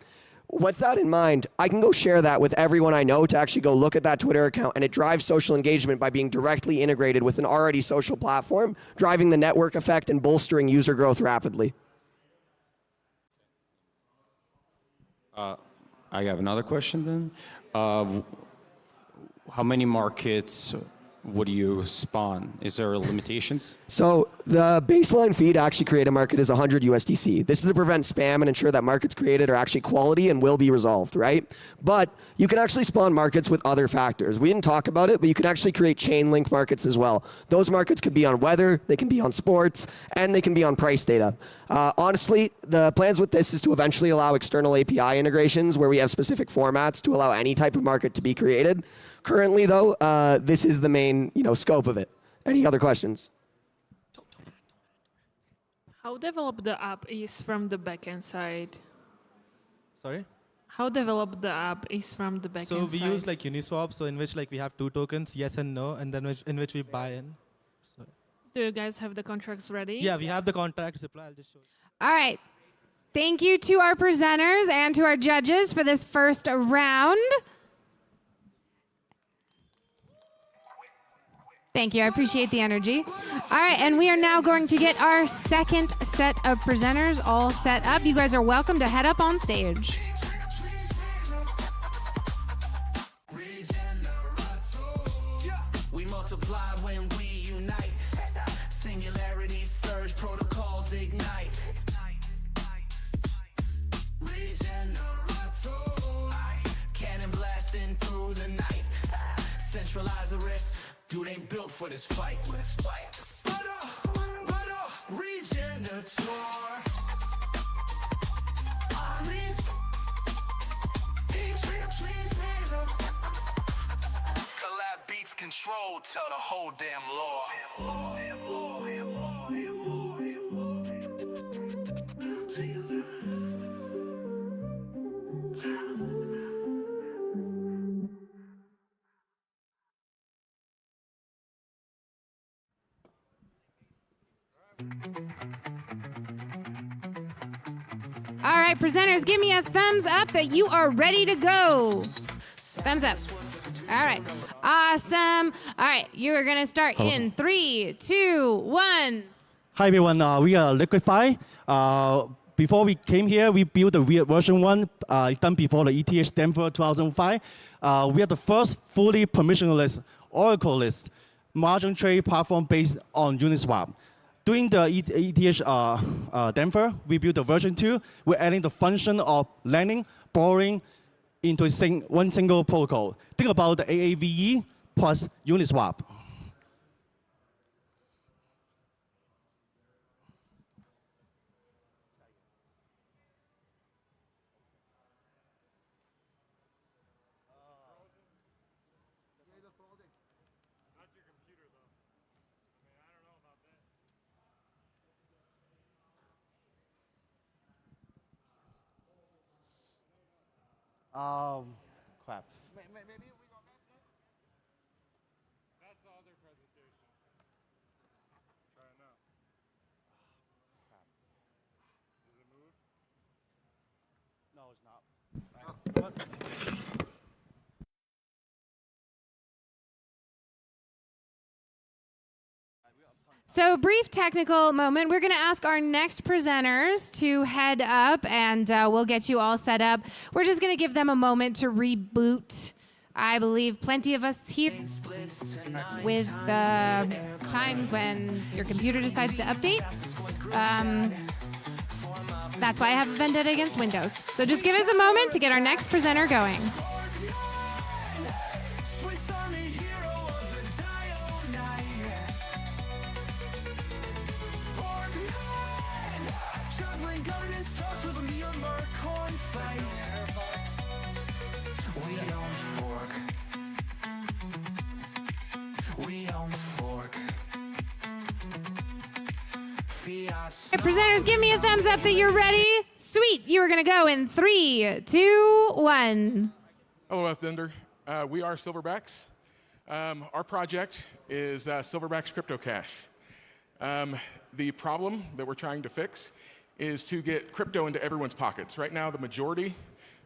S7: With that in mind, I can go share that with everyone I know to actually go look at that Twitter account, and it drives social engagement by being directly integrated with an already social platform, driving the network effect and bolstering user growth rapidly.
S13: I have another question then. How many markets would you spawn? Is there limitations?
S7: So the baseline fee to actually create a market is 100 USDC. This is to prevent spam and ensure that markets created are actually quality and will be resolved, right? But you can actually spawn markets with other factors. We didn't talk about it, but you can actually create chain link markets as well. Those markets could be on weather, they can be on sports, and they can be on price data. Honestly, the plans with this is to eventually allow external API integrations where we have specific formats to allow any type of market to be created. Currently, though, this is the main scope of it. Any other questions?
S23: How developed the app is from the backend side?
S2: Sorry?
S23: How developed the app is from the backend side?
S2: So we use like Uniswap, so in which like we have 2 tokens, yes and no, and then in which we buy in. So.
S23: Do you guys have the contracts ready?
S2: Yeah, we have the contract supply. I'll just show you.
S18: All right. Thank you to our presenters and to our judges for this first round. Thank you. I appreciate the energy. All right, and we are now going to get our second set of presenters all set up. You guys are welcome to head up on stage.
S1: We multiply when we unite. Singularity surge, protocols ignite. Cannon blasting through the night. Centralize the risk. Dude ain't built for this fight. Regenerator. Collab beats control, tell the whole damn law.
S18: All right, presenters, give me a thumbs up that you are ready to go. Thumbs up. All right. Awesome. All right, you are going to start in 3, 2, 1.
S3: Hi everyone, we are Liquify. Before we came here, we built the version 1 done before the ETHDenver 2005. We are the first fully permissionless, Oracle-less margin trade platform based on Uniswap. During the ETHDenver, we built the version 2. We're adding the function of lending, borrowing into one single protocol. Think about the AAVE plus Uniswap. Crap.
S8: Maybe we go next. That's the other presentation. Try it now. Does it move?
S3: No, it's not.
S18: So, brief technical moment. We're going to ask our next presenters to head up, and we'll get you all set up. We're just going to give them a moment to reboot. I believe plenty of us here with times when your computer decides to update. That's why I have a vendetta against Windows. So just give us a moment to get our next presenter going. Hey, presenters, give me a thumbs up that you're ready. Sweet, you are going to go in 3, 2, 1.
S8: Hello, ETHDenver. We are Silverbacks. Our project is Silverbacks Crypto Cash. The problem that we're trying to fix is to get crypto into everyone's pockets. Right now, the majority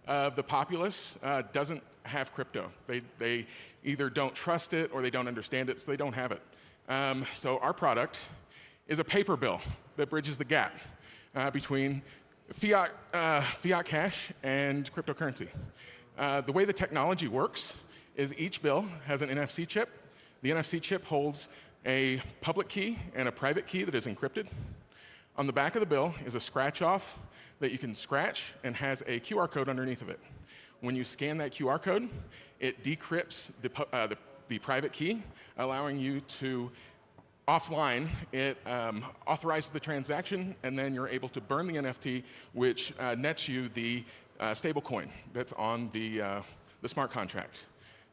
S8: of the populace doesn't have crypto. They either don't trust it or they don't understand it, so they don't have it. So our product is a paper bill that bridges the gap between fiat cash and cryptocurrency. The way the technology works is each bill has an NFC chip. The NFC chip holds a public key and a private key that is encrypted. On the back of the bill is a scratch-off that you can scratch and has a QR code underneath of it. When you scan that QR code, it decrypts the private key, allowing you to offline, it authorizes the transaction, and then you're able to burn the NFT, which nets you the stable coin that's on the smart contract.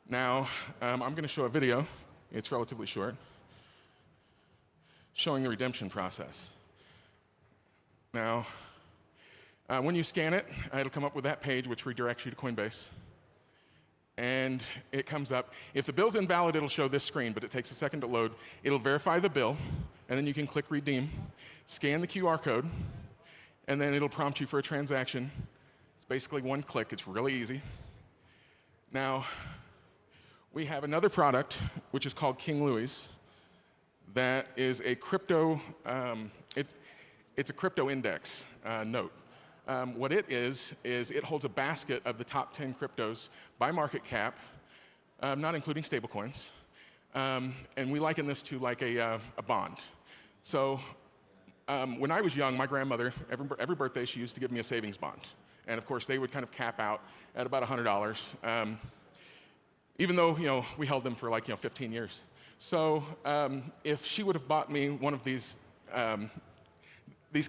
S8: Now, I'm going to show a video. It's relatively short, showing the redemption process. Now, when you scan it, it'll come up with that page, which redirects you to Coinbase. And it comes up. If the bill's invalid, it'll show this screen, but it takes a second to load. It'll verify the bill, and then you can click redeem, scan the QR code, and then it'll prompt you for a transaction. It's basically one click. It's really easy. Now, we have another product, which is called King Louis, that is a crypto, it's a crypto index note. What it is it holds a basket of the top 10 cryptos by market cap, not including stablecoins. And we liken this to like a bond. So when I was young, my grandmother, every birthday, she used to give me a savings bond. And of course, they would kind of cap out at about $100, even though we held them for like 15 years. So if she would have bought me one of these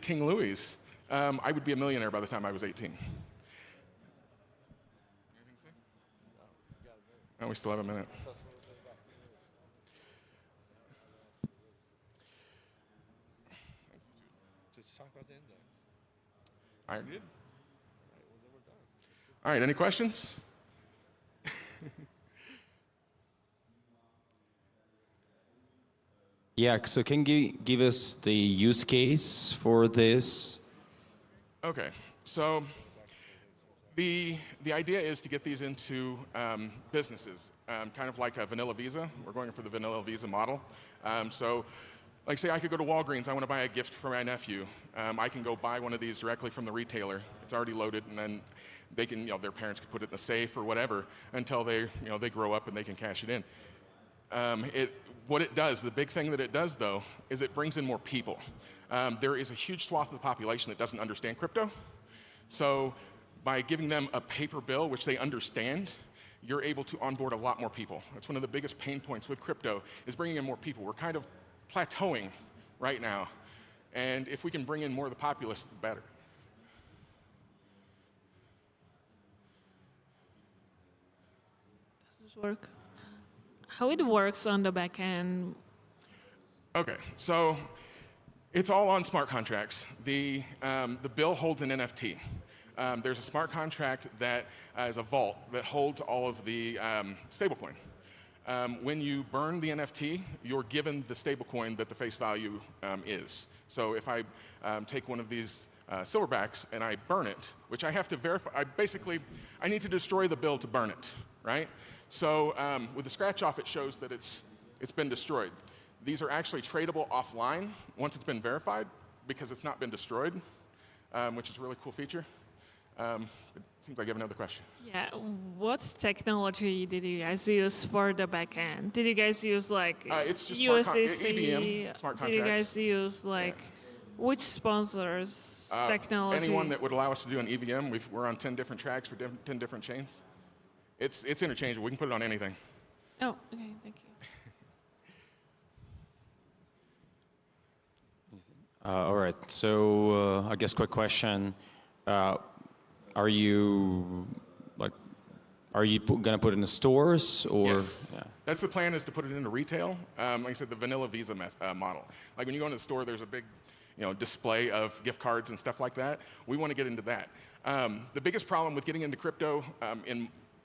S8: King Louis, I would be a millionaire by the time I was 18. Oh, we still have a minute. I already did. All right, any questions?
S13: Yeah, so can you give us the use case for this?
S8: Okay, so the idea is to get these into businesses, kind of like a vanilla Visa. We're going for the vanilla Visa model. So, like say I could go to Walgreens, I want to buy a gift for my nephew. I can go buy one of these directly from the retailer. It's already loaded, and then they can, their parents could put it in the safe or whatever until they, they grow up and they can cash it in. What it does, the big thing that it does though, is it brings in more people. There is a huge swath of the population that doesn't understand crypto. So by giving them a paper bill, which they understand, you're able to onboard a lot more people. That's one of the biggest pain points with crypto, is bringing in more people. We're kind of plateauing right now. And if we can bring in more of the populace, the better.
S23: Does this work? How it works on the back end?
S8: Okay, so it's all on smart contracts. The bill holds an NFT. There's a smart contract that is a vault that holds all of the stablecoin. When you burn the NFT, you're given the stablecoin that the face value is. So if I take one of these Silverbacks and I burn it, which I have to verify, I need to destroy the bill to burn it, right? So with the scratch off, it shows that it's been destroyed. These are actually tradable offline once it's been verified because it's not been destroyed, which is a really cool feature. It seems like you have another question.
S23: Yeah, what technology did you guys use for the back end? Did you guys use like
S8: it's just
S23: USDC?
S8: EVM, smart contracts.
S23: Did you guys use like which sponsors technology?
S8: Anyone that would allow us to do an EVM. We're on 10 different tracks for 10 different chains. It's interchangeable. We can put it on anything.
S23: Oh, okay, thank you.
S13: All right, so I guess quick question. Are you gonna put it in the stores or?
S8: Yes. Yeah. That's the plan, is to put it into retail. Like I said, the vanilla Visa model. Like when you go into the store, there's a big, display of gift cards and stuff like that. We want to get into that. The biggest problem with getting into crypto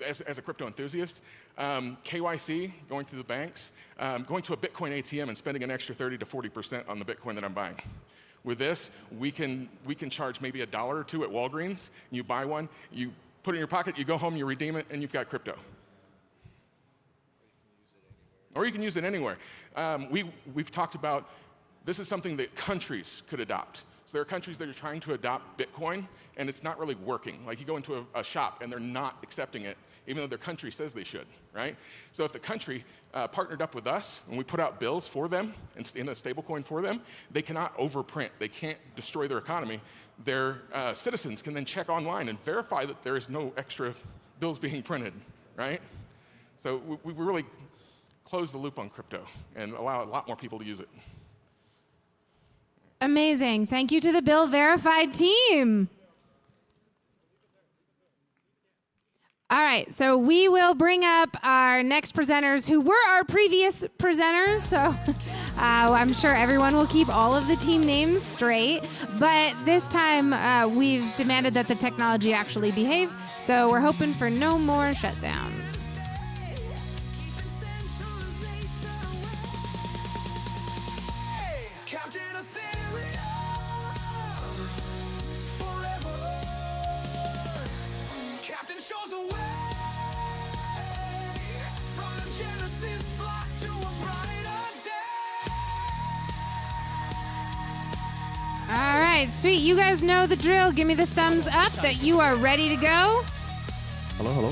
S8: as a crypto enthusiast, KYC, going through the banks, going to a Bitcoin ATM and spending an extra 30 to 40% on the Bitcoin that I'm buying. With this, we can charge maybe $1 or $2 at Walgreens. You buy one, you put it in your pocket, you go home, you redeem it, and you've got crypto. Or you can use it anywhere. We've talked about, this is something that countries could adopt. So there are countries that are trying to adopt Bitcoin, and it's not really working. Like you go into a shop, and they're not accepting it, even though their country says they should, right? So if the country partnered up with us, and we put out bills for them, in a stablecoin for them, they cannot overprint. They can't destroy their economy. Their citizens can then check online and verify that there is no extra bills being printed, right? So we really close the loop on crypto and allow a lot more people to use it.
S18: Amazing. Thank you to the Bill Verified team. All right, so we will bring up our next presenters who were our previous presenters. So I'm sure everyone will keep all of the team names straight. But this time we've demanded that the technology actually behave. So we're hoping for no more shutdowns. All right, sweet. You guys know the drill. Give me the thumbs up that you are ready to go.
S3: Hello, hello.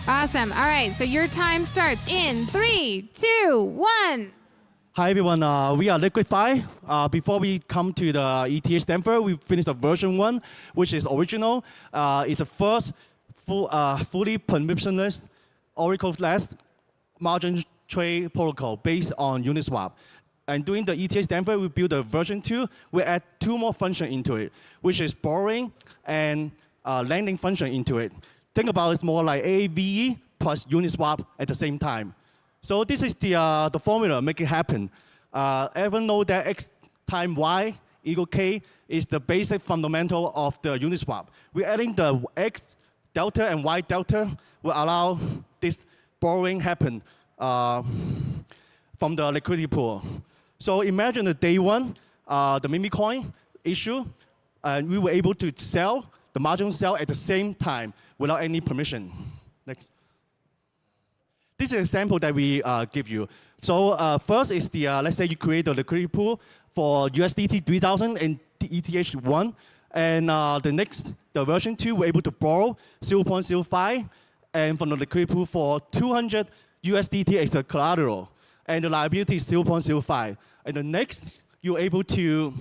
S18: Awesome. All right, so your time starts in 3, 2, 1.
S3: Hi everyone, we are Liquify. Before we come to the ETHDenver, we finished the version 1, which is original. It's the first fully permissionless Oracle-less margin trade protocol based on Uniswap. And doing the ETHDenver, we built a version 2. We add 2 more functions into it, which is borrowing and lending function into it. Think about it more like AAVE plus Uniswap at the same time. So this is the formula, make it happen. Everyone know that X times Y equal K is the basic fundamental of the Uniswap. We're adding the X delta and Y delta will allow this borrowing happen from the liquidity pool. So imagine the day one, the meme coin issue, and we were able to sell the marginal sell at the same time without any permission. Next. This is an example that we give you. So first is the, let's say you create a liquidity pool for USDT 3000 and ETH1. And the next, the version 2, we're able to borrow 0.05 and from the liquidity pool for 200 USDT as a collateral. And the liability is 0.05. And the next, you're able to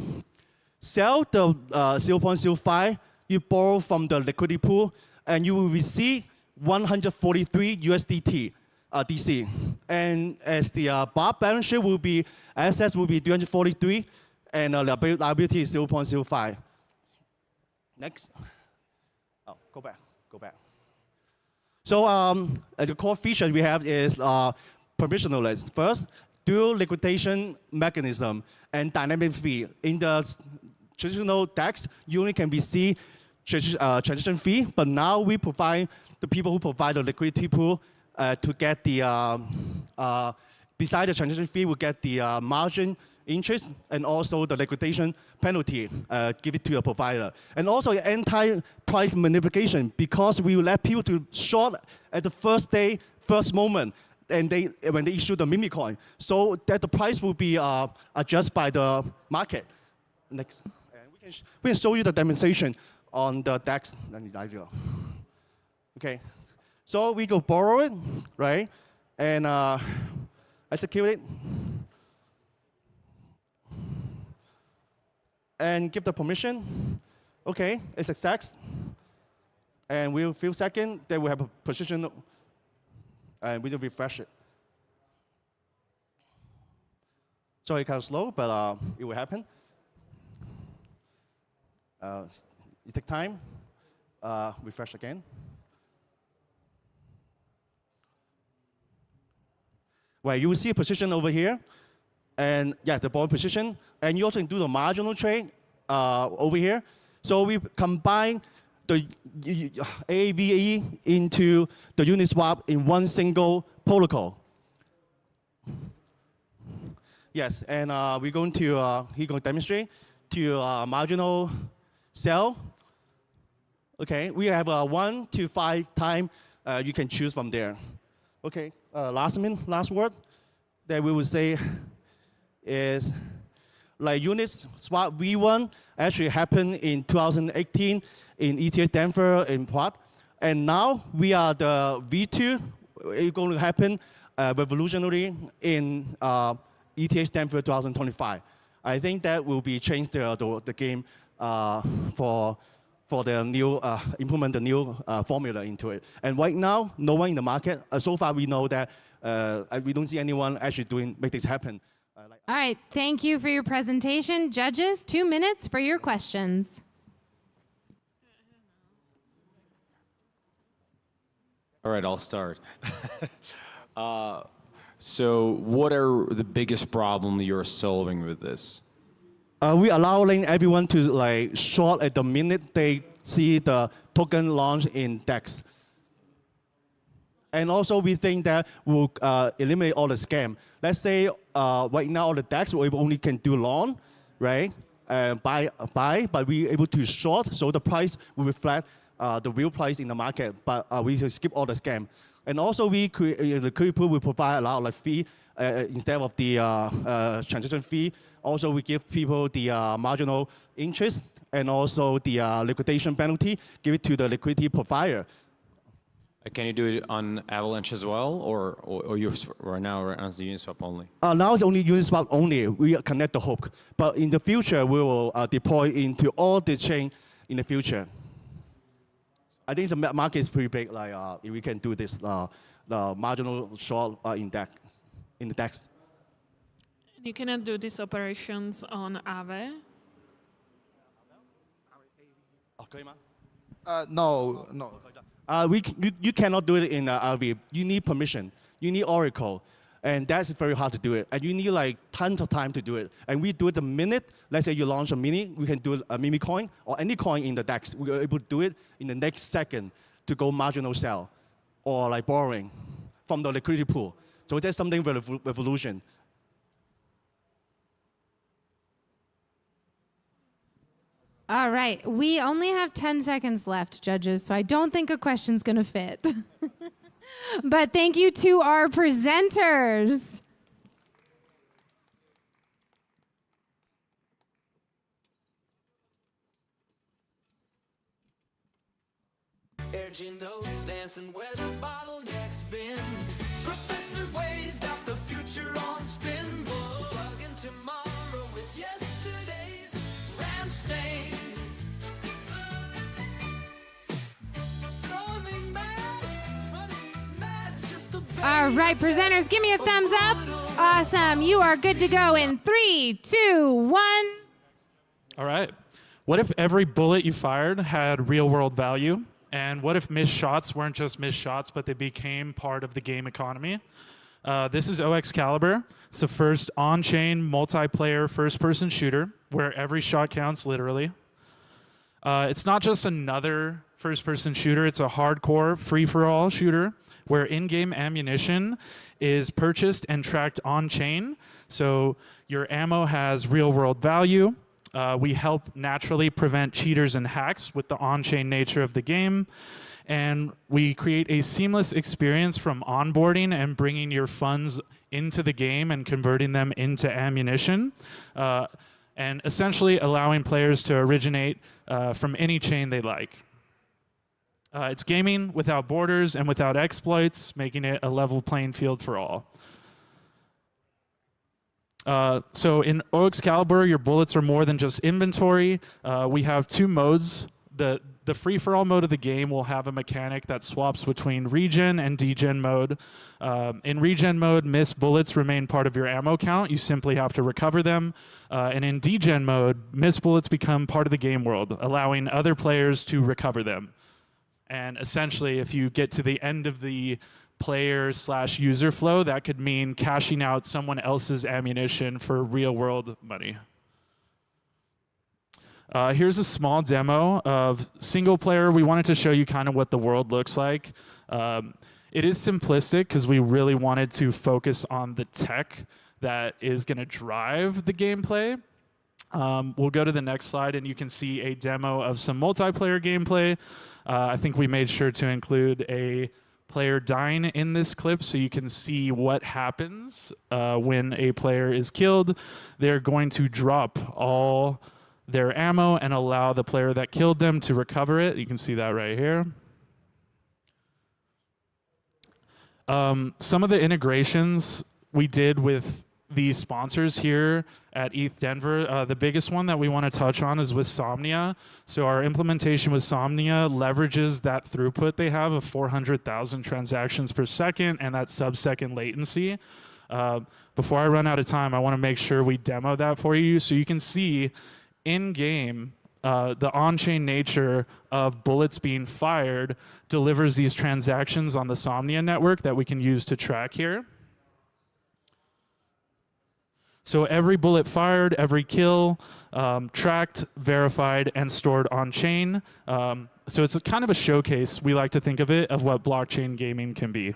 S3: sell the 0.05, you borrow from the liquidity pool, and you will receive 143 USDT. DC. And as the bar balance sheet will be, assets will be 343, and liability is 0.05. Next. Oh, go back. So the core feature we have is permissionless. First, dual liquidation mechanism and dynamic fee. In the traditional DEX, you only can receive transaction fee, but now we provide the people who provide the liquidity pool to get the, beside the transaction fee, we get the margin interest and also the liquidation penalty, give it to a provider. And also anti-price manipulation, because we will let people to short at the first day, first moment, and when they issue the meme coin, so that the price will be adjusted by the market. Next. And we can show you the demonstration on the DEX. Okay. So we go borrow it, right? And execute it. And give the permission. Okay, it's success. And we'll few seconds, then we have a position, and we will refresh it. So it's kind of slow, but it will happen. It takes time. Refresh again. Where you will see a position over here, and yeah, the borrow position, and you also can do the marginal trade over here. So we combine the AAVE into the Uniswap in one single protocol. Yes, and we're going to he's going to demonstrate to marginal sell. Okay, we have 1 to 5 time you can choose from there. Okay. Last word that we would say is like Uniswap V1 actually happened in 2018 in ETHDenver in Quok, and now we are the V2. It's going to happen revolutionary in ETHDenver 2025. I think that will be change the game for the new, implement the new formula into it. And right now, no one in the market, so far we know that we don't see anyone actually make this happen.
S18: All right, thank you for your presentation. Judges, 2 minutes for your questions.
S13: All right, I'll start. So what are the biggest problem you're solving with this?
S3: We allowing everyone to like short at the minute they see the token launch in DEX. And also we think that will eliminate all the scam. Let's say right now all the DEX we only can do long, right? Buy, but we able to short, so the price will reflect the real price in the market, but we just skip all the scam. And also we create the liquidity pool will provide a lot of like fee instead of the transaction fee. Also, we give people the marginal interest and also the liquidation penalty, give it to the liquidity provider.
S13: Can you do it on Avalanche as well, or you're right now as the Uniswap only?
S3: Now it's only Uniswap only. We connect the hook, but in the future we will deploy into all the chain in the future. I think the market is pretty big. Like if we can do this, the marginal short in the DEX.
S23: You cannot do these operations on Aave?
S9: No.
S3: You cannot do it in Aave. You need permission. You need Oracle. And that's very hard to do it. And you need like tons of time to do it. And we do it the minute, let's say you launch a mini, we can do a meme coin or any coin in the DEX. We are able to do it in the next second to go marginal sell or like borrowing from the liquidity pool. So that's something revolution.
S18: All right, we only have 10 seconds left, judges, so I don't think a question's gonna fit. But thank you to our presenters.
S1: Urging notes, dancing where the bottlenecks been. Professor Way's got the future on spin. We'll plug in tomorrow with yesterday's ram stains. Throwing me mad, but mad's just the
S18: All right, presenters, give me a thumbs up. Awesome, you are good to go in 3, 2, 1.
S9: All right. What if every bullet you fired had real-world value? And what if missed shots weren't just missed shots, but they became part of the game economy? This is Excalibur. It's the first on-chain multiplayer first-person shooter where every shot counts, literally. It's not just another first-person shooter. It's a hardcore, free-for-all shooter where in-game ammunition is purchased and tracked on-chain. So your ammo has real-world value. We help naturally prevent cheaters and hacks with the on-chain nature of the game. And we create a seamless experience from onboarding and bringing your funds into the game and converting them into ammunition. And essentially allowing players to originate from any chain they like. It's gaming without borders and without exploits, making it a level playing field for all. So in Excalibur, your bullets are more than just inventory. We have 2 modes. The free-for-all mode of the game will have a mechanic that swaps between regen and degen mode. In regen mode, missed bullets remain part of your ammo count. You simply have to recover them. And in degen mode, missed bullets become part of the game world, allowing other players to recover them. And essentially, if you get to the end of the player/user flow, that could mean cashing out someone else's ammunition for real-world money. Here's a small demo of single player. We wanted to show you kind of what the world looks like. It is simplistic because we really wanted to focus on the tech that is going to drive the gameplay. We'll go to the next slide and you can see a demo of some multiplayer gameplay. I think we made sure to include a player dying in this clip so you can see what happens when a player is killed. They're going to drop all their ammo and allow the player that killed them to recover it. You can see that right here. Some of the integrations we did with the sponsors here at ETHDenver, the biggest one that we want to touch on is with Somnia. So our implementation with Somnia leverages that throughput they have of 400,000 transactions per second and that sub-second latency. Before I run out of time, I want to make sure we demo that for you so you can see in-game the on-chain nature of bullets being fired delivers these transactions on the Somnia network that we can use to track here. So every bullet fired, every kill, tracked, verified, and stored on-chain. So it's kind of a showcase, we like to think of it, of what blockchain gaming can be.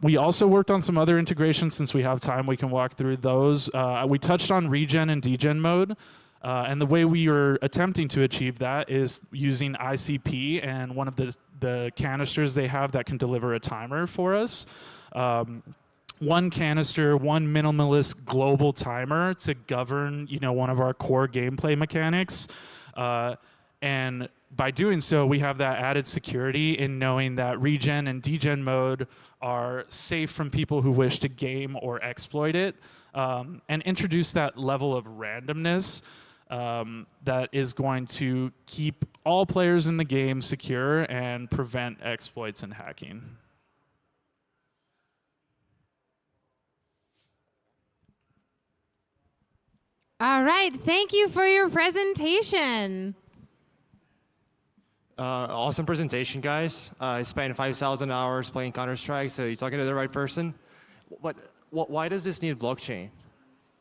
S9: We also worked on some other integrations. Since we have time, we can walk through those. We touched on regen and degen mode. And the way we are attempting to achieve that is using ICP and one of the canisters they have that can deliver a timer for us. One canister, one minimalist global timer to govern, one of our core gameplay mechanics. And by doing so, we have that added security in knowing that regen and degen mode are safe from people who wish to game or exploit it, and introduce that level of randomness that is going to keep all players in the game secure and prevent exploits and hacking.
S18: All right, thank you for your presentation.
S6: Awesome presentation, guys. I spent 5,000 hours playing Counter-Strike, so you're talking to the right person. Why does this need blockchain?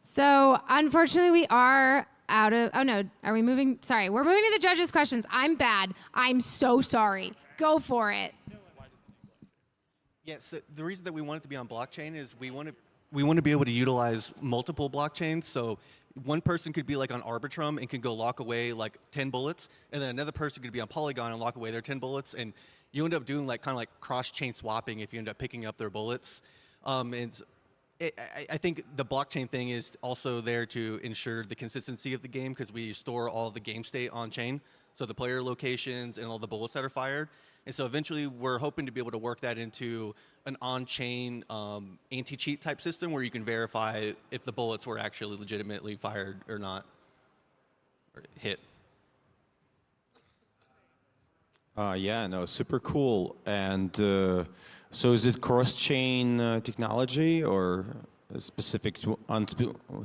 S18: So unfortunately, we are out of, oh no, are we moving? Sorry, we're moving to the judges' questions. I'm bad. I'm so sorry. Go for it.
S15: Yeah, so the reason that we want it to be on blockchain is we want to
S14: we want to be able to utilize multiple blockchains. So one person could be like on Arbitrum and can go lock away like 10 bullets, and then another person could be on Polygon and lock away their 10 bullets, and you end up doing like kind of like cross-chain swapping if you end up picking up their bullets. I think the blockchain thing is also there to ensure the consistency of the game because we store all of the game state on chain, so the player locations and all the bullets that are fired. And so eventually we're hoping to be able to work that into an on-chain anti-cheat type system where you can verify if the bullets were actually legitimately fired or not, or hit.
S13: Yeah, no, super cool. And so is it cross-chain technology or specific to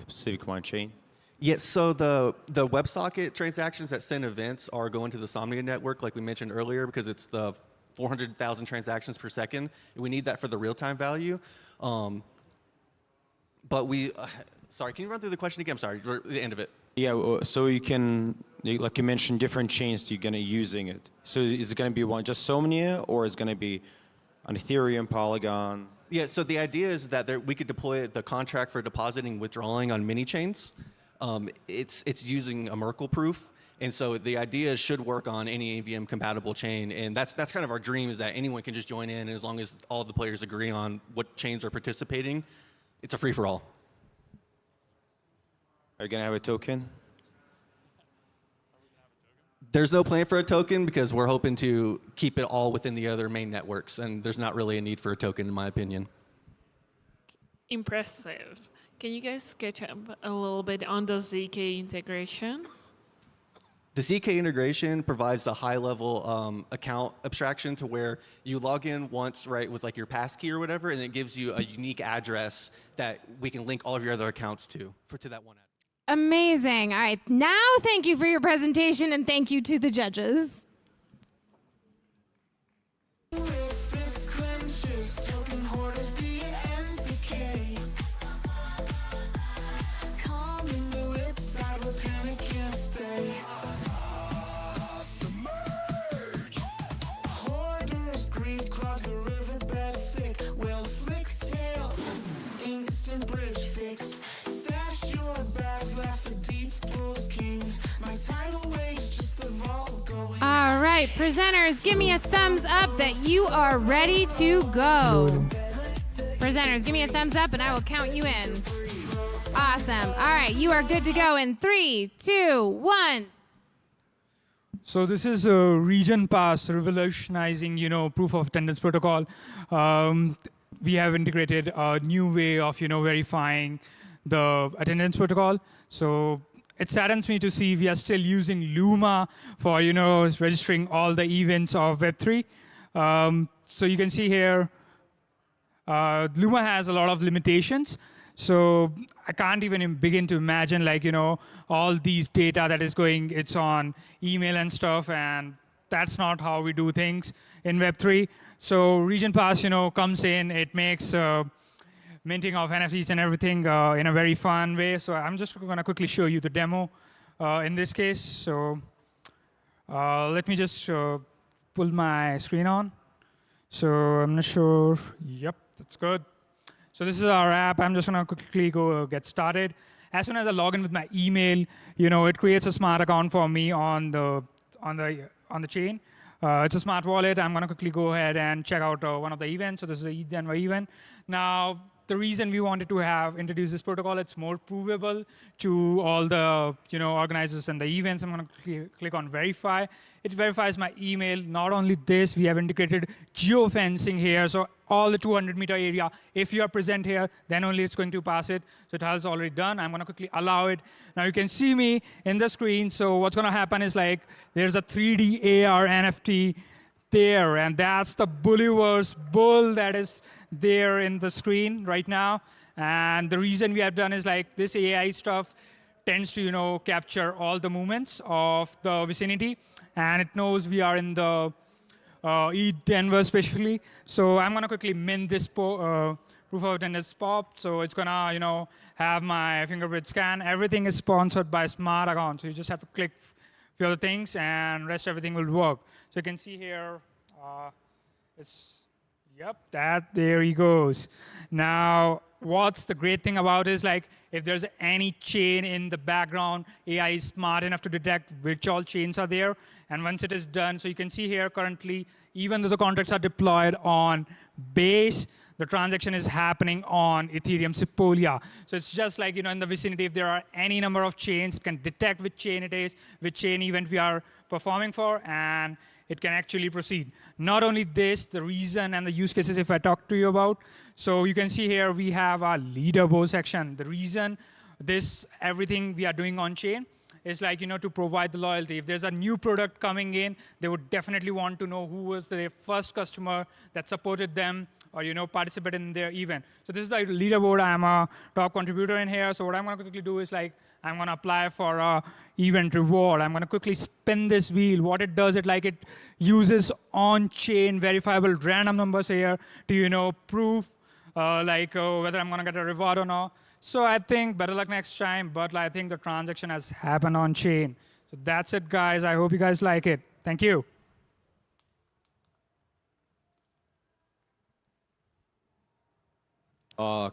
S13: specific one chain?
S14: Yes, so the WebSocket transactions that send events are going to the Unagi Network, like we mentioned earlier, because it's the 400,000 transactions per second. We need that for the real-time value. But we, sorry, can you run through the question again? I'm sorry, the end of it.
S13: Yeah, so you can, like you mentioned, different chains you're going to using it. So is it going to be one just Somnia, or is it going to be on Ethereum, Polygon?
S14: Yeah, so the idea is that we could deploy the contract for depositing, withdrawing on many chains. It's using a Merkle proof, and so the idea should work on any AVM compatible chain, and that's kind of our dream, is that anyone can just join in, and as long as all the players agree on what chains are participating, it's a free-for-all.
S13: Are you going to have a token?
S14: There's no plan for a token because we're hoping to keep it all within the other main networks, and there's not really a need for a token, in my opinion.
S23: Impressive. Can you guys sketch up a little bit on the ZK integration?
S14: The ZK integration provides a high-level account abstraction to where you log in once, right, with like your passkey or whatever, and it gives you a unique address that we can link all of your other accounts to that one address.
S18: Amazing. All right. Now, thank you for your presentation, and thank you to the judges. All right, presenters, give me a thumbs up that you are ready to go. Presenters, give me a thumbs up and I will count you in. Awesome. All right, you are good to go in 3, 2, 1.
S15: So this is a region pass revolutionizing, proof of attendance protocol. We have integrated a new way of, verifying the attendance protocol. So it saddens me to see we are still using Luma for, registering all the events of Web3. So you can see here, Luma has a lot of limitations. So I can't even begin to imagine, all these data that is going, it's on email and stuff, and that's not how we do things in Web3. So Region Pass, comes in, it makes minting of NFTs and everything in a very fun way. So I'm just going to quickly show you the demo in this case. So let me just pull my screen on. So I'm not sure. Yep, that's good. So this is our app. I'm just going to quickly go get started. As soon as I log in with my email, it creates a smart account for me on the chain. It's a smart wallet. I'm going to quickly go ahead and check out one of the events. So this is the ETHDenver event. Now, the reason we wanted to have introduced this protocol, it's more provable to all the organizers and the events. I'm going to click on verify. It verifies my email. Not only this, we have integrated geofencing here. So all the 200-meter area, if you are present here, then only it's going to pass it. So it has already done. I'm going to quickly allow it. Now you can see me in the screen. So what's going to happen is there's a 3D AR NFT there, and that's the Bulliverse bull that is there in the screen right now. And the reason we have done is this AI stuff tends to capture all the movements of the vicinity, and it knows we are in the ETHDenver especially. So I'm going to quickly mint this proof of attendance pop. So it's going to have my fingerprint scan. Everything is sponsored by smart account. So you just have to click a few other things and rest everything will work. So you can see here, Yep, there he goes. Now, what's the great thing about is like, if there's any chain in the background, AI is smart enough to detect which all chains are there. And once it is done, so you can see here currently, even though the contracts are deployed on Base, the transaction is happening on Ethereum Sepolia. So it's just like, in the vicinity, if there are any number of chains, it can detect which chain it is, which chain event we are performing for, and it can actually proceed. Not only this, the reason and the use cases if I talk to you about. So you can see here we have our leaderboard section. The reason everything we are doing on chain is like, to provide the loyalty. If there's a new product coming in, they would definitely want to know who was their first customer that supported them or, participated in their event. So this is the leaderboard. I'm a top contributor in here. So what I'm going to quickly do is like, I'm going to apply for a event reward. I'm going to quickly spin this wheel. What it does, it uses on-chain verifiable random numbers here to, prove whether I'm going to get a reward or not. So I think better luck next time, but I think the transaction has happened on chain. So that's it, guys. I hope you guys like it. Thank you.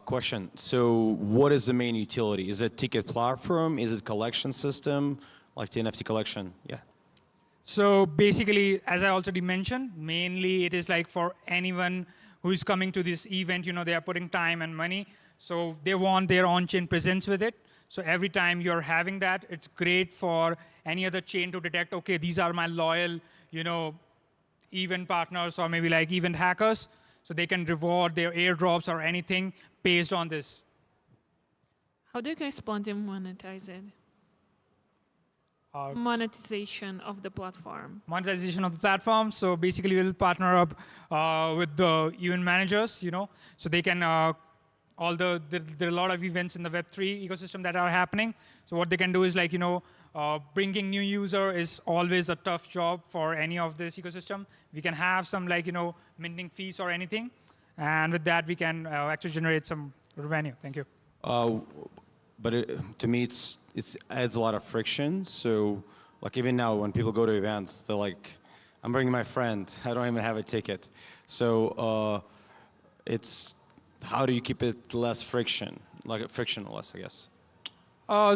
S13: Question. So what is the main utility? Is it ticket platform? Is it collection system, like the NFT collection? Yeah.
S15: So basically, as I already mentioned, mainly it is like for anyone who is coming to this event, they are putting time and money. So they want their on-chain presence with it. So every time you're having that, it's great for any other chain to detect, okay, these are my loyal, event partners or maybe like event hackers. So they can reward their airdrops or anything based on this.
S23: How do you guys plan to monetize it? Monetization of the platform.
S15: Monetization of the platform. So basically, we'll partner up with the event managers, so they can, there are a lot of events in the Web3 ecosystem that are happening. So what they can do is like, bringing new user is always a tough job for any of this ecosystem. We can have some like, minting fees or anything. And with that, we can actually generate some revenue. Thank you.
S13: But to me, it adds a lot of friction. So like even now, when people go to events, they're like, I'm bringing my friend. I don't even have a ticket. So how do you keep it less frictionless, I guess?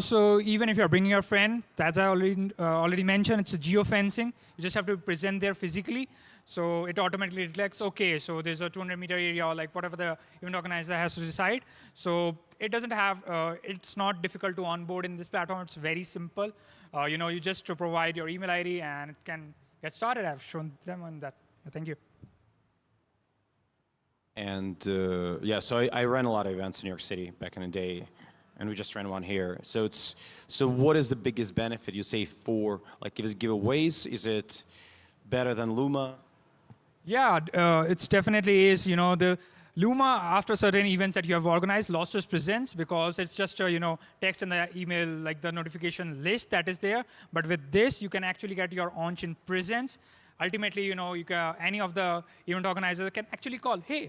S15: So even if you're bringing your friend, as I already mentioned, it's a geofencing. You just have to present there physically. So it automatically detects, okay, so there's a 200-meter area or like whatever the event organizer has to decide. So it doesn't have, it's not difficult to onboard in this platform. It's very simple. You just provide your email ID and it can get started. I've shown them on that. Thank you.
S13: And yeah, so I ran a lot of events in New York City back in the day, and we just ran one here. So what is the biggest benefit you say for, like, is it giveaways? Is it better than Luma?
S15: Yeah, it's definitely is. The Luma, after certain events that you have organized, lost its presence because it's just text in the email, like the notification list that is there. But with this, you can actually get your on-chain presence. Ultimately, you can, any of the event organizers can actually call, hey,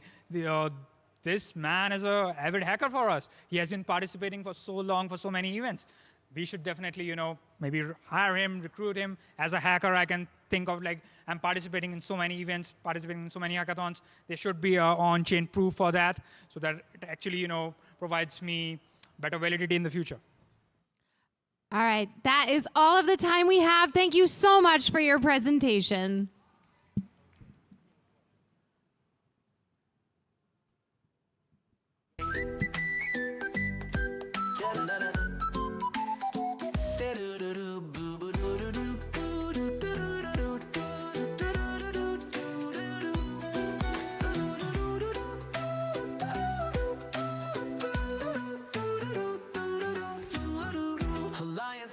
S15: this man is an avid hacker for us. He has been participating for so long for so many events. We should definitely, maybe hire him, recruit him. As a hacker, I can think of like, I'm participating in so many events, participating in so many hackathons. There should be on-chain proof for that so that it actually, provides me better validity in the future.
S18: All right, that is all of the time we have. Thank you so much for your presentation.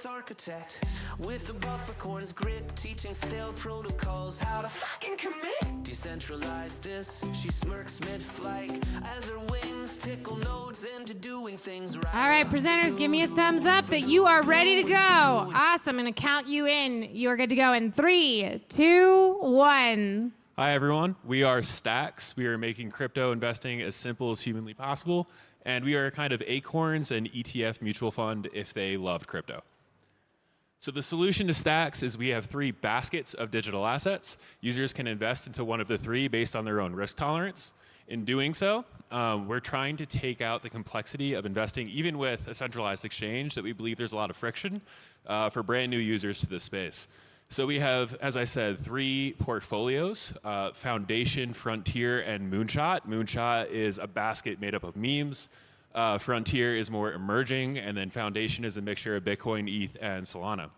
S1: Architect with the buffercorn's grit, teaching stale protocols how to fucking commit. Decentralize this, she smirks mid-flight as her wings tickle nodes into doing things right.
S18: All right, presenters, give me a thumbs up that you are ready to go. Awesome, I'm gonna count you in. You are good to go in 3, 2, 1.
S4: Hi, everyone. We are Stacks. We are making crypto investing as simple as humanly possible, and we are kind of Acorns and ETF mutual fund if they love crypto. So the solution to stacks is we have 3 baskets of digital assets. Users can invest into one of the 3 based on their own risk tolerance. In doing so, we're trying to take out the complexity of investing, even with a centralized exchange, that we believe there's a lot of friction for brand new users to this space. So we have, as I said, 3 portfolios, Foundation, Frontier, and Moonshot. Moonshot is a basket made up of memes. Frontier is more emerging, and then Foundation is a mixture of Bitcoin, ETH, and Solana.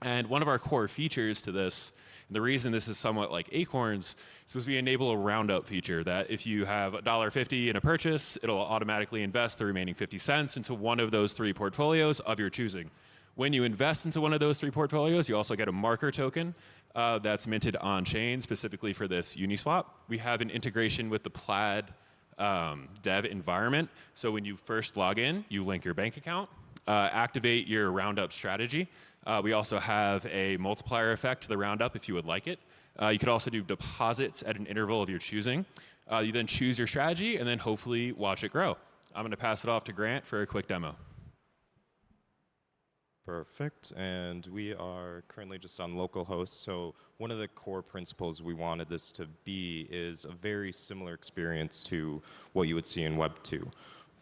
S4: And one of our core features to this, and the reason this is somewhat like Acorns, is because we enable a roundup feature that if you have $1.50 in a purchase, it'll automatically invest the remaining 50 cents into one of those 3 portfolios of your choosing. When you invest into one of those 3 portfolios, you also get a marker token that's minted on-chain specifically for this Uniswap. We have an integration with the Plaid dev environment. So when you first log in, you link your bank account, activate your roundup strategy. We also have a multiplier effect to the roundup if you would like it. You could also do deposits at an interval of your choosing. You then choose your strategy and then hopefully watch it grow. I'm going to pass it off to Grant for a quick demo.
S12: Perfect, and we are currently just on localhost, so one of the core principles we wanted this to be is a very similar experience to what you would see in Web 2.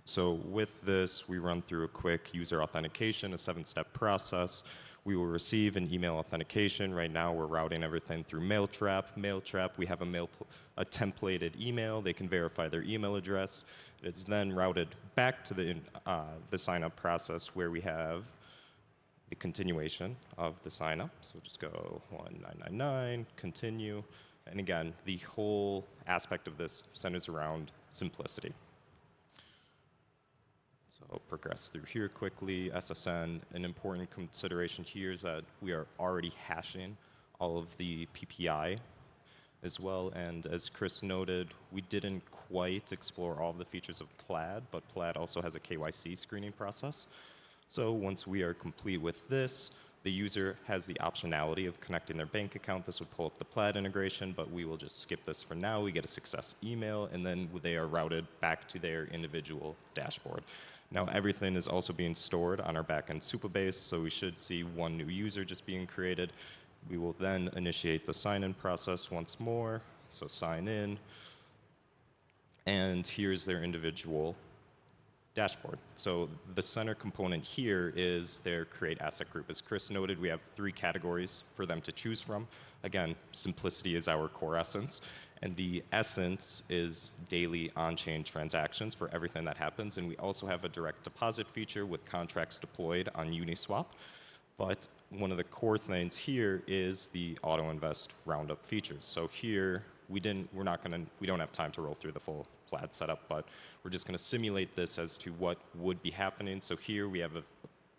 S12: So with this, we run through a quick user authentication, a 7-step process. We will receive an email authentication. Right now, we're routing everything through Mailtrap. Mailtrap, we have a templated email. They can verify their email address. It's then routed back to the sign-up process where we have the continuation of the sign-up. So just go 1999, continue. And again, the whole aspect of this centers around simplicity. So I'll progress through here quickly. SSN, an important consideration here is that we are already hashing all of the PPI as well. And as Chris noted, we didn't quite explore all of the features of Plaid, but Plaid also has a KYC screening process. So once we are complete with this, the user has the optionality of connecting their bank account. This would pull up the Plaid integration, but we will just skip this for now. We get a success email, and then they are routed back to their individual dashboard. Now, everything is also being stored on our backend Supabase, so we should see one new user just being created. We will then initiate the sign-in process once more. So sign in, and here's their individual dashboard. So the center component here is their create asset group. As Chris noted, we have 3 categories for them to choose from. Again, simplicity is our core essence. And the essence is daily on-chain transactions for everything that happens. And we also have a direct deposit feature with contracts deployed on Uniswap. But one of the core things here is the auto invest roundup features. So here, we don't have time to roll through the full Plaid setup, but we're just going to simulate this as to what would be happening. So here we have a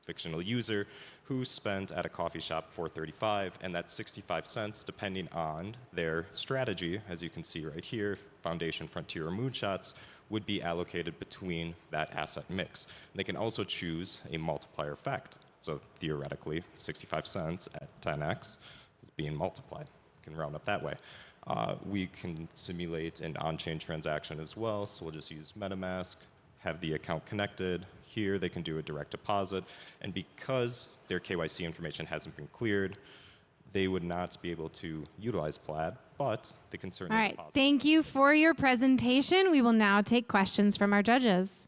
S12: fictional user who spent at a coffee shop $4.35, and that's 65 cents depending on their strategy. As you can see right here, Foundation, Frontier, or Moonshots would be allocated between that asset mix. And they can also choose a multiplier effect. So theoretically, 65 cents at 10x is being multiplied. You can round up that way. We can simulate an on-chain transaction as well, so we'll just use MetaMask, have the account connected. Here they can do a direct deposit, and because their KYC information hasn't been cleared, they would not be able to utilize Plaid, but they can certainly
S18: All right,
S12: deposit.
S18: thank you for your presentation. We will now take questions from our judges.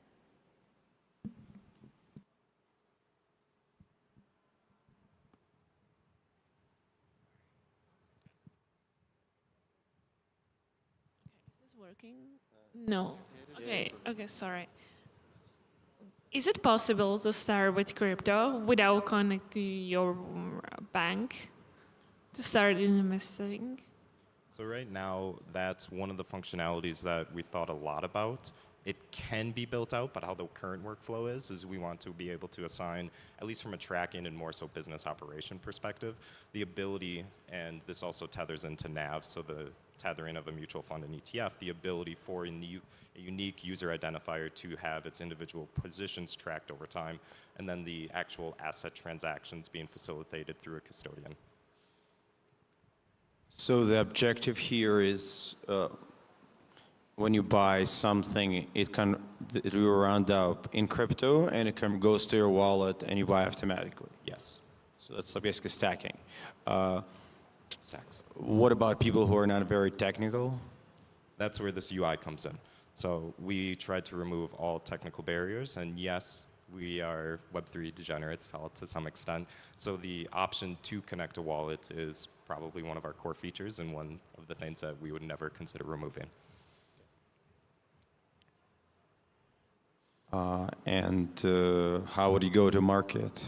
S23: Working? No. Okay, sorry. Is it possible to start with crypto without connecting your bank to start investing?
S12: So right now, that's one of the functionalities that we thought a lot about. It can be built out, but how the current workflow is we want to be able to assign, at least from a tracking and more so business operation perspective, the ability, and this also tethers into NAV, so the tethering of a mutual fund and ETF, the ability for a unique user identifier to have its individual positions tracked over time, and then the actual asset transactions being facilitated through a custodian.
S13: So the objective here is when you buy something, it will round up in crypto and it goes to your wallet and you buy automatically.
S12: Yes.
S13: So that's basically stacking.
S12: Stacks.
S13: What about people who are not very technical?
S12: That's where this UI comes in. So we tried to remove all technical barriers, and yes, we are Web3 degenerates to some extent. So the option to connect a wallet is probably one of our core features and one of the things that we would never consider removing.
S13: How would you go to market?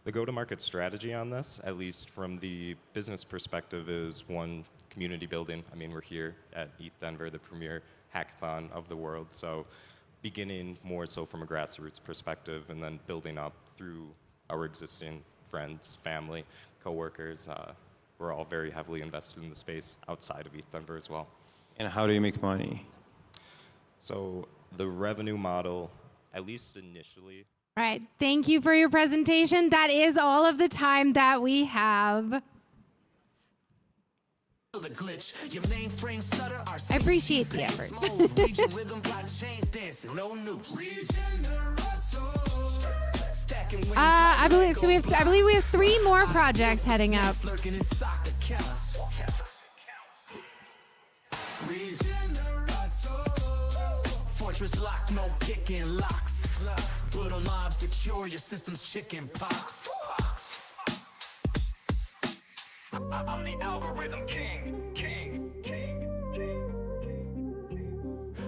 S12: The go-to-market strategy on this, at least from the business perspective, is one, community building. I mean, we're here at ETHDenver, the premier hackathon of the world, so beginning more so from a grassroots perspective and then building up through our existing friends, family, coworkers. We're all very heavily invested in the space outside of ETHDenver as well.
S13: And how do you make money?
S12: So the revenue model, at least initially.
S18: All right, thank you for your presentation. That is all of the time that we have. I appreciate the effort. I believe we have 3 more projects heading up.
S1: Fortress locked, no kicking locks. Brutal mobs to cure your system's chicken pox. I'm the algorithm king.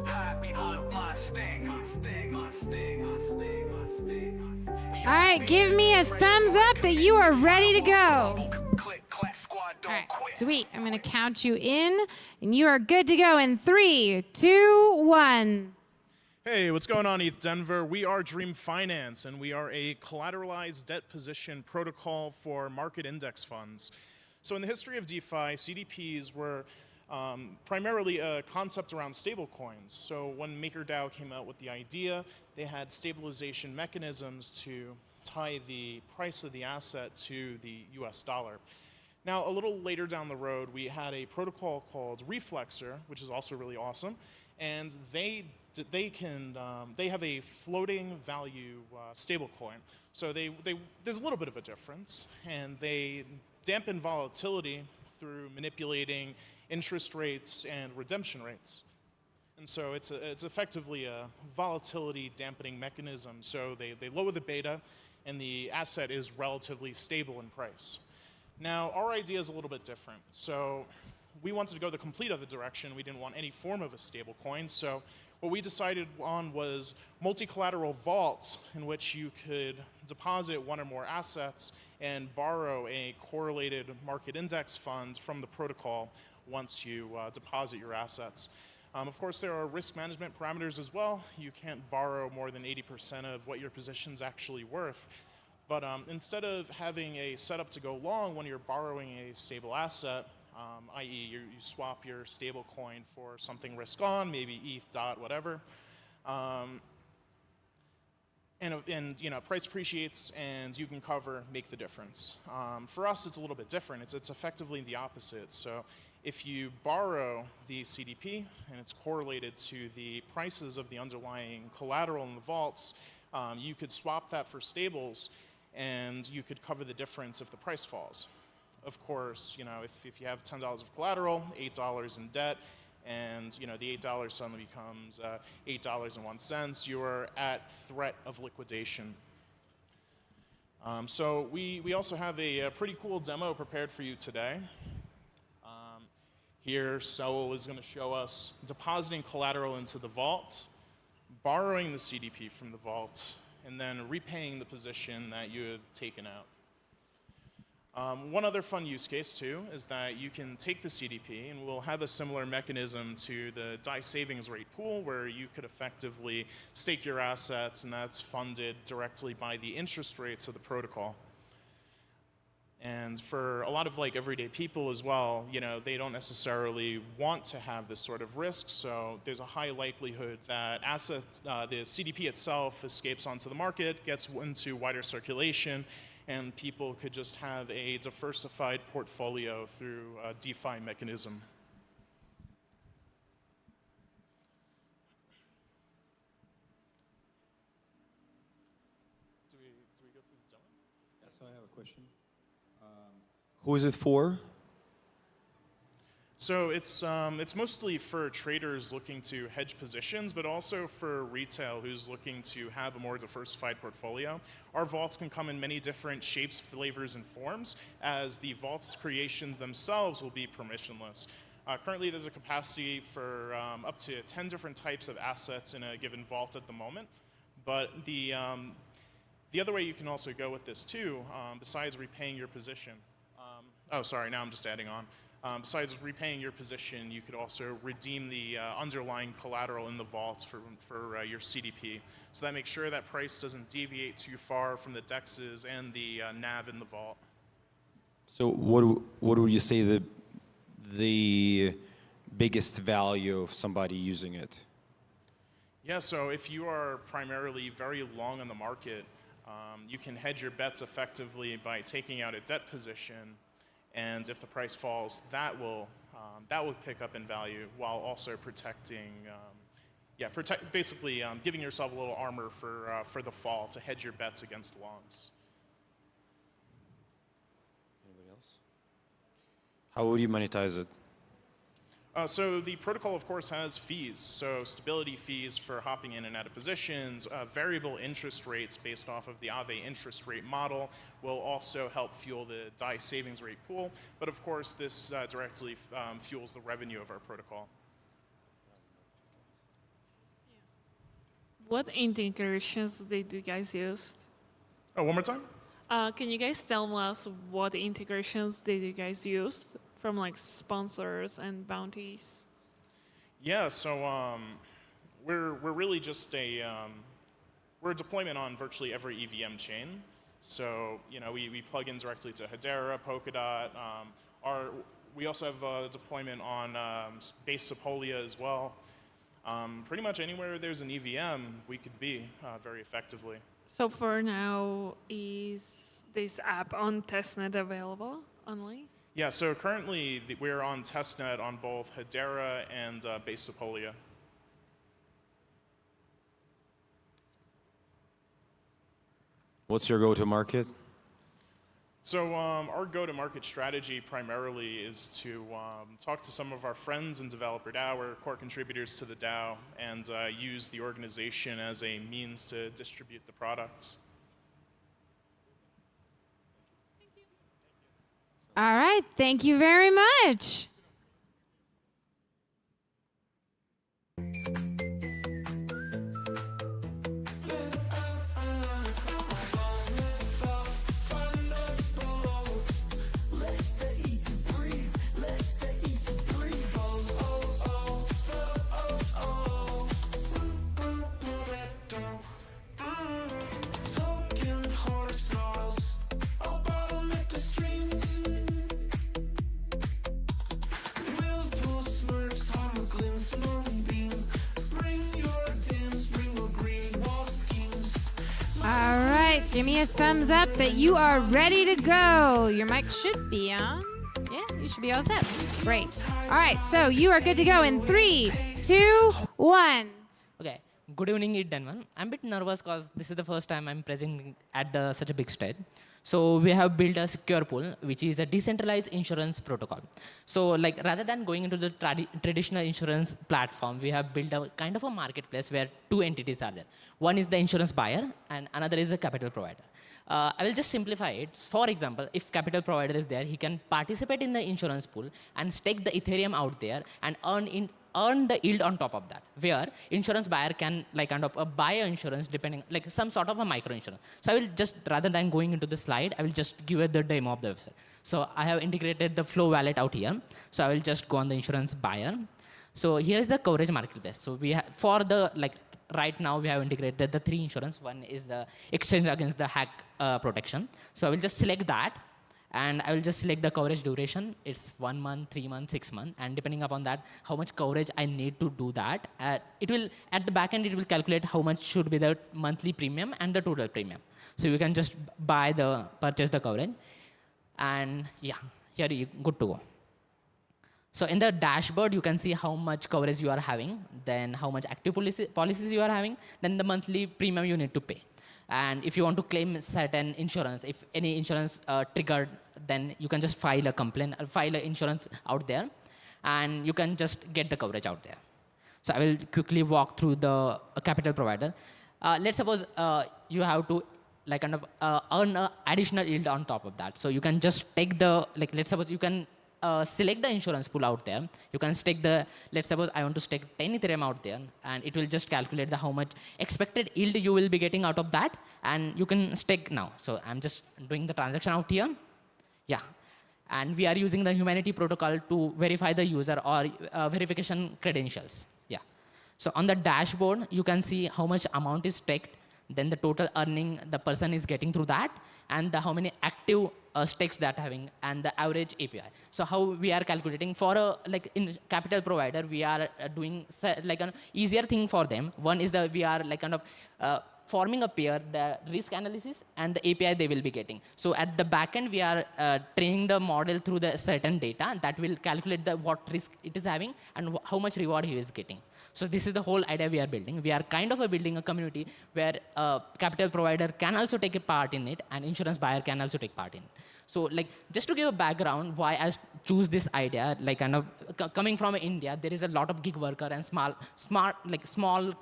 S1: Hide behind my sting.
S18: All right, give me a thumbs up that you are ready to go. All right, sweet. I'm going to count you in, and you are good to go in 3, 2, 1.
S5: Hey, what's going on, ETHDenver? We are Dream Finance, and we are a collateralized debt position protocol for market index funds. So in the history of DeFi, CDPs were primarily a concept around stablecoins. So when MakerDAO came out with the idea, they had stabilization mechanisms to tie the price of the asset to the US dollar. Now, a little later down the road, we had a protocol called Reflexer, which is also really awesome, and they have a floating value stablecoin. So there's a little bit of a difference, and they dampen volatility through manipulating interest rates and redemption rates. And so it's effectively a volatility dampening mechanism. So they lower the beta, and the asset is relatively stable in price. Now, our idea is a little bit different. So we wanted to go the complete other direction. We didn't want any form of a stable coin. So what we decided on was multi-collateral vaults in which you could deposit one or more assets and borrow a correlated market index fund from the protocol once you deposit your assets. Of course, there are risk management parameters as well. You can't borrow more than 80% of what your position's actually worth. But instead of having a setup to go long when you're borrowing a stable asset, i.e. you swap your stable coin for something risk on, maybe ETH dot, whatever, and you know, price appreciates and you can make the difference. For us, it's a little bit different. It's effectively the opposite. So if you borrow the CDP and it's correlated to the prices of the underlying collateral in the vaults, you could swap that for stables and you could cover the difference if the price falls. Of course, you know, if you have $10 of collateral, $8 in debt, and you know the $8 suddenly becomes $8.01, you are at threat of liquidation. So we also have a pretty cool demo prepared for you today. Here, Saul is going to show us depositing collateral into the vault, borrowing the CDP from the vault, and then repaying the position that you have taken out. One other fun use case, too, is that you can take the CDP, and we'll have a similar mechanism to the DAI savings rate pool, where you could effectively stake your assets, and that's funded directly by the interest rates of the protocol. And for a lot of like everyday people as well, you know, they don't necessarily want to have this sort of risk, so there's a high likelihood that the CDP itself escapes onto the market, gets into wider circulation, and people could just have a diversified portfolio through a DeFi mechanism. Do we go through the demo?
S13: so I have a question. Who is it for?
S5: So it's mostly for traders looking to hedge positions, but also for retail who's looking to have a more diversified portfolio. Our vaults can come in many different shapes, flavors, and forms, as the vaults creation themselves will be permissionless. Currently, there's a capacity for up to 10 different types of assets in a given vault at the moment. But the other way you can also go with this too, besides repaying your position. Oh, sorry, now I'm just adding on. Besides repaying your position, you could also redeem the underlying collateral in the vault for your CDP. So that makes sure that price doesn't deviate too far from the DEXs and the NAV in the vault.
S13: So what would you say the biggest value of somebody using it?
S5: Yeah, so if you are primarily very long on the market, you can hedge your bets effectively by taking out a debt position. And if the price falls, that will pick up in value while also protecting, basically giving yourself a little armor for the fall to hedge your bets against longs.
S13: Anybody else? How would you monetize it?
S5: So the protocol, of course, has fees. So stability fees for hopping in and out of positions, variable interest rates based off of the Aave interest rate model will also help fuel the DAI savings rate pool. But of course, this directly fuels the revenue of our protocol.
S23: What integrations did you guys use?
S5: Oh, one more time?
S23: Can you guys tell us what integrations did you guys use from like sponsors and bounties?
S5: Yeah, so we're really just we're a deployment on virtually every EVM chain. So we plug in directly to Hedera, Polkadot. We also have a deployment on base Sepolia as well. Pretty much anywhere there's an EVM, we could be very effectively.
S23: So for now, is this app on testnet available only?
S5: Yeah, so currently we're on testnet on both Hedera and base Sepolia.
S13: What's your go-to-market?
S5: So our go-to-market strategy primarily is to talk to some of our friends in Developer DAO or core contributors to the DAO and use the organization as a means to distribute the product.
S18: All right, thank you very much. All right, give me a thumbs up that you are ready to go. Your mic should be on. Yeah, you should be all set. Great. All right, so you are good to go in 3, 2, 1.
S16: Okay, good evening, ETHDenver. I'm a bit nervous because this is the first time I'm present at such a big stage. So we have built a secure pool, which is a decentralized insurance protocol. So like rather than going into the traditional insurance platform, we have built a kind of a marketplace where two entities are there. One is the insurance buyer and another is the capital provider. I will just simplify it. For example, if capital provider is there, he can participate in the insurance pool and stake the Ethereum out there and earn the yield on top of that, where insurance buyer can like kind of buy insurance depending like some sort of a micro insurance. So I will just, rather than going into the slide, I will just give it the demo of the website. So I have integrated the Flow wallet out here. So I will just go on the insurance buyer. So here is the coverage marketplace. So we have, for the like right now we have integrated the 3 insurance. One is the exchange against the hack protection. So I will just select that. And I will just select the coverage duration. It's 1 month, 3 months, 6 months. And depending upon that, how much coverage I need to do that. It will, at the back end, it will calculate how much should be the monthly premium and the total premium. So you can just purchase the coverage. And yeah, here you good to go. So in the dashboard, you can see how much coverage you are having, then how much active policies you are having, then the monthly premium you need to pay. And if you want to claim certain insurance, if any insurance triggered, then you can just file a complaint, file an insurance out there, and you can just get the coverage out there. So I will quickly walk through the capital provider. Let's suppose you have to like kind of earn an additional yield on top of that. So you can just take the, like let's suppose you can select the insurance pool out there. You can stake the, let's suppose I want to stake 10 Ethereum out there, and it will just calculate the how much expected yield you will be getting out of that, and you can stake now. So I'm just doing the transaction out here. Yeah. And we are using the Humanity protocol to verify the user or verification credentials. Yeah. So on the dashboard, you can see how much amount is staked, then the total earning the person is getting through that, and how many active stakes that having, and the average API. So how we are calculating for a like in capital provider, we are doing like an easier thing for them. One is that we are like kind of forming a pair, the risk analysis and the API they will be getting. So at the backend, we are training the model through the certain data that will calculate the what risk it is having and how much reward he is getting. So this is the whole idea we are building. We are kind of building a community where a capital provider can also take a part in it, and insurance buyer can also take part in it. So like just to give a background why I choose this idea, like kind of coming from India, there is a lot of gig worker and small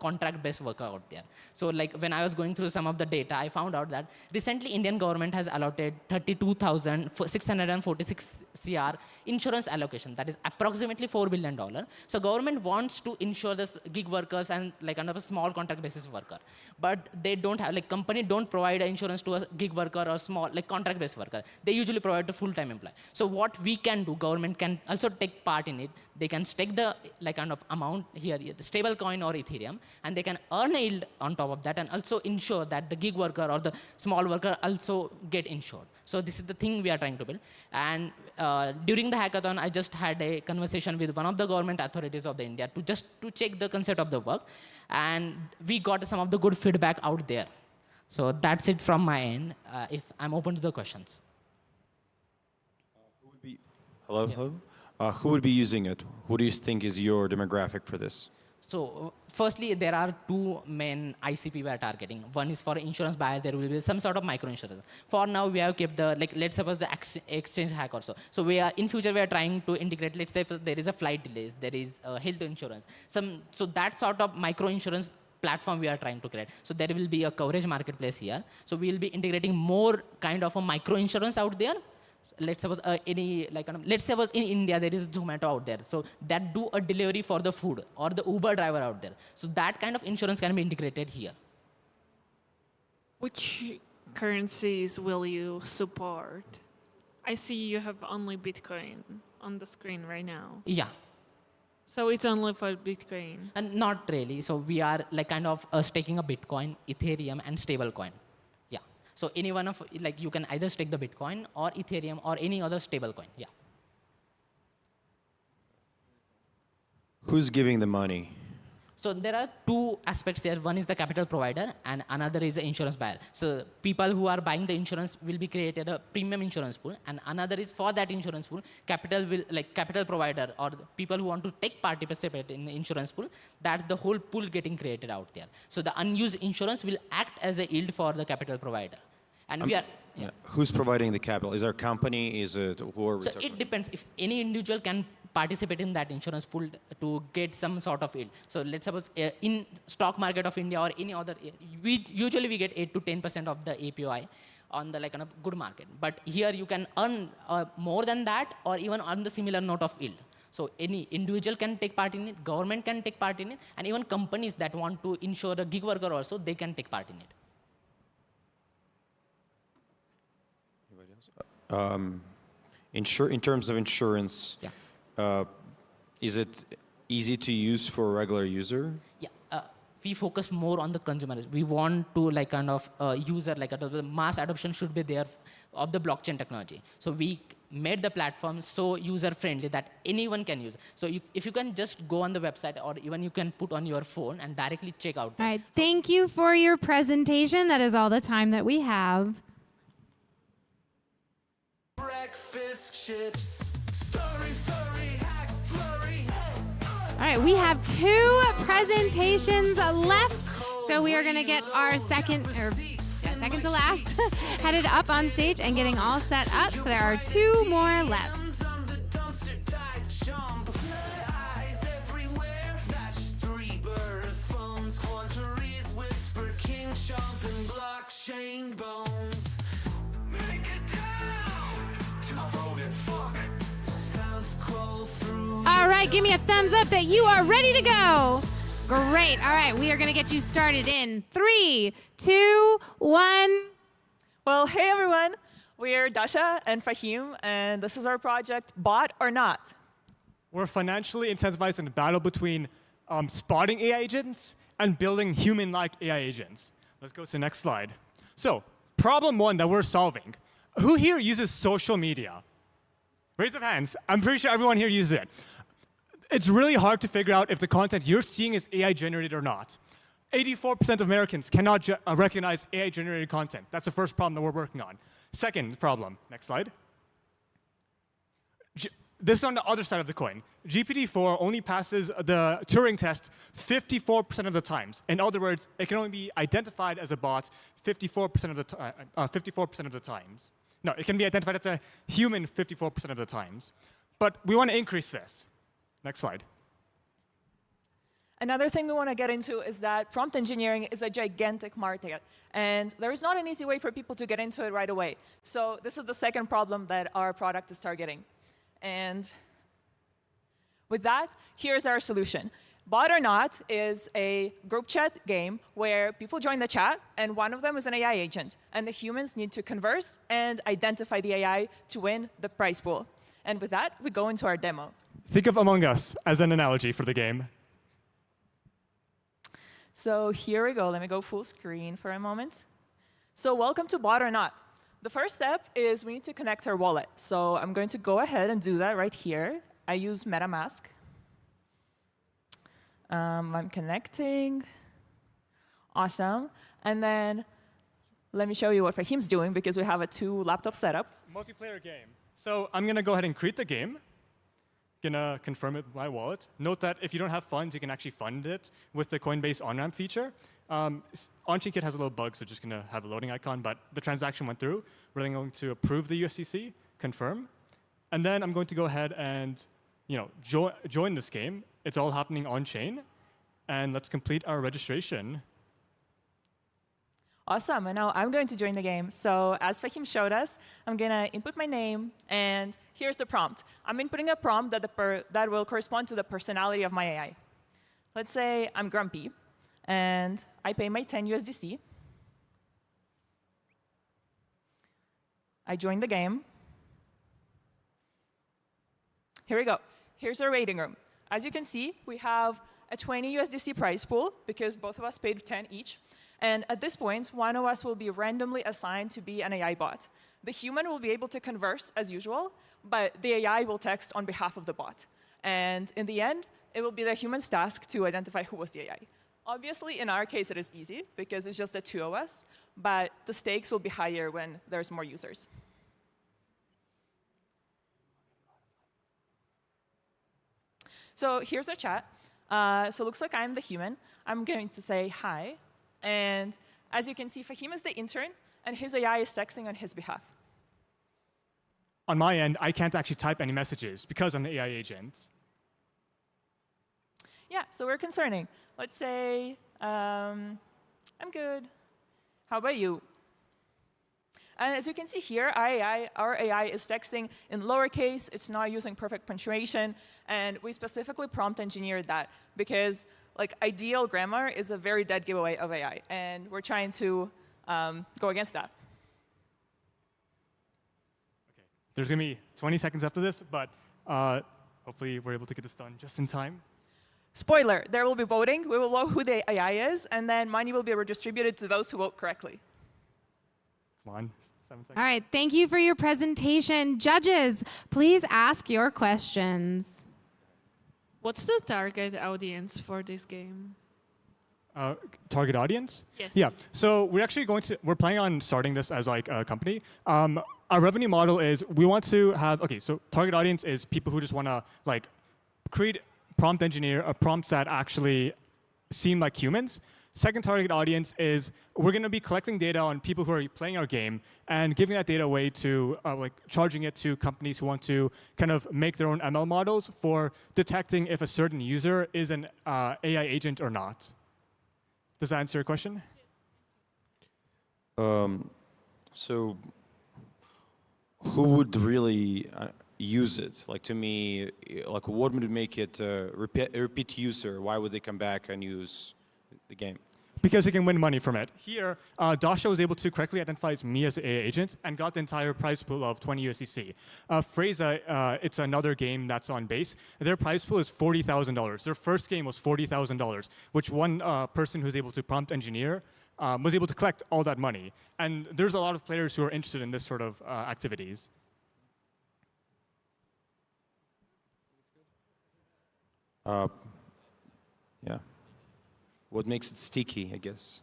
S16: contract-based worker out there. So like when I was going through some of the data, I found out that recently Indian government has allotted 32,646 CR insurance allocation. That is approximately $4 billion. So government wants to insure this gig workers and like kind of a small contract basis worker, but they don't have, like company don't provide insurance to a gig worker or small like contract based worker. They usually provide to full-time employee. So what we can do, government can also take part in it. They can stake the like kind of amount here, the stable coin or Ethereum, and they can earn a yield on top of that, and also ensure that the gig worker or the small worker also get insured. So this is the thing we are trying to build. And during the hackathon, I just had a conversation with one of the government authorities of the India to check the concept of the work, and we got some of the good feedback out there. So that's it from my end. If I'm open to the questions.
S13: Hello?
S16: Yeah.
S13: Hello? Who would be using it? Who do you think is your demographic for this?
S16: So firstly, there are two main ICP we are targeting. One is for insurance buyer. There will be some sort of micro insurance. For now, we have kept the, like, let's suppose the exchange hack also. So we are, in future, we are trying to integrate, let's say there is a flight delays, there is health insurance. So that sort of micro insurance platform we are trying to create. So there will be a coverage marketplace here. So we will be integrating more kind of a micro insurance out there. Let's suppose let's suppose in India there is Zomato out there, so that do a delivery for the food, or the Uber driver out there. So that kind of insurance can be integrated here.
S23: Which currencies will you support? I see you have only Bitcoin on the screen right now.
S16: Yeah.
S23: So it's only for Bitcoin?
S16: And not really. So we are like kind of staking a Bitcoin, Ethereum, and stablecoin. Yeah. So any one of, like, you can either stake the Bitcoin or Ethereum or any other stablecoin. Yeah.
S13: Who's giving the money?
S16: So there are two aspects here. One is the capital provider, and another is the insurance buyer. So people who are buying the insurance will be created a premium insurance pool, and another is for that insurance pool, capital provider or the people who want to participate in the insurance pool. That's the whole pool getting created out there. So the unused insurance will act as a yield for the capital provider, and we are. Yeah.
S13: Who's providing the capital? Is there a company? Is it who are we
S16: So
S13: talking
S16: it depends. If any individual can participate in that insurance pool to get some sort of yield. So let's suppose in stock market of India or any other, we usually get 8 to 10% of the API on the kind of good market. But here you can earn more than that, or even on the similar note of yield. So any individual can take part in it, government can take part in it, and even companies that want to insure a gig worker also, they can take part in it.
S13: In terms of insurance,
S16: yeah.
S13: Is it easy to use for a regular user?
S16: Yeah, we focus more on the consumers. We want to user, the mass adoption should be there of the blockchain technology. So we made the platform so user-friendly that anyone can use. So if you can just go on the website, or even you can put on your phone and directly check out.
S18: All right, thank you for your presentation. That is all the time that we have.
S1: Breakfast chips, story, hack, flurry.
S18: All right, we have 2 presentations left, so we are going to get our second second to last, headed up on stage and getting all set up. So there are 2 more left.
S1: Blockchain bones. Make it down to my voted fuck. Stealth crawl through.
S18: All right, give me a thumbs up that you are ready to go. Great. All right, we are going to get you started in 3, 2, 1.
S17: Well, hey everyone. We're Dasha and Fahim, and this is our project, Bot or Not.
S19: We're financially incentivized in the battle between spotting AI agents and building human-like AI agents. Let's go to the next slide. So, problem 1 that we're solving. Who here uses social media? Raise of hands. I'm pretty sure everyone here uses it. It's really hard to figure out if the content you're seeing is AI generated or not. 84% of Americans cannot recognize AI generated content. That's the first problem that we're working on. Second problem, next slide. This is on the other side of the coin. GPT-4 only passes the Turing test 54% of the times. In other words, it can only be identified as a bot 54% of the times. No, it can be identified as a human 54% of the times. But we want to increase this. Next slide.
S17: Another thing we want to get into is that prompt engineering is a gigantic market, and there is not an easy way for people to get into it right away. So this is the second problem that our product is targeting. And with that, here's our solution. Bot or Not is a group chat game where people join the chat, and one of them is an AI agent. And the humans need to converse and identify the AI to win the prize pool. And with that, we go into our demo.
S19: Think of Among Us as an analogy for the game.
S17: So here we go. Let me go full screen for a moment. So welcome to Bot or Not. The first step is we need to connect our wallet. So I'm going to go ahead and do that right here. I use MetaMask. I'm connecting. Awesome. And then let me show you what Fahim's doing, because we have a 2-laptop setup.
S19: Multiplayer game. So I'm going to go ahead and create the game. Going to confirm it with my wallet. Note that if you don't have funds, you can actually fund it with the Coinbase on-ramp feature. On-chain Kit has a little bug, so just going to have a loading icon, but the transaction went through. We're then going to approve the USDC, confirm, and then I'm going to go ahead and join this game. It's all happening on-chain, and let's complete our registration.
S17: Awesome, and now I'm going to join the game. So as Fahim showed us, I'm going to input my name, and here's the prompt. I'm inputting a prompt that will correspond to the personality of my AI. Let's say I'm grumpy, and I pay my 10 USDC. I join the game. Here we go. Here's our waiting room. As you can see, we have a 20 USDC prize pool, because both of us paid 10 each. And at this point, one of us will be randomly assigned to be an AI bot. The human will be able to converse as usual, but the AI will text on behalf of the bot. And in the end, it will be the human's task to identify who was the AI. Obviously, in our case, it is easy, because it's just the 2 of us, but the stakes will be higher when there's more users. So here's our chat. So it looks like I'm the human. I'm going to say hi. And as you can see, Fahim is the intern, and his AI is texting on his behalf.
S19: On my end, I can't actually type any messages because I'm the AI agent.
S17: Yeah, so we're concerning. Let's say, I'm good. How about you? And as you can see here, our AI is texting in lowercase. It's not using perfect punctuation. And we specifically prompt engineered that, because ideal grammar is a very dead giveaway of AI. And we're trying to go against that.
S19: Okay. There's going to be 20 seconds after this, but hopefully we're able to get this done just in time.
S17: Spoiler, there will be voting. We will know who the AI is, and then money will be redistributed to those who vote correctly.
S19: Come on, 7 seconds.
S18: All right, thank you for your presentation. Judges, please ask your questions.
S23: What's the target audience for this game?
S19: Target audience?
S23: Yes.
S19: Yeah. So we're planning on starting this as a company. Our revenue model is we want to have so target audience is people who just want to prompt engineer prompts that actually seem like humans. Second target audience is we're going to be collecting data on people who are playing our game and giving that data away to, like charging it to companies who want to kind of make their own ML models for detecting if a certain user is an AI agent or not. Does that answer your question?
S13: So who would really use it? Like to me, like what would make it a repeat user? Why would they come back and use the game?
S19: Because he can win money from it. Here, Dasha was able to correctly identify me as the AI agent and got the entire prize pool of 20 USDC. Freza, it's another game that's on base. Their prize pool is $40,000. Their first game was $40,000, which one person who's able to prompt engineer was able to collect all that money. And there's a lot of players who are interested in this sort of activities.
S13: Yeah. What makes it sticky, I guess?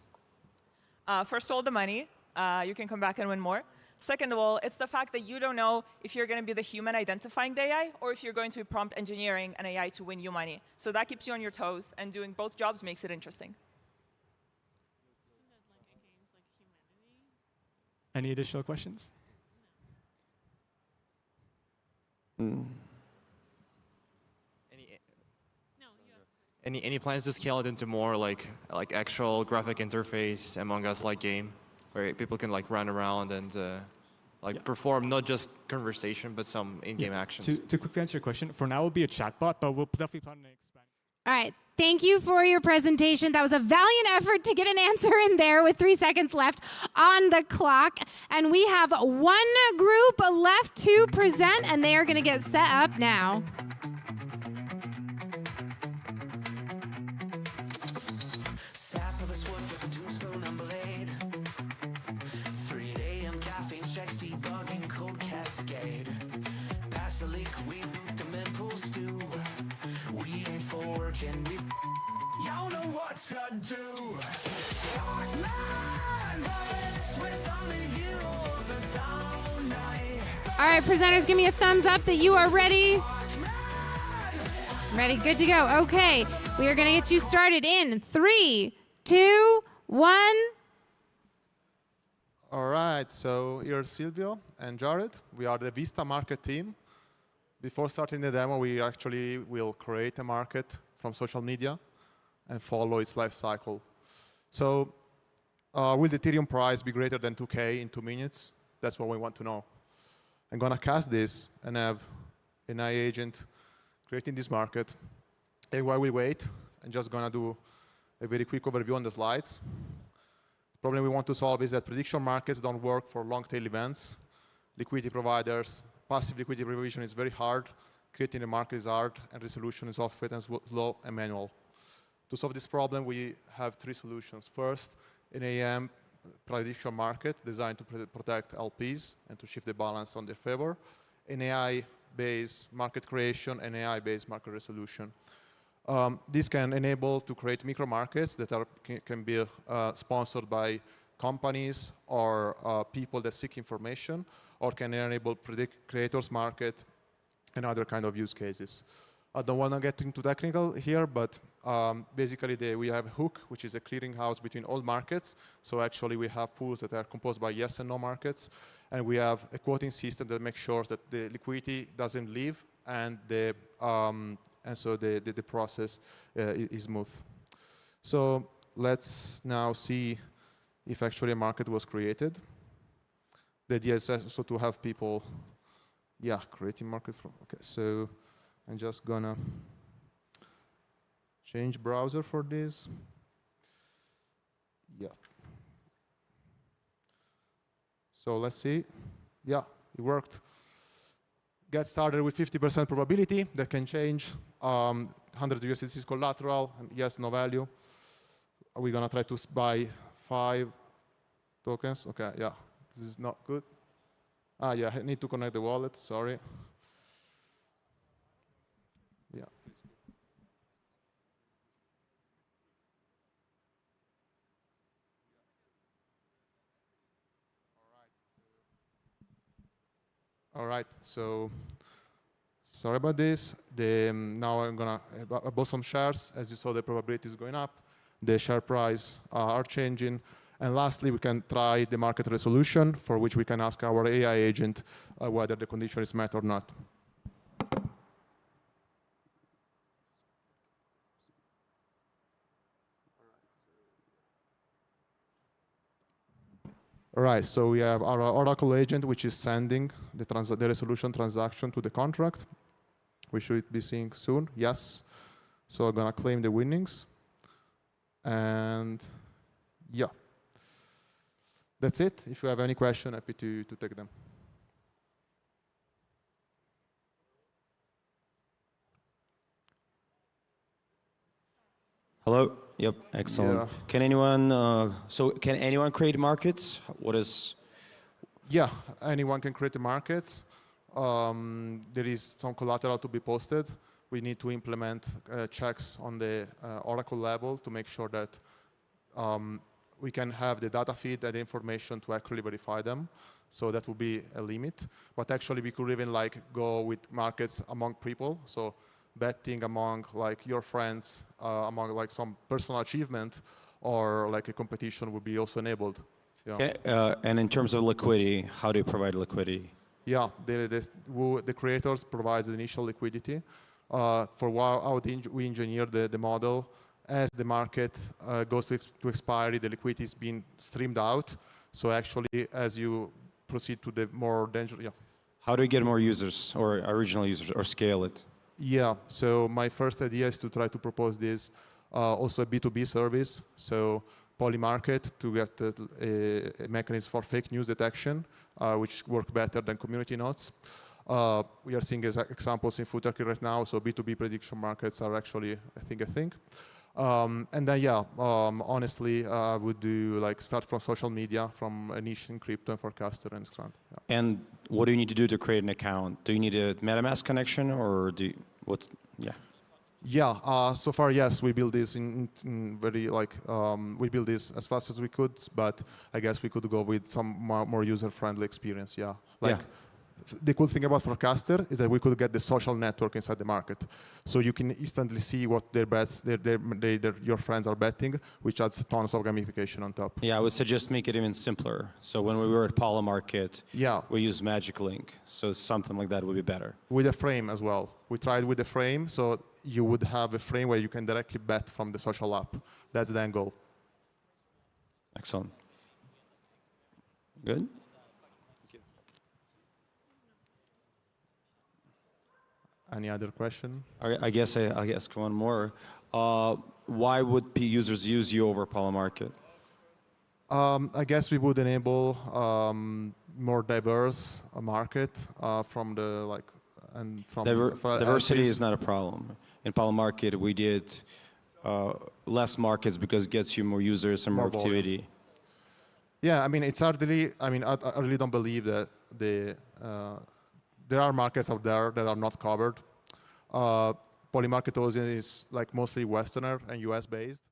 S17: First of all, the money. You can come back and win more. Second of all, it's the fact that you don't know if you're going to be the human identifying the AI or if you're going to be prompt engineering an AI to win you money. So that keeps you on your toes, and doing both jobs makes it interesting.
S19: Any additional questions?
S10: Any plans to scale it into more like actual graphic interface Among Us-like game, where people can like run around and perform not just conversation but some in-game actions?
S19: To quickly answer your question, for now it will be a chatbot, but we'll definitely plan to expand.
S18: All right. Thank you for your presentation. That was a valiant effort to get an answer in there with 3 seconds left on the clock. And we have one group left to present, and they are going to get set up now.
S1: Sap of a sword with a tombstone and blade. 3 a.m. caffeine checks, debugging code cascade. Pass the leak, we boot them and pull stew. We ain't for work and we y'all know what to do. Swiss on the heel of the down night.
S18: All right, presenters, give me a thumbs up that you are ready. Ready, good to go. Okay, we are going to get you started in 3, 2, 1.
S20: All right, so here's Silvio and Jared. We are the Vista Market team. Before starting the demo, we actually will create a market from social media and follow its life cycle. So will the Ethereum price be greater than 2K in 2 minutes? That's what we want to know. I'm going to cast this and have an AI agent creating this market. And while we wait, I'm just going to do a very quick overview on the slides. The problem we want to solve is that prediction markets don't work for long-tail events. Liquidity providers, passive liquidity provision is very hard. Creating a market is hard, and resolution is often slow and manual. To solve this problem, we have 3 solutions. First, an AM prediction market designed to protect LPs and to shift the balance on their favor. An AI-based market creation and AI-based market resolution. This can enable to create micro markets that can be sponsored by companies or people that seek information, or can enable predict creators market and other kind of use cases. I don't want to get into technical here, but basically we have Hook, which is a clearinghouse between all markets. So actually we have pools that are composed by yes and no markets. And we have a quoting system that makes sure that the liquidity doesn't leave and so the process is smooth. So let's now see if actually a market was created. The idea is also to have people, creating market from, okay, so I'm just gonna change browser for this. Yeah. So let's see. Yeah, it worked. Get started with 50% probability. That can change. 100 USDC collateral, yes, no value. Are we gonna try to buy 5 tokens? Okay, yeah, this is not good. Yeah, I need to connect the wallet, sorry. Yeah. All right, so sorry about this. Now I'm gonna I bought some shares. As you saw, the probability is going up. the share price are changing. And lastly, we can try the market resolution, for which we can ask our AI agent whether the condition is met or not. All right, so we have our Oracle agent, which is sending the resolution transaction to the contract. We should be seeing soon, yes. So I'm gonna claim the winnings. And yeah, that's it. If you have any question, happy to take them.
S13: Hello. Yep. Excellent.
S20: Yeah.
S13: Can anyone? So can anyone create markets? What is?
S20: Yeah, anyone can create the markets. There is some collateral to be posted. We need to implement checks on the Oracle level to make sure that we can have the data feed and the information to actually verify them. So that would be a limit. But actually, we could even like go with markets among people. So betting among like your friends, among like some personal achievement, or like a competition would be also enabled. Yeah.
S13: Okay, and in terms of liquidity, how do you provide liquidity?
S20: Yeah, the creators provide the initial liquidity. For how we engineer the model, as the market goes to expiry, the liquidity is being streamed out. So actually, as you proceed to the more dangerous, yeah.
S13: How do you get more users or original users or scale it?
S20: Yeah, so my first idea is to try to propose this also a B2B service. So Polymarket to get a mechanism for fake news detection, which work better than community nodes. We are seeing examples in food turkey right now, so B2B prediction markets are actually, I think, a thing. And then, yeah, honestly, I would do like start from social media, from a niche in crypto and forecaster and so on. Yeah.
S13: And what do you need to do to create an account? Do you need a MetaMask connection, or do you, what? Yeah.
S20: Yeah. So far, yes, we build this in very like we build this as fast as we could, but I guess we could go with some more user-friendly experience. Yeah. Like.
S13: Yeah.
S20: The cool thing about Forecaster is that we could get the social network inside the market. So you can instantly see what their bets, your friends are betting, which adds tons of gamification on top.
S13: Yeah, I would suggest make it even simpler. So when we were at Polymarket,
S20: yeah,
S13: we used Magic Link. So something like that would be better.
S20: With a frame as well. We tried with a frame, so you would have a frame where you can directly bet from the social app. That's the end goal.
S13: Excellent. Good.
S20: Any other question?
S13: I guess I'll ask one more. Why would users use you over Polymarket?
S20: I guess we would enable more diverse market from the like and from
S13: diversity is not a problem. In Polymarket, we did less markets because it gets you more users and more activity.
S20: Volume. Yeah, I mean it's hardly. I mean I really don't believe that there are markets out there that are not covered. Polymarket is like mostly Westerner and US based.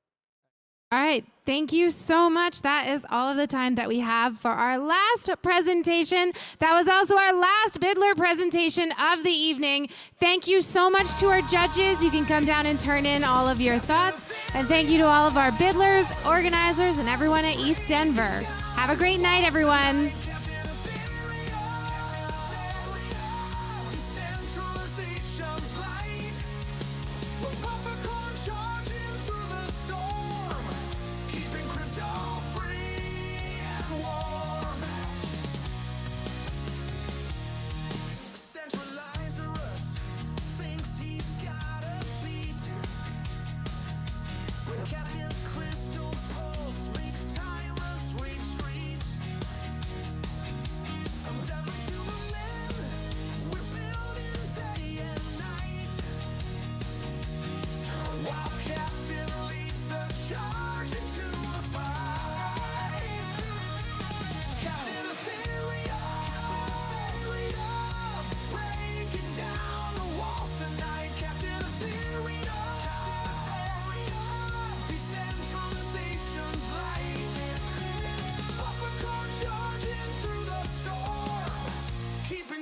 S18: All right, thank you so much. That is all of the time that we have for our last presentation. That was also our last BUIDLer presentation of the evening. Thank you so much to our judges. You can come down and turn in all of your thoughts. And thank you to all of our BUIDLers, organizers, and everyone at ETHDenver. Have a great night, everyone.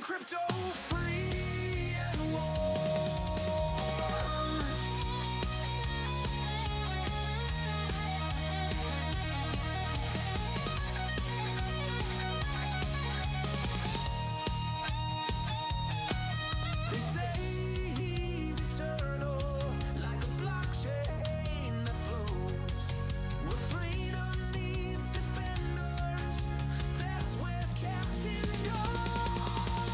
S1: Crypto free.